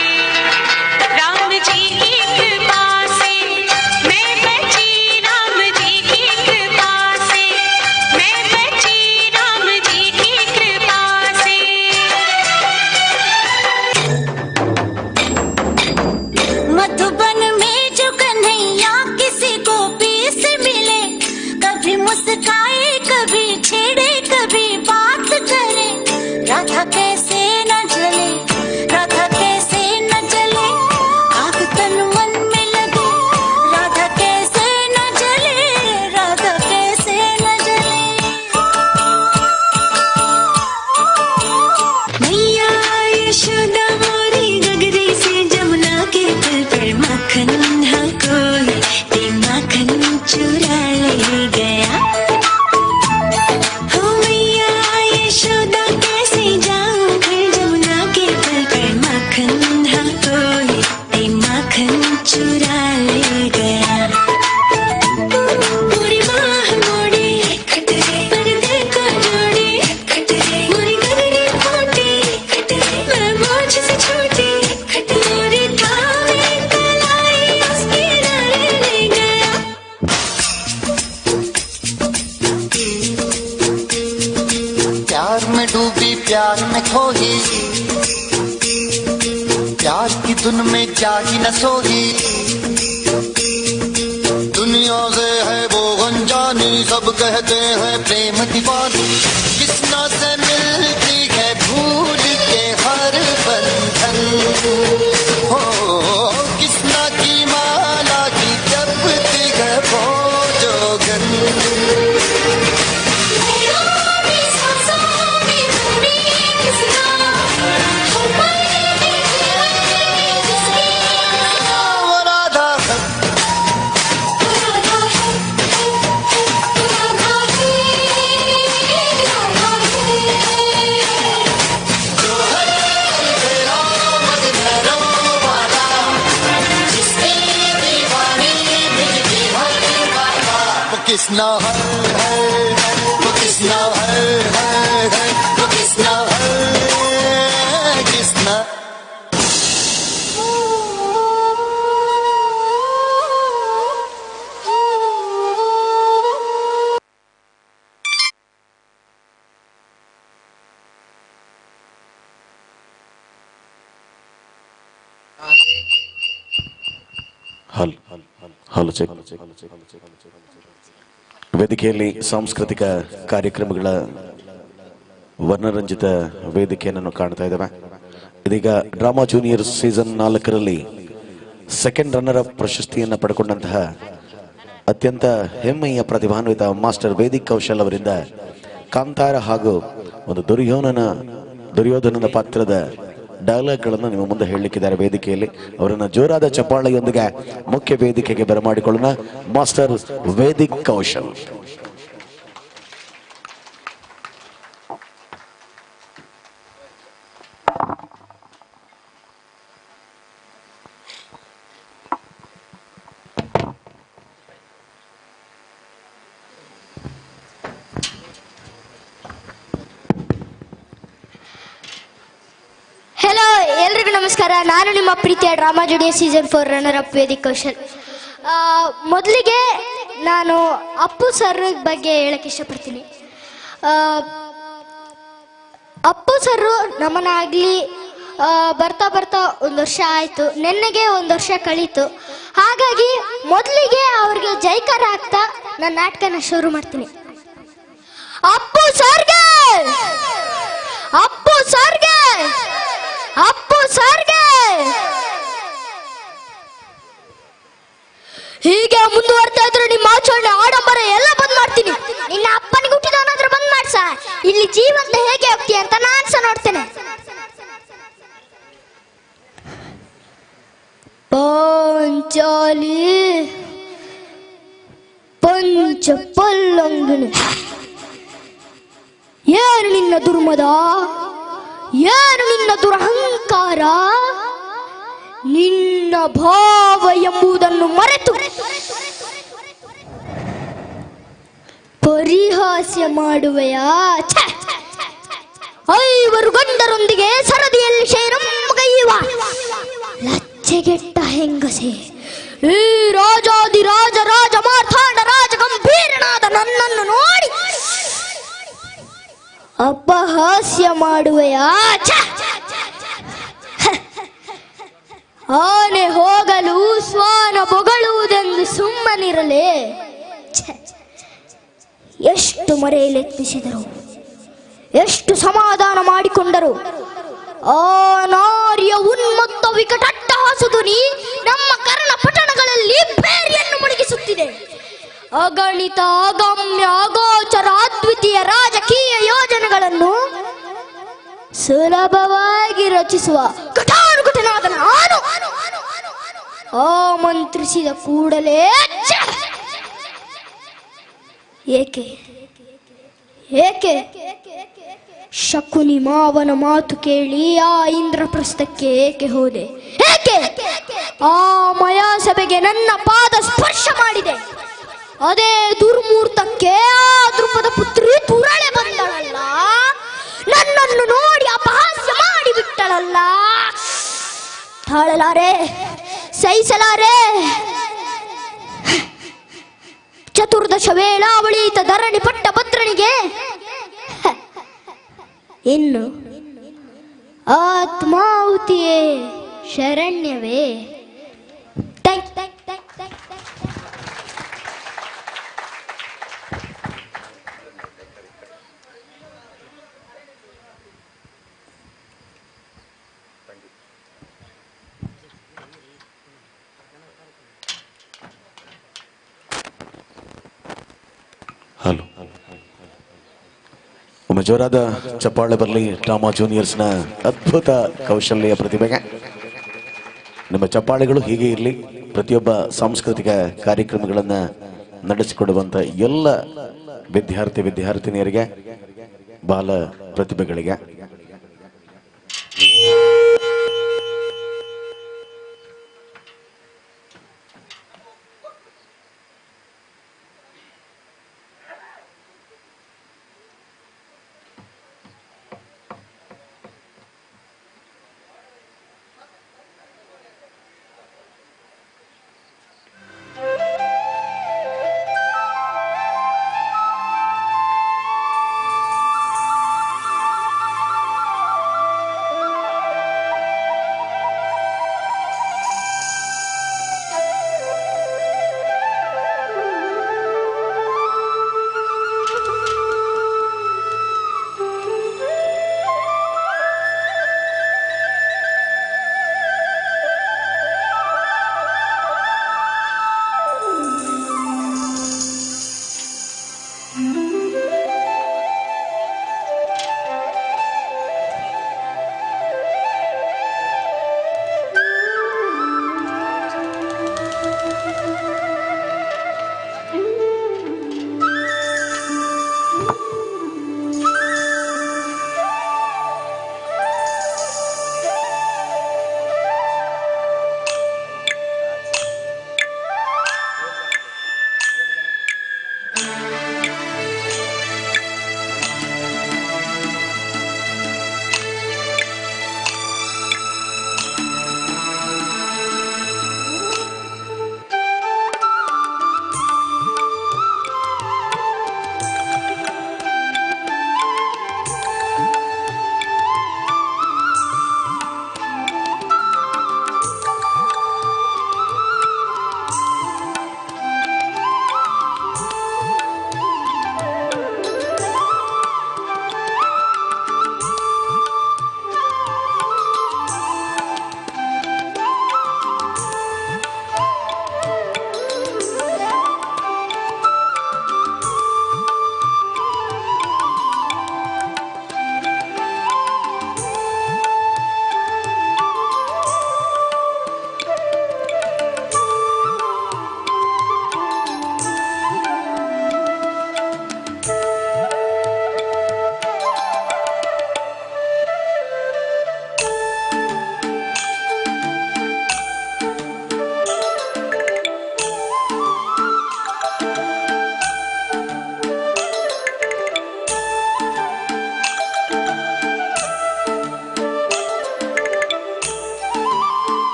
प्यार में खोही, प्यार की धुन में जागी न सोही, दुनिया से है वो अनजानी, सब कहते हैं प्रेम दीवानी, किसना से मिलती है भूल के हर बंधन, हो किसना की माला की जपती है वो जोगन। किसना है वो किसना है वो किसना है किसना। Hello check. ವೇದಿಕೆಯಲ್ಲಿ ಸಾಂಸ್ಕೃತಿಕ ಕಾರ್ಯಕ್ರಮಗಳ ವರ್ಣರಂಜಿತ ವೇದಿಕೆಯನ್ನು ಕಾಣ್ತಾ ಇದ್ದೇವೆ. ಇದೀಗ ಡ್ರಾಮಾ ಜೂನಿಯರ್ ಸೀಸನ್ 4ರಲ್ಲಿ ಸೆಕೆಂಡ್ ರನ್ನರ್ ಅಪ್ ಪ್ರಶಸ್ತಿಯನ್ನು ಪಡ್ಕೊಂಡಂತಹ ಅತ್ಯಂತ ಹೆಮ್ಮೆಯ ಪ್ರತಿಭಾನ್ವಿತ ಮಾಸ್ಟರ್ ವೇದಿಕ್ ಕೌಶಲ್ ಅವರಿಂದ ಕಾಂತಾರ ಹಾಗೂ ಒಂದು ದುರ್ಯೋಧನನ ಪಾತ್ರದ ಡೈಲಾಗ್ಗಳನ್ನು ನಿಮ್ಮ ಮುಂದೆ ಹೇಳಲಿಕ್ಕಿದ್ದಾರೆ. ವೇದಿಕೆಯಲ್ಲಿ ಅವರನ್ನು ಜೋರಾದ ಚಪ್ಪಾಳೆಯೊಂದಿಗೆ ಮುಖ್ಯ ವೇದಿಕೆಗೆ ಬರಮಾಡಿಕೊಳ್ಳೋಣ. ಮಾಸ್ಟರ್ ವೇದಿಕ್ ಕೌಶಲ್. ಹೆಲೋ, ಎಲ್ರಿಗೂ ನಮಸ್ಕಾರ. ನಾನು ನಿಮ್ಮ ಪ್ರೀತಿಯ drama junior season 4 runner up Vedik Kaushal. ಮೊದಲಿಗೆ ನಾನು ಅಪ್ಪು ಸರ್ ಬಗ್ಗೆ ಹೇಳಕ್ಕೆ ಇಷ್ಟಪಡ್ತೀನಿ. ಅಪ್ಪು ಸರ್ ನಮ್ಮನ್ನಾಗಲಿ ಬರ್ತಾ ಬರ್ತಾ 1 ವರ್ಷ ಆಯಿತು, ನೆನ್ನೆಗೆ 1 ವರ್ಷ ಕಳೀತು. ಹಾಗಾಗಿ ಮೊದಲಿಗೆ ಅವ್ರಿಗೆ ಜೈಕಾರ ಆಗ್ತಾ ನಾನು ನಾಟಕನ ಶುರು ಮಾಡ್ತೀನಿ. ಅಪ್ಪು ಸರ್ಗೆ, ಅಪ್ಪು ಸರ್ಗೆ, ಅಪ್ಪು ಸರ್ಗೆ. ಹೀಗೆ ಮುಂದುವರ್ತಾ ಇದ್ರೆ ನಿಮ್ಮ ಆಚರಣೆ ಆಡಂಬರ ಎಲ್ಲ ಬಂದ್ ಮಾಡ್ತೀನಿ. ನಿನ್ನ ಅಪ್ಪನಿಗೆ ಹುಟ್ಟಿದವನಾದ್ರೂ ಬಂದ್ ಮಾಡ್ಸ. ಇಲ್ಲಿ ಜೀವಂತ ಹೇಗೆ ಹೋಗ್ತೀಯ ಅಂತ ನಾನು ಸಹ ನೋಡ್ತೇನೆ. ಪಾಂಚಾಲಿ ಪಂಚ ಪಲ್ಲಂಗಿನಿ, ಏನು ನಿನ್ನ ದುರ್ಮದ, ಏನು ನಿನ್ನ ದುರಹಂಕಾರ, ನಿನ್ನ ಭಾವ ಎಂಬುದನ್ನು ಮರೆತು ಪರಿಹಾಸ್ಯ ಮಾಡುವೆಯಾ? 5 ಗಂಡರೊಂದಿಗೆ ಸರದಿಯಲ್ಲಿ ಶೇರಮ್ಮಗೈಯುವ ಲಜ್ಜೆಗೆಟ್ಟ ಹೆಂಗಸೆ, ಈ ರಾಜಾದಿರಾಜ ರಾಜ ಮಾರ್ತಾಂಡ ರಾಜ ಗಂಭೀರನಾದ ನನ್ನನ್ನು ನೋಡಿ ಅಪಹಾಸ್ಯ ಮಾಡುವೆಯಾ? ಆನೆ ಹೋಗಲು ಸ್ವಾನ ಬೊಗಳುವುದೆಂದು ಸುಮ್ಮನಿರಲೇ. ಎಷ್ಟು ಮರೆಯಲೆತ್ನಿಸಿದರು, ಎಷ್ಟು ಸಮಾಧಾನ ಮಾಡಿಕೊಂಡರು. ಆ ನಾರ್ಯ ಉನ್ಮತ್ತ ವಿಕಟಟ್ಟಹಾಸಧ್ವನಿ ನಮ್ಮ ಕರ್ಣ ಪಟ್ಟಣಗಳಲ್ಲಿ ಬೇರಿಯನ್ನು ಮುಳುಗಿಸುತ್ತಿದೆ. ಅಗಣಿತ ಅಗಮ್ಯ ಅಗೋಚರ ಅದ್ವಿತೀಯ ರಾಜಕೀಯ ಯೋಜನೆಗಳನ್ನು ಸುಲಭವಾಗಿ ರಚಿಸುವ ಘಟಾನುಘಟನಾದ ನಾನು ಆಮಂತ್ರಿಸಿದ ಕೂಡಲೇ ಏಕೆ ಏಕೆ ಶಕುನಿ ಮಾವನ ಮಾತು ಕೇಳಿ ಆ ಇಂದ್ರಪ್ರಸ್ಥಕ್ಕೆ ಏಕೆ ಹೋದೆ? ಏಕೆ ಆ ಮಯಾಸಭೆಗೆ ನನ್ನ ಪಾದ ಸ್ಪರ್ಶ ಮಾಡಿದೆ? ಅದೇ ದುರ್ಮೂರ್ತಕ್ಕೆ ಆ ದೃಪದ ಪುತ್ರಿ ತುರಳೆ ಬಂದಳಲ್ಲ, ನನ್ನನ್ನು ನೋಡಿ ಅಪಹಾಸ್ಯ ಮಾಡಿಬಿಟ್ಟಳಲ್ಲ. ತಾಳಲಾರೆ, ಸಹಿಸಲಾರೆ. ಚತುರ್ದಶ ವೇಳಾವಳಿತ ಧರಣಿ ಪಟ್ಟ ಭದ್ರನಿಗೆ ಇನ್ನು ಆತ್ಮಾಹುತಿಯೇ ಶರಣ್ಯವೇ. ಥ್ಯಾಂಕ್ ಹಲೋ, ಒಮ್ಮೆ ಜೋರಾದ ಚಪ್ಪಾಳೆ ಬರಲಿ ಡ್ರಾಮಾ ಜೂನಿಯರ್ಸ್ನ ಅದ್ಭುತ ಕೌಶಲ್ಯ ಪ್ರತಿಭೆಗೆ. ನಿಮ್ಮ ಚಪ್ಪಾಳೆಗಳು ಹೀಗೆ ಇರಲಿ. ಪ್ರತಿಯೊಬ್ಬ ಸಾಂಸ್ಕೃತಿಕ ಕಾರ್ಯಕ್ರಮಗಳನ್ನು ನಡೆಸಿಕೊಡುವಂಥ ಎಲ್ಲ ವಿದ್ಯಾರ್ಥಿನಿಯರಿಗೆ, ಬಾಲ ಪ್ರತಿಭೆಗಳಿಗೆ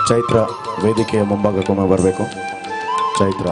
ಚೈತ್ರ ವೇದಿಕೆಯ ಮುಂಭಾಗಕ್ಕೊಮ್ಮೆ ಬರಬೇಕು. Chaitra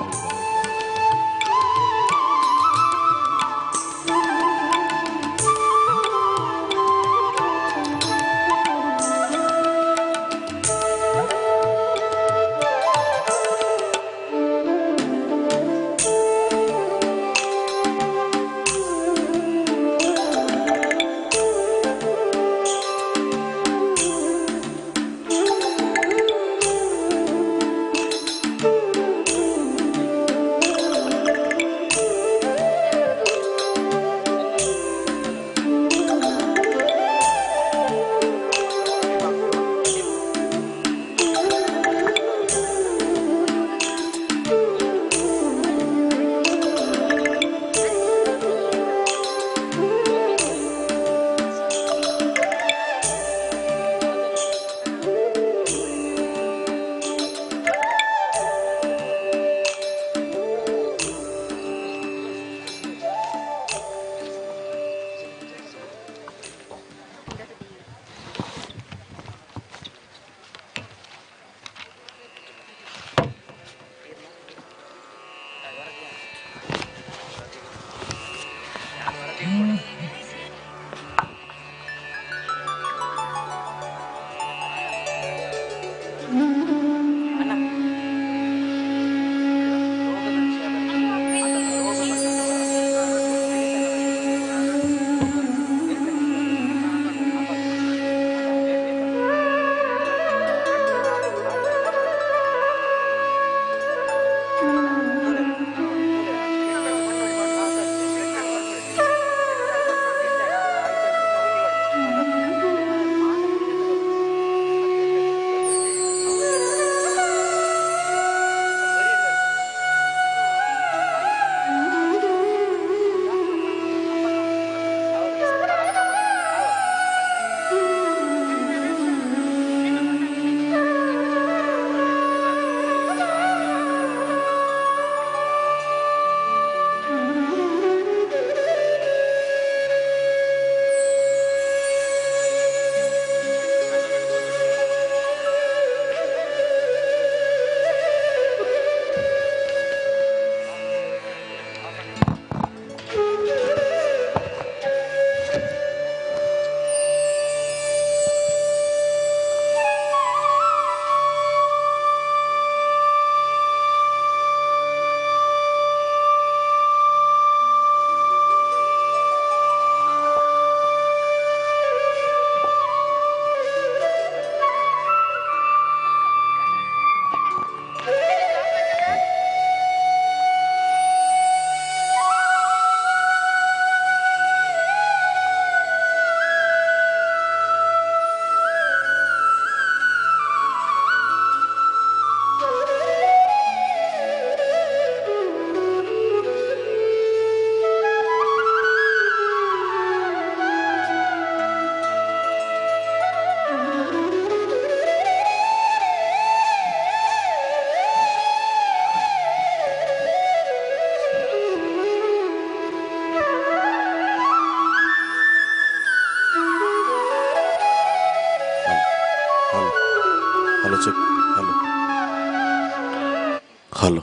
hello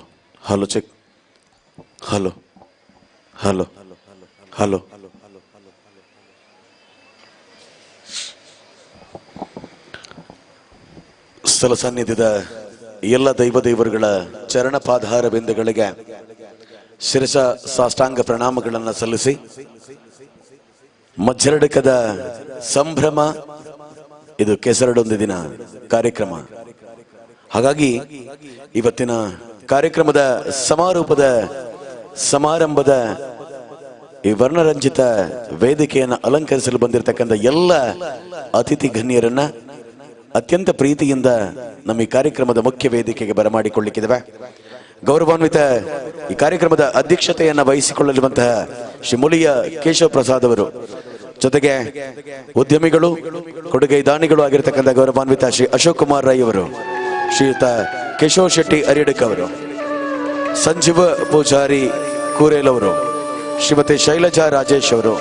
hello check hello hello hello ಸ್ಥಳ ಸಾನ್ನಿಧ್ಯದ ಎಲ್ಲ ದೈವದೇವರುಗಳ ಚರಣಪಾದಾರ ಬಿಂದುಗಳಿಗೆ ಶಿರಸ ಸಾಷ್ಟಾಂಗ ಪ್ರಣಾಮಗಳನ್ನು ಸಲ್ಲಿಸಿ ಮಜ್ಜರಡಕದ ಸಂಭ್ರಮ ಇದು ಕೆಸರಡೊಂದು ದಿನ ಕಾರ್ಯಕ್ರಮ. ಹಾಗಾಗಿ ಇವತ್ತಿನ ಕಾರ್ಯಕ್ರಮದ ಸಮಾರೋಪದ ಸಮಾರಂಭದ ಈ ವರ್ಣರಂಜಿತ ವೇದಿಕೆಯನ್ನು ಅಲಂಕರಿಸಲು ಬಂದಿರತಕ್ಕಂಥ ಎಲ್ಲ ಅತಿಥಿ ಗಣ್ಯರನ್ನ ಅತ್ಯಂತ ಪ್ರೀತಿಯಿಂದ ನಮ್ಮ ಈ ಕಾರ್ಯಕ್ರಮದ ಮುಖ್ಯ ವೇದಿಕೆಗೆ ಬರಮಾಡಿಕೊಳ್ಳಿಕ್ಕಿದ್ದೇವೆ. ಗೌರವಾನ್ವಿತ ಈ ಕಾರ್ಯಕ್ರಮದ ಅಧ್ಯಕ್ಷತೆಯನ್ನ ವಹಿಸಿಕೊಳ್ಳಲಿರುವಂತಹ ಶ್ರೀ ಮುಲಿಯ ಕೇಶವ ಪ್ರಸಾದ್ ಅವರು, ಜೊತೆಗೆ ಉದ್ಯಮಿಗಳು ಕೊಡುಗೈ ದಾನಿಗಳು ಆಗಿರತಕ್ಕಂಥ ಗೌರವಾನ್ವಿತ ಶ್ರೀ ಅಶೋಕ್ ಕುಮಾರ್ ರೈ ಅವರು, ಶ್ರೀಯುತ ಕೇಶವ್ ಶೆಟ್ಟಿ ಅರಿಡಕ್ ಅವರು, ಸಂಜೀವ ಪೂಜಾರಿ ಕೂರೇಲ್ ಅವರು, ಶ್ರೀಮತಿ ಶೈಲಜಾ ರಾಜೇಶ್ ಅವರು,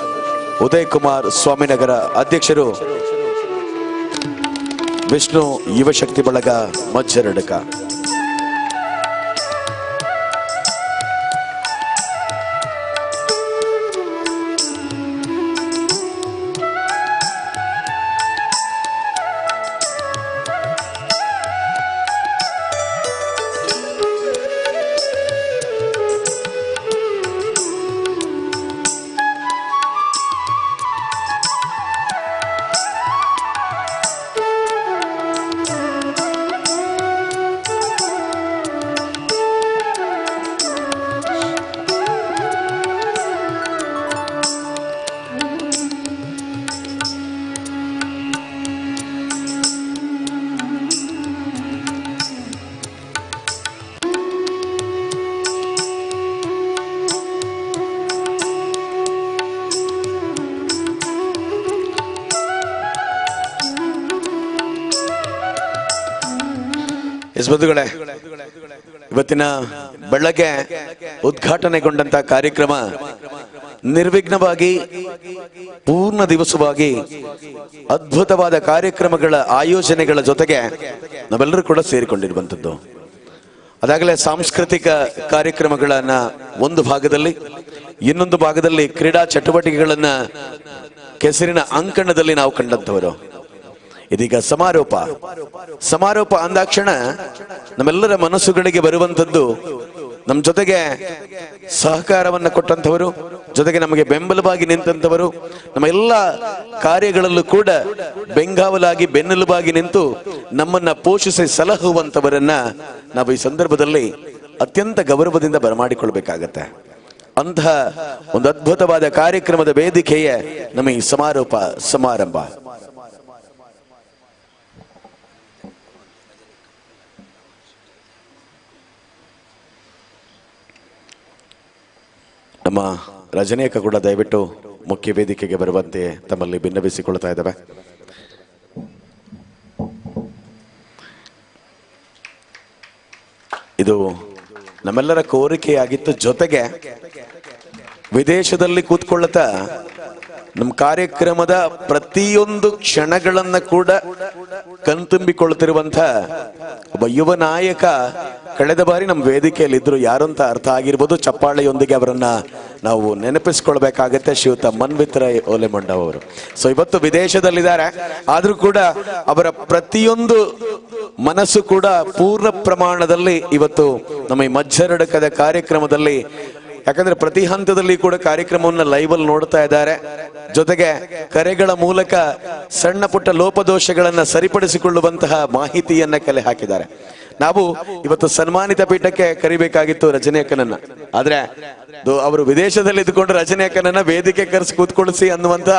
ಉದಯ್ ಕುಮಾರ್ ಸ್ವಾಮಿನಗರ ಅಧ್ಯಕ್ಷರು, ವಿಷ್ಣು ಯುವಶಕ್ತಿ ಬಳಗ ಮಜ್ಜರಡ್ಕ. ಬಂಧುಗಳೇ, ಇವತ್ತಿನ ಬೆಳಗ್ಗೆ ಉದ್ಘಾಟನೆಗೊಂಡಂತಹ ಕಾರ್ಯಕ್ರಮ ನಿರ್ವಿಘ್ನವಾಗಿ ಪೂರ್ಣ ದಿವಸವಾಗಿ ಅದ್ಭುತವಾದ ಕಾರ್ಯಕ್ರಮಗಳ ಆಯೋಜನೆಗಳ ಜೊತೆಗೆ ನಾವೆಲ್ಲರೂ ಕೂಡ ಸೇರಿಕೊಂಡಿರುವಂಥದ್ದು. ಅದಾಗಲೇ ಸಾಂಸ್ಕೃತಿಕ ಕಾರ್ಯಕ್ರಮಗಳನ್ನ ಒಂದು ಭಾಗದಲ್ಲಿ, ಇನ್ನೊಂದು ಭಾಗದಲ್ಲಿ ಕ್ರೀಡಾ ಚಟುವಟಿಕೆಗಳನ್ನ ಕೆಸರಿನ ಅಂಕಣದಲ್ಲಿ ನಾವು ಕಂಡಂಥವರು. ಇದೀಗ ಸಮಾರೋಪ ಅಂದಾಕ್ಷಣ ನಮ್ಮೆಲ್ಲರ ಮನಸ್ಸುಗಳಿಗೆ ಬರುವಂಥದ್ದು ನಮ್ಮ ಜೊತೆಗೆ ಸಹಕಾರವನ್ನ ಕೊಟ್ಟಂಥವರು, ಜೊತೆಗೆ ನಮಗೆ ಬೆಂಬಲವಾಗಿ ನಿಂತಂಥವರು, ನಮ್ಮ ಎಲ್ಲ ಕಾರ್ಯಗಳಲ್ಲೂ ಕೂಡ ಬೆಂಗಾವಲಾಗಿ ಬೆನ್ನೆಲುಬಾಗಿ ನಿಂತು ನಮ್ಮನ್ನ ಪೋಷಿಸಿ ಸಲಹುವಂಥವರನ್ನ ನಾವು ಈ ಸಂದರ್ಭದಲ್ಲಿ ಅತ್ಯಂತ ಗೌರವದಿಂದ ಬರಮಾಡಿಕೊಳ್ಬೇಕಾಗತ್ತೆ. ಅಂತಹ ಒಂದು ಅದ್ಭುತವಾದ ಕಾರ್ಯಕ್ರಮದ ವೇದಿಕೆಯೇ ನಮ್ಮ ಈ ಸಮಾರಂಭ. ನಮ್ಮ ರಜನಿಯಕ್ಕ ಕೂಡ ದಯವಿಟ್ಟು ಮುಖ್ಯ ವೇದಿಕೆಗೆ ಬರುವಂತೆ ತಮ್ಮಲ್ಲಿ ಭಿನ್ನವಿಸಿಕೊಳ್ತಾ ಇದ್ದಾವೆ. ಇದು ನಮ್ಮೆಲ್ಲರ ಕೋರಿಕೆಯಾಗಿತ್ತು. ಜೊತೆಗೆ ವಿದೇಶದಲ್ಲಿ ಕೂತ್ಕೊಳ್ಳುತ್ತಾ ನಮ್ಮ ಕಾರ್ಯಕ್ರಮದ ಪ್ರತಿಯೊಂದು ಕ್ಷಣಗಳನ್ನ ಕೂಡ ಕಣ್ತುಂಬಿಕೊಳ್ತಿರುವಂತ ಒಬ್ಬ ಯುವ ನಾಯಕ ಕಳೆದ ಬಾರಿ ನಮ್ಮ ವೇದಿಕೆಯಲ್ಲಿ ಇದ್ರು. ಯಾರು ಅಂತ ಅರ್ಥ ಆಗಿರ್ಬೋದು. ಚಪ್ಪಾಳೆಯೊಂದಿಗೆ ಅವರನ್ನ ನಾವು ನೆನಪಿಸ್ಕೊಳ್ಬೇಕಾಗತ್ತೆ. ಶ್ರೀಯುತ ಮನ್ವಿತ್ರಯ್ ಓಲೆಮಂಡ ಅವರು. ಸೊ ಇವತ್ತು ವಿದೇಶದಲ್ಲಿದ್ದಾರೆ, ಆದ್ರೂ ಕೂಡ ಅವರ ಪ್ರತಿಯೊಂದು ಮನಸ್ಸು ಕೂಡ ಪೂರ್ಣ ಪ್ರಮಾಣದಲ್ಲಿ ಇವತ್ತು ನಮ್ಮ ಈ ಮಜ್ಜರಡಕದ ಕಾರ್ಯಕ್ರಮದಲ್ಲಿ, ಯಾಕಂದ್ರೆ ಪ್ರತಿ ಹಂತದಲ್ಲಿ ಕೂಡ ಕಾರ್ಯಕ್ರಮವನ್ನು ಲೈವ್ ಅಲ್ಲಿ ನೋಡ್ತಾ ಇದ್ದಾರೆ. ಜೊತೆಗೆ ಕರೆಗಳ ಮೂಲಕ ಸಣ್ಣ ಪುಟ್ಟ ಲೋಪದೋಷಗಳನ್ನ ಸರಿಪಡಿಸಿಕೊಳ್ಳುವಂತಹ ಮಾಹಿತಿಯನ್ನ ಕಲೆ ಹಾಕಿದ್ದಾರೆ. ನಾವು ಇವತ್ತು ಸನ್ಮಾನಿತ ಪೀಠಕ್ಕೆ ಕರಿಬೇಕಾಗಿತ್ತು ರಜನಿಯಕ್ಕನನ್ನ, ಆದ್ರೆ ಅವರು ವಿದೇಶದಲ್ಲಿ ಇದ್ದುಕೊಂಡು ರಜನಿಯಕ್ಕನನ್ನ ವೇದಿಕೆ ಕರೆಸಿ ಕೂತ್ಕೊಳಿಸಿ ಅನ್ನುವಂತ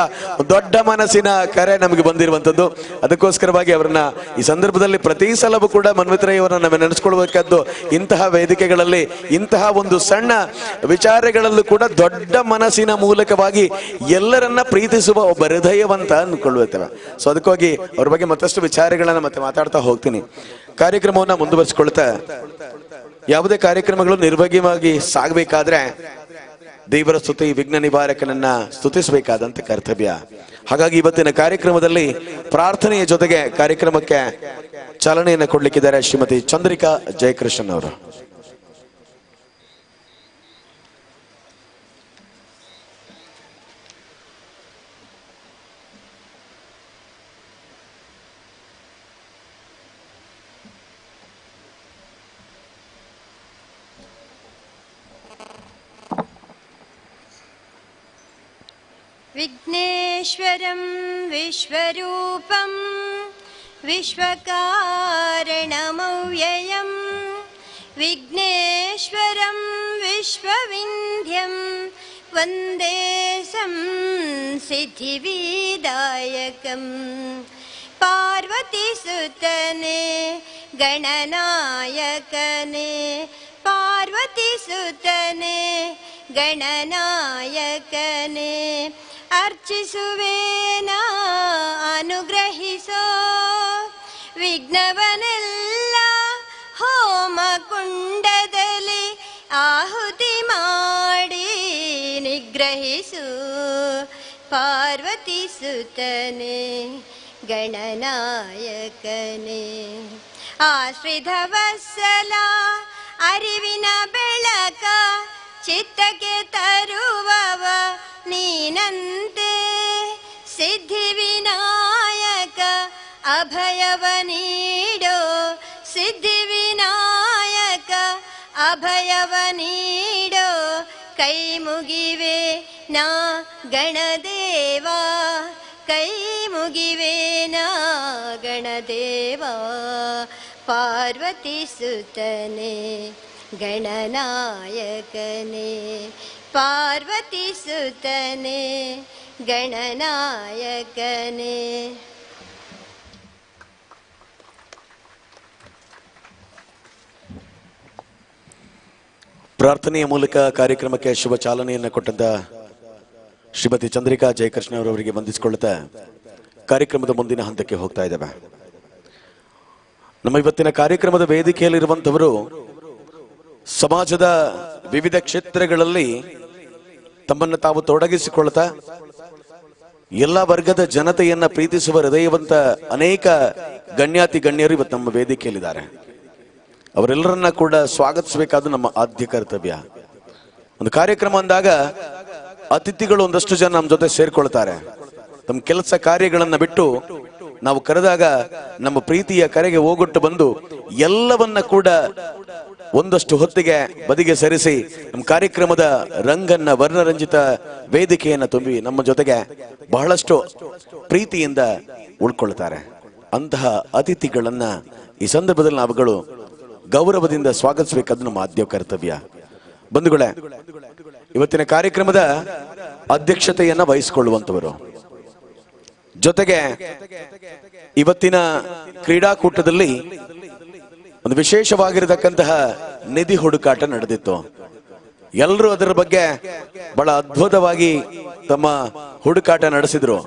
ದೊಡ್ಡ ಮನಸ್ಸಿನ ಕರೆ ನಮಗೆ ಬಂದಿರುವಂತದ್ದು. ಅದಕ್ಕೋಸ್ಕರವಾಗಿ ಅವರನ್ನ ಈ ಸಂದರ್ಭದಲ್ಲಿ ಪ್ರತಿ ಸಲವೂ ಕೂಡ ಮನ್ವಿತ್ರಯವರನ್ನ ನಾವು ನೆನೆಸ್ಕೊಳ್ಬೇಕಾದ್ದು. ಇಂತಹ ವೇದಿಕೆಗಳಲ್ಲಿ ಇಂತಹ ಒಂದು ಸಣ್ಣ ವಿಚಾರಗಳಲ್ಲೂ ಕೂಡ ದೊಡ್ಡ ಮನಸ್ಸಿನ ಮೂಲಕವಾಗಿ ಎಲ್ಲರನ್ನ ಪ್ರೀತಿಸುವ ಒಬ್ಬ ಹೃದಯವಂತ ಅಂದ್ಕೊಳ್ಳುತ್ತೇವೆ. ಸೊ ಅದಕ್ಕಾಗಿ ಅವ್ರ ಬಗ್ಗೆ ಮತ್ತಷ್ಟು ವಿಚಾರಗಳನ್ನ ಮತ್ತೆ ಮಾತಾಡ್ತಾ ಹೋಗ್ತೀನಿ. ಕಾರ್ಯಕ್ರಮವನ್ನ ಮುಂದುವರಿಸಿಕೊಳ್ತಾ, ಯಾವುದೇ ಕಾರ್ಯಕ್ರಮಗಳು ನಿರ್ಭಯವಾಗಿ ಸಾಗಬೇಕಾದ್ರೆ ದೇವರ ಸ್ತುತಿ, ವಿಘ್ನ ನಿವಾರಕನನ್ನ ಸ್ತುತಿಸಬೇಕಾದಂತ ಕರ್ತವ್ಯ. ಹಾಗಾಗಿ ಇವತ್ತಿನ ಕಾರ್ಯಕ್ರಮದಲ್ಲಿ ಪ್ರಾರ್ಥನೆಯ ಜೊತೆಗೆ ಕಾರ್ಯಕ್ರಮಕ್ಕೆ ಚಾಲನೆಯನ್ನು ಕೊಡ್ಲಿಕ್ಕಿದ್ದಾರೆ ಶ್ರೀಮತಿ ಚಂದ್ರಿಕಾ ಜಯಕೃಷ್ಣನ್ ಅವರು. विघ्नेश्वरं विश्वरूपं विश्वकारणमव्ययं विघ्नेश्वरं विश्वविन्ध्यं वन्दे संसिद्धिविदायकं पार्वतीसुतने गणनायकने पार्वतीसुतने गणनायकने अर्चिसुवेन अनुग्रहिसो विघ्नवनेल्ल होमकुंडदल्लि आहुति माडि निग्रहिसु पार्वतीसुतने ಗಣನಾಯಕನೇ. ಆಶ್ರಿತ ವತ್ಸಲ ಅರಿವಿನ ಬೆಳಕ ಚಿತ್ತಕ್ಕೆ ತರುವವ ನೀನಂತೆ. ಸಿದ್ಧಿ ವಿನಾಯಕ ಅಭಯವ ನೀಡೋ, ಸಿದ್ಧಿ ವಿನಾಯಕ ಅಭಯವ ನೀಡೋ. ಕೈ ಮುಗಿವೆ ನಾ ಗಣದೇವ, ಕೈ ಮುಗಿವೆ ನಾ ಗಣದೇವ. ಪಾರ್ವತಿ ಸುತನೆ ಗಣನಾಯಕನೇ, ಪಾರ್ವತಿ ಸುತನೆ ಗಣನಾಯಕನೇ. ಪ್ರಾರ್ಥನೆಯ ಮೂಲಕ ಕಾರ್ಯಕ್ರಮಕ್ಕೆ ಶುಭ ಚಾಲನೆಯನ್ನು ಕೊಟ್ಟಂತ ಶ್ರೀಮತಿ ಚಂದ್ರಿಕಾ ಜಯಕೃಷ್ಣ ಅವರವರಿಗೆ ವಂದಿಸಿಕೊಳ್ಳುತ್ತಾ ಕಾರ್ಯಕ್ರಮದ ಮುಂದಿನ ಹಂತಕ್ಕೆ ಹೋಗ್ತಾ ಇದ್ದೇವೆ. ನಮ್ಮ ಇವತ್ತಿನ ಕಾರ್ಯಕ್ರಮದ ವೇದಿಕೆಯಲ್ಲಿರುವಂತವರು ಸಮಾಜದ ವಿವಿಧ ಕ್ಷೇತ್ರಗಳಲ್ಲಿ ತಮ್ಮನ್ನು ತಾವು ತೊಡಗಿಸಿಕೊಳ್ಳುತ್ತಾ ಎಲ್ಲ ವರ್ಗದ ಜನತೆಯನ್ನ ಪ್ರೀತಿಸುವ ಹೃದಯವಂತ ಅನೇಕ ಗಣ್ಯಾತಿ ಗಣ್ಯರು ಇವತ್ತು ನಮ್ಮ ವೇದಿಕೆಯಲ್ಲಿದ್ದಾರೆ. ಅವರೆಲ್ಲರನ್ನ ಕೂಡ ಸ್ವಾಗತಿಸಬೇಕಾದ ನಮ್ಮ ಆದ್ಯ ಕರ್ತವ್ಯ. ಒಂದು ಕಾರ್ಯಕ್ರಮ ಅಂದಾಗ ಅತಿಥಿಗಳು ಒಂದಷ್ಟು ಜನ ನಮ್ಮ ಜೊತೆ ಸೇರ್ಕೊಳ್ತಾರೆ. ತಮ್ಮ ಕೆಲಸ ಕಾರ್ಯಗಳನ್ನ ಬಿಟ್ಟು ನಾವು ಕರೆದಾಗ ನಮ್ಮ ಪ್ರೀತಿಯ ಕರೆಗೆ ಹೋಗೊಟ್ಟು ಬಂದು ಎಲ್ಲವನ್ನ ಕೂಡ ಒಂದಷ್ಟು ಹೊತ್ತಿಗೆ ಬದಿಗೆ ಸರಿಸಿ ನಮ್ಮ ಕಾರ್ಯಕ್ರಮದ ರಂಗನ್ನ ವರ್ಣರಂಜಿತ ವೇದಿಕೆಯನ್ನ ತುಂಬಿ ನಮ್ಮ ಜೊತೆಗೆ ಬಹಳಷ್ಟು ಪ್ರೀತಿಯಿಂದ ಉಳ್ಕೊಳ್ತಾರೆ. ಅಂತಹ ಅತಿಥಿಗಳನ್ನ ಈ ಸಂದರ್ಭದಲ್ಲಿ ನಾವುಗಳು ಗೌರವದಿಂದ ಸ್ವಾಗತಿಸಬೇಕಾದ ನಮ್ಮ ಆದ್ಯ ಕರ್ತವ್ಯ. ಬಂಧುಗಳೇ, ಇವತ್ತಿನ ಕಾರ್ಯಕ್ರಮದ ಅಧ್ಯಕ್ಷತೆಯನ್ನ ವಹಿಸಿಕೊಳ್ಳುವಂತವರು, ಜೊತೆಗೆ ಇವತ್ತಿನ ಕ್ರೀಡಾಕೂಟದಲ್ಲಿ ಒಂದು ವಿಶೇಷವಾಗಿರತಕ್ಕಂತಹ ನಿಧಿ ಹುಡುಕಾಟ ನಡೆದಿತ್ತು. ಎಲ್ಲರೂ ಅದರ ಬಗ್ಗೆ ಬಹಳ ಅದ್ಭುತವಾಗಿ ತಮ್ಮ ಹುಡುಕಾಟ ನಡೆಸಿದ್ರು.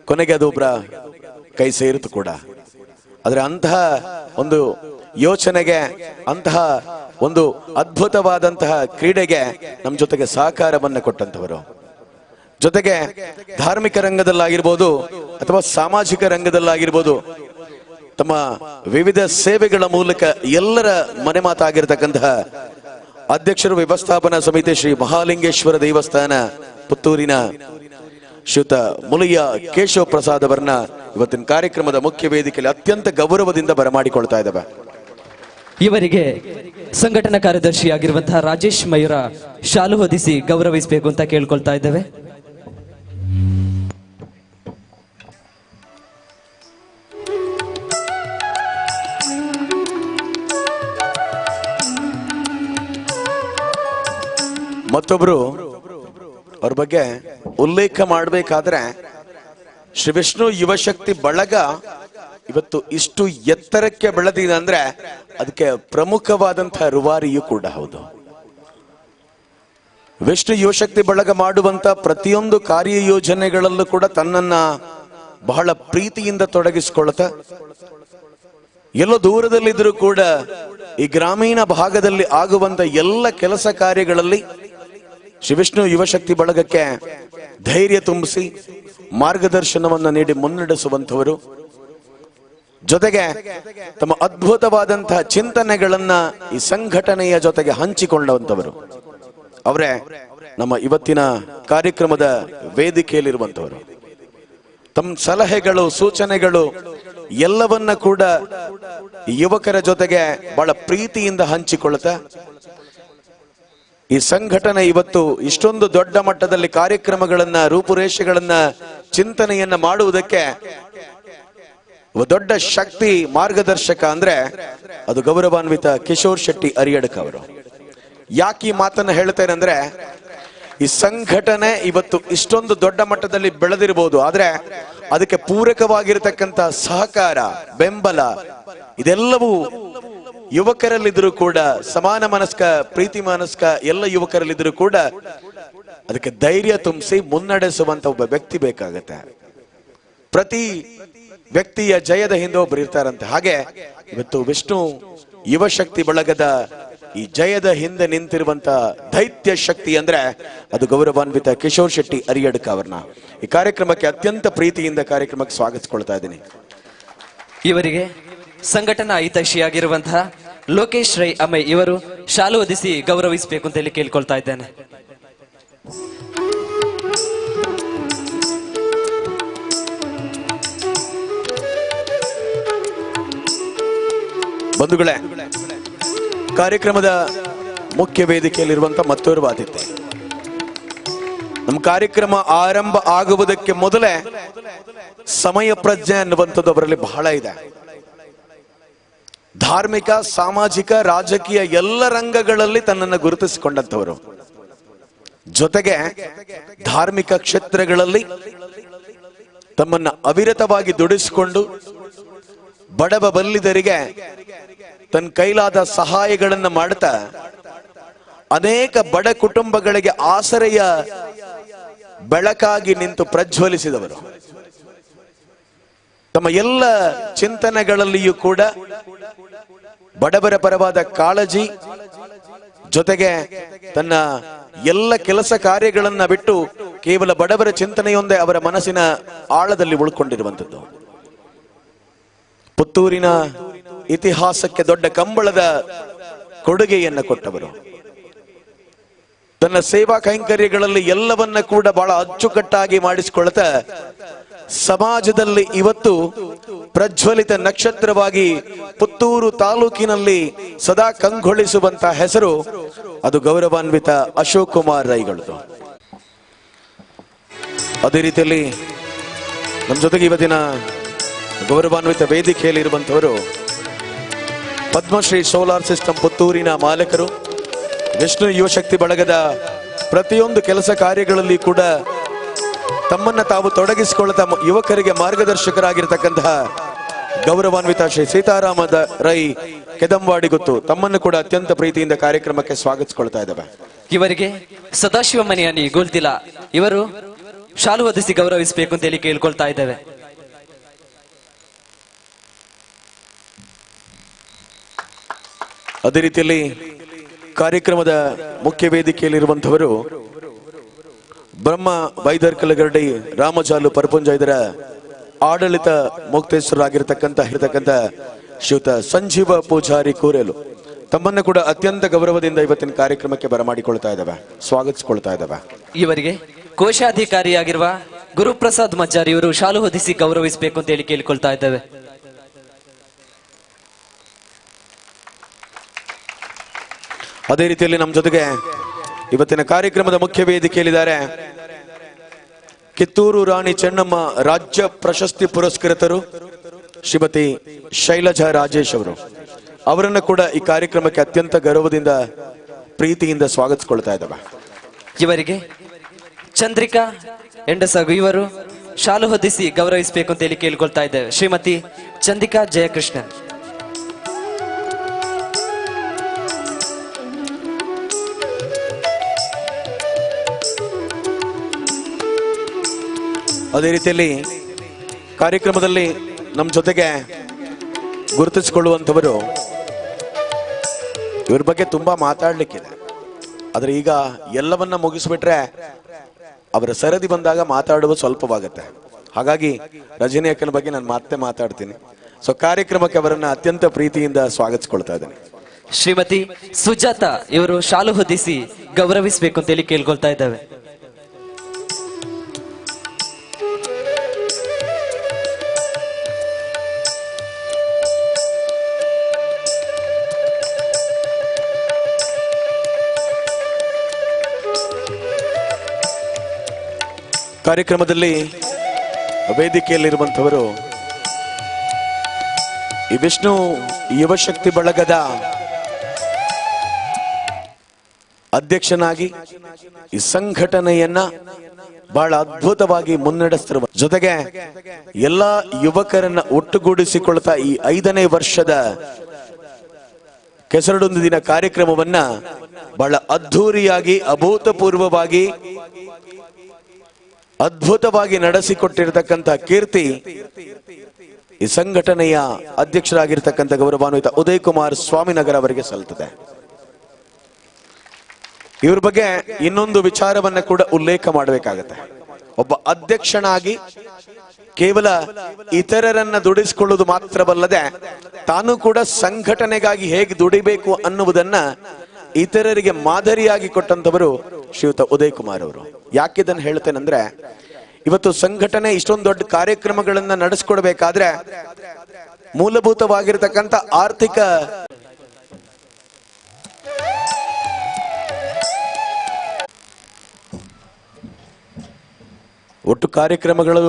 ಕೊನೆಗೆ ಅದು ಒಬ್ಬರ ಕೈ ಸೇರಿತು ಕೂಡ. ಆದ್ರೆ ಅಂತಹ ಒಂದು ಯೋಚನೆಗೆ, ಅಂತಹ ಒಂದು ಅದ್ಭುತವಾದಂತಹ ಕ್ರೀಡೆಗೆ ನಮ್ಮ ಜೊತೆಗೆ ಸಹಕಾರವನ್ನ ಕೊಟ್ಟಂತವರು, ಜೊತೆಗೆ ಧಾರ್ಮಿಕ ರಂಗದಲ್ಲಾಗಿರ್ಬೋದು ಅಥವಾ ಸಾಮಾಜಿಕ ರಂಗದಲ್ಲಾಗಿರ್ಬೋದು ತಮ್ಮ ವಿವಿಧ ಸೇವೆಗಳ ಮೂಲಕ ಎಲ್ಲರ ಮನೆ ಮಾತಾಗಿರ್ತಕ್ಕಂತಹ ಅಧ್ಯಕ್ಷರು ವ್ಯವಸ್ಥಾಪನಾ ಸಮಿತಿ ಶ್ರೀ ಮಹಾಲಿಂಗೇಶ್ವರ ದೇವಸ್ಥಾನ ಪುತ್ತೂರಿನ ಶ್ರೀಯುತ ಮುಲಿಯ ಕೇಶವ ಪ್ರಸಾದ್ ಅವರನ್ನ ಇವತ್ತಿನ ಕಾರ್ಯಕ್ರಮದ ಮುಖ್ಯ ವೇದಿಕೆಯಲ್ಲಿ ಅತ್ಯಂತ ಗೌರವದಿಂದ ಬರಮಾಡಿಕೊಳ್ತಾ ಇದ್ದಾವೆ. ಇವರಿಗೆ ಸಂಘಟನಾ ಕಾರ್ಯದರ್ಶಿಯಾಗಿರುವಂತಹ ರಾಜೇಶ್ ಮಯೂರ ಶಾಲು ಹೊದಿಸಿ ಗೌರವಿಸಬೇಕು ಅಂತ ಕೇಳ್ಕೊಳ್ತಾ ಇದ್ದೇವೆ. ಮತ್ತೊಬ್ರು ಅವ್ರ ಬಗ್ಗೆ ಉಲ್ಲೇಖ ಮಾಡಬೇಕಾದ್ರೆ ಶ್ರೀ ವಿಷ್ಣು ಯುವಶಕ್ತಿ ಬಳಗ ಇವತ್ತು ಇಷ್ಟು ಎತ್ತರಕ್ಕೆ ಬೆಳೆದಿದೆ ಅಂದ್ರೆ ಅದಕ್ಕೆ ಪ್ರಮುಖವಾದಂತಹ ರೂವಾರಿಯೂ ಕೂಡ ಹೌದು. ವಿಷ್ಣು ಯುವಶಕ್ತಿ ಬಳಗ ಮಾಡುವಂತ ಪ್ರತಿಯೊಂದು ಕಾರ್ಯಯೋಜನೆಗಳಲ್ಲೂ ಕೂಡ ತನ್ನನ್ನ ಬಹಳ ಪ್ರೀತಿಯಿಂದ ತೊಡಗಿಸಿಕೊಳ್ಳುತ್ತಾ ಎಲ್ಲೋ ದೂರದಲ್ಲಿದ್ರೂ ಕೂಡ ಈ ಗ್ರಾಮೀಣ ಭಾಗದಲ್ಲಿ ಆಗುವಂತ ಎಲ್ಲ ಕೆಲಸ ಕಾರ್ಯಗಳಲ್ಲಿ ಶ್ರೀ ವಿಷ್ಣು ಯುವಶಕ್ತಿ ಬಳಗಕ್ಕೆ ಧೈರ್ಯ ತುಂಬಿಸಿ ಮಾರ್ಗದರ್ಶನವನ್ನು ನೀಡಿ ಮುನ್ನಡೆಸುವಂತವರು, ಜೊತೆಗೆ ತಮ್ಮ ಅದ್ಭುತವಾದಂತಹ ಚಿಂತನೆಗಳನ್ನ ಈ ಸಂಘಟನೆಯ ಜೊತೆಗೆ ಹಂಚಿಕೊಂಡಂತವರು ಅವರೇ ನಮ್ಮ ಇವತ್ತಿನ ಕಾರ್ಯಕ್ರಮದ ವೇದಿಕೆಯಲ್ಲಿರುವಂತವರು. ತಮ್ಮ ಸಲಹೆಗಳು, ಸೂಚನೆಗಳು ಎಲ್ಲವನ್ನ ಕೂಡ ಯುವಕರ ಜೊತೆಗೆ ಬಹಳ ಪ್ರೀತಿಯಿಂದ ಹಂಚಿಕೊಳ್ಳುತ್ತಾ ಈ ಸಂಘಟನೆ ಇವತ್ತು ಇಷ್ಟೊಂದು ದೊಡ್ಡ ಮಟ್ಟದಲ್ಲಿ ಕಾರ್ಯಕ್ರಮಗಳನ್ನ, ರೂಪುರೇಷೆಗಳನ್ನ, ಚಿಂತನೆಯನ್ನ ಮಾಡುವುದಕ್ಕೆ ದೊಡ್ಡ ಶಕ್ತಿ, ಮಾರ್ಗದರ್ಶಕ ಅಂದ್ರೆ ಅದು ಗೌರವಾನ್ವಿತ ಕಿಶೋರ್ ಶೆಟ್ಟಿ ಅರಿಯಡ್ಕ ಅವರು. ಯಾಕೆ ಈ ಮಾತನ್ನ ಹೇಳ್ತೇನೆ ಅಂದ್ರೆ, ಈ ಸಂಘಟನೆ ಇವತ್ತು ಇಷ್ಟೊಂದು ದೊಡ್ಡ ಮಟ್ಟದಲ್ಲಿ ಬೆಳೆದಿರಬಹುದು, ಆದ್ರೆ ಅದಕ್ಕೆ ಪೂರಕವಾಗಿರತಕ್ಕಂತ ಸಹಕಾರ, ಬೆಂಬಲ ಇದೆಲ್ಲವೂ ಯುವಕರಲ್ಲಿದ್ರೂ ಕೂಡ, ಸಮಾನ ಮನಸ್ಕ, ಪ್ರೀತಿ ಮನಸ್ಕ ಎಲ್ಲ ಯುವಕರಲ್ಲಿದ್ರೂ ಕೂಡ ಅದಕ್ಕೆ ಧೈರ್ಯ ತುಂಬಿಸಿ ಮುನ್ನಡೆಸುವಂತ ಒಬ್ಬ ವ್ಯಕ್ತಿ ಬೇಕಾಗತ್ತೆ. ಪ್ರತಿ ವ್ಯಕ್ತಿಯ ಜಯದ ಹಿಂದೆ ಒಬ್ಬರು ಇರ್ತಾರಂತೆ. ಹಾಗೆ ಇವತ್ತು ವಿಷ್ಣು ಯುವಶಕ್ತಿ ಬಳಗದ ಈ ಜಯದ ಹಿಂದೆ ನಿಂತಿರುವಂತ ದೈತ್ಯ ಶಕ್ತಿ ಅಂದ್ರೆ ಅದು ಗೌರವಾನ್ವಿತ ಕಿಶೋರ್ ಶೆಟ್ಟಿ ಅರಿಯಡ್ಕ ಅವರನ್ನ ಈ ಕಾರ್ಯಕ್ರಮಕ್ಕೆ ಅತ್ಯಂತ ಪ್ರೀತಿಯಿಂದ ಕಾರ್ಯಕ್ರಮಕ್ಕೆ ಸ್ವಾಗತಿಸ್ಕೊಳ್ತಾ ಇದ್ದೀನಿ. ಇವರಿಗೆ ಸಂಘಟನಾ ಹಿತೈಷಿಯಾಗಿರುವಂತಹ ಲೋಕೇಶ್ ರೈ ಅಮೈ ಇವರು ಶಾಲು ಹೊದಿಸಿ ಗೌರವಿಸಬೇಕು ಅಂತ ಹೇಳಿ ಕೇಳ್ಕೊಳ್ತಾ ಇದ್ದೇನೆ. ಬಂಧುಗಳೇ, ಕಾರ್ಯಕ್ರಮದ ಮುಖ್ಯ ವೇದಿಕೆಯಲ್ಲಿರುವಂತ ಮತ್ತೋರ್ವ ಅತಿಥಿ, ನಮ್ಮ ಕಾರ್ಯಕ್ರಮ ಆರಂಭ ಆಗುವುದಕ್ಕೆ ಮೊದಲೇ ಸಮಯ ಪ್ರಜ್ಞೆ ಅನ್ನುವಂಥದ್ದು ಅವರಲ್ಲಿ ಬಹಳ ಇದೆ. ಧಾರ್ಮಿಕ, ಸಾಮಾಜಿಕ, ರಾಜಕೀಯ ಎಲ್ಲ ರಂಗಗಳಲ್ಲಿ ತನ್ನನ್ನು ಗುರುತಿಸಿಕೊಂಡಂಥವರು. ಜೊತೆಗೆ ಧಾರ್ಮಿಕ ಕ್ಷೇತ್ರಗಳಲ್ಲಿ ತಮ್ಮನ್ನ ಅವಿರತವಾಗಿ ದುಡಿಸಿಕೊಂಡು ಬಡವ ಬಲ್ಲಿದರಿಗೆ ತನ್ನ ಕೈಲಾದ ಸಹಾಯಗಳನ್ನು ಮಾಡುತ್ತಾ ಅನೇಕ ಬಡ ಕುಟುಂಬಗಳಿಗೆ ಆಸರೆಯ ಬೆಳಕಾಗಿ ನಿಂತು ಪ್ರಜ್ವಲಿಸಿದವರು. ತಮ್ಮ ಎಲ್ಲ ಚಿಂತನೆಗಳಲ್ಲಿಯೂ ಕೂಡ ಬಡವರ ಪರವಾದ ಕಾಳಜಿ, ಜೊತೆಗೆ ತನ್ನ ಎಲ್ಲ ಕೆಲಸ ಕಾರ್ಯಗಳನ್ನ ಬಿಟ್ಟು ಕೇವಲ ಬಡವರ ಚಿಂತನೆಯೊಂದೇ ಅವರ ಮನಸ್ಸಿನ ಆಳದಲ್ಲಿ ಉಳ್ಕೊಂಡಿರುವಂಥದ್ದು. ಪುತ್ತೂರಿನ ಇತಿಹಾಸಕ್ಕೆ ದೊಡ್ಡ ಕಂಬಳದ ಕೊಡುಗೆಯನ್ನು ಕೊಟ್ಟವರು. ತನ್ನ ಸೇವಾ ಕೈಂಕರ್ಯಗಳಲ್ಲಿ ಎಲ್ಲವನ್ನ ಕೂಡ ಬಹಳ ಅಚ್ಚುಕಟ್ಟಾಗಿ ಮಾಡಿಸಿಕೊಳ್ತಾ ಸಮಾಜದಲ್ಲಿ ಇವತ್ತು ಪ್ರಜ್ವಲಿತ ನಕ್ಷತ್ರವಾಗಿ ಪುತ್ತೂರು ತಾಲೂಕಿನಲ್ಲಿ ಸದಾ ಕಂಗೊಳಿಸುವಂತ ಹೆಸರು ಅದು ಗೌರವಾನ್ವಿತ ಅಶೋಕ್ ಕುಮಾರ್ ರೈಗಳದು. ಅದೇ ರೀತಿಯಲ್ಲಿ ನಮ್ಮ ಜೊತೆಗೆ ಇವತ್ತಿನ ಗೌರವಾನ್ವಿತ ವೇದಿಕೆಯಲ್ಲಿ ಇರುವಂತವರು ಪದ್ಮಶ್ರೀ ಸೋಲಾರ್ ಸಿಸ್ಟಮ್ ಪುತ್ತೂರಿನ ಮಾಲಕರು, ವಿಷ್ಣು ಯುವಶಕ್ತಿ ಬಳಗದ ಪ್ರತಿಯೊಂದು ಕೆಲಸ ಕಾರ್ಯಗಳಲ್ಲಿ ಕೂಡ ತಮ್ಮನ್ನ ತಾವು ತೊಡಗಿಸಿಕೊಳ್ಳುತ್ತಾ ಯುವಕರಿಗೆ ಮಾರ್ಗದರ್ಶಕರಾಗಿರ್ತಕ್ಕಂತಹ ಗೌರವಾನ್ವಿತ ಶ್ರೀ ಸೀತಾರಾಮ ರೈ ಕೆದಂವಾಡಿ ಗೊತ್ತು ತಮ್ಮನ್ನು ಕೂಡ ಅತ್ಯಂತ ಪ್ರೀತಿಯಿಂದ ಕಾರ್ಯಕ್ರಮಕ್ಕೆ ಸ್ವಾಗತಿಸಿಕೊಳ್ತಾ ಇದ್ದಾವೆ. ಇವರಿಗೆ ಸದಾಶಿವ ಮನೆಯನಿ ಗೋಲ್ತಿಲ ಇವರು ಶಾಲು ಹೊದಿಸಿ ಗೌರವಿಸಬೇಕು ಅಂತ ಹೇಳಿ ಕೇಳ್ಕೊಳ್ತಾ ಇದ್ದೇವೆ. ಅದೇ ರೀತಿಯಲ್ಲಿ ಕಾರ್ಯಕ್ರಮದ ಮುಖ್ಯ ವೇದಿಕೆಯಲ್ಲಿರುವಂತವರು ಬ್ರಹ್ಮ ಬೈದರ್ಕಲಗರಡಿ ರಾಮಜಾಲು ಪರಪುಂಜ ಇದರ ಆಡಳಿತ ಮುಕ್ತೇಶ್ವರರಾಗಿರ್ತಕ್ಕಂಥ ಶ್ರೀಯುತ ಸಂಜೀವ ಪೂಜಾರಿ ಕೂರೆಲು ತಮ್ಮನ್ನು ಕೂಡ ಅತ್ಯಂತ ಗೌರವದಿಂದ ಇವತ್ತಿನ ಕಾರ್ಯಕ್ರಮಕ್ಕೆ ಬರಮಾಡಿಕೊಳ್ತಾ ಇದ್ದಾವೆ, ಸ್ವಾಗತಿಸಿಕೊಳ್ತಾ ಇದ್ದಾವೆ. ಇವರಿಗೆ ಕೋಶಾಧಿಕಾರಿಯಾಗಿರುವ ಗುರುಪ್ರಸಾದ್ ಮಜ್ಜಾರಿ ಇವರು ಶಾಲು ಹೊದಿಸಿ ಗೌರವಿಸಬೇಕು ಅಂತ ಹೇಳಿ ಕೇಳ್ಕೊಳ್ತಾ ಇದ್ದೇವೆ. ಅದೇ ರೀತಿಯಲ್ಲಿ ನಮ್ಮ ಜೊತೆಗೆ ಇವತ್ತಿನ ಕಾರ್ಯಕ್ರಮದ ಮುಖ್ಯ ವೇದಿಕೆಯಲ್ಲಿದ್ದಾರೆ ಕಿತ್ತೂರು ರಾಣಿ ಚೆನ್ನಮ್ಮ ರಾಜ್ಯ ಪ್ರಶಸ್ತಿ ಪುರಸ್ಕೃತರು ಶ್ರೀಮತಿ ಶೈಲಜಾ ರಾಜೇಶ್ ಅವರು. ಅವರನ್ನು ಕೂಡ ಈ ಕಾರ್ಯಕ್ರಮಕ್ಕೆ ಅತ್ಯಂತ ಗೌರವದಿಂದ ಪ್ರೀತಿಯಿಂದ ಸ್ವಾಗತಿಸಿಕೊಳ್ತಾ ಇದ್ದಾವೆ. ಇವರಿಗೆ ಚಂದ್ರಿಕಾ ಎಂಡಸಗು ಇವರು ಶಾಲು ಹೊದಿಸಿ ಗೌರವಿಸಬೇಕು ಅಂತ ಹೇಳಿ ಕೇಳ್ಕೊಳ್ತಾ ಇದ್ದೇವೆ. ಶ್ರೀಮತಿ ಚಂದ್ರಿಕಾ ಜಯಕೃಷ್ಣನ್. ಅದೇ ರೀತಿಯಲ್ಲಿ ಕಾರ್ಯಕ್ರಮದಲ್ಲಿ ನಮ್ಮ ಜೊತೆಗೆ ಗುರುತಿಸಿಕೊಳ್ಳುವಂಥವರು, ಇವ್ರ ಬಗ್ಗೆ ತುಂಬಾ ಮಾತಾಡ್ಲಿಕ್ಕಿದೆ, ಆದ್ರೆ ಈಗ ಎಲ್ಲವನ್ನ ಮುಗಿಸ್ಬಿಟ್ರೆ ಅವರ ಸರದಿ ಬಂದಾಗ ಮಾತಾಡುವುದು ಸ್ವಲ್ಪವಾಗುತ್ತೆ. ಹಾಗಾಗಿ ರಜನಿ ಅಕ್ಕನ ಬಗ್ಗೆ ನಾನು ಮತ್ತೆ ಮಾತಾಡ್ತೀನಿ. ಸೊ ಕಾರ್ಯಕ್ರಮಕ್ಕೆ ಅವರನ್ನ ಅತ್ಯಂತ ಪ್ರೀತಿಯಿಂದ ಸ್ವಾಗತಿಸಿಕೊಳ್ತಾ ಇದ್ದೇನೆ. ಶ್ರೀಮತಿ ಸುಜಾತಾ ಇವರು ಶಾಲು ಹೊದಿಸಿ ಗೌರವಿಸಬೇಕು ಅಂತ ಹೇಳಿ ಕೇಳ್ಕೊಳ್ತಾ ಇದ್ದಾವೆ. ಕಾರ್ಯಕ್ರಮದಲ್ಲಿ ವೇದಿಕೆಯಲ್ಲಿರುವಂಥವರು ಈ ವಿಷ್ಣು ಯುವಶಕ್ತಿ ಬಳಗದ ಅಧ್ಯಕ್ಷನಾಗಿ ಈ ಸಂಘಟನೆಯನ್ನ ಬಹಳ ಅದ್ಭುತವಾಗಿ ಮುನ್ನಡೆಸ್ತಿರುವ ಜೊತೆಗೆ ಎಲ್ಲಾ ಯುವಕರನ್ನ ಒಟ್ಟುಗೂಡಿಸಿಕೊಳ್ತಾ ಈ 5ನೇ ವರ್ಷದ ಕೆಸರಡೊಂದು ದಿನ ಕಾರ್ಯಕ್ರಮವನ್ನ ಬಹಳ ಅದ್ಧೂರಿಯಾಗಿ ಅದ್ಭುತವಾಗಿ ನಡೆಸಿಕೊಟ್ಟಿರತಕ್ಕಂಥ ಕೀರ್ತಿ ಈ ಸಂಘಟನೆಯ ಅಧ್ಯಕ್ಷರಾಗಿರ್ತಕ್ಕಂಥ ಗೌರವಾನ್ವಿತ ಉದಯ್ ಕುಮಾರ್ ಸ್ವಾಮಿನಗರ ಅವರಿಗೆ ಸಲ್ಲುತ್ತದೆ. ಇವ್ರ ಬಗ್ಗೆ ಇನ್ನೊಂದು ವಿಚಾರವನ್ನ ಕೂಡ ಉಲ್ಲೇಖ ಮಾಡಬೇಕಾಗತ್ತೆ. ಒಬ್ಬ ಅಧ್ಯಕ್ಷನಾಗಿ ಕೇವಲ ಇತರರನ್ನ ದುಡಿಸಿಕೊಳ್ಳುವುದು ಮಾತ್ರವಲ್ಲದೆ ತಾನು ಕೂಡ ಸಂಘಟನೆಗಾಗಿ ಹೇಗೆ ದುಡಿಬೇಕು ಅನ್ನುವುದನ್ನ ಇತರರಿಗೆ ಮಾದರಿಯಾಗಿ ಕೊಟ್ಟಂತವರು ಶ್ರೀಯುತ ಉದಯ್ ಕುಮಾರ್ ಅವರು. ಯಾಕಿದನ್ನು ಹೇಳ್ತೇನೆಂದ್ರೆ, ಇವತ್ತು ಸಂಘಟನೆ ಇಷ್ಟೊಂದು ದೊಡ್ಡ ಕಾರ್ಯಕ್ರಮಗಳನ್ನ ನಡೆಸ್ಕೊಡ್ಬೇಕಾದ್ರೆ ಮೂಲಭೂತವಾಗಿರತಕ್ಕಂಥ ಆರ್ಥಿಕ ಒಟ್ಟು ಕಾರ್ಯಕ್ರಮಗಳು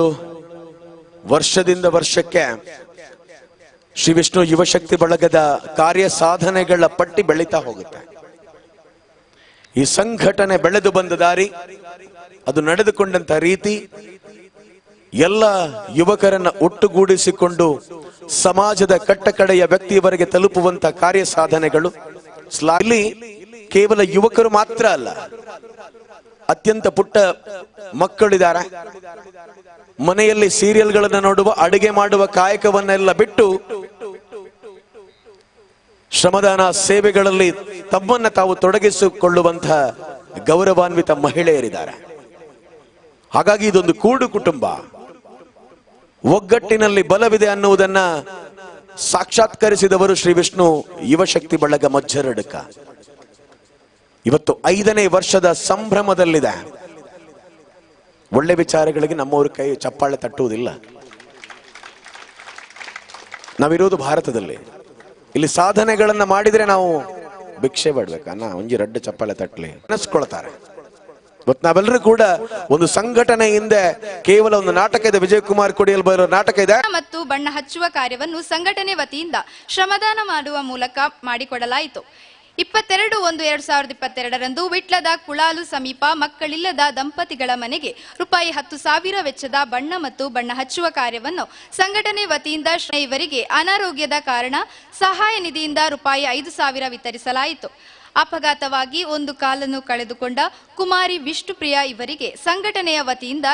ವರ್ಷದಿಂದ ವರ್ಷಕ್ಕೆ ಶ್ರೀ ವಿಷ್ಣು ಯುವಶಕ್ತಿ ಬಳಗದ ಕಾರ್ಯ ಸಾಧನೆಗಳ ಪಟ್ಟಿ ಬೆಳೀತಾ ಹೋಗುತ್ತೆ. ಈ ಸಂಘಟನೆ ಬೆಳೆದು ಬಂದ ದಾರಿ, ಅದು ನಡೆದುಕೊಂಡಂತ ರೀತಿ, ಎಲ್ಲ ಯುವಕರನ್ನ ಒಟ್ಟುಗೂಡಿಸಿಕೊಂಡು ಸಮಾಜದ ಕಟ್ಟಕಡೆಯ ವ್ಯಕ್ತಿಯವರೆಗೆ ತಲುಪುವಂತ ಕಾರ್ಯ ಸಾಧನೆಗಳು. ಇಲ್ಲಿ ಕೇವಲ ಯುವಕರು ಮಾತ್ರ ಅಲ್ಲ, ಅತ್ಯಂತ ಪುಟ್ಟ ಮಕ್ಕಳಿದ್ದಾರೆ. ಮನೆಯಲ್ಲಿ ಸೀರಿಯಲ್ಗಳನ್ನು ನೋಡುವ, ಅಡುಗೆ ಮಾಡುವ ಕಾಯಕವನ್ನೆಲ್ಲ ಬಿಟ್ಟು ಶ್ರಮದಾನ ಸೇವೆಗಳಲ್ಲಿ ತಮ್ಮನ್ನ ತಾವು ತೊಡಗಿಸಿಕೊಳ್ಳುವಂತಹ ಗೌರವಾನ್ವಿತ ಮಹಿಳೆಯರಿದ್ದಾರೆ. ಹಾಗಾಗಿ ಇದೊಂದು ಕೂಡು ಕುಟುಂಬ, ಒಗ್ಗಟ್ಟಿನಲ್ಲಿ ಬಲವಿದೆ ಅನ್ನುವುದನ್ನ ಸಾಕ್ಷಾತ್ಕರಿಸಿದವರು ಶ್ರೀ ವಿಷ್ಣು ಯುವಶಕ್ತಿ ಬಳಗ ಮಜ್ಜರಡ್ಕ. ಇವತ್ತು 5ನೇ ವರ್ಷದ ಸಂಭ್ರಮದಲ್ಲಿದೆ. ಒಳ್ಳೆ ವಿಚಾರಗಳಿಗೆ ನಮ್ಮವ್ರ ಕೈ ಚಪ್ಪಾಳೆ ತಟ್ಟುವುದಿಲ್ಲ. ನಾವಿರೋದು ಭಾರತದಲ್ಲಿ. ಇಲ್ಲಿ ಸಾಧನೆಗಳನ್ನ ಮಾಡಿದ್ರೆ ನಾವು ಭಿಕ್ಷೆ ಬೇಡ್ಬೇಕನ್ನ ಒಂಜಿ ರಡ್ಡ ಚಪ್ಪಾಳೆ ತಟ್ಟಲಿ ಅನಿಸ್ಕೊಳ್ತಾರೆ. ಇವತ್ತು ನಾವೆಲ್ಲರೂ ಕೂಡ ಒಂದು ಸಂಘಟನೆ ಹಿಂದೆ ಕೇವಲ ಒಂದು ನಾಟಕ ಇದೆ, ವಿಜಯಕುಮಾರ್ ಕೊಡಿಯಲ್ ಬರೋ ನಾಟಕ ಇದೆ. ಮತ್ತು ಬಣ್ಣ ಹಚ್ಚುವ ಕಾರ್ಯವನ್ನು ಸಂಘಟನೆ ವತಿಯಿಂದ ಶ್ರಮದಾನ ಮಾಡುವ ಮೂಲಕ ಮಾಡಿಕೊಡಲಾಯಿತು. 22/1/2022 ವಿಟ್ಲದ ಕುಳಾಲು ಸಮೀಪ ಮಕ್ಕಳಿಲ್ಲದ ದಂಪತಿಗಳ ಮನೆಗೆ ರೂಪಾಯಿ 10,000 ವೆಚ್ಚದ ಬಣ್ಣ ಮತ್ತು ಬಣ್ಣ ಹಚ್ಚುವ ಕಾರ್ಯವನ್ನು ಸಂಘಟನೆ ವತಿಯಿಂದ ಇವರಿಗೆ ಅನಾರೋಗ್ಯದ ಕಾರಣ ಸಹಾಯ ನಿಧಿಯಿಂದ ರೂಪಾಯಿ 5,000 ವಿತರಿಸಲಾಯಿತು. ಅಪಘಾತವಾಗಿ ಒಂದು ಕಾಲನ್ನು ಕಳೆದುಕೊಂಡ ಕುಮಾರಿ ವಿಷ್ಣುಪ್ರಿಯಾ ಇವರಿಗೆ ಸಂಘಟನೆ ವತಿಯಿಂದ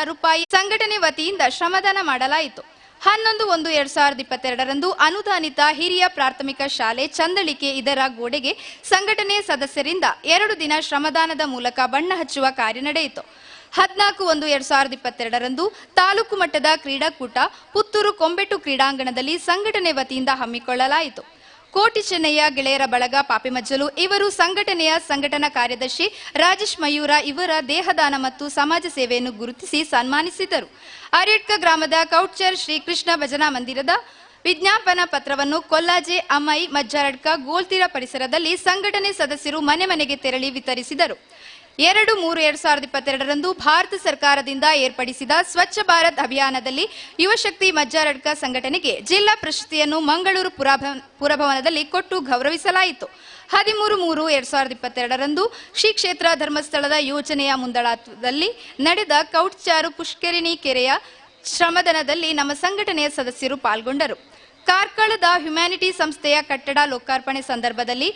ಶ್ರಮದಾನ ಮಾಡಲಾಯಿತು. 11/1/2022 ಅನುದಾನಿತ ಹಿರಿಯ ಪ್ರಾಥಮಿಕ ಶಾಲೆ ಚಂದಳಿಕೆ ಇದರ ಗೋಡೆಗೆ ಸಂಘಟನೆ ಸದಸ್ಯರಿಂದ 2 ದಿನ ಶ್ರಮದಾನದ ಮೂಲಕ ಬಣ್ಣ ಹಚ್ಚುವ ಕಾರ್ಯ ನಡೆಯಿತು. 14/1/2022 ತಾಲೂಕು ಮಟ್ಟದ ಕ್ರೀಡಾಕೂಟ ಪುತ್ತೂರು ಕೊಂಬೆಟ್ಟು ಕ್ರೀಡಾಂಗಣದಲ್ಲಿ ಸಂಘಟನೆ ವತಿಯಿಂದ ಹಮ್ಮಿಕೊಳ್ಳಲಾಯಿತು. ಕೋಟಿ ಚೆನ್ನಯ್ಯ ಗೆಳೆಯರ ಬಳಗ ಪಾಪಿಮಜ್ಜಲು ಇವರು ಸಂಘಟನಾ ಕಾರ್ಯದರ್ಶಿ ರಾಜೇಶ್ ಮಯೂರ ಇವರ ದೇಹದಾನ ಮತ್ತು ಸಮಾಜ ಸೇವೆಯನ್ನು ಗುರುತಿಸಿ ಸನ್ಮಾನಿಸಿದರು. ಅರೇಟ್ಕ ಗ್ರಾಮದ ಕೌಟ್ಚರ್ ಶ್ರೀಕೃಷ್ಣ ಭಜನಾ ಮಂದಿರದ ವಿಜ್ಞಾಪನಾ ಪತ್ರವನ್ನು ಕೊಲ್ಲಾಜೆ ಅಮ್ಮೈ ಮಜ್ಜಾರಡ್ಕ ಗೋಲ್ತೀರ ಪರಿಸರದಲ್ಲಿ ಸಂಘಟನೆ ಸದಸ್ಯರು ಮನೆ ಮನೆಗೆ ತೆರಳಿ ವಿತರಿಸಿದರು. 2/3/2022 ಭಾರತ ಸರ್ಕಾರದಿಂದ ಏರ್ಪಡಿಸಿದ ಸ್ವಚ್ಛ ಭಾರತ್ ಅಭಿಯಾನದಲ್ಲಿ ಯುವಶಕ್ತಿ ಮಜ್ಜಾರಡ್ಕ ಸಂಘಟನೆಗೆ ಜಿಲ್ಲಾ ಪ್ರಶಸ್ತಿಯನ್ನು ಮಂಗಳೂರು ಪುರಭವನದಲ್ಲಿ ಕೊಟ್ಟು ಗೌರವಿಸಲಾಯಿತು. 13/3/2022 ಶ್ರೀ ಕ್ಷೇತ್ರ ಧರ್ಮಸ್ಥಳದ ಯೋಜನೆಯ ಮುಂದಾಳತ್ವದಲ್ಲಿ ನಡೆದ ಕೌಟ್ಚಾರು ಪುಷ್ಕರಿಣಿ ಕೆರೆಯ ಶ್ರಮದಾನದಲ್ಲಿ ನಮ್ಮ ಸಂಘಟನೆಯ ಸದಸ್ಯರು ಪಾಲ್ಗೊಂಡರು. ಕಾರ್ಕಳದ ಹ್ಯುಮ್ಯಾನಿಟಿ ಸಂಸ್ಥೆಯ ಕಟ್ಟಡ ಲೋಕಾರ್ಪಣೆ ಸಂದರ್ಭದಲ್ಲಿ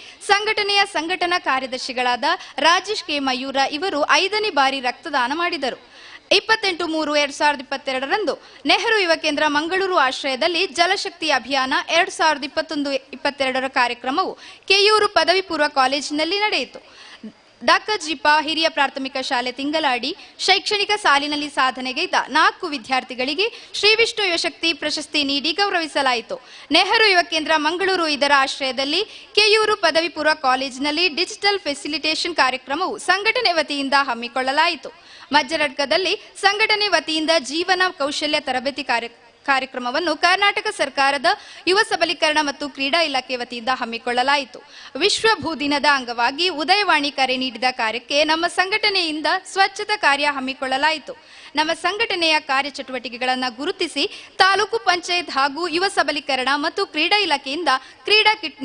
ಸಂಘಟನಾ ಕಾರ್ಯದರ್ಶಿಗಳಾದ ರಾಜೇಶ್ ಕೆ ಮಯೂರ ಇವರು 5ನೇ ಬಾರಿ ರಕ್ತದಾನ ಮಾಡಿದರು. 28/3/2022 ನೆಹರು ಯುವ ಕೇಂದ್ರ ಮಂಗಳೂರು ಆಶ್ರಯದಲ್ಲಿ ಜಲಶಕ್ತಿ ಅಭಿಯಾನ 2021-22 ಕಾರ್ಯಕ್ರಮವು ಕೆಯೂರು ಪದವಿ ಪೂರ್ವ ಕಾಲೇಜಿನಲ್ಲಿ ನಡೆಯಿತು. ದಾಕಜಿಪ ಹಿರಿಯ ಪ್ರಾಥಮಿಕ ಶಾಲೆ ತಿಂಗಲಾಡಿ ಶೈಕ್ಷಣಿಕ ಸಾಲಿನಲ್ಲಿ ಸಾಧನೆಗೈದ 4 ವಿದ್ಯಾರ್ಥಿಗಳಿಗೆ ಶ್ರೀ ವಿಷ್ಣು ಯುವಶಕ್ತಿ ಪ್ರಶಸ್ತಿ ನೀಡಿ ಗೌರವಿಸಲಾಯಿತು. ನೆಹರು ಯುವ ಕೇಂದ್ರ ಮಂಗಳೂರು ಇದರ ಆಶ್ರಯದಲ್ಲಿ ಕೆಯೂರು ಪದವಿ ಪೂರ್ವ ಕಾಲೇಜಿನಲ್ಲಿ ಡಿಜಿಟಲ್ ಫೆಸಿಲಿಟೇಷನ್ ಕಾರ್ಯಕ್ರಮವು ಸಂಘಟನೆ ವತಿಯಿಂದ ಹಮ್ಮಿಕೊಳ್ಳಲಾಯಿತು. ಮಜ್ಜರಡ್ಕದಲ್ಲಿ ಸಂಘಟನೆ ವತಿಯಿಂದ ಜೀವನ ಕೌಶಲ್ಯ ತರಬೇತಿ ಕಾರ್ಯಕ್ರಮವನ್ನು ಕರ್ನಾಟಕ ಸರ್ಕಾರದ ಯುವ ಸಬಲೀಕರಣ ಮತ್ತು ಕ್ರೀಡಾ ಇಲಾಖೆ ವತಿಯಿಂದ ಹಮ್ಮಿಕೊಳ್ಳಲಾಯಿತು. ವಿಶ್ವ ಭೂ ದಿನದ ಅಂಗವಾಗಿ ಉದಯವಾಣಿ ಕರೆ ನೀಡಿದ ಕಾರ್ಯಕ್ಕೆ ನಮ್ಮ ಸಂಘಟನೆಯಿಂದ ಸ್ವಚ್ಛತಾ ಕಾರ್ಯ ಹಮ್ಮಿಕೊಳ್ಳಲಾಯಿತು. ನಮ್ಮ ಸಂಘಟನೆಯ ಕಾರ್ಯಚಟುವಟಿಕೆಗಳನ್ನು ಗುರುತಿಸಿ ತಾಲೂಕು ಪಂಚಾಯತ್ ಹಾಗೂ ಯುವ ಸಬಲೀಕರಣ ಮತ್ತು ಕ್ರೀಡಾ ಇಲಾಖೆಯಿಂದ ಕ್ರೀಡಾ ಕಿಟ್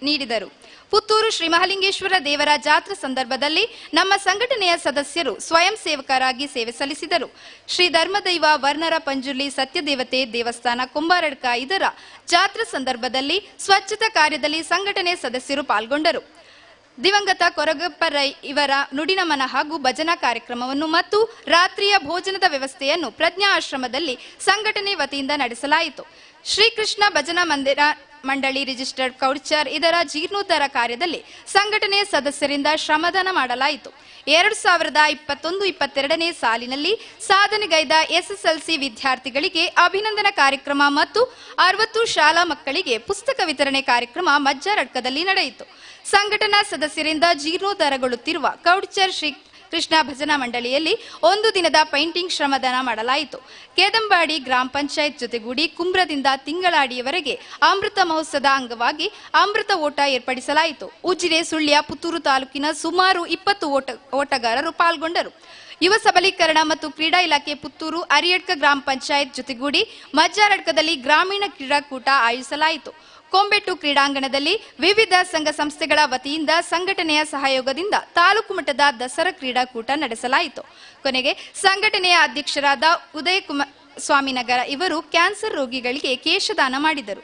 ನೀಡಿದರು. ಪುತ್ತೂರು ಶ್ರೀ ಮಹಾಲಿಂಗೇಶ್ವರ ದೇವರ ಜಾತ್ರಾ ಸಂದರ್ಭದಲ್ಲಿ ನಮ್ಮ ಸಂಘಟನೆಯ ಸದಸ್ಯರು ಸ್ವಯಂ ಸೇವಕರಾಗಿ ಸೇವೆ ಸಲ್ಲಿಸಿದರು. ಶ್ರೀ ಧರ್ಮದೈವ ವರ್ಣರ ಪಂಜುರ್ಲಿ ಸತ್ಯದೇವತೆ ದೇವಸ್ಥಾನ ಕುಂಬಾರಡ್ಕ ಇದರ ಜಾತ್ರಾ ಸಂದರ್ಭದಲ್ಲಿ ಸ್ವಚ್ಛತಾ ಕಾರ್ಯದಲ್ಲಿ ಸಂಘಟನೆ ಸದಸ್ಯರು ಪಾಲ್ಗೊಂಡರು. ದಿವಂಗತ ಕೊರಗಪ್ಪ ರೈ ಇವರ ನುಡಿನಮನ ಹಾಗೂ ಭಜನಾ ಕಾರ್ಯಕ್ರಮವನ್ನು ಮತ್ತು ರಾತ್ರಿಯ ಭೋಜನದ ವ್ಯವಸ್ಥೆಯನ್ನು ಪ್ರಜ್ಞಾ ಆಶ್ರಮದಲ್ಲಿ ಸಂಘಟನೆ ವತಿಯಿಂದ ನಡೆಸಲಾಯಿತು. ಶ್ರೀಕೃಷ್ಣ ಭಜನಾ ಮಂದಿರ ಮಂಡಳಿ ರಿಜಿಸ್ಟರ್ಡ್ ಕೌಡ್ಚರ್ ಇದರ ಜೀರ್ಣೋದ್ಧಾರ ಕಾರ್ಯದಲ್ಲಿ ಸಂಘಟನೆಯ ಸದಸ್ಯರಿಂದ ಶ್ರಮದಾನ ಮಾಡಲಾಯಿತು. 2021-22ನೇ ಸಾಲಿನಲ್ಲಿ ಸಾಧನೆಗೈದ ಎಸ್ಎಸ್ಎಲ್ಸಿ ವಿದ್ಯಾರ್ಥಿಗಳಿಗೆ ಅಭಿನಂದನಾ ಕಾರ್ಯಕ್ರಮ ಮತ್ತು 60 ಶಾಲಾ ಮಕ್ಕಳಿಗೆ ಪುಸ್ತಕ ವಿತರಣೆ ಕಾರ್ಯಕ್ರಮ ಮಜ್ಜಾರಡ್ಕದಲ್ಲಿ ನಡೆಯಿತು. ಸಂಘಟನಾ ಸದಸ್ಯರಿಂದ ಜೀರ್ಣೋದ್ಧಾರಗೊಳ್ಳುತ್ತಿರುವ ಕೌಡ್ಚರ್ ಶ್ರೀ ಕೃಷ್ಣ ಭಜನಾ ಮಂಡಳಿಯಲ್ಲಿ ಒಂದು ದಿನದ ಪೈಂಟಿಂಗ್ ಶ್ರಮದಾನ ಮಾಡಲಾಯಿತು. ಕೇದಂಬಾಡಿ ಗ್ರಾಮ ಪಂಚಾಯತ್ ಜೊತೆಗೂಡಿ ಕುಂಬ್ರದಿಂದ ತಿಂಗಳಾಡಿಯವರೆಗೆ ಅಮೃತ ಮಹೋತ್ಸವದ ಅಂಗವಾಗಿ ಅಮೃತ ಓಟ ಏರ್ಪಡಿಸಲಾಯಿತು. ಉಜಿರೆ, ಸುಳ್ಯ, ಪುತ್ತೂರು ತಾಲೂಕಿನ ಸುಮಾರು 20 ಓಟಗಾರರು ಪಾಲ್ಗೊಂಡರು. ಯುವ ಸಬಲೀಕರಣ ಮತ್ತು ಕ್ರೀಡಾ ಇಲಾಖೆ ಪುತ್ತೂರು, ಅರಿಯಡ್ಕ ಗ್ರಾಮ ಪಂಚಾಯತ್ ಜೊತೆಗೂಡಿ ಮಜ್ಜಾರಡ್ಕದಲ್ಲಿ ಗ್ರಾಮೀಣ ಕ್ರೀಡಾಕೂಟ ಆಯೋಜಿಸಲಾಯಿತು. ಕೊಂಬೆಟ್ಟು ಕ್ರೀಡಾಂಗಣದಲ್ಲಿ ವಿವಿಧ ಸಂಘ ಸಂಸ್ಥೆಗಳ ವತಿಯಿಂದ ಸಂಘಟನೆಯ ಸಹಯೋಗದಿಂದ ತಾಲೂಕು ಮಟ್ಟದ ದಸರಾ ಕ್ರೀಡಾಕೂಟ ನಡೆಸಲಾಯಿತು. ಕೊನೆಗೆ ಸಂಘಟನೆಯ ಅಧ್ಯಕ್ಷರಾದ ಉದಯ ಸ್ವಾಮಿ ನಗರ ಇವರು ಕ್ಯಾನ್ಸರ್ ರೋಗಿಗಳಿಗೆ ಕೇಶದಾನ ಮಾಡಿದರು.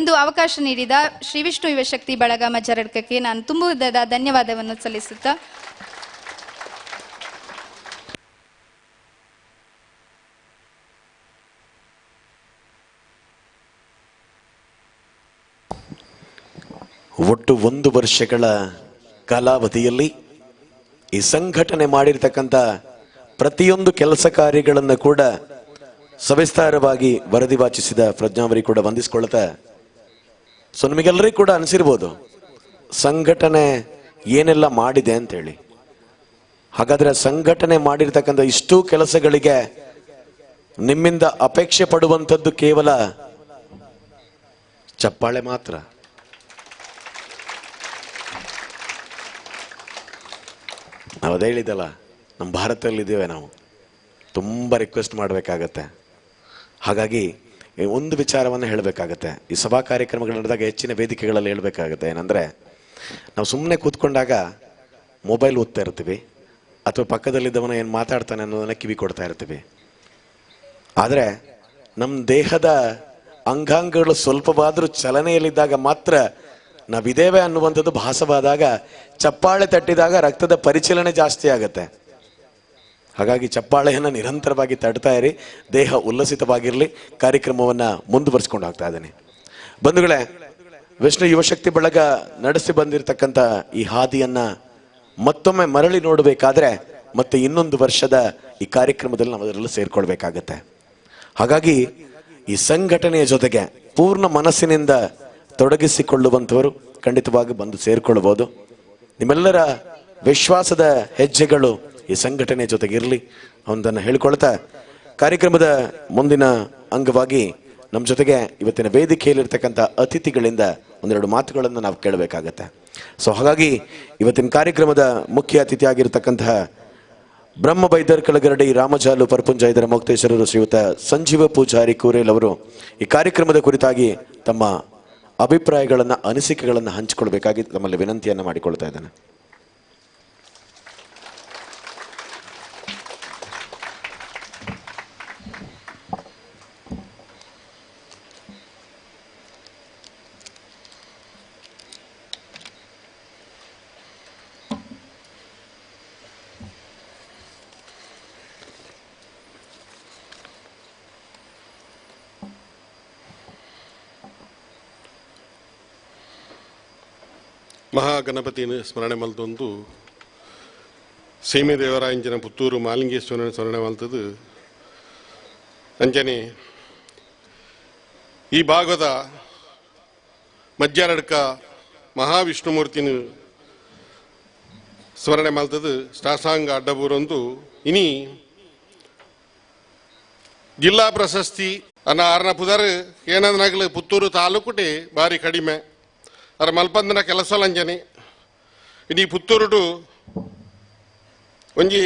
ಇಂದು ಅವಕಾಶ ನೀಡಿದ ಶ್ರೀ ವಿಷ್ಣು ಯುವಶಕ್ತಿ ಬಳಗ ಮಜ್ಜಾರಡ್ಕಕ್ಕೆ ನಾನು ತುಂಬುವುದಾದ ಧನ್ಯವಾದವನ್ನು ಸಲ್ಲಿಸುತ್ತಾ ಒಟ್ಟು 1 ವರ್ಷಗಳ ಕಾಲಾವಧಿಯಲ್ಲಿ ಈ ಸಂಘಟನೆ ಮಾಡಿರ್ತಕ್ಕಂಥ ಪ್ರತಿಯೊಂದು ಕೆಲಸ ಕಾರ್ಯಗಳನ್ನು ಕೂಡ ಸವಿಸ್ತಾರವಾಗಿ ವರದಿ ವಾಚಿಸಿದ ಪ್ರಜ್ಞಾವರಿ ಕೂಡ ವಂದಿಸಿಕೊಳ್ತಾ, ಸೊ ನಿಮಗೆಲ್ಲರಿಗೂ ಕೂಡ ಅನಿಸಿರ್ಬೋದು ಸಂಘಟನೆ ಏನೆಲ್ಲ ಮಾಡಿದೆ ಅಂತೇಳಿ. ಹಾಗಾದ್ರೆ ಸಂಘಟನೆ ಮಾಡಿರ್ತಕ್ಕಂಥ ಇಷ್ಟೂ ಕೆಲಸಗಳಿಗೆ ನಿಮ್ಮಿಂದ ಅಪೇಕ್ಷೆ ಪಡುವಂಥದ್ದು ಕೇವಲ ಚಪ್ಪಾಳೆ ಮಾತ್ರ. ನಾವು ಅದೇ ಹೇಳಿದಲ್ಲ, ನಮ್ಮ ಭಾರತದಲ್ಲಿದ್ದೇವೆ, ನಾವು ತುಂಬ ರಿಕ್ವೆಸ್ಟ್ ಮಾಡಬೇಕಾಗತ್ತೆ. ಹಾಗಾಗಿ ಒಂದು ವಿಚಾರವನ್ನು ಹೇಳಬೇಕಾಗತ್ತೆ. ಈ ಸಭಾ ಕಾರ್ಯಕ್ರಮಗಳು ನಡೆದಾಗ ಹೆಚ್ಚಿನ ವೇದಿಕೆಗಳಲ್ಲಿ ಹೇಳಬೇಕಾಗತ್ತೆ. ಏನಂದರೆ, ನಾವು ಸುಮ್ಮನೆ ಕೂತ್ಕೊಂಡಾಗ ಮೊಬೈಲ್ ಓದ್ತಾ ಇರ್ತೀವಿ ಅಥವಾ ಪಕ್ಕದಲ್ಲಿದ್ದವನ ಏನು ಮಾತಾಡ್ತಾನೆ ಅನ್ನೋದನ್ನ ಕಿವಿ ಕೊಡ್ತಾ ಇರ್ತೀವಿ. ಆದರೆ ನಮ್ಮ ದೇಹದ ಅಂಗಾಂಗಗಳು ಸ್ವಲ್ಪವಾದರೂ ಚಲನೆಯಲ್ಲಿದ್ದಾಗ ಮಾತ್ರ ನಾವಿದ್ದೇವೆ ಅನ್ನುವಂಥದ್ದು ಭಾಸವಾದಾಗ, ಚಪ್ಪಾಳೆ ತಟ್ಟಿದಾಗ ರಕ್ತದ ಪರಿಚಲನೆ ಜಾಸ್ತಿ ಆಗುತ್ತೆ. ಹಾಗಾಗಿ ಚಪ್ಪಾಳೆಯನ್ನು ನಿರಂತರವಾಗಿ ತಟ್ತಾ ಇರಿ, ದೇಹ ಉಲ್ಲಸಿತವಾಗಿರಲಿ. ಕಾರ್ಯಕ್ರಮವನ್ನು ಮುಂದುವರಿಸ್ಕೊಂಡು ಹೋಗ್ತಾ ಇದ್ದೀನಿ. ಬಂಧುಗಳೇ, ವಿಷ್ಣು ಯುವಶಕ್ತಿ ಬಳಗ ನಡೆಸಿ ಬಂದಿರತಕ್ಕಂಥ ಈ ಹಾದಿಯನ್ನು ಮತ್ತೊಮ್ಮೆ ಮರಳಿ ನೋಡಬೇಕಾದ್ರೆ ಮತ್ತೆ ಇನ್ನೊಂದು ವರ್ಷದ ಈ ಕಾರ್ಯಕ್ರಮದಲ್ಲಿ ನಾವು ಅದರಲ್ಲೂ ಸೇರ್ಕೊಳ್ಬೇಕಾಗತ್ತೆ. ಹಾಗಾಗಿ ಈ ಸಂಘಟನೆಯ ಜೊತೆಗೆ ಪೂರ್ಣ ಮನಸ್ಸಿನಿಂದ ತೊಡಗಿಸಿಕೊಳ್ಳುವಂಥವರು ಖಂಡಿತವಾಗಿ ಬಂದು ಸೇರಿಕೊಳ್ಳಬಹುದು. ನಿಮ್ಮೆಲ್ಲರ ವಿಶ್ವಾಸದ ಹೆಜ್ಜೆಗಳು ಈ ಸಂಘಟನೆಯ ಜೊತೆಗಿರಲಿ ಒಂದನ್ನು ಹೇಳಿಕೊಳ್ತಾ, ಕಾರ್ಯಕ್ರಮದ ಮುಂದಿನ ಅಂಗವಾಗಿ ನಮ್ಮ ಜೊತೆಗೆ ಇವತ್ತಿನ ವೇದಿಕೆಯಲ್ಲಿರ್ತಕ್ಕಂಥ ಅತಿಥಿಗಳಿಂದ ಒಂದೆರಡು ಮಾತುಗಳನ್ನು ನಾವು ಕೇಳಬೇಕಾಗತ್ತೆ. ಸೊ ಹಾಗಾಗಿ ಇವತ್ತಿನ ಕಾರ್ಯಕ್ರಮದ ಮುಖ್ಯ ಅತಿಥಿಯಾಗಿರ್ತಕ್ಕಂತಹ ಬ್ರಹ್ಮ ಬೈದರ್ಕಲಗರಡಿ ರಾಮಜಾಲು ಪರಪುಂಜ ಇದರ ಮೊಕ್ತೇಶ್ವರರು ಶ್ರೀಯುತ ಸಂಜೀವ ಪೂಜಾರಿ ಕೂರೇಲ್ ಅವರು ಈ ಕಾರ್ಯಕ್ರಮದ ಕುರಿತಾಗಿ ತಮ್ಮ ಅಭಿಪ್ರಾಯಗಳನ್ನು, ಅನಿಸಿಕೆಗಳನ್ನು ಹಂಚಿಕೊಳ್ಬೇಕಾಗಿ ತಮ್ಮಲ್ಲಿ ವಿನಂತಿಯನ್ನು ಮಾಡಿಕೊಳ್ತಾ ಇದ್ದೇನೆ. ಮಹಾಗಣಪತಿನ ಸ್ಮರಣೆ ಮಲ್ತೊಂದು ಸೀಮೆ ದೇವರಾಯಂಚಿನ ಪುತ್ತೂರು ಮಾಲಿಂಗೇಶ್ವರನ ಸ್ಮರಣೆ ಮಲ್ತದು ಅಂಚನೆ ಈ ಭಾಗದ ಮಜ್ಜಾರಡ್ಕ ಮಹಾವಿಷ್ಣುಮೂರ್ತಿನ ಸ್ಮರಣೆ ಮಲ್ತದು ಶಾಸಾಂಗ ಅಡ್ಡಬೂರೊಂದು ಇನಿ ಜಿಲ್ಲಾ ಪ್ರಶಸ್ತಿ ಅನ್ನ ಆರ್ನ ಪುದರ್ ಏನಂದ್ನಾಗ್ಲು ಪುತ್ತೂರು ತಾಲೂಕುಟೆ ಭಾರಿ ಕಡಿಮೆ ಅರ ಮಲ್ಪಂದನ ಕೆಲಸಲಂಜನೆ ಇಡೀ ಪುತ್ತೂರುಡು ಒಂಜಿ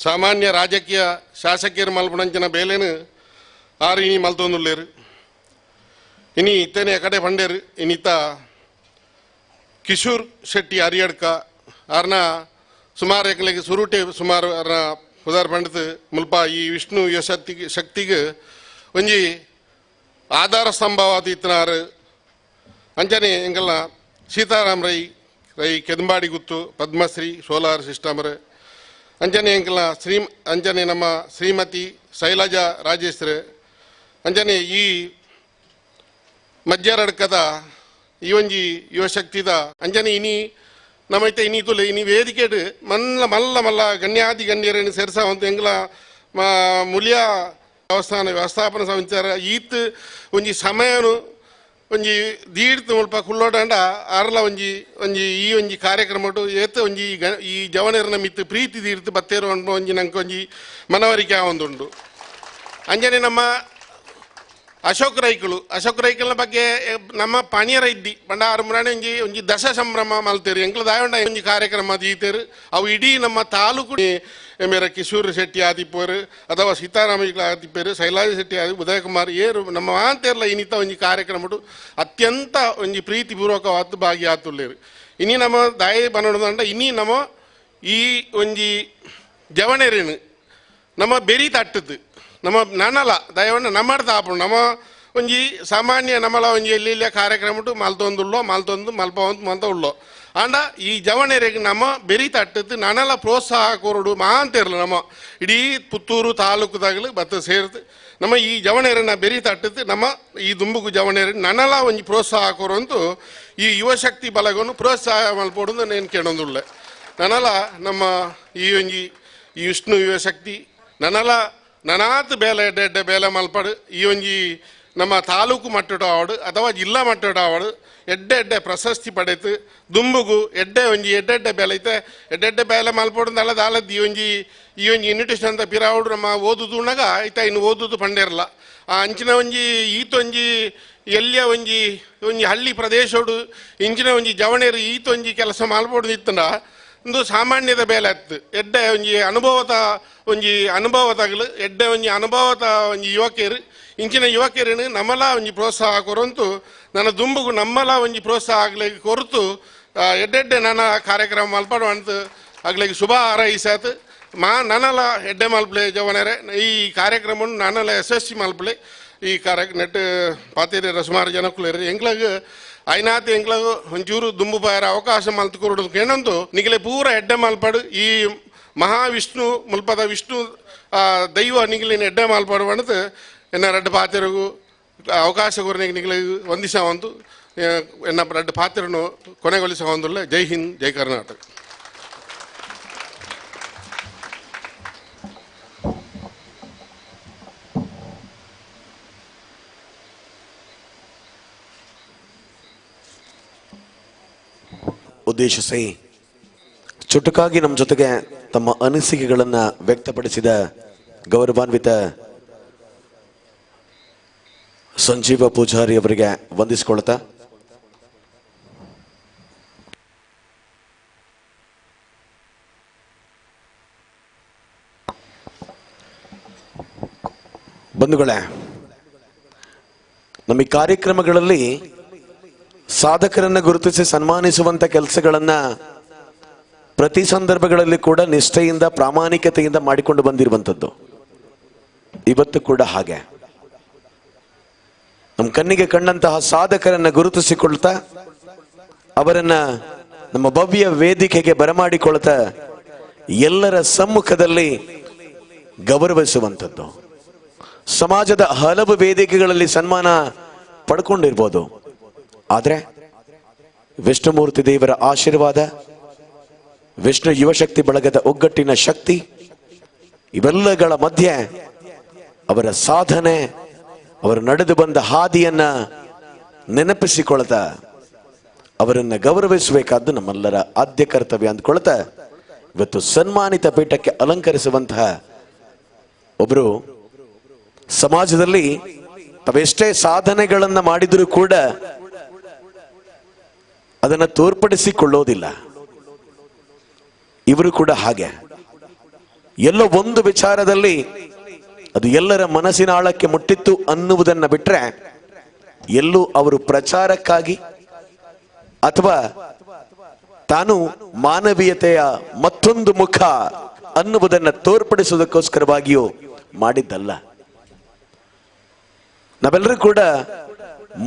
ಸಾಮಾನ್ಯ ರಾಜಕೀಯ ಶಾಸಕಿಯರು ಮಲ್ಪನಂಚಿನ ಬೇಲೆನು ಆರು ಇನಿ ಮಲ್ತೊಂದುಲ್ಲೇರು. ಇನಿ ಇತ್ತೇನೆ ಕಡೆ ಪಂಡೇರು ಇನ್ನಿತ್ತ ಕಿಶೋರ್ ಶೆಟ್ಟಿ ಅರಿಯಡ್ಕ ಆರ್ನ ಸುಮಾರು ಎಕಲೆಗೆ ಸುರುಟೆ ಸುಮಾರು ಅರ್ನ ಪುದಾರ್ ಪಂಡಿತ ಮುಲ್ಪ ಈ ವಿಷ್ಣು ಶಕ್ತಿಗೆ ಒಂಜಿ ಆಧಾರ ಸ್ತಂಭವಾದ ಇತ್ತನಾರು ಅಂಚನೆ ಎಂಗಲ್ನ ಸೀತಾರಾಮ್ ರೈ ಕೆದಂಬಾಡಿ ಗುತ್ತು ಪದ್ಮಶ್ರೀ ಸೋಲಾರ್ ಸಿಸ್ಟಮರ್ ಅಂಚನೆ ಎಂಗಲ್ನ ಅಂಚನೆ ನಮ್ಮ ಶ್ರೀಮತಿ ಶೈಲಜಾ ರಾಜೇಶ್ವರ ಅಂಚನೆ ಈ ಮಜ್ಜರಡ್ಕದ ಈ ಒಂಜಿ ಯುವಶಕ್ತಿದ ಅಂಜನೆ ಇನಿ ನಮೈತೆ ಇನಿ ತುಲೆ ಇನಿ ವೇದಿಕೆಡ್ ಮಲ್ಲ ಮಲ್ಲ ಮಲ್ಲ ಗಣ್ಯಾದಿ ಗಣ್ಯರನ್ನು ಸೇರಿಸಾವಂತ ಎಂಗ್ಲ ಮುಲಿಯ ದೇವಸ್ಥಾನ ವ್ಯವಸ್ಥಾಪನಾ ಸಂಚಾರ ಈತ್ ಒಂಜಿ ಸಮಯನು ಒಂಜಿ ದೀಡ್ತು ಮುಲ್ಪ ಕುಳ್ಳೋಡಂಡ ಅರ್ಲ ಒಂಜಿ ಒಂಜಿ ಈ ಒಂಜಿ ಕಾರ್ಯಕ್ರಮ ಏತ್ ಒಂಜಿ ಈ ಜವನರನ ಮಿತ್ತು ಪ್ರೀತಿ ದೀಡ್ತು ಬತ್ತೇರು ಅನ್ಬೋ ಒಂಜಿ ನಂಗೆ ಒಂಜಿ ಮನವರಿಕೆ ಆವೊಂದುಂಡು ಅಂಜನೆ ನಮ್ಮ ಅಶೋಕ್ ರೈಕಲ್ನ ಬಗ್ಗೆ ನಮ್ಮ ಪಣಿಯರ ಇದ್ದಿ ಬಂಡ ಆರು ಮುರಾಣೆ ಒಂಜಿ ದಶ ಸಂಭ್ರಮ ಮಲ್ತೇರು ಎಂಕ್ಲ ದಾಯೊಂಡ ಒಂಜಿ ಕಾರ್ಯಕ್ರಮ ದೀತೇರು ಅವು ಇಡೀ ನಮ್ಮ ತಾಲೂಕು ಮೇರ ಕಿಶೋರ್ ಶೆಟ್ಟಿ ಆದಿಪ್ಪರು ಅಥವಾ ಸೀತಾರಾಮಯ್ಯ ಆದಿಪ್ಪರು ಶೈಲಾಜಿ ಶೆಟ್ಟಿ ಆದಿ ಉದಯಕುಮಾರ್ ಏರು ನಮ್ಮ ಮಾಂತೇರ್ಲ ಇನ್ನಿತ ಒಂಜಿ ಕಾರ್ಯಕ್ರಮ ಅತ್ಯಂತ ಒಂಜಿ ಪ್ರೀತಿಪೂರ್ವಕವಾದ ಭಾಗಿಯಾತುಲ್ಲೇರು ಇನಿ ನಮ್ಮ ದಾಯ ಬನ್ನೋದಂಡ ಇನಿ ನಮ್ಮ ಈ ಒಂಜಿ ಜವಣೆರೇನು ನಮ್ಮ ಬೆರಿ ತಟ್ಟದು ನಮ್ಮ ನನಲ ದಯವಂಡ ನಮ್ಮಡ ತಾಪು ನಮ್ಮ ಒಂಜಿ ಸಾಮಾನ್ಯ ನಮ್ಮಲ ಒಂಜಿ ಎಲ್ಲಿ ಕಾರ್ಯಕ್ರಮ ಮಲ್ತೊಂದುಳ್ಳೋ ಮಲ್ಪವಂತ ಮಂತ ಉಳ್ಳೋ ಆಂಡ ಈ ಜವಣೆರೆಗೆ ನಮ್ಮ ಬೆರಿ ತಟ್ಟದ್ದು ನನಲ ಪ್ರೋತ್ಸಾಹ ಕೊರಡು ಮಾಂತೇರ್ಲು ನಮ್ಮ ಇಡೀ ಪುತ್ತೂರು ತಾಲೂಕುದಾಗಲು ಬತ್ತ ಸೇರ್ತು ನಮ್ಮ ಈ ಜವಣೆರನ್ನ ಬೆರಿ ತಟ್ಟದ್ದು ನಮ್ಮ ಈ ದುಂಬುಗು ಜವಣೆರೆ ನನಲ ಒಂಜಿ ಪ್ರೋತ್ಸಾಹ ಕೊರಂತು ಈ ಯುವಶಕ್ತಿ ಬಲಗನ್ನು ಪ್ರೋತ್ಸಾಹ ಮಲ್ಪೊಡು ನೇನು ಕೇಳೊಂದುಳ್ಳೆ ನನಲ ನಮ್ಮ ಈ ಒಂಜಿ ಈ ವಿಷ್ಣು ಯುವಶಕ್ತಿ ನನಲ ನನಾತ್ ಬೇಲೆ ಎಡ್ಡೆ ಬೇಲೆ ಮಲ್ಪಡು ಈ ಒಂಜಿ ನಮ್ಮ ತಾಲೂಕು ಮಟ್ಟದ ಆವಡು ಅಥವಾ ಜಿಲ್ಲಾ ಮಟ್ಟದ ಆವಡು ಎಡ್ಡೆ ಪ್ರಶಸ್ತಿ ಪಡೆತು ದುಂಬುಗು ಎಡ್ಡೆ ಬೇಲೆ ಐತೆ ಎಡ್ಡೆ ಬೇಲೆ ಮಲ್ಪಡು ದಾಲದ್ದು ಈ ಒಂಜಿ ಇನ್ವಿಟೇಷನ್ ಅಂತ ಪಿರಾವಡು ನಮ್ಮ ಓದುದುನಾಗ ಐತೆ ಇನ್ನು ಓದುದು ಪಂಡೇರಲ್ಲ ಆ ಅಂಚಿನ ಒಂಜಿ ಈತೊಂಜಿ ಎಲ್ಲಿಯ ಒಂಜಿ ಹಳ್ಳಿ ಪ್ರದೇಶಡು ಇಂಚಿನ ಒಂಜಿ ಜವಣೇರು ಈತೊಂಜಿ ಕೆಲಸ ಮಲ್ಪಡು ಇತ್ತಂಡ ಒಂದು ಸಾಮಾನ್ಯದ ಬೇಲೆ ಹತ್ತು ಎಡ್ಡೆ ಒಂಜಿ ಅನುಭವದಾಗಲು ಎಡ್ಡೆ ಒಂಜಿ ಅನುಭವದ ಒಂಜಿ ಯುವಕರು ಇಂಚಿನ ಯುವಕರೇನು ನಮ್ಮಲ ಒಂಜಿ ಪ್ರೋತ್ಸಾಹ ಕೊರಂತು ನನ್ನ ದುಂಬುಗು ನಮ್ಮಲ ಒಂಜಿ ಪ್ರೋತ್ಸಾಹ ಆಗ್ಲಿಕ್ಕೆ ಕೊರತು ಎಡ್ಡೆ ನನ್ನ ಕಾರ್ಯಕ್ರಮ ಮಲ್ಪಡು ಅಂತ ಆಗ್ಲಿಕ್ಕೆ ಶುಭ ಹಾರೈಸಾತು ನನಲ ಎಡ್ಡೆ ಮಲ್ಪಲೆ ಜವನರೆ ಈ ಕಾರ್ಯಕ್ರಮವನ್ನು ನನಲ ಯಶಸ್ವಿ ಮಲ್ಪಲೆ ಈ ನೆಟ್ ಪಾತೇರಿಯರ ಸುಮಾರು ಜನಕ್ಕುಲೇರು ಎಂಗ್ಲಾಗ ಐನಾತ್ ಎಂಗ್ಲಾಗ ಒಂಚೂರು ದುಂಬು ಬಾಯರ ಅವಕಾಶ ಮಲ್ತುಕೊಡು ಕೇಳಂತು ನಿಗಲೆ ಪೂರ ಎಡ್ಡೆ ಮಲ್ಪಡು ಈ ಮಹಾವಿಷ್ಣು ಮುಲ್ಪದ ವಿಷ್ಣು ದೈವ ನಿಗಲಿನ ಎಡ್ಡೆ ಮಲ್ಪಡು ಬಂದು ಎನ್ನ ರೆಡ್ಡು ಪಾತೆರಿಗೂ ಅವಕಾಶ ಕೊರನಿಗೆ ನಿಗಲಿಗೆ ವಂದಿಸವಂತು ಎನ್ನ ರೆಡ್ಡು ಪಾತ್ರನು ಕೊನೆಗೊಳಿಸವಂದುಲ್ಲ. ಜೈ ಹಿಂದ್, ಜೈ ಕರ್ನಾಟಕ. ಉದ್ದೇಶಿಸಿ ಚುಟುಕಾಗಿ ನಮ್ಮ ಜೊತೆಗೆ ತಮ್ಮ ಅನಿಸಿಕೆಗಳನ್ನು ವ್ಯಕ್ತಪಡಿಸಿದ ಗೌರವಾನ್ವಿತ ಸಂಜೀವ ಪೂಜಾರಿ ಅವರಿಗೆ ವಂದಿಸಿಕೊಳ್ತಾ ಬಂಧುಗಳೇ, ನಮ್ಮ ಈ ಕಾರ್ಯಕ್ರಮಗಳಲ್ಲಿ ಸಾಧಕರನ್ನು ಗುರುತಿಸಿ ಸನ್ಮಾನಿಸುವಂತ ಕೆಲಸಗಳನ್ನ ಪ್ರತಿ ಸಂದರ್ಭಗಳಲ್ಲಿ ಕೂಡ ನಿಷ್ಠೆಯಿಂದ ಪ್ರಾಮಾಣಿಕತೆಯಿಂದ ಮಾಡಿಕೊಂಡು ಬಂದಿರುವಂಥದ್ದು. ಇವತ್ತು ಕೂಡ ಹಾಗೆ ನಮ್ಮ ಕಣ್ಣಿಗೆ ಕಂಡಂತಹ ಸಾಧಕರನ್ನ ಗುರುತಿಸಿಕೊಳ್ತಾ ಅವರನ್ನ ನಮ್ಮ ಭವ್ಯ ವೇದಿಕೆಗೆ ಬರಮಾಡಿಕೊಳ್ತಾ ಎಲ್ಲರ ಸಮ್ಮುಖದಲ್ಲಿ ಗೌರವಿಸುವಂಥದ್ದು. ಸಮಾಜದ ಹಲವು ವೇದಿಕೆಗಳಲ್ಲಿ ಸನ್ಮಾನ ಪಡ್ಕೊಂಡಿರ್ಬೋದು, ಆದರೆ ವಿಷ್ಣುಮೂರ್ತಿ ದೇವರ ಆಶೀರ್ವಾದ, ವಿಷ್ಣು ಯುವಶಕ್ತಿ ಬಳಗದ ಒಗ್ಗಟ್ಟಿನ ಶಕ್ತಿ, ಇವೆಲ್ಲಗಳ ಮಧ್ಯೆ ಅವರ ಸಾಧನೆ, ಅವರು ನಡೆದು ಬಂದ ಹಾದಿಯನ್ನ ನೆನಪಿಸಿಕೊಳ್ತಾ ಅವರನ್ನ ಗೌರವಿಸಬೇಕಾದ್ದು ನಮ್ಮೆಲ್ಲರ ಆದ್ಯ ಕರ್ತವ್ಯ ಅಂದ್ಕೊಳ್ತಾ ಇವತ್ತು ಸನ್ಮಾನಿತ ಪೀಠಕ್ಕೆ ಅಲಂಕರಿಸುವಂತಹ ಒಬ್ರು ಸಮಾಜದಲ್ಲಿ ತಾವೆಷ್ಟೇ ಸಾಧನೆಗಳನ್ನ ಮಾಡಿದರೂ ಕೂಡ ಅದನ್ನು ತೋರ್ಪಡಿಸಿಕೊಳ್ಳೋದಿಲ್ಲ. ಇವರು ಕೂಡ ಹಾಗೆ ಎಲ್ಲೋ ಒಂದು ವಿಚಾರದಲ್ಲಿ ಅದು ಎಲ್ಲರ ಮನಸ್ಸಿನ ಆಳಕ್ಕೆ ಮುಟ್ಟಿತ್ತು ಅನ್ನುವುದನ್ನ ಬಿಟ್ರೆ ಎಲ್ಲೂ ಅವರು ಪ್ರಚಾರಕ್ಕಾಗಿ ಅಥವಾ ತಾನು ಮಾನವೀಯತೆಯ ಮತ್ತೊಂದು ಮುಖ ಅನ್ನುವುದನ್ನು ತೋರ್ಪಡಿಸುವುದಕ್ಕೋಸ್ಕರವಾಗಿಯೂ ಮಾಡಿದ್ದಲ್ಲ. ನಾವೆಲ್ಲರೂ ಕೂಡ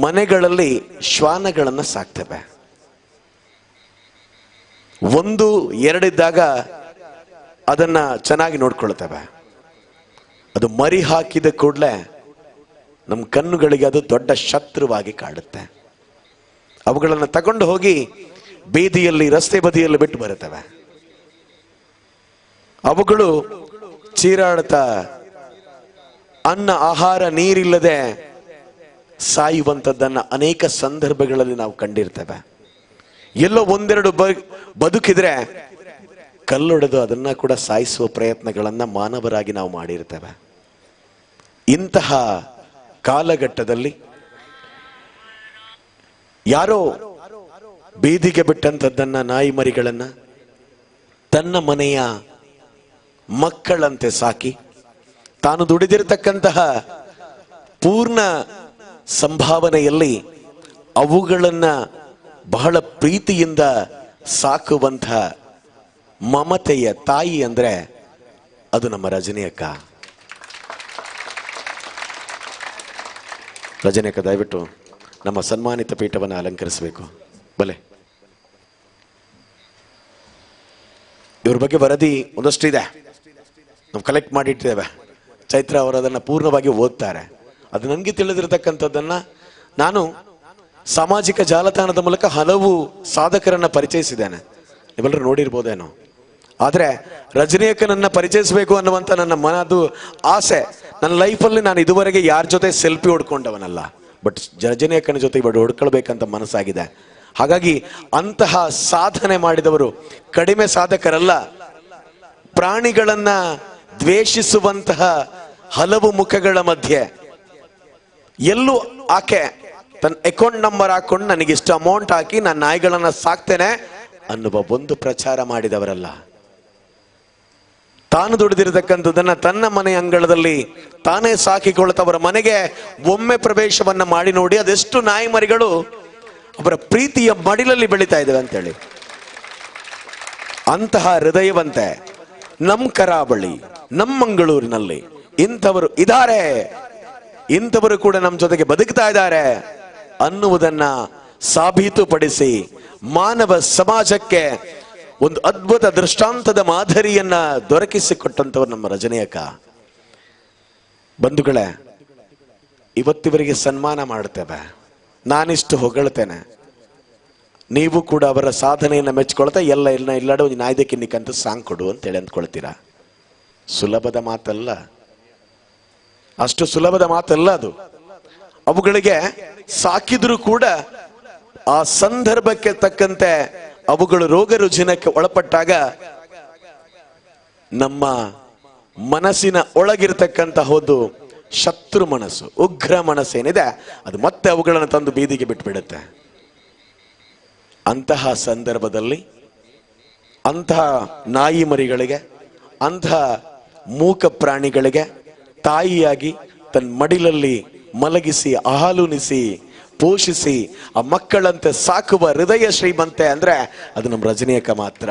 ಮನೆಗಳಲ್ಲಿ ಶ್ವಾನಗಳನ್ನ ಸಾಕ್ತೇವೆ. ಒಂದು ಎರಡಿದ್ದಾಗ ಅದನ್ನ ಚೆನ್ನಾಗಿ ನೋಡ್ಕೊಳ್ತೇವೆ. ಅದು ಮರಿ ಹಾಕಿದ ಕೂಡಲೇ ನಮ್ಮ ಕಣ್ಣುಗಳಿಗೆ ಅದು ದೊಡ್ಡ ಶತ್ರುವಾಗಿ ಕಾಡುತ್ತೆ. ಅವುಗಳನ್ನು ತಗೊಂಡು ಹೋಗಿ ಬೀದಿಯಲ್ಲಿ, ರಸ್ತೆ ಬದಿಯಲ್ಲಿ ಬಿಟ್ಟು ಬರುತ್ತವೆ. ಅವುಗಳು ಚೀರಾಡ್ತಾ ಅನ್ನ, ಆಹಾರ, ನೀರಿಲ್ಲದೆ ಸಾಯುವಂಥದ್ದನ್ನ ಅನೇಕ ಸಂದರ್ಭಗಳಲ್ಲಿ ನಾವು ಕಂಡಿರ್ತೇವೆ. ಎಲ್ಲೋ ಒಂದೆರಡು ಬದುಕಿದ್ರೆ ಕಲ್ಲೊಡೆದು ಅದನ್ನ ಕೂಡ ಸಾಯಿಸುವ ಪ್ರಯತ್ನಗಳನ್ನ ಮಾನವರಾಗಿ ನಾವು ಮಾಡಿರ್ತೇವೆ. ಇಂತಹ ಕಾಲಘಟ್ಟದಲ್ಲಿ ಯಾರೋ ಬೀದಿಗೆ ಬಿಟ್ಟಂಥದ್ದನ್ನ, ನಾಯಿ ಮರಿಗಳನ್ನ ತನ್ನ ಮನೆಯ ಮಕ್ಕಳಂತೆ ಸಾಕಿ ತಾನು ದುಡಿದಿರತಕ್ಕಂತಹ ಪೂರ್ಣ ಸಂಭಾವನೆಯಲ್ಲಿ ಅವುಗಳನ್ನ ಬಹಳ ಪ್ರೀತಿಯಿಂದ ಸಾಕುವಂತಹ ಮಮತೆಯ ತಾಯಿ ಅಂದ್ರೆ ಅದು ನಮ್ಮ ರಜನಿ ಅಕ್ಕ. ರಜನಿ ಅಕ್ಕ, ದಯವಿಟ್ಟು ನಮ್ಮ ಸನ್ಮಾನಿತ ಪೀಠವನ್ನು ಅಲಂಕರಿಸಬೇಕು. ಬಲೆ, ಇವ್ರ ಬಗ್ಗೆ ವರದಿ ಒಂದಷ್ಟು ಇದೆ, ನಾವು ಕಲೆಕ್ಟ್ ಮಾಡಿಟ್ಟಿದ್ದೇವೆ. ಚೈತ್ರ ಅವರು ಅದನ್ನು ಪೂರ್ಣವಾಗಿ ಓದ್ತಾರೆ. ಅದು ನನಗೆ ತಿಳಿದಿರತಕ್ಕಂಥದ್ದನ್ನ ನಾನು ಸಾಮಾಜಿಕ ಜಾಲತಾಣದ ಮೂಲಕ ಹಲವು ಸಾಧಕರನ್ನ ಪರಿಚಯಿಸಿದ್ದೇನೆ. ನೀವೆಲ್ಲರೂ ನೋಡಿರ್ಬೋದೇನೋ. ಆದರೆ ರಜನಿಯಕ್ಕನನ್ನ ಪರಿಚಯಿಸಬೇಕು ಅನ್ನುವಂಥ ನನ್ನ ಮನದು ಆಸೆ. ನನ್ನ ಲೈಫಲ್ಲಿ ನಾನು ಇದುವರೆಗೆ ಯಾರ ಜೊತೆ ಸೆಲ್ಫಿ ಹೊಡ್ಕೊಂಡವನಲ್ಲ, ಬಟ್ ರಜನಿಯಕ್ಕನ ಜೊತೆ ಇವಾಗ ಹೊಡ್ಕೊಳ್ಬೇಕಂತ ಮನಸ್ಸಾಗಿದೆ. ಹಾಗಾಗಿ ಅಂತಹ ಸಾಧನೆ ಮಾಡಿದವರು ಕಡಿಮೆ ಸಾಧಕರಲ್ಲ. ಪ್ರಾಣಿಗಳನ್ನ ದ್ವೇಷಿಸುವಂತಹ ಹಲವು ಮುಖಗಳ ಮಧ್ಯೆ ಎಲ್ಲೂ ಆಕೆ ತನ್ನ ಅಕೌಂಟ್ ನಂಬರ್ ಹಾಕೊಂಡು ನನಗಿಷ್ಟು ಅಮೌಂಟ್ ಹಾಕಿ ನಾನು ನಾಯಿಗಳನ್ನ ಸಾಕ್ತೇನೆ ಅನ್ನುವ ಒಂದು ಪ್ರಚಾರ ಮಾಡಿದವರಲ್ಲ. ತಾನು ದುಡಿದಿರತಕ್ಕಂಥದ್ದನ್ನ ತನ್ನ ಮನೆ ಅಂಗಳದಲ್ಲಿ ತಾನೇ ಸಾಕಿಕೊಳ್ತವರ ಮನೆಗೆ ಒಮ್ಮೆ ಪ್ರವೇಶವನ್ನ ಮಾಡಿ ನೋಡಿ ಅದೆಷ್ಟು ನಾಯಿ ಮರಿಗಳು ಅವರ ಪ್ರೀತಿಯ ಮಡಿಲಲ್ಲಿ ಬೆಳೀತಾ ಇದ್ದಾವೆ ಅಂತೇಳಿ. ಅಂತಹ ಹೃದಯವಂತೆ ನಮ್ಮ ಕರಾವಳಿ, ನಮ್ಮ ಮಂಗಳೂರಿನಲ್ಲಿ ಇಂಥವರು ಇದ್ದಾರೆ, ಇಂಥವರು ಕೂಡ ನಮ್ಮ ಜೊತೆಗೆ ಬದುಕ್ತಾ ಇದ್ದಾರೆ ಅನ್ನುವುದನ್ನ ಸಾಬೀತುಪಡಿಸಿ ಮಾನವ ಸಮಾಜಕ್ಕೆ ಒಂದು ಅದ್ಭುತ ದೃಷ್ಟಾಂತದ ಮಾದರಿಯನ್ನ ದೊರಕಿಸಿಕೊಟ್ಟಂತವ್ರು ನಮ್ಮ ರಜನಿಯಕ್ಕ. ಬಂಧುಗಳೇ, ಇವತ್ತಿವರಿಗೆ ಸನ್ಮಾನ ಮಾಡ್ತೇವೆ, ನಾನಿಷ್ಟು ಹೊಗಳ್ತೇನೆ, ನೀವು ಕೂಡ ಅವರ ಸಾಧನೆಯನ್ನು ಮೆಚ್ಕೊಳ್ತಾ ಇಲ್ಲಾಡ ಒಂದು ನಾಯ್ದಕ್ಕಿನ್ನಿಕ್ಕಂತ ಸಾಂಗ್ ಕೊಡು ಅಂತೇಳಿ ಅಂದ್ಕೊಳ್ತೀರಾ. ಸುಲಭದ ಮಾತಲ್ಲ, ಅಷ್ಟು ಸುಲಭದ ಮಾತಲ್ಲ ಅದು. ಅವುಗಳಿಗೆ ಸಾಕಿದ್ರು ಕೂಡ ಆ ಸಂದರ್ಭಕ್ಕೆ ತಕ್ಕಂತೆ ಅವುಗಳು ರೋಗ ರುಜಿನಕ್ಕೆ ಒಳಪಟ್ಟಾಗ ನಮ್ಮ ಮನಸ್ಸಿನ ಒಳಗಿರ್ತಕ್ಕಂತಹ ಒಂದು ಶತ್ರು ಮನಸ್ಸು, ಉಗ್ರ ಮನಸ್ಸೇನಿದೆ, ಅದು ಮತ್ತೆ ಅವುಗಳನ್ನು ತಂದು ಬೀದಿಗೆ ಬಿಟ್ಬಿಡುತ್ತೆ. ಅಂತಹ ಸಂದರ್ಭದಲ್ಲಿ ಅಂತಹ ನಾಯಿ ಮರಿಗಳಿಗೆ, ಅಂತಹ ಮೂಕ ಪ್ರಾಣಿಗಳಿಗೆ ತಾಯಿಯಾಗಿ ತನ್ನ ಮಡಿಲಲ್ಲಿ ಮಲಗಿಸಿ ಹಾಲುಣಿಸಿ ಪೋಷಿಸಿ ಆ ಮಕ್ಕಳಂತೆ ಸಾಕುವ ಹೃದಯ ಶ್ರೀಮಂತೆ ಅಂದ್ರೆ ಅದು ನಮ್ಮ ರಜನಿಯಕ್ಕ ಮಾತ್ರ.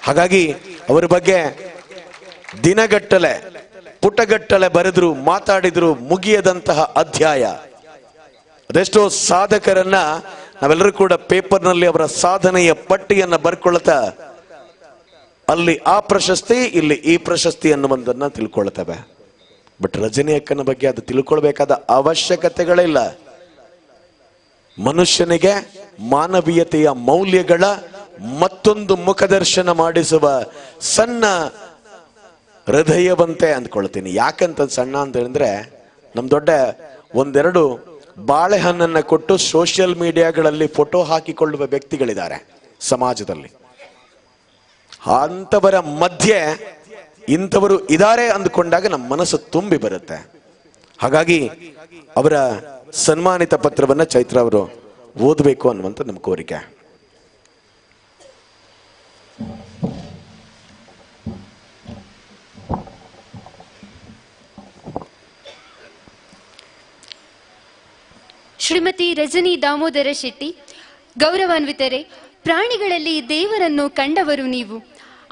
ಹಾಗಾಗಿ ಅವರ ಬಗ್ಗೆ ದಿನಗಟ್ಟಲೆ ಪುಟಗಟ್ಟಲೆ ಬರೆದ್ರು, ಮಾತಾಡಿದ್ರು ಮುಗಿಯದಂತಹ ಅಧ್ಯಾಯ. ಅದೆಷ್ಟೋ ಸಾಧಕರನ್ನ ನಾವೆಲ್ಲರೂ ಕೂಡ ಪೇಪರ್ನಲ್ಲಿ ಅವರ ಸಾಧನೆಯ ಪಟ್ಟಿಯನ್ನ ಬರ್ಕೊಳ್ತಾ ಅಲ್ಲಿ ಆ ಪ್ರಶಸ್ತಿ, ಇಲ್ಲಿ ಈ ಪ್ರಶಸ್ತಿ ಅನ್ನುವುದನ್ನ ತಿಳ್ಕೊಳ್ತೇವೆ. ಬಟ್ ರಜನಿ ಅಕ್ಕನ ಬಗ್ಗೆ ಅದು ತಿಳ್ಕೊಳ್ಬೇಕಾದ ಅವಶ್ಯಕತೆಗಳೇ ಇಲ್ಲ. ಮನುಷ್ಯನಿಗೆ ಮಾನವೀಯತೆಯ ಮೌಲ್ಯಗಳ ಮತ್ತೊಂದು ಮುಖದರ್ಶನ ಮಾಡಿಸುವ ಸಣ್ಣ ಹೃದಯವಂತೆ ಅಂದ್ಕೊಳ್ತೀನಿ. ಯಾಕಂತ ಸಣ್ಣ ಅಂತ ಹೇಳಿದ್ರೆ, ನಮ್ ದೊಡ್ಡ ಒಂದೆರಡು ಬಾಳೆಹಣ್ಣನ್ನ ಕೊಟ್ಟು ಸೋಷಿಯಲ್ ಮೀಡಿಯಾಗಳಲ್ಲಿ ಫೋಟೋ ಹಾಕಿಕೊಳ್ಳುವ ವ್ಯಕ್ತಿಗಳಿದ್ದಾರೆ ಸಮಾಜದಲ್ಲಿ. ಅಂತವರ ಮಧ್ಯೆ ಇಂಥವರು ಇದ್ದಾರೆ ಅಂದುಕೊಂಡಾಗ ನಮ್ಮ ಮನಸ್ಸು ತುಂಬಿ ಬರುತ್ತೆ. ಹಾಗಾಗಿ ಅವರ ಸನ್ಮಾನಿತ ಪತ್ರವನ್ನ ಚೈತ್ರ ಅವರು ಓದಬೇಕು ಅನ್ನುವಂಥ ನಮ್ಮ ಕೋರಿಕೆ. ಶ್ರೀಮತಿ ರಜನಿ ದಾಮೋದರ ಶೆಟ್ಟಿ, ಗೌರವಾನ್ವಿತರೆ, ಪ್ರಾಣಿಗಳಲ್ಲಿ ದೇವರನ್ನು ಕಂಡವರು ನೀವು.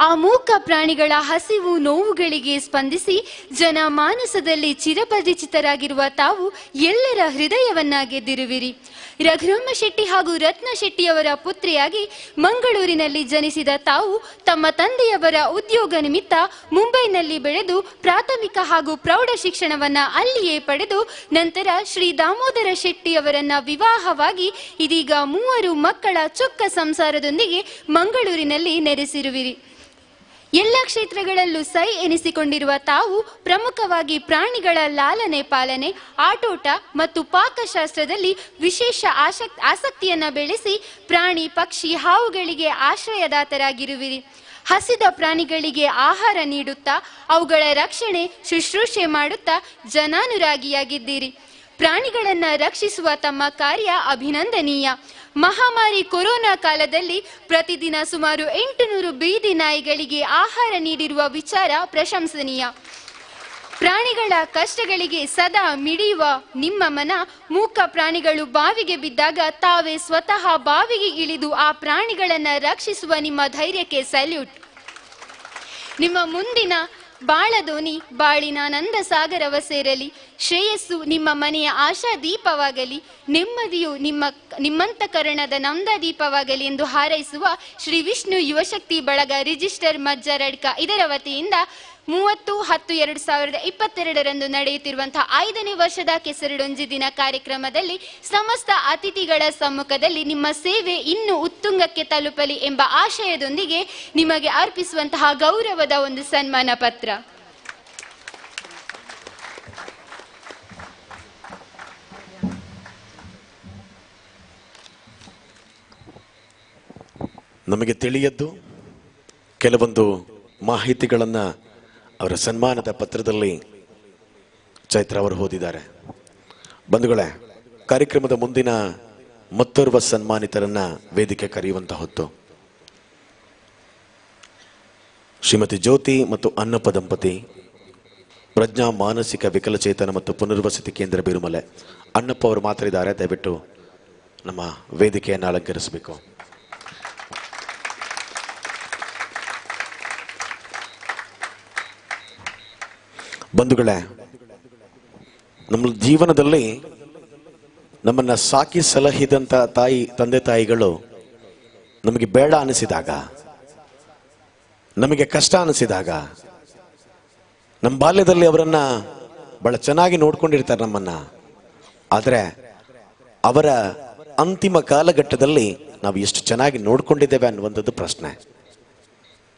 ಆ ಮೂಕ ಪ್ರಾಣಿಗಳ ಹಸಿವು ನೋವುಗಳಿಗೆ ಸ್ಪಂದಿಸಿ ಜನಮಾನಸದಲ್ಲಿ ಚಿರಪರಿಚಿತರಾಗಿರುವ ತಾವು ಎಲ್ಲರ ಹೃದಯವನ್ನ ಗೆದ್ದಿರುವಿರಿ. ರಘುರಾಮ ಶೆಟ್ಟಿ ಹಾಗೂ ರತ್ನ ಶೆಟ್ಟಿಯವರ ಪುತ್ರಿಯಾಗಿ ಮಂಗಳೂರಿನಲ್ಲಿ ಜನಿಸಿದ ತಾವು ತಮ್ಮ ತಂದೆಯವರ ಉದ್ಯೋಗ ನಿಮಿತ್ತ ಮುಂಬೈನಲ್ಲಿ ಬೆಳೆದು ಪ್ರಾಥಮಿಕ ಹಾಗೂ ಪ್ರೌಢ ಶಿಕ್ಷಣವನ್ನ ಅಲ್ಲಿಯೇ ಪಡೆದು ನಂತರ ಶ್ರೀ ದಾಮೋದರ ಶೆಟ್ಟಿಯವರನ್ನ ವಿವಾಹವಾಗಿ ಇದೀಗ 3 ಮಕ್ಕಳ ಚೊಕ್ಕ ಸಂಸಾರದೊಂದಿಗೆ ಮಂಗಳೂರಿನಲ್ಲಿ ನೆಲೆಸಿರುವಿರಿ. ಎಲ್ಲ ಕ್ಷೇತ್ರಗಳಲ್ಲೂ ಸೈ ಎನಿಸಿಕೊಂಡಿರುವ ತಾವು ಪ್ರಮುಖವಾಗಿ ಪ್ರಾಣಿಗಳ ಲಾಲನೆ ಪಾಲನೆ, ಆಟೋಟ ಮತ್ತು ಪಾಕಶಾಸ್ತ್ರದಲ್ಲಿ ವಿಶೇಷ ಆಸಕ್ತಿಯನ್ನ ಬೆಳೆಸಿ ಪ್ರಾಣಿ ಪಕ್ಷಿ ಹಾವುಗಳಿಗೆ ಆಶ್ರಯದಾತರಾಗಿರುವಿರಿ. ಹಸಿದ ಪ್ರಾಣಿಗಳಿಗೆ ಆಹಾರ ನೀಡುತ್ತಾ ಅವುಗಳ ರಕ್ಷಣೆ ಶುಶ್ರೂಷೆ ಮಾಡುತ್ತಾ ಜನಾನುರಾಗಿಯಾಗಿದ್ದೀರಿ. ಪ್ರಾಣಿಗಳನ್ನ ರಕ್ಷಿಸುವ ತಮ್ಮ ಕಾರ್ಯ ಅಭಿನಂದನೀಯ. ಮಹಾಮಾರಿ ಕೊರೋನಾ ಕಾಲದಲ್ಲಿ ಪ್ರತಿದಿನ ಸುಮಾರು 800 ಬೀದಿ ನಾಯಿಗಳಿಗೆ ಆಹಾರ ನೀಡಿರುವ ವಿಚಾರ ಪ್ರಶಂಸನೀಯ. ಪ್ರಾಣಿಗಳ ಕಷ್ಟಗಳಿಗೆ ಸದಾ ಮಿಡಿಯುವ ನಿಮ್ಮ ಮನ ಮೂಕ ಪ್ರಾಣಿಗಳು ಬಾವಿಗೆ ಬಿದ್ದಾಗ ತಾವೇ ಸ್ವತಃ ಬಾವಿಗೆ ಇಳಿದು ಆ ಪ್ರಾಣಿಗಳನ್ನ ರಕ್ಷಿಸುವ ನಿಮ್ಮ ಧೈರ್ಯಕ್ಕೆ ಸಲ್ಯೂಟ್. ನಿಮ್ಮ ಮುಂದಿನ ಬಾಳದೋನಿ ಬಾಳಿನ ನಂದ ಸಾಗರವ ಸೇರಲಿ. ಶ್ರೇಯಸ್ಸು ನಿಮ್ಮ ಮನೆಯ ಆಶಾ ದೀಪವಾಗಲಿ. ನೆಮ್ಮದಿಯು ನಿಮ್ಮಂತಕರಣದ ನಂದ ದೀಪವಾಗಲಿ ಎಂದು ಹಾರೈಸುವ ಶ್ರೀ ವಿಷ್ಣು ಯುವಶಕ್ತಿ ಬಳಗ ರಿಜಿಸ್ಟರ್ ಮಜ್ಜರಡ್ಕ ಇದರ ವತಿಯಿಂದ 30/10/2022 ನಡೆಯುತ್ತಿರುವಂತಹ 5ನೇ ವರ್ಷದ ಕೆಸರಡೊಂಜಿ ದಿನ ಕಾರ್ಯಕ್ರಮದಲ್ಲಿ ಸಮಸ್ತ ಅತಿಥಿಗಳ ಸಮ್ಮುಖದಲ್ಲಿ ನಿಮ್ಮ ಸೇವೆ ಇನ್ನೂ ಉತ್ತುಂಗಕ್ಕೆ ತಲುಪಲಿ ಎಂಬ ಆಶಯದೊಂದಿಗೆ ನಿಮಗೆ ಅರ್ಪಿಸುವಂತಹ ಗೌರವದ ಒಂದು ಸನ್ಮಾನ ಪತ್ರ. ನಮಗೆ ತಿಳಿಯದ್ದು ಕೆಲವೊಂದು ಮಾಹಿತಿಗಳನ್ನು ಅವರ ಸನ್ಮಾನದ ಪತ್ರದಲ್ಲಿ ಚೈತ್ರ ಅವರು ಓದಿದ್ದಾರೆ. ಬಂಧುಗಳೇ, ಕಾರ್ಯಕ್ರಮದ ಮುಂದಿನ ಮತ್ತೋರ್ವ ಸನ್ಮಾನಿತರನ್ನ ವೇದಿಕೆ ಕರೆಯುವಂತ ಹೊತ್ತು. ಶ್ರೀಮತಿ ಜ್ಯೋತಿ ಮತ್ತು ಅನ್ನಪ್ಪ ದಂಪತಿ, ಪ್ರಜ್ಞಾ ಮಾನಸಿಕ ವಿಕಲಚೇತನ ಮತ್ತು ಪುನರ್ವಸತಿ ಕೇಂದ್ರ ಬಿರುಮಲೆ. ಅನ್ನಪ್ಪ ಅವರು ಮಾತಾಡಿದ್ದಾರೆ, ದಯವಿಟ್ಟು ನಮ್ಮ ವೇದಿಕೆಯನ್ನು ಅಲಂಕರಿಸಬೇಕು. ಬಂಧುಗಳೇ, ನಮ್ಮ ಜೀವನದಲ್ಲಿ ನಮ್ಮನ್ನ ಸಾಕಿ ಸಲಹಿದಂತ ತಂದೆ ತಾಯಿಗಳು ನಮಗೆ ಬೇಡ ಅನಿಸಿದಾಗ, ನಮಗೆ ಕಷ್ಟ ಅನಿಸಿದಾಗ, ನಮ್ಮ ಬಾಲ್ಯದಲ್ಲಿ ಅವರನ್ನ ಬಹಳ ಚೆನ್ನಾಗಿ ನೋಡ್ಕೊಂಡಿರ್ತಾರೆ ನಮ್ಮನ್ನ. ಆದರೆ ಅವರ ಅಂತಿಮ ಕಾಲಘಟ್ಟದಲ್ಲಿ ನಾವು ಎಷ್ಟು ಚೆನ್ನಾಗಿ ನೋಡ್ಕೊಂಡಿದ್ದೇವೆ ಅನ್ನುವಂಥದ್ದು ಪ್ರಶ್ನೆ.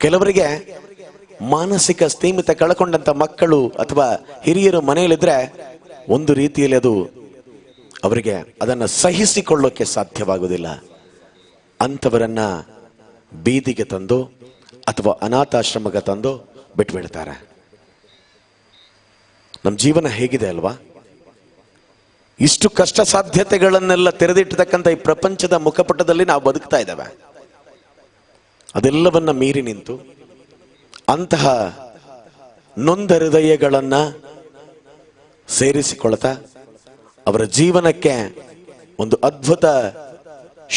ಕೆಲವರಿಗೆ ಮಾನಸಿಕ ಸ್ಥೀಮಿತ ಕಳ್ಕೊಂಡಂತ ಮಕ್ಕಳು ಅಥವಾ ಹಿರಿಯರು ಮನೆಯಲ್ಲಿದ್ರೆ ಒಂದು ರೀತಿಯಲ್ಲಿ ಅದು ಅವರಿಗೆ ಅದನ್ನು ಸಹಿಸಿಕೊಳ್ಳೋಕೆ ಸಾಧ್ಯವಾಗುವುದಿಲ್ಲ. ಅಂಥವರನ್ನ ಬೀದಿಗೆ ತಂದು ಅಥವಾ ಅನಾಥಾಶ್ರಮಕ್ಕೆ ತಂದು ಬಿಟ್ಬಿಡ್ತಾರೆ. ನಮ್ಮ ಜೀವನ ಹೇಗಿದೆ ಅಲ್ವಾ? ಇಷ್ಟು ಕಷ್ಟ ಸಾಧ್ಯತೆಗಳನ್ನೆಲ್ಲ ತೆರೆದಿಟ್ಟತಕ್ಕಂಥ ಈ ಪ್ರಪಂಚದ ಮುಖಪಟದಲ್ಲಿ ನಾವು ಬದುಕ್ತಾ ಇದ್ದೇವೆ. ಅದೆಲ್ಲವನ್ನ ಮೀರಿ ನಿಂತು ಅಂತಹ ನೊಂದ ಹೃದಯಗಳನ್ನ ಸೇರಿಸಿಕೊಳ್ತಾ ಅವರ ಜೀವನಕ್ಕೆ ಒಂದು ಅದ್ಭುತ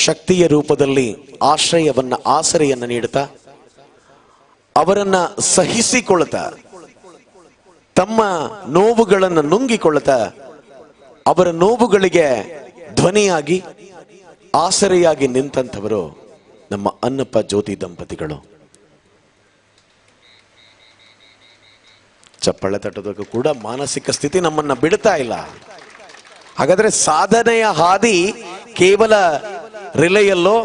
ಶಕ್ತಿಯ ರೂಪದಲ್ಲಿ ಆಸರೆಯನ್ನ ನೀಡುತ್ತಾ ಅವರನ್ನ ಸಹಿಸಿಕೊಳ್ತಾ ತಮ್ಮ ನೋವುಗಳನ್ನು ನುಂಗಿಕೊಳ್ತಾ ಅವರ ನೋವುಗಳಿಗೆ ಧ್ವನಿಯಾಗಿ ಆಸರೆಯಾಗಿ ನಿಂತಂಥವರು ನಮ್ಮ ಅನ್ನಪ್ಪ ಜ್ಯೋತಿ ದಂಪತಿಗಳು. ಚಪ್ಪಳೆ ತಟ್ಟೋದಕ್ಕೂ ಕೂಡ ಮಾನಸಿಕ ಸ್ಥಿತಿ ನಮ್ಮನ್ನ ಬಿಡ್ತಾ ಇಲ್ಲ. ಹಾಗಾದ್ರೆ ಸಾಧನೆಯ ಹಾದಿ ಕೇವಲ ರಿಲೆಯಲ್ಲೋ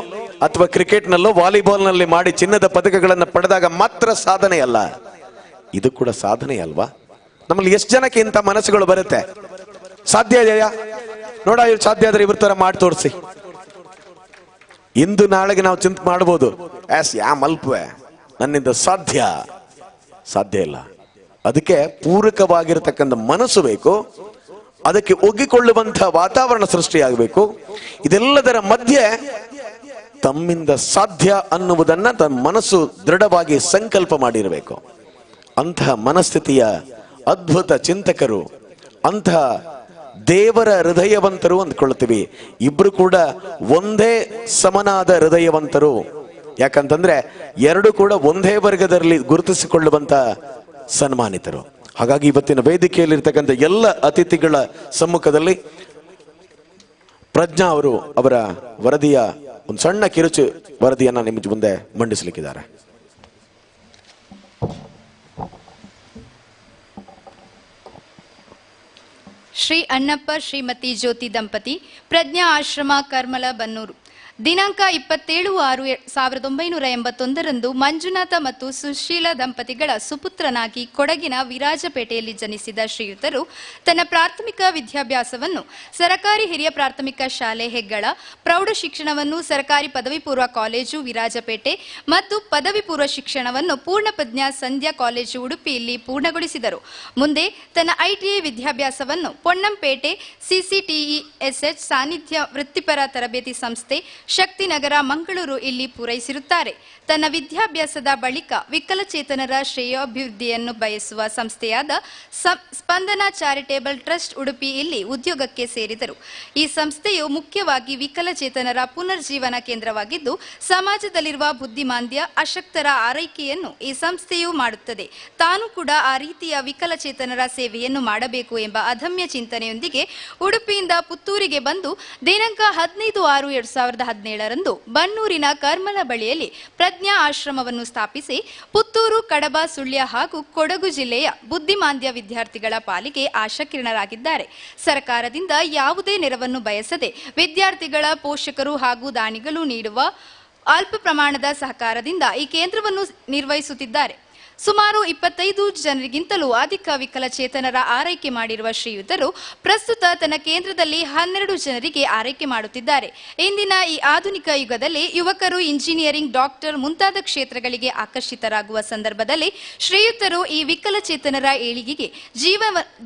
ಅಥವಾ ಕ್ರಿಕೆಟ್ನಲ್ಲೋ ವಾಲಿಬಾಲ್ನಲ್ಲಿ ಮಾಡಿ ಚಿನ್ನದ ಪದಕಗಳನ್ನು ಪಡೆದಾಗ ಮಾತ್ರ ಸಾಧನೆ ಅಲ್ಲ, ಇದು ಕೂಡ ಸಾಧನೆ ಅಲ್ವಾ? ನಮ್ಮಲ್ಲಿ ಎಷ್ಟು ಜನಕ್ಕೆ ಇಂಥ ಮನಸ್ಸುಗಳು ಬರುತ್ತೆ? ಸಾಧ್ಯ ಇದೆಯಾ? ನೋಡ, ಇವ್ರು ಸಾಧ್ಯ ಆದ್ರೆ ಇವ್ರ ತರ ಮಾಡಿ ತೋರಿಸಿ. ಇಂದು ನಾಳೆಗೆ ನಾವು ಚಿಂತೆ ಮಾಡ್ಬೋದು, ಯಾ ಮಲ್ಪುವೆ, ನನ್ನಿಂದ ಸಾಧ್ಯ ಇಲ್ಲ. ಅದಕ್ಕೆ ಪೂರಕವಾಗಿರತಕ್ಕಂಥ ಮನಸ್ಸು ಬೇಕು, ಅದಕ್ಕೆ ಒಗ್ಗಿಕೊಳ್ಳುವಂತಹ ವಾತಾವರಣ ಸೃಷ್ಟಿಯಾಗಬೇಕು. ಇದೆಲ್ಲದರ ಮಧ್ಯೆ ತಮ್ಮಿಂದ ಸಾಧ್ಯ ಅನ್ನುವುದನ್ನ ತಮ್ಮ ಮನಸ್ಸು ದೃಢವಾಗಿ ಸಂಕಲ್ಪ ಮಾಡಿರಬೇಕು. ಅಂತಹ ಮನಸ್ಥಿತಿಯ ಅದ್ಭುತ ಚಿಂತಕರು, ಅಂತಹ ದೇವರ ಹೃದಯವಂತರು ಅಂದ್ಕೊಳ್ತೀವಿ. ಇಬ್ರು ಕೂಡ ಒಂದೇ ಸಮನಾದ ಹೃದಯವಂತರು, ಯಾಕಂತಂದ್ರೆ ಎರಡು ಕೂಡ ಒಂದೇ ವರ್ಗದಲ್ಲಿ ಗುರುತಿಸಿಕೊಳ್ಳುವಂತ ಸನ್ಮಾನಿತರು. ಹಾಗಾಗಿ ಇವತ್ತಿನ ವೇದಿಕೆಯಲ್ಲಿರ್ತಕ್ಕಂಥ ಎಲ್ಲ ಅತಿಥಿಗಳ ಸಮ್ಮುಖದಲ್ಲಿ ಪ್ರಜ್ಞಾ ಅವರು ಅವರ ವರದಿಯ ಒಂದು ಸಣ್ಣ ಕಿರುಚು ವರದಿಯನ್ನ ನಿಮ್ಮ ಮುಂದೆ ಮಂಡಿಸಲಿಕ್ಕಿದ್ದಾರೆ. ಶ್ರೀ ಅಣ್ಣಪ್ಪ ಶ್ರೀಮತಿ ಜ್ಯೋತಿ ದಂಪತಿ, ಪ್ರಜ್ಞಾ ಆಶ್ರಮ, ಕರ್ಮಲ, ಬನ್ನೂರು. ದಿನಾಂಕ 27/6/1981 ಮಂಜುನಾಥ ಮತ್ತು ಸುಶೀಲ ದಂಪತಿಗಳ ಸುಪುತ್ರನಾಗಿ ಕೊಡಗಿನ ವಿರಾಜಪೇಟೆಯಲ್ಲಿ ಜನಿಸಿದ ಶ್ರೀಯುತರು ತನ್ನ ಪ್ರಾಥಮಿಕ ವಿದ್ಯಾಭ್ಯಾಸವನ್ನು ಸರಕಾರಿ ಹಿರಿಯ ಪ್ರಾಥಮಿಕ ಶಾಲೆ ಹೆಗ್ಗಳ, ಪ್ರೌಢ ಶಿಕ್ಷಣವನ್ನು ಸರಕಾರಿ ಪದವಿ ಪೂರ್ವ ಕಾಲೇಜು ವಿರಾಜಪೇಟೆ ಮತ್ತು ಪದವಿ ಪೂರ್ವ ಶಿಕ್ಷಣವನ್ನು ಪೂರ್ಣಪ್ರಜ್ಞಾ ಸಂಧ್ಯಾ ಕಾಲೇಜು ಉಡುಪಿಯಲ್ಲಿ ಪೂರ್ಣಗೊಳಿಸಿದರು. ಮುಂದೆ ತನ್ನ ITI ವಿದ್ಯಾಭ್ಯಾಸವನ್ನು ಪೊನ್ನಂಪೇಟೆ CCTESH ಸಾನ್ನಿಧ್ಯ ವೃತ್ತಿಪರ ತರಬೇತಿ ಸಂಸ್ಥೆ ಶಕ್ತಿನಗರ, ಮಂಗಳೂರು ಇಲ್ಲಿ ಪೂರೈಸಿರುತ್ತಾರೆ. ತನ್ನ ವಿದ್ಯಾಭ್ಯಾಸದ ಬಳಿಕ ವಿಕಲಚೇತನರ ಶ್ರೇಯೋಭಿವೃದ್ಧಿಯನ್ನು ಬಯಸುವ ಸಂಸ್ಥೆಯಾದ ಸ್ಪಂದನ ಚಾರಿಟೇಬಲ್ ಟ್ರಸ್ಟ್ ಉಡುಪಿ ಇಲ್ಲಿ ಉದ್ಯೋಗಕ್ಕೆ ಸೇರಿದರು. ಈ ಸಂಸ್ಥೆಯು ಮುಖ್ಯವಾಗಿ ವಿಕಲಚೇತನರ ಪುನರ್ಜೀವನ ಕೇಂದ್ರವಾಗಿದ್ದು, ಸಮಾಜದಲ್ಲಿರುವ ಬುದ್ಧಿಮಾಂದ್ಯ, ಅಶಕ್ತರ ಆರೈಕೆಯನ್ನು ಈ ಸಂಸ್ಥೆಯು ಮಾಡುತ್ತದೆ. ತಾನು ಕೂಡ ಆ ರೀತಿಯ ವಿಕಲಚೇತನರ ಸೇವೆಯನ್ನು ಮಾಡಬೇಕು ಎಂಬ ಅದಮ್ಯ ಚಿಂತನೆಯೊಂದಿಗೆ ಉಡುಪಿಯಿಂದ ಪುತ್ತೂರಿಗೆ ಬಂದು ದಿನಾಂಕ 15/6/2017 ಬನ್ನೂರಿನ ಕರ್ಮಲ ಬಳಿಯಲ್ಲಿ ಪ್ರಜ್ಞಾ ಆಶ್ರಮವನ್ನು ಸ್ಥಾಪಿಸಿ ಪುತ್ತೂರು, ಕಡಬ, ಸುಳ್ಯ ಹಾಗೂ ಕೊಡಗು ಜಿಲ್ಲೆಯ ಬುದ್ಧಿಮಾಂದ್ಯ ವಿದ್ಯಾರ್ಥಿಗಳ ಪಾಲಿಗೆ ಆಶಾಕಿರಣರಾಗಿದ್ದಾರೆ. ಸರ್ಕಾರದಿಂದ ಯಾವುದೇ ನೆರವನ್ನು ಬಯಸದೆ ವಿದ್ಯಾರ್ಥಿಗಳ ಪೋಷಕರು ಹಾಗೂ ದಾನಿಗಳು ನೀಡುವ ಅಲ್ಪ ಪ್ರಮಾಣದ ಸಹಕಾರದಿಂದ ಈ ಕೇಂದ್ರವನ್ನು ನಿರ್ವಹಿಸುತ್ತಿದ್ದಾರೆ. ಸುಮಾರು 25 ಜನರಿಗಿಂತಲೂ ಅಧಿಕ ವಿಕಲಚೇತನರ ಆರೈಕೆ ಮಾಡಿರುವ ಶ್ರೀಯುತರು ಪ್ರಸ್ತುತ ತನ್ನ ಕೇಂದ್ರದಲ್ಲಿ 12 ಜನರಿಗೆ ಆರೈಕೆ ಮಾಡುತ್ತಿದ್ದಾರೆ. ಇಂದಿನ ಈ ಆಧುನಿಕ ಯುಗದಲ್ಲಿ ಯುವಕರು ಇಂಜಿನಿಯರಿಂಗ್, ಡಾಕ್ಟರ್ ಮುಂತಾದ ಕ್ಷೇತ್ರಗಳಿಗೆ ಆಕರ್ಷಿತರಾಗುವ ಸಂದರ್ಭದಲ್ಲಿ ಶ್ರೀಯುತರು ಈ ವಿಕಲಚೇತನರ ಏಳಿಗೆಗೆ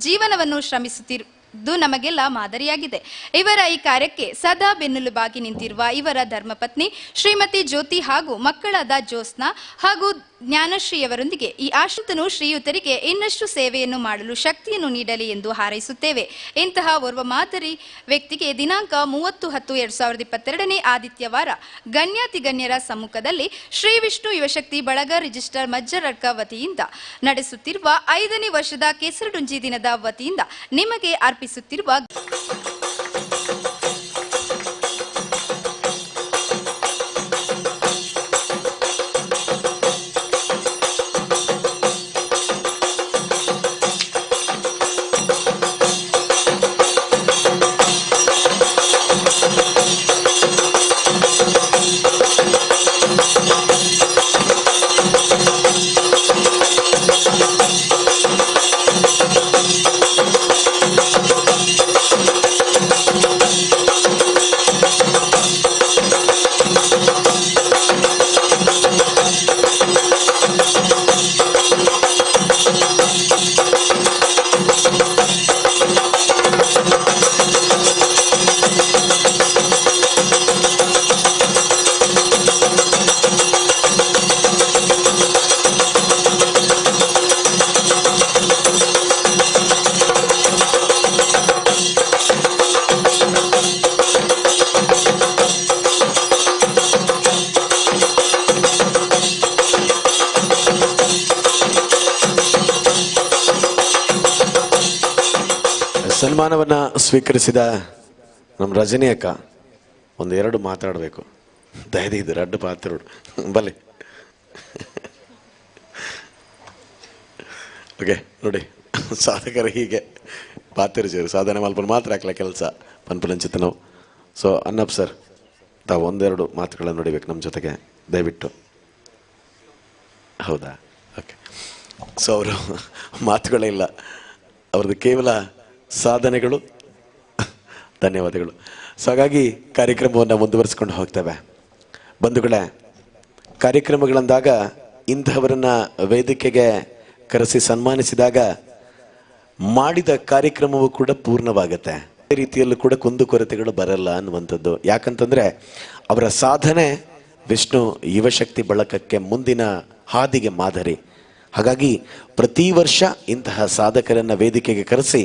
ಜೀವನವನ್ನು ಶ್ರಮಿಸುತ್ತಿರುವುದು ನಮಗೆಲ್ಲ ಮಾದರಿಯಾಗಿದೆ. ಇವರ ಈ ಕಾರ್ಯಕ್ಕೆ ಸದಾ ಬೆನ್ನೆಲುಬಾಗಿ ನಿಂತಿರುವ ಇವರ ಧರ್ಮಪತ್ನಿ ಶ್ರೀಮತಿ ಜ್ಯೋತಿ ಹಾಗೂ ಮಕ್ಕಳಾದ ಜ್ಯೋತ್ಸ್ನಾ ಹಾಗೂ ಜ್ಞಾನಶ್ರೀಯವರೊಂದಿಗೆ ಈ ಆಶ್ರಿತನು ಶ್ರೀಯುತರಿಗೆ ಇನ್ನಷ್ಟು ಸೇವೆಯನ್ನು ಮಾಡಲು ಶಕ್ತಿಯನ್ನು ನೀಡಲಿ ಎಂದು ಹಾರೈಸುತ್ತೇವೆ. ಇಂತಹ ಓರ್ವ ಮಾದರಿ ವ್ಯಕ್ತಿಗೆ ದಿನಾಂಕ 30/10/2022 ಆದಿತ್ಯವಾರ ಗಣ್ಯಾತಿಗಣ್ಯರ ಸಮ್ಮುಖದಲ್ಲಿ ಶ್ರೀ ವಿಷ್ಣು ಯುವಶಕ್ತಿ ಬಳಗ ರಿಜಿಸ್ಟರ್ ಮಜ್ಜರಡ್ಕ ವತಿಯಿಂದ ನಡೆಸುತ್ತಿರುವ 5ನೇ ವರ್ಷದ ಕೆಸರಡೊಂಜಿ ದಿನದ ವತಿಯಿಂದ ನಿಮಗೆ ಅರ್ಪಿಸುತ್ತಿರುವ ಸನ್ಮಾನವನ್ನ ಸ್ವೀಕರಿಸಿದ ನಮ್ಮ ರಜನಿ ಅಕ್ಕ ಒಂದೆರಡು ಮಾತಾಡಬೇಕು. ದಯದಿದ್ದು ರಡ್ಡು ಪಾತ್ರ ಬಲೆ ಓಕೆ ನೋಡಿ, ಸಾಧಕರ ಹೀಗೆ ಪಾತಿರ್ಜೀರು ಸಾಧನೆ ಮಲ್ಪನ ಮಾತ್ರ ಹಾಕ್ಲ ಕೆಲಸ ಪನ್ಪುಲಂಚಿತ ನಾವು. ಸೊ ಅನ್ನಪ್ಪ ಸರ್, ತಾವು ಒಂದೆರಡು ಮಾತುಗಳನ್ನು ನೋಡಿಬೇಕು ನಮ್ಮ ಜೊತೆಗೆ ದಯವಿಟ್ಟು. ಹೌದಾ? ಓಕೆ. ಸೊ ಅವರು ಮಾತುಗಳೇ ಇಲ್ಲ, ಅವ್ರದ್ದು ಕೇವಲ ಸಾಧನೆಗಳು. ಧನ್ಯವಾದಗಳು. ಸೊ ಹಾಗಾಗಿ ಕಾರ್ಯಕ್ರಮವನ್ನು ಮುಂದುವರಿಸ್ಕೊಂಡು ಹೋಗ್ತೇವೆ. ಬಂಧುಗಳೇ, ಕಾರ್ಯಕ್ರಮಗಳಂದಾಗ ಇಂಥವರನ್ನ ವೇದಿಕೆಗೆ ಕರೆಸಿ ಸನ್ಮಾನಿಸಿದಾಗ ಮಾಡಿದ ಕಾರ್ಯಕ್ರಮವು ಕೂಡ ಪೂರ್ಣವಾಗುತ್ತೆ. ಅದೇ ರೀತಿಯಲ್ಲೂ ಕೂಡ ಕುಂದುಕೊರತೆಗಳು ಬರಲ್ಲ ಅನ್ನುವಂಥದ್ದು. ಯಾಕಂತಂದ್ರೆ ಅವರ ಸಾಧನೆ ವಿಷ್ಣು ಯುವಶಕ್ತಿ ಬಳಗಕ್ಕೆ ಮುಂದಿನ ಹಾದಿಗೆ ಮಾದರಿ. ಹಾಗಾಗಿ ಪ್ರತಿ ವರ್ಷ ಇಂತಹ ಸಾಧಕರನ್ನ ವೇದಿಕೆಗೆ ಕರೆಸಿ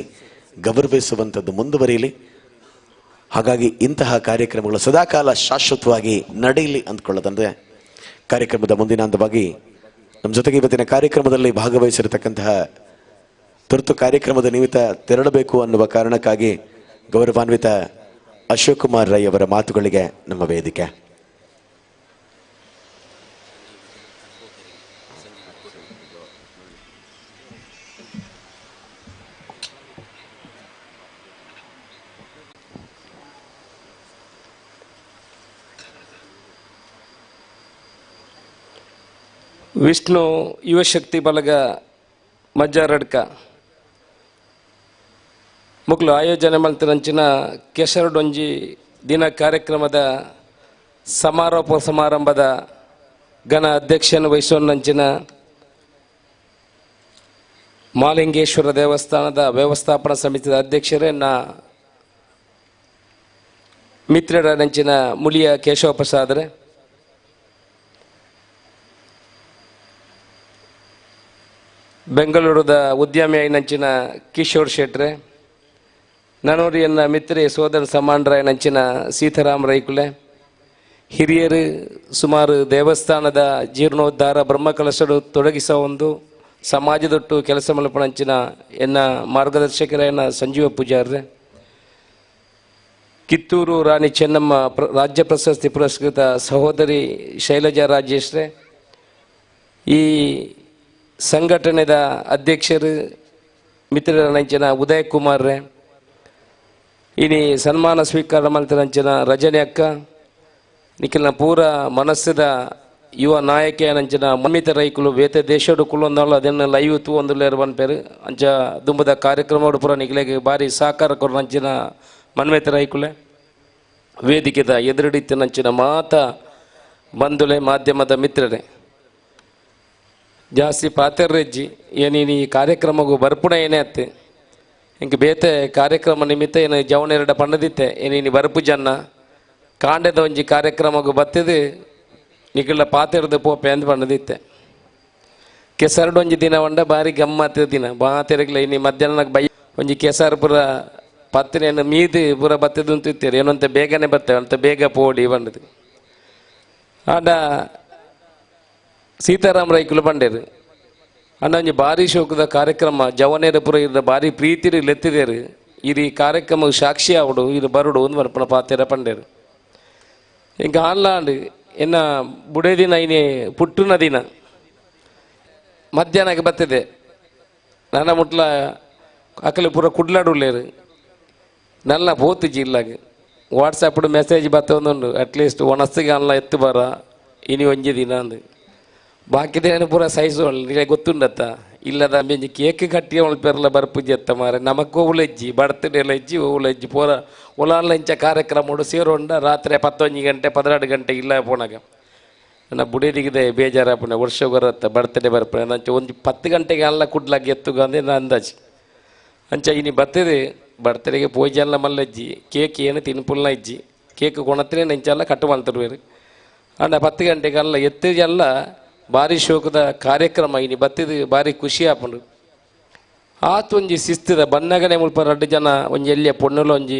ಗೌರವಿಸುವಂಥದ್ದು ಮುಂದುವರಿಯಲಿ. ಹಾಗಾಗಿ ಇಂತಹ ಕಾರ್ಯಕ್ರಮಗಳು ಸದಾಕಾಲ ಶಾಶ್ವತವಾಗಿ ನಡೆಯಲಿ ಅಂದ್ಕೊಳ್ಳೋದಂದ್ರೆ ಕಾರ್ಯಕ್ರಮದ ಮುಂದಿನ ಹಂತವಾಗಿ ನಮ್ಮ ಜೊತೆಗೆ ಇವತ್ತಿನ ಕಾರ್ಯಕ್ರಮದಲ್ಲಿ ಭಾಗವಹಿಸಿರತಕ್ಕಂತಹ ತುರ್ತು ಕಾರ್ಯಕ್ರಮದ ನಿಮಿತ್ತ ತೆರಳಬೇಕು ಅನ್ನುವ ಕಾರಣಕ್ಕಾಗಿ ಗೌರವಾನ್ವಿತ ಅಶೋಕ್ ಕುಮಾರ್ ರೈ ಅವರ ಮಾತುಗಳಿಗೆ ನಮ್ಮ ವೇದಿಕೆ. ವಿಷ್ಣು ಯುವಶಕ್ತಿ ಬಲಗ ಮಜ್ಜಾರಡ್ಕ ಮುಕ್ಲು ಆಯೋಜನೆ ಮಲ್ತಿರಂಚಿನ ಕೆಸರಡೊಂಜಿ ದಿನ ಕಾರ್ಯಕ್ರಮದ ಸಮಾರೋಪ ಸಮಾರಂಭದ ಘನ ಅಧ್ಯಕ್ಷನ ವಹಿಸುವನ್ನಂಚಿನ ಮಾಲಿಂಗೇಶ್ವರ ದೇವಸ್ಥಾನದ ವ್ಯವಸ್ಥಾಪನಾ ಸಮಿತಿಯ ಅಧ್ಯಕ್ಷರೇ ಮಿತ್ರಡಂಚಿನ ಮುಳಿಯ ಕೇಶವ ಪ್ರಸಾದ್ರೆ, ಬೆಂಗಳೂರದ ಉದ್ಯಮಿ ಐನಂಚಿನ ಕಿಶೋರ್ ಶೆಟ್ರೆ, ನನೂರಿಯನ್ನ ಮಿತ್ರೆ ಸೋದರ ಸಮಾಂಡ್ರಾಯನಂಚಿನ ಸೀತಾರಾಮ್ ರೈಕುಲೆ, ಹಿರಿಯರು ಸುಮಾರು ದೇವಸ್ಥಾನದ ಜೀರ್ಣೋದ್ಧಾರ ಬ್ರಹ್ಮಕಲಶಡು ತೊಡಗಿಸೋ ಒಂದು ಸಮಾಜದೊಟ್ಟು ಕೆಲಸ ಮಲ್ಪಣಂಚಿನ ಎನ್ನ ಮಾರ್ಗದರ್ಶಕರೇನ ಸಂಜೀವ ಪೂಜಾರ್ರೆ, ಕಿತ್ತೂರು ರಾಣಿ ಚೆನ್ನಮ್ಮ ರಾಜ್ಯ ಪ್ರಶಸ್ತಿ ಪುರಸ್ಕೃತ ಸಹೋದರಿ ಶೈಲಜಾ ರಾಜೇಶ್ರೆ, ಈ ಸಂಘಟನೆದ ಅಧ್ಯಕ್ಷರು ಮಿತ್ರರಂಚಿನ ಉದಯ್ ಕುಮಾರ್ರೆ, ಇನಿ ಸನ್ಮಾನ ಸ್ವೀಕಾರ ಮಲ್ತರಂಚಿನ ರಜನಿ ಅಕ್ಕ, ನಿಖಿಲ್ನ ಪೂರ ಮನಸ್ಸದ ಯುವ ನಾಯಕಿಯನಂಚಿನ ಮನ್ಮಿತ ರೈಕುಲು ಬೇತೆ ದೇಶಡು ಕುಲೊಂದಲ್ಲ ಅದನ್ನು ಲೈವ್ ತೂ ಒಂದು ಲೇರು ಬನ್ಪೇರು ಅಂಚ ದುಂಬದ ಕಾರ್ಯಕ್ರಮ ಪೂರ ನಿಖಿಲೆಗೆ ಭಾರಿ ಸಹಕಾರ ಕೊರಂಚಿನ ಮನ್ಮಿತ ರೈಕುಲೆ, ವೇದಿಕೆದ ಎದುರುಡಿತ್ತಿನಂಚಿನ ಮಾತ ಬಂಧುಲೆ ಮಾಧ್ಯಮದ ಮಿತ್ರರೇ, ಜಾಸ್ತಿ ಪಾತೆರ್ರೆಜ್ಜಿ ಏನೇನು ಈ ಕಾರ್ಯಕ್ರಮಗೂ ಬರ್ಪುಣ ಏನೇ ಅತ್ತೆ ಇಂಕ ಬೇತೆ ಕಾರ್ಯಕ್ರಮ ನಿಮಿತ್ತ ಏನು ಜವನೆರಡ ಪಂಡದಿತ್ತೆ ಏನೇನು ಬರ್ಪು ಜನ್ನ ಕಾಂಡೆದ ಒಂಜಿ ಕಾರ್ಯಕ್ರಮಗೂ ಬತ್ತಿದ್ದು ನಿಖಿಲ ಪಾತೆರ್ದು ಪೋಪೆ ಅಂತ ಪಂಡದಿತ್ತೆ. ಕೆಸರಡೊಂಜಿ ದಿನ ಒಂಡ ಭಾರಿ ಗಮ್ಮತ್ತ ದಿನ ಬಾತೆರಗಿಲ್ಲ ಇನ್ನು ಮಧ್ಯಾಹ್ನ ಬೈ ಒಂಜಿ ಕೆಸರು ಪುರ ಪತ್ತಿನೇನು ಮೀದು ಪೂರ ಬತ್ತದು ಅಂತ ಇರ್ತೀರಿ ಏನಂತ ಬೇಗನೆ ಬರ್ತೇವೆ ಅಂತ ಬೇಗ ಪೋಡಿ ಬಂಡದು ಆಡ ಸೀತಾರಾಮ್ ರೈಕುಲು ಬಂಡೇರು ಅಣ್ಣ ಒಂಜಿ ಭಾರಿ ಶೋಕದ ಕಾರ್ಯಕ್ರಮ ಜವನೇರ ಪುರ ಇರ ಭಾರಿ ಪ್ರೀತಿರಿ ಲೆತ್ತಿದೇರು ಇರಿ ಕಾರ್ಯಕ್ರಮ ಸಾಕ್ಷಿ ಆವಡು ಇರು ಬರುಡು ಒಂದು ಬರ್ಪಣ ಪಾತೆರ ಪಂಡೇರು ಇಂಕ ಆನ್ಲಾಂಡ್ ಎನ್ನ ಬುಡೇ ದಿನ ಇನಿ ಪುಟ್ಟುನ ದಿನ ಮಧ್ಯಾಹ್ನಕ್ಕೆ ಬರ್ತದೆ ನನ್ನ ಮುಟ್ಲ ಅಕಲು ಪೂರ ಕುಡ್ಲಾಡುಲ್ಲೇರು ನಲ್ಲ ಪೋತು ಜಿಲ್ಲಾಗ ವಾಟ್ಸಪ್ಡು ಮೆಸೇಜ್ ಬರ್ತೊಂದುಂಡು ಅಟ್ಲೀಸ್ಟ್ ಒಣಸ್ತಿಗೆ ಅಲ್ಲ ಎತ್ತು ಬರ ಇನಿ ಒಂಜಿ ದಿನ ಅಂದು ಬಾಕಿದೇನು ಪೂರ ಸೈಜು ನಿಮಗೆ ಗೊತ್ತುಂಡತ್ತ ಇಲ್ಲದ ಬೆಂಜಿ ಕೇಕ್ ಕಟ್ಟಿ ಪೆರ್ಲ ಬರ್ಪುಜಿ ಅತ್ತ ಮಾರೆ ನಮಗೂ ಉಳೆಜ್ಜಿ ಬರ್ತ್ಡೇ ಎಲ್ಲ ಇಜ್ಜಿ ಉಳೆಜ್ಜಿ ಪೂರ ಉಲಾನ್ಲ ಇಂಚ ಕಾರ್ಯಕ್ರಮ ಸೇರೋಂಡ ರಾತ್ರಿ 11 ಗಂಟೆ 12 ಗಂಟೆ ಇಲ್ಲ ಪೋನಾಗ ನನ್ನ ಬುಡೇದಿಗಿದೆ ಬೇಜಾರಾಪುಣ ವರ್ಷ ಬರತ್ತ ಬರ್ತ್ಡೇ ಬರ್ಪುಣ ಅಂಚ ಒಂದು 10 ಗಂಟೆಗೆ ಎಲ್ಲ ಕುಡ್ಲಾಗಿ ಎತ್ತುಗ ಅಂದ್ರೆ ನಾ ಅಂದಾಜು ಅಂಚ ಇನಿ ಬರ್ತದೆ ಬರ್ತ್ಡೇಗೆ ಪೂಜೆ ಎಲ್ಲ ಮಲ್ಲಜ್ಜಿ ಕೇಕ್ ಏನು ತಿನ್ಪುಲ್ನ ಇಜ್ಜಿ ಕೇಕ್ ಕೊಣತ್ರೆ ನೆಂಚೆಲ್ಲ ಕಟ್ಟು ಮಾಡ್ತಿರುವೇರು ಅಂಡ 10 ಗಂಟೆಗೆಲ್ಲ ಎತ್ತಿಗೆಲ್ಲ ಭಾರಿ ಶೋಕದ ಕಾರ್ಯಕ್ರಮ ಇನಿ ಬತ್ತಿದ ಭಾರಿ ಖುಷಿ ಆಪುಂಡು ಆತೊಂಜಿ ಶಿಸ್ತದ ಬನ್ನಗನೆ ಮುಲ್ಪ 2 ಜನ ಒಂಜಿ ಎಲ್ಲಿಯ ಪೊಣ್ಣಲು ಒಂಜಿ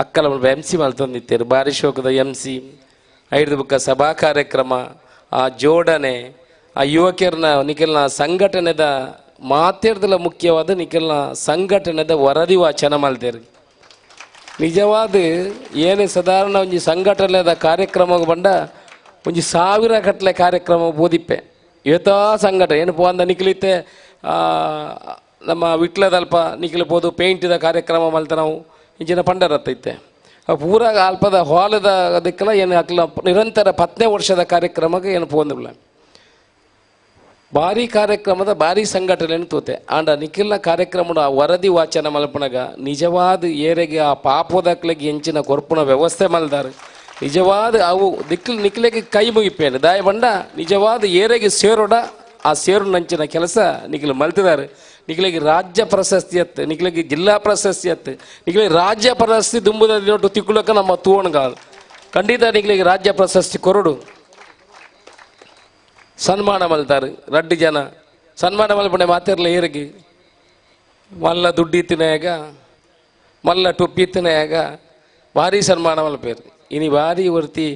ಅಕ್ಕಲ ಮುಲ್ಪ MC ಮಲ್ತೊಂದಿತ್ತೇರು ಭಾರಿ ಶೋಕದ MC ಐದು ಬುಕ್ಕ ಸಭಾ ಕಾರ್ಯಕ್ರಮ ಆ ಜೋಡಣೆ ಆ ಯುವಕರನ್ನ ನಿಖಿಲ್ನ ಸಂಘಟನೆದ ಮಾತೇರ್ದಲ ಮುಖ್ಯವಾದ ನಿಖಿಲ್ನ ಸಂಘಟನೆದ ವರದಿ ವಾಚನ ಮಲ್ತೇರು ನಿಜವಾದ ಏನೇ ಸಾಧಾರಣ ಒಂಜಿ ಸಂಘಟನೆದ ಕಾರ್ಯಕ್ರಮ ಬಂಡ ಒಂಜಿ 1000 ಗಟ್ಟಲೆ ಕಾರ್ಯಕ್ರಮ ಬೋದಿಪ್ಪೆ ಇವತ್ತೋ ಸಂಘಟ ಏನು ಪೋಂದ ನಿಖಿಲಿತ್ತೆ ನಮ್ಮ ವಿಟ್ಲದಲ್ಪ ನಿಖಿಲ್ ಪೋದು ಪೇಂಟಿದ ಕಾರ್ಯಕ್ರಮ ಮಲ್ತ ನಾವು ಇಂಚಿನ ಪಂಡರತ್ತೈತೆ ಪೂರ ಅಲ್ಪದ ಹಾಲದ ಅದಕ್ಕೆಲ್ಲ ಏನು ಹಾಕಲ್ಲ ನಿರಂತರ 10ನೇ ವರ್ಷದ ಕಾರ್ಯಕ್ರಮಕ್ಕೆ ಏನು ಪೋಂದಿಲ್ಲ ಭಾರಿ ಕಾರ್ಯಕ್ರಮದ ಭಾರಿ ಸಂಘಟನೆಯನ್ನು ತೋತೆ ಆಂಡ ನಿಖಿಲ್ನ ಕಾರ್ಯಕ್ರಮದ ವರದಿ ವಾಚನ ಮಲ್ಪನಾಗ ನಿಜವಾದ ಏರೆಗೆ ಆ ಪಾಪೋದಕ್ಲೆಗೆ ಎಂಚಿನ ಕೊರ್ಪುನ ವ್ಯವಸ್ಥೆ ಮಲ್ದಾರೆ ನಿಜವಾದ ಅವು ನಿಖಿಲೆಗೆ ಕೈ ಮುಗಿಪೇನು ದಾಯ ಬಂಡ ನಿಜವಾದ ಏರೆಗೆ ಸೇರೋಡ ಆ ಸೇರು ನಂಚಿನ ಕೆಲಸ ನಿಖಿಲ್ ಮಲ್ತಿದ್ದಾರೆ ನಿಖಿಲೆಗೆ ರಾಜ್ಯ ಪ್ರಶಸ್ತಿ ಅತ್ತು ನಿಖಿಲೆಗೆ ಜಿಲ್ಲಾ ಪ್ರಶಸ್ತಿ ಅತ್ತು ನಿಖಿಲೆಗೆ ರಾಜ್ಯ ಪ್ರಶಸ್ತಿ ದುಂಬುದ ನೋಟು ತಿಕ್ಕುಲಕ ನಮ್ಮ ತೂವಣ್ಗಾಲ್ ಖಂಡಿತ ನಿಖಿಲೆಗೆ ರಾಜ್ಯ ಪ್ರಶಸ್ತಿ ಕೊರಡು ಸನ್ಮಾನ ಮಲ್ತಾರೆ 2 ಜನ ಸನ್ಮಾನ ಮಲ್ಪಣೆ ಮಾತಿರಲ್ಲ ಏರಿಗೆ ಮಲ್ಲ ದುಡ್ಡಿತ್ತಿನಾಗ ಮಲ್ಲ ಟೊಪ್ಪಿತ್ತಿನಾಗ ಭಾರಿ ಸನ್ಮಾನ ಮಲ್ಪೇರು ಇನಿ ಭಾರಿ ವರ್ತಿ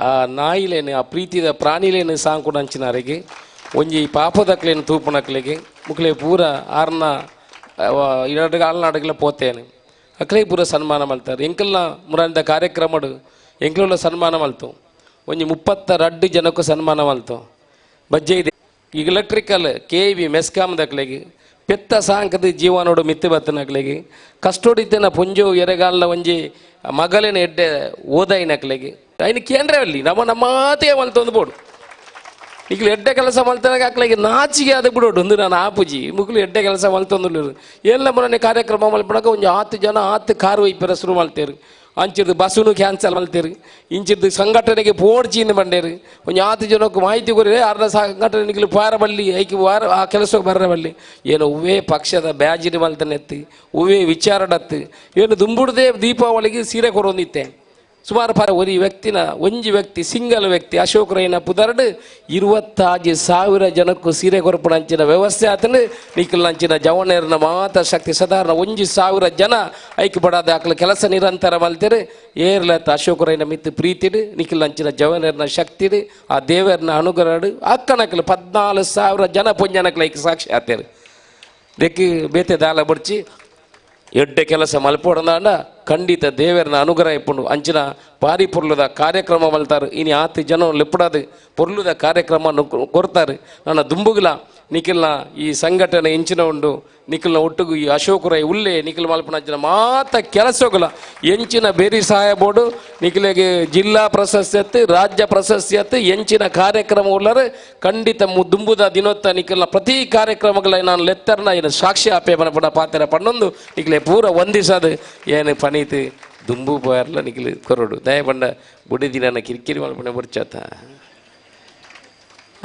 ಆ ನಾಯಿಲೇನು ಆ ಪ್ರೀತಿದ ಪ್ರಾಣಿಲೇನು ಸಾಂಕುಡು ಅಂಚಿನಾರಿಗೆ ಒಂಜಿ ಪಾಪದಕ್ಲೇನು ತೂಪುನಕ್ಲೆಗೆ ಮುಕ್ಲೆ ಪೂರ ಆರ್ನ ಎರಡು ಆಲ್ನಾಡುಗಳ ಪೋತೇನೆ ಅಕ್ಲೆ ಪೂರ ಸನ್ಮಾನ ಮಾಡ್ತಾರೆ ಎಂಕಲ್ನ ಮುರಂದ ಕಾರ್ಯಕ್ರಮಡು ಎಂಕ್ಲೆಲ್ಲ ಸನ್ಮಾನ ಮಲ್ತು ಒಂಜಿ 32 ಜನಕ್ಕೂ ಸನ್ಮಾನ ಮಲ್ತು ಬಜ್ಜೆ ಇದೆ ಈಗ ಎಲೆಕ್ಟ್ರಿಕಲ್ KV ಮೆಸ್ಕಾಮ್ದಕ್ಲೆಗೆ ಪೆತ್ತ ಸಾಂಕದ ಜೀವನೋಡು ಮಿತ್ತು ಬತ್ತನಕ್ಲೆಗೆ ಕಷ್ಟೋಡಿದ್ದೇನ ಪೊಂಜು ಎರೆಗಾಲ ಒಂಜಿ ಮಗಲೇನ ಎಡ್ಡೆ ಓದಾಯಿನಕ್ಲೆಗೆ ಐನು ಕೇಂದ್ರ ಅಲ್ಲಿ ನಮ್ಮ ಮಾತೇ ಮಲ್ತೊಂದು ಬೋಡು ಈಗ ಎಡ್ಡೆ ಕೆಲಸ ಮಲ್ತಾಗ ಹಾಕ್ಲಿಕ್ಕೆ ನಾಚಿಗೆ ಅದು ಬಿಡೋಡು ಒಂದು ನಾನು ಆಪುಜಿ ಮುಗ್ಲು ಎಡ್ಡೆ ಕೆಲಸ ಮಲ್ತೊಂದು ಎಲ್ಲ ಮೊನ್ನೆ ಕಾರ್ಯಕ್ರಮ ಮಲ್ಪಡಾಗ ಒಂದು 10 ಜನ 10 ಕಾರು ವೈಪರ ಶುರು ಮಾಡ್ತೇರು ಅಂಚಿದ್ದು ಬಸ್ಸುನು ಕ್ಯಾನ್ಸಲ್ ಮಾಡ್ತೇರು ಇಂಚಿದ್ದು ಸಂಘಟನೆಗೆ ಪೋಡ್ಚಿಂದ ಬಂಡೇರು ಒಂದು 10 ಜನಕ್ಕೆ ಮಾಹಿತಿ ಕೊರಿ ಅರ್ಧ ಸಂಘಟನೆಗಳು ಪಾರಬಲ್ಲಿ ಐಕಿ ವಾರ ಆ ಕೆಲಸಕ್ಕೆ ಬರಬಲ್ಲಿ ಏನು ಉವೇ ಪಕ್ಷದ ಬ್ಯಾಜಿನ ಮಲ್ತನೆತ್ತಿ ಉವೇ ವಿಚಾರಡತ್ತು ಏನು ದುಂಬುಡ್ದೇ ದೀಪಾವಳಿಗೆ ಸೀರೆ ಕೊರೊಂದಿತ್ತೆ ಸುಮಾರು ಒಂದು ವ್ಯಕ್ತಿನ ಒಂಜಿ ವ್ಯಕ್ತಿ ಸಿಂಗಲ್ ವ್ಯಕ್ತಿ ಅಶೋಕ್ ರೈನ ಪುದರ್ಡು 25,000 ಜನಕ್ಕೂ ಸೀರೆ ಕೊರಪುನಂಚಿನ ವ್ಯವಸ್ಥೆ ಆತನು ನಿಖಿಲ್ನಂಚಿನ ಜವನೇರ್ನ ಮಾತ ಶಕ್ತಿ ಸಾಧಾರಣ 1,000 ಜನ ಐಕ್ಯ ಪಡಾದ ಆಕಲ ಕೆಲಸ ನಿರಂತರ ಮಲ್ತೇರು ಏರ್ಲತ್ತ ಅಶೋಕ್ ರೈನ ಮಿತ್ತು ಪ್ರೀತಿಡು ನಿಖಿಲ್ನಂಚಿನ ಜವನೇರ್ನ ಶಕ್ತಿಡು ಆ ದೇವರನ್ನ ಅನುಗ್ರಹಡು ಅಕ್ಕನಕಲು 14,000 ಜನ ಪುಂಜನಕಲ ಐಕ್ಯ ಸಾಕ್ಷಿ ಆತೇರು ದೆಕ್ಕಿ ಬೇತೆ ದಾಲ ಬಡ್ಚಿ ಎಡ್ಡೆ ಕೆಲಸ ಮಲ್ಪೋಡಂದಾಂಡ ಖಂಡಿತ ದೇವರನ್ನ ಅನುಗ್ರಹ ಇಪ್ಪುಂಡು ಅಂಚಿನ ಪಾರಿ ಪೊರ್ಲುದ ಕಾರ್ಯಕ್ರಮ ಮಲ್ತಾರೆ ಇನಿ 10 ಜನ ಲೆಪ್ಪಡಾದು ಪೊರ್ಲುದ ಕಾರ್ಯಕ್ರಮ ಕೊಡ್ತಾರೆ ನನ್ನ ದುಂಬುಗಿಲ ನಿಖಿಲ್ನ ಈ ಸಂಘಟನೆ ಎಂಚಿನ ಉಂಡು ನಿಖಿಲ್ನ ಒಟ್ಟಿಗೂ ಈ ಅಶೋಕ್ ರೈ ಉಲ್ಲೆ ನಿಖಿಲ್ ಮಲ್ಪನ ಅಂಚಿನ ಮಾತ ಕೆಲಸಗಳ ಎಂಚಿನ ಬೇರಿ ಸಹಾಯ ಬೋರ್ಡು ನಿಖಿಲಿಗೆ ಜಿಲ್ಲಾ ಪ್ರಶಸ್ತಿ ರಾಜ್ಯ ಪ್ರಶಸ್ತಿ ಎಂಚಿನ ಕಾರ್ಯಕ್ರಮ ಉಳ್ಳರು ಖಂಡಿತ ದುಂಬುದ ದಿನೋತ್ತ ನಿಖಿಲ್ನ ಪ್ರತಿ ಕಾರ್ಯಕ್ರಮಗಳ ನಾನು ಲೆತ್ತರ್ನ ಏನು ಸಾಕ್ಷಿ ಆಪೆ ಪಡ ಪಾತ್ರ ಪಣ್ಣೊಂದು ನಿಖಿಲೆ ಪೂರ ಒಂದಿಸದು ಏನು ಪನೀತಿ ದುಂಬು ಪೋಯರ್ಲ ನಿಖಿಲ್ ಕೊರಡು ದಯ ಬಂಡ ಬುಡಿ ದಿನ ಕಿರಿಕಿರಿ ಮಲ್ಪನೆ ಬುಡ್ಚಾತ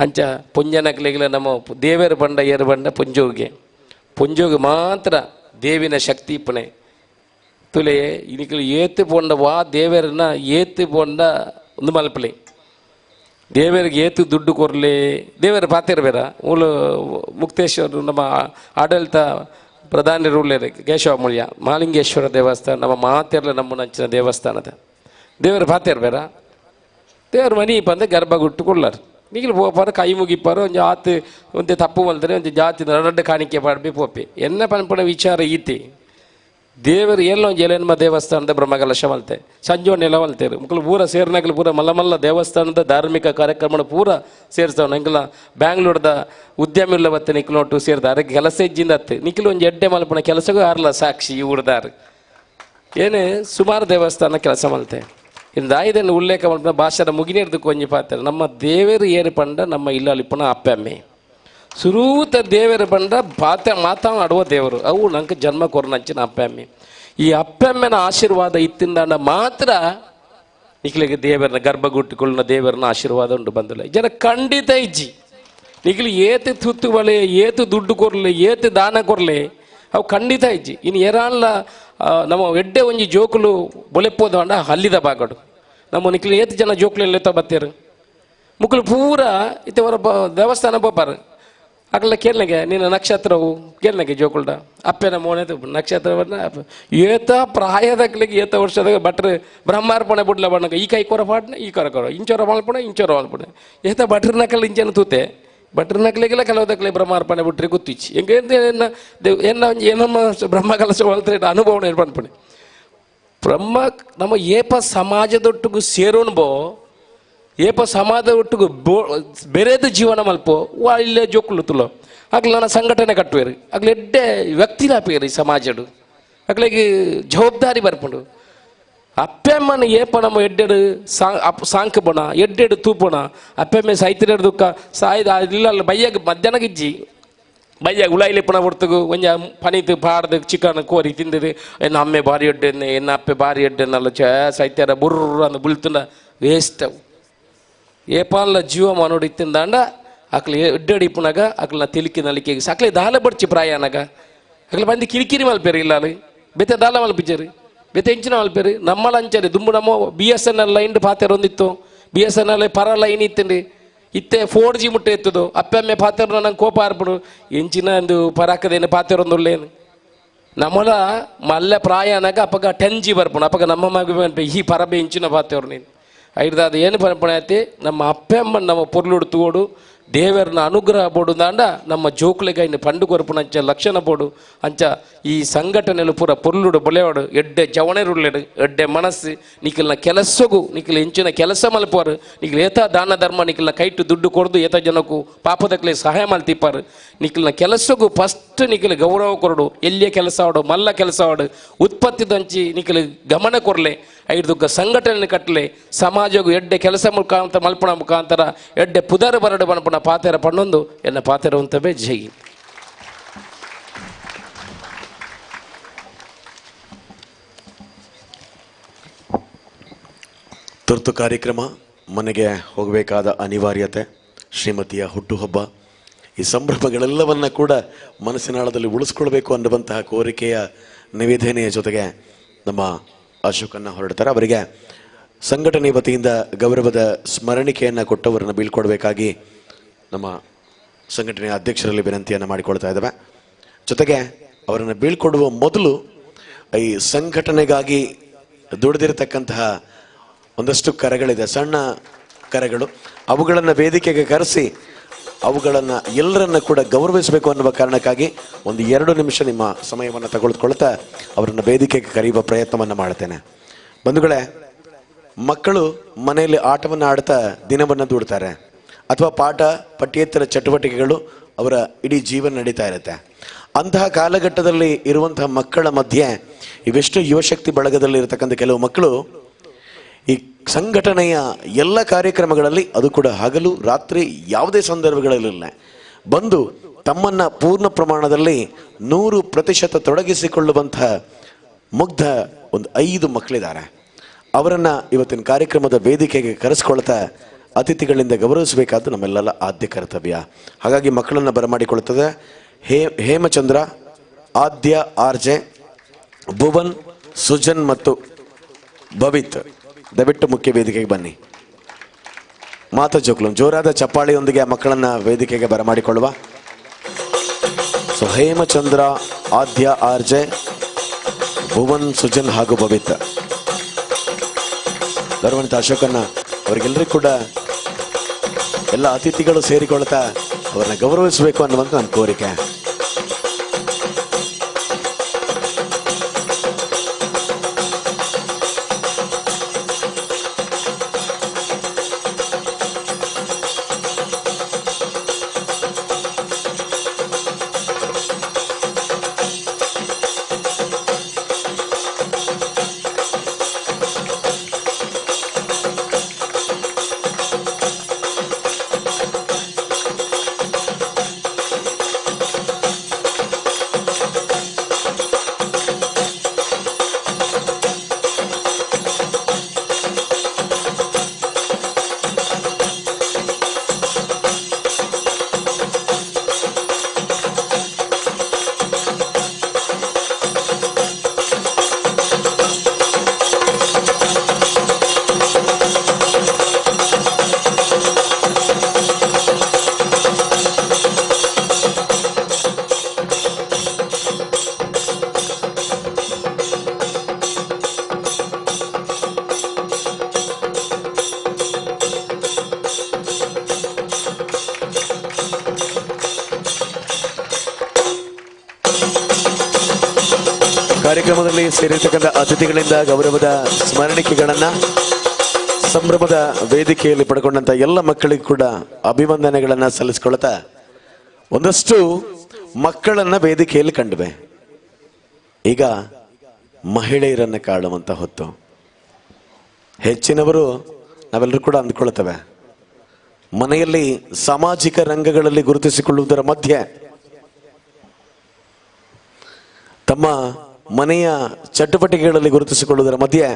ಅಂಚ ಪುಂಜನಕ್ಲೆಗಳ ನಮ್ಮ ದೇವರ ಬಂಡ ಏರು ಬಂಡ ಪುಂಜೋಗಿ ಮಾತ್ರ ದೇವಿನ ಶಕ್ತಿ ಪಣೆ ತುಲೆ ಇನಿಕಲು ಏತು ಪೋಂಡ ವಾ ದೇವರನ್ನ ಏತು ಪೋಂಡ ಒಂದು ಮಲ್ಪಲೆ ದೇವರಿಗೆ ಏತು ದುಡ್ಡು ಕೊರಲೆ ದೇವರ ಪಾತಿರ್ಬೇರ ಮೂಲ ಮುಕ್ತೇಶ್ವರ ನಮ್ಮ ಆಡಳಿತ ಪ್ರಧಾನಿ ರೂಲೇರು ಕೇಶವ ಮುಳ್ಯ ಮಾಲಿಂಗೇಶ್ವರ ದೇವಸ್ಥಾನ ನಮ್ಮ ಮಾತೆರ್ಲ ನಮ್ಮ ನಂಚಿನ ದೇವಸ್ಥಾನದ ದೇವರ ಪಾತಿರ್ಬೇರ ದೇವರ ಮನಿ ಬಂದು ಗರ್ಭಗುಟ್ಟು ಕೊಳ್ಳಾರು ನೀಗಲು போப்பாரு கை முகிப்பாரு கொஞ்சம் ஆற்று வந்து தப்பு வளர்த்துரு கொஞ்சம் ஜாತಿ ரெண்டு ಕಾಣಿಕೆ ಪಾಡ್ಬಿ ಪೋಪೆ ಎನ್ನ ಪನ್ಪಣ ವಿಚಾರ ಈತಿ ದೇವರು ಎಲ್ಲೋ ಜಲೇನ್ಮ ದೇವಸ್ಥಾನದ ಬ್ರಹ್ಮಕಲಶ ಮಲ್ತೆ ಸಂಜೋನೆಲ್ಲ ಮಲ್ತೇರು ಮಕ್ಕಳು ಪೂರ ಸೇರ್ನಾಗಲು ಪೂರ ಮಲ್ಲ ದೇವಸ್ಥಾನದ ಧಾರ್ಮಿಕ ಕಾರ್ಯಕ್ರಮ ಪೂರ ಸೇರಿಸ್ತಾವ ನಂಗೆಲ್ಲ ಬ್ಯಾಂಗ್ಳೂರ್ದ ಉದ್ಯಮಿಲ್ಲ ಬತ್ತೆ ನಿಕ್ಲೋಟು ಸೇರಿದ ಅದಕ್ಕೆ ಕೆಲಸ ಇಜ್ಜಿಂದ ಹತ್ತು ನಿಖಿಲು ಒಂದು ಎಡ್ಡೆ ಮಲ್ಪಣ ಕೆಲಸಗೂ ಆರ್ಲ ಸಾಕ್ಷಿ ಊರ್ದಾರು ಏನು ಸುಮಾರು ದೇವಸ್ಥಾನ ಕೆಲಸ ಮಲ್ತೆ ಇಂದ ಇದನ್ನು ಉಲ್ಲೇಖ ಮಾಡ್ಬಿಟ್ಟು ಭಾಷೆದ ಮುಗಿನೇರ್ದು ಕೊಂಜಿ ಪಾತ್ರೆ ನಮ್ಮ ದೇವರು ಏರು ಪಂಡ ನಮ್ಮ ಇಲ್ಲಲಿಪ್ಪನ ಅಪ್ಪಮ್ಮೆ ಸುರೂತ ದೇವರು ಬಂಡ ಮಾತಾಡುವ ದೇವರು ಅವು ನಂಗೆ ಜನ್ಮ ಕೊರನಂಚಿನ ಅಪ್ಪಮ್ಮೆ ಈ ಅಪ್ಪಮ್ಮನ ಆಶೀರ್ವಾದ ಇತ್ತಿಂದ ಮಾತ್ರ ನಿಖಿಲಿಗೆ ದೇವರನ್ನ ಗರ್ಭಗುಟ್ಟಿಕೊಳ್ಳುವ ದೇವರನ್ನ ಆಶೀರ್ವಾದ ಉಂಟು ಬಂದಿಲ್ಲ ಜನ ಖಂಡಿತ ಇಜ್ಜಿ ನಿಖಿಲಿ ಏತು ತುತ್ತು ಬಳೆ ಏತು ದುಡ್ಡು ಕೊರಲೆ ಏತು ದಾನ ಕೊರಲೆ ಅವು ಖಂಡಿತ ಇಜ್ಜಿ ಇನ್ನು ಏರಾನ್ಲ ನಮ್ಮ ಎಡ್ಡೆ ಒಂಜಿ ಜೋಕುಲು ಬೊಲೆಪ್ಪೋದು ಅಂಡ ಹಲ್ಲಿದ ಬಾಗಡು ನಮ್ಮ ನಿಖಿಲಿ ಏತು ಜನ ಜೋಕುಲು ಎತ್ತ ಬತ್ತೇರು ಮುಕ್ಕಲು ಪೂರ ಇತ್ತೆ ಹೊರ ದೇವಸ್ಥಾನ ಬೋಪಾರು ಅಕಲ್ಲ ಕೇಳನೆಗೆ ನಿನ್ನ ನಕ್ಷತ್ರವು ಕೇಳನೆಗೆ ಜೋಕುಲ್ಡ ಅಪ್ಪೆನ ಮೋನೆದು ನಕ್ಷತ್ರವನ್ನ ಏತ ಪ್ರಾಯದಕ್ಲಿಗೆ ಏತ ವರ್ಷದಾಗ ಭಟ್ರು ಬ್ರಹ್ಮಾರ್ಪಣೆ ಬಿಡ್ಲ ಬಣ್ಣಗೆ ಈ ಕೈ ಕೊರ ಪಾಡ್ನೆ ಈ ಕೊರ ಇಂಚೋರ ಮಲ್ಪಣೆ ಇಂಚೋರ ಮಲ್ಪಣೆ ಏತ ಭಟ್ರನಕಲ್ಲ ಇಂಚನ ತೂತೆ ಭಟ್ರನಕ್ಲೆಗೆಲ್ಲ ಕೆಲವದಕ್ಲೆ ಬ್ರಹ್ಮಾರ್ಪಣೆ ಬಿಟ್ರೆ ಗೊತ್ತಿಚ್ಚಿ ಹೆಂಗೆ ಏನಮ್ಮ ಬ್ರಹ್ಮ ಕಲಶ ಹೊಲ್ತಾರೆ ಅನುಭವನ ಏರ್ಪಣ್ಪಣೆ ಬ್ರಹ್ಮ ನಮ್ಮ ಏಪ ಸಮಾಜದೊಟ್ಟಿಗೂ ಸೇರೋಣ್ಬೋ ಏಪ ಸಮಾಜ ಒಟ್ಟಿಗೂ ಬೇರೆದು ಜೀವನ ಮಲ್ಪೋ ಇಲ್ಲೇ ಜೋಕುಲು ತುಲೋ ಆಗ್ಲ ನನ್ನ ಸಂಘಟನೆ ಕಟ್ಟುವೇರು ಆಗ್ಲ ಎಡ್ಡೆ ವ್ಯಕ್ತಿಲಾಪೇರಿ ಸಮಾಜಡು ಆಗ್ಲಿಗೆ ಜವಾಬ್ದಾರಿ ಬರ್ಪುಂಡು ಅಪ್ಪೆಮ್ಮನ ಏಪ ನಮ್ಮ ಎಡ್ಡೆಡು ಸಾಂಕ್ ಬೊಣ ಎಡ್ಡೆಡು ತೂಪುಣ ಅಪ್ಪೆಮ್ಮೆ ಸೈತಿರೆಡು ದುಃಖ ಸಾಯ್ದ ಇಲ್ಲ ಬಯ್ಯಾಗ ಮಧ್ಯಾಹ್ನ ಗಿಜ್ಜಿ ಬಯ್ಯಾಗ ಉಳಾಯಿಲೆ ಪುಣ ಹೊಡ್ತಗು ಒಂಜ ಪನಿತು ಪಾಡ್ದು ಚಿಕನ್ ಕೋರಿ ತಿಂದದು ಎನ್ನ ಅಮ್ಮೆ ಭಾರಿ ಎಡ್ಡೆನ್ನೆ ಎನ್ನ ಅಪ್ಪೆ ಭಾರಿ ಎಡ್ಡೆನ್ನಲ್ಲ ಸೈತ್ಯಾರ ಬುರ್ರ ಅಂದು ಬುಳ್ತುಂಡ ವೇಸ್ಟ್ ಅವು ಏಪಾಲ ಜೀವ ಮಾನೋಡು ಇತ್ತಿಂದಾಂಡ ಅಕ್ಲೆ ಎಡ್ಡಡಿ ಪುನಗ ಅಕ್ಲ ತಿಲಿಕಿ ನಲಿಕೆಗೆ ಸಕ್ಲೆ ದಾಲ ಬಡ್ಚಿ ಪ್ರಾಯನಗ ಅಕ್ಲ ಬಂದು ಕಿರಿಕಿರಿ ಮಲ್ಪೇರು ಇಲ್ಲ ಬೆತೆ ದಾಲ ಮಲ್ಪಿಜರು ಬೆತೆ ಇಂಚಿನ ಮಲ್ಪೇರು ನಮ್ಮಲ ಅಂಚರಿ ದುಂಬು ನಮ್ಮ BSNL ಲೈನ್ ಪಾತೆರ ಒಂದಿತ್ತು BSNL ಪರ ಲೈನ್ ಇತ್ತಂಡಿ ಇತ್ತೆ 4G ಮುಟ್ಟೆ ಎತ್ತದು ಅಪ್ಪಮ್ಮೆ ಪಾತೆರ ನಂಗೆ ಕೋಪ ಆರ್ಬಿಡು ಎಂಚಿನ ಒಂದು ಪರಾಕದೇನು ಪಾತೆರ ಒಂದುಳ್ಳೇನು ನಮ್ಮಲ ಮಲ್ಲ ಪ್ರಾಯನಗ ಅಪ್ಪಗ 10G ಬರ್ಪುಣ ಅಪ್ಪಗ ನಮ್ಮ ಮಗ ಈ ಪರಬೆ ಇಂಚಿನ ಪಾತೆವ್ರು ನೀನು ಐಡ್ದಾದ ಏನು ಪನಪಣೆ ಐತಿ ನಮ್ಮ ಅಪ್ಪೆಮ್ಮ ನಮ್ಮ ಪೊರ್ಲುಡು ತೂಡು ದೇವರನ್ನ ಅನುಗ್ರಹ ಬೋಡುದಾಂಡ ನಮ್ಮ ಜೋಕ್ಲೆಗೆ ಇನ್ನು ಪಂಡು ಕೊರಪುನ ಅಂಚ ಲಕ್ಷಣ ಬೋಡು ಅಂಚ ಈ ಸಂಘಟನೆಲು ಪೂರ ಪೊರ್ಲುಡು ಬೊಲೆವಾಡು ಎಡ್ಡೆ ಜವಣೆರುಳ್ಳೆಡು ಎಡ್ಡೆ ಮನಸ್ಸು ನಿಖಿಲ್ನ ಕೆಲಸಗೂ ನಿಖಿಲ್ ಹೆಂಚಿನ ಕೆಲಸ ಮಲ್ಪವರು ನಿಖಿಲ್ ಏತ ದಾನ ಧರ್ಮ ನಿಖಿಲ್ನ ಕೈಟು ದುಡ್ಡು ಕೊಡ್ದು ಏತ ಜನಕ್ಕೂ ಪಾಪದಕ್ಲೆ ಸಹಾಯ ಮಲ್ತಿಪ್ಪಾರು ನಿಖಿಲ್ನ ಕೆಲಸಗೂ ಫಸ್ಟ್ ನಿಖಿಲ್ ಗೌರವ ಕೊರಡು ಎಲ್ಲಿಯ ಕೆಲಸ ಆಡು ಮಲ್ಲ ಕೆಲಸ ಆಡು ಉತ್ಪತ್ತಿ ದಂಚಿ ನಿಖಿಲ್ ಗಮನ ಕೊರಲೆ ಐದುಗ್ಗ ಸಂಘಟನೆ ಕಟ್ಟಲೆ ಸಮಾಜಗೂ ಎಡ್ಡೆ ಕೆಲಸ ಮುಖಾಂತರ ಮಲ್ಪಣ ಮುಖಾಂತರ ಎಡ್ಡೆ ಪುದರ್ ಬರಡು ಬಣಪಣ ಪಾತೆರ ಪಣ್ಣೊಂದು ಎನ್ನ ಪಾತೆರ ಉಂತಬೇ ಜೈ. ತುರ್ತು ಕಾರ್ಯಕ್ರಮ, ಮನೆಗೆ ಹೋಗಬೇಕಾದ ಅನಿವಾರ್ಯತೆ, ಶ್ರೀಮತಿಯ ಹುಟ್ಟುಹಬ್ಬ, ಈ ಸಂಭ್ರಮಗಳೆಲ್ಲವನ್ನ ಕೂಡ ಮನಸ್ಸಿನಾಳದಲ್ಲಿ ಉಳಿಸ್ಕೊಳ್ಬೇಕು ಅನ್ನುವಂತಹ ಕೋರಿಕೆಯ ನಿವೇದನೆಯ ಜೊತೆಗೆ ನಮ್ಮ ಅಶೋಕನ್ನ ಹೊರಡ್ತಾರೆ. ಅವರಿಗೆ ಸಂಘಟನೆ ವತಿಯಿಂದ ಗೌರವದ ಸ್ಮರಣಿಕೆಯನ್ನು ಕೊಟ್ಟವರನ್ನು ಬೀಳ್ಕೊಡ್ಬೇಕಾಗಿ ನಮ್ಮ ಸಂಘಟನೆಯ ಅಧ್ಯಕ್ಷರಲ್ಲಿ ವಿನಂತಿಯನ್ನು ಮಾಡಿಕೊಳ್ತಾ ಇದ್ದಾವೆ. ಜೊತೆಗೆ ಅವರನ್ನು ಬೀಳ್ಕೊಡುವ ಮೊದಲು ಈ ಸಂಘಟನೆಗಾಗಿ ದುಡಿದಿರತಕ್ಕಂತಹ ಒಂದಷ್ಟು ಕರೆಗಳಿದೆ, ಸಣ್ಣ ಕರೆಗಳು, ಅವುಗಳನ್ನು ವೇದಿಕೆಗೆ ಕರೆಸಿ ಅವುಗಳನ್ನು ಎಲ್ಲರನ್ನ ಕೂಡ ಗೌರವಿಸಬೇಕು ಅನ್ನುವ ಕಾರಣಕ್ಕಾಗಿ ಒಂದು 2 ನಿಮಿಷ ನಿಮ್ಮ ಸಮಯವನ್ನು ತೆಗೆದುಕೊಳ್ತಾ ಅವರನ್ನು ವೇದಿಕೆಗೆ ಕರೆಯುವ ಪ್ರಯತ್ನವನ್ನು ಮಾಡ್ತೇನೆ. ಬಂಧುಗಳೇ, ಮಕ್ಕಳು ಮನೆಯಲ್ಲಿ ಆಟವನ್ನು ಆಡ್ತಾ ದಿನವನ್ನು ದೂಡ್ತಾರೆ, ಅಥವಾ ಪಾಠ ಪಠ್ಯೇತರ ಚಟುವಟಿಕೆಗಳು ಅವರ ಇಡೀ ಜೀವನ ನಡೀತಾ ಇರುತ್ತೆ. ಅಂತಹ ಕಾಲಘಟ್ಟದಲ್ಲಿ ಇರುವಂತಹ ಮಕ್ಕಳ ಮಧ್ಯೆ ಇವೆಷ್ಟು ಯುವಶಕ್ತಿ ಬಳಗದಲ್ಲಿ ಇರತಕ್ಕಂಥ ಕೆಲವು ಮಕ್ಕಳು ಈ ಸಂಘಟನೆಯ ಎಲ್ಲ ಕಾರ್ಯಕ್ರಮಗಳಲ್ಲಿ, ಅದು ಕೂಡ ಹಗಲು ರಾತ್ರಿ ಯಾವುದೇ ಸಂದರ್ಭಗಳಲ್ಲಿಲ್ಲ, ಬಂದು ತಮ್ಮನ್ನು ಪೂರ್ಣ ಪ್ರಮಾಣದಲ್ಲಿ 100% ತೊಡಗಿಸಿಕೊಳ್ಳುವಂತಹ ಮುಗ್ಧ ಒಂದು 5 ಮಕ್ಕಳಿದ್ದಾರೆ. ಅವರನ್ನು ಇವತ್ತಿನ ಕಾರ್ಯಕ್ರಮದ ವೇದಿಕೆಗೆ ಕರೆಸ್ಕೊಳ್ತಾ ಅತಿಥಿಗಳಿಂದ ಗೌರವಿಸಬೇಕಾದ್ದು ನಮ್ಮೆಲ್ಲರ ಆದ್ಯ ಕರ್ತವ್ಯ. ಹಾಗಾಗಿ ಮಕ್ಕಳನ್ನು ಬರಮಾಡಿಕೊಳ್ಳುತ್ತದೆ ಹೇಮಚಂದ್ರ, ಆದ್ಯ, ಆರ್ಜೆ, ಭುವನ್, ಸುಜನ್ ಮತ್ತು ಭವಿತ್. ದಯವಿಟ್ಟು ಮುಖ್ಯ ವೇದಿಕೆಗೆ ಬನ್ನಿ. ಮಾತಾ ಜೋಕ್ಲು ಜೋರಾದ ಚಪ್ಪಾಳಿಯೊಂದಿಗೆ ಆ ಮಕ್ಕಳನ್ನು ವೇದಿಕೆಗೆ ಬರಮಾಡಿಕೊಳ್ಳುವ. ಸೊ ಹೇಮಚಂದ್ರ, ಆದ್ಯ, ಆರ್ಜೆ, ಭುವನ್, ಸುಜನ್ ಹಾಗೂ ಭವಿತ್. ಗೌರವಾನ್ವಿತ ಅಶೋಕನ್ನ ಅವರಿಗೆಲ್ಲರಿಗೂ ಕೂಡ ಎಲ್ಲ ಅತಿಥಿಗಳು ಸೇರಿಕೊಳ್ತಾ ಅವರನ್ನ ಗೌರವಿಸಬೇಕು ಅನ್ನುವಂಥ ನನ್ನ ಕೋರಿಕೆ. ಕಾರ್ಯಕ್ರಮದಲ್ಲಿ ಸೇರಿರ್ತಕ್ಕಂಥ ಅತಿಥಿಗಳಿಂದ ಗೌರವದ ಸ್ಮರಣಿಕೆಗಳನ್ನ ಸಂಭ್ರಮದ ವೇದಿಕೆಯಲ್ಲಿ ಪಡ್ಕೊಂಡಂತ ಎಲ್ಲ ಮಕ್ಕಳಿಗೂ ಕೂಡ ಅಭಿವಂದನೆಗಳನ್ನ ಸಲ್ಲಿಸಿಕೊಳ್ತಾ ಒಂದಷ್ಟು ಮಕ್ಕಳನ್ನ ವೇದಿಕೆಯಲ್ಲಿ ಕಂಡುವೆ. ಈಗ ಮಹಿಳೆಯರನ್ನ ಕಾಣುವಂತ ಹೊತ್ತು. ಹೆಚ್ಚಿನವರು ನಾವೆಲ್ಲರೂ ಕೂಡ ಅಂದ್ಕೊಳ್ತೇವೆ, ಮನೆಯಲ್ಲಿ ಸಾಮಾಜಿಕ ರಂಗಗಳಲ್ಲಿ ಗುರುತಿಸಿಕೊಳ್ಳುವುದರ ಮಧ್ಯೆ ತಮ್ಮ ಮನೆಯ ಚಟುವಟಿಕೆಗಳಲ್ಲಿ ಗುರುತಿಸಿಕೊಳ್ಳುವುದರ ಮಧ್ಯೆ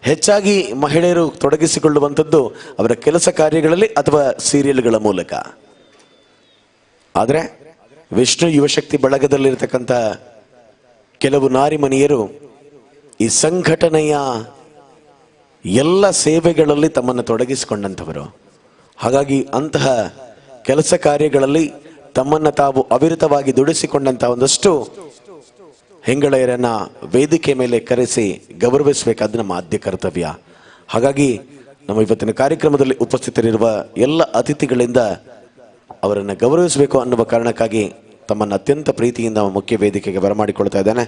ಹೆಚ್ಚಾಗಿ ಮಹಿಳೆಯರು ತೊಡಗಿಸಿಕೊಳ್ಳುವಂಥದ್ದು ಅವರ ಕೆಲಸ ಕಾರ್ಯಗಳಲ್ಲಿ ಅಥವಾ ಸೀರಿಯಲ್ಗಳ ಮೂಲಕ. ಆದರೆ ವಿಷ್ಣು ಯುವಶಕ್ತಿ ಬಳಗದಲ್ಲಿರ್ತಕ್ಕಂಥ ಕೆಲವು ನಾರಿಮಣಿಯರು ಈ ಸಂಘಟನೆಯ ಎಲ್ಲ ಸೇವೆಗಳಲ್ಲಿ ತಮ್ಮನ್ನು ತೊಡಗಿಸಿಕೊಂಡಂಥವರು. ಹಾಗಾಗಿ ಅಂತಹ ಕೆಲಸ ಕಾರ್ಯಗಳಲ್ಲಿ ತಮ್ಮನ್ನು ತಾವು ಅವಿರತವಾಗಿ ದುಡಿಸಿಕೊಂಡಂತಹ ಒಂದಷ್ಟು ಹೆಂಗಳೆಯರನ್ನ ವೇದಿಕೆ ಮೇಲೆ ಕರೆಸಿ ಗೌರವಿಸಬೇಕಾದ ನಮ್ಮ ಆದ್ಯ ಕರ್ತವ್ಯ. ಹಾಗಾಗಿ ನಮ್ಮ ಇವತ್ತಿನ ಕಾರ್ಯಕ್ರಮದಲ್ಲಿ ಉಪಸ್ಥಿತರಿರುವ ಎಲ್ಲ ಅತಿಥಿಗಳಿಂದ ಅವರನ್ನು ಗೌರವಿಸಬೇಕು ಅನ್ನುವ ಕಾರಣಕ್ಕಾಗಿ ತಮ್ಮನ್ನು ಅತ್ಯಂತ ಪ್ರೀತಿಯಿಂದ ಮುಖ್ಯ ವೇದಿಕೆಗೆ ಬರಮಾಡಿಕೊಳ್ತಾ ಇದ್ದಾನೆ.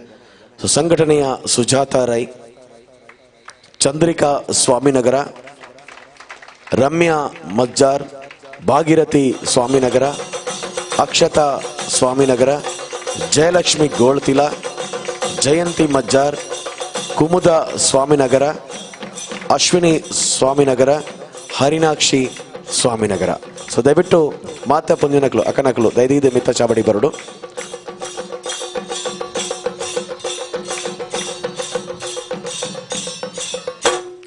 ಸಂಘಟನೆಯ ಸುಜಾತಾ ರೈ, ಚಂದ್ರಿಕಾ ಸ್ವಾಮಿನಗರ, ರಮ್ಯಾ ಮಜ್ಜಾರ್, ಭಾಗೀರಥಿ ಸ್ವಾಮಿನಗರ, ಅಕ್ಷತಾ ಸ್ವಾಮಿನಗರ, ಜಯಲಕ್ಷ್ಮಿ ಗೋಳ್ತಿಲ, ಜಯಂತಿ ಮಜ್ಜಾರ್, ಕುಮುದ ಸ್ವಾಮಿನಗರ, ಅಶ್ವಿನಿ ಸ್ವಾಮಿನಗರ, ಹರಿನಾಕ್ಷಿ ಸ್ವಾಮಿನಗರ. ಸೊ ದಯವಿಟ್ಟು ಮಾತಾ ಪುಂಜಿನಕಲು ಅಕ್ಕನಕಲು ದಯದೀದೆ ಮಿತ್ತ ಚಾಬಡಿ ಬರಡು.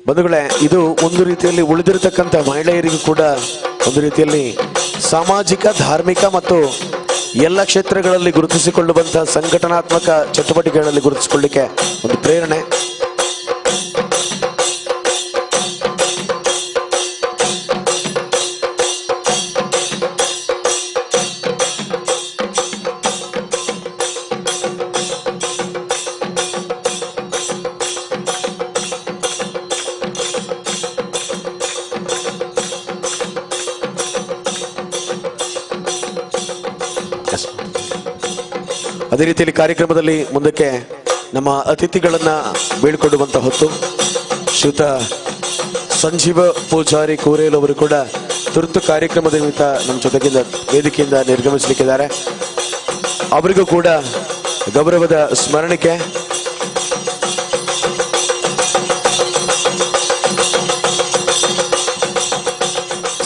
ಬಂಧುಗಳೇ, ಇದು ಒಂದು ರೀತಿಯಲ್ಲಿ ಉಳಿದಿರತಕ್ಕಂಥ ಮಹಿಳೆಯರಿಗೂ ಕೂಡ ಒಂದು ರೀತಿಯಲ್ಲಿ ಸಾಮಾಜಿಕ, ಧಾರ್ಮಿಕ ಮತ್ತು ಎಲ್ಲ ಕ್ಷೇತ್ರಗಳಲ್ಲಿ ಗುರುತಿಸಿಕೊಳ್ಳುವಂತಹ ಸಂಘಟನಾತ್ಮಕ ಚಟುವಟಿಕೆಗಳಲ್ಲಿ ಗುರುತಿಸಿಕೊಳ್ಳಿಕ್ಕೆ ಒಂದು ಪ್ರೇರಣೆ. ಅದೇ ರೀತಿಯಲ್ಲಿ ಕಾರ್ಯಕ್ರಮದಲ್ಲಿ ಮುಂದಕ್ಕೆ ನಮ್ಮ ಅತಿಥಿಗಳನ್ನ ಬೀಳ್ಕೊಡುವಂತ ಹೊತ್ತು ಶ್ರೀಯುತ ಸಂಜೀವ ಪೂಜಾರಿ ಕೋರೇಲ್ ಅವರು ಕೂಡ ತುರ್ತು ಕಾರ್ಯಕ್ರಮದ ನಿಮಿತ್ತ ನಮ್ಮ ಜೊತೆಗಿಂದ ವೇದಿಕೆಯಿಂದ ನಿರ್ಗಮಿಸಲಿಕ್ಕಿದ್ದಾರೆ. ಅವರಿಗೂ ಕೂಡ ಗೌರವದ ಸ್ಮರಣಿಕೆ.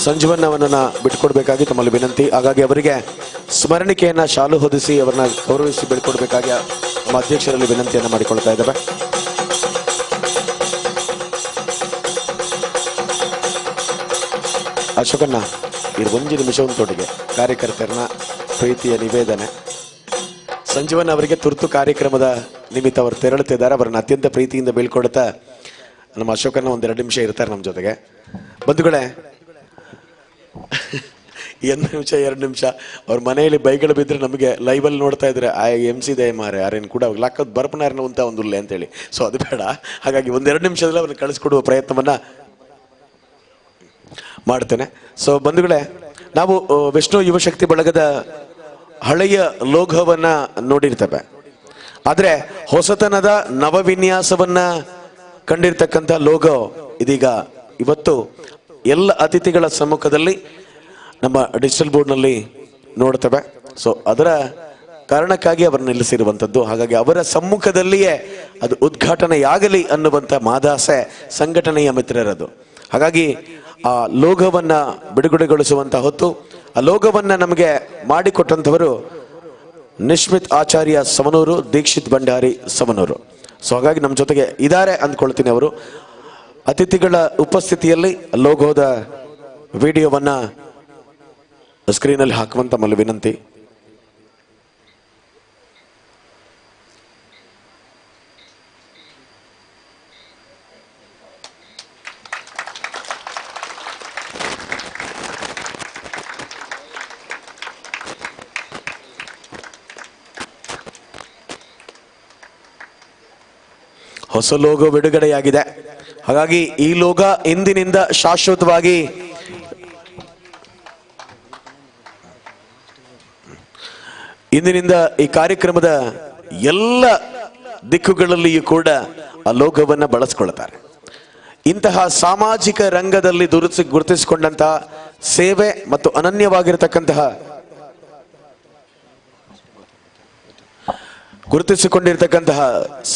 ಸಂಜೀವನ್ ಅವನನ್ನ ಬಿಟ್ಕೊಡ್ಬೇಕಾಗಿ ತಮ್ಮಲ್ಲಿ ವಿನಂತಿ. ಹಾಗಾಗಿ ಅವರಿಗೆ ಸ್ಮರಣಿಕೆಯನ್ನ ಶಾಲು ಹೊದಿಸಿ ಅವರನ್ನ ಗೌರವಿಸಿ ಬಿಡ್ಕೊಡ್ಬೇಕಾಗಿ ನಮ್ಮ ಅಧ್ಯಕ್ಷರಲ್ಲಿ ವಿನಂತಿಯನ್ನ ಮಾಡಿಕೊಳ್ತಾ ಇದ್ದೇವೆ. ಅಶೋಕಣ್ಣ ಇದು ಒಂದು ನಿಮಿಷ ಒಂದೊಟ್ಟಿಗೆ ಕಾರ್ಯಕರ್ತರನ್ನ ಪ್ರೀತಿಯ ನಿವೇದನೆ. ಸಂಜೀವನ್ ಅವರಿಗೆ ತುರ್ತು ಕಾರ್ಯಕ್ರಮದ ನಿಮಿತ್ತ ಅವರು ತೆರಳುತ್ತಿದ್ದಾರೆ. ಅವರನ್ನ ಅತ್ಯಂತ ಪ್ರೀತಿಯಿಂದ ಬೀಳ್ಕೊಡ್ತಾ ನಮ್ಮ ಅಶೋಕಣ್ಣ ಒಂದೆರಡು ನಿಮಿಷ ಇರ್ತಾರೆ ನಮ್ಮ ಜೊತೆಗೆ. ಬಂಧುಗಳೇ, 2 ನಿಮಿಷ ಅವ್ರ ಮನೆಯಲ್ಲಿ ಬೈಗಳು ಬಿದ್ದರೆ ನಮಗೆ ಲೈವಲ್ಲಿ ನೋಡ್ತಾ ಇದ್ರೆ MC ದಯ ಮಾರೆ ಯಾರೇನು ಕೂಡ ಲಾಕದ್ ಬರ್ಪನಾರನ ಅಂತ ಒಂದುಲ್ಲೆ ಅಂತೇಳಿ. ಸೊ ಅದು ಬೇಡ. ಹಾಗಾಗಿ 1-2 ನಿಮಿಷದಲ್ಲಿ ಅವ್ರನ್ನ ಕಳಿಸ್ಕೊಡುವ ಪ್ರಯತ್ನವನ್ನ ಮಾಡ್ತೇನೆ. ಸೊ ಬಂಧುಗಳೇ, ನಾವು ವಿಷ್ಣು ಯುವಶಕ್ತಿ ಬಳಗದ ಹಳೆಯ ಲೋಗೋವನ್ನ ನೋಡಿರ್ತೇವೆ. ಆದರೆ ಹೊಸತನದ ನವವಿನ್ಯಾಸವನ್ನ ಕಂಡಿರ್ತಕ್ಕಂಥ ಲೋಗೋ ಇದೀಗ ಇವತ್ತು ಎಲ್ಲ ಅತಿಥಿಗಳ ಸಮ್ಮುಖದಲ್ಲಿ ನಮ್ಮ ಡಿಜಿಟಲ್ ಬೋರ್ಡ್ನಲ್ಲಿ ನೋಡ್ತೇವೆ. ಸೊ ಅದರ ಕಾರಣಕ್ಕಾಗಿ ಅವರನ್ನು ನಿಲ್ಲಿಸಿರುವಂಥದ್ದು. ಹಾಗಾಗಿ ಅವರ ಸಮ್ಮುಖದಲ್ಲಿಯೇ ಅದು ಉದ್ಘಾಟನೆಯಾಗಲಿ ಅನ್ನುವಂಥ ಮಾದಾಸೆ ಸಂಘಟನೆಯ ಮಿತ್ರರದು. ಹಾಗಾಗಿ ಆ ಲೋಗೋವನ್ನ ಬಿಡುಗಡೆಗೊಳಿಸುವಂಥ ಹೊತ್ತು ಆ ಲೋಗೋವನ್ನ ನಮಗೆ ಮಾಡಿಕೊಟ್ಟಂಥವರು ನಿಶ್ಮಿತ್ ಆಚಾರ್ಯ ಸವನೂರು, ದೀಕ್ಷಿತ್ ಭಂಡಾರಿ ಸವನೂರು. ಸೊ ಹಾಗಾಗಿ ನಮ್ಮ ಜೊತೆಗೆ ಇದ್ದಾರೆ ಅಂದ್ಕೊಳ್ತೀನಿ. ಅವರು ಅತಿಥಿಗಳ ಉಪಸ್ಥಿತಿಯಲ್ಲಿ ಲೋಗೋದ ವಿಡಿಯೋವನ್ನ ಸ್ಕ್ರೀನಲ್ಲಿ ಹಾಕುವಂತ ತಮ್ಮಲ್ಲಿ ವಿನಂತಿ. ಹೊಸ ಲೋಗೋ ಬಿಡುಗಡೆಯಾಗಿದೆ. ಹಾಗಾಗಿ ಈ ಲೋಗೋ ಇಂದಿನಿಂದ ಶಾಶ್ವತವಾಗಿ ಈ ಕಾರ್ಯಕ್ರಮದ ಎಲ್ಲ ದಿಕ್ಕುಗಳಲ್ಲಿಯೂ ಕೂಡ ಆ ಲೋಗೋವನ್ನ ಬಳಸಿಕೊಳ್ತಾರೆ. ಇಂತಹ ಸಾಮಾಜಿಕ ರಂಗದಲ್ಲಿ ಗುರುತಿಸಿಕೊಂಡಂತಹ ಸೇವೆ ಮತ್ತು ಗುರುತಿಸಿಕೊಂಡಿರ್ತಕ್ಕಂತಹ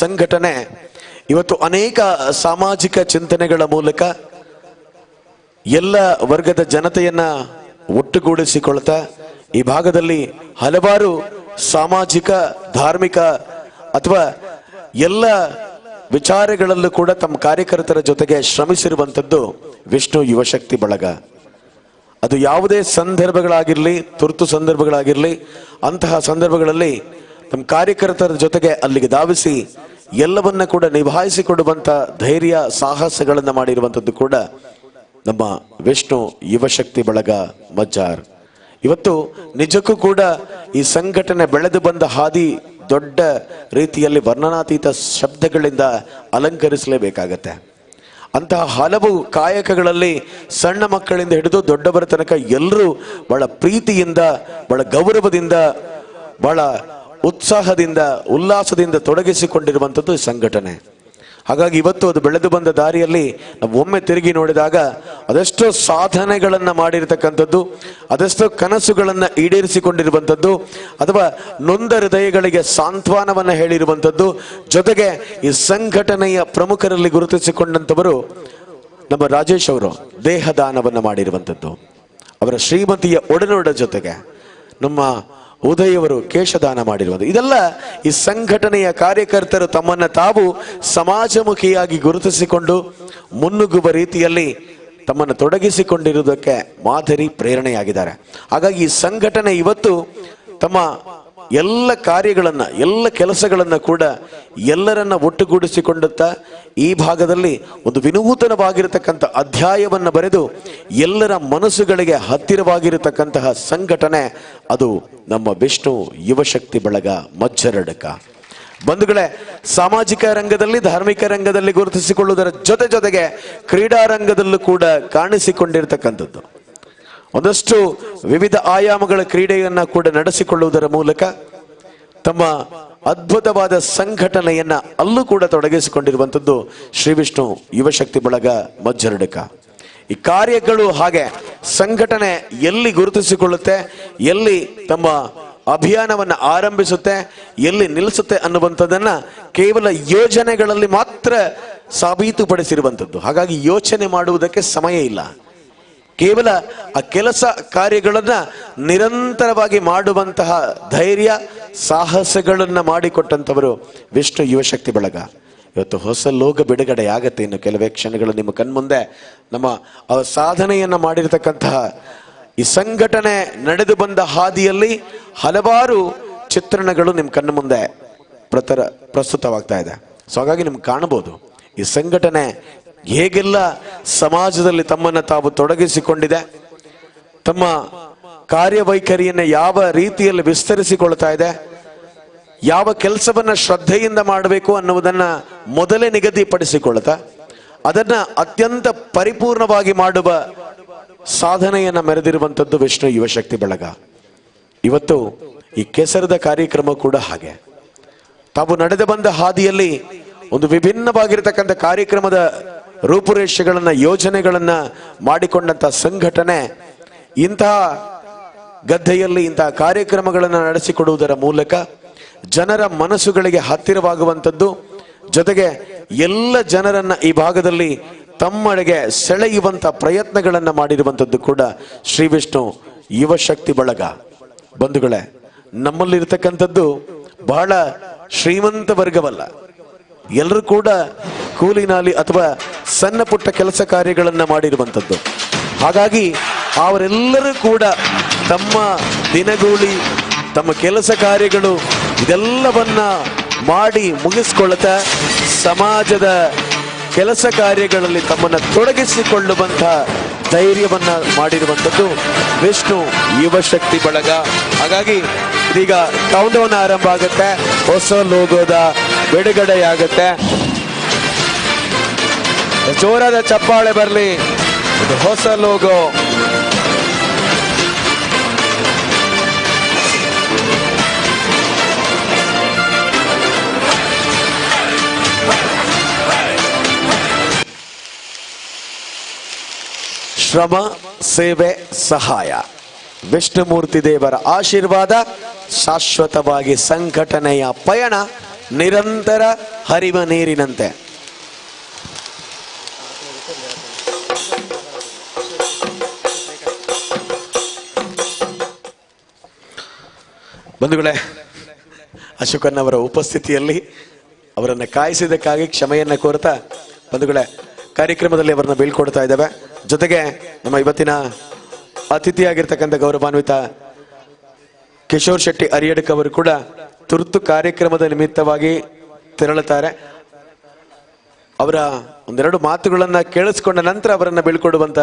ಸಂಘಟನೆ ಇವತ್ತು ಅನೇಕ ಸಾಮಾಜಿಕ ಚಿಂತನೆಗಳ ಮೂಲಕ ಎಲ್ಲ ವರ್ಗದ ಜನತೆಯನ್ನ ಒಟ್ಟುಗೂಡಿಸಿಕೊಳ್ತಾ ಈ ಭಾಗದಲ್ಲಿ ಹಲವಾರು ಸಾಮಾಜಿಕ, ಧಾರ್ಮಿಕ ಅಥವಾ ಎಲ್ಲ ವಿಚಾರಗಳಲ್ಲೂ ಕೂಡ ತಮ್ಮ ಕಾರ್ಯಕರ್ತರ ಜೊತೆಗೆ ಶ್ರಮಿಸಿರುವಂಥದ್ದು ವಿಷ್ಣು ಯುವಶಕ್ತಿ ಬಳಗ. ಅದು ಯಾವುದೇ ಸಂದರ್ಭಗಳಾಗಿರಲಿ, ತುರ್ತು ಸಂದರ್ಭಗಳಾಗಿರಲಿ, ಅಂತಹ ಸಂದರ್ಭಗಳಲ್ಲಿ ತಮ್ಮ ಕಾರ್ಯಕರ್ತರ ಜೊತೆಗೆ ಅಲ್ಲಿಗೆ ಧಾವಿಸಿ ಎಲ್ಲವನ್ನ ಕೂಡ ನಿಭಾಯಿಸಿಕೊಡುವಂತ ಧೈರ್ಯ, ಸಾಹಸಗಳನ್ನು ಮಾಡಿರುವಂಥದ್ದು ಕೂಡ ನಮ್ಮ ವಿಷ್ಣು ಯುವಶಕ್ತಿ ಬಳಗ ಮಜ್ಜಾರ್. ಇವತ್ತು ನಿಜಕ್ಕೂ ಕೂಡ ಈ ಸಂಘಟನೆ ಬೆಳೆದು ಬಂದ ಹಾದಿ ದೊಡ್ಡ ರೀತಿಯಲ್ಲಿ ವರ್ಣನಾತೀತ ಶಬ್ದಗಳಿಂದ ಅಲಂಕರಿಸಲೇಬೇಕಾಗತ್ತೆ. ಅಂತಹ ಹಲವು ಕಾಯಕಗಳಲ್ಲಿ ಸಣ್ಣ ಮಕ್ಕಳಿಂದ ಹಿಡಿದು ದೊಡ್ಡವರ ತನಕ ಎಲ್ಲರೂ ಬಹಳ ಪ್ರೀತಿಯಿಂದ, ಬಹಳ ಗೌರವದಿಂದ, ಬಹಳ ಉತ್ಸಾಹದಿಂದ, ಉಲ್ಲಾಸದಿಂದ ತೊಡಗಿಸಿಕೊಂಡಿರುವಂಥದ್ದು ಈ ಸಂಘಟನೆ. ಹಾಗಾಗಿ ಇವತ್ತು ಅದು ಬೆಳೆದು ಬಂದ ದಾರಿಯಲ್ಲಿ ನಾವು ಒಮ್ಮೆ ತಿರುಗಿ ನೋಡಿದಾಗ ಅದೆಷ್ಟೋ ಸಾಧನೆಗಳನ್ನು ಮಾಡಿರ್ತಕ್ಕಂಥದ್ದು, ಅದೆಷ್ಟೋ ಕನಸುಗಳನ್ನು ಈಡೇರಿಸಿಕೊಂಡಿರುವಂಥದ್ದು, ಅಥವಾ ನೊಂದ ಹೃದಯಗಳಿಗೆ ಸಾಂತ್ವನವನ್ನು ಹೇಳಿರುವಂಥದ್ದು, ಜೊತೆಗೆ ಈ ಸಂಘಟನೆಯ ಪ್ರಮುಖರಲ್ಲಿ ಗುರುತಿಸಿಕೊಂಡಂಥವರು ನಮ್ಮ ರಾಜೇಶ್ ಅವರು ದೇಹದಾನವನ್ನು ಮಾಡಿರುವಂಥದ್ದು, ಅವರ ಶ್ರೀಮತಿಯ ಒಡನೋಡ ಜೊತೆಗೆ ನಮ್ಮ ಉದಯವರು ಕೇಶದಾನ ಮಾಡಿರುವುದು. ಇದೆಲ್ಲ ಈ ಸಂಘಟನೆಯ ಕಾರ್ಯಕರ್ತರು ತಮ್ಮನ್ನು ತಾವು ಸಮಾಜಮುಖಿಯಾಗಿ ಗುರುತಿಸಿಕೊಂಡು ಮುನ್ನುಗ್ಗುವ ರೀತಿಯಲ್ಲಿ ತಮ್ಮನ್ನು ತೊಡಗಿಸಿಕೊಂಡಿರುವುದಕ್ಕೆ ಮಾದರಿ ಪ್ರೇರಣೆಯಾಗಿದ್ದಾರೆ. ಹಾಗಾಗಿ ಈ ಸಂಘಟನೆ ಇವತ್ತು ತಮ್ಮ ಎಲ್ಲ ಕಾರ್ಯಗಳನ್ನು, ಎಲ್ಲ ಕೆಲಸಗಳನ್ನು ಕೂಡ ಎಲ್ಲರನ್ನ ಒಟ್ಟುಗೂಡಿಸಿಕೊಂಡುತ್ತಾ ಈ ಭಾಗದಲ್ಲಿ ಒಂದು ವಿನೂತನವಾಗಿರತಕ್ಕಂಥ ಅಧ್ಯಾಯವನ್ನು ಬರೆದು ಎಲ್ಲರ ಮನಸ್ಸುಗಳಿಗೆ ಹತ್ತಿರವಾಗಿರತಕ್ಕಂತಹ ಸಂಘಟನೆ ಅದು ನಮ್ಮ ವಿಷ್ಣು ಯುವಶಕ್ತಿ ಬಳಗ ಮಜ್ಜರಡ್ಕ. ಬಂಧುಗಳೇ, ಸಾಮಾಜಿಕ ರಂಗದಲ್ಲಿ, ಧಾರ್ಮಿಕ ರಂಗದಲ್ಲಿ ಗುರುತಿಸಿಕೊಳ್ಳುವುದರ ಜೊತೆಗೆ ಕ್ರೀಡಾ ರಂಗದಲ್ಲೂ ಕೂಡ ಕಾಣಿಸಿಕೊಂಡಿರತಕ್ಕಂಥದ್ದು. ಒಂದಷ್ಟು ವಿವಿಧ ಆಯಾಮಗಳ ಕ್ರೀಡೆಯನ್ನ ಕೂಡ ನಡೆಸಿಕೊಳ್ಳುವುದರ ಮೂಲಕ ತಮ್ಮ ಅದ್ಭುತವಾದ ಸಂಘಟನೆಯನ್ನ ಅಲ್ಲೂ ಕೂಡ ತೊಡಗಿಸಿಕೊಂಡಿರುವಂಥದ್ದು ಶ್ರೀ ವಿಷ್ಣು ಯುವಶಕ್ತಿ ಬಳಗ ಮಜ್ಜರಡ್ಕ. ಈ ಕಾರ್ಯಗಳು ಹಾಗೆ ಸಂಘಟನೆ ಎಲ್ಲಿ ಗುರುತಿಸಿಕೊಳ್ಳುತ್ತೆ, ಎಲ್ಲಿ ತಮ್ಮ ಅಭಿಯಾನವನ್ನು ಆರಂಭಿಸುತ್ತೆ, ಎಲ್ಲಿ ನಿಲ್ಲಿಸುತ್ತೆ ಅನ್ನುವಂಥದ್ದನ್ನ ಕೇವಲ ಯೋಜನೆಗಳಲ್ಲಿ ಮಾತ್ರ ಸಾಬೀತುಪಡಿಸಿರುವಂಥದ್ದು. ಹಾಗಾಗಿ ಯೋಚನೆ ಮಾಡುವುದಕ್ಕೆ ಸಮಯ ಇಲ್ಲ. ಕೇವಲ ಆ ಕೆಲಸ ಕಾರ್ಯಗಳನ್ನ ನಿರಂತರವಾಗಿ ಮಾಡುವಂತಹ ಧೈರ್ಯ ಸಾಹಸಗಳನ್ನ ಮಾಡಿಕೊಟ್ಟಂಥವರು ವಿಷ್ಣು ಯುವಶಕ್ತಿ ಬಳಗ. ಇವತ್ತು ಹೊಸ ಲೋಗ ಬಿಡುಗಡೆ ಆಗತ್ತೆ ಇನ್ನು ಕೆಲವೇ ಕ್ಷಣಗಳು ನಿಮ್ಮ ಕಣ್ಮುಂದೆ. ನಮ್ಮ ಸಾಧನೆಯನ್ನ ಮಾಡಿರತಕ್ಕಂತಹ ಈ ಸಂಘಟನೆ ನಡೆದು ಬಂದ ಹಾದಿಯಲ್ಲಿ ಹಲವಾರು ಚಿತ್ರಣಗಳು ನಿಮ್ಮ ಕಣ್ಣು ಮುಂದೆ ಪ್ರಸ್ತುತವಾಗ್ತಾ ಇದೆ. ಸೊ ಹಾಗಾಗಿ ನಿಮ್ಗೆ ಕಾಣಬಹುದು ಈ ಸಂಘಟನೆ ಹೇಗೆಲ್ಲ ಸಮಾಜದಲ್ಲಿ ತಮ್ಮನ್ನು ತಾವು ತೊಡಗಿಸಿಕೊಂಡಿದೆ, ತಮ್ಮ ಕಾರ್ಯವೈಖರಿಯನ್ನು ಯಾವ ರೀತಿಯಲ್ಲಿ ವಿಸ್ತರಿಸಿಕೊಳ್ತಾ ಇದೆ, ಯಾವ ಕೆಲಸವನ್ನ ಶ್ರದ್ಧೆಯಿಂದ ಮಾಡಬೇಕು ಅನ್ನುವುದನ್ನ ಮೊದಲೇ ನಿಗದಿಪಡಿಸಿಕೊಳ್ತಾ ಅದನ್ನ ಅತ್ಯಂತ ಪರಿಪೂರ್ಣವಾಗಿ ಮಾಡುವ ಸಾಧನೆಯನ್ನ ಮೆರೆದಿರುವಂಥದ್ದು ವಿಷ್ಣು ಯುವಶಕ್ತಿ ಬಳಗ. ಇವತ್ತು ಈ ಕೆಸರದ ಕಾರ್ಯಕ್ರಮ ಕೂಡ ಹಾಗೆ. ತಾವು ನಡೆದು ಬಂದ ಹಾದಿಯಲ್ಲಿ ಒಂದು ವಿಭಿನ್ನವಾಗಿರತಕ್ಕಂಥ ಕಾರ್ಯಕ್ರಮದ ರೂಪುರೇಷೆಗಳನ್ನ, ಯೋಜನೆಗಳನ್ನ ಮಾಡಿಕೊಂಡಂತ ಸಂಘಟನೆ ಇಂತಹ ಗದ್ದೆಯಲ್ಲಿ ಇಂತಹ ಕಾರ್ಯಕ್ರಮಗಳನ್ನು ನಡೆಸಿಕೊಡುವುದರ ಮೂಲಕ ಜನರ ಮನಸ್ಸುಗಳಿಗೆ ಹತ್ತಿರವಾಗುವಂಥದ್ದು, ಜೊತೆಗೆ ಎಲ್ಲ ಜನರನ್ನ ಈ ಭಾಗದಲ್ಲಿ ತಮ್ಮಡೆಗೆ ಸೆಳೆಯುವಂತ ಪ್ರಯತ್ನಗಳನ್ನ ಮಾಡಿರುವಂಥದ್ದು ಕೂಡ ಶ್ರೀ ವಿಷ್ಣು ಯುವಶಕ್ತಿ ಬಳಗ. ಬಂಧುಗಳೇ, ನಮ್ಮಲ್ಲಿರ್ತಕ್ಕಂಥದ್ದು ಬಹಳ ಶ್ರೀಮಂತ ವರ್ಗವಲ್ಲ. ಎಲ್ಲರೂ ಕೂಡ ಕೂಲಿನಾಲಿ ಅಥವಾ ಸಣ್ಣ ಪುಟ್ಟ ಕೆಲಸ ಕಾರ್ಯಗಳನ್ನ ಮಾಡಿರುವಂಥದ್ದು. ಹಾಗಾಗಿ ಅವರೆಲ್ಲರೂ ಕೂಡ ತಮ್ಮ ದಿನಗೂಲಿ, ತಮ್ಮ ಕೆಲಸ ಕಾರ್ಯಗಳು ಇದೆಲ್ಲವನ್ನ ಮಾಡಿ ಮುಗಿಸ್ಕೊಳ್ತಾ ಸಮಾಜದ ಕೆಲಸ ಕಾರ್ಯಗಳಲ್ಲಿ ತಮ್ಮನ್ನು ತೊಡಗಿಸಿಕೊಳ್ಳುವಂತ ಧೈರ್ಯವನ್ನ ಮಾಡಿರುವಂಥದ್ದು ವಿಷ್ಣು ಯುವಶಕ್ತಿ ಬಳಗ. ಹಾಗಾಗಿ ಇದೀಗ ಕೌಂಟ್ ಡೌನ್ ಆರಂಭ ಆಗುತ್ತೆ, ಹೊಸ ಲೋಗೋದ ಬಿಡುಗಡೆಯಾಗುತ್ತೆ. ಜೋರಾದ ಚಪ್ಪಾಳೆ ಬರಲಿ. ಇದು ಹೊಸ ಲೋಗೋ. ಶ್ರಮ, ಸೇವೆ, ಸಹಾಯ, ವಿಷ್ಣುಮೂರ್ತಿ ದೇವರ ಆಶೀರ್ವಾದ, ಶಾಶ್ವತವಾಗಿ ಸಂಘಟನೆಯ ಪಯಣ ನಿರಂತರ ಹರಿವ ನೀರಿನಂತೆ. ಬಂಧುಗಳೇ, ಅಶೋಕನ್ ಅವರ ಉಪಸ್ಥಿತಿಯಲ್ಲಿ ಅವರನ್ನು ಕಾಯಿಸಿದ್ದಕ್ಕಾಗಿ ಕ್ಷಮೆಯನ್ನ ಕೋರ್ತಾ ಬಂಧುಗಳೇ ಕಾರ್ಯಕ್ರಮದಲ್ಲಿ ಅವರನ್ನ ಬೀಳ್ಕೊಡ್ತಾ ಇದ್ದೇವೆ. ಜೊತೆಗೆ ನಮ್ಮ ಇವತ್ತಿನ ಅತಿಥಿಯಾಗಿರ್ತಕ್ಕಂಥ ಗೌರವಾನ್ವಿತ ಕಿಶೋರ್ ಶೆಟ್ಟಿ ಅರಿಯಡ್ಕ ಅವರು ಕೂಡ ತುರ್ತು ಕಾರ್ಯಕ್ರಮದ ನಿಮಿತ್ತವಾಗಿ ತೆರಳುತ್ತಾರೆ. ಅವರ ಒಂದೆರಡು ಮಾತುಗಳನ್ನ ಕೇಳಿಸ್ಕೊಂಡ ನಂತರ ಅವರನ್ನ ಬೀಳ್ಕೊಡುವಂತ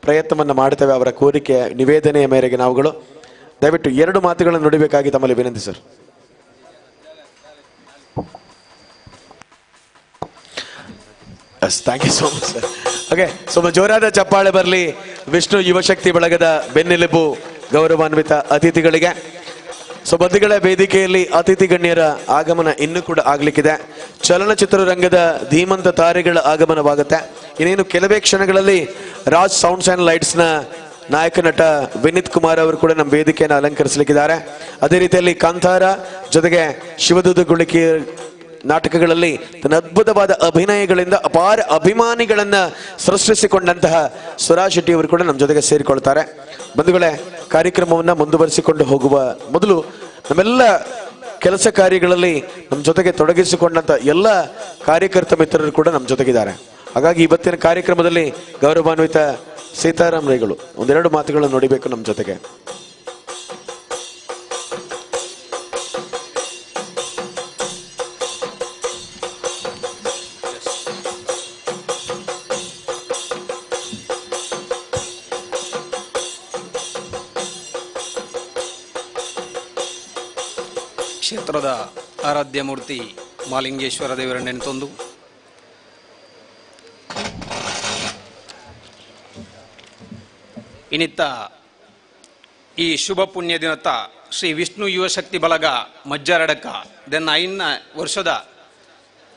ಪ್ರಯತ್ನವನ್ನ ಮಾಡ್ತೇವೆ. ಅವರ ಕೋರಿಕೆ ನಿವೇದನೆಯ ಮೇರೆಗೆ ನಾವುಗಳು ದಯವಿಟ್ಟು 2 ಮಾತುಗಳನ್ನು ನುಡಿಬೇಕಾಗಿ ತಮ್ಮಲ್ಲಿ ವಿನಂತಿ sir. Yes, thank you so much sir. Okay, ಸ್ವಲ್ಪ ಜೋರಾದ ಚಪ್ಪಾಳೆ ಬರಲಿ ವಿಷ್ಣು ಯುವಶಕ್ತಿ ಬಳಗದ ಬೆನ್ನೆಲುಬು ಗೌರವಾನ್ವಿತ ಅತಿಥಿಗಳಿಗೆ. ಸೊ ಬಂಧುಗಳ ವೇದಿಕೆಯಲ್ಲಿ ಅತಿಥಿ ಗಣ್ಯರ ಆಗಮನ ಇನ್ನೂ ಕೂಡ ಆಗ್ಲಿಕ್ಕಿದೆ. ಚಲನಚಿತ್ರರಂಗದ ಧೀಮಂತ ತಾರೆಗಳ ಆಗಮನವಾಗುತ್ತೆ. ಇನ್ನೇನು ಕೆಲವೇ ಕ್ಷಣಗಳಲ್ಲಿ ರಾಜ್ ಸೌಂಡ್ಸ್ ಆ್ಯಂಡ್ ಲೈಟ್ಸ್ನ ನಾಯಕ ನಟ ವಿನೀತ್ ಕುಮಾರ್ ಅವರು ಕೂಡ ನಮ್ಮ ವೇದಿಕೆಯನ್ನು ಅಲಂಕರಿಸಲಿಕ್ಕಿದ್ದಾರೆ. ಅದೇ ರೀತಿಯಲ್ಲಿ ಕಾಂತಾರ ಜೊತೆಗೆ ಶಿವದೂತ ಗುಳಿಕೆ ನಾಟಕಗಳಲ್ಲಿ ತನ್ನ ಅದ್ಭುತವಾದ ಅಭಿನಯಗಳಿಂದ ಅಪಾರ ಅಭಿಮಾನಿಗಳನ್ನ ಸೃಷ್ಟಿಸಿಕೊಂಡಂತಹ ಸ್ವರಾಜ್ ಶೆಟ್ಟಿ ಅವರು ಕೂಡ ನಮ್ಮ ಜೊತೆಗೆ ಸೇರಿಕೊಳ್ತಾರೆ. ಬಂಧುಗಳೇ, ಕಾರ್ಯಕ್ರಮವನ್ನು ಮುಂದುವರಿಸಿಕೊಂಡು ಹೋಗುವ ಮೊದಲು ನಮ್ಮೆಲ್ಲ ಕೆಲಸ ಕಾರ್ಯಗಳಲ್ಲಿ ನಮ್ಮ ಜೊತೆಗೆ ತೊಡಗಿಸಿಕೊಂಡಂತ ಎಲ್ಲ ಕಾರ್ಯಕರ್ತ ಮಿತ್ರರು ಕೂಡ ನಮ್ಮ ಜೊತೆಗಿದ್ದಾರೆ. ಹಾಗಾಗಿ ಇವತ್ತಿನ ಕಾರ್ಯಕ್ರಮದಲ್ಲಿ ಗೌರವಾನ್ವಿತ ಸೀತಾರಾಮ್ ರೈಗಳು ಒಂದೆರಡು ಮಾತುಗಳನ್ನು ನುಡಿಬೇಕು ನಮ್ಮ ಜೊತೆಗೆ. ಕ್ಷೇತ್ರದ ಆರಾಧ್ಯ ಮೂರ್ತಿ ಮಾಲಿಂಗೇಶ್ವರ ದೇವರನ್ನೆಂತೊಂದು ಇನಿತ್ತ ಈ ಶುಭ ಪುಣ್ಯ ದಿನತ್ತ ಶ್ರೀ ವಿಷ್ಣು ಯುವಶಕ್ತಿ ಬಳಗ ಮಜ್ಜಾರಡಕ ದೆನ್ನ 5ನೇ ವರ್ಷದ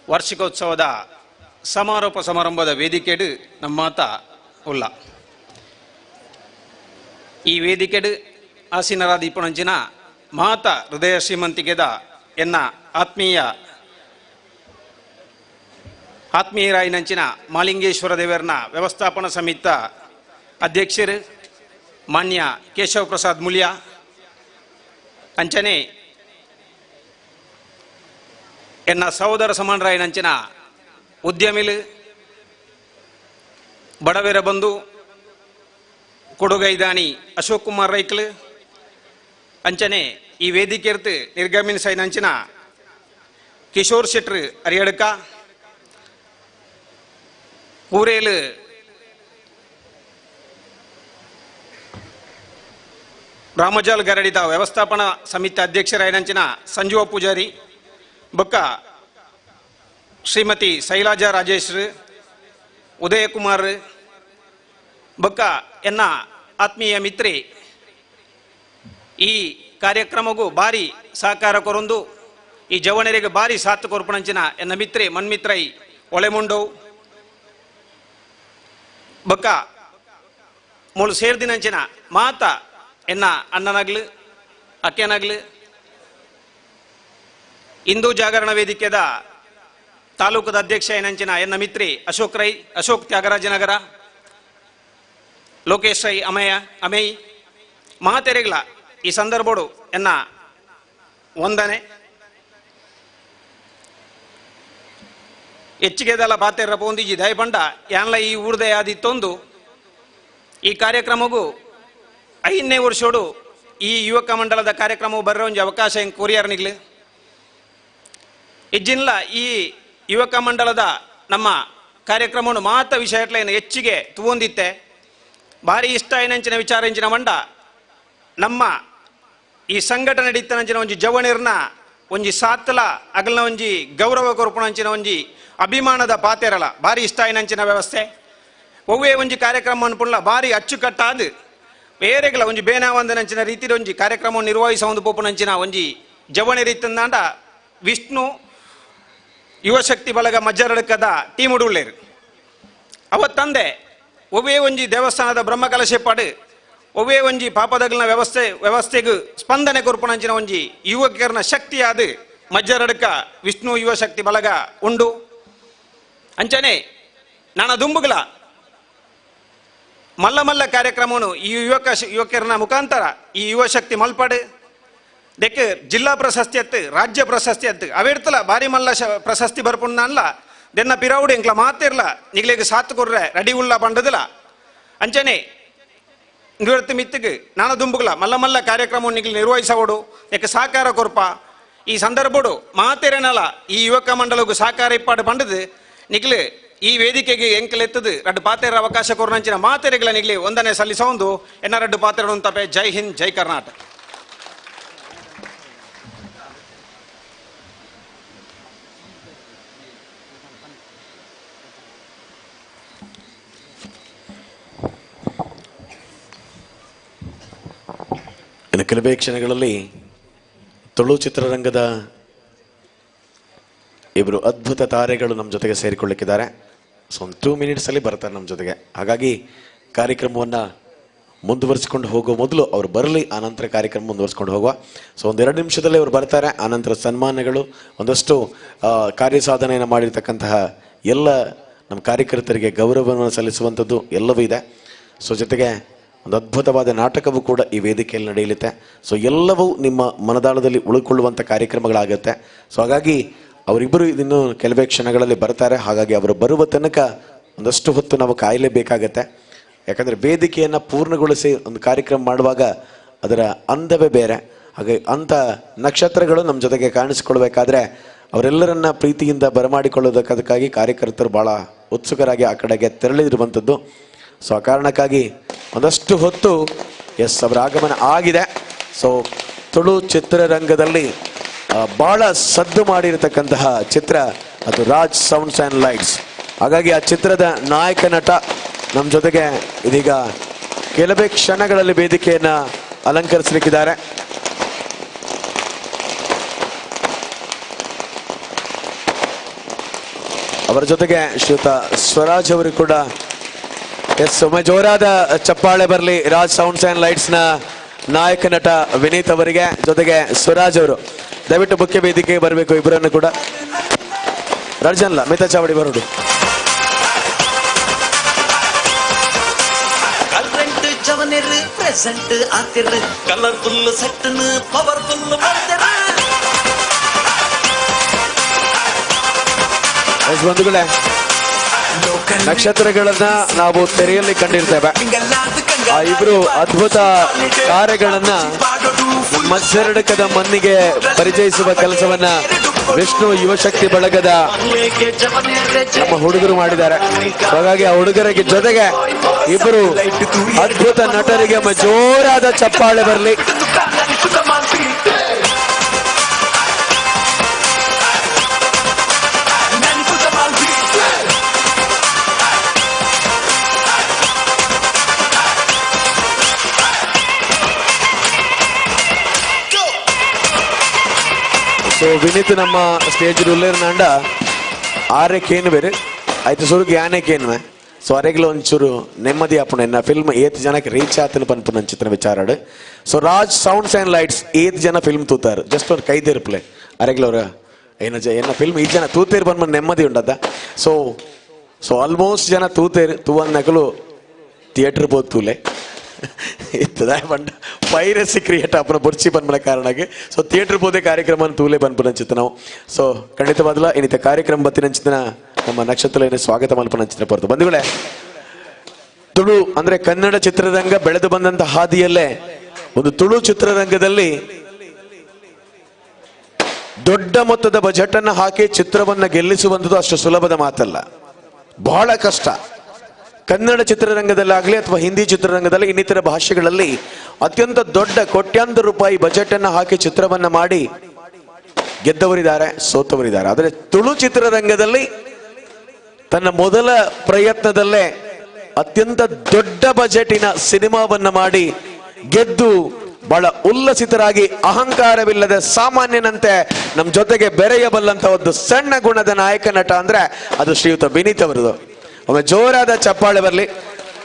ವಾರ್ಷಿಕೋತ್ಸವದ ಸಮಾರೋಪ ಸಮಾರಂಭದ ವೇದಿಕೆಡು ನಮ್ಮ ಮಾತ ಉಲ್ಲ. ಈ ವೇದಿಕೆಡು ಆಸೀನರಾದ ಇಪ್ಪಣಂಚಿನ ಮಾತ ಹೃದಯ ಶ್ರೀಮಂತಿಕೆದ ಎನ್ನ ಆತ್ಮೀಯರಾಯಿನಂಚಿನ ಮಾಲಿಂಗೇಶ್ವರ ದೇವರನ ವ್ಯವಸ್ಥಾಪನಾ ಸಮಿತ ಅಧ್ಯಕ್ಷರು ಮಾನ್ಯ ಕೇಶವ ಪ್ರಸಾದ್ ಮುಳಿಯ ಅಂಚನೆ ಎನ್ನ ಸಹೋದರ ಸಮಾನರಾಯಿನಂಚಿನ ಉದ್ಯಮಿಲು ಬಡವೆರ ಬಂಧು ಕೊಡುಗೈದಾನಿ ಅಶೋಕ್ ಕುಮಾರ್ ರೈಕ್ಲು ಅಂಚನೆ ಈ ವೇದಿಕೆರ್ತು ನಿರ್ಗಮಿಸೈನಂಚಿನ ಕಿಶೋರ್ ಶೆಟ್ರು ಅರಿಯಡ್ಕ ಊರೇಲು ರಾಮಜಾಲ್ ಗರಡಿದ ವ್ಯವಸ್ಥಾಪನಾ ಸಮಿತಿ ಅಧ್ಯಕ್ಷರಾಯಿನಂಚಿನ ಸಂಜೀವ ಪೂಜಾರಿ ಬೊಕ್ಕ ಶ್ರೀಮತಿ ಶೈಲಾಜಾ ರಾಜೇಶ್ರು ಉದಯಕುಮಾರ್ ಬೊಕ್ಕ ಎನ್ನ ಆತ್ಮೀಯ ಮಿತ್ರಿ ಈ ಕಾರ್ಯಕ್ರಮಗೂ ಭಾರಿ ಸಹಕಾರ ಕೊರೊಂದು ಈ ಜವಣರಿಗೆ ಭಾರಿ ಸಾಥ್ ಕೊರ್ಪಣಂಚಿನ ಎನ್ನ ಮಿತ್ರೆ ಮನ್ಮಿತ್ರೈ ಒಳೆಮುಂಡವು ಬೊಕ್ಕ ಮೂಲು ಸೇರ್ದಿನಂಚಿನ ಮಾತ ಎನ್ನ ಅಣ್ಣನಾಗ್ಲು ಅಕ್ಕೆನಾಗ್ಲು ಹಿಂದೂ ಜಾಗರಣ ವೇದಿಕೆದ ತಾಲೂಕದ ಅಧ್ಯಕ್ಷ ಏನಂಚಿನ ಎನ್ನ ಮಿತ್ರಿ ಅಶೋಕ್ ತ್ಯಾಗರಾಜನಗರ ಲೋಕೇಶ್ ರೈ ಅಮೇಯ್ ಮಹಾತೆರೆಗಳ ಈ ಸಂದರ್ಭಡು ಎನ್ನ ವಂದನೆ ಹೆಚ್ಚಿಗೆದಲ್ಲ ಬಾತೆರ ಪೋಂದಿಜಿ ದಯಪಂಡ ಯಾನ್ಲ ಈ ಊರ್ದೆ ಆದಿತ್ತೊಂದು ಈ ಕಾರ್ಯಕ್ರಮಗೂ 5ನೇ ವರ್ಷೋಡು ಈ ಯುವಕ ಮಂಡಲದ ಕಾರ್ಯಕ್ರಮವು ಬರೋ ಒಂದು ಅವಕಾಶ ಹೆಂಗೆ ಕೊರಿಯರ್ನಿಗ್ಲು ಇಜ್ಜಿನ್ಲ ಈ ಯುವಕ ಮಂಡಲದ ನಮ್ಮ ಕಾರ್ಯಕ್ರಮವನ್ನು ಮಾತ ವಿಷಯಟ್ಲೇನು ಹೆಚ್ಚಿಗೆ ತೂಂದಿತ್ತೆ ಭಾರಿ ಇಷ್ಟ ಏನಂಚಿನ ವಿಚಾರ ಇಂಚಿನ ಮಂಡ ನಮ್ಮ ಈ ಸಂಘಟನೆ ನಡೀತನಂಚಿನ ಒಂಜಿ ಜವಣಿರ್ನ ಒಂಜಿ ಸಾತ್ತಲ ಅಗಲ್ನ ಒಂಜಿ ಗೌರವ ಕೊರ್ಪುಣಂಚಿನ ಒಂಜಿ ಅಭಿಮಾನದ ಪಾತೆರಲ ಭಾರಿ ಇಷ್ಟ ಏನಂಚಿನ ವ್ಯವಸ್ಥೆ ಒವ್ವೇ ಒಂಜಿ ಕಾರ್ಯಕ್ರಮ ಅನ್ಪುಣ್ಲ ಭಾರಿ ಅಚ್ಚುಕಟ್ಟಾದ ಬೇರೆಗಳ ಒಂಜಿ ಬೇನಾವಂದನಂಚಿನ ರೀತಿಯ ಒಂಜಿ ಕಾರ್ಯಕ್ರಮವನ್ನು ನಿರ್ವಹಿಸ ಒಂದು ಪೋಪುನಂಚಿನ ಒಂಜಿ ಜವಣಿ ರೀತಿಂದಾಂಡ ವಿಷ್ಣು ಯುವಶಕ್ತಿ ಬಳಗ ಮಜ್ಜರಡಕದ ಟೀಮ್ ಉಡುಳ್ಳೇರು ಅವತ್ತಂದೆ ಒವ್ವೇ ಒಂಜಿ ದೇವಸ್ಥಾನದ ಬ್ರಹ್ಮಕಲಶೆಪ್ಪಾಡು ಒವ್ವೇ ಒಂಜಿ ಪಾಪದಗಲ್ನ ವ್ಯವಸ್ಥೆಗೂ ಸ್ಪಂದನೆ ಕೊರ್ಪುನಂಚಿನ ಒಂಜಿ ಯುವಕರನ ಶಕ್ತಿಯಾದ ಮಜ್ಜರಡಕ ವಿಷ್ಣು ಯುವಶಕ್ತಿ ಬಳಗ ಉಂಡು ಅಂಚನೆ ನಾನ ದುಂಬುಗಳ ಮಲ್ಲ ಮಲ್ಲ ಕಾರ್ಯಕ್ರಮವನ್ನು ಈ ಯುವಕರನ ಮುಖಾಂತರ ಈ ಯುವಶಕ್ತಿ ಮಲ್ಪಡು ದೆಕ್ಕೆ ಜಿಲ್ಲಾ ಪ್ರಶಸ್ತಿ ಅತ್ತು ರಾಜ್ಯ ಪ್ರಶಸ್ತಿ ಅತ್ತು ಅವೇರ್ತಲ ಭಾರಿ ಮಲ್ಲ ಪ್ರಶಸ್ತಿ ಬರ್ಪುಣ್ಣ ಅಲ್ಲ ದೆನ್ನ ಪಿರೌಡು ಎಂಕ್ಲ ಮಾತಿರ್ಲ ನಿಗ್ಲಿಗೆ ಸಾತ್ ಕೊರ್ರೆ ರೆಡಿ ಉಲ್ಲ ಬಂಡದಿಲ್ಲ ಅಂಚನೆ ನಿವೃತ್ತಿ ಮಿತ್ತಿಗೆ ನಾನು ದುಂಬುಗಳ ಮಲ್ಲ ಮಲ್ಲ ಕಾರ್ಯಕ್ರಮವನ್ನು ನಿಗ್ಲಿ ನಿರ್ವಹಿಸೋಡು ಯಾಕೆ ಸಹಕಾರ ಕೊರ್ಪ ಈ ಸಂದರ್ಭಡು ಮಾತೆರೇನಲ್ಲ ಈ ಯುವಕ ಮಂಡಲಗೂ ಸಹಕಾರ ಇಪ್ಪಾಡು ಬಂಡದು ನಿಗ್ಲಿ ಈ ವೇದಿಕೆಗೆ ಎಂಕಲೆತ್ತದು ರಡ್ಡು ಪಾತೆರ ಅವಕಾಶ ಕೊರ್ನಂಚಿನ ಮಾತೆರೆಗಳ ನಿಗ್ಲಿ ಒಂದನೇ ಸಲ್ಲಿಸೋಂದು ಎನ್ನ ರಡ್ಡು ಪಾತೆರಡು ತಪೆ ಜೈ ಹಿಂದ್ ಜೈ ಕರ್ನಾಟಕ. ಕೆಲವೇ ಕ್ಷಣಗಳಲ್ಲಿ ತುಳು ಚಿತ್ರರಂಗದ ಇಬ್ಬರು ಅದ್ಭುತ ತಾರೆಗಳು ನಮ್ಮ ಜೊತೆಗೆ ಸೇರಿಕೊಳ್ಳಿಕ್ಕಿದ್ದಾರೆ. ಸೊ ಒಂದು 2 ಮಿನಿಟ್ಸಲ್ಲಿ ಬರ್ತಾರೆ ನಮ್ಮ ಜೊತೆಗೆ. ಹಾಗಾಗಿ ಕಾರ್ಯಕ್ರಮವನ್ನು ಮುಂದುವರಿಸಿಕೊಂಡು ಹೋಗೋ ಮೊದಲು ಅವ್ರು ಬರಲಿ, ಆನಂತರ ಕಾರ್ಯಕ್ರಮ ಮುಂದುವರಿಸ್ಕೊಂಡು ಹೋಗುವ. ಸೊ ಒಂದು 2 ನಿಮಿಷದಲ್ಲಿ ಅವ್ರು ಬರ್ತಾರೆ. ಆನಂತರ ಸನ್ಮಾನಗಳು, ಒಂದಷ್ಟು ಕಾರ್ಯಸಾಧನೆಯನ್ನು ಮಾಡಿರ್ತಕ್ಕಂತಹ ಎಲ್ಲ ನಮ್ಮ ಕಾರ್ಯಕರ್ತರಿಗೆ ಗೌರವವನ್ನು ಸಲ್ಲಿಸುವಂಥದ್ದು ಎಲ್ಲವೂ ಇದೆ. ಸೊ ಜೊತೆಗೆ ಒಂದು ಅದ್ಭುತವಾದ ನಾಟಕವೂ ಕೂಡ ಈ ವೇದಿಕೆಯಲ್ಲಿ ನಡೆಯಲಿದೆ. ಸೊ ಎಲ್ಲವೂ ನಿಮ್ಮ ಮನದಾಳದಲ್ಲಿ ಉಳ್ಕೊಳ್ಳುವಂಥ ಕಾರ್ಯಕ್ರಮಗಳಾಗುತ್ತೆ. ಸೊ ಹಾಗಾಗಿ ಅವರಿಬ್ಬರು ಇನ್ನೂ ಕೆಲವೇ ಕ್ಷಣಗಳಲ್ಲಿ ಬರ್ತಾರೆ. ಹಾಗಾಗಿ ಅವರು ಬರುವ ತನಕ ಒಂದಷ್ಟು ಹೊತ್ತು ನಾವು ಕಾಯಲೇಬೇಕಾಗತ್ತೆ. ಯಾಕಂದರೆ ವೇದಿಕೆಯನ್ನು ಪೂರ್ಣಗೊಳಿಸಿ ಒಂದು ಕಾರ್ಯಕ್ರಮ ಮಾಡುವಾಗ ಅದರ ಅಂದವೇ ಬೇರೆ. ಹಾಗೆ ಅಂಥ ನಕ್ಷತ್ರಗಳು ನಮ್ಮ ಜೊತೆಗೆ ಕಾಣಿಸಿಕೊಳ್ಬೇಕಾದ್ರೆ ಅವರೆಲ್ಲರನ್ನ ಪ್ರೀತಿಯಿಂದ ಬರಮಾಡಿಕೊಳ್ಳೋದಕ್ಕಾಗಿ ಕಾರ್ಯಕರ್ತರು ಭಾಳ ಉತ್ಸುಕರಾಗಿ ಆ ಕಡೆಗೆ ತೆರಳಿರುವಂಥದ್ದು. ಸೊ ಆ ಕಾರಣಕ್ಕಾಗಿ ಒಂದಷ್ಟು ಹೊತ್ತು ಅವರ ಆಗಮನ ಆಗಿದೆ. ಸೊ ತುಳು ಚಿತ್ರರಂಗದಲ್ಲಿ ಭಾಳ ಸದ್ದು ಮಾಡಿರತಕ್ಕಂತಹ ಚಿತ್ರ ಅದು ರಾಜ್ ಸೌಂಡ್ಸ್ ಆ್ಯಂಡ್ ಲೈಟ್ಸ್. ಹಾಗಾಗಿ ಆ ಚಿತ್ರದ ನಾಯಕ ನಟ ನಮ್ಮ ಜೊತೆಗೆ ಇದೀಗ ಕೆಲವೇ ಕ್ಷಣಗಳಲ್ಲಿ ವೇದಿಕೆಯನ್ನು ಅಲಂಕರಿಸಲಿಕ್ಕಿದ್ದಾರೆ. ಅವರ ಜೊತೆಗೆ ಶ್ರೀಯುತ ಸ್ವರಾಜ್ ಅವರು ಕೂಡ ಒಮ್ಮೆ ಜೋರಾದ ಚಪ್ಪಾಳೆ ಬರಲಿ ರಾಜ್ ಸೌಂಡ್ಸ್ ಆ್ಯಂಡ್ ಲೈಟ್ಸ್ನ ನಾಯಕ ನಟ ವಿನೀತ್ ಅವರಿಗೆ, ಜೊತೆಗೆ ಸ್ವರಾಜ್ ಅವರು ದಯವಿಟ್ಟು ಮುಖ್ಯ ವೇದಿಕೆಗೆ ಬರಬೇಕು. ಇಬ್ಬರನ್ನು ಕೂಡ ರರ್ಜನ್ಲ ಮಿತ ಚಾವಡಿ ಬರೋದು. ಪ್ರೆಸೆಂಟ್ ಆಗ್ತಿರ್ರಿ ಕಲರ್ಫುಲ್ ಸೆಟ್ಟನ್ ಪವರ್ಫುಲ್ ಬಂಧುಗಳೇ, ನಕ್ಷತ್ರಗಳನ್ನ ನಾವು ತೆರೆಯಲ್ಲಿ ಕಂಡಿರ್ತೇವೆ. ಆ ಇಬ್ರು ಅದ್ಭುತ ತಾರೆಗಳನ್ನ ಮಜ್ಜರಡಕದ ಮಣ್ಣಿಗೆ ಪರಿಚಯಿಸುವ ಕೆಲಸವನ್ನ ವಿಷ್ಣು ಯುವಶಕ್ತಿ ಬಳಗದ ನಮ್ಮ ಹುಡುಗರು ಮಾಡಿದ್ದಾರೆ. ಹಾಗಾಗಿ ಆ ಹುಡುಗರಿಗೆ ಜೊತೆಗೆ ಇಬ್ಬರು ಅದ್ಭುತ ನಟರಿಗೆ ಜೋರಾದ ಚಪ್ಪಾಳೆ ಬರಲಿ. ಸೊ ವಿನೀತ್ ನಮ್ಮ ಸ್ಟೇಜ್ ರೂಲರ್ ನಾಂಡ ಆರೆ ಕೇನು ಬೇರೆ ಆಯ್ತು ಸುರುಗಿ ಆನೆ ಕೇನ್ವೆ. ಸೊ ಅರೆಗ್ಲ ಒಂಚೂರು ನೆಮ್ಮದಿ ಆಪುಣ ಎನ್ನ ಫಿಲ್ಮ್ 8 ಜನಕ್ಕೆ ರೀಚ್ ಆತನ ಪನ್ಪು ನನ್ನ ಚಿತ್ರ ವಿಚಾರಾಡು. So Raj sounds and lights 8 ಜನ ಫಿಲ್ಮ್ ತೂತಾರು. ಜಸ್ಟ್ ಒಂದು ಕೈದೇರ್ಪ್ಲೆ ಅರೆಗ್ಲವ್ರ ಎನ್ನ ಫಿಲ್ಮ್ 8 ಜನ ತೂತೇರು ಬಂದು ನೆಮ್ಮದಿ ಉಂಡದ. ಸೊ ಆಲ್ಮೋಸ್ಟ್ ಜನ ತೂತೇರು ತೂವನ್ ನಕಲು ಥಿಯೇಟರ್ ಬೋದು ತೂಲೆ ಇತ್ತದ ಬಂಡ ಪೈರಸಿ ಕ್ರಿಯೇಟ್ ಅಪ್ಪನ ಬುರ್ಚಿ ಬಂದ್ಮನ ಕಾರಣಕ್ಕೆ ಸೊ ಥಿಯೇಟರ್ ಬೋದೆ ಕಾರ್ಯಕ್ರಮ ತೂಲೆ ಬಂದ್ಪುನಂಚಿತ ನಾವು. ಸೊ ಖಂಡಿತವಾದಲ್ಲ ಇನ್ನಿತ ಕಾರ್ಯಕ್ರಮ ಬತ್ತಿನಂಚಿತನ ನಮ್ಮ ನಕ್ಷತ್ರ ಸ್ವಾಗತ ಮಲ್ಪನಂಚಿತ ಪರ್ತು. ಬಂಧುಗಳೇ, ತುಳು ಅಂದ್ರೆ ಕನ್ನಡ ಚಿತ್ರರಂಗ ಬೆಳೆದು ಬಂದಂತ ಹಾದಿಯಲ್ಲೇ ಒಂದು ತುಳು ಚಿತ್ರರಂಗದಲ್ಲಿ ದೊಡ್ಡ ಮೊತ್ತದ ಬಜೆಟ್ ಅನ್ನ ಹಾಕಿ ಚಿತ್ರವನ್ನ ಗೆಲ್ಲಿಸುವಂಥದ್ದು ಅಷ್ಟು ಸುಲಭದ ಮಾತಲ್ಲ, ಬಹಳ ಕಷ್ಟ. ಕನ್ನಡ ಚಿತ್ರರಂಗದಲ್ಲಾಗಲಿ ಅಥವಾ ಹಿಂದಿ ಚಿತ್ರರಂಗದಲ್ಲಿ ಇನ್ನಿತರ ಭಾಷೆಗಳಲ್ಲಿ ಅತ್ಯಂತ ದೊಡ್ಡ ಕೋಟ್ಯಾಂತರ ರೂಪಾಯಿ ಬಜೆಟ್ ಅನ್ನು ಹಾಕಿ ಚಿತ್ರವನ್ನ ಮಾಡಿ ಗೆದ್ದವರಿದ್ದಾರೆ, ಸೋತವರಿದ್ದಾರೆ. ಆದರೆ ತುಳು ಚಿತ್ರರಂಗದಲ್ಲಿ ತನ್ನ ಮೊದಲ ಪ್ರಯತ್ನದಲ್ಲೇ ಅತ್ಯಂತ ದೊಡ್ಡ ಬಜೆಟಿನ ಸಿನಿಮಾವನ್ನ ಮಾಡಿ ಗೆದ್ದು ಬಹಳ ಉಲ್ಲಸಿತರಾಗಿ ಅಹಂಕಾರವಿಲ್ಲದೆ ಸಾಮಾನ್ಯನಂತೆ ನಮ್ಮ ಜೊತೆಗೆ ಬೆರೆಯಬಲ್ಲಂತ ಒಂದು ಸಣ್ಣ ಗುಣದ ನಾಯಕ ನಟ ಅಂದ್ರೆ ಅದು ಶ್ರೀಯುತ ವಿನೀತ್ ಅವರದು. ಒಮ್ಮೆ ಜೋರಾದ ಚಪ್ಪಾಳೆ ಬರಲಿ.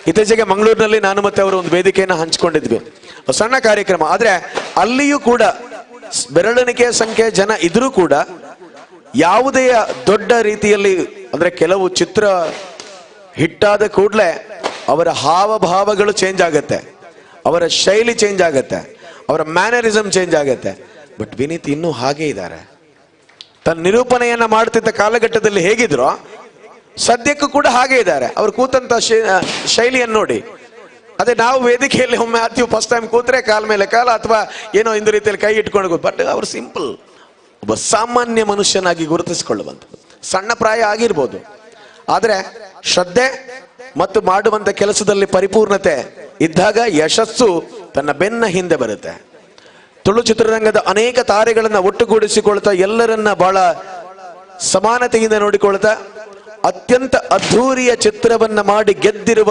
ಇತ್ತೀಚೆಗೆ ಮಂಗಳೂರಿನಲ್ಲಿ ನಾನು ಮತ್ತೆ ಅವರು ಒಂದು ವೇದಿಕೆಯನ್ನು ಹಂಚಿಕೊಂಡಿದ್ವಿ, ಸಣ್ಣ ಕಾರ್ಯಕ್ರಮ. ಆದ್ರೆ ಅಲ್ಲಿಯೂ ಕೂಡ ಬೆರಳೆಣಿಕೆಯ ಸಂಖ್ಯೆ ಜನ ಇದ್ರೂ ಕೂಡ ಯಾವುದೇ ದೊಡ್ಡ ರೀತಿಯಲ್ಲಿ ಅಂದ್ರೆ ಕೆಲವು ಚಿತ್ರ ಹಿಟ್ಟಾದ ಕೂಡಲೇ ಅವರ ಹಾವಭಾವಗಳು ಚೇಂಜ್ ಆಗತ್ತೆ, ಅವರ ಶೈಲಿ ಚೇಂಜ್ ಆಗತ್ತೆ, ಅವರ ಮ್ಯಾನರಿಸಮ್ ಚೇಂಜ್ ಆಗತ್ತೆ. ಬಟ್ ವಿನೀತ್ ಇನ್ನೂ ಹಾಗೆ ಇದ್ದಾರೆ. ತನ್ನ ನಿರೂಪಣೆಯನ್ನ ಮಾಡ್ತಿದ್ದ ಕಾಲಘಟ್ಟದಲ್ಲಿ ಹೇಗಿದ್ರು ಸದ್ಯಕ್ಕೂ ಕೂಡ ಹಾಗೆ ಇದ್ದಾರೆ. ಅವ್ರು ಕೂತಂತ ಶೈಲಿಯನ್ನು ನೋಡಿ. ಅದೇ ನಾವು ವೇದಿಕೆಯಲ್ಲಿ ಒಮ್ಮೆ ಆತೀವಿ, ಫಸ್ಟ್ ಟೈಮ್ ಕೂತ್ರೆ ಕಾಲ ಮೇಲೆ ಕಾಲ ಅಥವಾ ಏನೋ ಇಂದು ರೀತಿಯಲ್ಲಿ ಕೈ ಇಟ್ಕೊಂಡು, ಬಟ್ ಅವರು ಸಿಂಪಲ್ ಒಬ್ಬ ಸಾಮಾನ್ಯ ಮನುಷ್ಯನಾಗಿ ಗುರುತಿಸಿಕೊಳ್ಳುವಂತ ಸಣ್ಣ ಪ್ರಾಯ ಆಗಿರ್ಬೋದು, ಆದರೆ ಶ್ರದ್ಧೆ ಮತ್ತು ಮಾಡುವಂತ ಕೆಲಸದಲ್ಲಿ ಪರಿಪೂರ್ಣತೆ ಇದ್ದಾಗ ಯಶಸ್ಸು ತನ್ನ ಬೆನ್ನ ಹಿಂದೆ ಬರುತ್ತೆ. ತುಳು ಚಿತ್ರರಂಗದ ಅನೇಕ ತಾರೆಗಳನ್ನ ಒಟ್ಟುಗೂಡಿಸಿಕೊಳ್ತಾ ಎಲ್ಲರನ್ನ ಬಹಳ ಸಮಾನತೆಯಿಂದ ನೋಡಿಕೊಳ್ತಾ ಅತ್ಯಂತ ಅದ್ಧೂರಿಯ ಚಿತ್ರವನ್ನ ಮಾಡಿ ಗೆದ್ದಿರುವ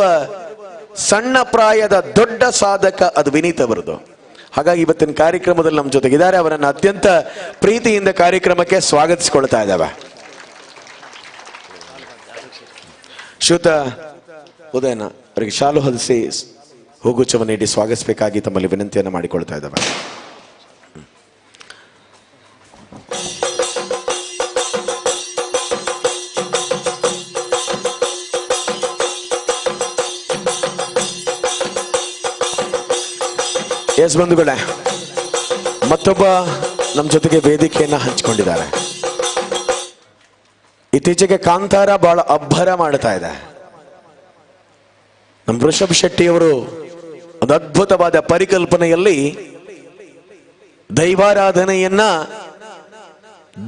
ಸಣ್ಣ ಪ್ರಾಯದ ದೊಡ್ಡ ಸಾಧಕ ಅದು ವಿನೀತ್ ಅವರದು. ಹಾಗಾಗಿ ಇವತ್ತಿನ ಕಾರ್ಯಕ್ರಮದಲ್ಲಿ ನಮ್ಮ ಜೊತೆಗಿದ್ದಾರೆ. ಅವರನ್ನು ಅತ್ಯಂತ ಪ್ರೀತಿಯಿಂದ ಕಾರ್ಯಕ್ರಮಕ್ಕೆ ಸ್ವಾಗತಿಸಿಕೊಳ್ತಾ ಇದ್ದಾವೆ. ಶ್ರೀಯುತ ಉದಯನ ಅವರಿಗೆ ಶಾಲು ಹೊದಿಸಿ ಹೂಗುಚ್ಛವನ್ನು ನೀಡಿ ಸ್ವಾಗತಿಸಬೇಕಾಗಿ ತಮ್ಮಲ್ಲಿ ವಿನಂತಿಯನ್ನು ಮಾಡಿಕೊಳ್ತಾ ಇದ್ದಾವೆ. ಎಸ್ ಬಂಧುಗಳೇ, ಮತ್ತೊಬ್ಬ ನಮ್ಮ ಜೊತೆಗೆ ವೇದಿಕೆಯನ್ನ ಹಂಚಿಕೊಂಡಿದ್ದಾರೆ. ಇತ್ತೀಚೆಗೆ ಕಾಂತಾರ ಬಹಳ ಅಬ್ಬರ ಮಾಡ್ತಾ ಇದೆ. ನಮ್ಮ ವೃಷಭ್ ಶೆಟ್ಟಿಯವರು ಒಂದು ಅದ್ಭುತವಾದ ಪರಿಕಲ್ಪನೆಯಲ್ಲಿ ದೈವಾರಾಧನೆಯನ್ನ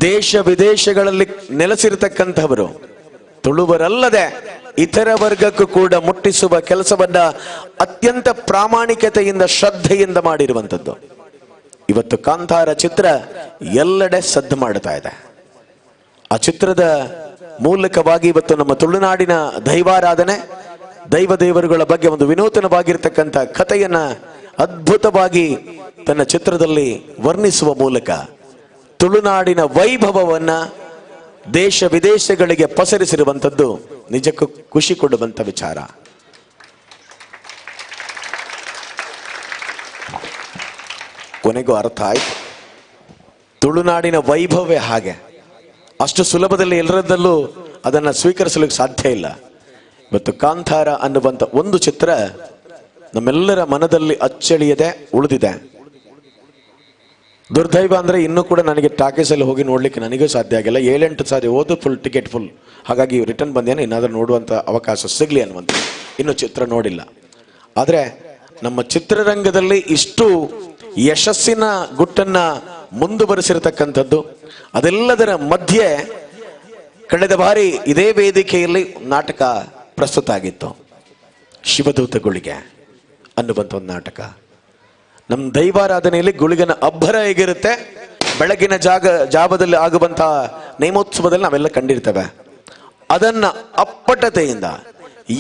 ದೇಶ ವಿದೇಶಗಳಲ್ಲಿ ನೆಲೆಸಿರತಕ್ಕಂಥವರು, ತುಳುವರಲ್ಲದೆ ಇತರ ವರ್ಗಕ್ಕೂ ಕೂಡ ಮುಟ್ಟಿಸುವ ಕೆಲಸವನ್ನ ಅತ್ಯಂತ ಪ್ರಾಮಾಣಿಕತೆಯಿಂದ ಶ್ರದ್ಧೆಯಿಂದ ಮಾಡಿರುವಂಥದ್ದು. ಇವತ್ತು ಕಾಂತಾರ ಚಿತ್ರ ಎಲ್ಲೆಡೆ ಸದ್ದು ಮಾಡ್ತಾ ಇದೆ. ಆ ಚಿತ್ರದ ಮೂಲಕವಾಗಿ ಇವತ್ತು ನಮ್ಮ ತುಳುನಾಡಿನ ದೈವಾರಾಧನೆ, ದೈವ ದೇವರುಗಳ ಬಗ್ಗೆ ಒಂದು ವಿನೂತನವಾಗಿರ್ತಕ್ಕಂಥ ಕಥೆಯನ್ನ ಅದ್ಭುತವಾಗಿ ತನ್ನ ಚಿತ್ರದಲ್ಲಿ ವರ್ಣಿಸುವ ಮೂಲಕ ತುಳುನಾಡಿನ ವೈಭವವನ್ನ ದೇಶ ವಿದೇಶಗಳಿಗೆ ಪಸರಿಸಿರುವಂಥದ್ದು ನಿಜಕ್ಕೂ ಖುಷಿ ಕೊಡುವಂತ ವಿಚಾರ. ಕೊನೆಗೂ ಅರ್ಥ ಆಯ್ತು, ತುಳುನಾಡಿನ ವೈಭವವೇ ಹಾಗೆ. ಅಷ್ಟು ಸುಲಭದಲ್ಲಿ ಎಲ್ಲರದ್ದಲ್ಲೂ ಅದನ್ನು ಸ್ವೀಕರಿಸಲಿಕ್ಕೆ ಸಾಧ್ಯ ಇಲ್ಲ. ಇವತ್ತು ಕಾಂತಾರ ಅನ್ನುವಂಥ ಒಂದು ಚಿತ್ರ ನಮ್ಮೆಲ್ಲರ ಮನದಲ್ಲಿ ಅಚ್ಚಳಿಯದೆ ಉಳಿದಿದೆ. ದುರ್ದೈವ ಅಂದ್ರೆ ಇನ್ನೂ ಕೂಡ ನನಗೆ ಟಾಕೀಸಲ್ಲಿ ಹೋಗಿ ನೋಡ್ಲಿಕ್ಕೆ ನನಗೂ ಸಾಧ್ಯ ಆಗಿಲ್ಲ. 7-8 ಸಾರಿ ಹೋದು ಫುಲ್ ಟಿಕೆಟ್ ಫುಲ್. ಹಾಗಾಗಿ ರಿಟರ್ನ್ ಬಂದೇನೆ, ಏನಾದರೂ ನೋಡುವಂಥ ಅವಕಾಶ ಸಿಗಲಿ ಅನ್ನುವಂಥ. ಇನ್ನೂ ಚಿತ್ರ ನೋಡಿಲ್ಲ. ಆದರೆ ನಮ್ಮ ಚಿತ್ರರಂಗದಲ್ಲಿ ಇಷ್ಟು ಯಶಸ್ಸಿನ ಗುಟ್ಟನ್ನ ಮುಂದುವರಿಸಿರತಕ್ಕಂಥದ್ದು, ಅದೆಲ್ಲದರ ಮಧ್ಯೆ ಕಳೆದ ಬಾರಿ ಇದೇ ವೇದಿಕೆಯಲ್ಲಿ ನಾಟಕ ಪ್ರಸ್ತುತ ಆಗಿತ್ತು. ಶಿವದೂತ ಗುಳಿಗೆ ಅನ್ನುವಂಥ ಒಂದು ನಾಟಕ. ನಮ್ಮ ದೈವಾರಾಧನೆಯಲ್ಲಿ ಗುಳಿಗನ ಅಬ್ಬರ ಹೇಗಿರುತ್ತೆ, ಬೆಳಗಿನ ಜಾವದಲ್ಲಿ ಆಗುವಂತಹ ನೇಮೋತ್ಸವದಲ್ಲಿ ನಾವೆಲ್ಲ ಕಂಡಿರ್ತೇವೆ. ಅದನ್ನ ಅಪ್ಪಟತೆಯಿಂದ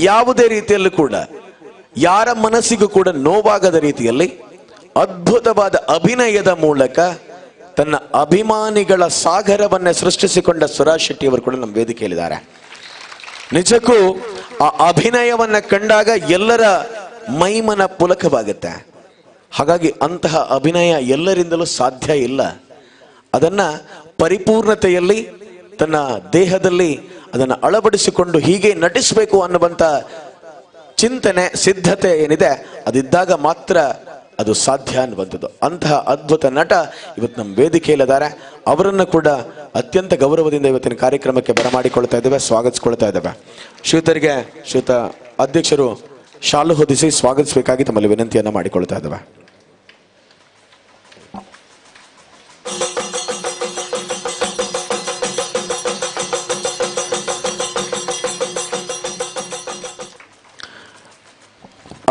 ಯಾವುದೇ ರೀತಿಯಲ್ಲೂ ಕೂಡ ಯಾರ ಮನಸ್ಸಿಗೂ ಕೂಡ ನೋವಾಗದ ರೀತಿಯಲ್ಲಿ ಅದ್ಭುತವಾದ ಅಭಿನಯದ ಮೂಲಕ ತನ್ನ ಅಭಿಮಾನಿಗಳ ಸಾಗರವನ್ನೇ ಸೃಷ್ಟಿಸಿಕೊಂಡ ಸುರಾಜ್ ಶೆಟ್ಟಿ ಅವರು ಕೂಡ ನಮ್ಮ ವೇದಿಕೆಯಲ್ಲಿದ್ದಾರೆ. ನಿಜಕ್ಕೂ ಆ ಅಭಿನಯವನ್ನ ಕಂಡಾಗ ಎಲ್ಲರ ಮೈಮನ ಪುಲಕವಾಗುತ್ತೆ. ಹಾಗಾಗಿ ಅಂತಹ ಅಭಿನಯ ಎಲ್ಲರಿಂದಲೂ ಸಾಧ್ಯ ಇಲ್ಲ. ಅದನ್ನ ಪರಿಪೂರ್ಣತೆಯಲ್ಲಿ ತನ್ನ ದೇಹದಲ್ಲಿ ಅದನ್ನು ಅಳವಡಿಸಿಕೊಂಡು ಹೀಗೆ ನಟಿಸಬೇಕು ಅನ್ನುವಂಥ ಚಿಂತನೆ, ಸಿದ್ಧತೆ ಏನಿದೆ ಅದಿದ್ದಾಗ ಮಾತ್ರ ಅದು ಸಾಧ್ಯ ಅನ್ನುವಂಥದ್ದು. ಅಂತಹ ಅದ್ಭುತ ನಟ ಇವತ್ತು ನಮ್ಮ ವೇದಿಕೆಯಲ್ಲಿದ್ದಾರೆ. ಅವರನ್ನು ಕೂಡ ಅತ್ಯಂತ ಗೌರವದಿಂದ ಇವತ್ತಿನ ಕಾರ್ಯಕ್ರಮಕ್ಕೆ ಬರಮಾಡಿಕೊಳ್ತಾ ಇದ್ದೇವೆ, ಸ್ವಾಗತಿಸ್ಕೊಳ್ತಾ ಇದ್ದೇವೆ. ಶ್ರೀಯುತರಿಗೆ ಶ್ರೀಯುತ ಅಧ್ಯಕ್ಷರು ಶಾಲು ಹೊದಿಸಿ ಸ್ವಾಗತಿಸಬೇಕಾಗಿ ತಮ್ಮಲ್ಲಿ ವಿನಂತಿಯನ್ನು ಮಾಡಿಕೊಳ್ತಾ ಇದ್ದೇವೆ.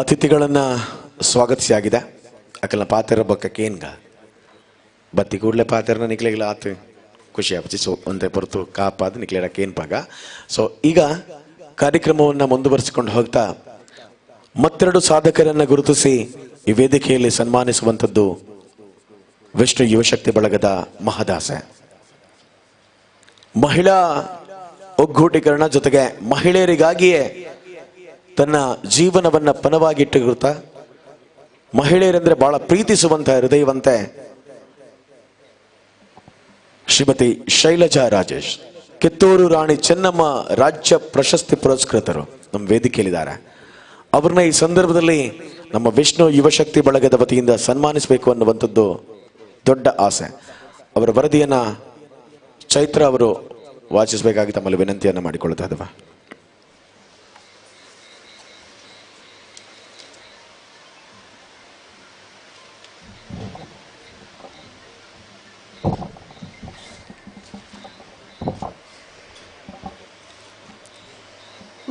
ಅತಿಥಿಗಳನ್ನ ಸ್ವಾಗತಿಸಿ ಆಗಿದೆ. ಅಕಲ್ನ ಪಾತ್ರ ಬಕ್ಕಕ್ಕೆ ಏನ್ಗ ಬತ್ತಿ ಕೂಡಲೇ ಪಾತ್ರನ ನಿಕ್ಲೆಗಿಲ್ಲ ಆತು ಖುಷಿ ಆಪಚ್ಚಿ. ಸೊ ಒಂದೇ ಹೊರತು ಕಾಪಾದ ನಿಕ್ಲೇರಕ್ಕೆ ಏನು ಪಾಗ. ಸೊ ಈಗ ಕಾರ್ಯಕ್ರಮವನ್ನು ಮುಂದುವರಿಸಿಕೊಂಡು ಹೋಗ್ತಾ ಮತ್ತೆರಡು ಸಾಧಕರನ್ನ ಗುರುತಿಸಿ ಈ ವೇದಿಕೆಯಲ್ಲಿ ಸನ್ಮಾನಿಸುವಂಥದ್ದು ವಿಷ್ಣು ಯುವಶಕ್ತಿ ಬಳಗದ ಮಹದಾಸೆ. ಮಹಿಳಾ ಒಗ್ಗೂಟೀಕರಣ ಜೊತೆಗೆ ಮಹಿಳೆಯರಿಗಾಗಿಯೇ ತನ್ನ ಜೀವನವನ್ನ ಪಣವಾಗಿಟ್ಟಿರುತ್ತಾ ಮಹಿಳೆಯರೆಂದ್ರೆ ಬಹಳ ಪ್ರೀತಿಸುವಂತಹ ಹೃದಯವಂತೆ ಶ್ರೀಮತಿ ಶೈಲಜಾ ರಾಜೇಶ್, ಕಿತ್ತೂರು ರಾಣಿ ಚೆನ್ನಮ್ಮ ರಾಜ್ಯ ಪ್ರಶಸ್ತಿ ಪುರಸ್ಕೃತರು ನಮ್ಮ ವೇದಿಕೆಯಲ್ಲಿದ್ದಾರೆ. ಅವ್ರನ್ನ ಈ ಸಂದರ್ಭದಲ್ಲಿ ನಮ್ಮ ವಿಷ್ಣು ಯುವಶಕ್ತಿ ಬಳಗದ ವತಿಯಿಂದ ಸನ್ಮಾನಿಸಬೇಕು ಅನ್ನುವಂಥದ್ದು ದೊಡ್ಡ ಆಸೆ. ಅವರ ವರದಿಯನ್ನ ಚೈತ್ರ ಅವರು ವಾಚಿಸಬೇಕಾಗಿ ತಮ್ಮಲ್ಲಿ ವಿನಂತಿಯನ್ನು ಮಾಡಿಕೊಳ್ತಾ ಇದ್ದೇವೆ.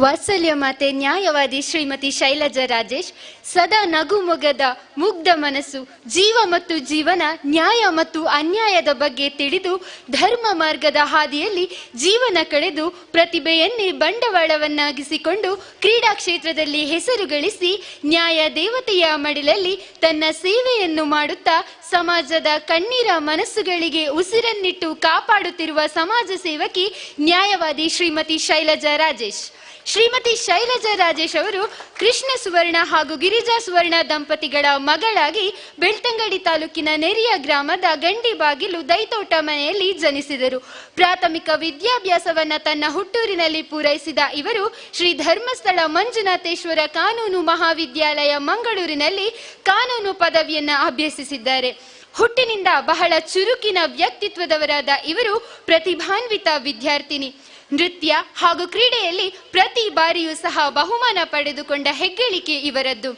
ವಾತ್ಸಲ್ಯ ಮಾತೆ ನ್ಯಾಯವಾದಿ ಶ್ರೀಮತಿ ಶೈಲಜಾ ರಾಜೇಶ್ ಸದಾ ನಗುಮೊಗದ ಮುಗ್ಧ ಮನಸ್ಸು, ಜೀವ ಮತ್ತು ಜೀವನ, ನ್ಯಾಯ ಮತ್ತು ಅನ್ಯಾಯದ ಬಗ್ಗೆ ತಿಳಿದು ಧರ್ಮ ಮಾರ್ಗದ ಹಾದಿಯಲ್ಲಿ ಜೀವನ ಕಳೆದು ಪ್ರತಿಭೆಯನ್ನೇ ಬಂಡವಾಳವನ್ನಾಗಿಸಿಕೊಂಡು ಕ್ರೀಡಾ ಕ್ಷೇತ್ರದಲ್ಲಿ ಹೆಸರು ಗಳಿಸಿ ನ್ಯಾಯ ದೇವತೆಯ ಮಡಿಲಲ್ಲಿ ತನ್ನ ಸೇವೆಯನ್ನು ಮಾಡುತ್ತಾ ಸಮಾಜದ ಕಣ್ಣೀರ ಮನಸ್ಸುಗಳಿಗೆ ಉಸಿರನ್ನಿಟ್ಟು ಕಾಪಾಡುತ್ತಿರುವ ಸಮಾಜ ಸೇವಕಿ ನ್ಯಾಯವಾದಿ ಶ್ರೀಮತಿ ಶೈಲಜಾ ರಾಜೇಶ್. ಶ್ರೀಮತಿ ಶೈಲಜಾ ರಾಜೇಶ್ ಅವರು ಕೃಷ್ಣ ಸುವರ್ಣ ಹಾಗೂ ಗಿರಿಜಾ ಸುವರ್ಣ ದಂಪತಿಗಳ ಮಗಳಾಗಿ ಬೆಳ್ತಂಗಡಿ ತಾಲೂಕಿನ ನೆರಿಯ ಗ್ರಾಮದ ಗಂಡಿಬಾಗಿಲು ದೈತೋಟ ಮನೆಯಲ್ಲಿ ಜನಿಸಿದರು. ಪ್ರಾಥಮಿಕ ವಿದ್ಯಾಭ್ಯಾಸವನ್ನ ತನ್ನ ಹುಟ್ಟೂರಿನಲ್ಲಿ ಪೂರೈಸಿದ ಇವರು ಶ್ರೀ ಧರ್ಮಸ್ಥಳ ಮಂಜುನಾಥೇಶ್ವರ ಕಾನೂನು ಮಹಾವಿದ್ಯಾಲಯ ಮಂಗಳೂರಿನಲ್ಲಿ ಕಾನೂನು ಪದವಿಯನ್ನ ಅಭ್ಯಸಿಸಿದ್ದಾರೆ. ಹುಟ್ಟಿನಿಂದ ಬಹಳ ಚುರುಕಿನ ವ್ಯಕ್ತಿತ್ವದವರಾದ ಇವರು ಪ್ರತಿಭಾನ್ವಿತ ವಿದ್ಯಾರ್ಥಿನಿ. ನೃತ್ಯ ಹಾಗೂ ಕ್ರೀಡೆಯಲ್ಲಿ ಪ್ರತಿ ಬಾರಿಯೂ ಸಹ ಬಹುಮಾನ ಪಡೆದುಕೊಂಡ ಹೆಗ್ಗಳಿಕೆ ಇವರದ್ದು.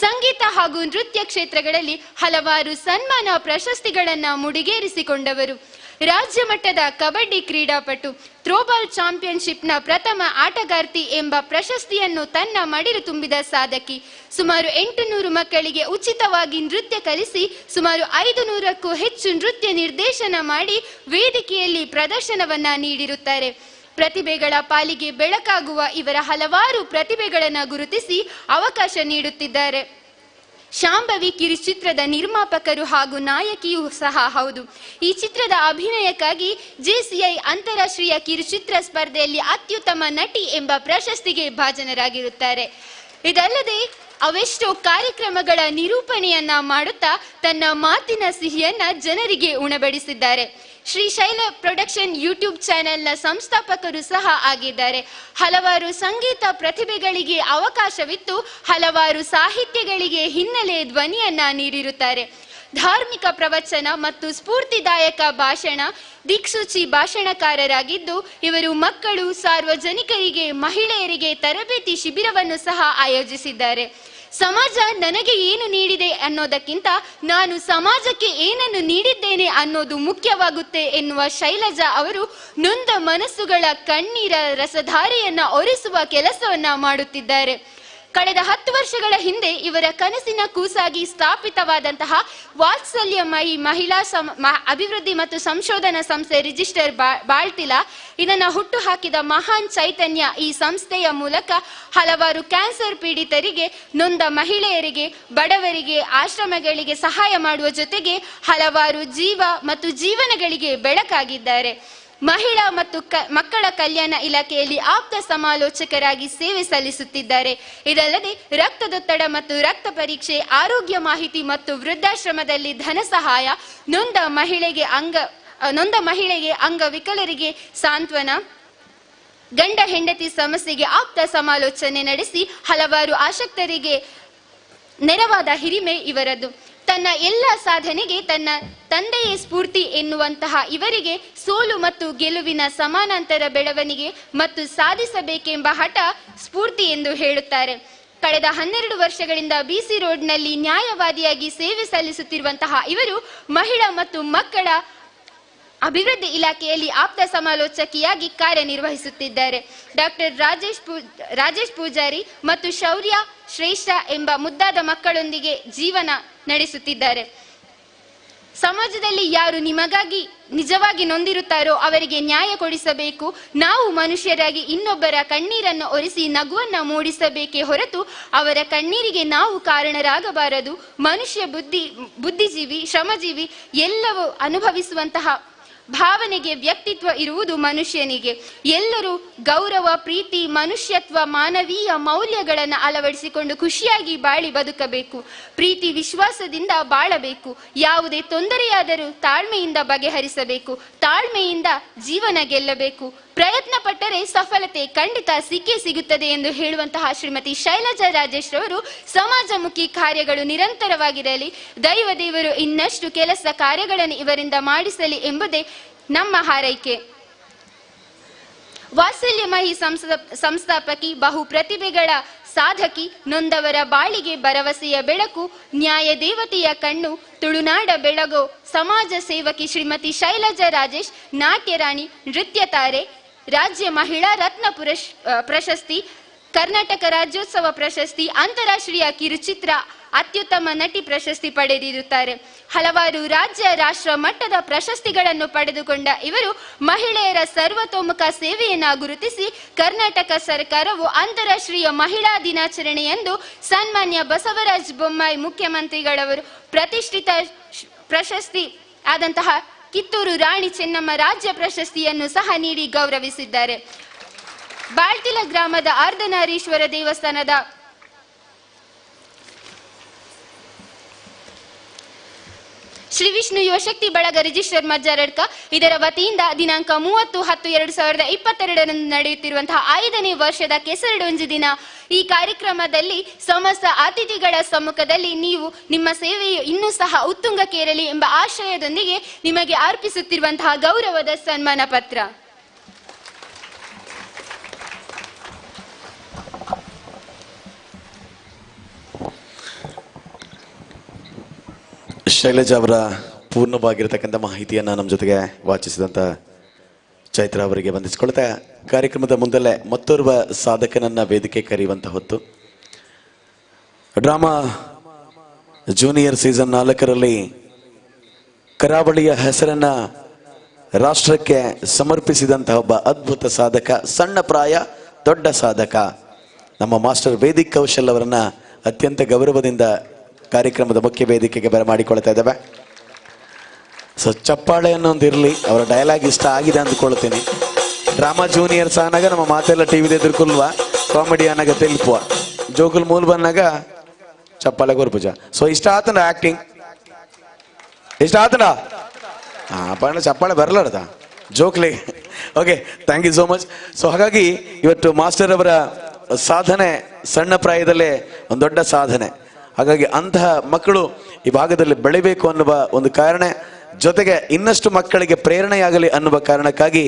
ಸಂಗೀತ ಹಾಗೂ ನೃತ್ಯ ಕ್ಷೇತ್ರಗಳಲ್ಲಿ ಹಲವಾರು ಸನ್ಮಾನ ಪ್ರಶಸ್ತಿಗಳನ್ನು ಮುಡಿಗೇರಿಸಿಕೊಂಡವರು. ರಾಜ್ಯ ಮಟ್ಟದ ಕಬಡ್ಡಿ ಕ್ರೀಡಾಪಟು, ಥ್ರೋಬಾಲ್ ಚಾಂಪಿಯನ್ಶಿಪ್ನ ಪ್ರಥಮ ಆಟಗಾರ್ತಿ ಎಂಬ ಪ್ರಶಸ್ತಿಯನ್ನು ತನ್ನ ಮಡಿಲು ತುಂಬಿದ ಸಾಧಕಿ. ಸುಮಾರು 800 ಮಕ್ಕಳಿಗೆ ಉಚಿತವಾಗಿ ನೃತ್ಯ ಕಲಿಸಿ ಸುಮಾರು 500ಕ್ಕೂ ಹೆಚ್ಚು ನೃತ್ಯ ನಿರ್ದೇಶನ ಮಾಡಿ ವೇದಿಕೆಯಲ್ಲಿ ಪ್ರದರ್ಶನವನ್ನ ನೀಡಿರುತ್ತಾರೆ. ಪ್ರತಿಭೆಗಳ ಪಾಲಿಗೆ ಬೆಳಕಾಗುವ ಇವರ ಹಲವಾರು ಪ್ರತಿಭೆಗಳನ್ನು ಗುರುತಿಸಿ ಅವಕಾಶ ನೀಡುತ್ತಿದ್ದಾರೆ. ಶಾಂಭವಿ ಕಿರುಚಿತ್ರದ ನಿರ್ಮಾಪಕರು ಹಾಗೂ ನಾಯಕಿಯೂ ಸಹ ಹೌದು. ಈ ಚಿತ್ರದ ಅಭಿನಯಕ್ಕಾಗಿ JCI ಅಂತಾರಾಷ್ಟ್ರೀಯ ಕಿರುಚಿತ್ರ ಸ್ಪರ್ಧೆಯಲ್ಲಿ ಅತ್ಯುತ್ತಮ ನಟಿ ಎಂಬ ಪ್ರಶಸ್ತಿಗೆ ಭಾಜನರಾಗಿರುತ್ತಾರೆ. ಇದಲ್ಲದೆ ಅವೆಷ್ಟೋ ಕಾರ್ಯಕ್ರಮಗಳ ನಿರೂಪಣೆಯನ್ನ ಮಾಡುತ್ತಾ ತನ್ನ ಮಾತಿನ ಸಿಹಿಯನ್ನ ಜನರಿಗೆ ಉಣಬಡಿಸಿದ್ದಾರೆ. ಶ್ರೀ ಶೈಲ ಪ್ರೊಡಕ್ಷನ್ ಯೂಟ್ಯೂಬ್ ಚಾನೆಲ್ನ ಸಂಸ್ಥಾಪಕರು ಸಹ ಆಗಿದ್ದಾರೆ. ಹಲವಾರು ಸಂಗೀತ ಪ್ರತಿಭೆಗಳಿಗೆ ಅವಕಾಶವಿತ್ತು, ಹಲವಾರು ಸಾಹಿತ್ಯಗಳಿಗೆ ಹಿನ್ನೆಲೆ ಧ್ವನಿಯನ್ನ ನೀಡಿರುತ್ತಾರೆ. ಧಾರ್ಮಿಕ ಪ್ರವಚನ ಮತ್ತು ಸ್ಫೂರ್ತಿದಾಯಕ ಭಾಷಣ ದಿಕ್ಸೂಚಿ ಭಾಷಣಕಾರರಾಗಿದ್ದು ಇವರು ಮಕ್ಕಳು, ಸಾರ್ವಜನಿಕರಿಗೆ, ಮಹಿಳೆಯರಿಗೆ ತರಬೇತಿ ಶಿಬಿರವನ್ನು ಸಹ ಆಯೋಜಿಸಿದ್ದಾರೆ. ಸಮಾಜ ನನಗೆ ಏನು ನೀಡಿದೆ ಅನ್ನೋದಕ್ಕಿಂತ ನಾನು ಸಮಾಜಕ್ಕೆ ಏನನ್ನು ನೀಡಿದ್ದೇನೆ ಅನ್ನೋದು ಮುಖ್ಯವಾಗುತ್ತೆ ಎನ್ನುವ ಶೈಲಜಾ ಅವರು ನೊಂದ ಮನಸ್ಸುಗಳ ಕಣ್ಣೀರ ರಸಧಾರೆಯನ್ನ ಒರೆಸುವ ಕೆಲಸವನ್ನ ಮಾಡುತ್ತಿದ್ದಾರೆ. ಕಳೆದ 10 ವರ್ಷಗಳ ಹಿಂದೆ ಇವರ ಕನಸಿನ ಕೂಸಾಗಿ ಸ್ಥಾಪಿತವಾದಂತಹ ವಾತ್ಸಲ್ಯಮಯಿ ಮಹಿಳಾ ಅಭಿವೃದ್ಧಿ ಮತ್ತು ಸಂಶೋಧನಾ ಸಂಸ್ಥೆ ರಿಜಿಸ್ಟರ್ ಬಾಳ್ತಿಲ ಇದನ್ನ ಹುಟ್ಟು ಹಾಕಿದ ಮಹಾನ್ ಚೈತನ್ಯ ಈ ಸಂಸ್ಥೆಯ ಮೂಲಕ ಹಲವಾರು ಕ್ಯಾನ್ಸರ್ ಪೀಡಿತರಿಗೆ, ನೊಂದ ಮಹಿಳೆಯರಿಗೆ, ಬಡವರಿಗೆ, ಆಶ್ರಮಗಳಿಗೆ ಸಹಾಯ ಮಾಡುವ ಜೊತೆಗೆ ಹಲವಾರು ಜೀವ ಮತ್ತು ಜೀವನಗಳಿಗೆ ಬೆಳಕಾಗಿದ್ದಾರೆ. ಮಹಿಳಾ ಮತ್ತು ಮಕ್ಕಳ ಕಲ್ಯಾಣ ಇಲಾಖೆಯಲ್ಲಿ ಆಪ್ತ ಸಮಾಲೋಚಕರಾಗಿ ಸೇವೆ ಸಲ್ಲಿಸುತ್ತಿದ್ದಾರೆ. ಇದಲ್ಲದೆ ರಕ್ತದೊತ್ತಡ ಮತ್ತು ರಕ್ತ ಪರೀಕ್ಷೆ, ಆರೋಗ್ಯ ಮಾಹಿತಿ ಮತ್ತು ವೃದ್ಧಾಶ್ರಮದಲ್ಲಿ ಧನ ಸಹಾಯ, ನೊಂದ ಮಹಿಳೆಗೆ, ಅಂಗವಿಕಲರಿಗೆ ಸಾಂತ್ವನ, ಗಂಡ ಹೆಂಡತಿ ಸಮಸ್ಯೆಗೆ ಆಪ್ತ ಸಮಾಲೋಚನೆ ನಡೆಸಿ ಹಲವಾರು ಆಸಕ್ತರಿಗೆ ನೆರವಾದ ಹಿರಿಮೆ ಇವರದ್ದು. ತನ್ನ ಎಲ್ಲ ಸಾಧನೆಗೆ ತನ್ನ ತಂದೆಯೇ ಸ್ಫೂರ್ತಿ ಎನ್ನುವಂತಹ ಇವರಿಗೆ ಸೋಲು ಮತ್ತು ಗೆಲುವಿನ ಸಮಾನಾಂತರ ಬೆಳವಣಿಗೆ ಮತ್ತು ಸಾಧಿಸಬೇಕೆಂಬ ಹಠ ಸ್ಫೂರ್ತಿ ಎಂದು ಹೇಳುತ್ತಾರೆ. ಕಳೆದ 12 ವರ್ಷಗಳಿಂದ BC ರೋಡ್ನಲ್ಲಿ ನ್ಯಾಯವಾದಿಯಾಗಿ ಸೇವೆ ಸಲ್ಲಿಸುತ್ತಿರುವಂತಹ ಇವರು ಮಹಿಳಾ ಮತ್ತು ಮಕ್ಕಳ ಅಭಿವೃದ್ಧಿ ಇಲಾಖೆಯಲ್ಲಿ ಆಪ್ತ ಸಮಾಲೋಚಕಿಯಾಗಿ ಕಾರ್ಯನಿರ್ವಹಿಸುತ್ತಿದ್ದಾರೆ. ಡಾಕ್ಟರ್ ರಾಜೇಶ್ ಪೂಜಾರಿ ಮತ್ತು ಶೌರ್ಯ ಶ್ರೇಷ್ಠ ಎಂಬ ಮುದ್ದಾದ ಮಕ್ಕಳೊಂದಿಗೆ ಜೀವನ ನಡೆಸುತ್ತಿದ್ದಾರೆ. ಸಮಾಜದಲ್ಲಿ ಯಾರು ನಿಮಗಾಗಿ ನಿಜವಾಗಿ ನೊಂದಿರುತ್ತಾರೋ ಅವರಿಗೆ ನ್ಯಾಯ ಕೊಡಿಸಬೇಕು. ನಾವು ಮನುಷ್ಯರಾಗಿ ಇನ್ನೊಬ್ಬರ ಕಣ್ಣೀರನ್ನು ಒರೆಸಿ ನಗುವನ್ನ ಮೂಡಿಸಬೇಕೇ ಹೊರತು ಅವರ ಕಣ್ಣೀರಿಗೆ ನಾವು ಕಾರಣರಾಗಬಾರದು. ಮನುಷ್ಯ ಬುದ್ಧಿಜೀವಿ, ಶ್ರಮಜೀವಿ ಎಲ್ಲವೂ ಅನುಭವಿಸುವಂತಹ ಭಾವನೆಗೆ ವ್ಯಕ್ತಿತ್ವ ಇರುವುದು ಮನುಷ್ಯನಿಗೆ. ಎಲ್ಲರೂ ಗೌರವ, ಪ್ರೀತಿ, ಮನುಷ್ಯತ್ವ, ಮಾನವೀಯ ಮೌಲ್ಯಗಳನ್ನು ಅಳವಡಿಸಿಕೊಂಡು ಖುಷಿಯಾಗಿ ಬಾಳಿ ಬದುಕಬೇಕು. ಪ್ರೀತಿ ವಿಶ್ವಾಸದಿಂದ ಬಾಳಬೇಕು. ಯಾವುದೇ ತೊಂದರೆಯಾದರೂ ತಾಳ್ಮೆಯಿಂದ ಬಗೆಹರಿಸಬೇಕು. ತಾಳ್ಮೆಯಿಂದ ಜೀವನ ಗೆಲ್ಲಬೇಕು. ಪ್ರಯತ್ನ ಪಟ್ಟರೆ ಸಫಲತೆ ಖಂಡಿತ ಸಿಕ್ಕೇ ಸಿಗುತ್ತದೆ ಎಂದು ಹೇಳುವಂತಹ ಶ್ರೀಮತಿ ಶೈಲಜಾ ರಾಜೇಶ್ ರವರು ಸಮಾಜಮುಖಿ ಕಾರ್ಯಗಳು ನಿರಂತರವಾಗಿರಲಿ, ದೈವ ದೇವರು ಇನ್ನಷ್ಟು ಕೆಲಸ ಕಾರ್ಯಗಳನ್ನು ಇವರಿಂದ ಮಾಡಿಸಲಿ ಎಂಬುದೇ ನಮ್ಮ ಹಾರೈಕೆ. ವಾತ್ಸಲ್ಯಮಯಿ ಸಂಸ್ಥಾಪಕಿ, ಬಹು ಪ್ರತಿಭೆಗಳ ಸಾಧಕಿ, ನೊಂದವರ ಬಾಳಿಗೆ ಭರವಸೆಯ ಬೆಳಕು, ನ್ಯಾಯ ದೇವತೆಯ ಕಣ್ಣು, ತುಳುನಾಡ ಬೆಳಗು ಸಮಾಜ ಸೇವಕಿ ಶ್ರೀಮತಿ ಶೈಲಜಾ ರಾಜೇಶ್ ನಾಟ್ಯರಾಣಿ, ನೃತ್ಯ ತಾರೆ, ರಾಜ್ಯ ಮಹಿಳಾ ರತ್ನ ಪ್ರಶಸ್ತಿ, ಕರ್ನಾಟಕ ರಾಜ್ಯೋತ್ಸವ ಪ್ರಶಸ್ತಿ, ಅಂತಾರಾಷ್ಟ್ರೀಯ ಕಿರುಚಿತ್ರ ಅತ್ಯುತ್ತಮ ನಟಿ ಪ್ರಶಸ್ತಿ ಪಡೆದಿರುತ್ತಾರೆ. ಹಲವಾರು ರಾಜ್ಯ ರಾಷ್ಟ್ರ ಮಟ್ಟದ ಪ್ರಶಸ್ತಿಗಳನ್ನು ಪಡೆದುಕೊಂಡ ಇವರು ಮಹಿಳೆಯರ ಸರ್ವತೋಮುಖ ಸೇವೆಯನ್ನ ಗುರುತಿಸಿ ಕರ್ನಾಟಕ ಸರ್ಕಾರವು ಅಂತಾರಾಷ್ಟ್ರೀಯ ಮಹಿಳಾ ದಿನಾಚರಣೆಯಂದು ಸನ್ಮಾನ್ಯ ಬಸವರಾಜ ಬೊಮ್ಮಾಯಿ ಮುಖ್ಯಮಂತ್ರಿಗಳವರು ಪ್ರತಿಷ್ಠಿತ ಪ್ರಶಸ್ತಿ ಆದಂತಹ ಕಿತ್ತೂರು ರಾಣಿ ಚೆನ್ನಮ್ಮ ರಾಜ್ಯ ಪ್ರಶಸ್ತಿಯನ್ನು ಸಹ ನೀಡಿ ಗೌರವಿಸಿದ್ದಾರೆ. ಬಾಳ್ತಿಲ ಗ್ರಾಮದ ಅರ್ಧನಾರೀಶ್ವರ ದೇವಸ್ಥಾನದ ಶ್ರೀ ವಿಷ್ಣು ಯುವಶಕ್ತಿ ಬಳಗ ರಿಜಿಸ್ಟರ್ ಮಜ್ಜಾರಡ್ಕ ಇದರ ವತಿಯಿಂದ ದಿನಾಂಕ 30-10-2022 ನಡೆಯುತ್ತಿರುವಂತಹ 5ನೇ ವರ್ಷದ ಕೆಸರಡೊಂಜಿ ದಿನ ಈ ಕಾರ್ಯಕ್ರಮದಲ್ಲಿ ಸಮಸ್ತ ಅತಿಥಿಗಳ ಸಮ್ಮುಖದಲ್ಲಿ ನೀವು ನಿಮ್ಮ ಸೇವೆಯು ಇನ್ನೂ ಸಹ ಉತ್ತುಂಗಕ್ಕೇರಲಿ ಎಂಬ ಆಶಯದೊಂದಿಗೆ ನಿಮಗೆ ಅರ್ಪಿಸುತ್ತಿರುವಂತಹ ಗೌರವದ ಸನ್ಮಾನ ಪತ್ರ. ಶೈಲಜಾ ಅವರ ಪೂರ್ಣವಾಗಿರತಕ್ಕಂಥ ಮಾಹಿತಿಯನ್ನು ನಮ್ಮ ಜೊತೆಗೆ ವಾಚಿಸಿದಂಥ ಚೈತ್ರ ಅವರಿಗೆ ವಂದಿಸಿಕೊಳ್ತಾ ಕಾರ್ಯಕ್ರಮದ ಮುಂದಲ್ಲೇ ಮತ್ತೋರ್ವ ಸಾಧಕನನ್ನ ವೇದಿಕೆ ಕರೆಯುವಂತ ಹೊತ್ತು. ಡ್ರಾಮಾ ಜೂನಿಯರ್ ಸೀಸನ್ 4ರಲ್ಲಿ ಕರಾವಳಿಯ ಹೆಸರನ್ನ ರಾಷ್ಟ್ರಕ್ಕೆ ಸಮರ್ಪಿಸಿದಂತಹ ಒಬ್ಬ ಅದ್ಭುತ ಸಾಧಕ, ಸಣ್ಣ ಪ್ರಾಯ ದೊಡ್ಡ ಸಾಧಕ, ನಮ್ಮ ಮಾಸ್ಟರ್ ವೇದಿಕ್ ಕೌಶಲ್ ಅವರನ್ನ ಅತ್ಯಂತ ಗೌರವದಿಂದ ಕಾರ್ಯಕ್ರಮದ ಮುಖ್ಯ ವೇದಿಕೆಗೆ ಬರಮಾಡಿಕೊಳ್ತಾ ಇದ್ದಾವೆ. ಸೊ ಚಪ್ಪಾಳೆ ಅನ್ನೊಂದು ಇರಲಿ, ಅವರ ಡೈಲಾಗ್ ಇಷ್ಟ ಆಗಿದೆ ಅಂದ್ಕೊಳ್ತೀನಿ. ಡ್ರಾಮಾ ಜೂನಿಯರ್ಸ್ ಆನಾಗ ನಮ್ಮ ಮಾತೆಲ್ಲ ಟಿವಿದ ಎದುರ್ಕೊಲ್ವ, ಕಾಮಿಡಿ ಆನಾಗ ತೆಲ್ಪುವ, ಜೋಗುಲ್ ಮೂಲ್ ಬಂದಾಗ ಚಪ್ಪಾಳೆ ಗೊರ್ಪುಜ. ಸೊ ಇಷ್ಟ ಆತನ ಆಕ್ಟಿಂಗ್, ಇಷ್ಟ ಆತನ ಪಣ್ಣ ಚಪ್ಪಾಳೆ ಬರಲಾರ್ದ ಜೋಕ್ಲಿ. Okay, thank you so much. So ಹಾಗಾಗಿ ಇವತ್ತು ಮಾಸ್ಟರ್ ಅವರ ಸಾಧನೆ ಸಣ್ಣ ಪ್ರಾಯದಲ್ಲೇ ಒಂದು ದೊಡ್ಡ ಸಾಧನೆ. ಹಾಗಾಗಿ ಅಂತಹ ಮಕ್ಕಳು ಈ ಭಾಗದಲ್ಲಿ ಬೆಳಿಬೇಕು ಅನ್ನುವ ಒಂದು ಕಾರಣ, ಜೊತೆಗೆ ಇನ್ನಷ್ಟು ಮಕ್ಕಳಿಗೆ ಪ್ರೇರಣೆಯಾಗಲಿ ಅನ್ನುವ ಕಾರಣಕ್ಕಾಗಿ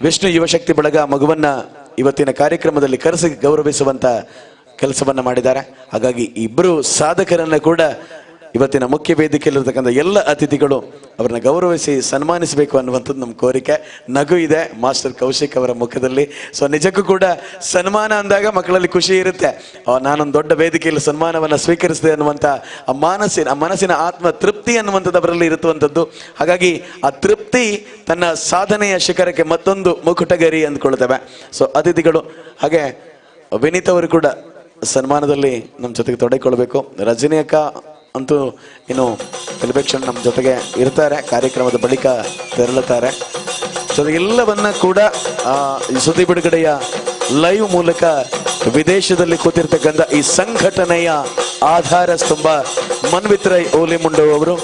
ವಿಷ್ಣು ಯುವಶಕ್ತಿ ಬಳಗ ಮಗುವನ್ನ ಇವತ್ತಿನ ಕಾರ್ಯಕ್ರಮದಲ್ಲಿ ಕರೆಸಿ ಗೌರವಿಸುವಂತ ಕೆಲಸವನ್ನ ಮಾಡಿದ್ದಾರೆ. ಹಾಗಾಗಿ ಇಬ್ಬರು ಸಾಧಕರನ್ನ ಕೂಡ ಇವತ್ತಿನ ಮುಖ್ಯ ವೇದಿಕೆಯಲ್ಲಿರ್ತಕ್ಕಂಥ ಎಲ್ಲ ಅತಿಥಿಗಳು ಅವರನ್ನ ಗೌರವಿಸಿ ಸನ್ಮಾನಿಸಬೇಕು ಅನ್ನುವಂಥದ್ದು ನಮ್ಮ ಕೋರಿಕೆ. ನಗು ಇದೆ ಮಾಸ್ಟರ್ ಕೌಶಿಕ್ ಅವರ ಮುಖದಲ್ಲಿ. ಸೊ ನಿಜಕ್ಕೂ ಕೂಡ ಸನ್ಮಾನ ಅಂದಾಗ ಮಕ್ಕಳಲ್ಲಿ ಖುಷಿ ಇರುತ್ತೆ, ನಾನೊಂದು ದೊಡ್ಡ ವೇದಿಕೆಯಲ್ಲಿ ಸನ್ಮಾನವನ್ನು ಸ್ವೀಕರಿಸಿದೆ ಅನ್ನುವಂಥ ಆ ಮನಸ್ಸಿನ ಆತ್ಮ ತೃಪ್ತಿ ಅನ್ನುವಂಥದ್ದು ಅವರಲ್ಲಿ ಇರುವಂಥದ್ದು. ಹಾಗಾಗಿ ಆ ತೃಪ್ತಿ ತನ್ನ ಸಾಧನೆಯ ಶಿಖರಕ್ಕೆ ಮತ್ತೊಂದು ಮುಕುಟಗರಿ ಅಂದ್ಕೊಳ್ತೇವೆ. ಸೊ ಅತಿಥಿಗಳು ಹಾಗೆ ವಿನೀತ್ ಅವರು ಕೂಡ ಸನ್ಮಾನದಲ್ಲಿ ನಮ್ಮ ಜೊತೆಗೆ ತೊಡಗಿಕೊಳ್ಬೇಕು. ರಜನಿ ಅಕ್ಕ ಅಂತೂ ಇನ್ನು ಎಲಿಬೇಕ್ಷನ್ ನಮ್ಮ ಜೊತೆಗೆ ಇರ್ತಾರೆ, ಕಾರ್ಯಕ್ರಮದ ಬಳಿಕ ತೆರಳುತ್ತಾರೆ. ಸೊ ಎಲ್ಲವನ್ನ ಕೂಡ ಸುದ್ದಿ ಬಿಡುಗಡೆಯ ಲೈವ್ ಮೂಲಕ ವಿದೇಶದಲ್ಲಿ ಕೂತಿರ್ತಕ್ಕಂಥ ಈ ಸಂಘಟನೆಯ ಆಧಾರ ಸ್ತಂಭ ಮನ್ವಿತ್ರೈ ಓಲಿಮುಂಡು ಅವರು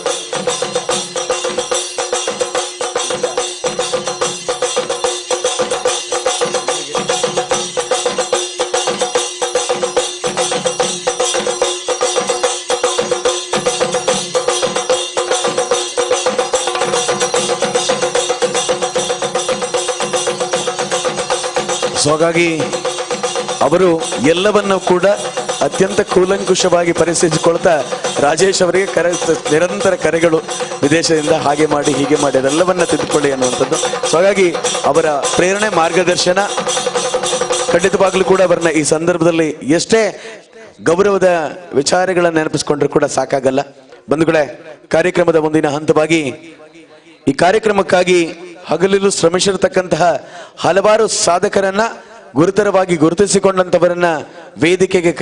ಹಾಗಾಗಿ ಅವರು ಎಲ್ಲವನ್ನೂ ಕೂಡ ಅತ್ಯಂತ ಕೂಲಂಕುಷವಾಗಿ ಪರಿಶೀಲಿಸಿಕೊಳ್ತಾ ರಾಜೇಶ್ ಅವರಿಗೆ ನಿರಂತರ ಕರೆಗಳು ವಿದೇಶದಿಂದ, ಹಾಗೆ ಮಾಡಿ ಹೀಗೆ ಮಾಡಿ ಅದೆಲ್ಲವನ್ನ ತಿದ್ದುಕೊಳ್ಳಿ ಅನ್ನುವಂಥದ್ದು. ಸೊ ಹಾಗಾಗಿ ಅವರ ಪ್ರೇರಣೆ ಮಾರ್ಗದರ್ಶನ ಖಂಡಿತವಾಗ್ಲೂ ಕೂಡ ಅವರನ್ನ ಈ ಸಂದರ್ಭದಲ್ಲಿ ಎಷ್ಟೇ ಗೌರವದ ವಿಚಾರಗಳನ್ನು ನೆನಪಿಸಿಕೊಂಡ್ರೂ ಕೂಡ ಸಾಕಾಗಲ್ಲ. ಬಂಧುಗಳೇ, ಕಾರ್ಯಕ್ರಮದ ಮುಂದಿನ ಹಂತವಾಗಿ ಈ ಕಾರ್ಯಕ್ರಮಕ್ಕಾಗಿ ಹಗಲಿರುಳು ಶ್ರಮಿಸಿರತಕ್ಕಂತಹ ಹಲವಾರು ಸಾಧಕರನ್ನ ಗುರುತರವಾಗಿ ಗುರುತಿಸಿಕೊಂಡಂತವರನ್ನ ವೇದಿಕೆಗೆ